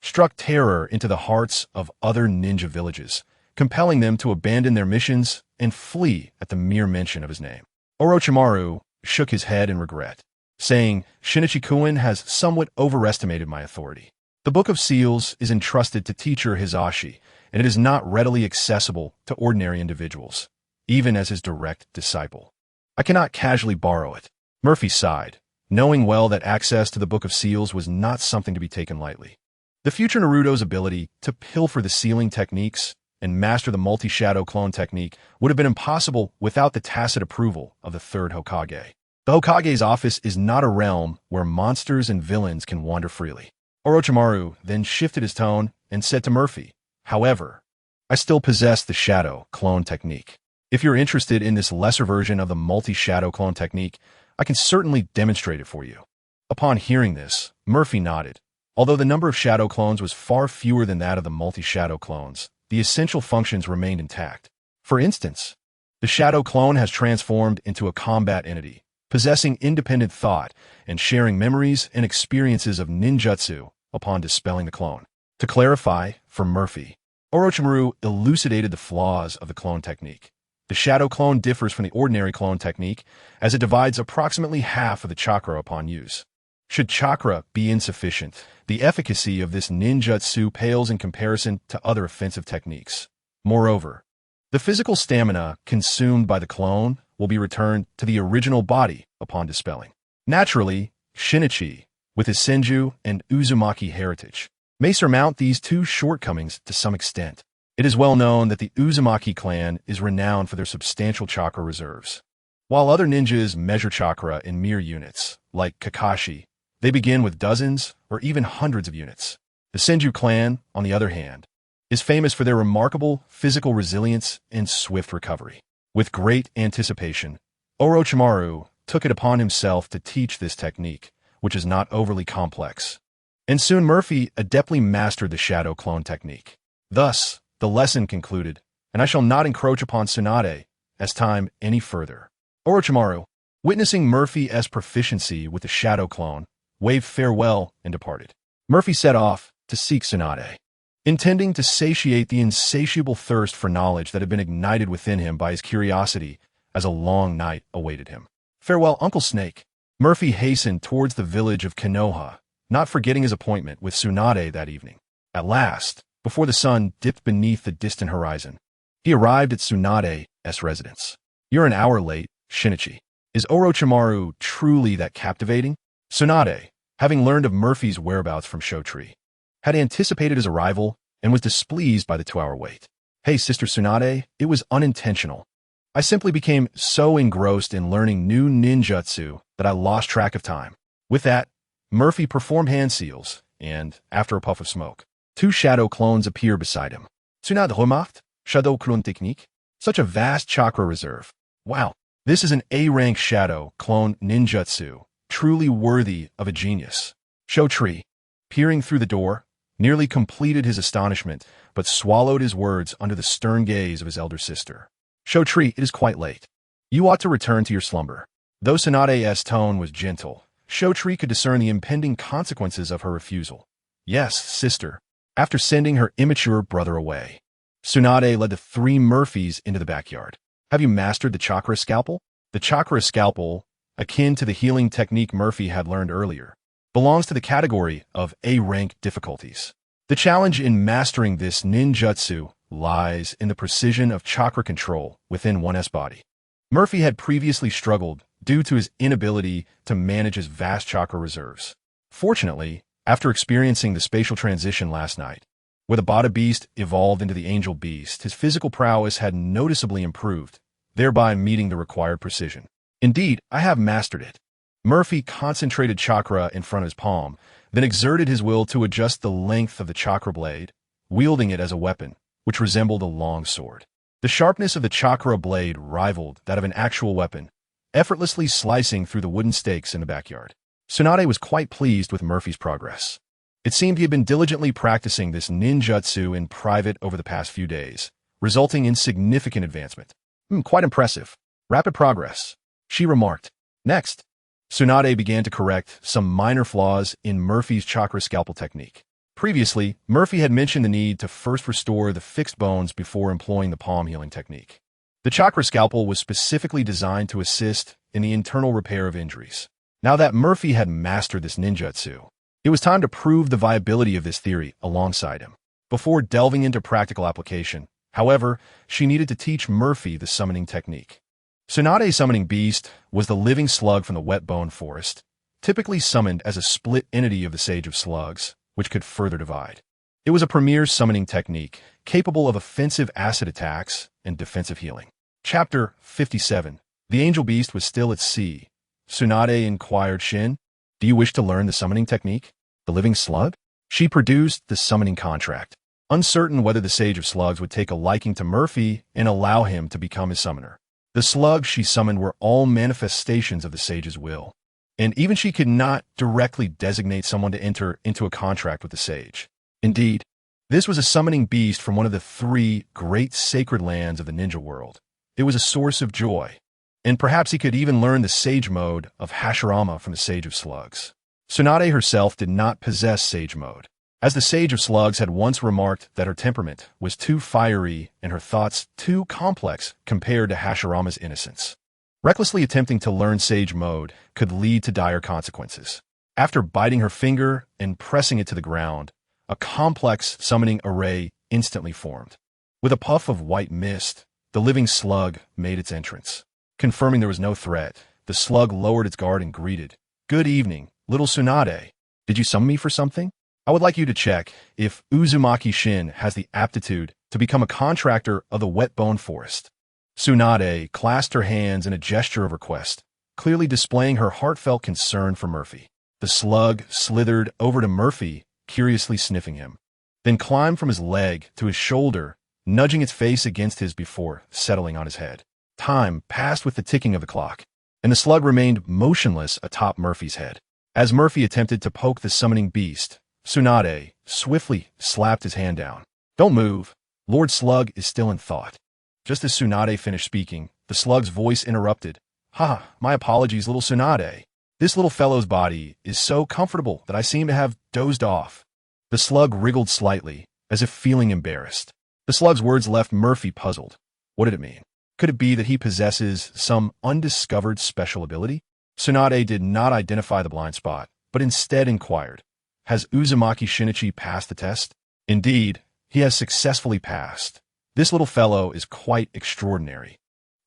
struck terror into the hearts of other ninja villages, compelling them to abandon their missions and flee at the mere mention of his name. Orochimaru shook his head in regret, saying, "Shinichi-kun has somewhat overestimated my authority. The Book of Seals is entrusted to teacher Hisashi, and it is not readily accessible to ordinary individuals, even as his direct disciple. I cannot casually borrow it." Murphy sighed, knowing well that access to the Book of Seals was not something to be taken lightly. The future Naruto's ability to pilfer the sealing techniques and master the multi-shadow clone technique would have been impossible without the tacit approval of the 3rd Hokage. The Hokage's office is not a realm where monsters and villains can wander freely. Orochimaru then shifted his tone and said to Murphy, "However, I still possess the shadow clone technique. If you're interested in this lesser version of the multi-shadow clone technique, I can certainly demonstrate it for you." Upon hearing this, Murphy nodded. Although the number of shadow clones was far fewer than that of the multi-shadow clones, the essential functions remained intact. For instance, the shadow clone has transformed into a combat entity, possessing independent thought and sharing memories and experiences of ninjutsu upon dispelling the clone. To clarify, for Murphy, Orochimaru elucidated the flaws of the clone technique. The shadow clone differs from the ordinary clone technique as it divides approximately half of the chakra upon use. Should chakra be insufficient, the efficacy of this ninjutsu pales in comparison to other offensive techniques. Moreover, the physical stamina consumed by the clone will be returned to the original body upon dispelling. Naturally, Shinichi, with his Senju and Uzumaki heritage, may surmount these two shortcomings to some extent. It is well known that the Uzumaki clan is renowned for their substantial chakra reserves. While other ninjas measure chakra in mere units, like Kakashi, they begin with dozens or even hundreds of units. The Senju clan, on the other hand, is famous for their remarkable physical resilience and swift recovery. With great anticipation, Orochimaru took it upon himself to teach this technique, which is not overly complex. And soon Murphy adeptly mastered the shadow clone technique. Thus, the lesson concluded, and I shall not encroach upon Tsunade as time any further. Orochimaru, witnessing Murphy's proficiency with the shadow clone, waved farewell and departed. Murphy set off to seek Tsunade, intending to satiate the insatiable thirst for knowledge that had been ignited within him by his curiosity as a long night awaited him. Farewell, Uncle Snake. Murphy hastened towards the village of Konoha, not forgetting his appointment with Tsunade that evening. At last, before the sun dipped beneath the distant horizon, he arrived at Tsunade's residence. "You're an hour late, Shinichi. Is Orochimaru truly that captivating?" Tsunade, having learned of Murphy's whereabouts from Shotree, had anticipated his arrival and was displeased by the 2-hour wait. "Hey, Sister Tsunade, it was unintentional. I simply became so engrossed in learning new ninjutsu that I lost track of time." With that, Murphy performed hand seals, and, after a puff of smoke, 2 shadow clones appear beside him. "Tsunade remarked, shadow clone technique. Such a vast chakra reserve. Wow, this is an A-rank shadow clone ninjutsu, truly worthy of a genius." Shotree, peering through the door, nearly completed his astonishment, but swallowed his words under the stern gaze of his elder sister. "Shotree, it is quite late. You ought to return to your slumber." Though Tsunade's tone was gentle, Shotree could discern the impending consequences of her refusal. "Yes, sister." After sending her immature brother away, Tsunade led the 3 Murphys into the backyard. "Have you mastered the chakra scalpel?" The chakra scalpel, akin to the healing technique Murphy had learned earlier, belongs to the category of A-rank difficulties. The challenge in mastering this ninjutsu lies in the precision of chakra control within one's body. Murphy had previously struggled due to his inability to manage his vast chakra reserves. Fortunately, after experiencing the spatial transition last night, where the Bada Beast evolved into the Angel Beast, his physical prowess had noticeably improved, thereby meeting the required precision. Indeed, I have mastered it. Murphy concentrated chakra in front of his palm, then exerted his will to adjust the length of the chakra blade, wielding it as a weapon, which resembled a long sword. The sharpness of the chakra blade rivaled that of an actual weapon, effortlessly slicing through the wooden stakes in the backyard. Tsunade was quite pleased with Murphy's progress. It seemed he had been diligently practicing this ninjutsu in private over the past few days, resulting in significant advancement. Quite impressive. Rapid progress, she remarked. Next, Tsunade began to correct some minor flaws in Murphy's chakra scalpel technique. Previously, Murphy had mentioned the need to first restore the fixed bones before employing the palm healing technique. The chakra scalpel was specifically designed to assist in the internal repair of injuries. Now that Murphy had mastered this ninjutsu, it was time to prove the viability of this theory alongside him. Before delving into practical application, however, she needed to teach Murphy the summoning technique. Tsunade's summoning beast was the living slug from the wet bone forest, typically summoned as a split entity of the Sage of Slugs, which could further divide. It was a premier summoning technique, capable of offensive acid attacks and defensive healing. Chapter 57. The Angel Beast was still at sea. Tsunade inquired Shin, "Do you wish to learn the summoning technique? The living slug?" She produced the summoning contract, uncertain whether the Sage of Slugs would take a liking to Murphy and allow him to become his summoner. The slugs she summoned were all manifestations of the Sage's will, and even she could not directly designate someone to enter into a contract with the Sage. Indeed, this was a summoning beast from one of the 3 great sacred lands of the ninja world. It was a source of joy, and perhaps he could even learn the Sage mode of Hashirama from the Sage of Slugs. Tsunade herself did not possess Sage mode, as the Sage of Slugs had once remarked that her temperament was too fiery and her thoughts too complex compared to Hashirama's innocence. Recklessly attempting to learn Sage mode could lead to dire consequences. After biting her finger and pressing it to the ground, a complex summoning array instantly formed. With a puff of white mist, the living slug made its entrance. Confirming there was no threat, the slug lowered its guard and greeted, "Good evening, little Tsunade. Did you summon me for something? I would like you to check if Uzumaki Shin has the aptitude to become a contractor of the wet bone forest." Tsunade clasped her hands in a gesture of request, clearly displaying her heartfelt concern for Murphy. The slug slithered over to Murphy, curiously sniffing him, then climbed from his leg to his shoulder, nudging its face against his before settling on his head. Time passed with the ticking of the clock, and the slug remained motionless atop Murphy's head. As Murphy attempted to poke the summoning beast, Tsunade swiftly slapped his hand down. "Don't move. Lord Slug is still in thought." Just as Tsunade finished speaking, the slug's voice interrupted. My apologies, little Tsunade. This little fellow's body is so comfortable that I seem to have dozed off." The slug wriggled slightly, as if feeling embarrassed. The slug's words left Murphy puzzled. What did it mean? Could it be that he possesses some undiscovered special ability? Tsunade did not identify the blind spot, but instead inquired, "Has Uzumaki Shinichi passed the test?" Indeed, he has successfully passed. This little fellow is quite extraordinary.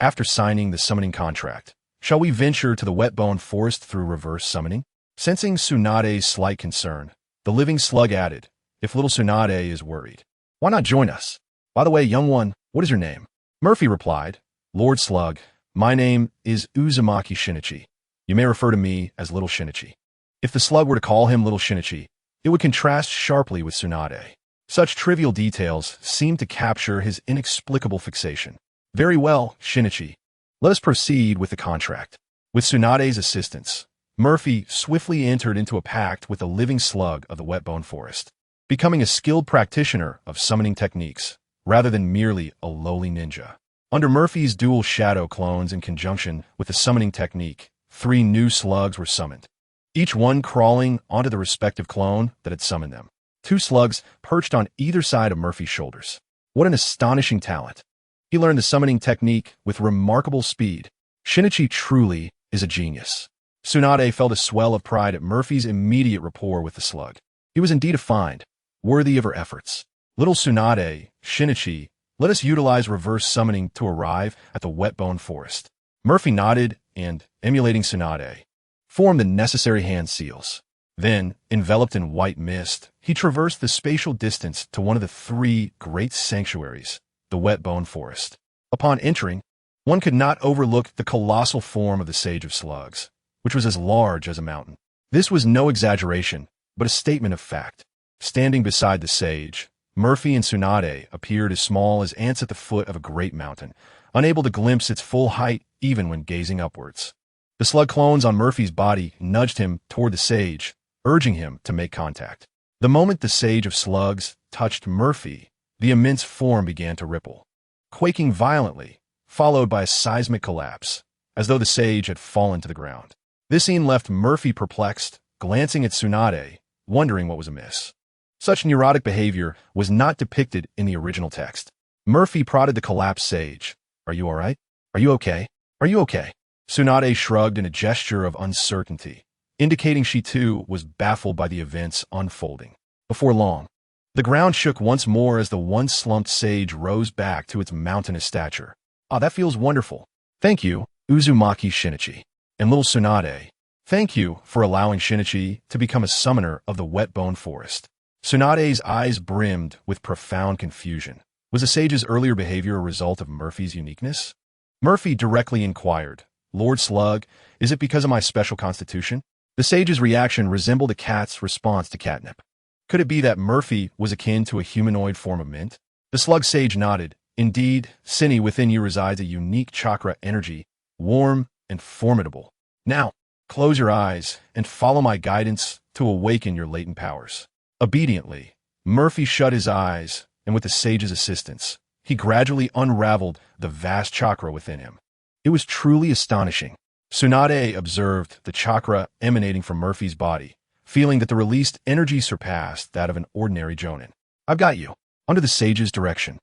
After signing the summoning contract, shall we venture to the wet bone forest through reverse summoning? Sensing Tsunade's slight concern, the living slug added, "If little Tsunade is worried, why not join us? By the way, young one, what is your name?" Murphy replied, "Lord Slug, my name is Uzumaki Shinichi. You may refer to me as Little Shinichi." If the slug were to call him Little Shinichi, it would contrast sharply with Tsunade. Such trivial details seemed to capture his inexplicable fixation. "Very well, Shinichi. Let us proceed with the contract." With Tsunade's assistance, Murphy swiftly entered into a pact with the living slug of the wet bone forest, becoming a skilled practitioner of summoning techniques, rather than merely a lowly ninja. Under Murphy's dual shadow clones in conjunction with the summoning technique, 3 new slugs were summoned, each one crawling onto the respective clone that had summoned them. 2 slugs perched on either side of Murphy's shoulders. What an astonishing talent. He learned the summoning technique with remarkable speed. Shinichi truly is a genius. Tsunade felt a swell of pride at Murphy's immediate rapport with the slug. He was indeed a find, worthy of her efforts. "Little Tsunade, Shinichi, let us utilize reverse summoning to arrive at the wet bone forest." Murphy nodded and, emulating Tsunade, formed the necessary hand seals. Then, enveloped in white mist, he traversed the spatial distance to one of the three great sanctuaries, the Wet Bone Forest. Upon entering, one could not overlook the colossal form of the Sage of Slugs, which was as large as a mountain. This was no exaggeration, but a statement of fact. Standing beside the sage, Murphy and Tsunade appeared as small as ants at the foot of a great mountain, unable to glimpse its full height even when gazing upwards. The slug clones on Murphy's body nudged him toward the sage, urging him to make contact. The moment the Sage of Slugs touched Murphy, the immense form began to ripple, quaking violently, followed by a seismic collapse, as though the sage had fallen to the ground. This scene left Murphy perplexed, glancing at Tsunade, wondering what was amiss. Such neurotic behavior was not depicted in the original text. Murphy prodded the collapsed sage. "Are you all right? Are you okay? Are you okay?" Tsunade shrugged in a gesture of uncertainty, indicating she too was baffled by the events unfolding. Before long, the ground shook once more as the once slumped sage rose back to its mountainous stature. "Ah, that feels wonderful. Thank you, Uzumaki Shinichi." And little Tsunade, "Thank you for allowing Shinichi to become a summoner of the Wet Bone Forest." Tsunade's eyes brimmed with profound confusion. Was the sage's earlier behavior a result of Murphy's uniqueness? Murphy directly inquired, "Lord Slug, is it because of my special constitution?" The sage's reaction resembled a cat's response to catnip. Could it be that Murphy was akin to a humanoid form of mint? The slug sage nodded. "Indeed, Sini, within you resides a unique chakra energy, warm and formidable. Now, close your eyes and follow my guidance to awaken your latent powers." Obediently, Murphy shut his eyes, and with the sage's assistance, he gradually unraveled the vast chakra within him. It was truly astonishing. Tsunade observed the chakra emanating from Murphy's body, feeling that the released energy surpassed that of an ordinary jonin. "I've got you." Under the sage's direction,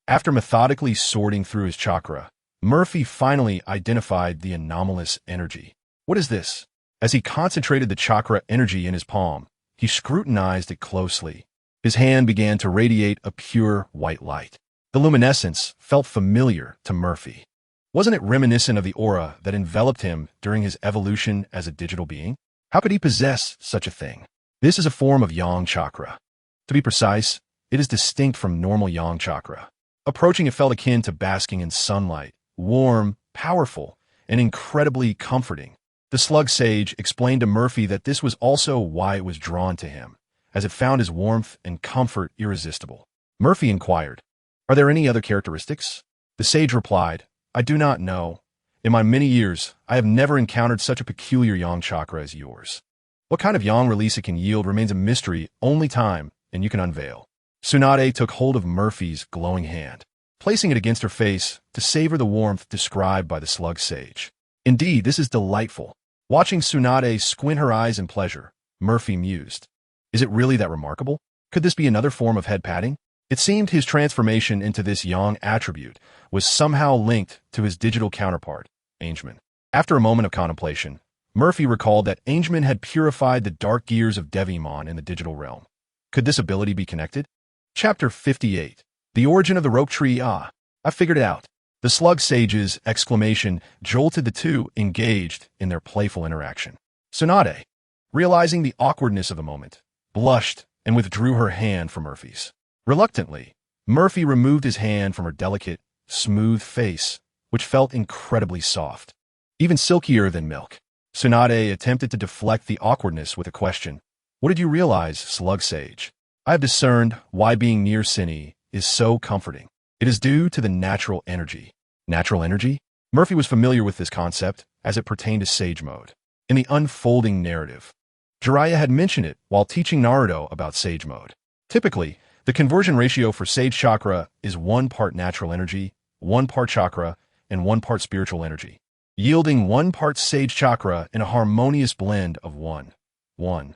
after methodically sorting through his chakra, Murphy finally identified the anomalous energy. "What is this?" As he concentrated the chakra energy in his palm, he scrutinized it closely. His hand began to radiate a pure white light. The luminescence felt familiar to Murphy. Wasn't it reminiscent of the aura that enveloped him during his evolution as a digital being? How could he possess such a thing? This is a form of yang chakra. To be precise, it is distinct from normal yang chakra. Approaching it felt akin to basking in sunlight, warm, powerful, and incredibly comforting. The slug sage explained to Murphy that this was also why it was drawn to him, as it found his warmth and comfort irresistible. Murphy inquired, "Are there any other characteristics?" The sage replied, "I do not know. In my many years, I have never encountered such a peculiar yang chakra as yours. What kind of yang release it can yield remains a mystery only time and you can unveil." Tsunade took hold of Murphy's glowing hand, placing it against her face to savor the warmth described by the slug sage. "Indeed, this is delightful." Watching Tsunade squint her eyes in pleasure, Murphy mused, "Is it really that remarkable? Could this be another form of head patting?" It seemed his transformation into this yang attribute was somehow linked to his digital counterpart, Angeman. After a moment of contemplation, Murphy recalled that Angeman had purified the dark gears of Devimon in the digital realm. Could this ability be connected? Chapter 58. The Origin of the Rope Tree. "Ah, I figured it out." The slug sage's exclamation jolted the two engaged in their playful interaction. Tsunade, realizing the awkwardness of the moment, blushed and withdrew her hand from Murphy's. Reluctantly, Murphy removed his hand from her delicate, smooth face, which felt incredibly soft, even silkier than milk. Tsunade attempted to deflect the awkwardness with a question. "What did you realize, slug sage?" "I have discerned why being near Sini is so comforting. It is due to the natural energy." Natural energy? Murphy was familiar with this concept as it pertained to Sage Mode. In the unfolding narrative, Jiraiya had mentioned it while teaching Naruto about Sage Mode. Typically, the conversion ratio for Sage Chakra is 1 part natural energy, 1 part chakra, and 1 part spiritual energy, yielding 1 part Sage Chakra in a harmonious blend of 1, 1,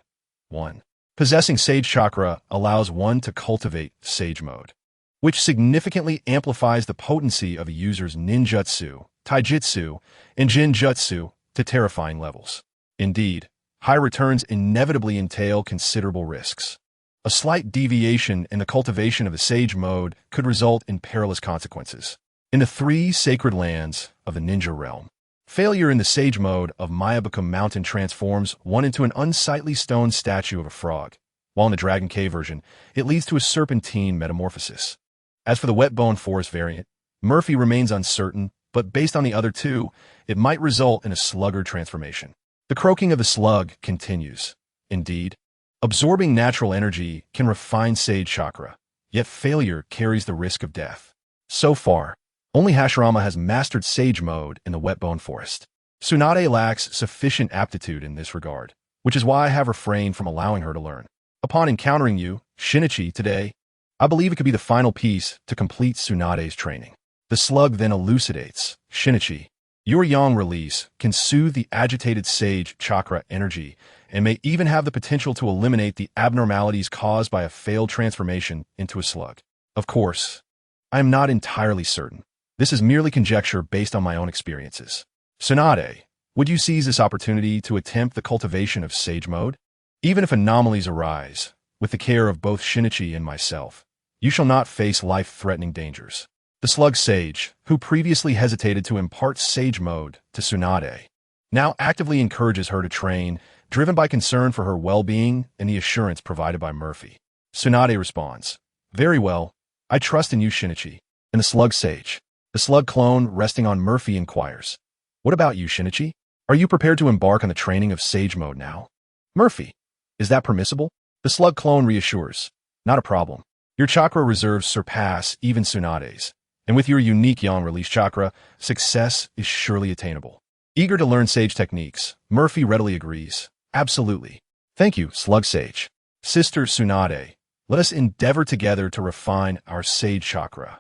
1. Possessing Sage Chakra allows one to cultivate Sage Mode, which significantly amplifies the potency of a user's ninjutsu, taijutsu, and jinjutsu to terrifying levels. Indeed, high returns inevitably entail considerable risks. A slight deviation in the cultivation of the Sage Mode could result in perilous consequences. In the 3 sacred lands of the ninja realm, Failure in the Sage mode of Mayabaka Mountain transforms one into an unsightly stone statue of a frog, while in the Dragon Cave version, it leads to a serpentine metamorphosis. As for the Wet Bone Forest variant, Murphy remains uncertain, but based on the other two, it might result in a sluggard transformation. The croaking of the slug continues. Indeed, absorbing natural energy can refine Sage chakra, yet failure carries the risk of death. So far, only Hashirama has mastered Sage mode in the Wet Bone Forest. Tsunade lacks sufficient aptitude in this regard, which is why I have refrained from allowing her to learn. Upon encountering you, Shinichi, today, I believe it could be the final piece to complete Tsunade's training. The slug then elucidates, Shinichi, your yang release can soothe the agitated Sage chakra energy and may even have the potential to eliminate the abnormalities caused by a failed transformation into a slug. Of course, I am not entirely certain. This is merely conjecture based on my own experiences. Tsunade, would you seize this opportunity to attempt the cultivation of Sage mode? Even if anomalies arise, with the care of both Shinichi and myself, you shall not face life-threatening dangers. The slug Sage, who previously hesitated to impart Sage mode to Tsunade, now actively encourages her to train, driven by concern for her well-being and the assurance provided by Murphy. Tsunade responds, very well, I trust in you, Shinichi. And the slug Sage, the slug clone resting on Murphy, inquires, what about you, Shinichi? Are you prepared to embark on the training of Sage mode now? Murphy, is that permissible? The slug clone reassures, not a problem. Your chakra reserves surpass even Tsunade's, and with your unique yang release chakra, success is surely attainable. Eager to learn Sage techniques, Murphy readily agrees. Absolutely. Thank you, slug Sage. Sister Tsunade, let us endeavor together to refine our Sage chakra.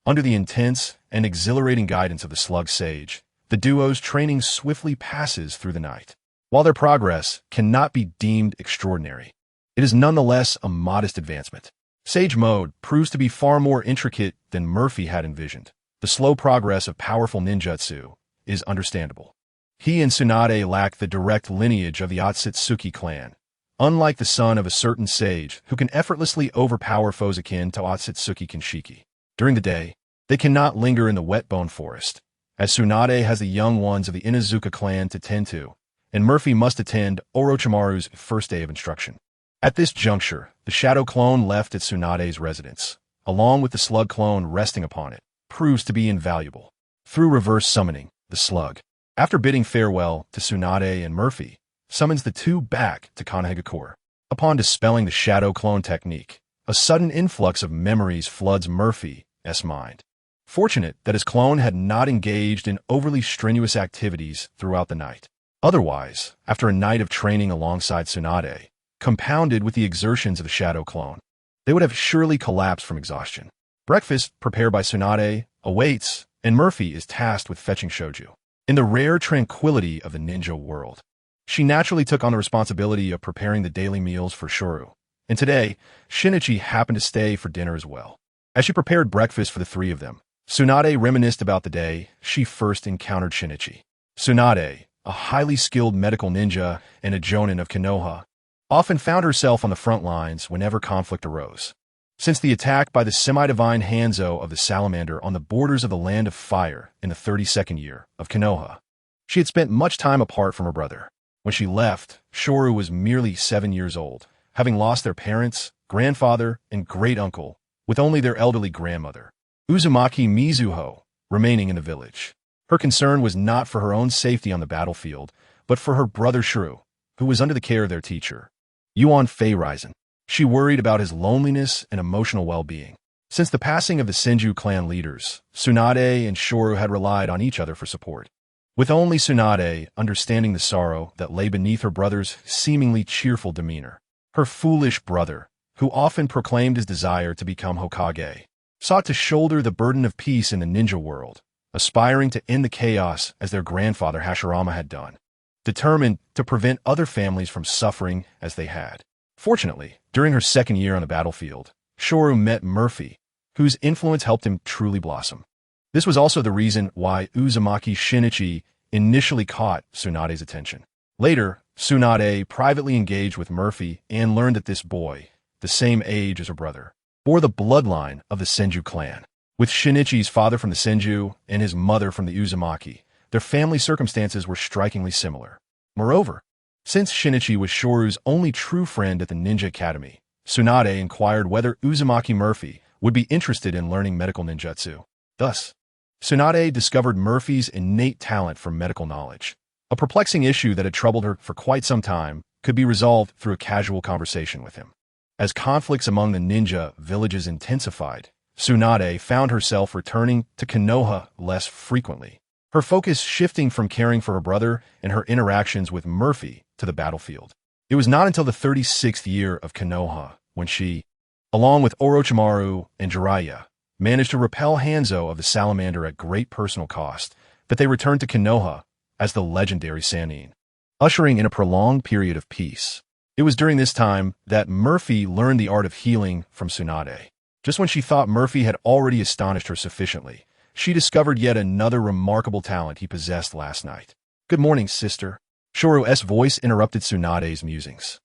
Under the intense and exhilarating guidance of the slug Sage, the duo's training swiftly passes through the night. While their progress cannot be deemed extraordinary, it is nonetheless a modest advancement. Sage mode proves to be far more intricate than Murphy had envisioned. The slow progress of powerful ninjutsu is understandable. He and Tsunade lack the direct lineage of the Otsutsuki clan, unlike the son of a certain sage who can effortlessly overpower foes akin to Otsutsuki Kinshiki. During the day, they cannot linger in the Wet Bone Forest, as Tsunade has the young ones of the Inuzuka clan to tend to, and Murphy must attend Orochimaru's first day of instruction. At this juncture, the shadow clone left at Tsunade's residence, along with the slug clone resting upon it, proves to be invaluable. Through reverse summoning, the slug, after bidding farewell to Tsunade and Murphy, summons the two back to Konohagakure. Upon dispelling the shadow clone technique, a sudden influx of memories floods Murphy's mind. Fortunate that his clone had not engaged in overly strenuous activities throughout the night. Otherwise, after a night of training alongside Tsunade, compounded with the exertions of the shadow clone, they would have surely collapsed from exhaustion. Breakfast, prepared by Tsunade, awaits, and Murphy is tasked with fetching shoju. In the rare tranquility of the ninja world, she naturally took on the responsibility of preparing the daily meals for Shuru, and today, Shinichi happened to stay for dinner as well. As she prepared breakfast for the three of them, Tsunade reminisced about the day she first encountered Shinichi. Tsunade, a highly skilled medical ninja and a jonin of Konoha, often found herself on the front lines whenever conflict arose. Since the attack by the semi-divine Hanzo of the Salamander on the borders of the Land of Fire in the 32nd year of Konoha, she had spent much time apart from her brother. When she left, Shuru was merely 7 years old, having lost their parents, grandfather, and great-uncle, with only their elderly grandmother, Uzumaki Mizuho, remaining in the village. Her concern was not for her own safety on the battlefield, but for her brother Shuru, who was under the care of their teacher, Yuan Feiraizen. She worried about his loneliness and emotional well-being. Since the passing of the Senju clan leaders, Tsunade and Shuru had relied on each other for support. With only Tsunade understanding the sorrow that lay beneath her brother's seemingly cheerful demeanor, her foolish brother, who often proclaimed his desire to become Hokage, sought to shoulder the burden of peace in the ninja world, aspiring to end the chaos as their grandfather Hashirama had done, determined to prevent other families from suffering as they had. Fortunately, during her second year on the battlefield, Shuru met Murphy, whose influence helped him truly blossom. This was also the reason why Uzumaki Shinichi initially caught Tsunade's attention. Later, Tsunade privately engaged with Murphy and learned that this boy, the same age as her brother, bore the bloodline of the Senju clan. With Shinichi's father from the Senju and his mother from the Uzumaki, their family circumstances were strikingly similar. Moreover, since Shinichi was Shoru's only true friend at the Ninja Academy, Tsunade inquired whether Uzumaki Murphy would be interested in learning medical ninjutsu. Thus, Tsunade discovered Murphy's innate talent for medical knowledge. A perplexing issue that had troubled her for quite some time could be resolved through a casual conversation with him. As conflicts among the ninja villages intensified, Tsunade found herself returning to Konoha less frequently, her focus shifting from caring for her brother and her interactions with Murphy to the battlefield. It was not until the 36th year of Konoha when she, along with Orochimaru and Jiraiya, managed to repel Hanzo of the Salamander at great personal cost, that they returned to Konoha as the legendary Sannin, ushering in a prolonged period of peace. It was during this time that Murphy learned the art of healing from Tsunade. Just when she thought Murphy had already astonished her sufficiently, she discovered yet another remarkable talent he possessed last night. "Good morning, sister." Shoru's voice interrupted Tsunade's musings.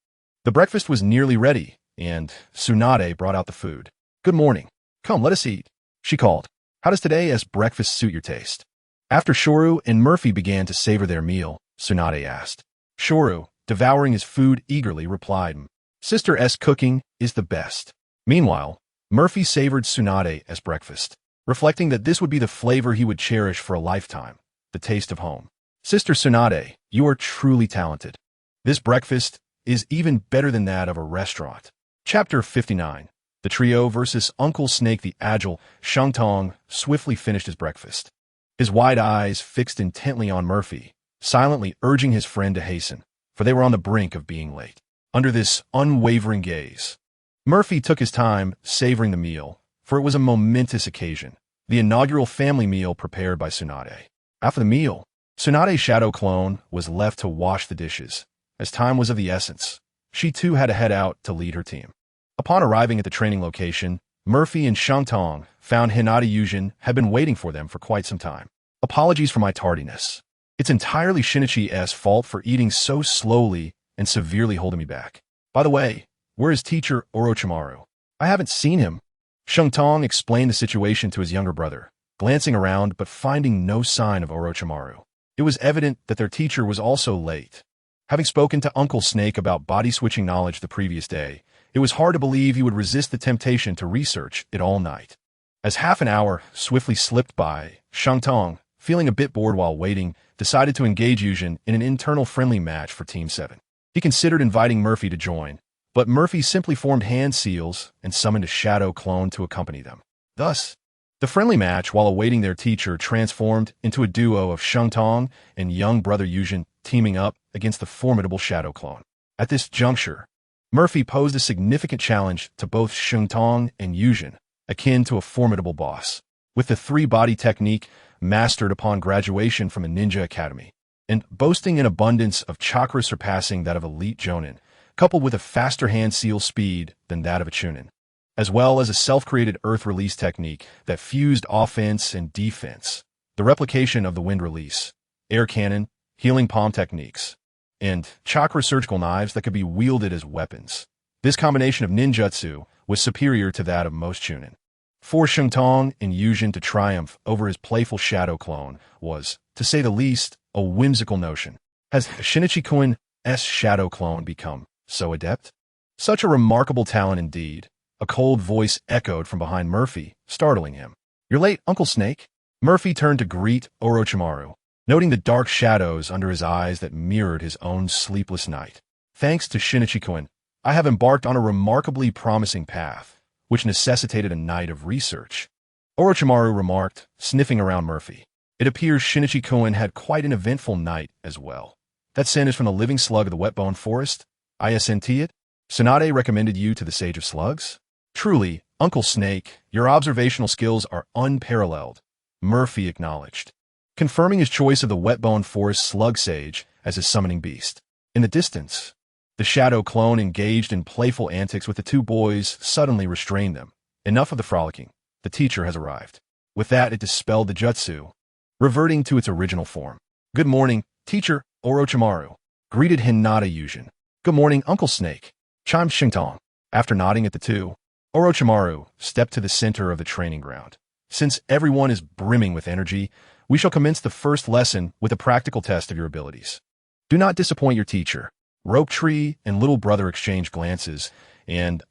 The breakfast was nearly ready, and Tsunade brought out the food. "Good morning. Come, let us eat," she called. "How does today's breakfast suit your taste?" After Shoru and Murphy began to savor their meal, Tsunade asked. Shoru, devouring his food eagerly, replied, "Sister's cooking is the best." Meanwhile, Murphy savored Tsunade's breakfast, reflecting that this would be the flavor he would cherish for a lifetime, the taste of home. "Sister Tsunade, you are truly talented. This breakfast is even better than that of a restaurant." Chapter 59. The trio versus Uncle Snake. The agile Shangtong swiftly finished his breakfast, his wide eyes fixed intently on Murphy, silently urging his friend to hasten, for they were on the brink of being late. Under this unwavering gaze, Murphy took his time savoring the meal, for it was a momentous occasion, the inaugural family meal prepared by Tsunade. After the meal, Tsunade's shadow clone was left to wash the dishes. As time was of the essence, she too had to head out to lead her team. Upon arriving at the training location, Murphy and Shangtong found Hinata Yujin had been waiting for them for quite some time. "Apologies for my tardiness. It's entirely Shinichi's fault for eating so slowly and severely holding me back. By the way, where is teacher Orochimaru? I haven't seen him." Shangtong explained the situation to his younger brother, glancing around but finding no sign of Orochimaru. It was evident that their teacher was also late. Having spoken to Uncle Snake about body-switching knowledge the previous day, it was hard to believe he would resist the temptation to research it all night. As half an hour swiftly slipped by, Shangtong, feeling a bit bored while waiting, decided to engage Yujin in an internal friendly match for Team 7. He considered inviting Murphy to join, but Murphy simply formed hand seals and summoned a shadow clone to accompany them. Thus, the friendly match, while awaiting their teacher, transformed into a duo of Shangtong and young brother Yujin teaming up against the formidable shadow clone. At this juncture, Murphy posed a significant challenge to both Shangtong and Yujin, akin to a formidable boss. With the three-body technique mastered upon graduation from a ninja academy, and boasting an abundance of chakra surpassing that of elite jonin, coupled with a faster hand seal speed than that of a chunin, as well as a self-created earth release technique that fused offense and defense, the replication of the wind release, air cannon, healing palm techniques, and chakra surgical knives that could be wielded as weapons. This combination of ninjutsu was superior to that of most chunin. For Shangtong and Yujin to triumph over his playful shadow clone was, to say the least, a whimsical notion. Has Shinichi Kuin's shadow clone become so adept? Such a remarkable talent indeed. A cold voice echoed from behind Murphy, startling him. "You're late, Uncle Snake." Murphy turned to greet Orochimaru, noting the dark shadows under his eyes that mirrored his own sleepless night. "Thanks to Shinichi Kuin, I have embarked on a remarkably promising path, which necessitated a night of research," Orochimaru remarked, sniffing around Murphy. "It appears Shinichi Kuin had quite an eventful night as well. That scent is from the living slug of the wet-bone forest? Isn't it? Tsunade recommended you to the Sage of Slugs?" "Truly, Uncle Snake, your observational skills are unparalleled," Murphy acknowledged, confirming his choice of the wet-bone forest slug sage as his summoning beast. In the distance, the shadow clone engaged in playful antics with the two boys suddenly restrained them. Enough of the frolicking. The teacher has arrived. With that, it dispelled the jutsu, reverting to its original form. "Good morning, teacher Orochimaru," greeted Hinata Yujin. "Good morning, Uncle Snake," chimed Shangtong. After nodding at the two, Orochimaru stepped to the center of the training ground. Since everyone is brimming with energy, We shall commence the first lesson with a practical test of your abilities. Do not disappoint your teacher. Rope Tree and little brother exchange glances, and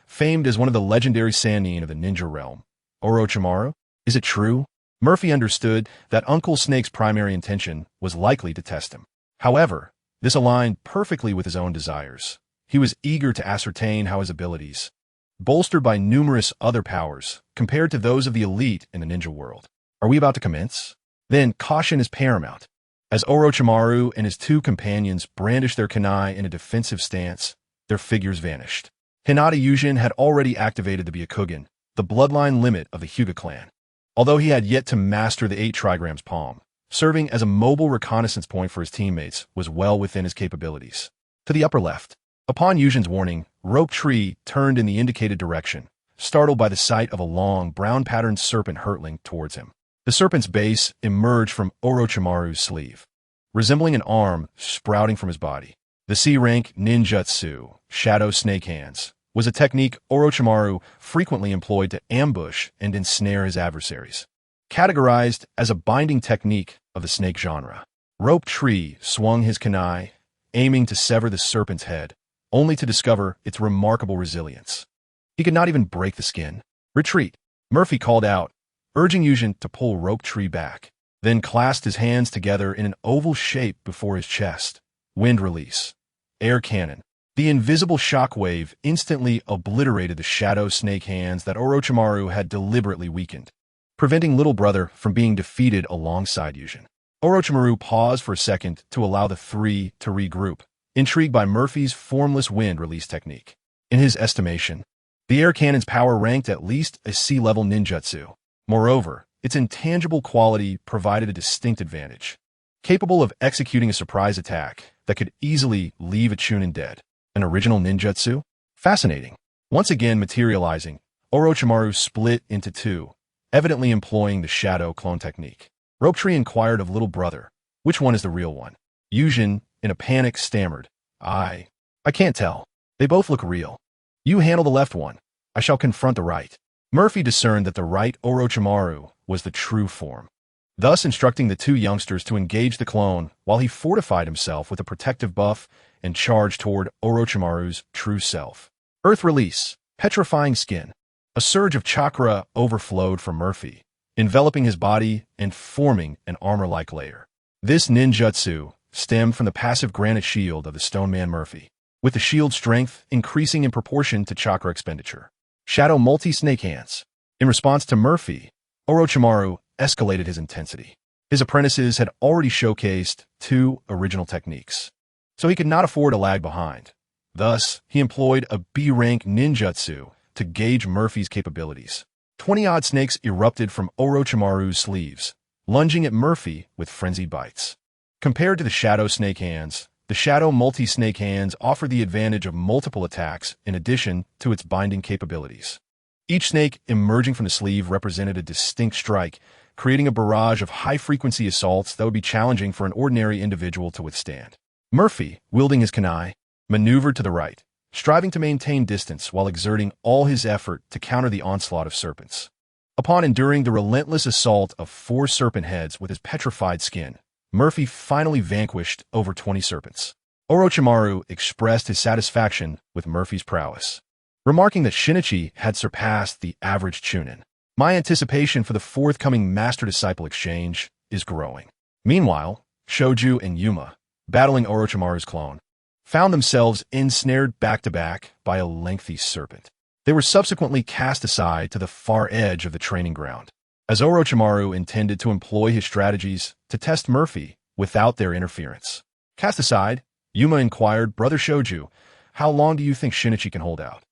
famed as one of the legendary Sannin of the ninja realm. Orochimaru? Is it true? Murphy understood that Uncle Snake's primary intention was likely to test him. However, this aligned perfectly with his own desires. He was eager to ascertain how his abilities, bolstered by numerous other powers, compared to those of the elite in the ninja world. Are we about to commence? Then caution is paramount. As Orochimaru and his two companions brandished their kunai in a defensive stance, their figures vanished. Hinata Yujin had already activated the Byakugan, the bloodline limit of the Hyuga clan. Although he had yet to master the 8 trigrams palm, serving as a mobile reconnaissance point for his teammates was well within his capabilities. To the upper left. Upon Yujin's warning, Rope Tree turned in the indicated direction, startled by the sight of a long, brown-patterned serpent hurtling towards him. The serpent's base emerged from Orochimaru's sleeve, resembling an arm sprouting from his body. The C-rank ninjutsu, Shadow Snake Hands, was a technique Orochimaru frequently employed to ambush and ensnare his adversaries. Categorized as a binding technique of the snake genre, Rope Tree swung his kunai, aiming to sever the serpent's head, only to discover its remarkable resilience. He could not even break the skin. Retreat, Murphy called out, urging Yujin to pull Rope Tree back, then clasped his hands together in an oval shape before his chest. Wind release. Air cannon. The invisible shockwave instantly obliterated the shadow snake hands that Orochimaru had deliberately weakened, preventing little brother from being defeated alongside Yujin. Orochimaru paused for a second to allow the three to regroup, intrigued by Murphy's formless wind release technique. In his estimation, the air cannon's power ranked at least a C-level ninjutsu. Moreover, its intangible quality provided a distinct advantage, capable of executing a surprise attack that could easily leave a Chunin dead. An original ninjutsu? Fascinating. Once again materializing, Orochimaru split into two, evidently employing the shadow clone technique. Rope Tree inquired of little brother, which one is the real one? Yujin, in a panic, stammered, I can't tell. They both look real. You handle the left one. I shall confront the right. Murphy discerned that the right Orochimaru was the true form, thus instructing the two youngsters to engage the clone while he fortified himself with a protective buff and charged toward Orochimaru's true self. Earth release, petrifying skin. A surge of chakra overflowed from Murphy, enveloping his body and forming an armor-like layer. This ninjutsu stemmed from the passive granite shield of the stone man Murphy, with the shield strength increasing in proportion to chakra expenditure. Shadow multi-snake hands. In response to Murphy, Orochimaru escalated his intensity. His apprentices had already showcased 2 original techniques, so he could not afford to lag behind. Thus, he employed a B-rank ninjutsu to gauge Murphy's capabilities. 20-odd snakes erupted from Orochimaru's sleeves, lunging at Murphy with frenzied bites. Compared to the Shadow Snake Hands, the Shadow Multi-Snake Hands offered the advantage of multiple attacks in addition to its binding capabilities. Each snake emerging from the sleeve represented a distinct strike, creating a barrage of high-frequency assaults that would be challenging for an ordinary individual to withstand. Murphy, wielding his kunai, maneuvered to the right, striving to maintain distance while exerting all his effort to counter the onslaught of serpents. Upon enduring the relentless assault of 4 serpent heads with his petrified skin, Murphy finally vanquished over 20 serpents. Orochimaru expressed his satisfaction with Murphy's prowess, remarking that Shinichi had surpassed the average Chunin. My anticipation for the forthcoming master-disciple exchange is growing. Meanwhile, Shoju and Yuma, battling Orochimaru's clone, found themselves ensnared back-to-back by a lengthy serpent. They were subsequently cast aside to the far edge of the training ground, as Orochimaru intended to employ his strategies to test Murphy without their interference. Cast aside, Yuma inquired, Brother Shoju, how long do you think Shinichi can hold out?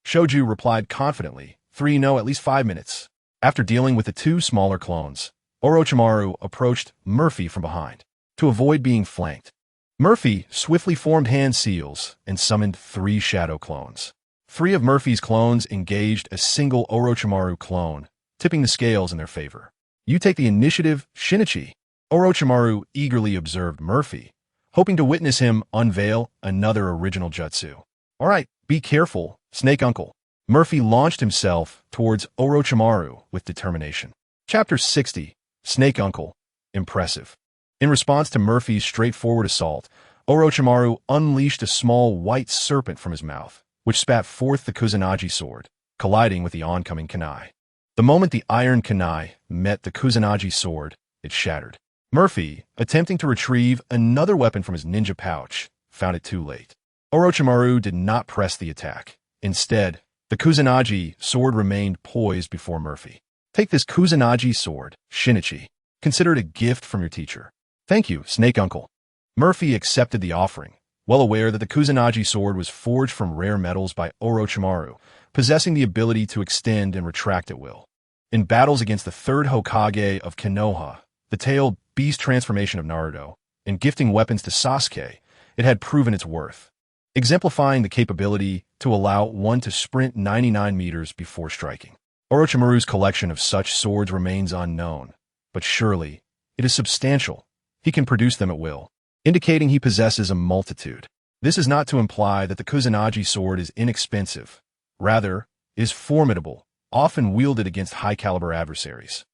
Shoju replied confidently, 3 no, at least 5 minutes. After dealing with the 2 smaller clones, Orochimaru approached Murphy from behind to avoid being flanked. Murphy swiftly formed hand seals and summoned 3 shadow clones. 3 of Murphy's clones engaged a single Orochimaru clone, tipping the scales in their favor. You take the initiative, Shinichi. Orochimaru eagerly observed Murphy, hoping to witness him unveil another original jutsu. All right, be careful, Snake Uncle. Murphy launched himself towards Orochimaru with determination. Chapter 60, Snake Uncle, impressive. In response to Murphy's straightforward assault, Orochimaru unleashed a small white serpent from his mouth, which spat forth the Kusanagi sword, colliding with the oncoming kunai. The moment the iron kunai met the Kusanagi sword, it shattered. Murphy, attempting to retrieve another weapon from his ninja pouch, found it too late. Orochimaru did not press the attack. Instead, the Kusanagi sword remained poised before Murphy. Take this Kusanagi sword, Shinichi. Consider it a gift from your teacher. Thank you, Snake Uncle. Murphy accepted the offering, well aware that the Kusanagi sword was forged from rare metals by Orochimaru, possessing the ability to extend and retract at will. In battles against the third Hokage of Konoha, the tailed beast transformation of Naruto, and gifting weapons to Sasuke, it had proven its worth, exemplifying the capability to allow one to sprint 99 meters before striking. Orochimaru's collection of such swords remains unknown, but surely it is substantial. He can produce them at will, indicating he possesses a multitude. This is not to imply that the Kusanagi sword is inexpensive. Rather, it is formidable, often wielded against high-caliber adversaries.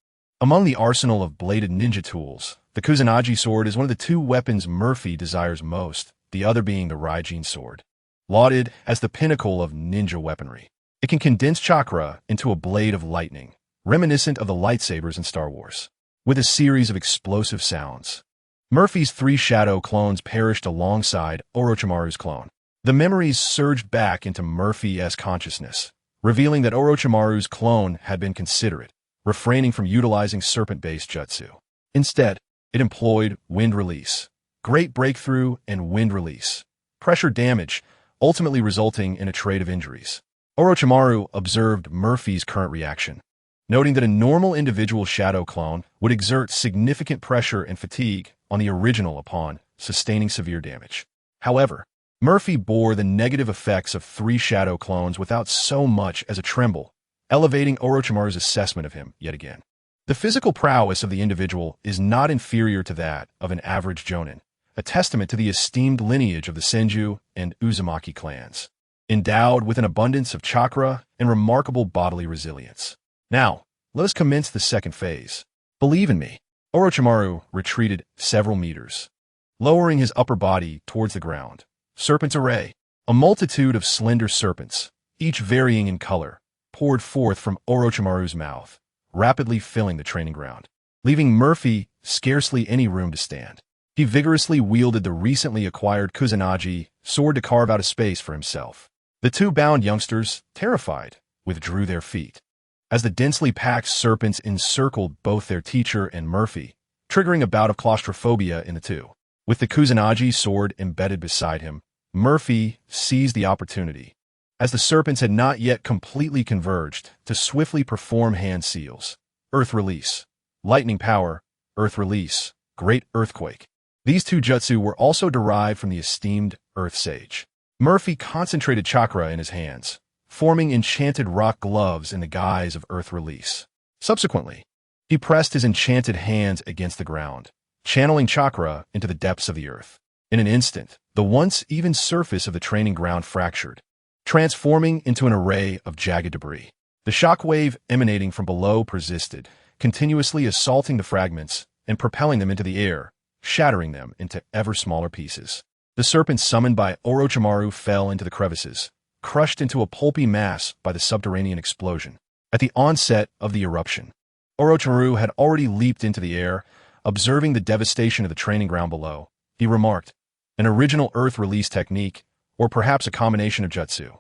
Among the arsenal of bladed ninja tools, the Kusanagi sword is one of the two weapons Murphy desires most, the other being the Raijin sword. Lauded as the pinnacle of ninja weaponry, it can condense chakra into a blade of lightning, reminiscent of the lightsabers in Star Wars. With a series of explosive sounds, Murphy's 3 shadow clones perished alongside Orochimaru's clone. The memories surged back into Murphy's consciousness, revealing that Orochimaru's clone had been considerate, refraining from utilizing serpent-based jutsu. Instead, it employed wind release, great breakthrough, and wind release, pressure damage, ultimately resulting in a trade of injuries. Orochimaru observed Murphy's current reaction, noting that a normal individual shadow clone would exert significant pressure and fatigue on the original upon sustaining severe damage. However, Murphy bore the negative effects of 3 shadow clones without so much as a tremble, elevating Orochimaru's assessment of him yet again. The physical prowess of the individual is not inferior to that of an average jonin, a testament to the esteemed lineage of the Senju and Uzumaki clans, endowed with an abundance of chakra and remarkable bodily resilience. Now, let us commence the second phase. Believe in me. Orochimaru retreated several meters, lowering his upper body towards the ground. Serpent's array, a multitude of slender serpents, each varying in color, poured forth from Orochimaru's mouth, rapidly filling the training ground, leaving Murphy scarcely any room to stand. He vigorously wielded the recently acquired Kusanagi sword to carve out a space for himself. The 2 bound youngsters, terrified, withdrew their feet, as the densely packed serpents encircled both their teacher and Murphy, triggering a bout of claustrophobia in the two. With the Kusanagi sword embedded beside him, Murphy seized the opportunity, as the serpents had not yet completely converged, to swiftly perform hand seals. Earth release, lightning power, earth release, great earthquake. These 2 jutsu were also derived from the esteemed Earth Sage. Murphy concentrated chakra in his hands, forming enchanted rock gloves in the guise of earth release. Subsequently, he pressed his enchanted hands against the ground, channeling chakra into the depths of the earth. In an instant, the once even surface of the training ground fractured, transforming into an array of jagged debris. The shockwave emanating from below persisted, continuously assaulting the fragments and propelling them into the air, shattering them into ever smaller pieces. The serpents summoned by Orochimaru fell into the crevices, crushed into a pulpy mass by the subterranean explosion. At the onset of the eruption, Orochimaru had already leaped into the air, observing the devastation of the training ground below. He remarked, an original earth release technique, or perhaps a combination of jutsu.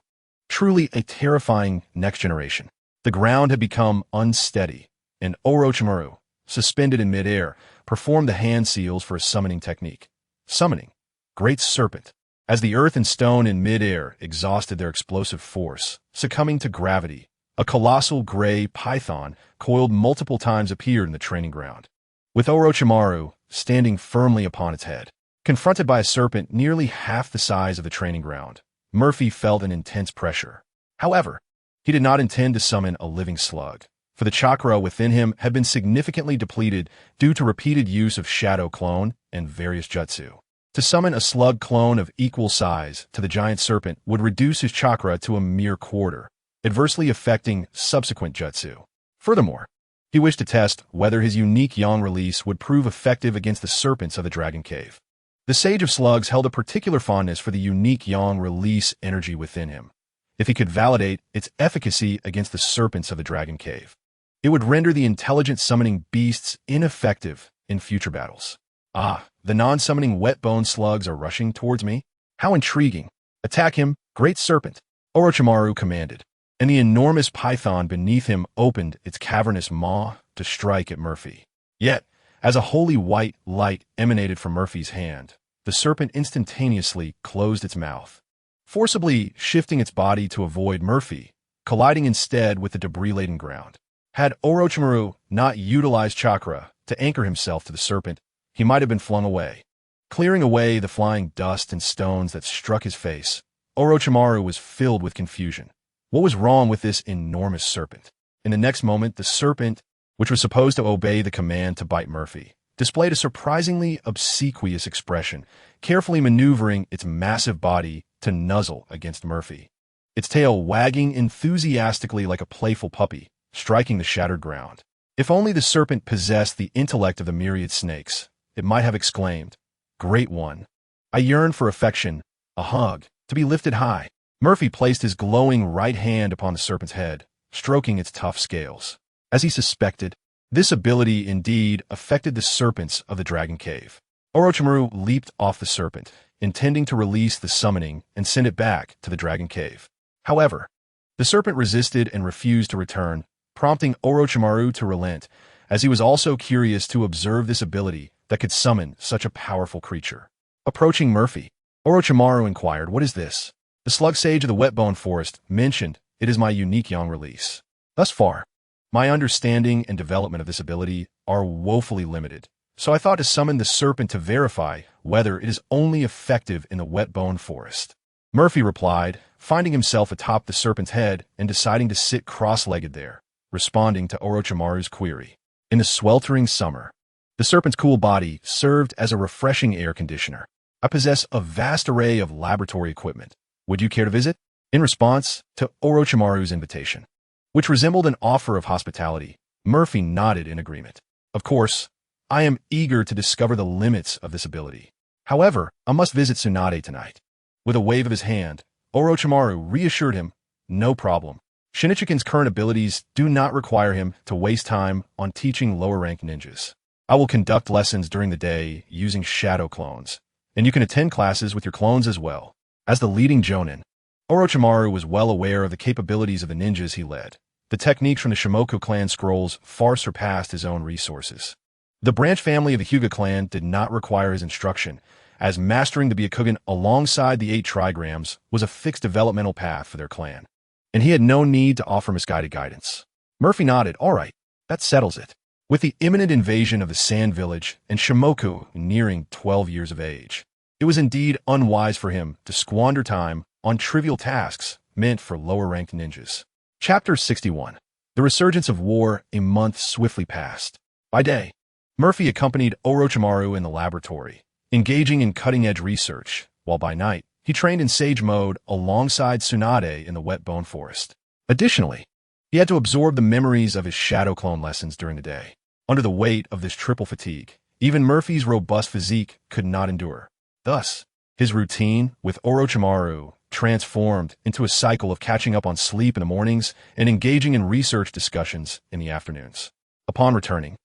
Truly a terrifying next generation. The ground had become unsteady, and Orochimaru, suspended in midair, performed the hand seals for a summoning technique. Summoning, great serpent. As the earth and stone in midair exhausted their explosive force, succumbing to gravity, a colossal gray python coiled multiple times appeared in the training ground, with Orochimaru standing firmly upon its head. Confronted by a serpent nearly half the size of the training ground, Murphy felt an intense pressure. However, he did not intend to summon a living slug, for the chakra within him had been significantly depleted due to repeated use of shadow clone and various jutsu. To summon a slug clone of equal size to the giant serpent would reduce his chakra to a mere quarter, adversely affecting subsequent jutsu. Furthermore, He wished to test whether his unique yang release would prove effective against the serpents of the Dragon Cave. The Sage of Slugs held a particular fondness for the unique yang release energy within him. If he could validate its efficacy against the serpents of the Dragon Cave, it would render the intelligent summoning beasts ineffective in future battles. Ah, the non-summoning wet-bone slugs are rushing towards me? How intriguing! Attack him, great serpent! Orochimaru commanded, and the enormous python beneath him opened its cavernous maw to strike at Murphy. Yet, as a holy white light emanated from Murphy's hand, the serpent instantaneously closed its mouth, forcibly shifting its body to avoid Murphy, colliding instead with the debris-laden ground. Had Orochimaru not utilized chakra to anchor himself to the serpent, he might have been flung away. Clearing away the flying dust and stones that struck his face, Orochimaru was filled with confusion. What was wrong with this enormous serpent? In the next moment, the serpent, which was supposed to obey the command to bite Murphy, displayed a surprisingly obsequious expression, carefully maneuvering its massive body to nuzzle against Murphy, its tail wagging enthusiastically like a playful puppy, striking the shattered ground. If only the serpent possessed the intellect of the myriad snakes, it might have exclaimed, "Great one! I yearn for affection, a hug, to be lifted high." Murphy placed his glowing right hand upon the serpent's head, stroking its tough scales. As he suspected, this ability indeed affected the serpents of the Dragon Cave. Orochimaru leaped off the serpent, intending to release the summoning and send it back to the Dragon Cave. However, the serpent resisted and refused to return, prompting Orochimaru to relent, as he was also curious to observe this ability that could summon such a powerful creature. Approaching Murphy, Orochimaru inquired, "What is this?" The slug sage of the wet-bone forest mentioned, "It is my unique yang release. Thus far, my understanding and development of this ability are woefully limited, so I thought to summon the serpent to verify whether it is only effective in the wet-bone forest." Murphy replied, finding himself atop the serpent's head and deciding to sit cross-legged there, responding to Orochimaru's query. In the sweltering summer, the serpent's cool body served as a refreshing air conditioner. "I possess a vast array of laboratory equipment. Would you care to visit?" In response to Orochimaru's invitation, which resembled an offer of hospitality, Murphy nodded in agreement. "Of course, I am eager to discover the limits of this ability. However, I must visit Tsunade tonight." With a wave of his hand, Orochimaru reassured him, "No problem. Shinichiken's current abilities do not require him to waste time on teaching lower-ranked ninjas. I will conduct lessons during the day using shadow clones, and you can attend classes with your clones as well." As the leading Jonin, Orochimaru was well aware of the capabilities of the ninjas he led. The techniques from the Shimoku clan scrolls far surpassed his own resources. The branch family of the Hyuga clan did not require his instruction, as mastering the Byakugan alongside the 8 trigrams was a fixed developmental path for their clan, and he had no need to offer misguided guidance. Murphy nodded, "All right, that settles it." With the imminent invasion of the Sand Village and Shimoku nearing 12 years of age, it was indeed unwise for him to squander time on trivial tasks meant for lower-ranked ninjas. Chapter 61. The Resurgence of War. A month swiftly passed. By day, Murphy accompanied Orochimaru in the laboratory, engaging in cutting-edge research, while by night, he trained in sage mode alongside Tsunade in the wet-bone forest. Additionally, he had to absorb the memories of his shadow clone lessons during the day. Under the weight of this triple fatigue, even Murphy's robust physique could not endure. Thus, his routine with Orochimaru transformed into a cycle of catching up on sleep in the mornings and engaging in research discussions in the afternoons. Upon returning,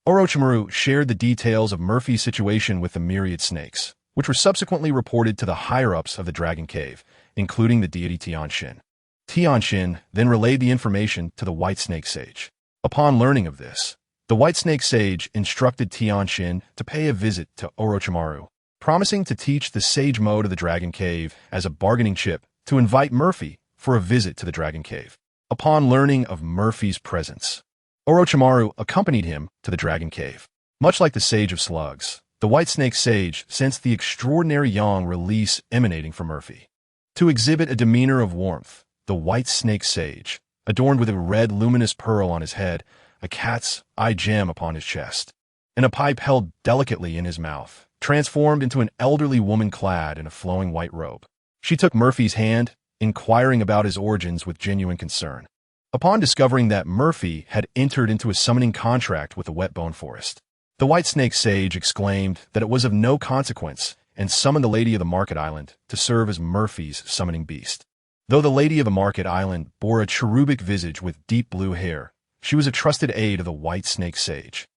Orochimaru shared the details of Murphy's situation with the myriad snakes, which were subsequently reported to the higher-ups of the Dragon Cave, including the deity Tianshin. Tianshin then relayed the information to the White Snake Sage. Upon learning of this, the White Snake Sage instructed Tianshin to pay a visit to Orochimaru, promising to teach the sage mode of the Dragon Cave as a bargaining chip to invite Murphy for a visit to the Dragon Cave. Upon learning of Murphy's presence, Orochimaru accompanied him to the Dragon Cave. Much like the Sage of Slugs, the White Snake Sage sensed the extraordinary yang release emanating from Murphy. To exhibit a demeanor of warmth, the White Snake Sage, adorned with a red luminous pearl on his head, a cat's eye gem upon his chest, and a pipe held delicately in his mouth, transformed into an elderly woman clad in a flowing white robe. She took Murphy's hand, inquiring about his origins with genuine concern. Upon discovering that Murphy had entered into a summoning contract with the Whetbone Forest, the White Snake Sage exclaimed that it was of no consequence and summoned the Lady of the Market Island to serve as Murphy's summoning beast. Though the Lady of the Market Island bore a cherubic visage with deep blue hair, she was a trusted aide of the White Snake Sage,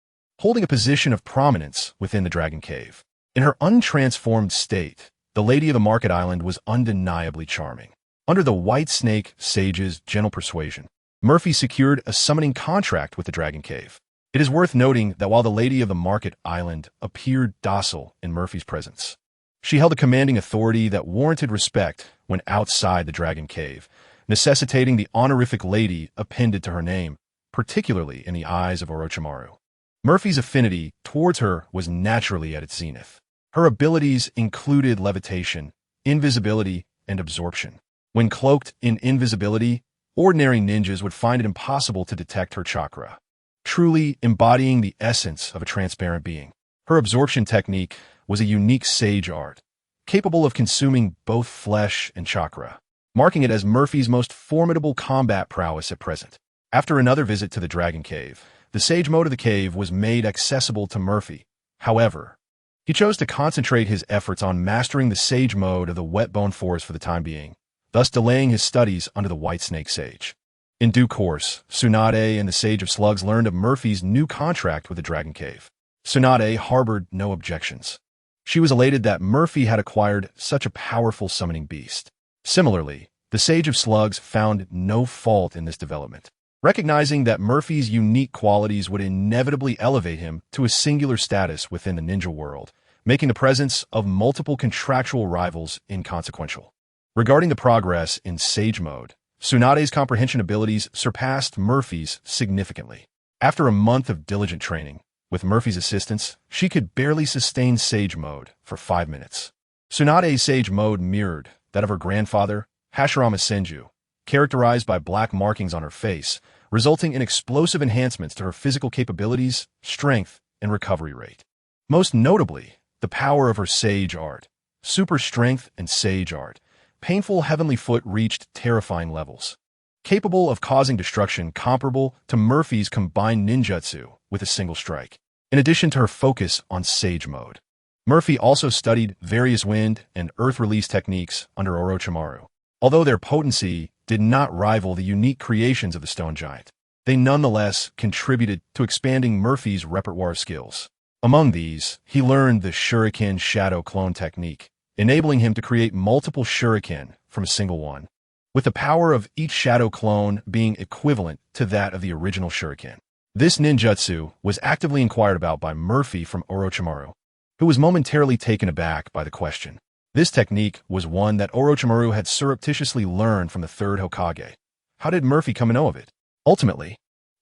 holding a position of prominence within the Dragon Cave. In her untransformed state, the Lady of the Market Island was undeniably charming. Under the White Snake Sage's gentle persuasion, Murphy secured a summoning contract with the Dragon Cave. It is worth noting that while the Lady of the Market Island appeared docile in Murphy's presence, she held a commanding authority that warranted respect when outside the Dragon Cave, necessitating the honorific lady appended to her name, particularly in the eyes of Orochimaru. Murphy's affinity towards her was naturally at its zenith. Her abilities included levitation, invisibility, and absorption. When cloaked in invisibility, ordinary ninjas would find it impossible to detect her chakra, truly embodying the essence of a transparent being. Her absorption technique was a unique sage art, capable of consuming both flesh and chakra, marking it as Murphy's most formidable combat prowess at present. After another visit to the Dragon Cave, the sage mode of the cave was made accessible to Murphy. However, he chose to concentrate his efforts on mastering the sage mode of the Whetbone Forest for the time being, thus delaying his studies under the White Snake Sage. In due course, Tsunade and the Sage of Slugs learned of Murphy's new contract with the Dragon Cave. Tsunade harbored no objections. She was elated that Murphy had acquired such a powerful summoning beast. Similarly, the Sage of Slugs found no fault in this development, recognizing that Murphy's unique qualities would inevitably elevate him to a singular status within the ninja world, making the presence of multiple contractual rivals inconsequential. Regarding the progress in Sage Mode, Tsunade's comprehension abilities surpassed Murphy's significantly. After a month of diligent training, with Murphy's assistance, she could barely sustain Sage Mode for 5 minutes. Tsunade's Sage Mode mirrored that of her grandfather, Hashirama Senju, characterized by black markings on her face, resulting in explosive enhancements to her physical capabilities, strength, and recovery rate. Most notably, the power of her Sage Art, Super Strength and Sage Art, Painful Heavenly Foot reached terrifying levels, capable of causing destruction comparable to Murphy's combined ninjutsu with a single strike. In addition to her focus on Sage Mode, Murphy also studied various wind and earth release techniques under Orochimaru. Although their potency did not rival the unique creations of the Stone Giant, they nonetheless contributed to expanding Murphy's repertoire of skills. Among these, he learned the Shuriken Shadow Clone technique, enabling him to create multiple shuriken from a single one, with the power of each shadow clone being equivalent to that of the original shuriken. This ninjutsu was actively inquired about by Murphy from Orochimaru, who was momentarily taken aback by the question. This technique was one that Orochimaru had surreptitiously learned from the third Hokage. How did Murphy come to know of it? Ultimately,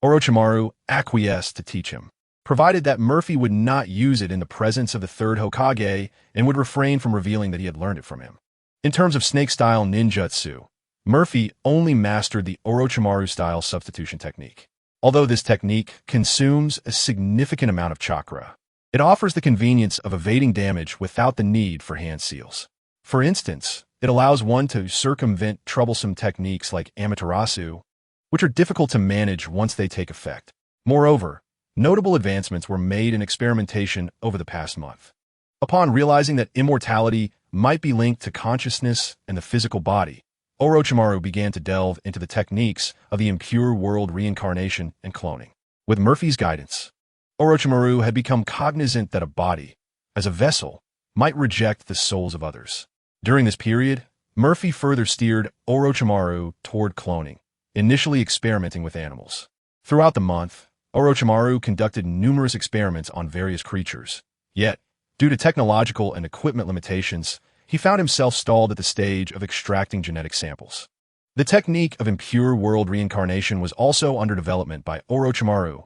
Orochimaru acquiesced to teach him, provided that Murphy would not use it in the presence of the third Hokage and would refrain from revealing that he had learned it from him. In terms of snake-style ninjutsu, Murphy only mastered the Orochimaru-style substitution technique. Although this technique consumes a significant amount of chakra, it offers the convenience of evading damage without the need for hand seals. For instance, it allows one to circumvent troublesome techniques like Amaterasu, which are difficult to manage once they take effect. Moreover, notable advancements were made in experimentation over the past month. Upon realizing that immortality might be linked to consciousness and the physical body, Orochimaru began to delve into the techniques of the impure world reincarnation and cloning. With Murphy's guidance, Orochimaru had become cognizant that a body, as a vessel, might reject the souls of others. During this period, Murphy further steered Orochimaru toward cloning, initially experimenting with animals. Throughout the month, Orochimaru conducted numerous experiments on various creatures. Yet, due to technological and equipment limitations, he found himself stalled at the stage of extracting genetic samples. The technique of impure world reincarnation was also under development by Orochimaru,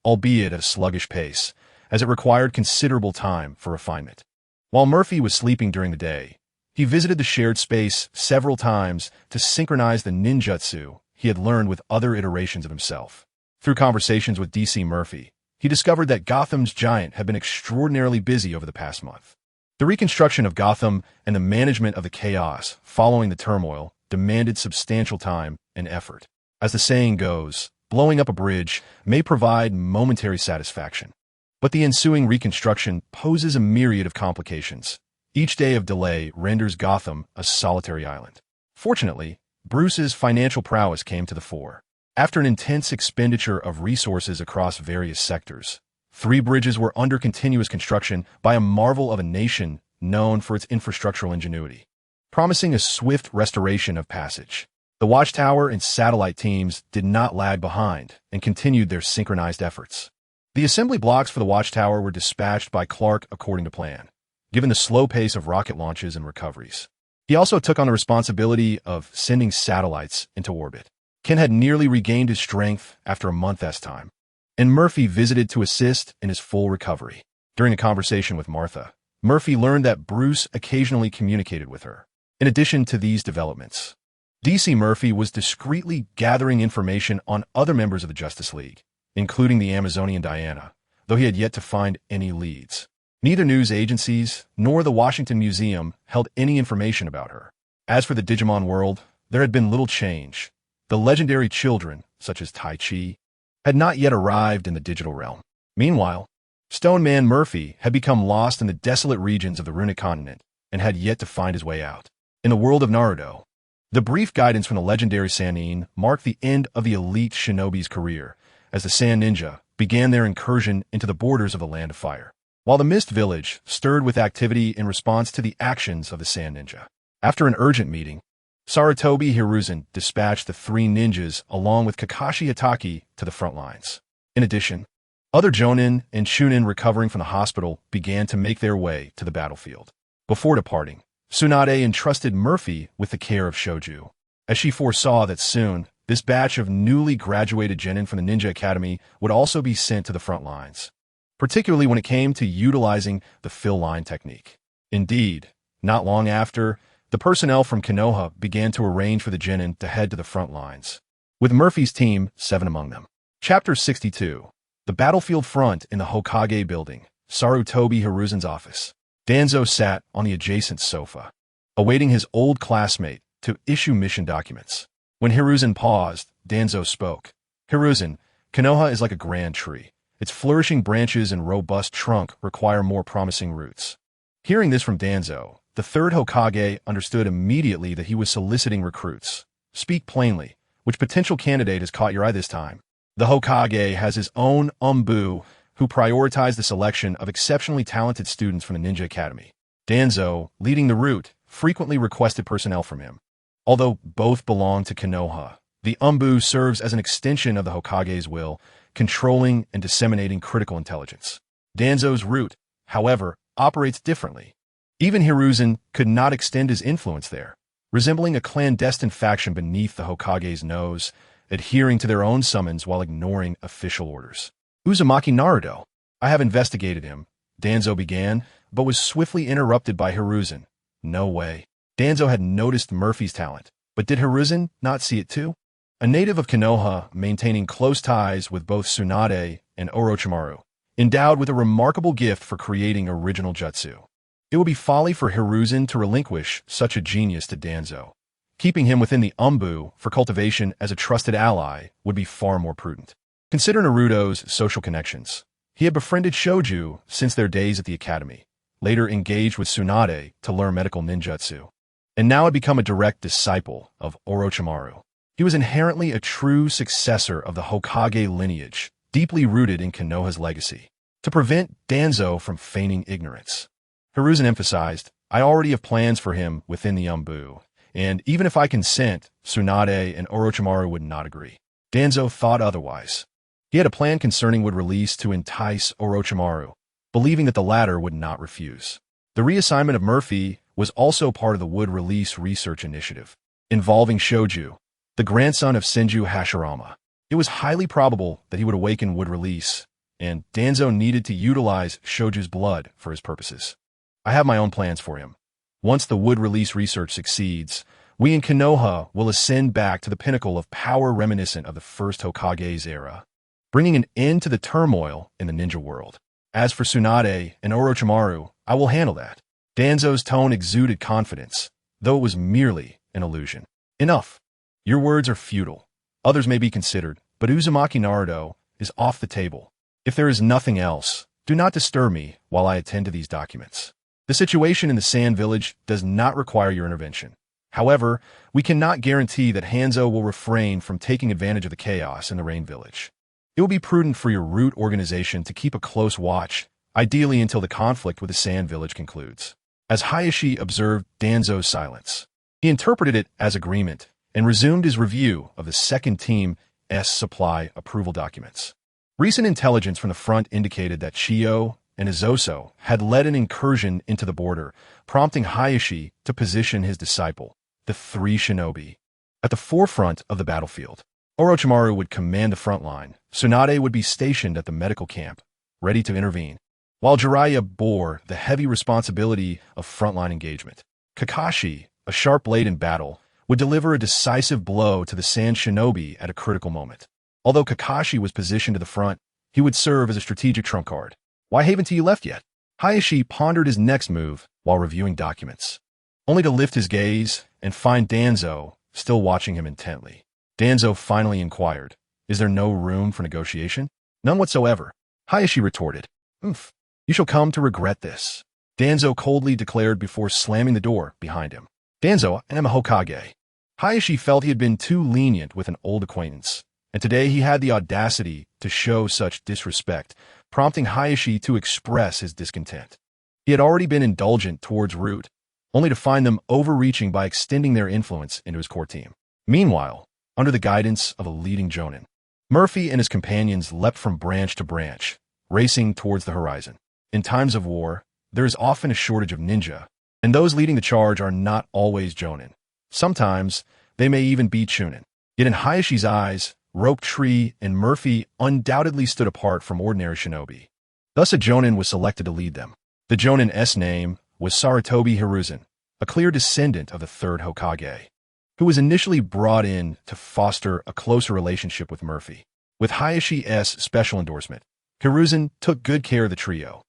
albeit at a sluggish pace, as it required considerable time for refinement. While Murphy was sleeping during the day, he visited the shared space several times to synchronize the ninjutsu he had learned with other iterations of himself. Through conversations with DC Murphy, he discovered that Gotham's giant had been extraordinarily busy over the past month. The reconstruction of Gotham and the management of the chaos following the turmoil demanded substantial time and effort. As the saying goes, blowing up a bridge may provide momentary satisfaction, but the ensuing reconstruction poses a myriad of complications. Each day of delay renders Gotham a solitary island. Fortunately, Bruce's financial prowess came to the fore. After an intense expenditure of resources across various sectors, 3 bridges were under continuous construction by a marvel of a nation known for its infrastructural ingenuity, promising a swift restoration of passage. The Watchtower and satellite teams did not lag behind and continued their synchronized efforts. The assembly blocks for the Watchtower were dispatched by Clark according to plan, given the slow pace of rocket launches and recoveries. He also took on the responsibility of sending satellites into orbit. Ken had nearly regained his strength after a month's time, and Murphy visited to assist in his full recovery. During a conversation with Martha, Murphy learned that Bruce occasionally communicated with her. In addition to these developments, DC Murphy was discreetly gathering information on other members of the Justice League, including the Amazonian Diana, though he had yet to find any leads. Neither news agencies nor the Washington Museum held any information about her. As for the Digimon world, there had been little change. The legendary children, such as Tai Chi, had not yet arrived in the digital realm. Meanwhile, Stone Man Murphy had become lost in the desolate regions of the Runic continent and had yet to find his way out. In the world of Naruto, the brief guidance from the legendary Sannin marked the end of the elite shinobi's career as the Sand Ninja began their incursion into the borders of the Land of Fire, while the Mist Village stirred with activity in response to the actions of the Sand Ninja. After an urgent meeting, Sarutobi Hiruzen dispatched the 3 ninjas along with Kakashi Hatake to the front lines. In addition, other Jonin and Shunin recovering from the hospital began to make their way to the battlefield. Before departing, Tsunade entrusted Murphy with the care of Shoju, as she foresaw that soon this batch of newly graduated genin from the Ninja Academy would also be sent to the front lines, particularly when it came to utilizing the fill line technique. Indeed, not long after, the personnel from Konoha began to arrange for the genin to head to the front lines, with Murphy's team 7 among them. Chapter 62. The Battlefield Front in the Hokage Building, Sarutobi Hiruzen's office. Danzo sat on the adjacent sofa, awaiting his old classmate to issue mission documents. When Hiruzen paused, Danzo spoke. Hiruzen, Konoha is like a grand tree. Its flourishing branches and robust trunk require more promising roots. Hearing this from Danzo, the 3rd Hokage understood immediately that he was soliciting recruits. Speak plainly. Which potential candidate has caught your eye this time? The Hokage has his own Umbu, who prioritized the selection of exceptionally talented students from the Ninja Academy. Danzo, leading the route, frequently requested personnel from him. Although both belong to Konoha, the Umbu serves as an extension of the Hokage's will, controlling and disseminating critical intelligence. Danzo's route, however, operates differently. Even Hiruzen could not extend his influence there, resembling a clandestine faction beneath the Hokage's nose, adhering to their own summons while ignoring official orders. Uzumaki Naruto. I have investigated him, Danzo began, but was swiftly interrupted by Hiruzen. No way. Danzo had noticed Murphy's talent, but did Hiruzen not see it too? A native of Konoha maintaining close ties with both Tsunade and Orochimaru, endowed with a remarkable gift for creating original jutsu. It would be folly for Hiruzen to relinquish such a genius to Danzo. Keeping him within the Umbu for cultivation as a trusted ally would be far more prudent. Consider Naruto's social connections. He had befriended Shoju since their days at the academy, later engaged with Tsunade to learn medical ninjutsu, and now had become a direct disciple of Orochimaru. He was inherently a true successor of the Hokage lineage, deeply rooted in Konoha's legacy. To prevent Danzo from feigning ignorance, Hiruzen emphasized, I already have plans for him within the Umbu, and even if I consent, Tsunade and Orochimaru would not agree. Danzo thought otherwise. He had a plan concerning would release to entice Orochimaru, believing that the latter would not refuse. The reassignment of Murphy was also part of the Wood Release Research Initiative, involving Shoju, the grandson of Senju Hashirama. It was highly probable that he would awaken Wood Release, and Danzo needed to utilize Shoju's blood for his purposes. I have my own plans for him. Once the Wood Release research succeeds, we in Konoha will ascend back to the pinnacle of power reminiscent of the first Hokage's era, bringing an end to the turmoil in the ninja world. As for Tsunade and Orochimaru, I will handle that. Danzo's tone exuded confidence, though it was merely an illusion. Enough. Your words are futile. Others may be considered, but Uzumaki Naruto is off the table. If there is nothing else, do not disturb me while I attend to these documents. The situation in the Sand Village does not require your intervention. However, we cannot guarantee that Hanzo will refrain from taking advantage of the chaos in the Rain Village. It will be prudent for your root organization to keep a close watch, ideally until the conflict with the Sand Village concludes. As Hayashi observed Danzo's silence, he interpreted it as agreement and resumed his review of the second team's supply approval documents. Recent intelligence from the front indicated that Chiyo and Izoso had led an incursion into the border, prompting Hayashi to position his disciple, the three shinobi, at the forefront of the battlefield. Orochimaru would command the front line. Tsunade would be stationed at the medical camp, ready to intervene, while Jiraiya bore the heavy responsibility of frontline engagement. Kakashi, a sharp blade in battle, would deliver a decisive blow to the Sand Shinobi at a critical moment. Although Kakashi was positioned to the front, he would serve as a strategic trump card. Why haven't you left yet? Hayashi pondered his next move while reviewing documents, only to lift his gaze and find Danzo still watching him intently. Danzo finally inquired, "Is there no room for negotiation?" "None whatsoever," Hayashi retorted. "Oomph. You shall come to regret this," Danzo coldly declared before slamming the door behind him. "Danzo, I am a Hokage." Hayashi felt he had been too lenient with an old acquaintance, and today he had the audacity to show such disrespect, prompting Hayashi to express his discontent. He had already been indulgent towards Root, only to find them overreaching by extending their influence into his core team. Meanwhile, under the guidance of a leading jonin, Murphy and his companions leapt from branch to branch, racing towards the horizon. In times of war, there is often a shortage of ninja, and those leading the charge are not always jonin. Sometimes, they may even be chunin. Yet in Hayashi's eyes, Rope Tree and Murphy undoubtedly stood apart from ordinary shinobi. Thus a jonin was selected to lead them. The jonin's name was Sarutobi Hiruzen, a clear descendant of the third Hokage, who was initially brought in to foster a closer relationship with Murphy. With Hayashi's special endorsement, Hiruzen took good care of the trio.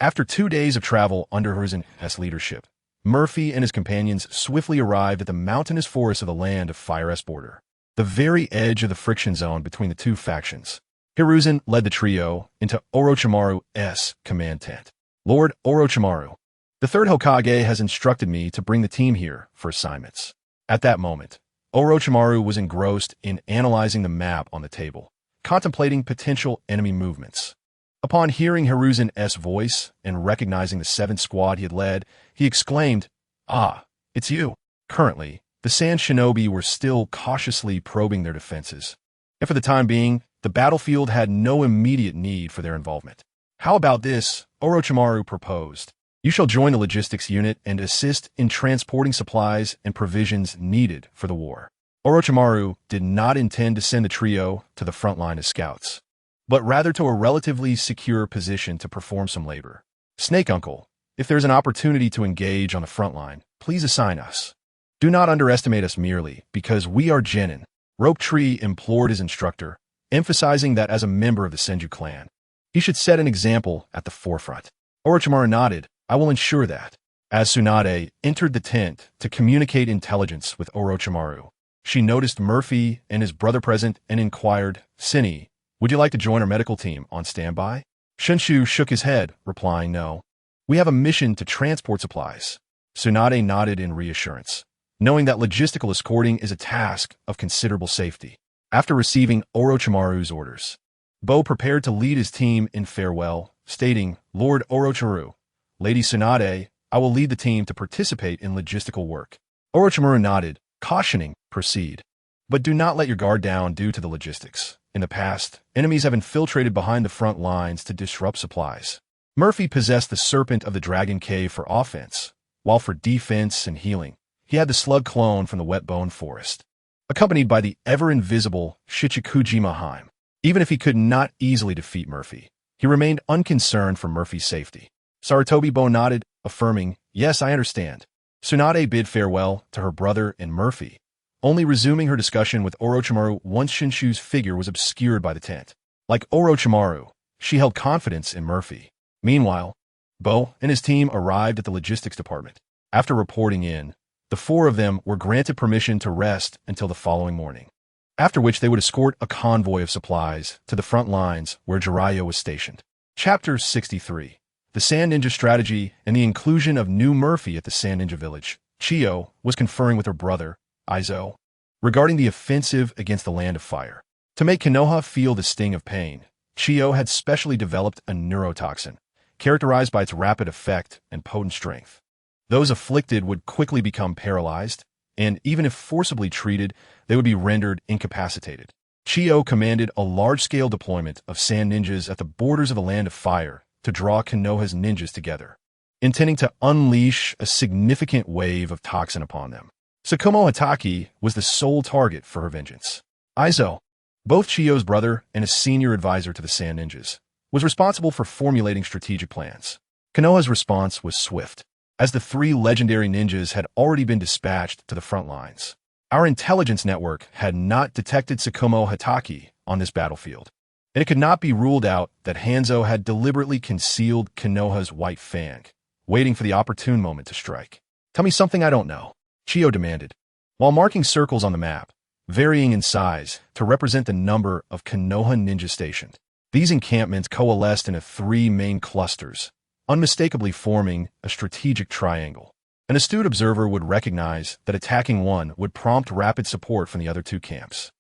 After 2 days of travel under Hiruzen's leadership, Murphy and his companions swiftly arrived at the mountainous forests of the land of Fire's border, the very edge of the friction zone between the two factions. Hiruzen led the trio into Orochimaru's command tent. "Lord Orochimaru, the third Hokage has instructed me to bring the team here for assignments." At that moment, Orochimaru was engrossed in analyzing the map on the table, contemplating potential enemy movements. Upon hearing Hiruzen's voice and recognizing the 7th squad he had led, he exclaimed, "Ah, it's you." Currently, the Sand Shinobi were still cautiously probing their defenses, and for the time being, the battlefield had no immediate need for their involvement. "How about this?" Orochimaru proposed. "You shall join the logistics unit and assist in transporting supplies and provisions needed for the war." Orochimaru did not intend to send the trio to the front line as scouts, but rather to a relatively secure position to perform some labor. "Snake Uncle, if there's an opportunity to engage on the front line, please assign us. Do not underestimate us merely because we are genin," Rope Tree implored his instructor, emphasizing that as a member of the Senju clan, he should set an example at the forefront. Orochimaru nodded, "I will ensure that." As Tsunade entered the tent to communicate intelligence with Orochimaru, she noticed Murphy and his brother present and inquired, "Sinny, would you like to join our medical team on standby?" Shunshu shook his head, replying, "No. We have a mission to transport supplies." Tsunade nodded in reassurance, knowing that logistical escorting is a task of considerable safety. After receiving Orochimaru's orders, Bo prepared to lead his team in farewell, stating, "Lord Orochimaru, Lady Tsunade, I will lead the team to participate in logistical work." Orochimaru nodded, cautioning, "Proceed. But do not let your guard down due to the logistics. In the past, enemies have infiltrated behind the front lines to disrupt supplies." Murphy possessed the Serpent of the Dragon Cave for offense, while for defense and healing, he had the Slug clone from the Wet Bone Forest, accompanied by the ever-invisible Shichikujima Heim. Even if he could not easily defeat Murphy, he remained unconcerned for Murphy's safety. Sarutobi Bo nodded, affirming, "Yes, I understand." Tsunade bid farewell to her brother and Murphy, only resuming her discussion with Orochimaru once Shinshu's figure was obscured by the tent. Like Orochimaru, she held confidence in Murphy. Meanwhile, Bo and his team arrived at the logistics department. After reporting in, the 4 of them were granted permission to rest until the following morning. after which they would escort a convoy of supplies to the front lines where Jiraiya was stationed. Chapter 63. The Sand Ninja Strategy and the Inclusion of New Murphy at the Sand Ninja Village. Chiyo was conferring with her brother, Izo, regarding the offensive against the Land of Fire. To make Konoha feel the sting of pain, Chiyo had specially developed a neurotoxin, characterized by its rapid effect and potent strength. Those afflicted would quickly become paralyzed, and even if forcibly treated, they would be rendered incapacitated. Chiyo commanded a large-scale deployment of sand ninjas at the borders of the Land of Fire to draw Konoha's ninjas together, intending to unleash a significant wave of toxin upon them. Tsukumo Hatake was the sole target for her vengeance. Izo, both Chiyo's brother and a senior advisor to the Sand Ninjas, was responsible for formulating strategic plans. Konoha's response was swift, as the three legendary ninjas had already been dispatched to the front lines. Our intelligence network had not detected Tsukumo Hatake on this battlefield, and it could not be ruled out that Hanzo had deliberately concealed Konoha's white fang, waiting for the opportune moment to strike. Tell me something I don't know, Chiyo demanded, while marking circles on the map, varying in size to represent the number of Konoha ninja stationed. These encampments coalesced into three main clusters, unmistakably forming a strategic triangle. An astute observer would recognize that attacking one would prompt rapid support from the other two camps.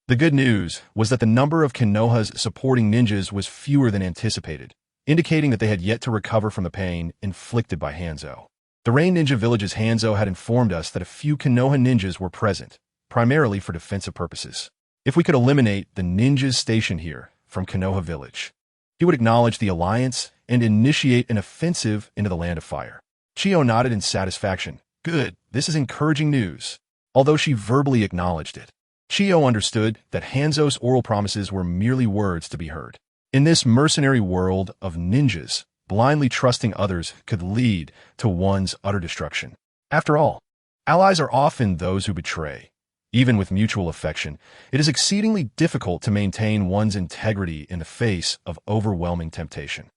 The good news was that the number of Konoha's supporting ninjas was fewer than anticipated, indicating that they had yet to recover from the pain inflicted by Hanzo. The Rain Ninja Village's Hanzo had informed us that a few Konoha ninjas were present, primarily for defensive purposes. If we could eliminate the ninjas stationed here from Konoha Village, he would acknowledge the alliance and initiate an offensive into the Land of Fire. Chiyo nodded in satisfaction. Good, this is encouraging news. Although she verbally acknowledged it, Chiyo understood that Hanzo's oral promises were merely words to be heard. In this mercenary world of ninjas, blindly trusting others could lead to one's utter destruction. After all, allies are often those who betray. Even with mutual affection, it is exceedingly difficult to maintain one's integrity in the face of overwhelming temptation.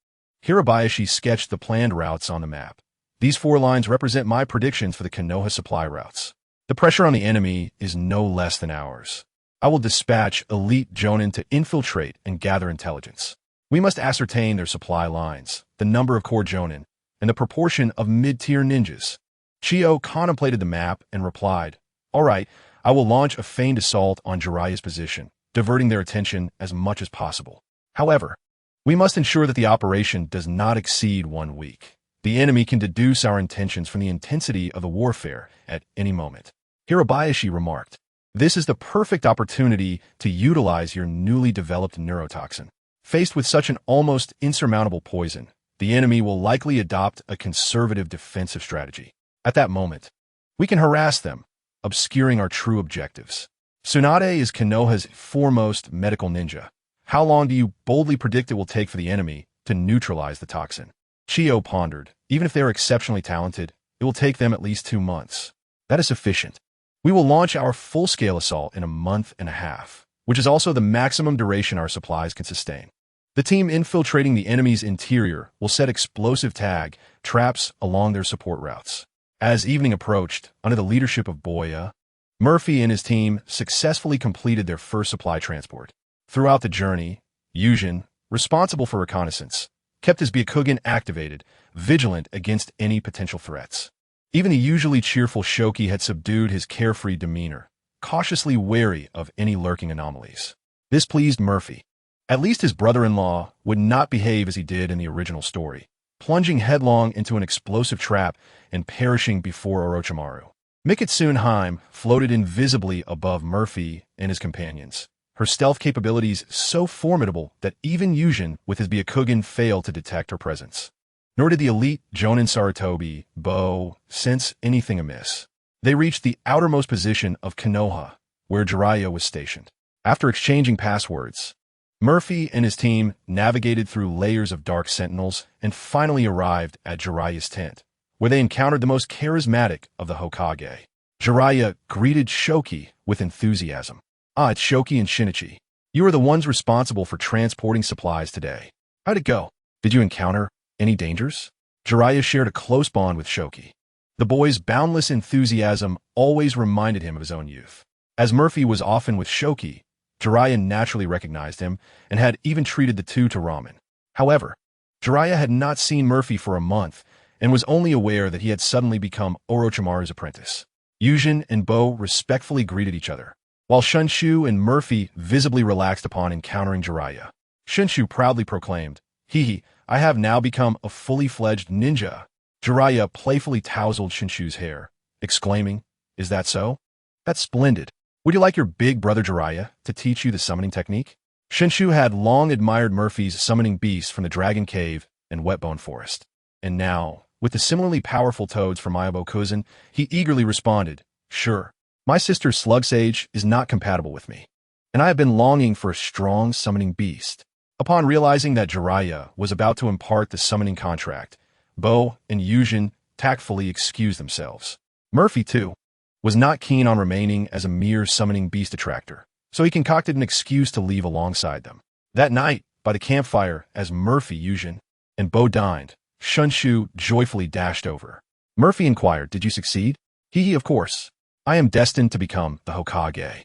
Hirabayashi sketched the planned routes on the map. These 4 lines represent my predictions for the Konoha supply routes. The pressure on the enemy is no less than ours. I will dispatch elite jonin to infiltrate and gather intelligence. We must ascertain their supply lines, the number of core jonin, and the proportion of mid-tier ninjas. Chiyo contemplated the map and replied, "All right, I will launch a feigned assault on Jiraiya's position, diverting their attention as much as possible. However, we must ensure that the operation does not exceed 1 week. The enemy can deduce our intentions from the intensity of the warfare at any moment." Hirabayashi remarked, "This is the perfect opportunity to utilize your newly developed neurotoxin. Faced with such an almost insurmountable poison, the enemy will likely adopt a conservative defensive strategy. At that moment, we can harass them, obscuring our true objectives. Tsunade is Konoha's foremost medical ninja. How long do you boldly predict it will take for the enemy to neutralize the toxin?" Chiyo pondered. Even if they are exceptionally talented, it will take them at least 2 months. That is sufficient. We will launch our full-scale assault in a month and a half, which is also the maximum duration our supplies can sustain. The team infiltrating the enemy's interior will set explosive tag traps along their support routes. As evening approached, under the leadership of Boya, Murphy and his team successfully completed their first supply transport. Throughout the journey, Yujin, responsible for reconnaissance, kept his Byakugan activated, vigilant against any potential threats. Even the usually cheerful Shoki had subdued his carefree demeanor, cautiously wary of any lurking anomalies. This pleased Murphy. At least his brother-in-law would not behave as he did in the original story, plunging headlong into an explosive trap and perishing before Orochimaru. Mikitsunheim floated invisibly above Murphy and his companions, her stealth capabilities so formidable that even Yujin with his Byakugan failed to detect her presence. Nor did the elite Jonin Sarutobi, Bo, sense anything amiss. They reached the outermost position of Konoha, where Jiraiya was stationed. After exchanging passwords, Murphy and his team navigated through layers of dark sentinels and finally arrived at Jiraiya's tent, where they encountered the most charismatic of the Hokage. Jiraiya greeted Shoki with enthusiasm. "Ah, it's Shoki and Shinichi. You are the ones responsible for transporting supplies today. How'd it go? Did you encounter any dangers?" Jiraiya shared a close bond with Shoki. The boy's boundless enthusiasm always reminded him of his own youth. As Murphy was often with Shoki, Jiraiya naturally recognized him and had even treated the two to ramen. However, Jiraiya had not seen Murphy for a month and was only aware that he had suddenly become Orochimaru's apprentice. Yujin and Bo respectfully greeted each other, while Shunshu and Murphy visibly relaxed upon encountering Jiraiya. Shunshu proudly proclaimed, "Hee, I have now become a fully fledged ninja." Jiraiya playfully tousled Shunshu's hair, exclaiming, "Is that so? That's splendid. Would you like your big brother Jiraiya to teach you the summoning technique?" Shunshu had long admired Murphy's summoning beasts from the Dragon Cave and Wetbone Forest. And now, with the similarly powerful toads from Mayabo Cousin, he eagerly responded, "Sure. My sister's Slug Sage is not compatible with me, and I have been longing for a strong summoning beast." Upon realizing that Jiraiya was about to impart the summoning contract, Bo and Yujin tactfully excused themselves. Murphy, too, was not keen on remaining as a mere summoning beast attractor, so he concocted an excuse to leave alongside them. That night, by the campfire, as Murphy, Yujin, and Bo dined, Shunshu joyfully dashed over. Murphy inquired, "Did you succeed?" "Hee, of course. I am destined to become the Hokage,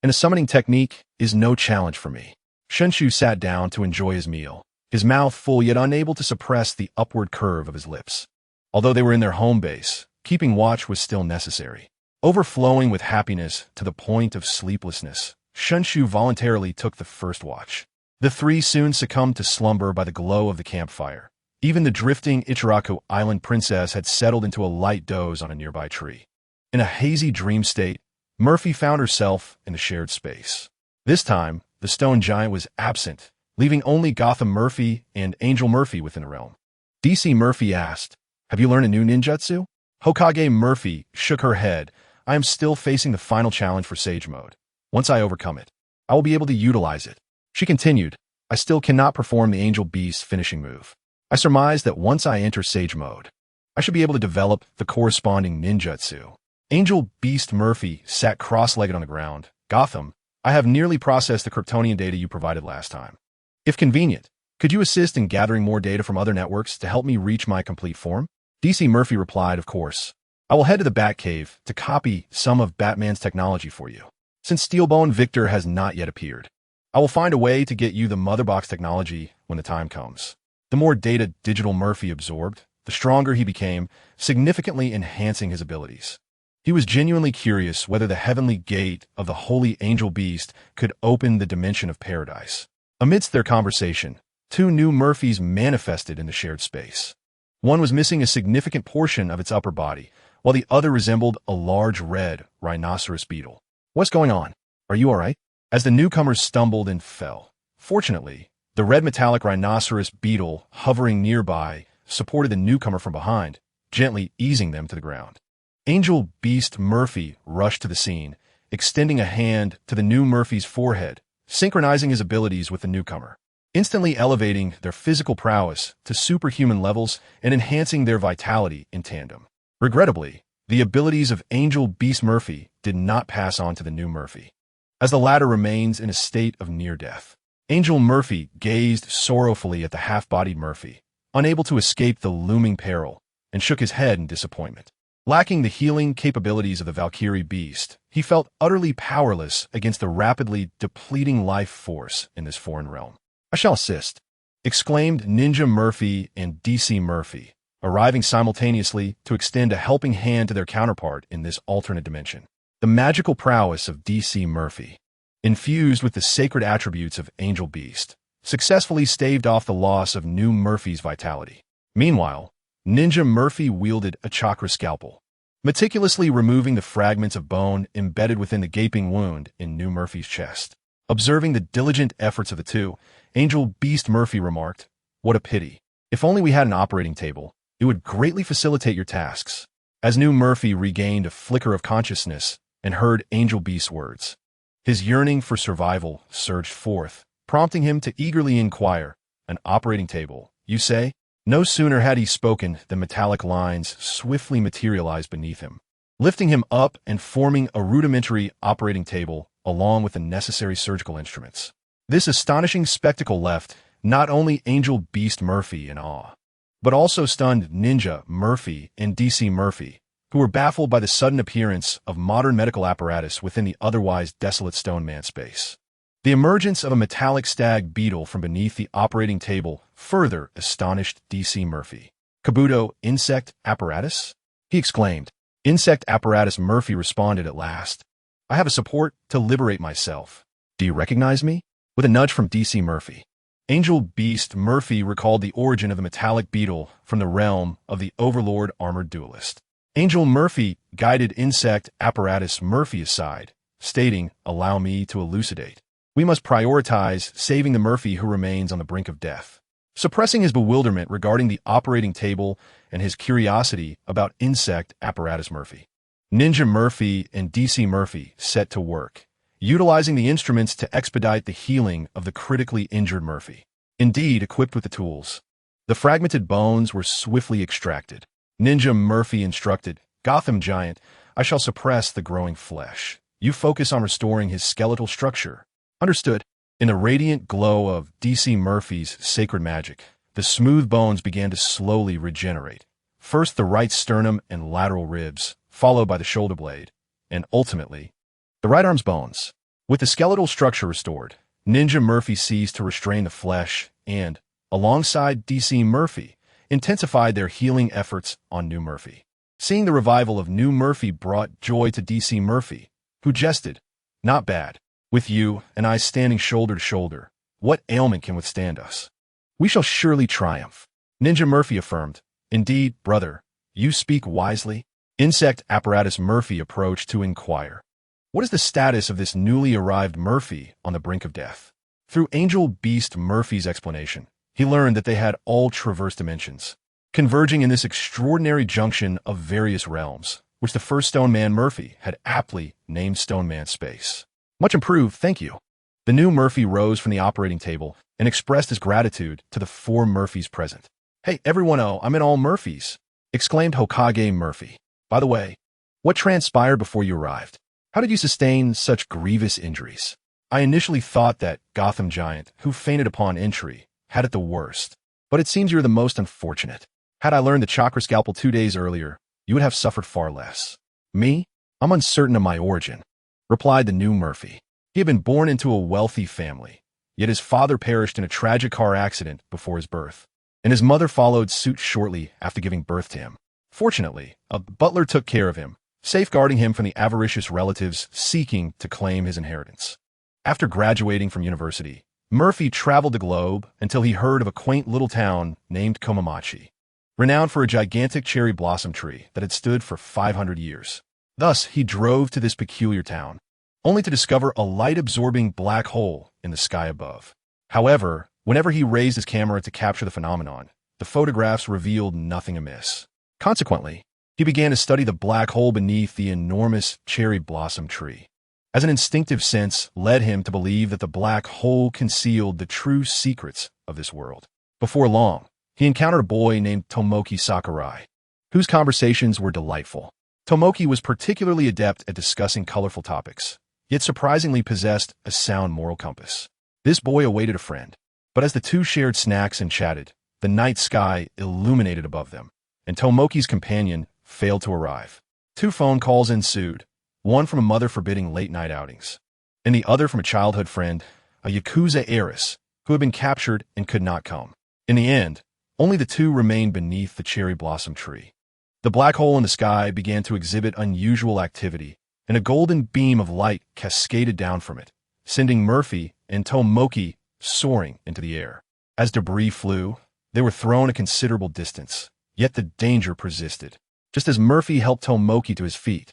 and a summoning technique is no challenge for me." Shunshu sat down to enjoy his meal, his mouth full yet unable to suppress the upward curve of his lips. Although they were in their home base, keeping watch was still necessary. Overflowing with happiness to the point of sleeplessness, Shunshu voluntarily took the first watch. The three soon succumbed to slumber by the glow of the campfire. Even the drifting Ichiraku Island princess had settled into a light doze on a nearby tree. In a hazy dream state, Murphy found herself in the shared space. This time, the stone giant was absent, leaving only Gotham Murphy and Angel Murphy within the realm. DC Murphy asked, "Have you learned a new ninjutsu?" Hokage Murphy shook her head. "I am still facing the final challenge for Sage Mode. Once I overcome it, I will be able to utilize it." She continued, "I still cannot perform the Angel Beast's finishing move. I surmise that once I enter Sage Mode, I should be able to develop the corresponding ninjutsu." Angel Beast Murphy sat cross-legged on the ground. "Gotham, I have nearly processed the Kryptonian data you provided last time. If convenient, could you assist in gathering more data from other networks to help me reach my complete form?" DC Murphy replied, "Of course. I will head to the Batcave to copy some of Batman's technology for you. Since Steelbone Victor has not yet appeared, I will find a way to get you the Motherbox technology when the time comes." The more data Digital Murphy absorbed, the stronger he became, significantly enhancing his abilities. He was genuinely curious whether the heavenly gate of the Holy Angel Beast could open the dimension of paradise. Amidst their conversation, two new Murphys manifested in the shared space. One was missing a significant portion of its upper body, while the other resembled a large red rhinoceros beetle. "What's going on? Are you all right?" As the newcomers stumbled and fell. Fortunately, the red metallic rhinoceros beetle hovering nearby supported the newcomer from behind, gently easing them to the ground. Angel Beast Murphy rushed to the scene, extending a hand to the new Murphy's forehead, synchronizing his abilities with the newcomer, instantly elevating their physical prowess to superhuman levels and enhancing their vitality in tandem. Regrettably, the abilities of Angel Beast Murphy did not pass on to the new Murphy, as the latter remains in a state of near death. Angel Murphy gazed sorrowfully at the half-bodied Murphy, unable to escape the looming peril, and shook his head in disappointment. Lacking the healing capabilities of the Valkyrie beast, he felt utterly powerless against the rapidly depleting life force in this foreign realm. "I shall assist," exclaimed Ninja Murphy and DC Murphy, arriving simultaneously to extend a helping hand to their counterpart in this alternate dimension. The magical prowess of DC Murphy, infused with the sacred attributes of Angel Beast, successfully staved off the loss of new Murphy's vitality. Meanwhile, Ninja Murphy wielded a chakra scalpel, meticulously removing the fragments of bone embedded within the gaping wound in new Murphy's chest. Observing the diligent efforts of the two, Angel Beast Murphy remarked, "What a pity. If only we had an operating table, it would greatly facilitate your tasks." As new Murphy regained a flicker of consciousness and heard Angel Beast's words, his yearning for survival surged forth, prompting him to eagerly inquire, "An operating table, you say?" No sooner had he spoken than metallic lines swiftly materialized beneath him, lifting him up and forming a rudimentary operating table along with the necessary surgical instruments. This astonishing spectacle left not only Angel Beast Murphy in awe, but also stunned Ninja Murphy and DC Murphy, who were baffled by the sudden appearance of modern medical apparatus within the otherwise desolate Stone Man space. The emergence of a metallic stag beetle from beneath the operating table further astonished DC Murphy. "Kabuto, insect apparatus?" he exclaimed. "Insect apparatus," Murphy responded at last. "I have a support to liberate myself. Do you recognize me?" With a nudge from DC Murphy. Angel Beast Murphy recalled the origin of the metallic beetle from the realm of the Overlord armored duelist. Angel Murphy guided insect apparatus Murphy aside, stating, "Allow me to elucidate. We must prioritize saving the Murphy who remains on the brink of death." Suppressing his bewilderment regarding the operating table and his curiosity about insect apparatus Murphy, Ninja Murphy and DC Murphy set to work, utilizing the instruments to expedite the healing of the critically injured Murphy. Indeed, equipped with the tools, the fragmented bones were swiftly extracted. Ninja Murphy instructed, "Gotham Giant, I shall suppress the growing flesh. You focus on restoring his skeletal structure." "Understood." In the radiant glow of DC Murphy's sacred magic, the smooth bones began to slowly regenerate. First the right sternum and lateral ribs, followed by the shoulder blade, and ultimately, the right arm's bones. With the skeletal structure restored, Ninja Murphy ceased to restrain the flesh and, alongside DC Murphy, intensified their healing efforts on New Murphy. Seeing the revival of New Murphy brought joy to DC Murphy, who jested, "Not bad. With you and I standing shoulder to shoulder, what ailment can withstand us? We shall surely triumph." Ninja Murphy affirmed, "Indeed, brother, you speak wisely." Insect apparatus Murphy approached to inquire, "What is the status of this newly arrived Murphy on the brink of death?" Through Angel Beast Murphy's explanation, he learned that they had all traversed dimensions, converging in this extraordinary junction of various realms, which the first Stone Man Murphy had aptly named Stone Man Space. "Much improved, thank you." The new Murphy rose from the operating table and expressed his gratitude to the 4 Murphys present. "Hey, everyone, oh, I'm in all Murphys," exclaimed Hokage Murphy. "By the way, what transpired before you arrived? How did you sustain such grievous injuries? I initially thought that Gotham Giant, who fainted upon entry, had it the worst, but it seems you're the most unfortunate. Had I learned the chakra scalpel 2 days earlier, you would have suffered far less." "Me? I'm uncertain of my origin," replied the new Murphy. He had been born into a wealthy family, yet his father perished in a tragic car accident before his birth, and his mother followed suit shortly after giving birth to him. Fortunately, a butler took care of him, safeguarding him from the avaricious relatives seeking to claim his inheritance. After graduating from university, Murphy traveled the globe until he heard of a quaint little town named Komamachi, renowned for a gigantic cherry blossom tree that had stood for 500 years. Thus, he drove to this peculiar town, only to discover a light-absorbing black hole in the sky above. However, whenever he raised his camera to capture the phenomenon, the photographs revealed nothing amiss. Consequently, he began to study the black hole beneath the enormous cherry blossom tree, as an instinctive sense led him to believe that the black hole concealed the true secrets of this world. Before long, he encountered a boy named Tomoki Sakurai, whose conversations were delightful. Tomoki was particularly adept at discussing colorful topics, yet surprisingly possessed a sound moral compass. This boy awaited a friend, but as the two shared snacks and chatted, the night sky illuminated above them, and Tomoki's companion failed to arrive. 2 phone calls ensued, one from a mother forbidding late-night outings, and the other from a childhood friend, a Yakuza heiress, who had been captured and could not come. In the end, only the two remained beneath the cherry blossom tree. The black hole in the sky began to exhibit unusual activity, and a golden beam of light cascaded down from it, sending Murphy and Tomoki soaring into the air. As debris flew, they were thrown a considerable distance, yet the danger persisted. Just as Murphy helped Tomoki to his feet,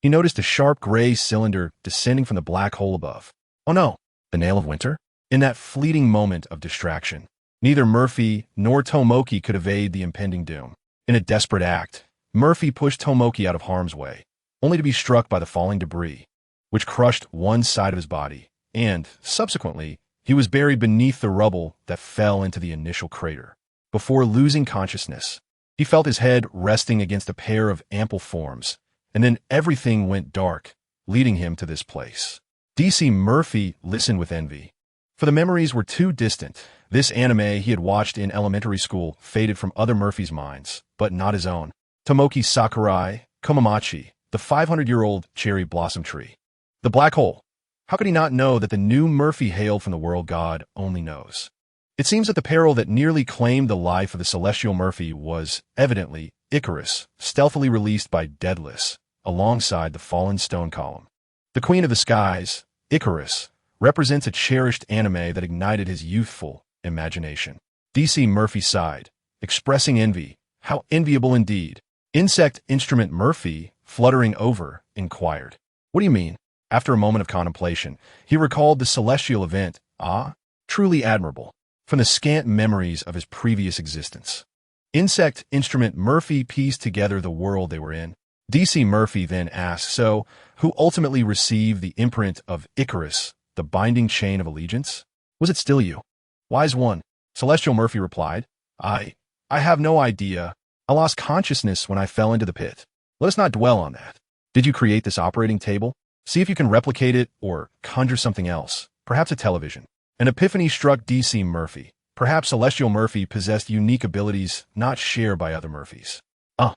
he noticed a sharp gray cylinder descending from the black hole above. Oh no, the nail of winter? In that fleeting moment of distraction, neither Murphy nor Tomoki could evade the impending doom. In a desperate act, Murphy pushed Tomoki out of harm's way, only to be struck by the falling debris, which crushed one side of his body, and, subsequently, he was buried beneath the rubble that fell into the initial crater. Before losing consciousness, he felt his head resting against a pair of ample forms, and then everything went dark, leading him to this place. DC Murphy listened with envy, for the memories were too distant. This anime he had watched in elementary school faded from other Murphy's minds, but not his own. Tomoki Sakurai, Komamachi, the 500-year-old cherry blossom tree. The black hole. How could he not know that the new Murphy hailed from the world God only knows? It seems that the peril that nearly claimed the life of the celestial Murphy was, evidently, Icarus, stealthily released by Daedalus, alongside the fallen stone column. The Queen of the Skies, Icarus, represents a cherished anime that ignited his youthful imagination. DC Murphy sighed, expressing envy. How enviable indeed. Insect Instrument Murphy, fluttering over, inquired. What do you mean? After a moment of contemplation, he recalled the celestial event. Ah, truly admirable. From the scant memories of his previous existence. Insect Instrument Murphy pieced together the world they were in. DC Murphy then asked, so, who ultimately received the imprint of Icarus, the binding chain of allegiance? Was it still you? Wise one. Celestial Murphy replied, I have no idea. I lost consciousness when I fell into the pit. Let us not dwell on that. Did you create this operating table? See if you can replicate it or conjure something else, perhaps a television. An epiphany struck DC Murphy. Perhaps Celestial Murphy possessed unique abilities not shared by other Murphys. I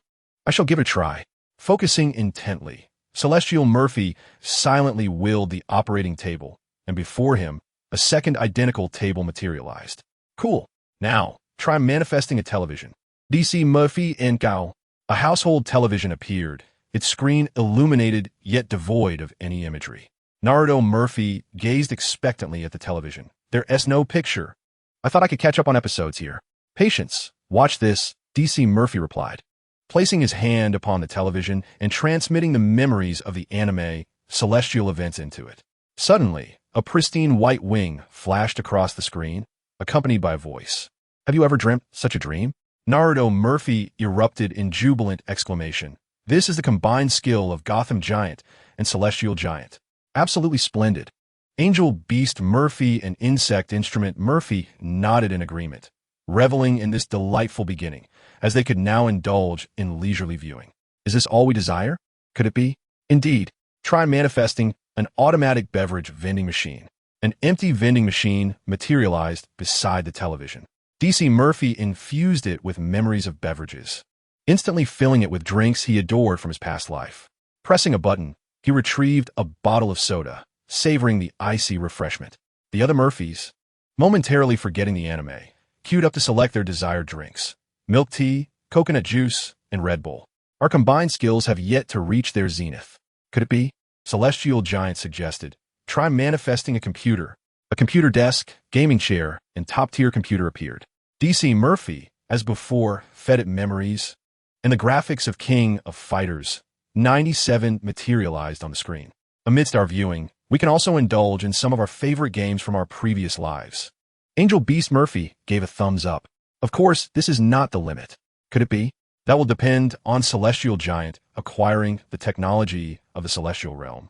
shall give it a try. Focusing intently, Celestial Murphy silently willed the operating table, and before him, a second identical table materialized. Cool. Now, try manifesting a television. DC Murphy and Gao. A household television appeared, its screen illuminated yet devoid of any imagery. Naruto Murphy gazed expectantly at the television. There's no picture. I thought I could catch up on episodes here. Patience. Watch this, DC Murphy replied, placing his hand upon the television and transmitting the memories of the anime celestial events into it. Suddenly, a pristine white wing flashed across the screen, accompanied by a voice. Have you ever dreamt such a dream? Naruto Murphy erupted in jubilant exclamation. This is the combined skill of Gotham Giant and Celestial Giant. Absolutely splendid. Angel Beast Murphy and Insect Instrument Murphy nodded in agreement, reveling in this delightful beginning, as they could now indulge in leisurely viewing. Is this all we desire? Could it be? Indeed. Try manifesting an automatic beverage vending machine. An empty vending machine materialized beside the television. DC Murphy infused it with memories of beverages, instantly filling it with drinks he adored from his past life. Pressing a button, he retrieved a bottle of soda, savoring the icy refreshment. The other Murphys, momentarily forgetting the anime, queued up to select their desired drinks. Milk tea, coconut juice, and Red Bull. Our combined skills have yet to reach their zenith. Could it be? Celestial Giant suggested. Try manifesting a computer. A computer desk, gaming chair, and top-tier computer appeared. DC Murphy, as before, fed it memories, and the graphics of King of Fighters 97 materialized on the screen. Amidst our viewing, we can also indulge in some of our favorite games from our previous lives. Angel Beast Murphy gave a thumbs up. Of course, this is not the limit. Could it be? That will depend on Celestial Giant acquiring the technology of the Celestial Realm,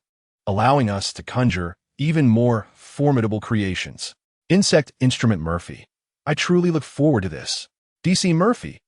allowing us to conjure even more formidable creations. Insect Instrument Murphy. I truly look forward to this. DC Murphy.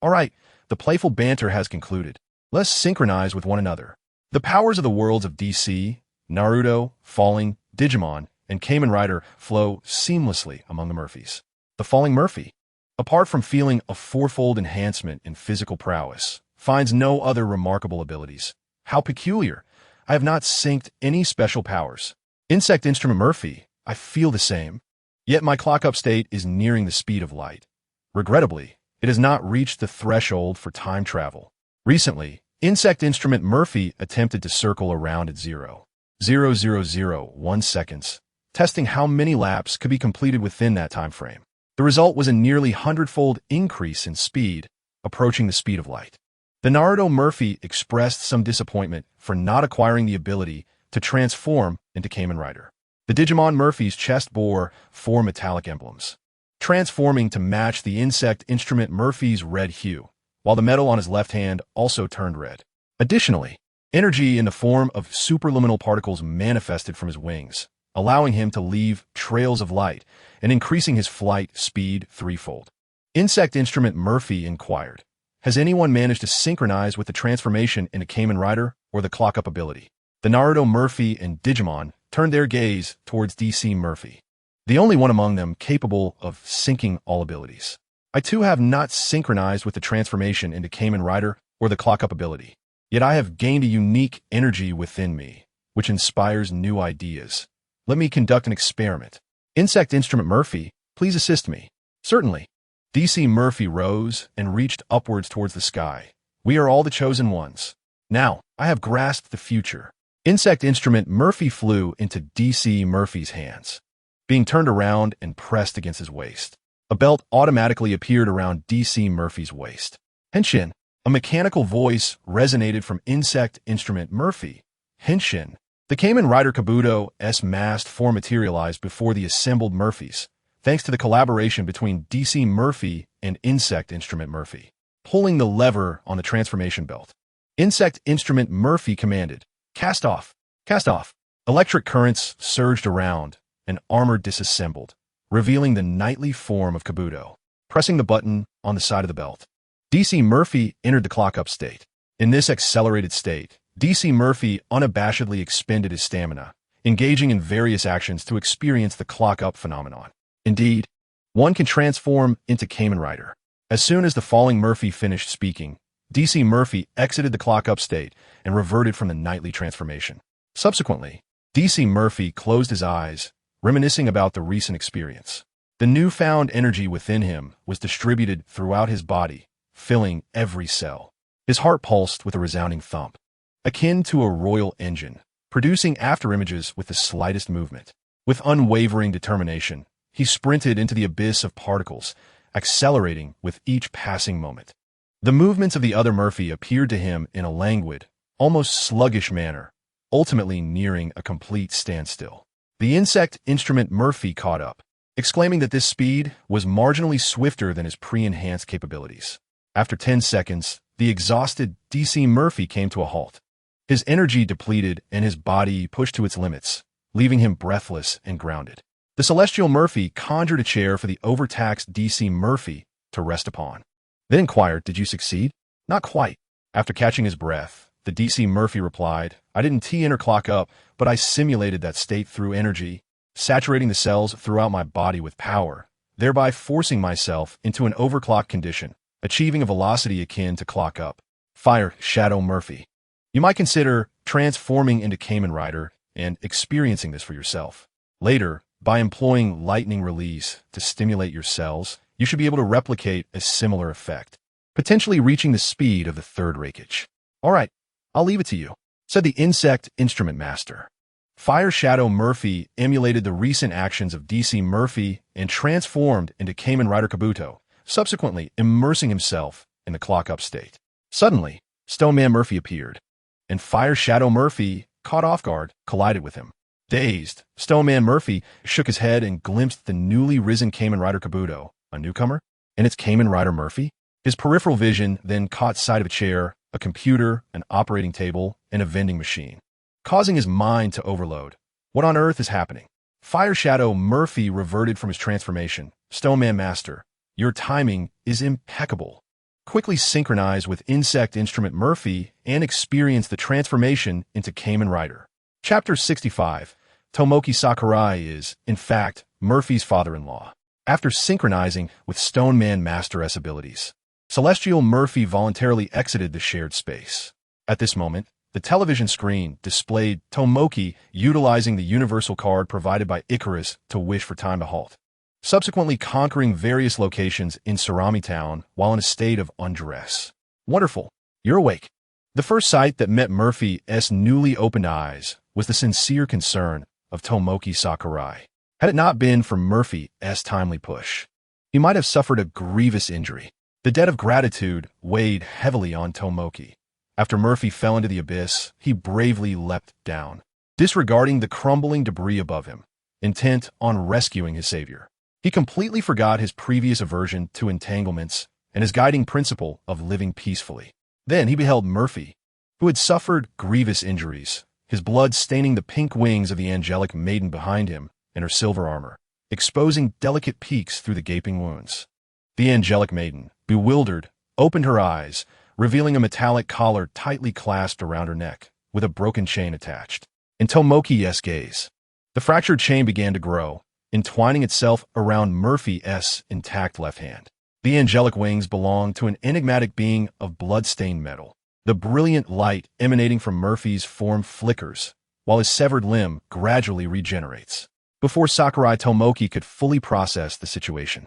All right, the playful banter has concluded. Let's synchronize with one another. The powers of the worlds of DC, Naruto, Falling, Digimon, and Kamen Rider flow seamlessly among the Murphys. The Falling Murphy, apart from feeling a fourfold enhancement in physical prowess, finds no other remarkable abilities. How peculiar. I have not synced any special powers. Insect Instrument Murphy, I feel the same. Yet my clock-up state is nearing the speed of light. Regrettably, it has not reached the threshold for time travel. Recently, Insect Instrument Murphy attempted to circle around at 0.0001 seconds, testing how many laps could be completed within that time frame. The result was a nearly 100-fold increase in speed, approaching the speed of light. The Naruto Murphy expressed some disappointment for not acquiring the ability to transform into Kamen Rider. The Digimon Murphy's chest bore 4 metallic emblems, transforming to match the Insect Instrument Murphy's red hue, while the metal on his left hand also turned red. Additionally, energy in the form of superluminal particles manifested from his wings, allowing him to leave trails of light and increasing his flight speed threefold. Insect Instrument Murphy inquired, has anyone managed to synchronize with the transformation into Kamen Rider or the clock-up ability? The Naruto Murphy and Digimon turned their gaze towards DC Murphy, the only one among them capable of syncing all abilities. I too have not synchronized with the transformation into Kamen Rider or the clock-up ability. Yet I have gained a unique energy within me, which inspires new ideas. Let me conduct an experiment. Insect Instrument Murphy, please assist me. Certainly. DC Murphy rose and reached upwards towards the sky. We are all the chosen ones. Now, I have grasped the future. Insect Instrument Murphy flew into DC Murphy's hands, being turned around and pressed against his waist. A belt automatically appeared around DC Murphy's waist. Henshin, a mechanical voice resonated from Insect Instrument Murphy. Henshin. The Kamen Rider Kabuto's masked form materialized before the assembled Murphys, thanks to the collaboration between DC Murphy and Insect Instrument Murphy. Pulling the lever on the transformation belt, Insect Instrument Murphy commanded, "Cast off! Cast off!" Electric currents surged around, and armor disassembled, revealing the knightly form of Kabuto. Pressing the button on the side of the belt, DC Murphy entered the clock-up state. In this accelerated state, DC Murphy unabashedly expended his stamina, engaging in various actions to experience the clock-up phenomenon. Indeed, one can transform into Kamen Rider. As soon as the falling Murphy finished speaking, DC Murphy exited the clock-up state and reverted from the knightly transformation. Subsequently, DC Murphy closed his eyes, reminiscing about the recent experience. The newfound energy within him was distributed throughout his body, filling every cell. His heart pulsed with a resounding thump, akin to a royal engine, producing afterimages with the slightest movement. With unwavering determination, he sprinted into the abyss of particles, accelerating with each passing moment. The movements of the other Murphy appeared to him in a languid, almost sluggish manner, ultimately nearing a complete standstill. The Insect Instrument Murphy caught up, exclaiming that this speed was marginally swifter than his pre-enhanced capabilities. After 10 seconds, the exhausted DC Murphy came to a halt. His energy depleted and his body pushed to its limits, leaving him breathless and grounded. The Celestial Murphy conjured a chair for the overtaxed DC Murphy to rest upon. Then inquired, "Did you succeed?" "Not quite." After catching his breath, the DC Murphy replied, "I didn't T-enter clock up, but I simulated that state through energy, saturating the cells throughout my body with power, thereby forcing myself into an overclock condition, achieving a velocity akin to clock up." Fire Shadow Murphy. You might consider transforming into Kamen Rider and experiencing this for yourself. Later, by employing lightning release to stimulate your cells, you should be able to replicate a similar effect, potentially reaching the speed of the third Reikage. "All right, I'll leave it to you," said the Insect Instrument Master. Fire Shadow Murphy emulated the recent actions of DC Murphy and transformed into Kamen Rider Kabuto, subsequently immersing himself in the clock-up state. Suddenly, Stone Man Murphy appeared, and Fire Shadow Murphy, caught off guard, collided with him. Dazed, Stone Man Murphy shook his head and glimpsed the newly risen Kamen Rider Kabuto, a newcomer, and it's Kamen Rider Murphy. His peripheral vision then caught sight of a chair, a computer, an operating table, and a vending machine, causing his mind to overload. What on earth is happening? Fire Shadow Murphy reverted from his transformation. "Stone Man Master, your timing is impeccable." Quickly synchronize with Insect Instrument Murphy and experience the transformation into Kamen Rider. Chapter 65. Tomoki Sakurai is, in fact, Murphy's father-in-law. After synchronizing with Stone Man Master's abilities, Celestial Murphy voluntarily exited the shared space. At this moment, the television screen displayed Tomoki utilizing the universal card provided by Icarus to wish for time to halt, subsequently conquering various locations in Sarami Town while in a state of undress. "Wonderful. You're awake." The first sight that met Murphy's newly opened eyes was the sincere concern of Tomoki Sakurai. Had it not been for Murphy's timely push, he might have suffered a grievous injury. The debt of gratitude weighed heavily on Tomoki. After Murphy fell into the abyss, he bravely leapt down, disregarding the crumbling debris above him, intent on rescuing his savior. He completely forgot his previous aversion to entanglements and his guiding principle of living peacefully. Then he beheld Murphy, who had suffered grievous injuries, his blood staining the pink wings of the angelic maiden behind him in her silver armor, exposing delicate peaks through the gaping wounds. The angelic maiden, bewildered, opened her eyes, revealing a metallic collar tightly clasped around her neck, with a broken chain attached. In Tomoki's gaze, the fractured chain began to grow, entwining itself around Murphy's intact left hand. The angelic wings belonged to an enigmatic being of blood-stained metal, The brilliant light emanating from Murphy's form flickers, while his severed limb gradually regenerates. Before Sakurai Tomoki could fully process the situation,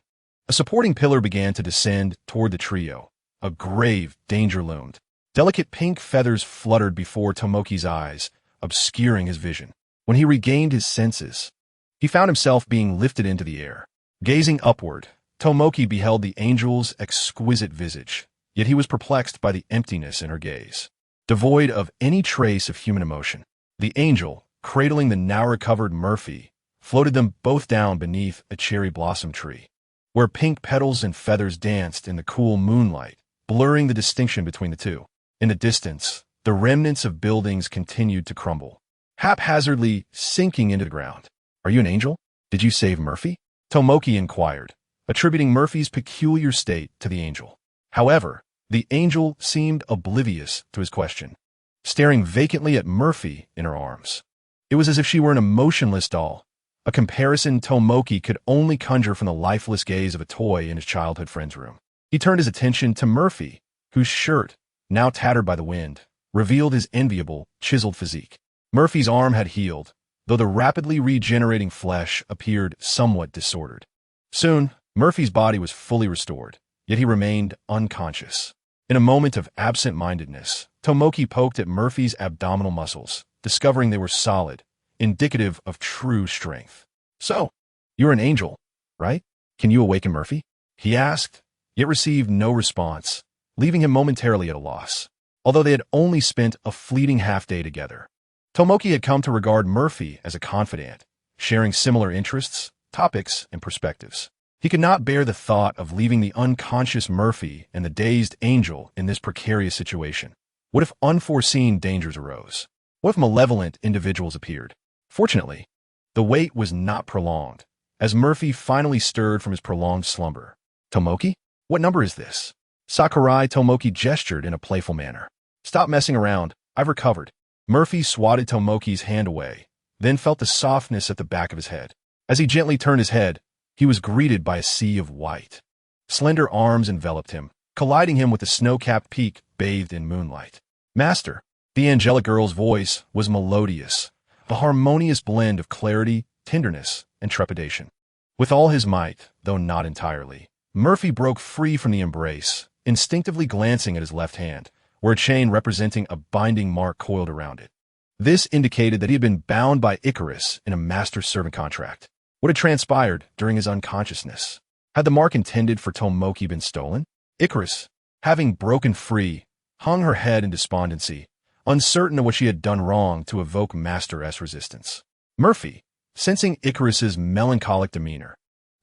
a supporting pillar began to descend toward the trio. A grave danger loomed. Delicate pink feathers fluttered before Tomoki's eyes, obscuring his vision. When he regained his senses, he found himself being lifted into the air. Gazing upward, Tomoki beheld the angel's exquisite visage, yet he was perplexed by the emptiness in her gaze. Devoid of any trace of human emotion, the angel, cradling the now-recovered Murphy, floated them both down beneath a cherry blossom tree, where pink petals and feathers danced in the cool moonlight, blurring the distinction between the two. In the distance, the remnants of buildings continued to crumble, haphazardly sinking into the ground. "Are you an angel? Did you save Murphy?" Tomoki inquired, attributing Murphy's peculiar state to the angel. However, the angel seemed oblivious to his question, staring vacantly at Murphy in her arms. It was as if she were an emotionless doll, a comparison Tomoki could only conjure from the lifeless gaze of a toy in his childhood friend's room. He turned his attention to Murphy, whose shirt, now tattered by the wind, revealed his enviable, chiseled physique. Murphy's arm had healed, though the rapidly regenerating flesh appeared somewhat disordered. Soon, Murphy's body was fully restored, yet he remained unconscious. In a moment of absent-mindedness, Tomoki poked at Murphy's abdominal muscles, discovering they were solid, indicative of true strength. "So, you're an angel, right? Can you awaken Murphy?" he asked, yet received no response, leaving him momentarily at a loss. Although they had only spent a fleeting half-day together, Tomoki had come to regard Murphy as a confidant, sharing similar interests, topics, and perspectives. He could not bear the thought of leaving the unconscious Murphy and the dazed angel in this precarious situation. What if unforeseen dangers arose? What if malevolent individuals appeared? Fortunately, the wait was not prolonged, as Murphy finally stirred from his prolonged slumber. "Tomoki? What number is this?" Sakurai Tomoki gestured in a playful manner. "Stop messing around. I've recovered." Murphy swatted Tomoki's hand away, then felt the softness at the back of his head. As he gently turned his head, he was greeted by a sea of white. Slender arms enveloped him, colliding him with the snow-capped peak bathed in moonlight. "Master." The angelic girl's voice was melodious, a harmonious blend of clarity, tenderness, and trepidation. With all his might, though not entirely, Murphy broke free from the embrace, instinctively glancing at his left hand, where a chain representing a binding mark coiled around it. This indicated that he had been bound by Icarus in a master-servant contract. What had transpired during his unconsciousness? Had the mark intended for Tomoki been stolen? Icarus, having broken free, hung her head in despondency, uncertain of what she had done wrong to evoke Master-S resistance. Murphy, sensing Icarus's melancholic demeanor,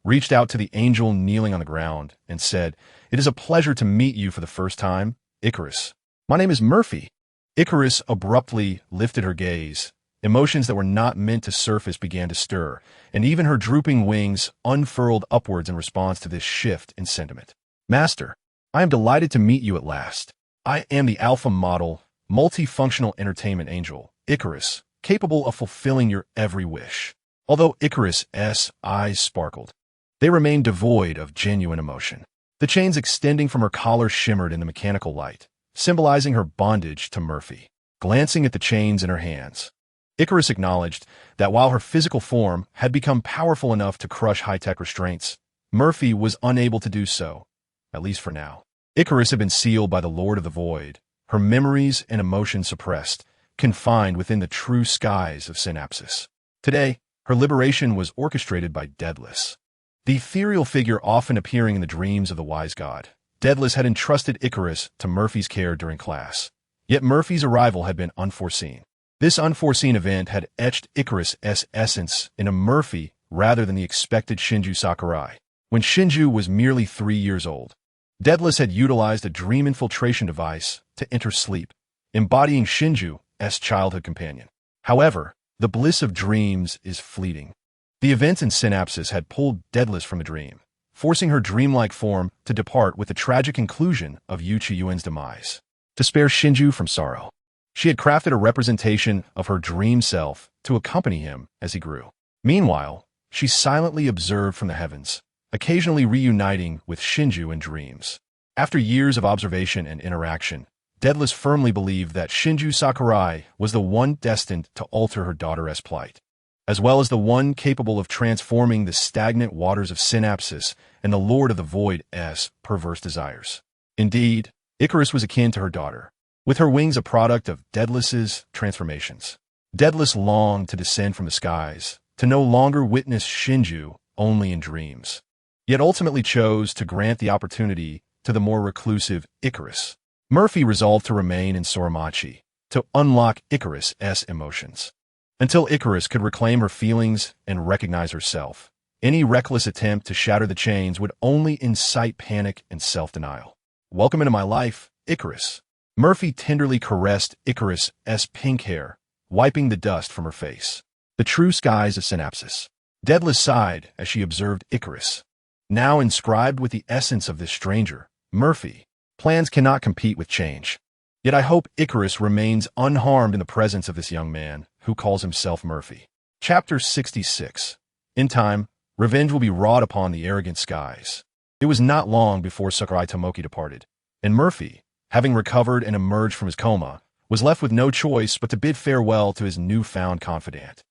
reached out to the angel kneeling on the ground and said, "It is a pleasure to meet you for the first time, Icarus." "My name is Murphy." Icarus abruptly lifted her gaze. Emotions that were not meant to surface began to stir, and even her drooping wings unfurled upwards in response to this shift in sentiment. "Master, I am delighted to meet you at last. I am the alpha model, multifunctional entertainment angel, Icarus, capable of fulfilling your every wish." Although Icarus's eyes sparkled, they remained devoid of genuine emotion. The chains extending from her collar shimmered in the mechanical light, symbolizing her bondage to Murphy. Glancing at the chains in her hands, Icarus acknowledged that while her physical form had become powerful enough to crush high-tech restraints, Murphy was unable to do so, at least for now. Icarus had been sealed by the Lord of the Void, her memories and emotions suppressed, confined within the true skies of Synapsis. Today, her liberation was orchestrated by Daedalus, the ethereal figure often appearing in the dreams of the wise god. Daedalus had entrusted Icarus to Murphy's care during class, yet Murphy's arrival had been unforeseen. This unforeseen event had etched Icarus's essence into Murphy rather than the expected Shinju Sakurai. When Shinju was merely 3 years old, Daedalus had utilized a dream infiltration device to enter sleep, embodying Shinju's childhood companion. However, the bliss of dreams is fleeting. The events in Synapsis had pulled Daedalus from a dream, forcing her dreamlike form to depart with the tragic conclusion of Yu Chiyuan's demise. To spare Shinju from sorrow, she had crafted a representation of her dream self to accompany him as he grew. Meanwhile, she silently observed from the heavens, occasionally reuniting with Shinju in dreams. After years of observation and interaction, Daedalus firmly believed that Shinju Sakurai was the one destined to alter her daughter's plight, as well as the one capable of transforming the stagnant waters of Synapsis and the Lord of the Void's perverse desires. Indeed, Icarus was akin to her daughter, with her wings a product of Daedalus's transformations. Daedalus longed to descend from the skies, to no longer witness Shinju only in dreams, yet ultimately chose to grant the opportunity to the more reclusive Icarus. Murphy resolved to remain in Sorimachi, to unlock Icarus's emotions, until Icarus could reclaim her feelings and recognize herself. Any reckless attempt to shatter the chains would only incite panic and self-denial. "Welcome into my life, Icarus." Murphy tenderly caressed Icarus's pink hair, wiping the dust from her face. The true skies of Synapsis. Daedalus sighed as she observed Icarus, now inscribed with the essence of this stranger, Murphy. Plans cannot compete with change. Yet I hope Icarus remains unharmed in the presence of this young man who calls himself Murphy. Chapter 66. In time, revenge will be wrought upon the arrogant skies. It was not long before Sakurai Tomoki departed, and Murphy, having recovered and emerged from his coma, was left with no choice but to bid farewell to his newfound confidant,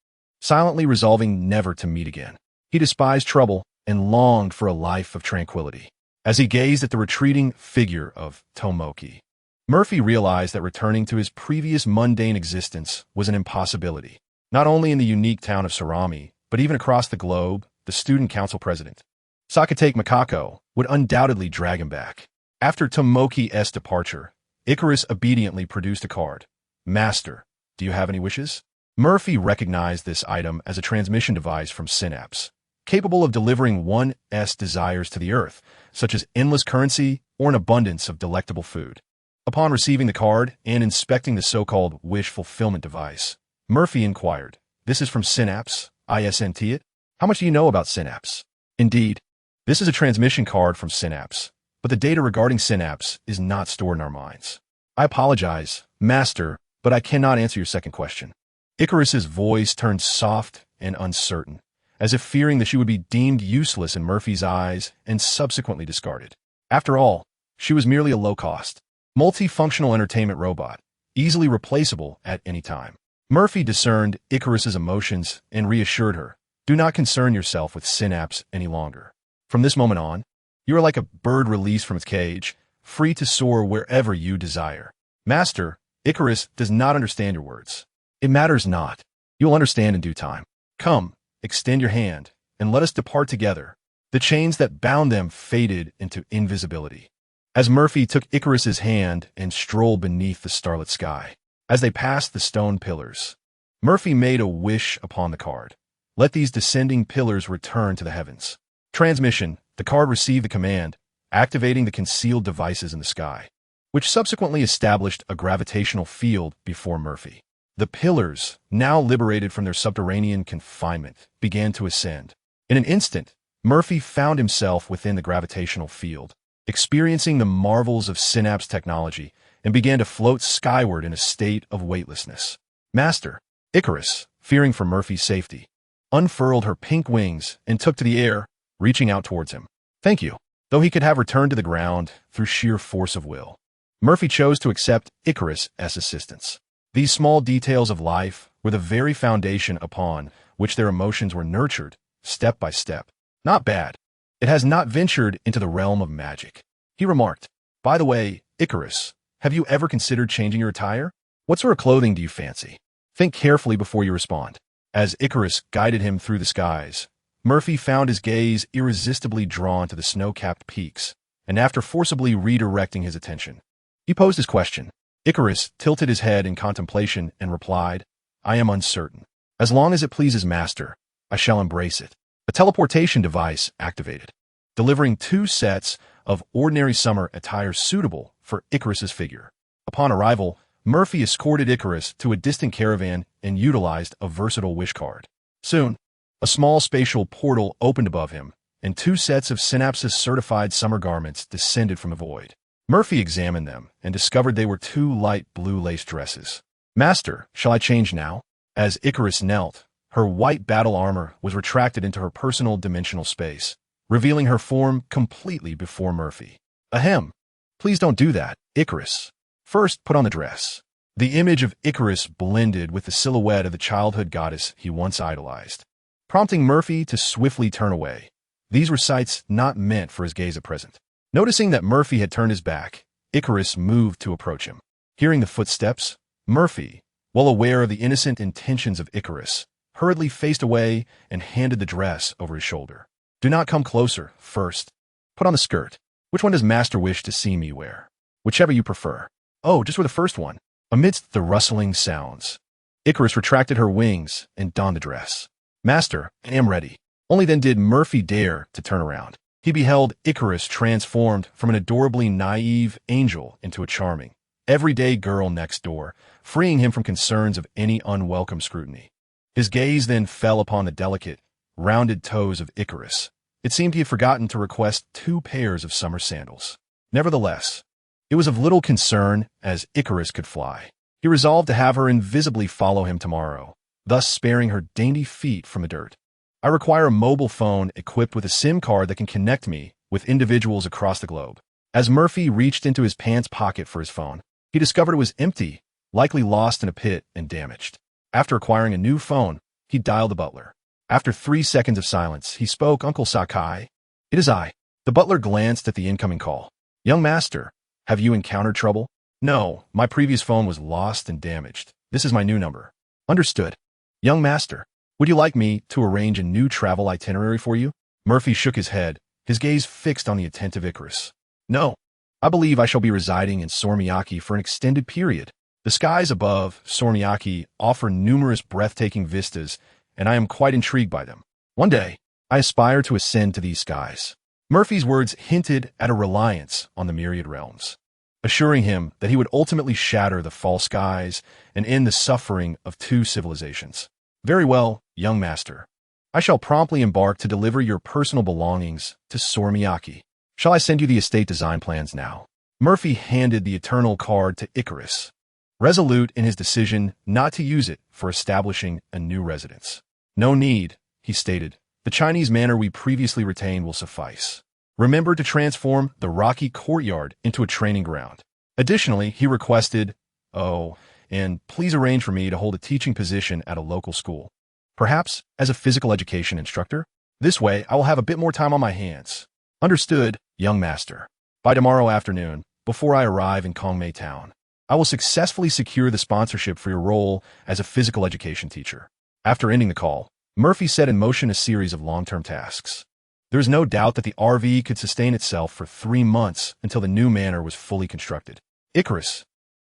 silently resolving never to meet again. He despised trouble and longed for a life of tranquility. As he gazed at the retreating figure of Tomoki, Murphy realized that returning to his previous mundane existence was an impossibility. Not only in the unique town of Sarami, but even across the globe, the student council president, Sakatake Makako, would undoubtedly drag him back. After Tomoki's departure, Icarus obediently produced a card. "Master, do you have any wishes?" Murphy recognized this item as a transmission device from Synapse, capable of delivering one's desires to the earth, such as endless currency or an abundance of delectable food. Upon receiving the card and inspecting the so-called wish fulfillment device, Murphy inquired, "This is from Synapse, isn't it? How much do you know about Synapse?" Indeed, this is a transmission card from Synapse, but the data regarding Synapse is not stored in our minds. "I apologize, Master, but I cannot answer your second question." Icarus's voice turned soft and uncertain, as if fearing that she would be deemed useless in Murphy's eyes and subsequently discarded. After all, she was merely a low-cost, multifunctional entertainment robot, easily replaceable at any time. Murphy discerned Icarus's emotions and reassured her, "Do not concern yourself with Synapse any longer. From this moment on, you are like a bird released from its cage, free to soar wherever you desire." "Master, Icarus does not understand your words." "It matters not. You will understand in due time. Come, extend your hand, and let us depart together." The chains that bound them faded into invisibility, as Murphy took Icarus's hand and strolled beneath the starlit sky. As they passed the stone pillars, Murphy made a wish upon the card. "Let these descending pillars return to the heavens." Transmission: the card received the command, activating the concealed devices in the sky, which subsequently established a gravitational field before Murphy. The pillars, now liberated from their subterranean confinement, began to ascend. In an instant, Murphy found himself within the gravitational field, experiencing the marvels of Synapse technology, and began to float skyward in a state of weightlessness. "Master," Icarus, fearing for Murphy's safety, unfurled her pink wings and took to the air, reaching out towards him. "Thank you." Though he could have returned to the ground through sheer force of will, Murphy chose to accept Icarus's assistance. These small details of life were the very foundation upon which their emotions were nurtured, step by step. "Not bad. It has not ventured into the realm of magic," he remarked. "By the way, Icarus, have you ever considered changing your attire? What sort of clothing do you fancy? Think carefully before you respond." As Icarus guided him through the skies, Murphy found his gaze irresistibly drawn to the snow-capped peaks, and after forcibly redirecting his attention, he posed his question. Icarus tilted his head in contemplation and replied, "I am uncertain. As long as it pleases Master, I shall embrace it." A teleportation device activated, delivering 2 sets of ordinary summer attire suitable for Icarus's figure. Upon arrival, Murphy escorted Icarus to a distant caravan and utilized a versatile wish card. Soon, a small spatial portal opened above him, and 2 sets of Synapse's certified summer garments descended from the void. Murphy examined them and discovered they were 2 light blue lace dresses. "Master, shall I change now?" As Icarus knelt, her white battle armor was retracted into her personal dimensional space, revealing her form completely before Murphy. "Ahem. Please don't do that, Icarus." First, put on the dress. The image of Icarus blended with the silhouette of the childhood goddess he once idolized, prompting Murphy to swiftly turn away. These were sights not meant for his gaze at present. Noticing that Murphy had turned his back, Icarus moved to approach him. Hearing the footsteps, Murphy, well aware of the innocent intentions of Icarus, hurriedly faced away and handed the dress over his shoulder. Do not come closer. First, put on the skirt. Which one does Master wish to see me wear? Whichever you prefer. Oh, just wear the first one. Amidst the rustling sounds, Icarus retracted her wings and donned the dress. Master, I am ready. Only then did Murphy dare to turn around. He beheld Icarus transformed from an adorably naive angel into a charming, everyday girl next door, freeing him from concerns of any unwelcome scrutiny. His gaze then fell upon the delicate, rounded toes of Icarus. It seemed he had forgotten to request 2 pairs of summer sandals. Nevertheless, it was of little concern, as Icarus could fly. He resolved to have her invisibly follow him tomorrow, thus sparing her dainty feet from the dirt. I require a mobile phone equipped with a SIM card that can connect me with individuals across the globe. As Murphy reached into his pants pocket for his phone, he discovered it was empty, likely lost in a pit and damaged. After acquiring a new phone, he dialed the butler. After 3 seconds of silence, he spoke, "Uncle Sakai." "It is I." The butler glanced at the incoming call. "Young master, have you encountered trouble?" "No, my previous phone was lost and damaged. This is my new number." "Understood." "Young master, would you like me to arrange a new travel itinerary for you?" Murphy shook his head, his gaze fixed on the attentive Icarus. "No, I believe I shall be residing in Sormiaki for an extended period. The skies above Sormiaki offer numerous breathtaking vistas, and I am quite intrigued by them. One day, I aspire to ascend to these skies." Murphy's words hinted at a reliance on the myriad realms, assuring him that he would ultimately shatter the false skies and end the suffering of 2 civilizations. "Very well, young master. I shall promptly embark to deliver your personal belongings to Sormiaki. Shall I send you the estate design plans now?" Murphy handed the eternal card to Icarus, resolute in his decision not to use it for establishing a new residence. "No need," he stated. "The Chinese manor we previously retained will suffice. Remember to transform the rocky courtyard into a training ground." Additionally, he requested, and please arrange for me to hold a teaching position at a local school, perhaps as a physical education instructor. This way, I will have a bit more time on my hands. "Understood, young master. By tomorrow afternoon, before I arrive in Kongmei Town, I will successfully secure the sponsorship for your role as a physical education teacher." After ending the call, Murphy set in motion a series of long-term tasks. There is no doubt that the RV could sustain itself for 3 months until the new manor was fully constructed. "Icarus,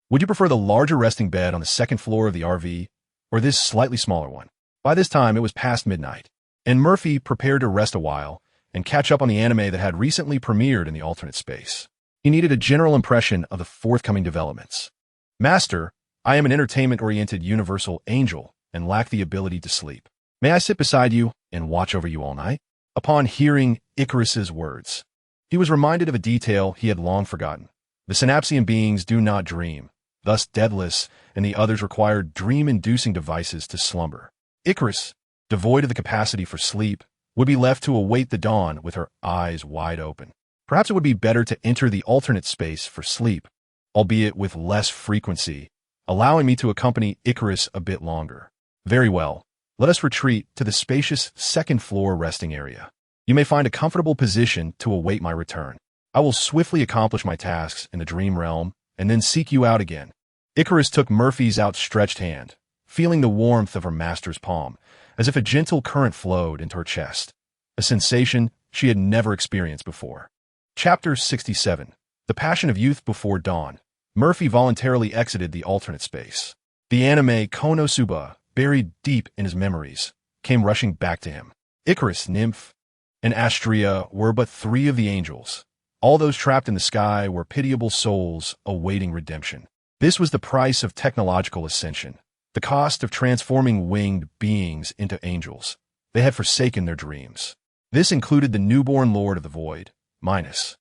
would you prefer the larger resting bed on the 2nd floor of the RV, or this slightly smaller one?" By this time, it was past midnight, and Murphy prepared to rest a while and catch up on the anime that had recently premiered in the alternate space. He needed a general impression of the forthcoming developments. "Master, I am an entertainment-oriented universal angel and lack the ability to sleep. May I sit beside you and watch over you all night?" Upon hearing Icarus's words, he was reminded of a detail he had long forgotten. The synapsian beings do not dream, thus Daedalus and the others required dream-inducing devices to slumber. Icarus, devoid of the capacity for sleep, would be left to await the dawn with her eyes wide open. Perhaps it would be better to enter the alternate space for sleep, albeit with less frequency, allowing me to accompany Icarus a bit longer. "Very well. Let us retreat to the spacious 2nd floor resting area. You may find a comfortable position to await my return. I will swiftly accomplish my tasks in the dream realm and then seek you out again." Icarus took Murphy's outstretched hand, feeling the warmth of her master's palm, as if a gentle current flowed into her chest, a sensation she had never experienced before. Chapter 67. The Passion of Youth Before Dawn. Murphy voluntarily exited the alternate space. The anime Konosuba, buried deep in his memories, came rushing back to him. Icarus, Nymph, and Astrea were but 3 of the angels. All those trapped in the sky were pitiable souls awaiting redemption. This was the price of technological ascension, the cost of transforming winged beings into angels. They had forsaken their dreams. This included the newborn Lord of the Void, Minos,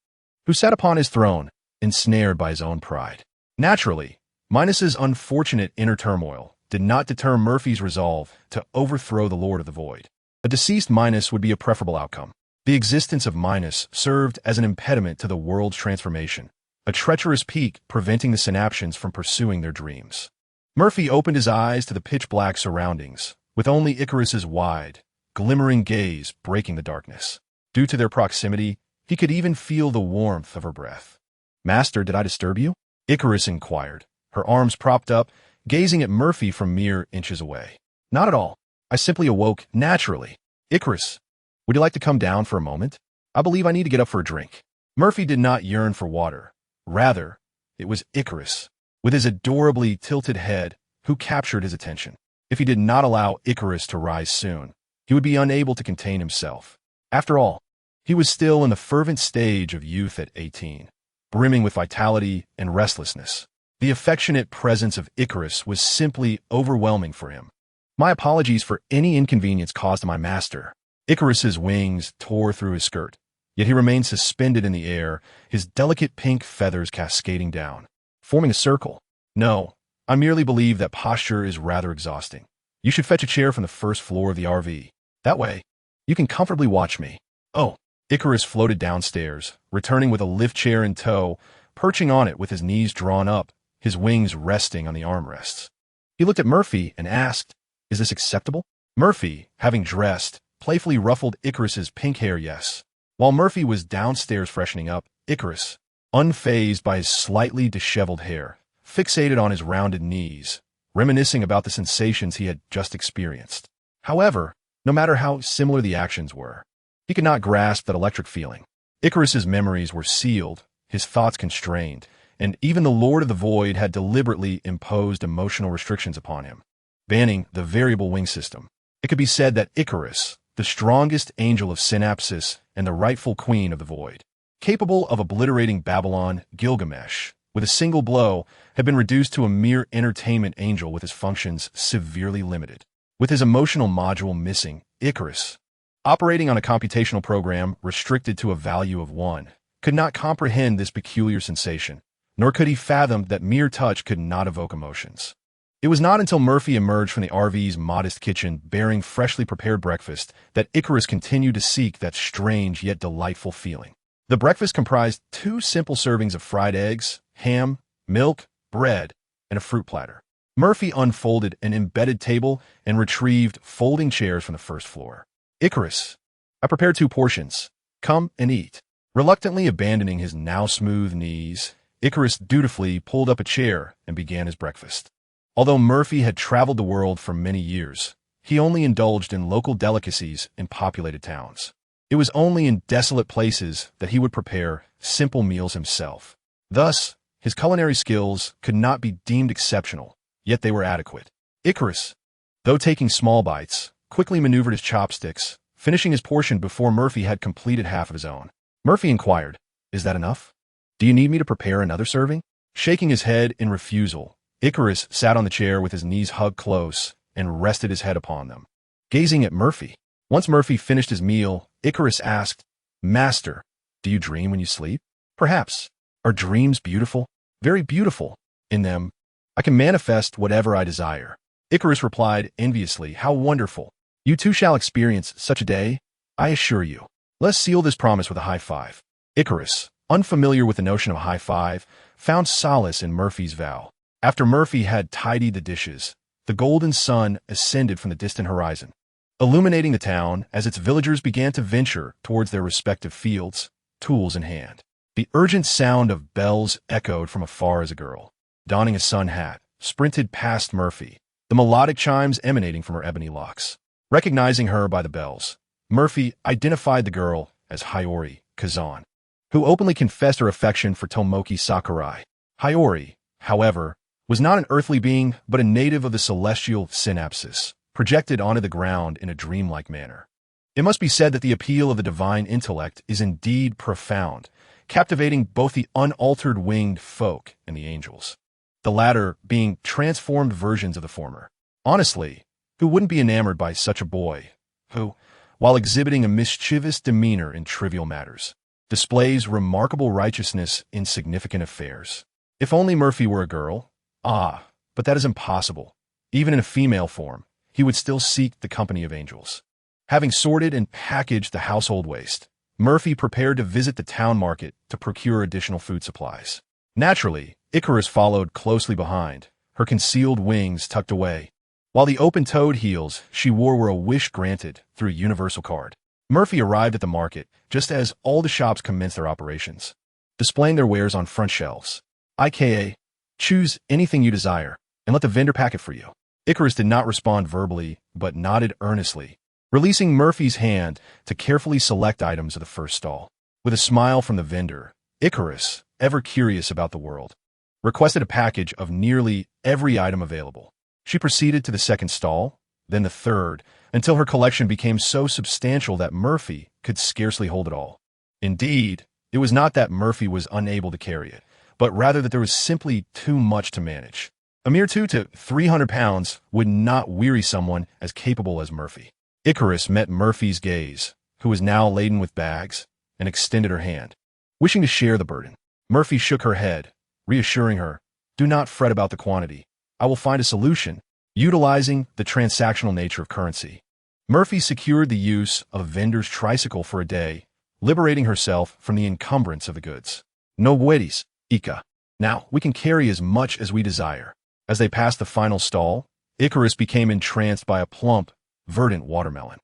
who sat upon his throne, ensnared by his own pride. Naturally, Minos's unfortunate inner turmoil did not deter Murphy's resolve to overthrow the Lord of the Void. A deceased Minos would be a preferable outcome. The existence of Minos served as an impediment to the world's transformation, a treacherous peak preventing the synaptions from pursuing their dreams. Murphy opened his eyes to the pitch-black surroundings, with only Icarus's wide, glimmering gaze breaking the darkness. Due to their proximity, he could even feel the warmth of her breath. "Master, did I disturb you?" Icarus inquired, her arms propped up, gazing at Murphy from mere inches away. "Not at all. I simply awoke naturally." "Icarus, would you like to come down for a moment? I believe I need to get up for a drink." Murphy did not yearn for water. Rather, it was Icarus, with his adorably tilted head, who captured his attention. If he did not allow Icarus to rise soon, he would be unable to contain himself. After all, he was still in the fervent stage of youth at 18, brimming with vitality and restlessness. The affectionate presence of Icarus was simply overwhelming for him. "My apologies for any inconvenience caused to my master." Icarus's wings tore through his skirt, yet he remained suspended in the air, his delicate pink feathers cascading down, forming a circle. "No, I merely believe that posture is rather exhausting. You should fetch a chair from the first floor of the RV. That way, you can comfortably watch me." "Oh." Icarus floated downstairs, returning with a lift chair in tow, perching on it with his knees drawn up, his wings resting on the armrests. He looked at Murphy and asked, "Is this acceptable?" Murphy, having dressed, playfully ruffled Icarus's pink hair yes. While Murphy was downstairs freshening up, Icarus, unfazed by his slightly disheveled hair, fixated on his rounded knees, reminiscing about the sensations he had just experienced. However, no matter how similar the actions were, he could not grasp that electric feeling. Icarus's memories were sealed, his thoughts constrained, and even the Lord of the Void had deliberately imposed emotional restrictions upon him, banning the variable wing system. It could be said that Icarus, the strongest angel of Synapsis and the rightful queen of the Void, capable of obliterating Babylon, Gilgamesh, with a single blow, had been reduced to a mere entertainment angel with his functions severely limited. With his emotional module missing, Icarus, operating on a computational program restricted to a value of 1, could not comprehend this peculiar sensation, nor could he fathom that mere touch could not evoke emotions. It was not until Murphy emerged from the RV's modest kitchen bearing freshly prepared breakfast that Icarus continued to seek that strange yet delightful feeling. The breakfast comprised 2 simple servings of fried eggs, ham, milk, bread, and a fruit platter. Murphy unfolded an embedded table and retrieved folding chairs from the first floor. "Icarus, I prepared 2 portions. Come and eat." Reluctantly abandoning his now smooth knees, Icarus dutifully pulled up a chair and began his breakfast. Although Murphy had traveled the world for many years, he only indulged in local delicacies in populated towns. It was only in desolate places that he would prepare simple meals himself. Thus, his culinary skills could not be deemed exceptional, yet they were adequate. Icarus, though taking small bites, quickly maneuvered his chopsticks, finishing his portion before Murphy had completed half of his own. Murphy inquired, "Is that enough? Do you need me to prepare another serving?" Shaking his head in refusal, Icarus sat on the chair with his knees hugged close and rested his head upon them, gazing at Murphy. Once Murphy finished his meal, Icarus asked, "Master, do you dream when you sleep?" "Perhaps. Are dreams beautiful?" "Very beautiful. In them, I can manifest whatever I desire." Icarus replied enviously, "How wonderful. You too shall experience such a day, I assure you. Let's seal this promise with a high five." Icarus, unfamiliar with the notion of a high five, found solace in Murphy's vow. After Murphy had tidied the dishes, the golden sun ascended from the distant horizon, illuminating the town as its villagers began to venture towards their respective fields, tools in hand. The urgent sound of bells echoed from afar as a girl, donning a sun hat, sprinted past Murphy, the melodic chimes emanating from her ebony locks. Recognizing her by the bells, Murphy identified the girl as Hiyori Kazan, who openly confessed her affection for Tomoki Sakurai. Hiyori, however, was not an earthly being, but a native of the celestial Synapsis, projected onto the ground in a dreamlike manner. It must be said that the appeal of the divine intellect is indeed profound, captivating both the unaltered winged folk and the angels, the latter being transformed versions of the former. Honestly, who wouldn't be enamored by such a boy, who, while exhibiting a mischievous demeanor in trivial matters, displays remarkable righteousness in significant affairs? If only Murphy were a girl. But that is impossible. Even in a female form, he would still seek the company of angels. Having sorted and packaged the household waste, Murphy prepared to visit the town market to procure additional food supplies. Naturally, Icarus followed closely behind, her concealed wings tucked away, while the open-toed heels she wore were a wish granted through a universal card. Murphy arrived at the market just as all the shops commenced their operations, displaying their wares on front shelves. IKA, choose anything you desire, and let the vendor pack it for you. Icarus did not respond verbally, but nodded earnestly, releasing Murphy's hand to carefully select items of the first stall. With a smile from the vendor, Icarus, ever curious about the world, requested a package of nearly every item available. She proceeded to the second stall, then the third, until her collection became so substantial that Murphy could scarcely hold it all. Indeed, it was not that Murphy was unable to carry it, but rather that there was simply too much to manage. A mere 200 to 300 pounds would not weary someone as capable as Murphy. Icarus met Murphy's gaze, who was now laden with bags, and extended her hand, wishing to share the burden. Murphy shook her head, reassuring her, "Do not fret about the quantity. I will find a solution," utilizing the transactional nature of currency. Murphy secured the use of a vendor's tricycle for a day, liberating herself from the encumbrance of the goods. "No worries, Ika. Now we can carry as much as we desire." As they passed the final stall, Icarus became entranced by a plump, verdant watermelon.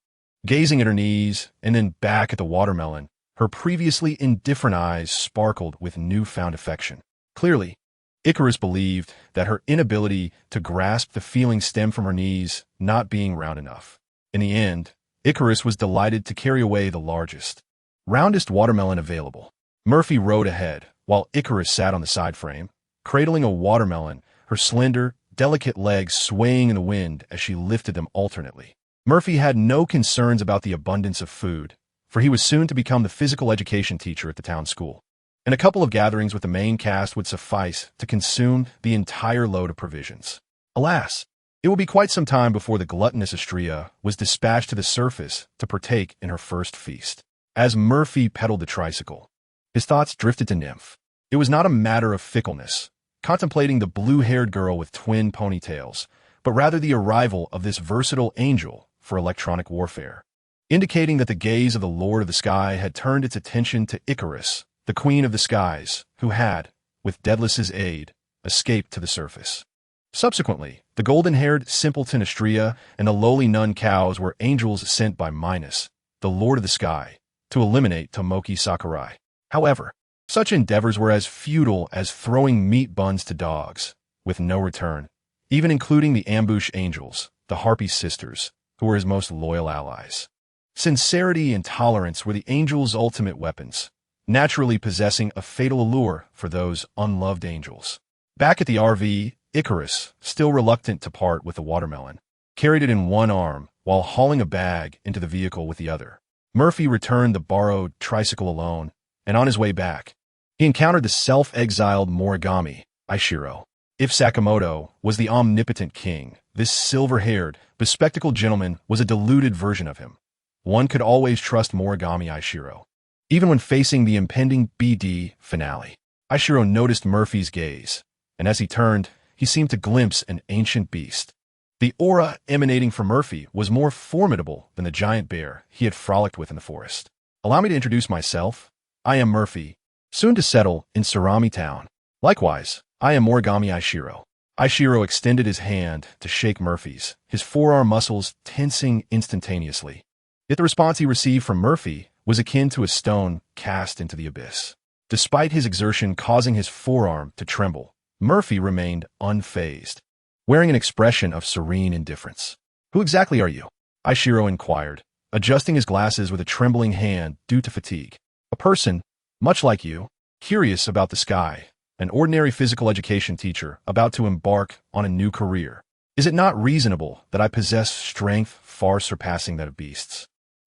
Gazing at her knees and then back at the watermelon, her previously indifferent eyes sparkled with newfound affection. Clearly, Icarus believed that her inability to grasp the feeling stemmed from her knees not being round enough. In the end, Icarus was delighted to carry away the largest, roundest watermelon available. Murphy rode ahead, while Icarus sat on the side frame, cradling a watermelon, her slender, delicate legs swaying in the wind as she lifted them alternately. Murphy had no concerns about the abundance of food, for he was soon to become the physical education teacher at the town school, and a couple of gatherings with the main cast would suffice to consume the entire load of provisions. Alas, it would be quite some time before the gluttonous Astrea was dispatched to the surface to partake in her first feast. As Murphy pedaled the tricycle, his thoughts drifted to Nymph. It was not a matter of fickleness, contemplating the blue-haired girl with twin ponytails, but rather the arrival of this versatile angel for electronic warfare, indicating that the gaze of the Lord of the Sky had turned its attention to Icarus, the Queen of the Skies, who had, with Daedalus' aid, escaped to the surface. Subsequently, the golden-haired simpleton Astrea and the lowly nun cows were angels sent by Minos, the Lord of the Sky, to eliminate Tomoki Sakurai. However, such endeavors were as futile as throwing meat buns to dogs, with no return, even including the ambush angels, the Harpy sisters, who were his most loyal allies. Sincerity and tolerance were the angels' ultimate weapons, naturally possessing a fatal allure for those unloved angels. Back at the RV, Icarus, still reluctant to part with the watermelon, carried it in one arm while hauling a bag into the vehicle with the other. Murphy returned the borrowed tricycle alone, and on his way back, he encountered the self-exiled Morigami, Aishiro. If Sakamoto was the omnipotent king, this silver-haired, bespectacled gentleman was a diluted version of him. One could always trust Morigami Aishiro, even when facing the impending BD finale. Aishiro noticed Murphy's gaze, and as he turned, he seemed to glimpse an ancient beast. The aura emanating from Murphy was more formidable than the giant bear he had frolicked with in the forest. "Allow me to introduce myself. I am Murphy, soon to settle in Surami Town. Likewise, I am Morigami Aishiro." Aishiro extended his hand to shake Murphy's, his forearm muscles tensing instantaneously. Yet the response he received from Murphy was akin to a stone cast into the abyss. Despite his exertion causing his forearm to tremble, Murphy remained unfazed, wearing an expression of serene indifference. "Who exactly are you?" Aishiro inquired, adjusting his glasses with a trembling hand due to fatigue. "A person, much like you, curious about the sky, an ordinary physical education teacher about to embark on a new career. Is it not reasonable that I possess strength far surpassing that of beasts?"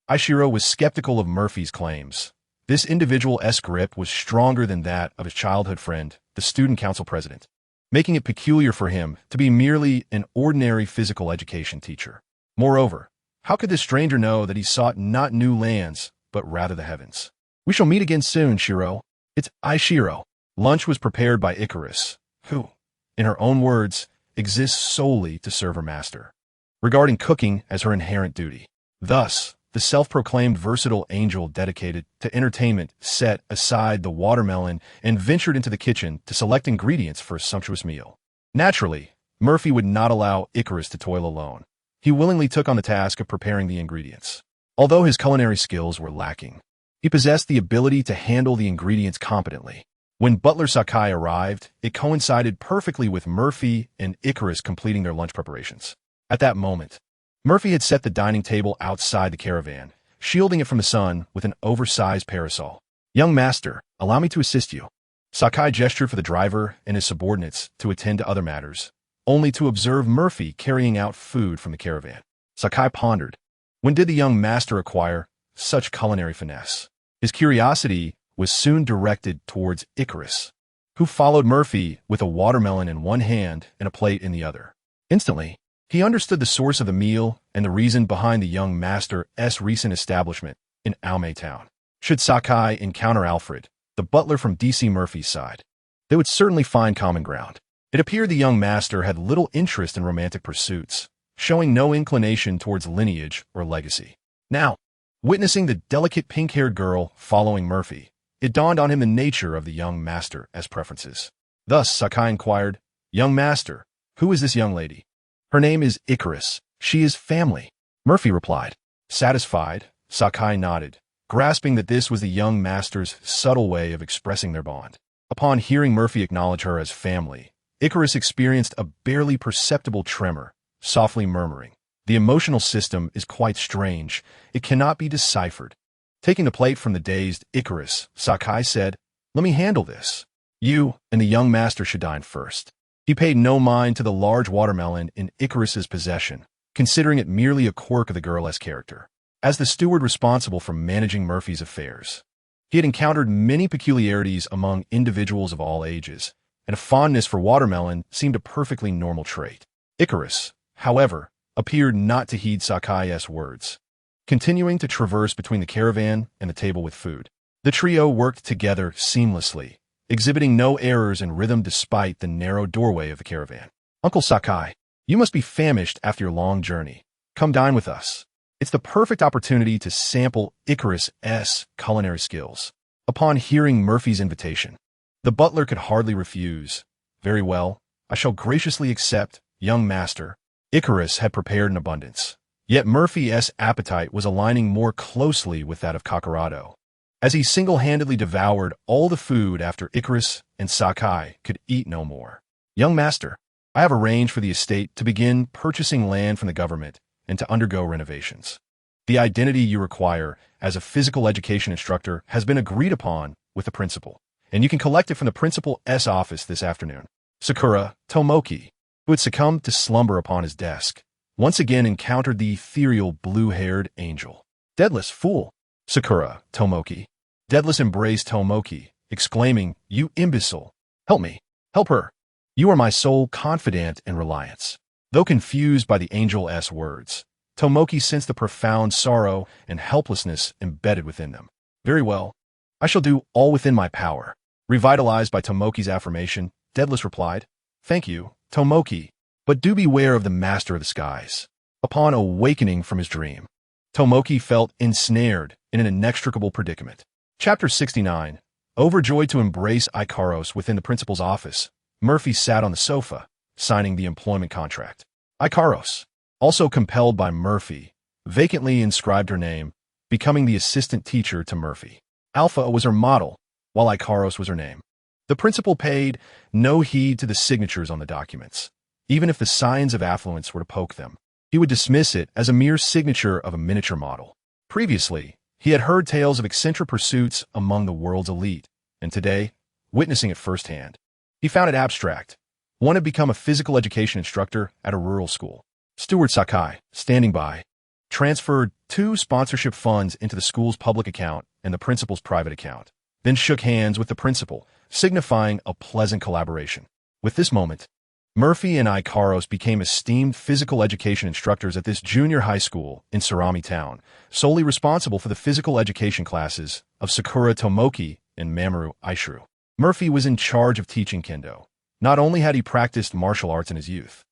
Aishiro was skeptical of Murphy's claims. This individual's grip was stronger than that of his childhood friend, the student council president, making it peculiar for him to be merely an ordinary physical education teacher. Moreover, how could this stranger know that he sought not new lands, but rather the heavens? "We shall meet again soon, Shiro. It's Aishiro." Lunch was prepared by Icarus, who, in her own words, exists solely to serve her master, regarding cooking as her inherent duty. Thus, the self-proclaimed versatile angel dedicated to entertainment, set aside the watermelon and ventured into the kitchen to select ingredients for a sumptuous meal. Naturally, Murphy would not allow Icarus to toil alone. He willingly took on the task of preparing the ingredients. Although his culinary skills were lacking, he possessed the ability to handle the ingredients competently. When butler Sakai arrived, it coincided perfectly with Murphy and Icarus completing their lunch preparations. At that moment, Murphy had set the dining table outside the caravan, shielding it from the sun with an oversized parasol. "Young master, allow me to assist you." Sakai gestured for the driver and his subordinates to attend to other matters, only to observe Murphy carrying out food from the caravan. Sakai pondered. When did the young master acquire such culinary finesse? His curiosity was soon directed towards Icarus, who followed Murphy with a watermelon in one hand and a plate in the other. Instantly, he understood the source of the meal and the reason behind the young master's recent establishment in Aomei Town. Should Sakai encounter Alfred, the butler from DC Murphy's side, they would certainly find common ground. It appeared the young master had little interest in romantic pursuits, showing no inclination towards lineage or legacy. Now, witnessing the delicate pink-haired girl following Murphy, it dawned on him the nature of the young master's preferences. Thus, Sakai inquired, "Young master, who is this young lady?" "Her name is Icarus. She is family," Murphy replied. Satisfied, Sakai nodded, grasping that this was the young master's subtle way of expressing their bond. Upon hearing Murphy acknowledge her as family, Icarus experienced a barely perceptible tremor, softly murmuring, "The emotional system is quite strange. It cannot be deciphered." Taking the plate from the dazed Icarus, Sakai said, "Let me handle this. You and the young master should dine first." He paid no mind to the large watermelon in Icarus's possession, considering it merely a quirk of the girl's character. As the steward responsible for managing Murphy's affairs, he had encountered many peculiarities among individuals of all ages, and a fondness for watermelon seemed a perfectly normal trait. Icarus, however, appeared not to heed Sakai's words, continuing to traverse between the caravan and the table with food. The trio worked together seamlessly, exhibiting no errors in rhythm despite the narrow doorway of the caravan. "Uncle Sakai, you must be famished after your long journey. Come dine with us." It's the perfect opportunity to sample Icarus's culinary skills. Upon hearing Murphy's invitation, the butler could hardly refuse. "Very well, I shall graciously accept, young master." Icarus had prepared in abundance, yet Murphy's appetite was aligning more closely with that of Kakarado, as he single-handedly devoured all the food after Icarus and Sakai could eat no more. "Young master, I have arranged for the estate to begin purchasing land from the government and to undergo renovations. The identity you require as a physical education instructor has been agreed upon with the principal, and you can collect it from the principal's office this afternoon." Sakura Tomoki, who had succumbed to slumber upon his desk, once again encountered the ethereal blue-haired angel. "Deadless fool!" Sakura Tomoki. Deadless embraced Tomoki, exclaiming, "You imbecile! Help me! Help her! You are my sole confidant and reliance." Though confused by the angel's words, Tomoki sensed the profound sorrow and helplessness embedded within them. "Very well. I shall do all within my power." Revitalized by Tomoki's affirmation, Deadless replied, "Thank you, Tomoki, but do beware of the master of the skies." Upon awakening from his dream, Tomoki felt ensnared in an inextricable predicament. Chapter 69. Overjoyed to embrace Ikaros within the principal's office, Murphy sat on the sofa, signing the employment contract. Ikaros, also compelled by Murphy, vacantly inscribed her name, becoming the assistant teacher to Murphy. Alpha was her model, while Ikaros was her name. The principal paid no heed to the signatures on the documents. Even if the signs of affluence were to poke them, he would dismiss it as a mere signature of a miniature model. Previously, he had heard tales of eccentric pursuits among the world's elite, and today, witnessing it firsthand, he found it abstract. One had become a physical education instructor at a rural school. Steward Sakai, standing by, transferred 2 sponsorship funds into the school's public account and the principal's private account, then shook hands with the principal, signifying a pleasant collaboration. With this moment, Murphy and Ikaros became esteemed physical education instructors at this junior high school in Sarami Town, solely responsible for the physical education classes of Sakura Tomoki and Mamoru Aishiro. Murphy was in charge of teaching kendo. Not only had he practiced martial arts in his youth,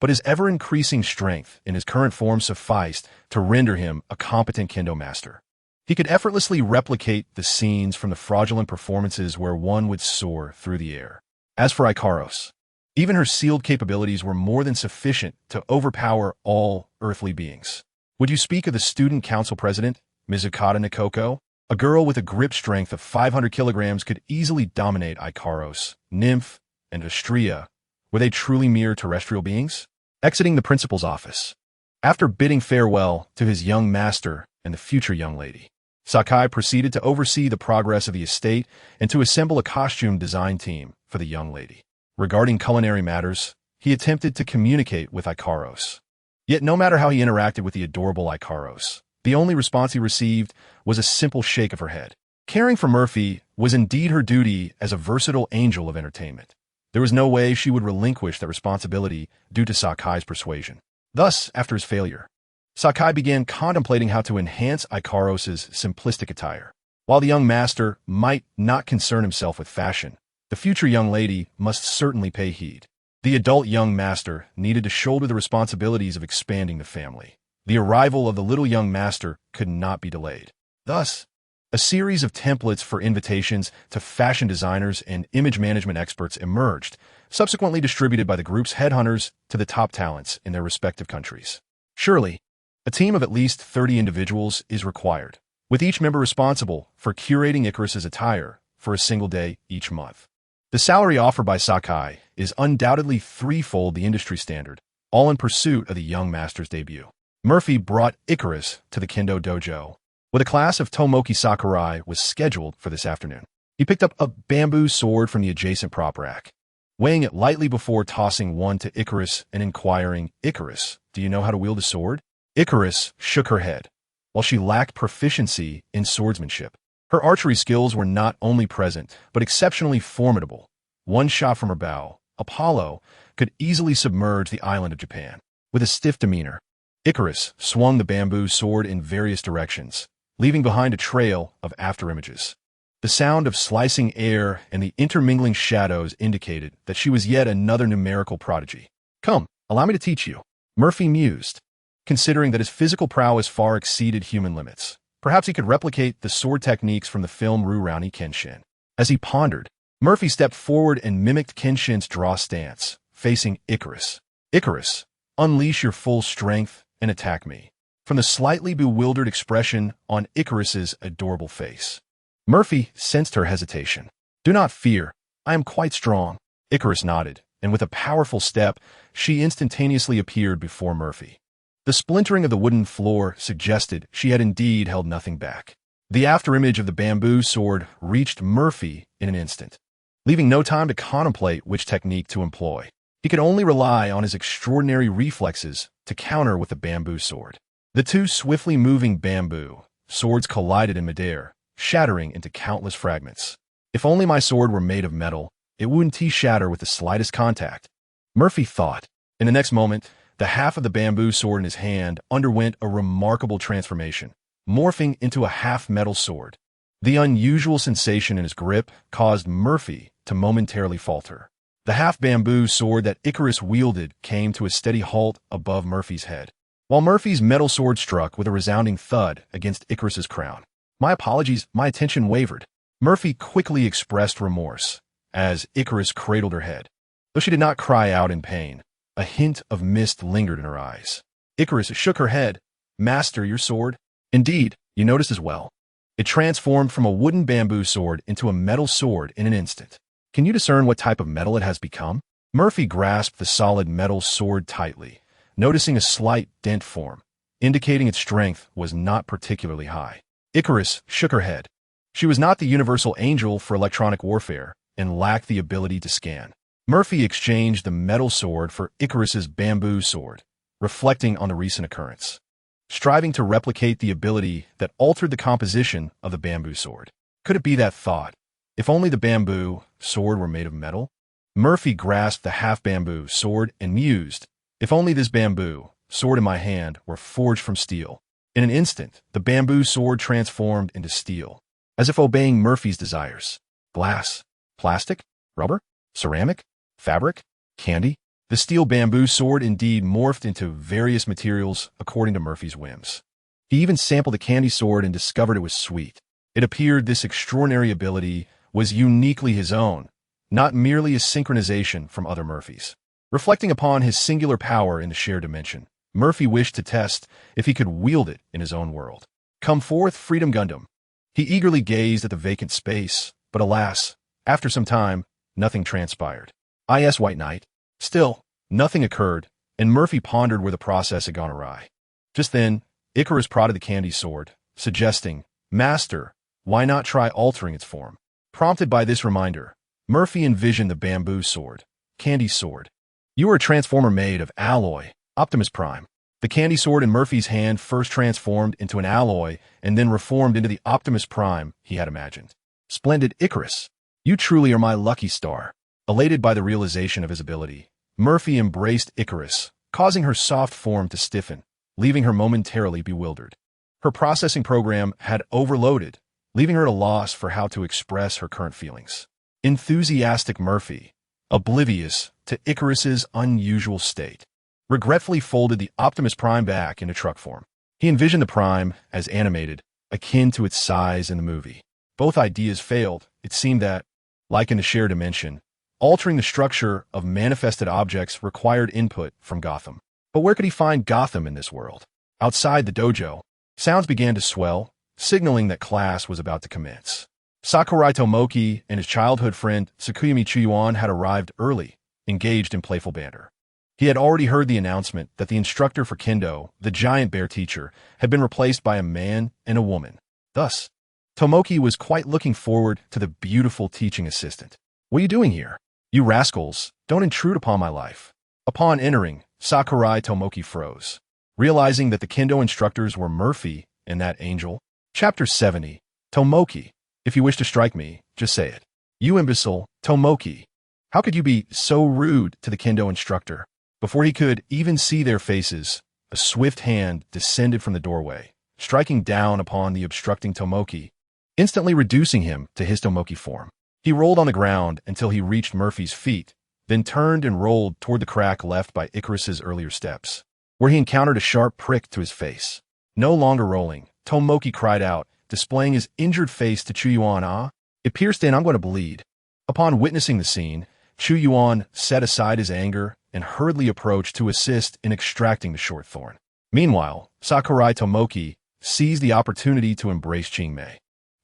but his ever-increasing strength in his current form sufficed to render him a competent kendo master. He could effortlessly replicate the scenes from the fraudulent performances where one would soar through the air. As for Ikaros, even her sealed capabilities were more than sufficient to overpower all earthly beings. Would you speak of the student council president, Mizukata Nikoko? A girl with a grip strength of 500 kilograms could easily dominate Ikaros, Nymph, and Astrea. Were they truly mere terrestrial beings? Exiting the principal's office, after bidding farewell to his young master and the future young lady, Sakai proceeded to oversee the progress of the estate and to assemble a costume design team for the young lady. Regarding culinary matters, he attempted to communicate with Ikaros. Yet no matter how he interacted with the adorable Ikaros, the only response he received was a simple shake of her head. Caring for Murphy was indeed her duty as a versatile angel of entertainment. There was no way she would relinquish that responsibility due to Sakai's persuasion. Thus, after his failure, Sakai began contemplating how to enhance Ikaros' simplistic attire. While the young master might not concern himself with fashion, the future young lady must certainly pay heed. The adult young master needed to shoulder the responsibilities of expanding the family. The arrival of the little young master could not be delayed. Thus, a series of templates for invitations to fashion designers and image management experts emerged, subsequently distributed by the group's headhunters to the top talents in their respective countries. Surely, a team of at least 30 individuals is required, with each member responsible for curating Icarus's attire for a single day each month. The salary offered by Sakai is undoubtedly threefold the industry standard, all in pursuit of the young master's debut. Murphy brought Icarus to the Kendo Dojo, where the class of Tomoki Sakurai was scheduled for this afternoon. He picked up a bamboo sword from the adjacent prop rack, weighing it lightly before tossing one to Icarus and inquiring, "Icarus, do you know how to wield a sword?" Icarus shook her head. While she lacked proficiency in swordsmanship, her archery skills were not only present, but exceptionally formidable. One shot from her bow, Apollo, could easily submerge the island of Japan. With a stiff demeanor, Icarus swung the bamboo sword in various directions, leaving behind a trail of afterimages. The sound of slicing air and the intermingling shadows indicated that she was yet another numerical prodigy. "Come, allow me to teach you," Murphy mused, considering that his physical prowess far exceeded human limits. Perhaps he could replicate the sword techniques from the film Rurouni Kenshin. As he pondered, Murphy stepped forward and mimicked Kenshin's draw stance, facing Icarus. "Icarus, unleash your full strength and attack me." From the slightly bewildered expression on Icarus's adorable face, Murphy sensed her hesitation. "Do not fear, I am quite strong." Icarus nodded, and with a powerful step, she instantaneously appeared before Murphy. The splintering of the wooden floor suggested she had indeed held nothing back. The afterimage of the bamboo sword reached Murphy in an instant, leaving no time to contemplate which technique to employ. He could only rely on his extraordinary reflexes to counter with the bamboo sword. The two swiftly moving bamboo swords collided in midair, shattering into countless fragments. "If only my sword were made of metal, it wouldn't shatter with the slightest contact," Murphy thought. In the next moment, the half of the bamboo sword in his hand underwent a remarkable transformation, morphing into a half-metal sword. The unusual sensation in his grip caused Murphy to momentarily falter. The half-bamboo sword that Icarus wielded came to a steady halt above Murphy's head, while Murphy's metal sword struck with a resounding thud against Icarus's crown. "My apologies, my attention wavered." Murphy quickly expressed remorse as Icarus cradled her head. Though she did not cry out in pain, a hint of mist lingered in her eyes. Icarus shook her head. "Master, your sword?" "Indeed, you noticed as well. It transformed from a wooden bamboo sword into a metal sword in an instant. Can you discern what type of metal it has become?" Murphy grasped the solid metal sword tightly, noticing a slight dent form, indicating its strength was not particularly high. Icarus shook her head. She was not the universal angel for electronic warfare and lacked the ability to scan. Murphy exchanged the metal sword for Icarus's bamboo sword, reflecting on the recent occurrence, striving to replicate the ability that altered the composition of the bamboo sword. Could it be that thought? If only the bamboo sword were made of metal? Murphy grasped the half-bamboo sword and mused, "If only this bamboo sword in my hand were forged from steel." In an instant, the bamboo sword transformed into steel, as if obeying Murphy's desires. Glass, plastic, rubber, ceramic, fabric, candy. The steel bamboo sword indeed morphed into various materials according to Murphy's whims. He even sampled the candy sword and discovered it was sweet. It appeared this extraordinary ability was uniquely his own, not merely a synchronization from other Murphys. Reflecting upon his singular power in the shared dimension, Murphy wished to test if he could wield it in his own world. Come forth, Freedom Gundam. He eagerly gazed at the vacant space, but alas, after some time, nothing transpired. Is White Knight. Still, nothing occurred, and Murphy pondered where the process had gone awry. Just then, Icarus prodded the candy sword, suggesting, "Master, why not try altering its form?" Prompted by this reminder, Murphy envisioned the bamboo sword, candy sword. You are a transformer made of alloy, Optimus Prime. The candy sword in Murphy's hand first transformed into an alloy and then reformed into the Optimus Prime he had imagined. Splendid Icarus. You truly are my lucky star. Elated by the realization of his ability, Murphy embraced Icarus, causing her soft form to stiffen, leaving her momentarily bewildered. Her processing program had overloaded, leaving her at a loss for how to express her current feelings. Enthusiastic Murphy, oblivious to Icarus's unusual state, regretfully folded the Optimus Prime back into truck form. He envisioned the Prime as animated, akin to its size in the movie. Both ideas failed. It seemed that, like in the shared dimension, altering the structure of manifested objects required input from Gotham. But where could he find Gotham in this world? Outside the dojo, sounds began to swell, signaling that class was about to commence. Sakurai Tomoki and his childhood friend Tsukuyumi Chuyuan had arrived early, engaged in playful banter. He had already heard the announcement that the instructor for Kendo, the giant bear teacher, had been replaced by a man and a woman. Thus, Tomoki was quite looking forward to the beautiful teaching assistant. What are you doing here? You rascals, don't intrude upon my life. Upon entering, Sakurai Tomoki froze, realizing that the Kendo instructors were Murphy and that angel. Chapter 70. Tomoki, if you wish to strike me, just say it. You imbecile, Tomoki. How could you be so rude to the Kendo instructor? Before he could even see their faces, a swift hand descended from the doorway, striking down upon the obstructing Tomoki, instantly reducing him to his Tomoki form. He rolled on the ground until he reached Murphy's feet, then turned and rolled toward the crack left by Icarus's earlier steps, where he encountered a sharp prick to his face. No longer rolling, Tomoki cried out, displaying his injured face to Chuyuan. "Ah, it pierced in, I'm going to bleed." Upon witnessing the scene, Chuyuan set aside his anger and hurriedly approached to assist in extracting the short thorn. Meanwhile, Sakurai Tomoki seized the opportunity to embrace Chingmei,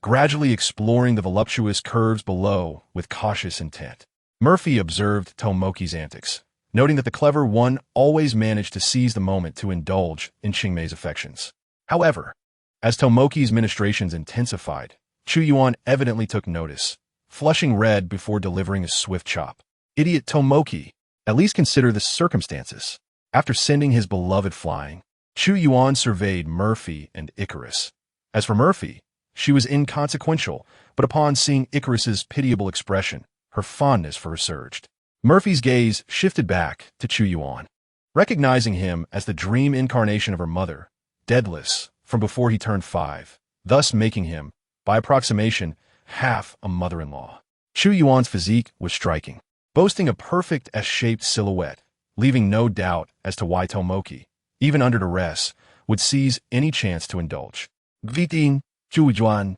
gradually exploring the voluptuous curves below with cautious intent. Murphy observed Tomoki's antics, noting that the clever one always managed to seize the moment to indulge in Chingmei's affections. However, as Tomoki's ministrations intensified, Chuyuan evidently took notice, flushing red before delivering a swift chop. Idiot Tomoki, at least consider the circumstances. After sending his beloved flying, Chuyuan surveyed Murphy and Icarus. As for Murphy, she was inconsequential, but upon seeing Icarus's pitiable expression, her fondness for her surged. Murphy's gaze shifted back to Chuyuan, recognizing him as the dream incarnation of her mother, deadless from before he turned 5, thus making him, by approximation, half a mother-in-law. Chuyuan's physique was striking, boasting a perfect S-shaped silhouette, leaving no doubt as to why Tomoki, even under duress, would seize any chance to indulge. Greeting, Chuyuan.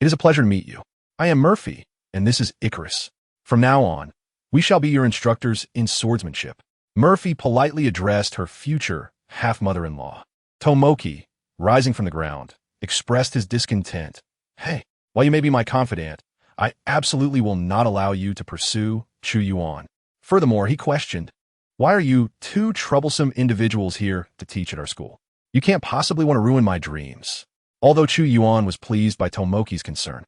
It is a pleasure to meet you. I am Murphy, and this is Icarus. From now on, we shall be your instructors in swordsmanship. Murphy politely addressed her future half-mother-in-law. Tomoki, rising from the ground, expressed his discontent. Hey, while you may be my confidant, I absolutely will not allow you to pursue Chuyuan. Furthermore, he questioned, why are you two troublesome individuals here to teach at our school? You can't possibly want to ruin my dreams. Although Chuyuan was pleased by Tomoki's concern,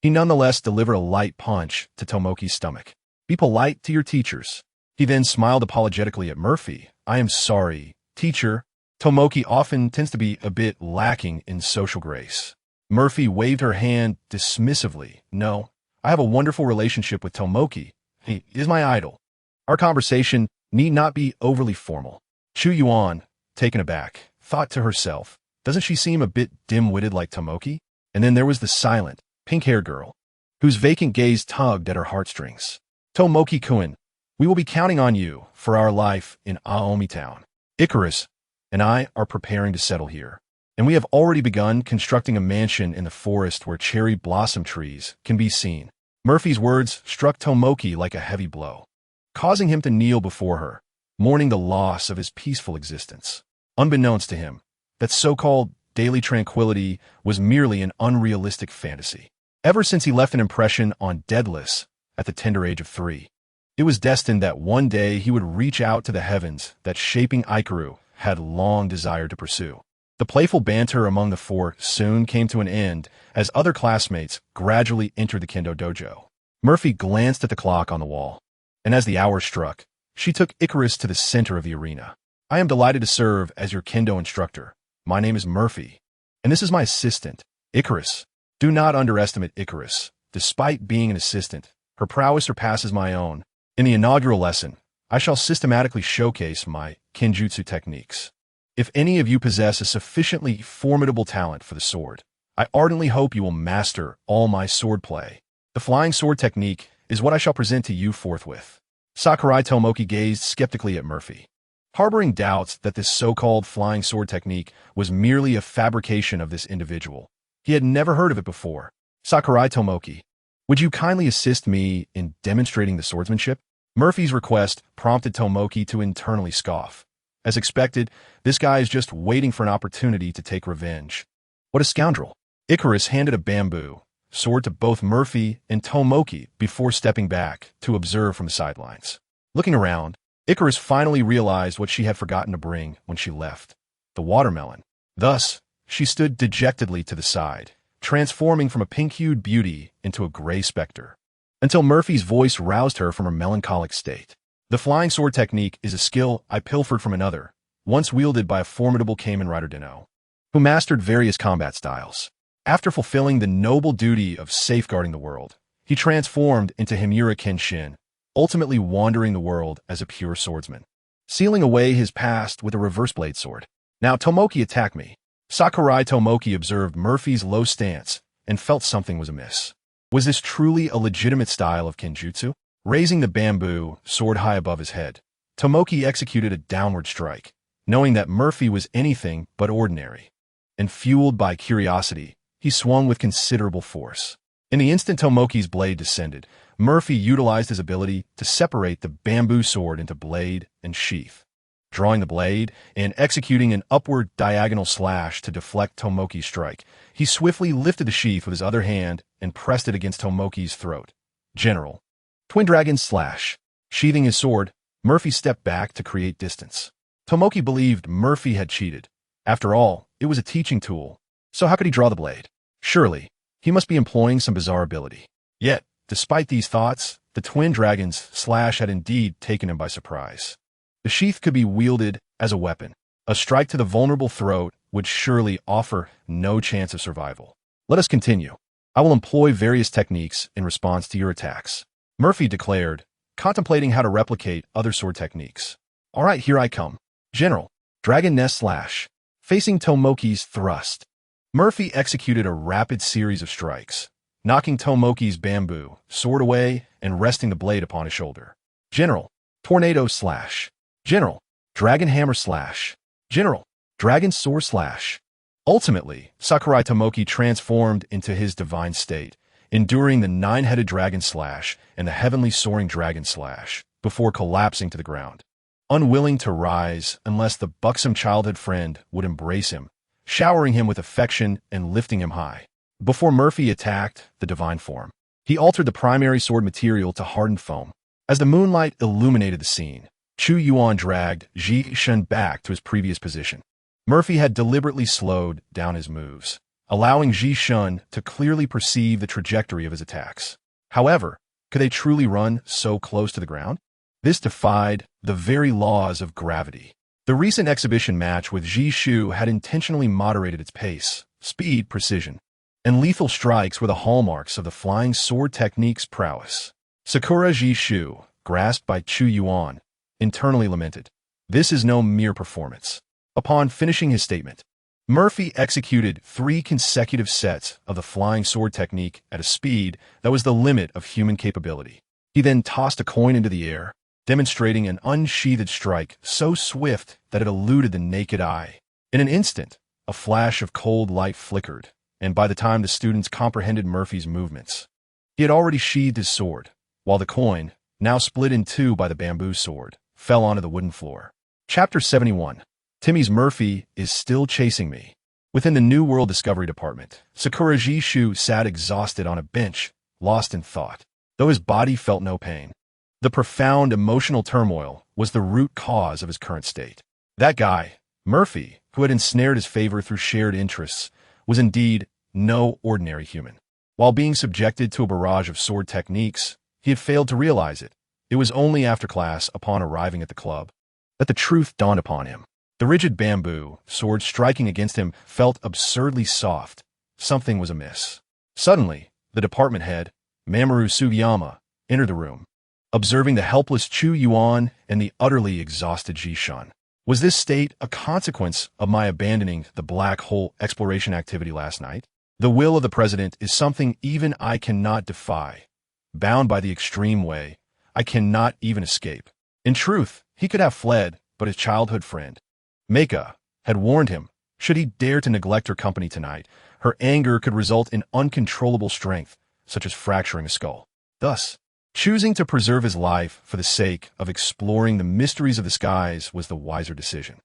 he nonetheless delivered a light punch to Tomoki's stomach. Be polite to your teachers. He then smiled apologetically at Murphy. I am sorry, teacher. Tomoki often tends to be a bit lacking in social grace. Murphy waved her hand dismissively. No, I have a wonderful relationship with Tomoki. He is my idol. Our conversation need not be overly formal. Chuyuan, taken aback, thought to herself, doesn't she seem a bit dim-witted like Tomoki? And then there was the silent, pink-haired girl, whose vacant gaze tugged at her heartstrings. Tomoki-kun, We will be counting on you for our life in Aomi Town. Icarus and I are preparing to settle here, and we have already begun constructing a mansion in the forest where cherry blossom trees can be seen. Murphy's words struck Tomoki like a heavy blow, causing him to kneel before her, mourning the loss of his peaceful existence. Unbeknownst to him, that so-called daily tranquility was merely an unrealistic fantasy. Ever since he left an impression on Daedalus at the tender age of 3, it was destined that one day he would reach out to the heavens that shaping Ikaru had long desired to pursue. The playful banter among the four soon came to an end as other classmates gradually entered the kendo dojo. Murphy glanced at the clock on the wall, and as the hour struck, she took Icarus to the center of the arena. I am delighted to serve as your kendo instructor. My name is Murphy, and this is my assistant, Icarus. Do not underestimate Icarus. Despite being an assistant, her prowess surpasses my own. In the inaugural lesson, I shall systematically showcase my kenjutsu techniques. If any of you possess a sufficiently formidable talent for the sword, I ardently hope you will master all my swordplay. The flying sword technique is what I shall present to you forthwith. Sakurai Tomoki gazed skeptically at Murphy, harboring doubts that this so-called flying sword technique was merely a fabrication of this individual. He had never heard of it before. Sakurai Tomoki, would you kindly assist me in demonstrating the swordsmanship? Murphy's request prompted Tomoki to internally scoff. As expected, this guy is just waiting for an opportunity to take revenge. What a scoundrel. Icarus handed a bamboo sword to both Murphy and Tomoki before stepping back to observe from the sidelines. Looking around, Icarus finally realized what she had forgotten to bring when she left: the watermelon. Thus, she stood dejectedly to the side, transforming from a pink-hued beauty into a gray specter, until Murphy's voice roused her from her melancholic state. The flying sword technique is a skill I pilfered from another, once wielded by a formidable Kamen Rider Dino, who mastered various combat styles. After fulfilling the noble duty of safeguarding the world, he transformed into Himura Kenshin, ultimately wandering the world as a pure swordsman, sealing away his past with a reverse blade sword. Now Tomoki attacked me. Sakurai Tomoki observed Murphy's low stance and felt something was amiss. Was this truly a legitimate style of kenjutsu? Raising the bamboo sword high above his head, Tomoki executed a downward strike, knowing that Murphy was anything but ordinary. And fueled by curiosity, he swung with considerable force. In the instant Tomoki's blade descended, Murphy utilized his ability to separate the bamboo sword into blade and sheath. Drawing the blade and executing an upward diagonal slash to deflect Tomoki's strike, he swiftly lifted the sheath with his other hand and pressed it against Tomoki's throat. General. Twin Dragon Slash. Sheathing his sword, Murphy stepped back to create distance. Tomoki believed Murphy had cheated. After all, it was a teaching tool. So how could he draw the blade? Surely, he must be employing some bizarre ability. Yet, despite these thoughts, the Twin Dragon's slash had indeed taken him by surprise. The sheath could be wielded as a weapon. A strike to the vulnerable throat would surely offer no chance of survival. Let us continue. I will employ various techniques in response to your attacks, Murphy declared, contemplating how to replicate other sword techniques. All right, here I come. General. Dragon Nest Slash. Facing Tomoki's thrust, Murphy executed a rapid series of strikes, knocking Tomoki's bamboo sword away and resting the blade upon his shoulder. General. Tornado Slash. General. Dragon Hammer Slash. General. Dragon Sword Slash. Ultimately, Sakurai Tomoki transformed into his divine state, enduring the nine-headed dragon slash and the heavenly soaring dragon slash, before collapsing to the ground. Unwilling to rise unless the buxom childhood friend would embrace him, showering him with affection and lifting him high. Before Murphy attacked the divine form, he altered the primary sword material to hardened foam. As the moonlight illuminated the scene, Chu Yuan dragged Ji Shun back to his previous position. Murphy had deliberately slowed down his moves, allowing Ji Shun to clearly perceive the trajectory of his attacks. However, could they truly run so close to the ground? This defied the very laws of gravity. The recent exhibition match with Ji Shu had intentionally moderated its pace, speed, precision, and lethal strikes were the hallmarks of the flying sword technique's prowess. Sakura Ji Shu, grasped by Chu Yuan, internally lamented, "This is no mere performance." Upon finishing his statement, Murphy executed 3 consecutive sets of the flying sword technique at a speed that was the limit of human capability. He then tossed a coin into the air, demonstrating an unsheathed strike so swift that it eluded the naked eye. In an instant, a flash of cold light flickered, and by the time the students comprehended Murphy's movements, he had already sheathed his sword, while the coin, now split in two by the bamboo sword, fell onto the wooden floor. Chapter 71. Timmy's Murphy is still chasing me. Within the New World Discovery Department, Sakura Jishu sat exhausted on a bench, lost in thought, though his body felt no pain. The profound emotional turmoil was the root cause of his current state. That guy, Murphy, who had ensnared his favor through shared interests, was indeed no ordinary human. While being subjected to a barrage of sword techniques, he had failed to realize it. It was only after class, upon arriving at the club, that the truth dawned upon him. The rigid bamboo sword striking against him felt absurdly soft. Something was amiss. Suddenly, the department head, Mamoru Sugiyama, entered the room, observing the helpless Chu Yuan and the utterly exhausted Jishan. Was this state a consequence of my abandoning the black hole exploration activity last night? The will of the president is something even I cannot defy. Bound by the extreme way, I cannot even escape. In truth, he could have fled, but his childhood friend, Meika, had warned him, should he dare to neglect her company tonight, her anger could result in uncontrollable strength, such as fracturing a skull. Thus, choosing to preserve his life for the sake of exploring the mysteries of the skies was the wiser decision.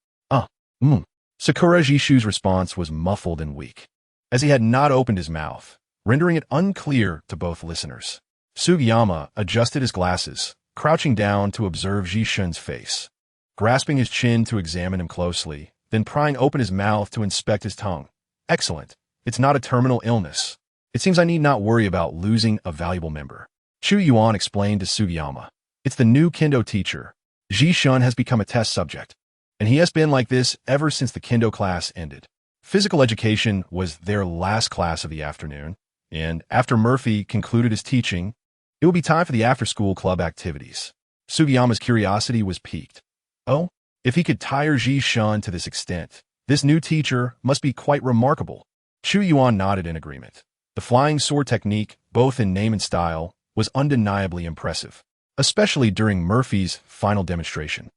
Sakura Jishu's response was muffled and weak, as he had not opened his mouth, rendering it unclear to both listeners. Sugiyama adjusted his glasses, crouching down to observe Jishan's face, grasping his chin to examine him closely, then prying open his mouth to inspect his tongue. Excellent. It's not a terminal illness. It seems I need not worry about losing a valuable member. Chu Yuan explained to Sugiyama. It's the new kendo teacher. Jishan has become a test subject, and he has been like this ever since the kendo class ended. Physical education was their last class of the afternoon, and after Murphy concluded his teaching, it would be time for the after-school club activities. Sugiyama's curiosity was piqued. Oh, if he could tire Jishan to this extent, this new teacher must be quite remarkable. Chu Yuan nodded in agreement. The flying sword technique, both in name and style, was undeniably impressive, especially during Murphy's final demonstration.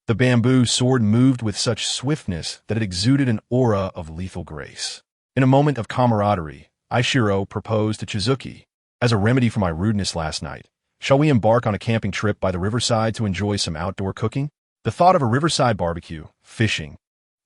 The bamboo sword moved with such swiftness that it exuded an aura of lethal grace. In a moment of camaraderie, Aishiro proposed to Chizuki, as a remedy for my rudeness last night, shall we embark on a camping trip by the riverside to enjoy some outdoor cooking? The thought of a riverside barbecue, fishing,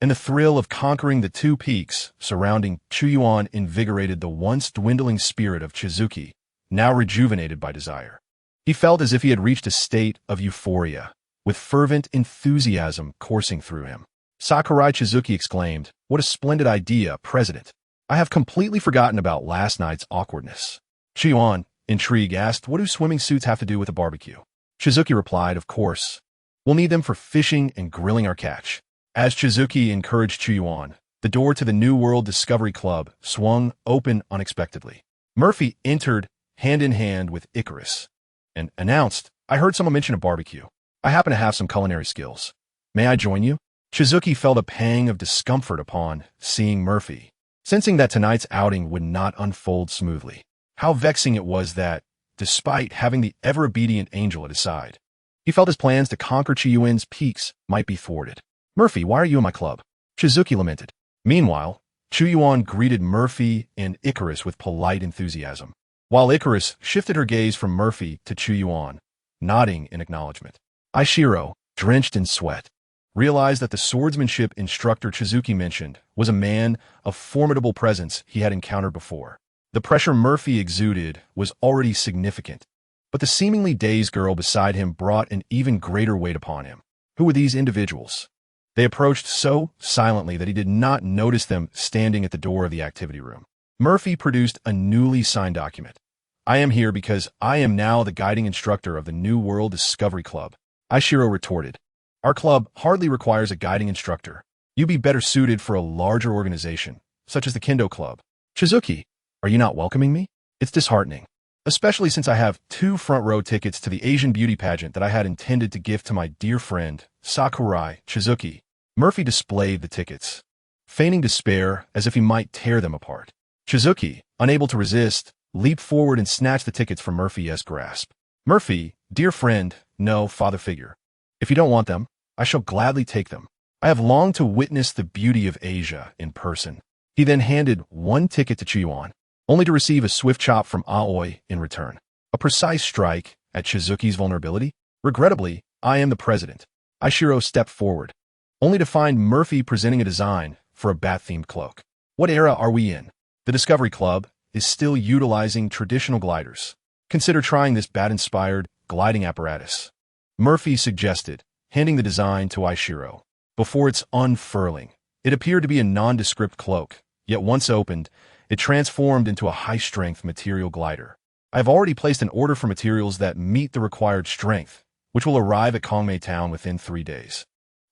and the thrill of conquering the two peaks surrounding Chuyuan invigorated the once dwindling spirit of Chizuki, now rejuvenated by desire. He felt as if he had reached a state of euphoria, with fervent enthusiasm coursing through him. Sakurai Chizuki exclaimed, "What a splendid idea, President! I have completely forgotten about last night's awkwardness." Chuyuan, intrigued, asked, "What do swimming suits have to do with a barbecue?" Chizuki replied, "Of course. We'll need them for fishing and grilling our catch." As Chizuki encouraged Chuyuan, the door to the New World Discovery Club swung open unexpectedly. Murphy entered hand in hand with Icarus and announced, "I heard someone mention a barbecue. I happen to have some culinary skills. May I join you?" Chizuki felt a pang of discomfort upon seeing Murphy, sensing that tonight's outing would not unfold smoothly. How vexing it was that, despite having the ever-obedient angel at his side, he felt his plans to conquer Chiyuin's peaks might be thwarted. "Murphy, why are you in my club?" Chizuki lamented. Meanwhile, Chuyuan greeted Murphy and Icarus with polite enthusiasm, while Icarus shifted her gaze from Murphy to Chuyuan, nodding in acknowledgement. Aishiro, drenched in sweat, realized that the swordsmanship instructor Chizuki mentioned was a man of formidable presence he had encountered before. The pressure Murphy exuded was already significant, but the seemingly dazed girl beside him brought an even greater weight upon him. Who were these individuals? They approached so silently that he did not notice them standing at the door of the activity room. Murphy produced a newly signed document. "I am here because I am now the guiding instructor of the New World Discovery Club." Aishiro retorted, "Our club hardly requires a guiding instructor. You'd be better suited for a larger organization, such as the Kendo Club." "Chizuki, are you not welcoming me? It's disheartening, especially since I have 2 front-row tickets to the Asian beauty pageant that I had intended to gift to my dear friend, Sakurai Chizuki." Murphy displayed the tickets, feigning despair as if he might tear them apart. Chizuki, unable to resist, leaped forward and snatched the tickets from Murphy's grasp. "Murphy, dear friend, No, father figure. If you don't want them, I shall gladly take them. I have longed to witness the beauty of Asia in person. He then handed one ticket to Chiyuan, only to receive a swift chop from Aoi in return. A precise strike at Shizuki's vulnerability? Regrettably, I am the president. Aishiro stepped forward, only to find Murphy presenting a design for a bat-themed cloak. What era are we in? The Discovery Club is still utilizing traditional gliders. Consider trying this bat-inspired gliding apparatus. Murphy suggested, handing the design to Aishiro. Before its unfurling, it appeared to be a nondescript cloak, yet once opened, it transformed into a high-strength material glider. I have already placed an order for materials that meet the required strength, which will arrive at Kongmei Town within 3 days.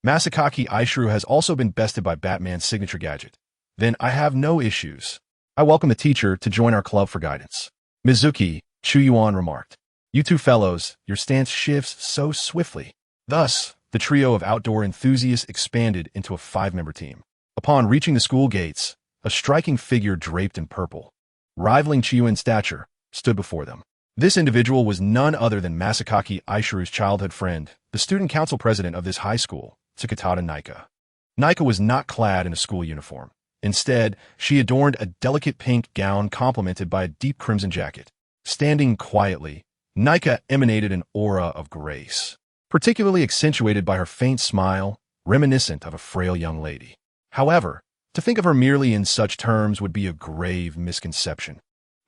Masakaki Aishiro has also been bested by Batman's signature gadget. Then I have no issues. I welcome the teacher to join our club for guidance. Mizuki, Chuyuan remarked. You two fellows, your stance shifts so swiftly. Thus, the trio of outdoor enthusiasts expanded into a 5-member team. Upon reaching the school gates, a striking figure draped in purple, rivaling Chiyu in stature, stood before them. This individual was none other than Masakaki Aishiro's childhood friend, the student council president of this high school, Tsukatada Naika. Naika was not clad in a school uniform. Instead, she adorned a delicate pink gown complemented by a deep crimson jacket. Standing quietly, Naika emanated an aura of grace, particularly accentuated by her faint smile, reminiscent of a frail young lady. However, to think of her merely in such terms would be a grave misconception.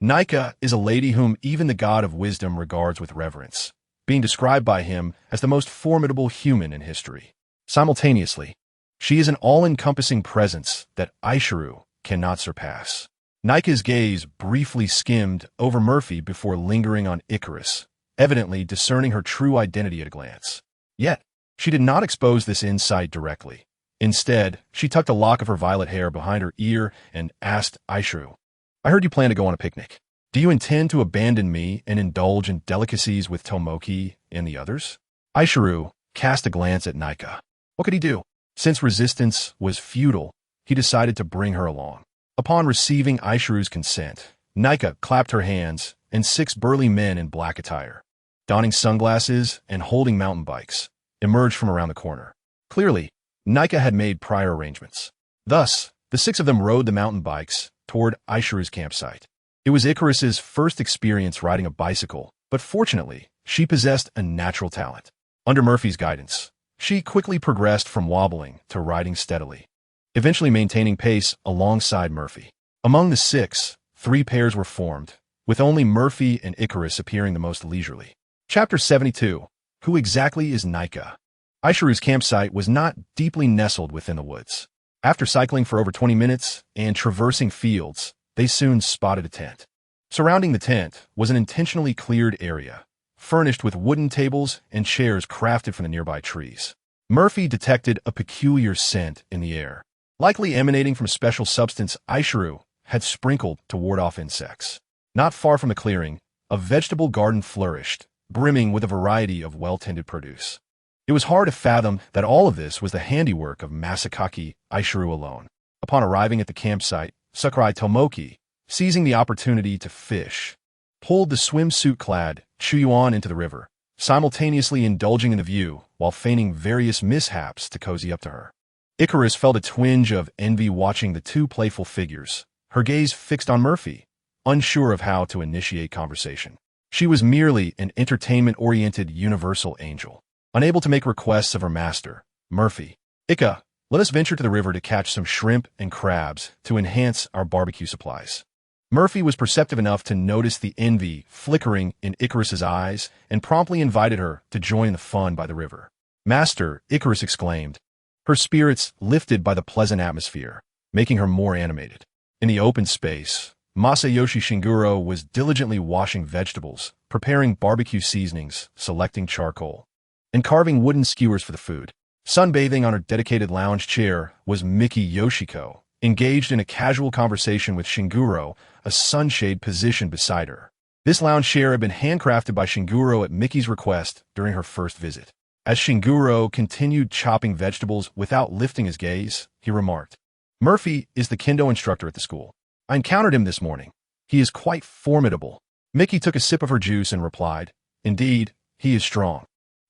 Naika is a lady whom even the god of wisdom regards with reverence, being described by him as the most formidable human in history. Simultaneously, she is an all-encompassing presence that Aishiro cannot surpass. Naika's gaze briefly skimmed over Murphy before lingering on Icarus, evidently discerning her true identity at a glance. Yet, she did not expose this insight directly. Instead, she tucked a lock of her violet hair behind her ear and asked Aishiro, I heard you plan to go on a picnic. Do you intend to abandon me and indulge in delicacies with Tomoki and the others? Aishiro cast a glance at Naika. What could he do? Since resistance was futile, he decided to bring her along. Upon receiving Aishiro's consent, Naika clapped her hands, and 6 burly men in black attire, donning sunglasses and holding mountain bikes, emerged from around the corner. Clearly, Naika had made prior arrangements. Thus, the 6 of them rode the mountain bikes toward Aishiro's campsite. It was Icarus's first experience riding a bicycle, but fortunately, she possessed a natural talent. Under Murphy's guidance, she quickly progressed from wobbling to riding steadily, eventually maintaining pace alongside Murphy. Among the 6, 3 pairs were formed, with only Murphy and Icarus appearing the most leisurely. Chapter 72. Who exactly is Naika? Aishiro's campsite was not deeply nestled within the woods. After cycling for over 20 minutes and traversing fields, they soon spotted a tent. Surrounding the tent was an intentionally cleared area, furnished with wooden tables and chairs crafted from the nearby trees. Murphy detected a peculiar scent in the air, likely emanating from a special substance Aishiro had sprinkled to ward off insects. Not far from the clearing, a vegetable garden flourished, brimming with a variety of well-tended produce. It was hard to fathom that all of this was the handiwork of Masakaki Aishiro alone. Upon arriving at the campsite, Sakurai Tomoki, seizing the opportunity to fish, pulled the swimsuit-clad Chuyuan into the river, simultaneously indulging in the view while feigning various mishaps to cozy up to her. Icarus felt a twinge of envy watching the 2 playful figures, her gaze fixed on Murphy, unsure of how to initiate conversation. She was merely an entertainment-oriented universal angel, unable to make requests of her master, Murphy. Ika, let us venture to the river to catch some shrimp and crabs to enhance our barbecue supplies. Murphy was perceptive enough to notice the envy flickering in Icarus's eyes and promptly invited her to join the fun by the river. Master, Icarus exclaimed, her spirits lifted by the pleasant atmosphere, making her more animated. In the open space, Masayoshi Shinguro was diligently washing vegetables, preparing barbecue seasonings, selecting charcoal, and carving wooden skewers for the food. Sunbathing on her dedicated lounge chair was Miki Yoshiko, engaged in a casual conversation with Shinguro, a sunshade positioned beside her. This lounge chair had been handcrafted by Shinguro at Miki's request during her first visit. As Shinguro continued chopping vegetables without lifting his gaze, he remarked, Murphy is the kendo instructor at the school. I encountered him this morning. He is quite formidable. Miki took a sip of her juice and replied, Indeed, he is strong.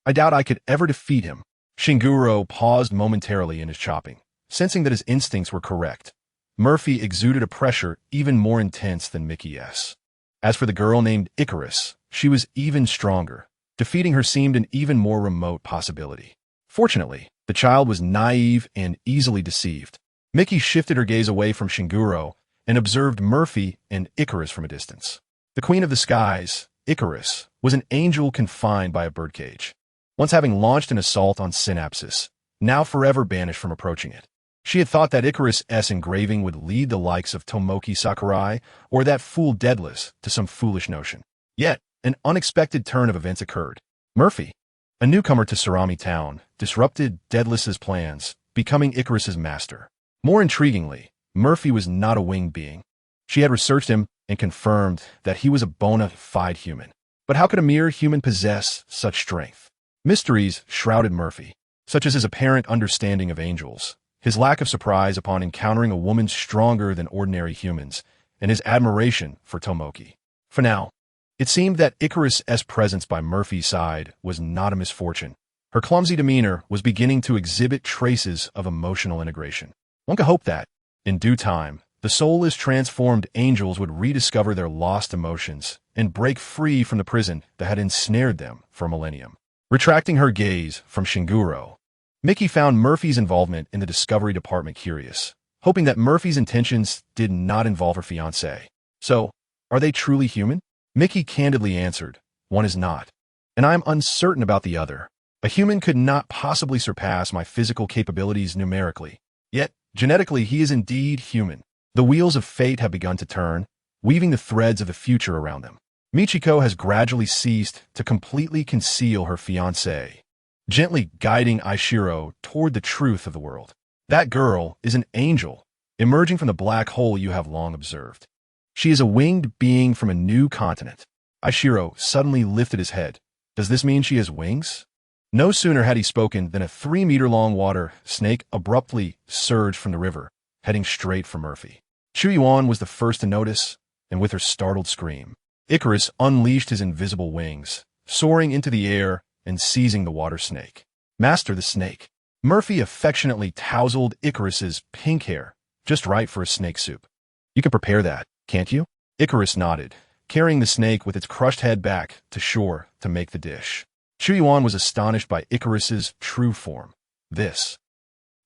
I doubt I could ever defeat him. Shinguro paused momentarily in his chopping, sensing that his instincts were correct. Murphy exuded a pressure even more intense than Mickey's. As for the girl named Icarus, she was even stronger. Defeating her seemed an even more remote possibility. Fortunately, the child was naive and easily deceived. Mickey shifted her gaze away from Shinguro and observed Murphy and Icarus from a distance. The Queen of the Skies, Icarus, was an angel confined by a birdcage. Once having launched an assault on Synapsis, now forever banished from approaching it. She had thought that Icarus' engraving would lead the likes of Tomoki Sakurai or that fool Daedalus to some foolish notion. Yet, an unexpected turn of events occurred. Murphy, a newcomer to Sarami Town, disrupted Daedalus's plans, becoming Icarus's master. More intriguingly, Murphy was not a winged being. She had researched him and confirmed that he was a bona fide human. But how could a mere human possess such strength? Mysteries shrouded Murphy, such as his apparent understanding of angels, his lack of surprise upon encountering a woman stronger than ordinary humans, and his admiration for Tomoki. For now, it seemed that Icarus' presence by Murphy's side was not a misfortune. Her clumsy demeanor was beginning to exhibit traces of emotional integration. One could hope that, in due time, the soulless transformed angels would rediscover their lost emotions and break free from the prison that had ensnared them for a millennium. Retracting her gaze from Shinguro, Mickey found Murphy's involvement in the Discovery Department curious, hoping that Murphy's intentions did not involve her fiancé. So, are they truly human? Mickey candidly answered, one is not. And I am uncertain about the other. A human could not possibly surpass my physical capabilities numerically. Yet, genetically, he is indeed human. The wheels of fate have begun to turn, weaving the threads of the future around them. Michiko has gradually ceased to completely conceal her fiancé, gently guiding Aishiro toward the truth of the world. That girl is an angel, emerging from the black hole you have long observed. She is a winged being from a new continent. Aishiro suddenly lifted his head. Does this mean she has wings? No sooner had he spoken than a 3-meter-long water snake abruptly surged from the river, heading straight for Murphy. Chuyuan was the first to notice, and with her startled scream, Icarus unleashed his invisible wings, soaring into the air and seizing the water snake. Master the snake. Murphy affectionately tousled Icarus's pink hair, just right for a snake soup. You can prepare that, can't you? Icarus nodded, carrying the snake with its crushed head back to shore to make the dish. Chuyuan was astonished by Icarus's true form. Is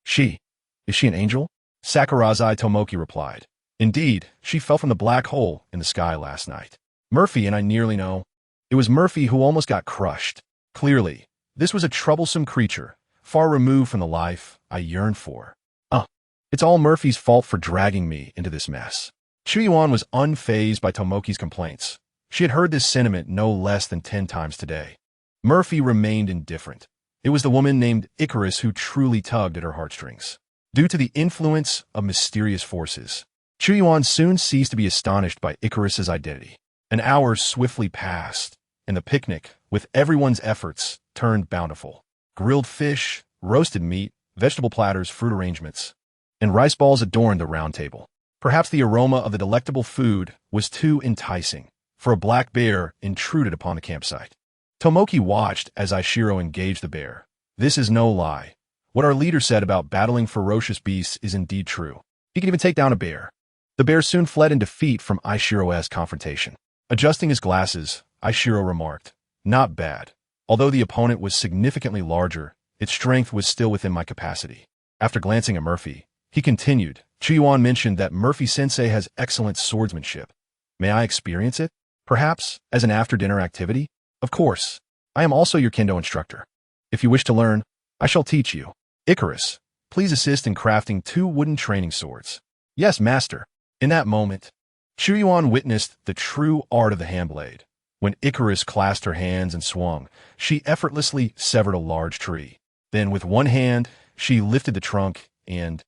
she an angel? Sakurazai Tomoki replied. Indeed, she fell from the black hole in the sky last night. Murphy and I nearly know. It was Murphy who almost got crushed. Clearly, this was a troublesome creature, far removed from the life I yearned for. It's all Murphy's fault for dragging me into this mess. Chuyuan was unfazed by Tomoki's complaints. She had heard this sentiment no less than 10 times today. Murphy remained indifferent. It was the woman named Icarus who truly tugged at her heartstrings. Due to the influence of mysterious forces, Chuyuan soon ceased to be astonished by Icarus's identity. An hour swiftly passed, and the picnic, with everyone's efforts, turned bountiful. Grilled fish, roasted meat, vegetable platters, fruit arrangements, and rice balls adorned the round table. Perhaps the aroma of the delectable food was too enticing, for a black bear intruded upon the campsite. Tomoki watched as Aishiro engaged the bear. This is no lie. What our leader said about battling ferocious beasts is indeed true. He can even take down a bear. The bear soon fled in defeat from Aishiro's confrontation. Adjusting his glasses, Aishiro remarked, not bad. Although the opponent was significantly larger, its strength was still within my capacity. After glancing at Murphy, he continued, Chuyuan mentioned that Murphy-sensei has excellent swordsmanship. May I experience it? Perhaps as an after-dinner activity? Of course. I am also your kendo instructor. If you wish to learn, I shall teach you. Icarus, please assist in crafting 2 wooden training swords. Yes, master. In that moment, Chuyuan witnessed the true art of the handblade. When Icarus clasped her hands and swung, she effortlessly severed a large tree. Then with one hand, she lifted the trunk and,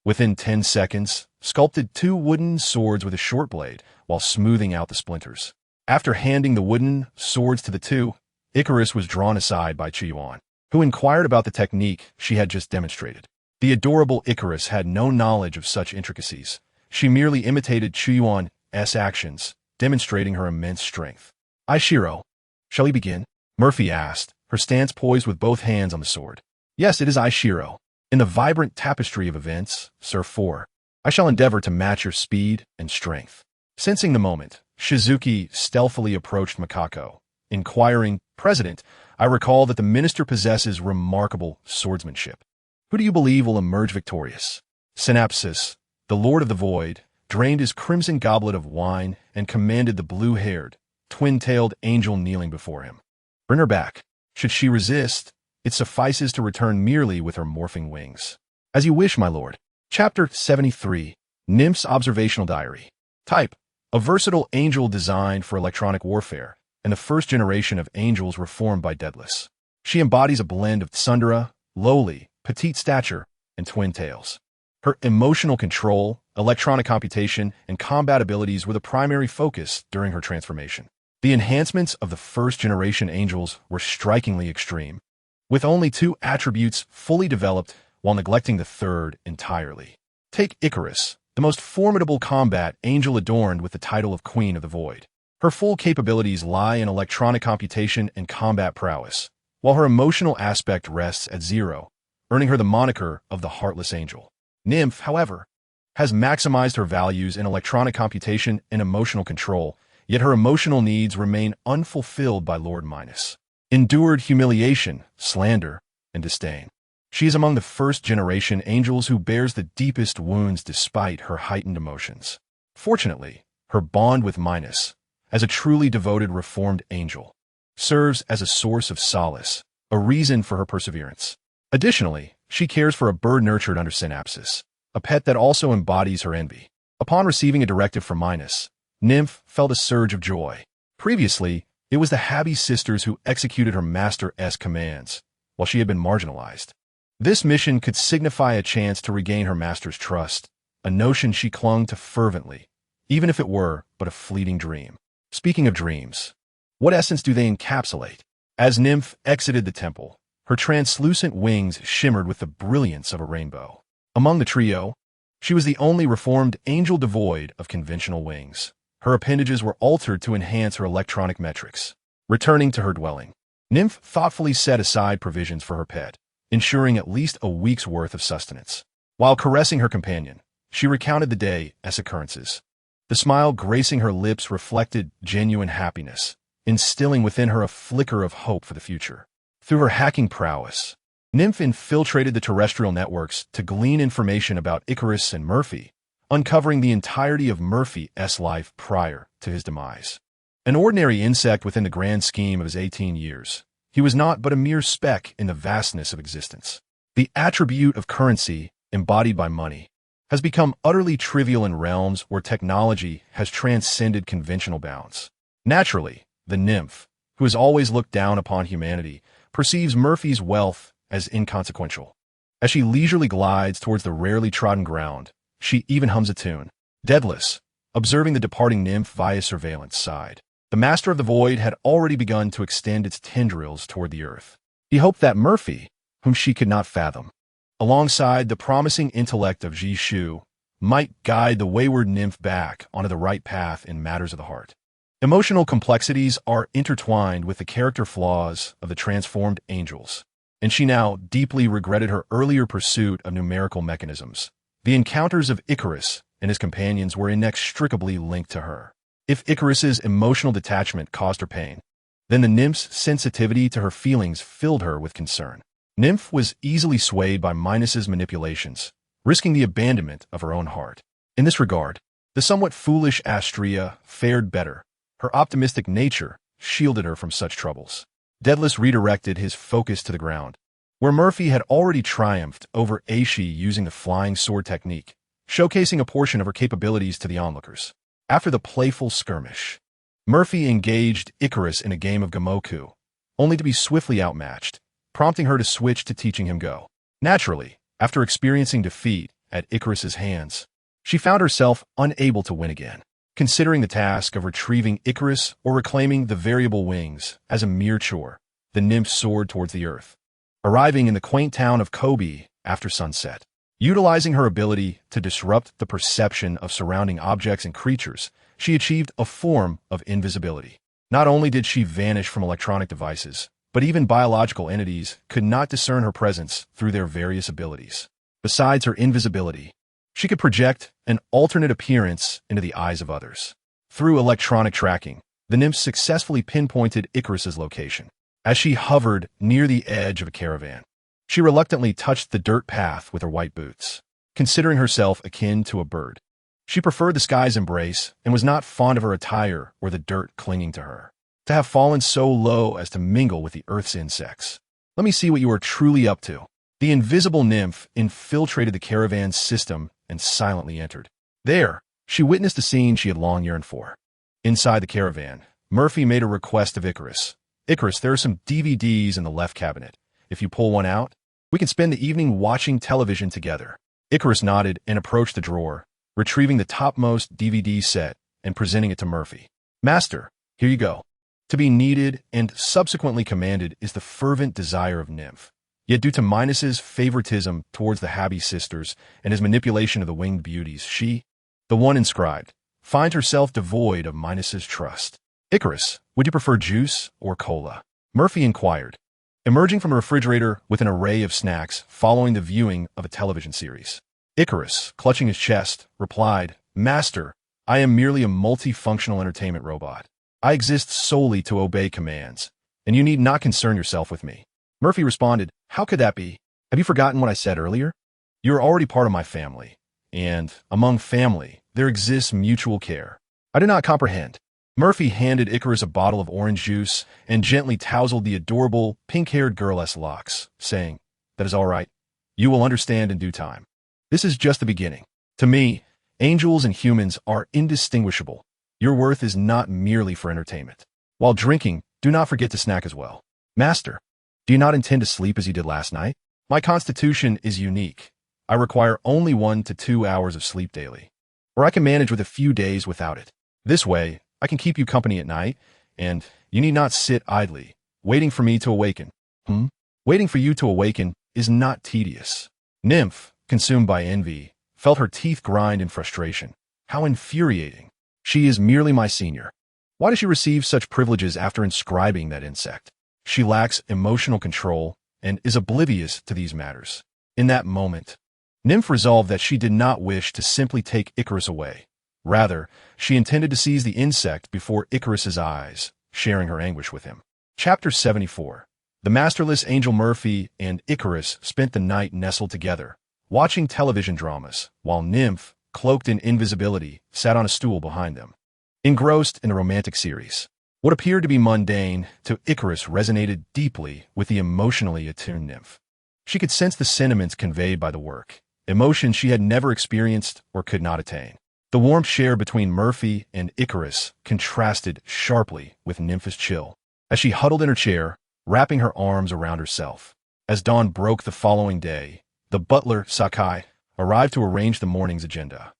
within 10 seconds, sculpted 2 wooden swords with a short blade while smoothing out the splinters. After handing the wooden swords to the two, Icarus was drawn aside by Chuyuan, who inquired about the technique she had just demonstrated. The adorable Icarus had no knowledge of such intricacies. She merely imitated Chuyuan's actions, demonstrating her immense strength. Aishiro, shall we begin? Murphy asked, her her stance poised with both hands on the sword. Yes, it is I, Shiro. In the vibrant tapestry of events, Sir 4, I shall endeavor to match your speed and strength. Sensing the moment, Shizuki stealthily approached Makako, inquiring, President, I recall that the minister possesses remarkable swordsmanship. Who do you believe will emerge victorious? Synapsis, the Lord of the Void, drained his crimson goblet of wine and commanded the blue-haired, twin-tailed angel kneeling before him. Bring her back. Should she resist, it suffices to return merely with her morphing wings. As you wish, my lord. Chapter 73, Nymph's Observational Diary. Type, a versatile angel designed for electronic warfare, and the first generation of angels reformed by Daedalus. She embodies a blend of tsundere, lowly, petite stature, and twin tails. Her emotional control, electronic computation, and combat abilities were the primary focus during her transformation. The enhancements of the first-generation angels were strikingly extreme, with only 2 attributes fully developed while neglecting the third entirely. Take Icarus, the most formidable combat angel adorned with the title of Queen of the Void. Her full capabilities lie in electronic computation and combat prowess, while her emotional aspect rests at 0, earning her the moniker of the Heartless Angel. Nymph, however, has maximized her values in electronic computation and emotional control, yet her emotional needs remain unfulfilled by Lord Minos. Endured humiliation, slander, and disdain. She is among the first-generation angels who bears the deepest wounds despite her heightened emotions. Fortunately, her bond with Minos, as a truly devoted reformed angel, serves as a source of solace, a reason for her perseverance. Additionally, she cares for a bird nurtured under Synapsis, a pet that also embodies her envy. Upon receiving a directive from Minos, Nymph felt a surge of joy. Previously, it was the Habby sisters who executed her master's commands, while she had been marginalized. This mission could signify a chance to regain her master's trust, a notion she clung to fervently, even if it were but a fleeting dream. Speaking of dreams, what essence do they encapsulate? As Nymph exited the temple, her translucent wings shimmered with the brilliance of a rainbow. Among the trio, she was the only reformed angel devoid of conventional wings. Her appendages were altered to enhance her electronic metrics. Returning to her dwelling, Nymph thoughtfully set aside provisions for her pet, ensuring at least a week's worth of sustenance. While caressing her companion, she recounted the day's occurrences. The smile gracing her lips reflected genuine happiness, instilling within her a flicker of hope for the future. Through her hacking prowess, Nymph infiltrated the terrestrial networks to glean information about Icarus and Murphy, uncovering the entirety of Murphy's life prior to his demise. An ordinary insect within the grand scheme of his 18 years, he was not but a mere speck in the vastness of existence. The attribute of currency, embodied by money, has become utterly trivial in realms where technology has transcended conventional bounds. Naturally, the nymph, who has always looked down upon humanity, perceives Murphy's wealth as inconsequential. As she leisurely glides towards the rarely trodden ground, she even hums a tune. Daedalus, observing the departing nymph via surveillance, sighed. The Master of the Void had already begun to extend its tendrils toward the earth. He hoped that Murphy, whom she could not fathom, alongside the promising intellect of Jishu, might guide the wayward nymph back onto the right path in matters of the heart. Emotional complexities are intertwined with the character flaws of the transformed angels, and she now deeply regretted her earlier pursuit of numerical mechanisms. The encounters of Icarus and his companions were inextricably linked to her. If Icarus's emotional detachment caused her pain, then the nymph's sensitivity to her feelings filled her with concern. Nymph was easily swayed by Minos's manipulations, risking the abandonment of her own heart. In this regard, the somewhat foolish Astrea fared better. Her optimistic nature shielded her from such troubles. Daedalus redirected his focus to the ground, where Murphy had already triumphed over Aishi using the flying sword technique, showcasing a portion of her capabilities to the onlookers. After the playful skirmish, Murphy engaged Icarus in a game of Gamoku, only to be swiftly outmatched, prompting her to switch to teaching him Go. Naturally, after experiencing defeat at Icarus's hands, she found herself unable to win again. Considering the task of retrieving Icarus or reclaiming the variable wings as a mere chore, the nymph soared towards the earth, arriving in the quaint town of Kobe after sunset. Utilizing her ability to disrupt the perception of surrounding objects and creatures, she achieved a form of invisibility. Not only did she vanish from electronic devices, but even biological entities could not discern her presence through their various abilities. Besides her invisibility, she could project an alternate appearance into the eyes of others. Through electronic tracking, the nymph successfully pinpointed Icarus's location. As she hovered near the edge of a caravan, she reluctantly touched the dirt path with her white boots. Considering herself akin to a bird, she preferred the sky's embrace and was not fond of her attire or the dirt clinging to her. To have fallen so low as to mingle with the earth's insects. Let me see what you are truly up to. The invisible nymph infiltrated the caravan's system and silently entered. There, she witnessed a scene she had long yearned for. Inside the caravan, Murphy made a request of Icarus. Icarus, there are some DVDs in the left cabinet. If you pull one out, we can spend the evening watching television together. Icarus nodded and approached the drawer, retrieving the topmost DVD set and presenting it to Murphy. Master, here you go. To be needed and subsequently commanded is the fervent desire of Nymph. Yet due to Minus's favoritism towards the Habby sisters and his manipulation of the winged beauties, she, the one inscribed, finds herself devoid of Minus's trust. Icarus, would you prefer juice or cola? Murphy inquired, emerging from a refrigerator with an array of snacks following the viewing of a television series. Icarus, clutching his chest, replied, Master, I am merely a multifunctional entertainment robot. I exist solely to obey commands, and you need not concern yourself with me. Murphy responded, How could that be? Have you forgotten what I said earlier? You are already part of my family, and among family, there exists mutual care. I do not comprehend. Murphy handed Icarus a bottle of orange juice and gently tousled the adorable, pink-haired girl's locks, saying, That is all right. You will understand in due time. This is just the beginning. To me, angels and humans are indistinguishable. Your worth is not merely for entertainment. While drinking, do not forget to snack as well. Master, do you not intend to sleep as you did last night? My constitution is unique. I require only 1 to 2 hours of sleep daily, or I can manage with a few days without it. This way, I can keep you company at night, and you need not sit idly, waiting for me to awaken. Waiting for you to awaken is not tedious. Nymph, consumed by envy, felt her teeth grind in frustration. How infuriating. She is merely my senior. Why does she receive such privileges after inscribing that insect? She lacks emotional control and is oblivious to these matters. In that moment, Nymph resolved that she did not wish to simply take Icarus away. Rather, she intended to seize the insect before Icarus's eyes, sharing her anguish with him. Chapter 74. The masterless Angel Murphy and Icarus spent the night nestled together, watching television dramas, while Nymph, cloaked in invisibility, sat on a stool behind them. Engrossed in a romantic series, what appeared to be mundane to Icarus resonated deeply with the emotionally attuned Nymph. She could sense the sentiments conveyed by the work, emotions she had never experienced or could not attain. The warmth shared between Murphy and Icarus contrasted sharply with Nymph's chill, as she huddled in her chair, wrapping her arms around herself. As dawn broke the following day, the butler, Tatakai, arrived to arrange the morning's agenda.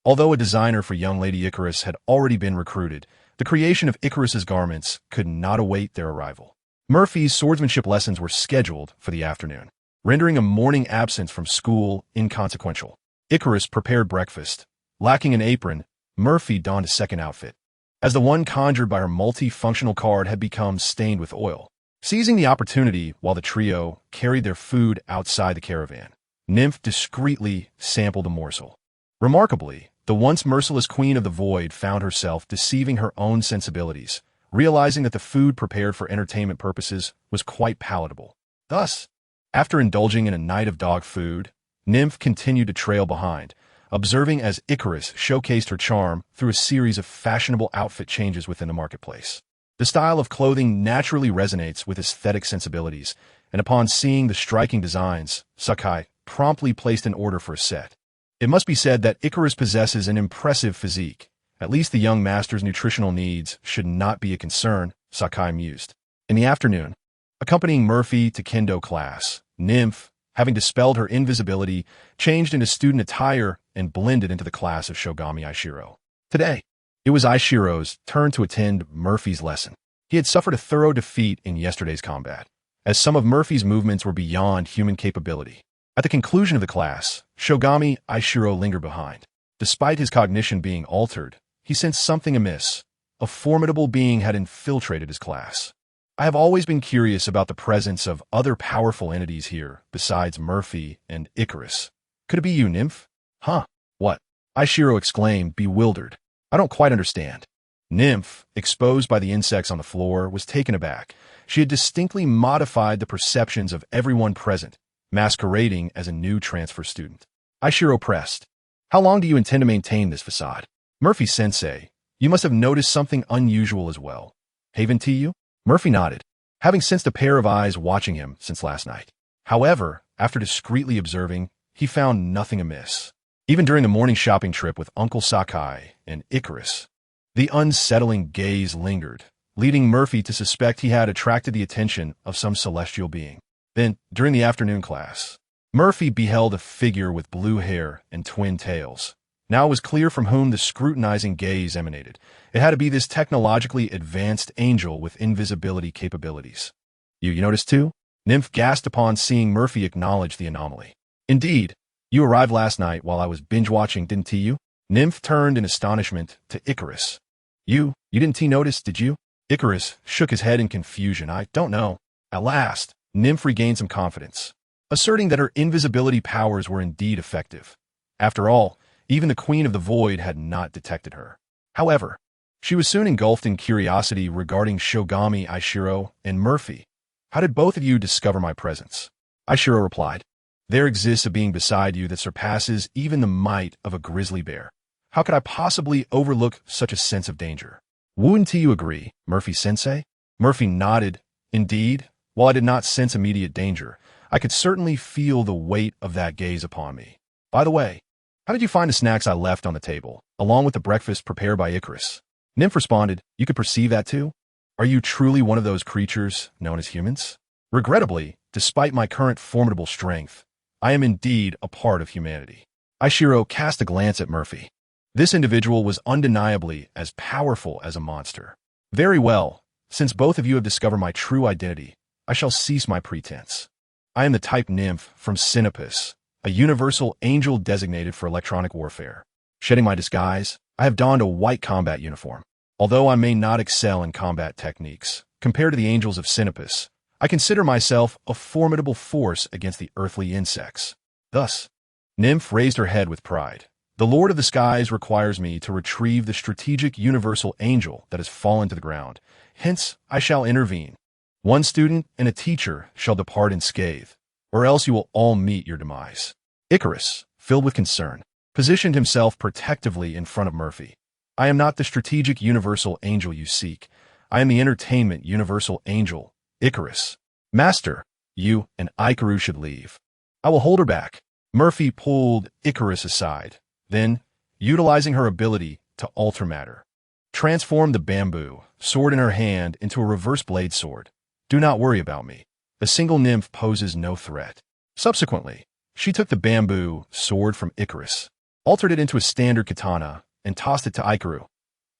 Although a designer for young Lady Icarus had already been recruited, the creation of Icarus's garments could not await their arrival. Murphy's swordsmanship lessons were scheduled for the afternoon, rendering a morning absence from school inconsequential. Icarus prepared breakfast. Lacking an apron, Murphy donned a second outfit, as the one conjured by her multifunctional card had become stained with oil. Seizing the opportunity while the trio carried their food outside the caravan, Nymph discreetly sampled a morsel. Remarkably, the once merciless queen of the void found herself deceiving her own sensibilities, realizing that the food prepared for entertainment purposes was quite palatable. Thus, after indulging in a night of dog food, Nymph continued to trail behind, observing as Icarus showcased her charm through a series of fashionable outfit changes within the marketplace. The style of clothing naturally resonates with aesthetic sensibilities, and upon seeing the striking designs, Sakai promptly placed an order for a set. It must be said that Icarus possesses an impressive physique. At least the young master's nutritional needs should not be a concern, Sakai mused. In the afternoon, accompanying Murphy to kendo class, Nymph, having dispelled her invisibility, changed into student attire and blended into the class of Shogami Aishiro. Today, it was Aishiro's turn to attend Murphy's lesson. He had suffered a thorough defeat in yesterday's combat, as some of Murphy's movements were beyond human capability. At the conclusion of the class, Shogami Aishiro lingered behind. Despite his cognition being altered, he sensed something amiss. A formidable being had infiltrated his class. I have always been curious about the presence of other powerful entities here besides Murphy and Icarus. Could it be you, Nymph? Huh? What? Aishiro exclaimed, bewildered. I don't quite understand. Nymph, exposed by the insects on the floor, was taken aback. She had distinctly modified the perceptions of everyone present, masquerading as a new transfer student. Aishiro pressed. How long do you intend to maintain this facade? Murphy-sensei, you must have noticed something unusual as well. Haven to you? Murphy nodded, having sensed a pair of eyes watching him since last night. However, after discreetly observing, he found nothing amiss. Even during the morning shopping trip with Uncle Sakai and Icarus, the unsettling gaze lingered, leading Murphy to suspect he had attracted the attention of some celestial being. Then, during the afternoon class, Murphy beheld a figure with blue hair and twin tails. Now it was clear from whom the scrutinizing gaze emanated. It had to be this technologically advanced angel with invisibility capabilities. You noticed too? Nymph gasped upon seeing Murphy acknowledge the anomaly. Indeed, you arrived last night while I was binge-watching, didn't you? Nymph turned in astonishment to Icarus. You didn't notice, did you? Icarus shook his head in confusion. I don't know. At last, Nymph regained some confidence, asserting that her invisibility powers were indeed effective. After all, even the Queen of the Void had not detected her. However, she was soon engulfed in curiosity regarding Shogami Aishiro and Murphy. How did both of you discover my presence? Aishiro replied, there exists a being beside you that surpasses even the might of a grizzly bear. How could I possibly overlook such a sense of danger? Wouldn't you agree, Murphy-sensei? Murphy nodded. Indeed, while I did not sense immediate danger, I could certainly feel the weight of that gaze upon me. By the way, how did you find the snacks I left on the table, along with the breakfast prepared by Icarus? Nymph responded, you could perceive that too? Are you truly one of those creatures known as humans? Regrettably, despite my current formidable strength, I am indeed a part of humanity. Aishiro cast a glance at Murphy. This individual was undeniably as powerful as a monster. Very well, since both of you have discovered my true identity, I shall cease my pretense. I am the type Nymph from Sinopus, a universal angel designated for electronic warfare. Shedding my disguise, I have donned a white combat uniform. Although I may not excel in combat techniques, compared to the angels of Sinopus, I consider myself a formidable force against the earthly insects. Thus, Nymph raised her head with pride. The Lord of the Skies requires me to retrieve the strategic universal angel that has fallen to the ground. Hence, I shall intervene. One student and a teacher shall depart unscathed, or else you will all meet your demise. Icarus, filled with concern, positioned himself protectively in front of Murphy. I am not the strategic universal angel you seek. I am the entertainment universal angel, Icarus. Master, you and Ikaru should leave. I will hold her back. Murphy pulled Icarus aside, then, utilizing her ability to alter matter, transformed the bamboo sword in her hand into a reverse blade sword. Do not worry about me. A single nymph poses no threat. Subsequently, she took the bamboo sword from Icarus, altered it into a standard katana, and tossed it to Ikaru.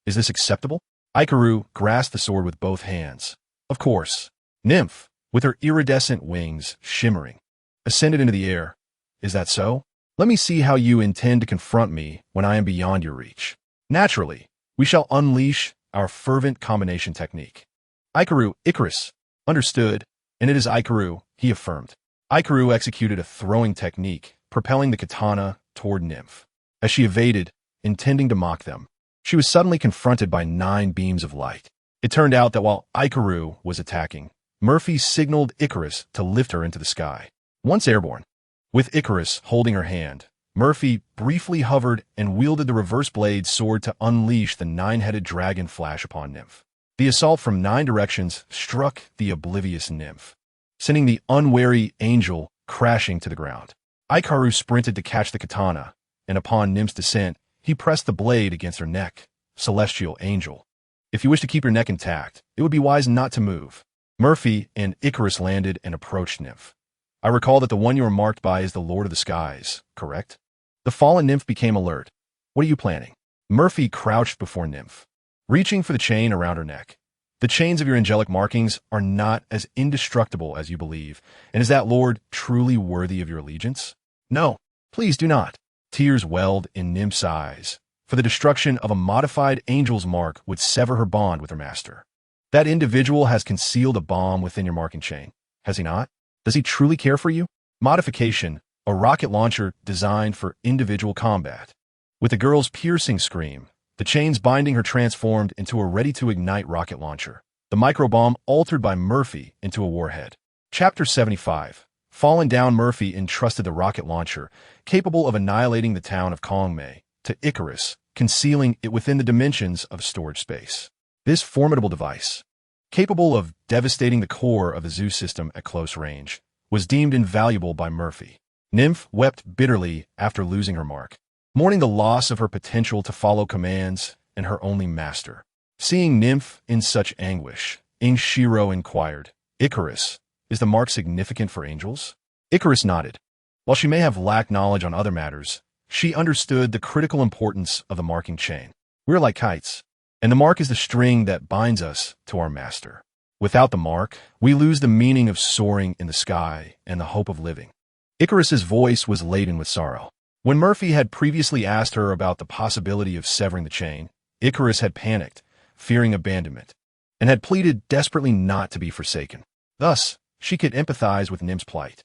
Is this acceptable? Ikaru grasped the sword with both hands. Of course. Nymph, with her iridescent wings shimmering, ascended into the air. Is that so? Let me see how you intend to confront me when I am beyond your reach. Naturally, we shall unleash our fervent combination technique. Ikaru, Icarus. Understood. And it is Ikaru, he affirmed. Ikaru executed a throwing technique, propelling the katana toward Nymph. As she evaded, intending to mock them, she was suddenly confronted by 9 beams of light. It turned out that while Ikaru was attacking, Murphy signaled Icarus to lift her into the sky. Once airborne, with Icarus holding her hand, Murphy briefly hovered and wielded the reverse blade sword to unleash the 9-headed dragon flash upon Nymph. The assault from 9 directions struck the oblivious Nymph, sending the unwary angel crashing to the ground. Ikaru sprinted to catch the katana, and upon Nymph's descent, he pressed the blade against her neck. Celestial angel, if you wish to keep your neck intact, it would be wise not to move. Murphy and Icarus landed and approached Nymph. I recall that the one you are marked by is the Lord of the Skies, correct? The fallen Nymph became alert. What are you planning? Murphy crouched before Nymph, reaching for the chain around her neck. The chains of your angelic markings are not as indestructible as you believe, and is that Lord truly worthy of your allegiance? No, please do not. Tears welled in Nymph's eyes, for the destruction of a modified angel's mark would sever her bond with her master. That individual has concealed a bomb within your marking chain, has he not? Does he truly care for you? Modification, a rocket launcher designed for individual combat. With the girl's piercing scream, the chains binding her transformed into a ready-to-ignite rocket launcher, the microbomb altered by Murphy into a warhead. Chapter 75. Fallen down, Murphy entrusted the rocket launcher, capable of annihilating the town of Kongmei, to Icarus, concealing it within the dimensions of storage space. This formidable device, capable of devastating the core of the Zoo system at close range, was deemed invaluable by Murphy. Nymph wept bitterly after losing her mark, mourning the loss of her potential to follow commands and her only master. Seeing Nymph in such anguish, Shiro inquired, "Icarus, is the mark significant for angels?" Icarus nodded. While she may have lacked knowledge on other matters, she understood the critical importance of the marking chain. We're like kites, and the mark is the string that binds us to our master. Without the mark, we lose the meaning of soaring in the sky and the hope of living. Icarus's voice was laden with sorrow. When Murphy had previously asked her about the possibility of severing the chain, Icarus had panicked, fearing abandonment, and had pleaded desperately not to be forsaken. Thus, she could empathize with Nymph's plight.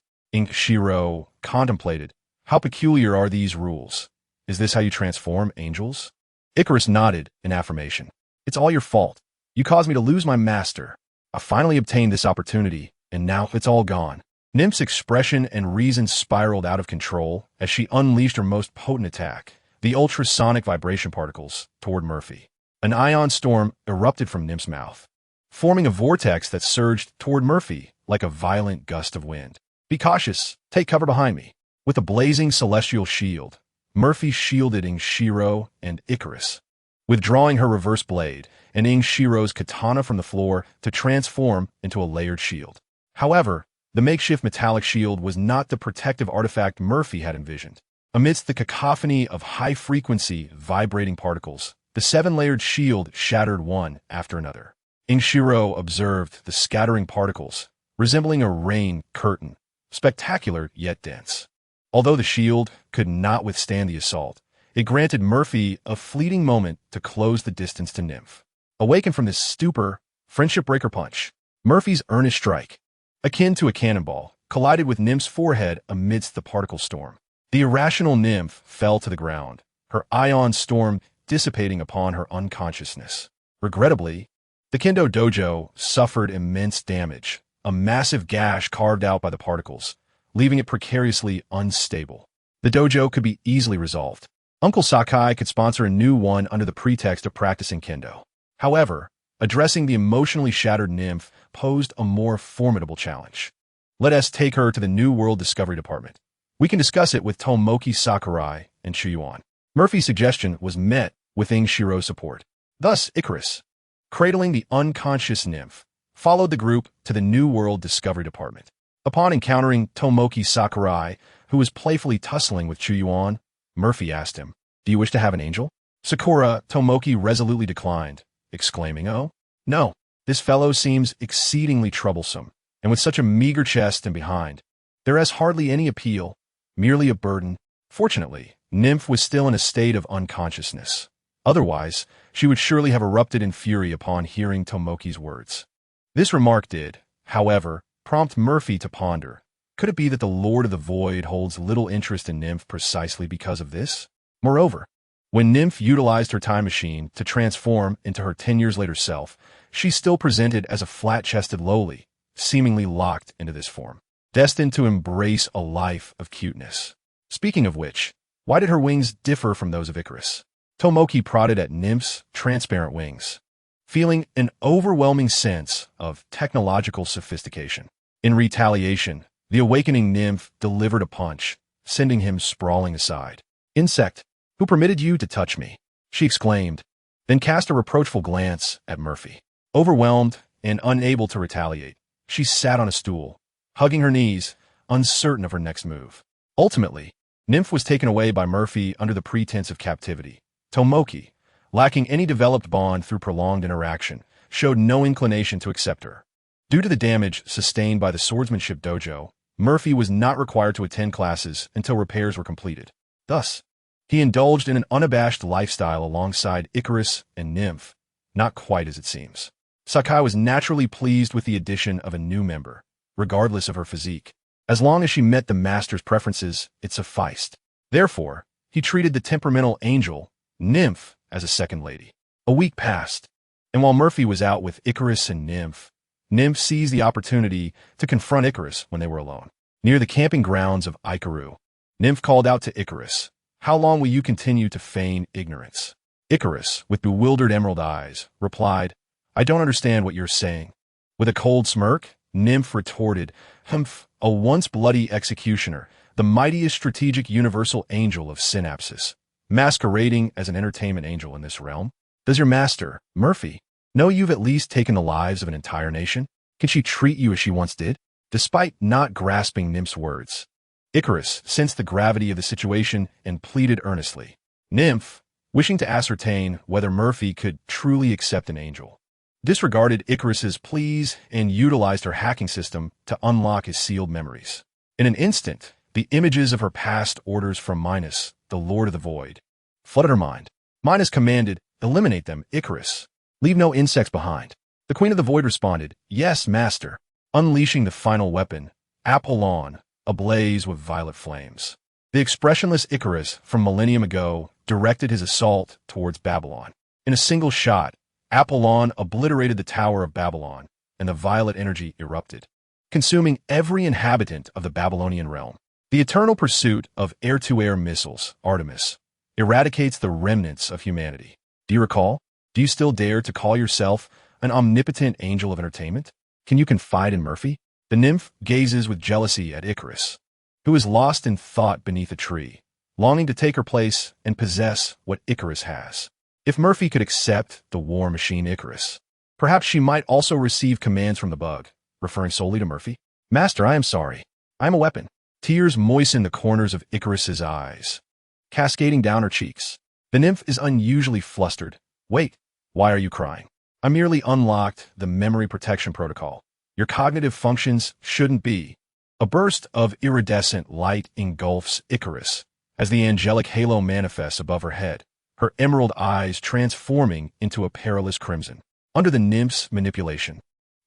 Shiro contemplated, "How peculiar are these rules? Is this how you transform angels?" Icarus nodded in affirmation. "It's all your fault. You caused me to lose my master. I finally obtained this opportunity, and now it's all gone." Nymph's expression and reason spiraled out of control as she unleashed her most potent attack, the ultrasonic vibration particles, toward Murphy. An ion storm erupted from Nymph's mouth, forming a vortex that surged toward Murphy like a violent gust of wind. "Be cautious. Take cover behind me." With a blazing celestial shield, Murphy shielded Shiro and Icarus, withdrawing her reverse blade and Shiro's katana from the floor to transform into a layered shield. However, the makeshift metallic shield was not the protective artifact Murphy had envisioned. Amidst the cacophony of high-frequency, vibrating particles, the seven-layered shield shattered one after another. Shiro observed the scattering particles, resembling a rain curtain, spectacular yet dense. Although the shield could not withstand the assault, it granted Murphy a fleeting moment to close the distance to Nymph. Awakened from this stupor, Friendship Breaker Punch, Murphy's earnest strike, akin to a cannonball, collided with Nymph's forehead amidst the particle storm. The irrational Nymph fell to the ground, her ion storm dissipating upon her unconsciousness. Regrettably, the Kendo Dojo suffered immense damage, a massive gash carved out by the particles, leaving it precariously unstable. The dojo could be easily resolved. Uncle Sakai could sponsor a new one under the pretext of practicing kendo. However, addressing the emotionally shattered Nymph posed a more formidable challenge. "Let us take her to the New World Discovery Department. We can discuss it with Tomoki Sakurai and Chuyuan." Murphy's suggestion was met with Shiro's support. Thus, Icarus, cradling the unconscious Nymph, followed the group to the New World Discovery Department. Upon encountering Tomoki Sakurai, who was playfully tussling with Chuyuan, Murphy asked him, "Do you wish to have an angel?" Sakura Tomoki resolutely declined, exclaiming, "Oh, no, this fellow seems exceedingly troublesome, and with such a meager chest and behind, there has hardly any appeal, merely a burden." Fortunately, Nymph was still in a state of unconsciousness. Otherwise, she would surely have erupted in fury upon hearing Tomoki's words. This remark did, however, prompt Murphy to ponder. Could it be that the Lord of the Void holds little interest in Nymph precisely because of this? Moreover, when Nymph utilized her time machine to transform into her 10 years later self, she still presented as a flat-chested lowly, seemingly locked into this form, destined to embrace a life of cuteness. Speaking of which, why did her wings differ from those of Icarus? Tomoki prodded at Nymph's transparent wings, feeling an overwhelming sense of technological sophistication. In retaliation, the awakening Nymph delivered a punch, sending him sprawling aside. "Insect, who permitted you to touch me?" she exclaimed, then cast a reproachful glance at Murphy. Overwhelmed and unable to retaliate, she sat on a stool, hugging her knees, uncertain of her next move. Ultimately, Nymph was taken away by Murphy under the pretense of captivity. Tomoki, lacking any developed bond through prolonged interaction, showed no inclination to accept her. Due to the damage sustained by the swordsmanship dojo, Murphy was not required to attend classes until repairs were completed. Thus, he indulged in an unabashed lifestyle alongside Icarus and Nymph, not quite as it seems. Sakai was naturally pleased with the addition of a new member, regardless of her physique. As long as she met the master's preferences, it sufficed. Therefore, he treated the temperamental angel, Nymph, as a second lady. A week passed, and while Murphy was out with Icarus and Nymph, Nymph seized the opportunity to confront Icarus when they were alone. Near the camping grounds of Ikaru, Nymph called out to Icarus, "How long will you continue to feign ignorance?" Icarus, with bewildered emerald eyes, replied, "I don't understand what you're saying." With a cold smirk, Nymph retorted, "Humph, a once bloody executioner, the mightiest strategic universal angel of Synapsis, masquerading as an entertainment angel in this realm? Does your master, Murphy, know you've at least taken the lives of an entire nation? Can she treat you as she once did?" Despite not grasping Nymph's words, Icarus sensed the gravity of the situation and pleaded earnestly. Nymph, wishing to ascertain whether Murphy could truly accept an angel, disregarded Icarus's pleas and utilized her hacking system to unlock his sealed memories. In an instant, the images of her past orders from Minos, the Lord of the Void, flooded her mind. Minos commanded, "Eliminate them, Icarus. Leave no insects behind." The Queen of the Void responded, "Yes, master," unleashing the final weapon, Apollon, ablaze with violet flames. The expressionless Icarus from millennium ago directed his assault towards Babylon. In a single shot, Apollon obliterated the Tower of Babylon, and the violet energy erupted, consuming every inhabitant of the Babylonian realm. The eternal pursuit of air-to-air missiles, Artemis, eradicates the remnants of humanity. Do you recall? Do you still dare to call yourself an omnipotent angel of entertainment? Can you confide in Murphy? The nymph gazes with jealousy at Icarus, who is lost in thought beneath a tree, longing to take her place and possess what Icarus has. If Murphy could accept the war machine Icarus, perhaps she might also receive commands from the bug, referring solely to Murphy. "Master, I am sorry. I am a weapon." Tears moisten the corners of Icarus's eyes, cascading down her cheeks. The nymph is unusually flustered. "Wait, why are you crying? I merely unlocked the memory protection protocol. Your cognitive functions shouldn't be." A burst of iridescent light engulfs Icarus as the angelic halo manifests above her head, her emerald eyes transforming into a perilous crimson. Under the nymph's manipulation,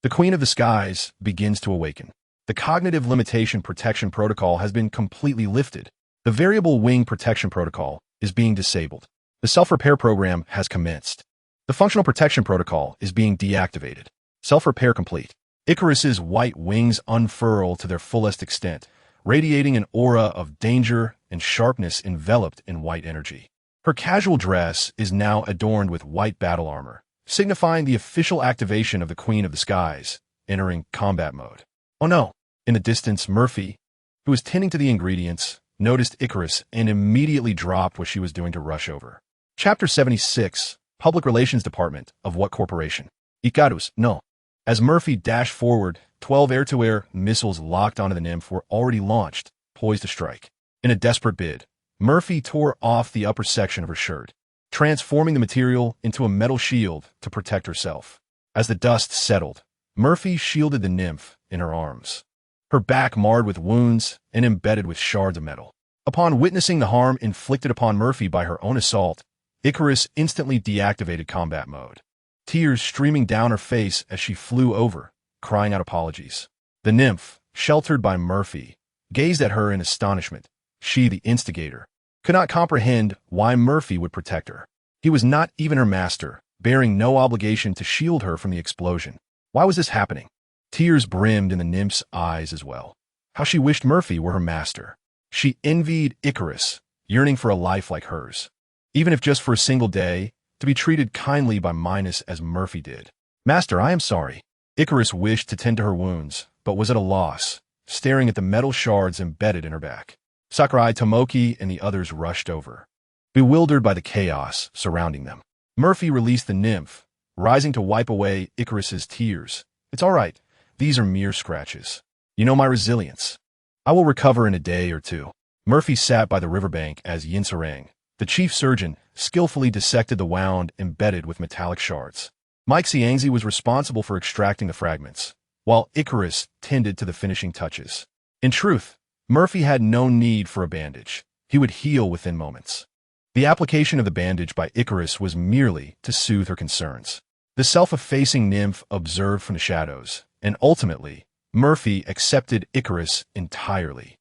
the Queen of the Skies begins to awaken. The cognitive limitation protection protocol has been completely lifted. The variable wing protection protocol is being disabled. The self-repair program has commenced. The functional protection protocol is being deactivated. Self-repair complete. Icarus's white wings unfurl to their fullest extent, radiating an aura of danger and sharpness enveloped in white energy. Her casual dress is now adorned with white battle armor, signifying the official activation of the Queen of the Skies, entering combat mode. Oh no! In the distance, Murphy, who was tending to the ingredients, noticed Icarus and immediately dropped what she was doing to rush over. Chapter 76, Public Relations Department of what corporation? Icarus, no. As Murphy dashed forward, 12 air-to-air missiles locked onto the nymph were already launched, poised to strike. In a desperate bid, Murphy tore off the upper section of her shirt, transforming the material into a metal shield to protect herself. As the dust settled, Murphy shielded the nymph in her arms, her back marred with wounds and embedded with shards of metal. Upon witnessing the harm inflicted upon Murphy by her own assault, Icarus instantly deactivated combat mode, tears streaming down her face as she flew over, crying out apologies. The nymph, sheltered by Murphy, gazed at her in astonishment. She, the instigator, could not comprehend why Murphy would protect her. He was not even her master, bearing no obligation to shield her from the explosion. Why was this happening? Tears brimmed in the nymph's eyes as well. How she wished Murphy were her master. She envied Icarus, yearning for a life like hers, even if just for a single day, to be treated kindly by Minos as Murphy did. "Master, I am sorry." Icarus wished to tend to her wounds, but was at a loss, staring at the metal shards embedded in her back. Sakurai, Tomoki, and the others rushed over, bewildered by the chaos surrounding them. Murphy released the nymph, rising to wipe away Icarus's tears. "It's all right. These are mere scratches. You know my resilience. I will recover in a day or two." Murphy sat by the riverbank as Yinsarang, the chief surgeon, skillfully dissected the wound embedded with metallic shards. Mike Xiangzi was responsible for extracting the fragments, while Icarus tended to the finishing touches. In truth, Murphy had no need for a bandage. He would heal within moments. The application of the bandage by Icarus was merely to soothe her concerns. The self-effacing nymph observed from the shadows, and ultimately, Murphy accepted Icarus entirely,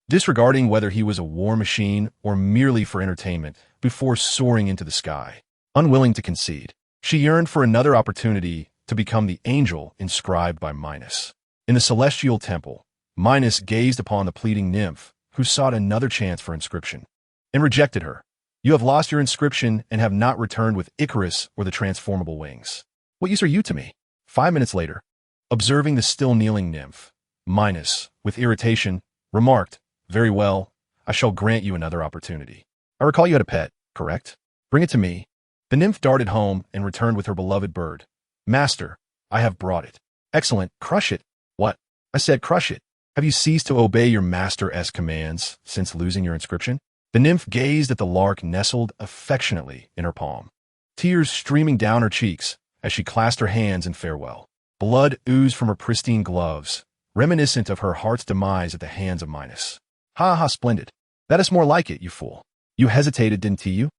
disregarding whether he was a war machine or merely for entertainment before soaring into the sky. Unwilling to concede, she yearned for another opportunity to become the angel inscribed by Minos. In the celestial temple, Minos gazed upon the pleading nymph, who sought another chance for inscription, and rejected her. You have lost your inscription and have not returned with Icarus or the transformable wings. What use are you to me? 5 minutes later, observing the still kneeling nymph, Minos, with irritation, remarked, Very well, I shall grant you another opportunity. I recall you had a pet, correct? Bring it to me. The nymph darted home and returned with her beloved bird. Master, I have brought it. Excellent, crush it. What? I said crush it. Have you ceased to obey your master's commands since losing your inscription? The nymph gazed at the lark nestled affectionately in her palm, tears streaming down her cheeks as she clasped her hands in farewell. Blood oozed from her pristine gloves, reminiscent of her heart's demise at the hands of Minos. Ha ha, splendid. That is more like it, you fool. You hesitated, didn't you?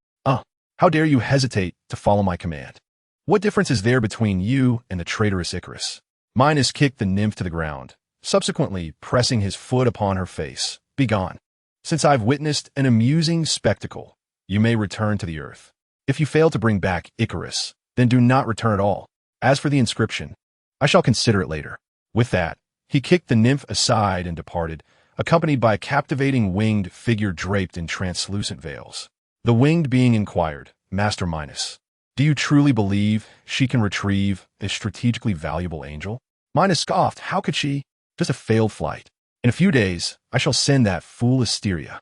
How dare you hesitate to follow my command? What difference is there between you and the traitorous Icarus? Minos kicked the nymph to the ground, subsequently pressing his foot upon her face. Begone. Since I've witnessed an amusing spectacle, you may return to the earth. If you fail to bring back Icarus, then do not return at all. As for the inscription, I shall consider it later. With that, he kicked the nymph aside and departed, accompanied by a captivating winged figure draped in translucent veils. The winged being inquired, Master Minos, do you truly believe she can retrieve a strategically valuable angel? Minos scoffed, how could she? Just a failed flight. In a few days, I shall send that fool Asteria.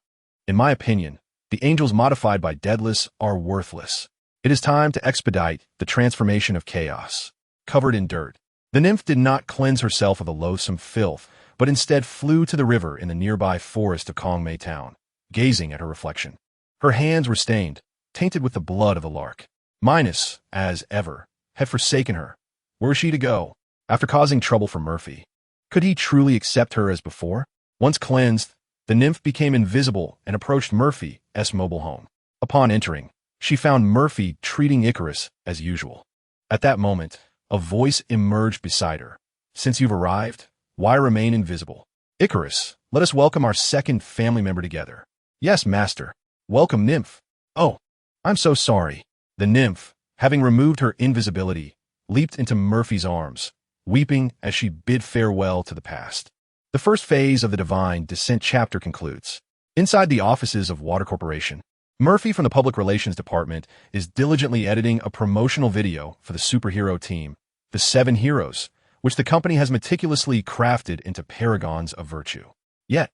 In my opinion, the angels modified by Daedalus are worthless. It is time to expedite the transformation of chaos. Covered in dirt, the nymph did not cleanse herself of the loathsome filth, but instead flew to the river in the nearby forest of Kongmei Town, gazing at her reflection. Her hands were stained, tainted with the blood of the lark. Minos, as ever, had forsaken her. Where was she to go? After causing trouble for Murphy, could he truly accept her as before? Once cleansed, the nymph became invisible and approached Murphy's mobile home. Upon entering, she found Murphy treating Icarus as usual. At that moment, a voice emerged beside her. Since you've arrived, why remain invisible? Icarus, let us welcome our second family member together. Yes, master. Welcome, nymph. Oh, I'm so sorry. The nymph, having removed her invisibility, leaped into Murphy's arms, weeping as she bid farewell to the past. The first phase of the Divine Descent chapter concludes. Inside the offices of Water Corporation, Murphy from the Public Relations Department is diligently editing a promotional video for the superhero team, the 7 Heroes, which the company has meticulously crafted into paragons of virtue. Yet,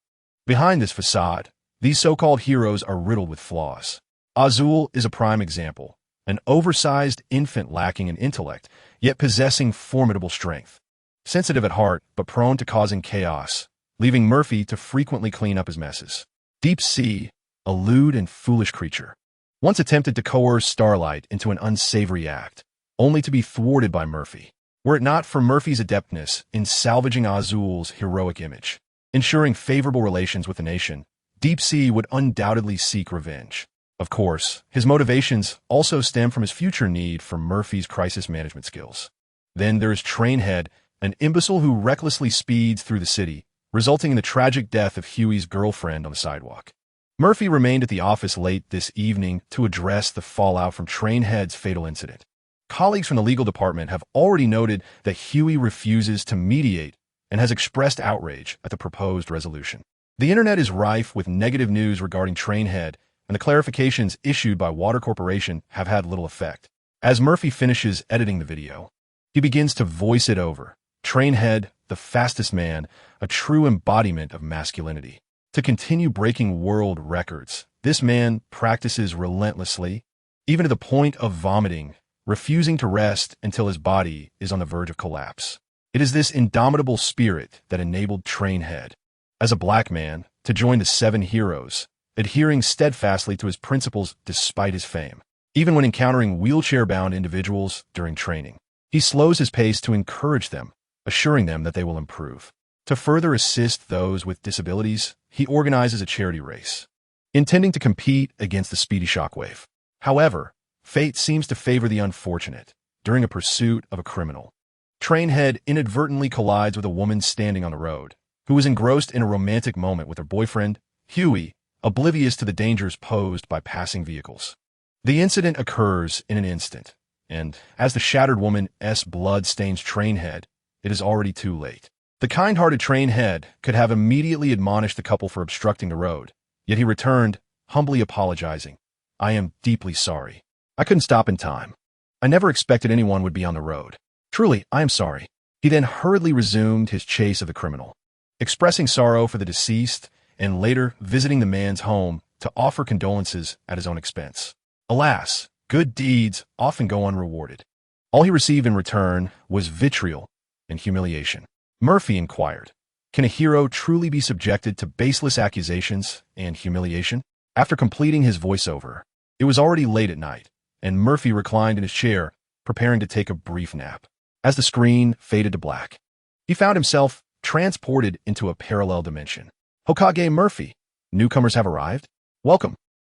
behind this facade, these so-called heroes are riddled with flaws. Azul is a prime example, an oversized infant lacking in intellect, yet possessing formidable strength. Sensitive at heart, but prone to causing chaos, leaving Murphy to frequently clean up his messes. Deep Sea, a lewd and foolish creature, once attempted to coerce Starlight into an unsavory act, only to be thwarted by Murphy. Were it not for Murphy's adeptness in salvaging Azul's heroic image, ensuring favorable relations with the nation, Deep Sea would undoubtedly seek revenge. Of course, his motivations also stem from his future need for Murphy's crisis management skills. Then there is Trainhead, an imbecile who recklessly speeds through the city, resulting in the tragic death of Huey's girlfriend on the sidewalk. Murphy remained at the office late this evening to address the fallout from Trainhead's fatal incident. Colleagues from the legal department have already noted that Huey refuses to mediate and has expressed outrage at the proposed resolution. The internet is rife with negative news regarding Trainhead, and the clarifications issued by Water Corporation have had little effect. As Murphy finishes editing the video, he begins to voice it over. Trainhead, the fastest man, a true embodiment of masculinity. To continue breaking world records, this man practices relentlessly, even to the point of vomiting, refusing to rest until his body is on the verge of collapse. It is this indomitable spirit that enabled Trainhead, as a black man, to join the 7 Heroes, adhering steadfastly to his principles despite his fame. Even when encountering wheelchair-bound individuals during training, he slows his pace to encourage them, assuring them that they will improve. To further assist those with disabilities, he organizes a charity race, intending to compete against the speedy Shockwave. However, fate seems to favor the unfortunate, during a pursuit of a criminal. Trainhead inadvertently collides with a woman standing on the road, who is engrossed in a romantic moment with her boyfriend, Huey, oblivious to the dangers posed by passing vehicles. The incident occurs in an instant, and as the shattered woman's blood stains Trainhead, it is already too late. The kind-hearted Trainhead could have immediately admonished the couple for obstructing the road, yet he returned, humbly apologizing. "I am deeply sorry. I couldn't stop in time. I never expected anyone would be on the road. Truly, I am sorry." He then hurriedly resumed his chase of the criminal, expressing sorrow for the deceased and later visiting the man's home to offer condolences at his own expense. Alas, good deeds often go unrewarded. All he received in return was vitriol and humiliation. Murphy inquired, "Can a hero truly be subjected to baseless accusations and humiliation?" After completing his voiceover, it was already late at night, and Murphy reclined in his chair, preparing to take a brief nap. As the screen faded to black, he found himself transported into a parallel dimension. "Hokage Murphy, newcomers have arrived. Welcome.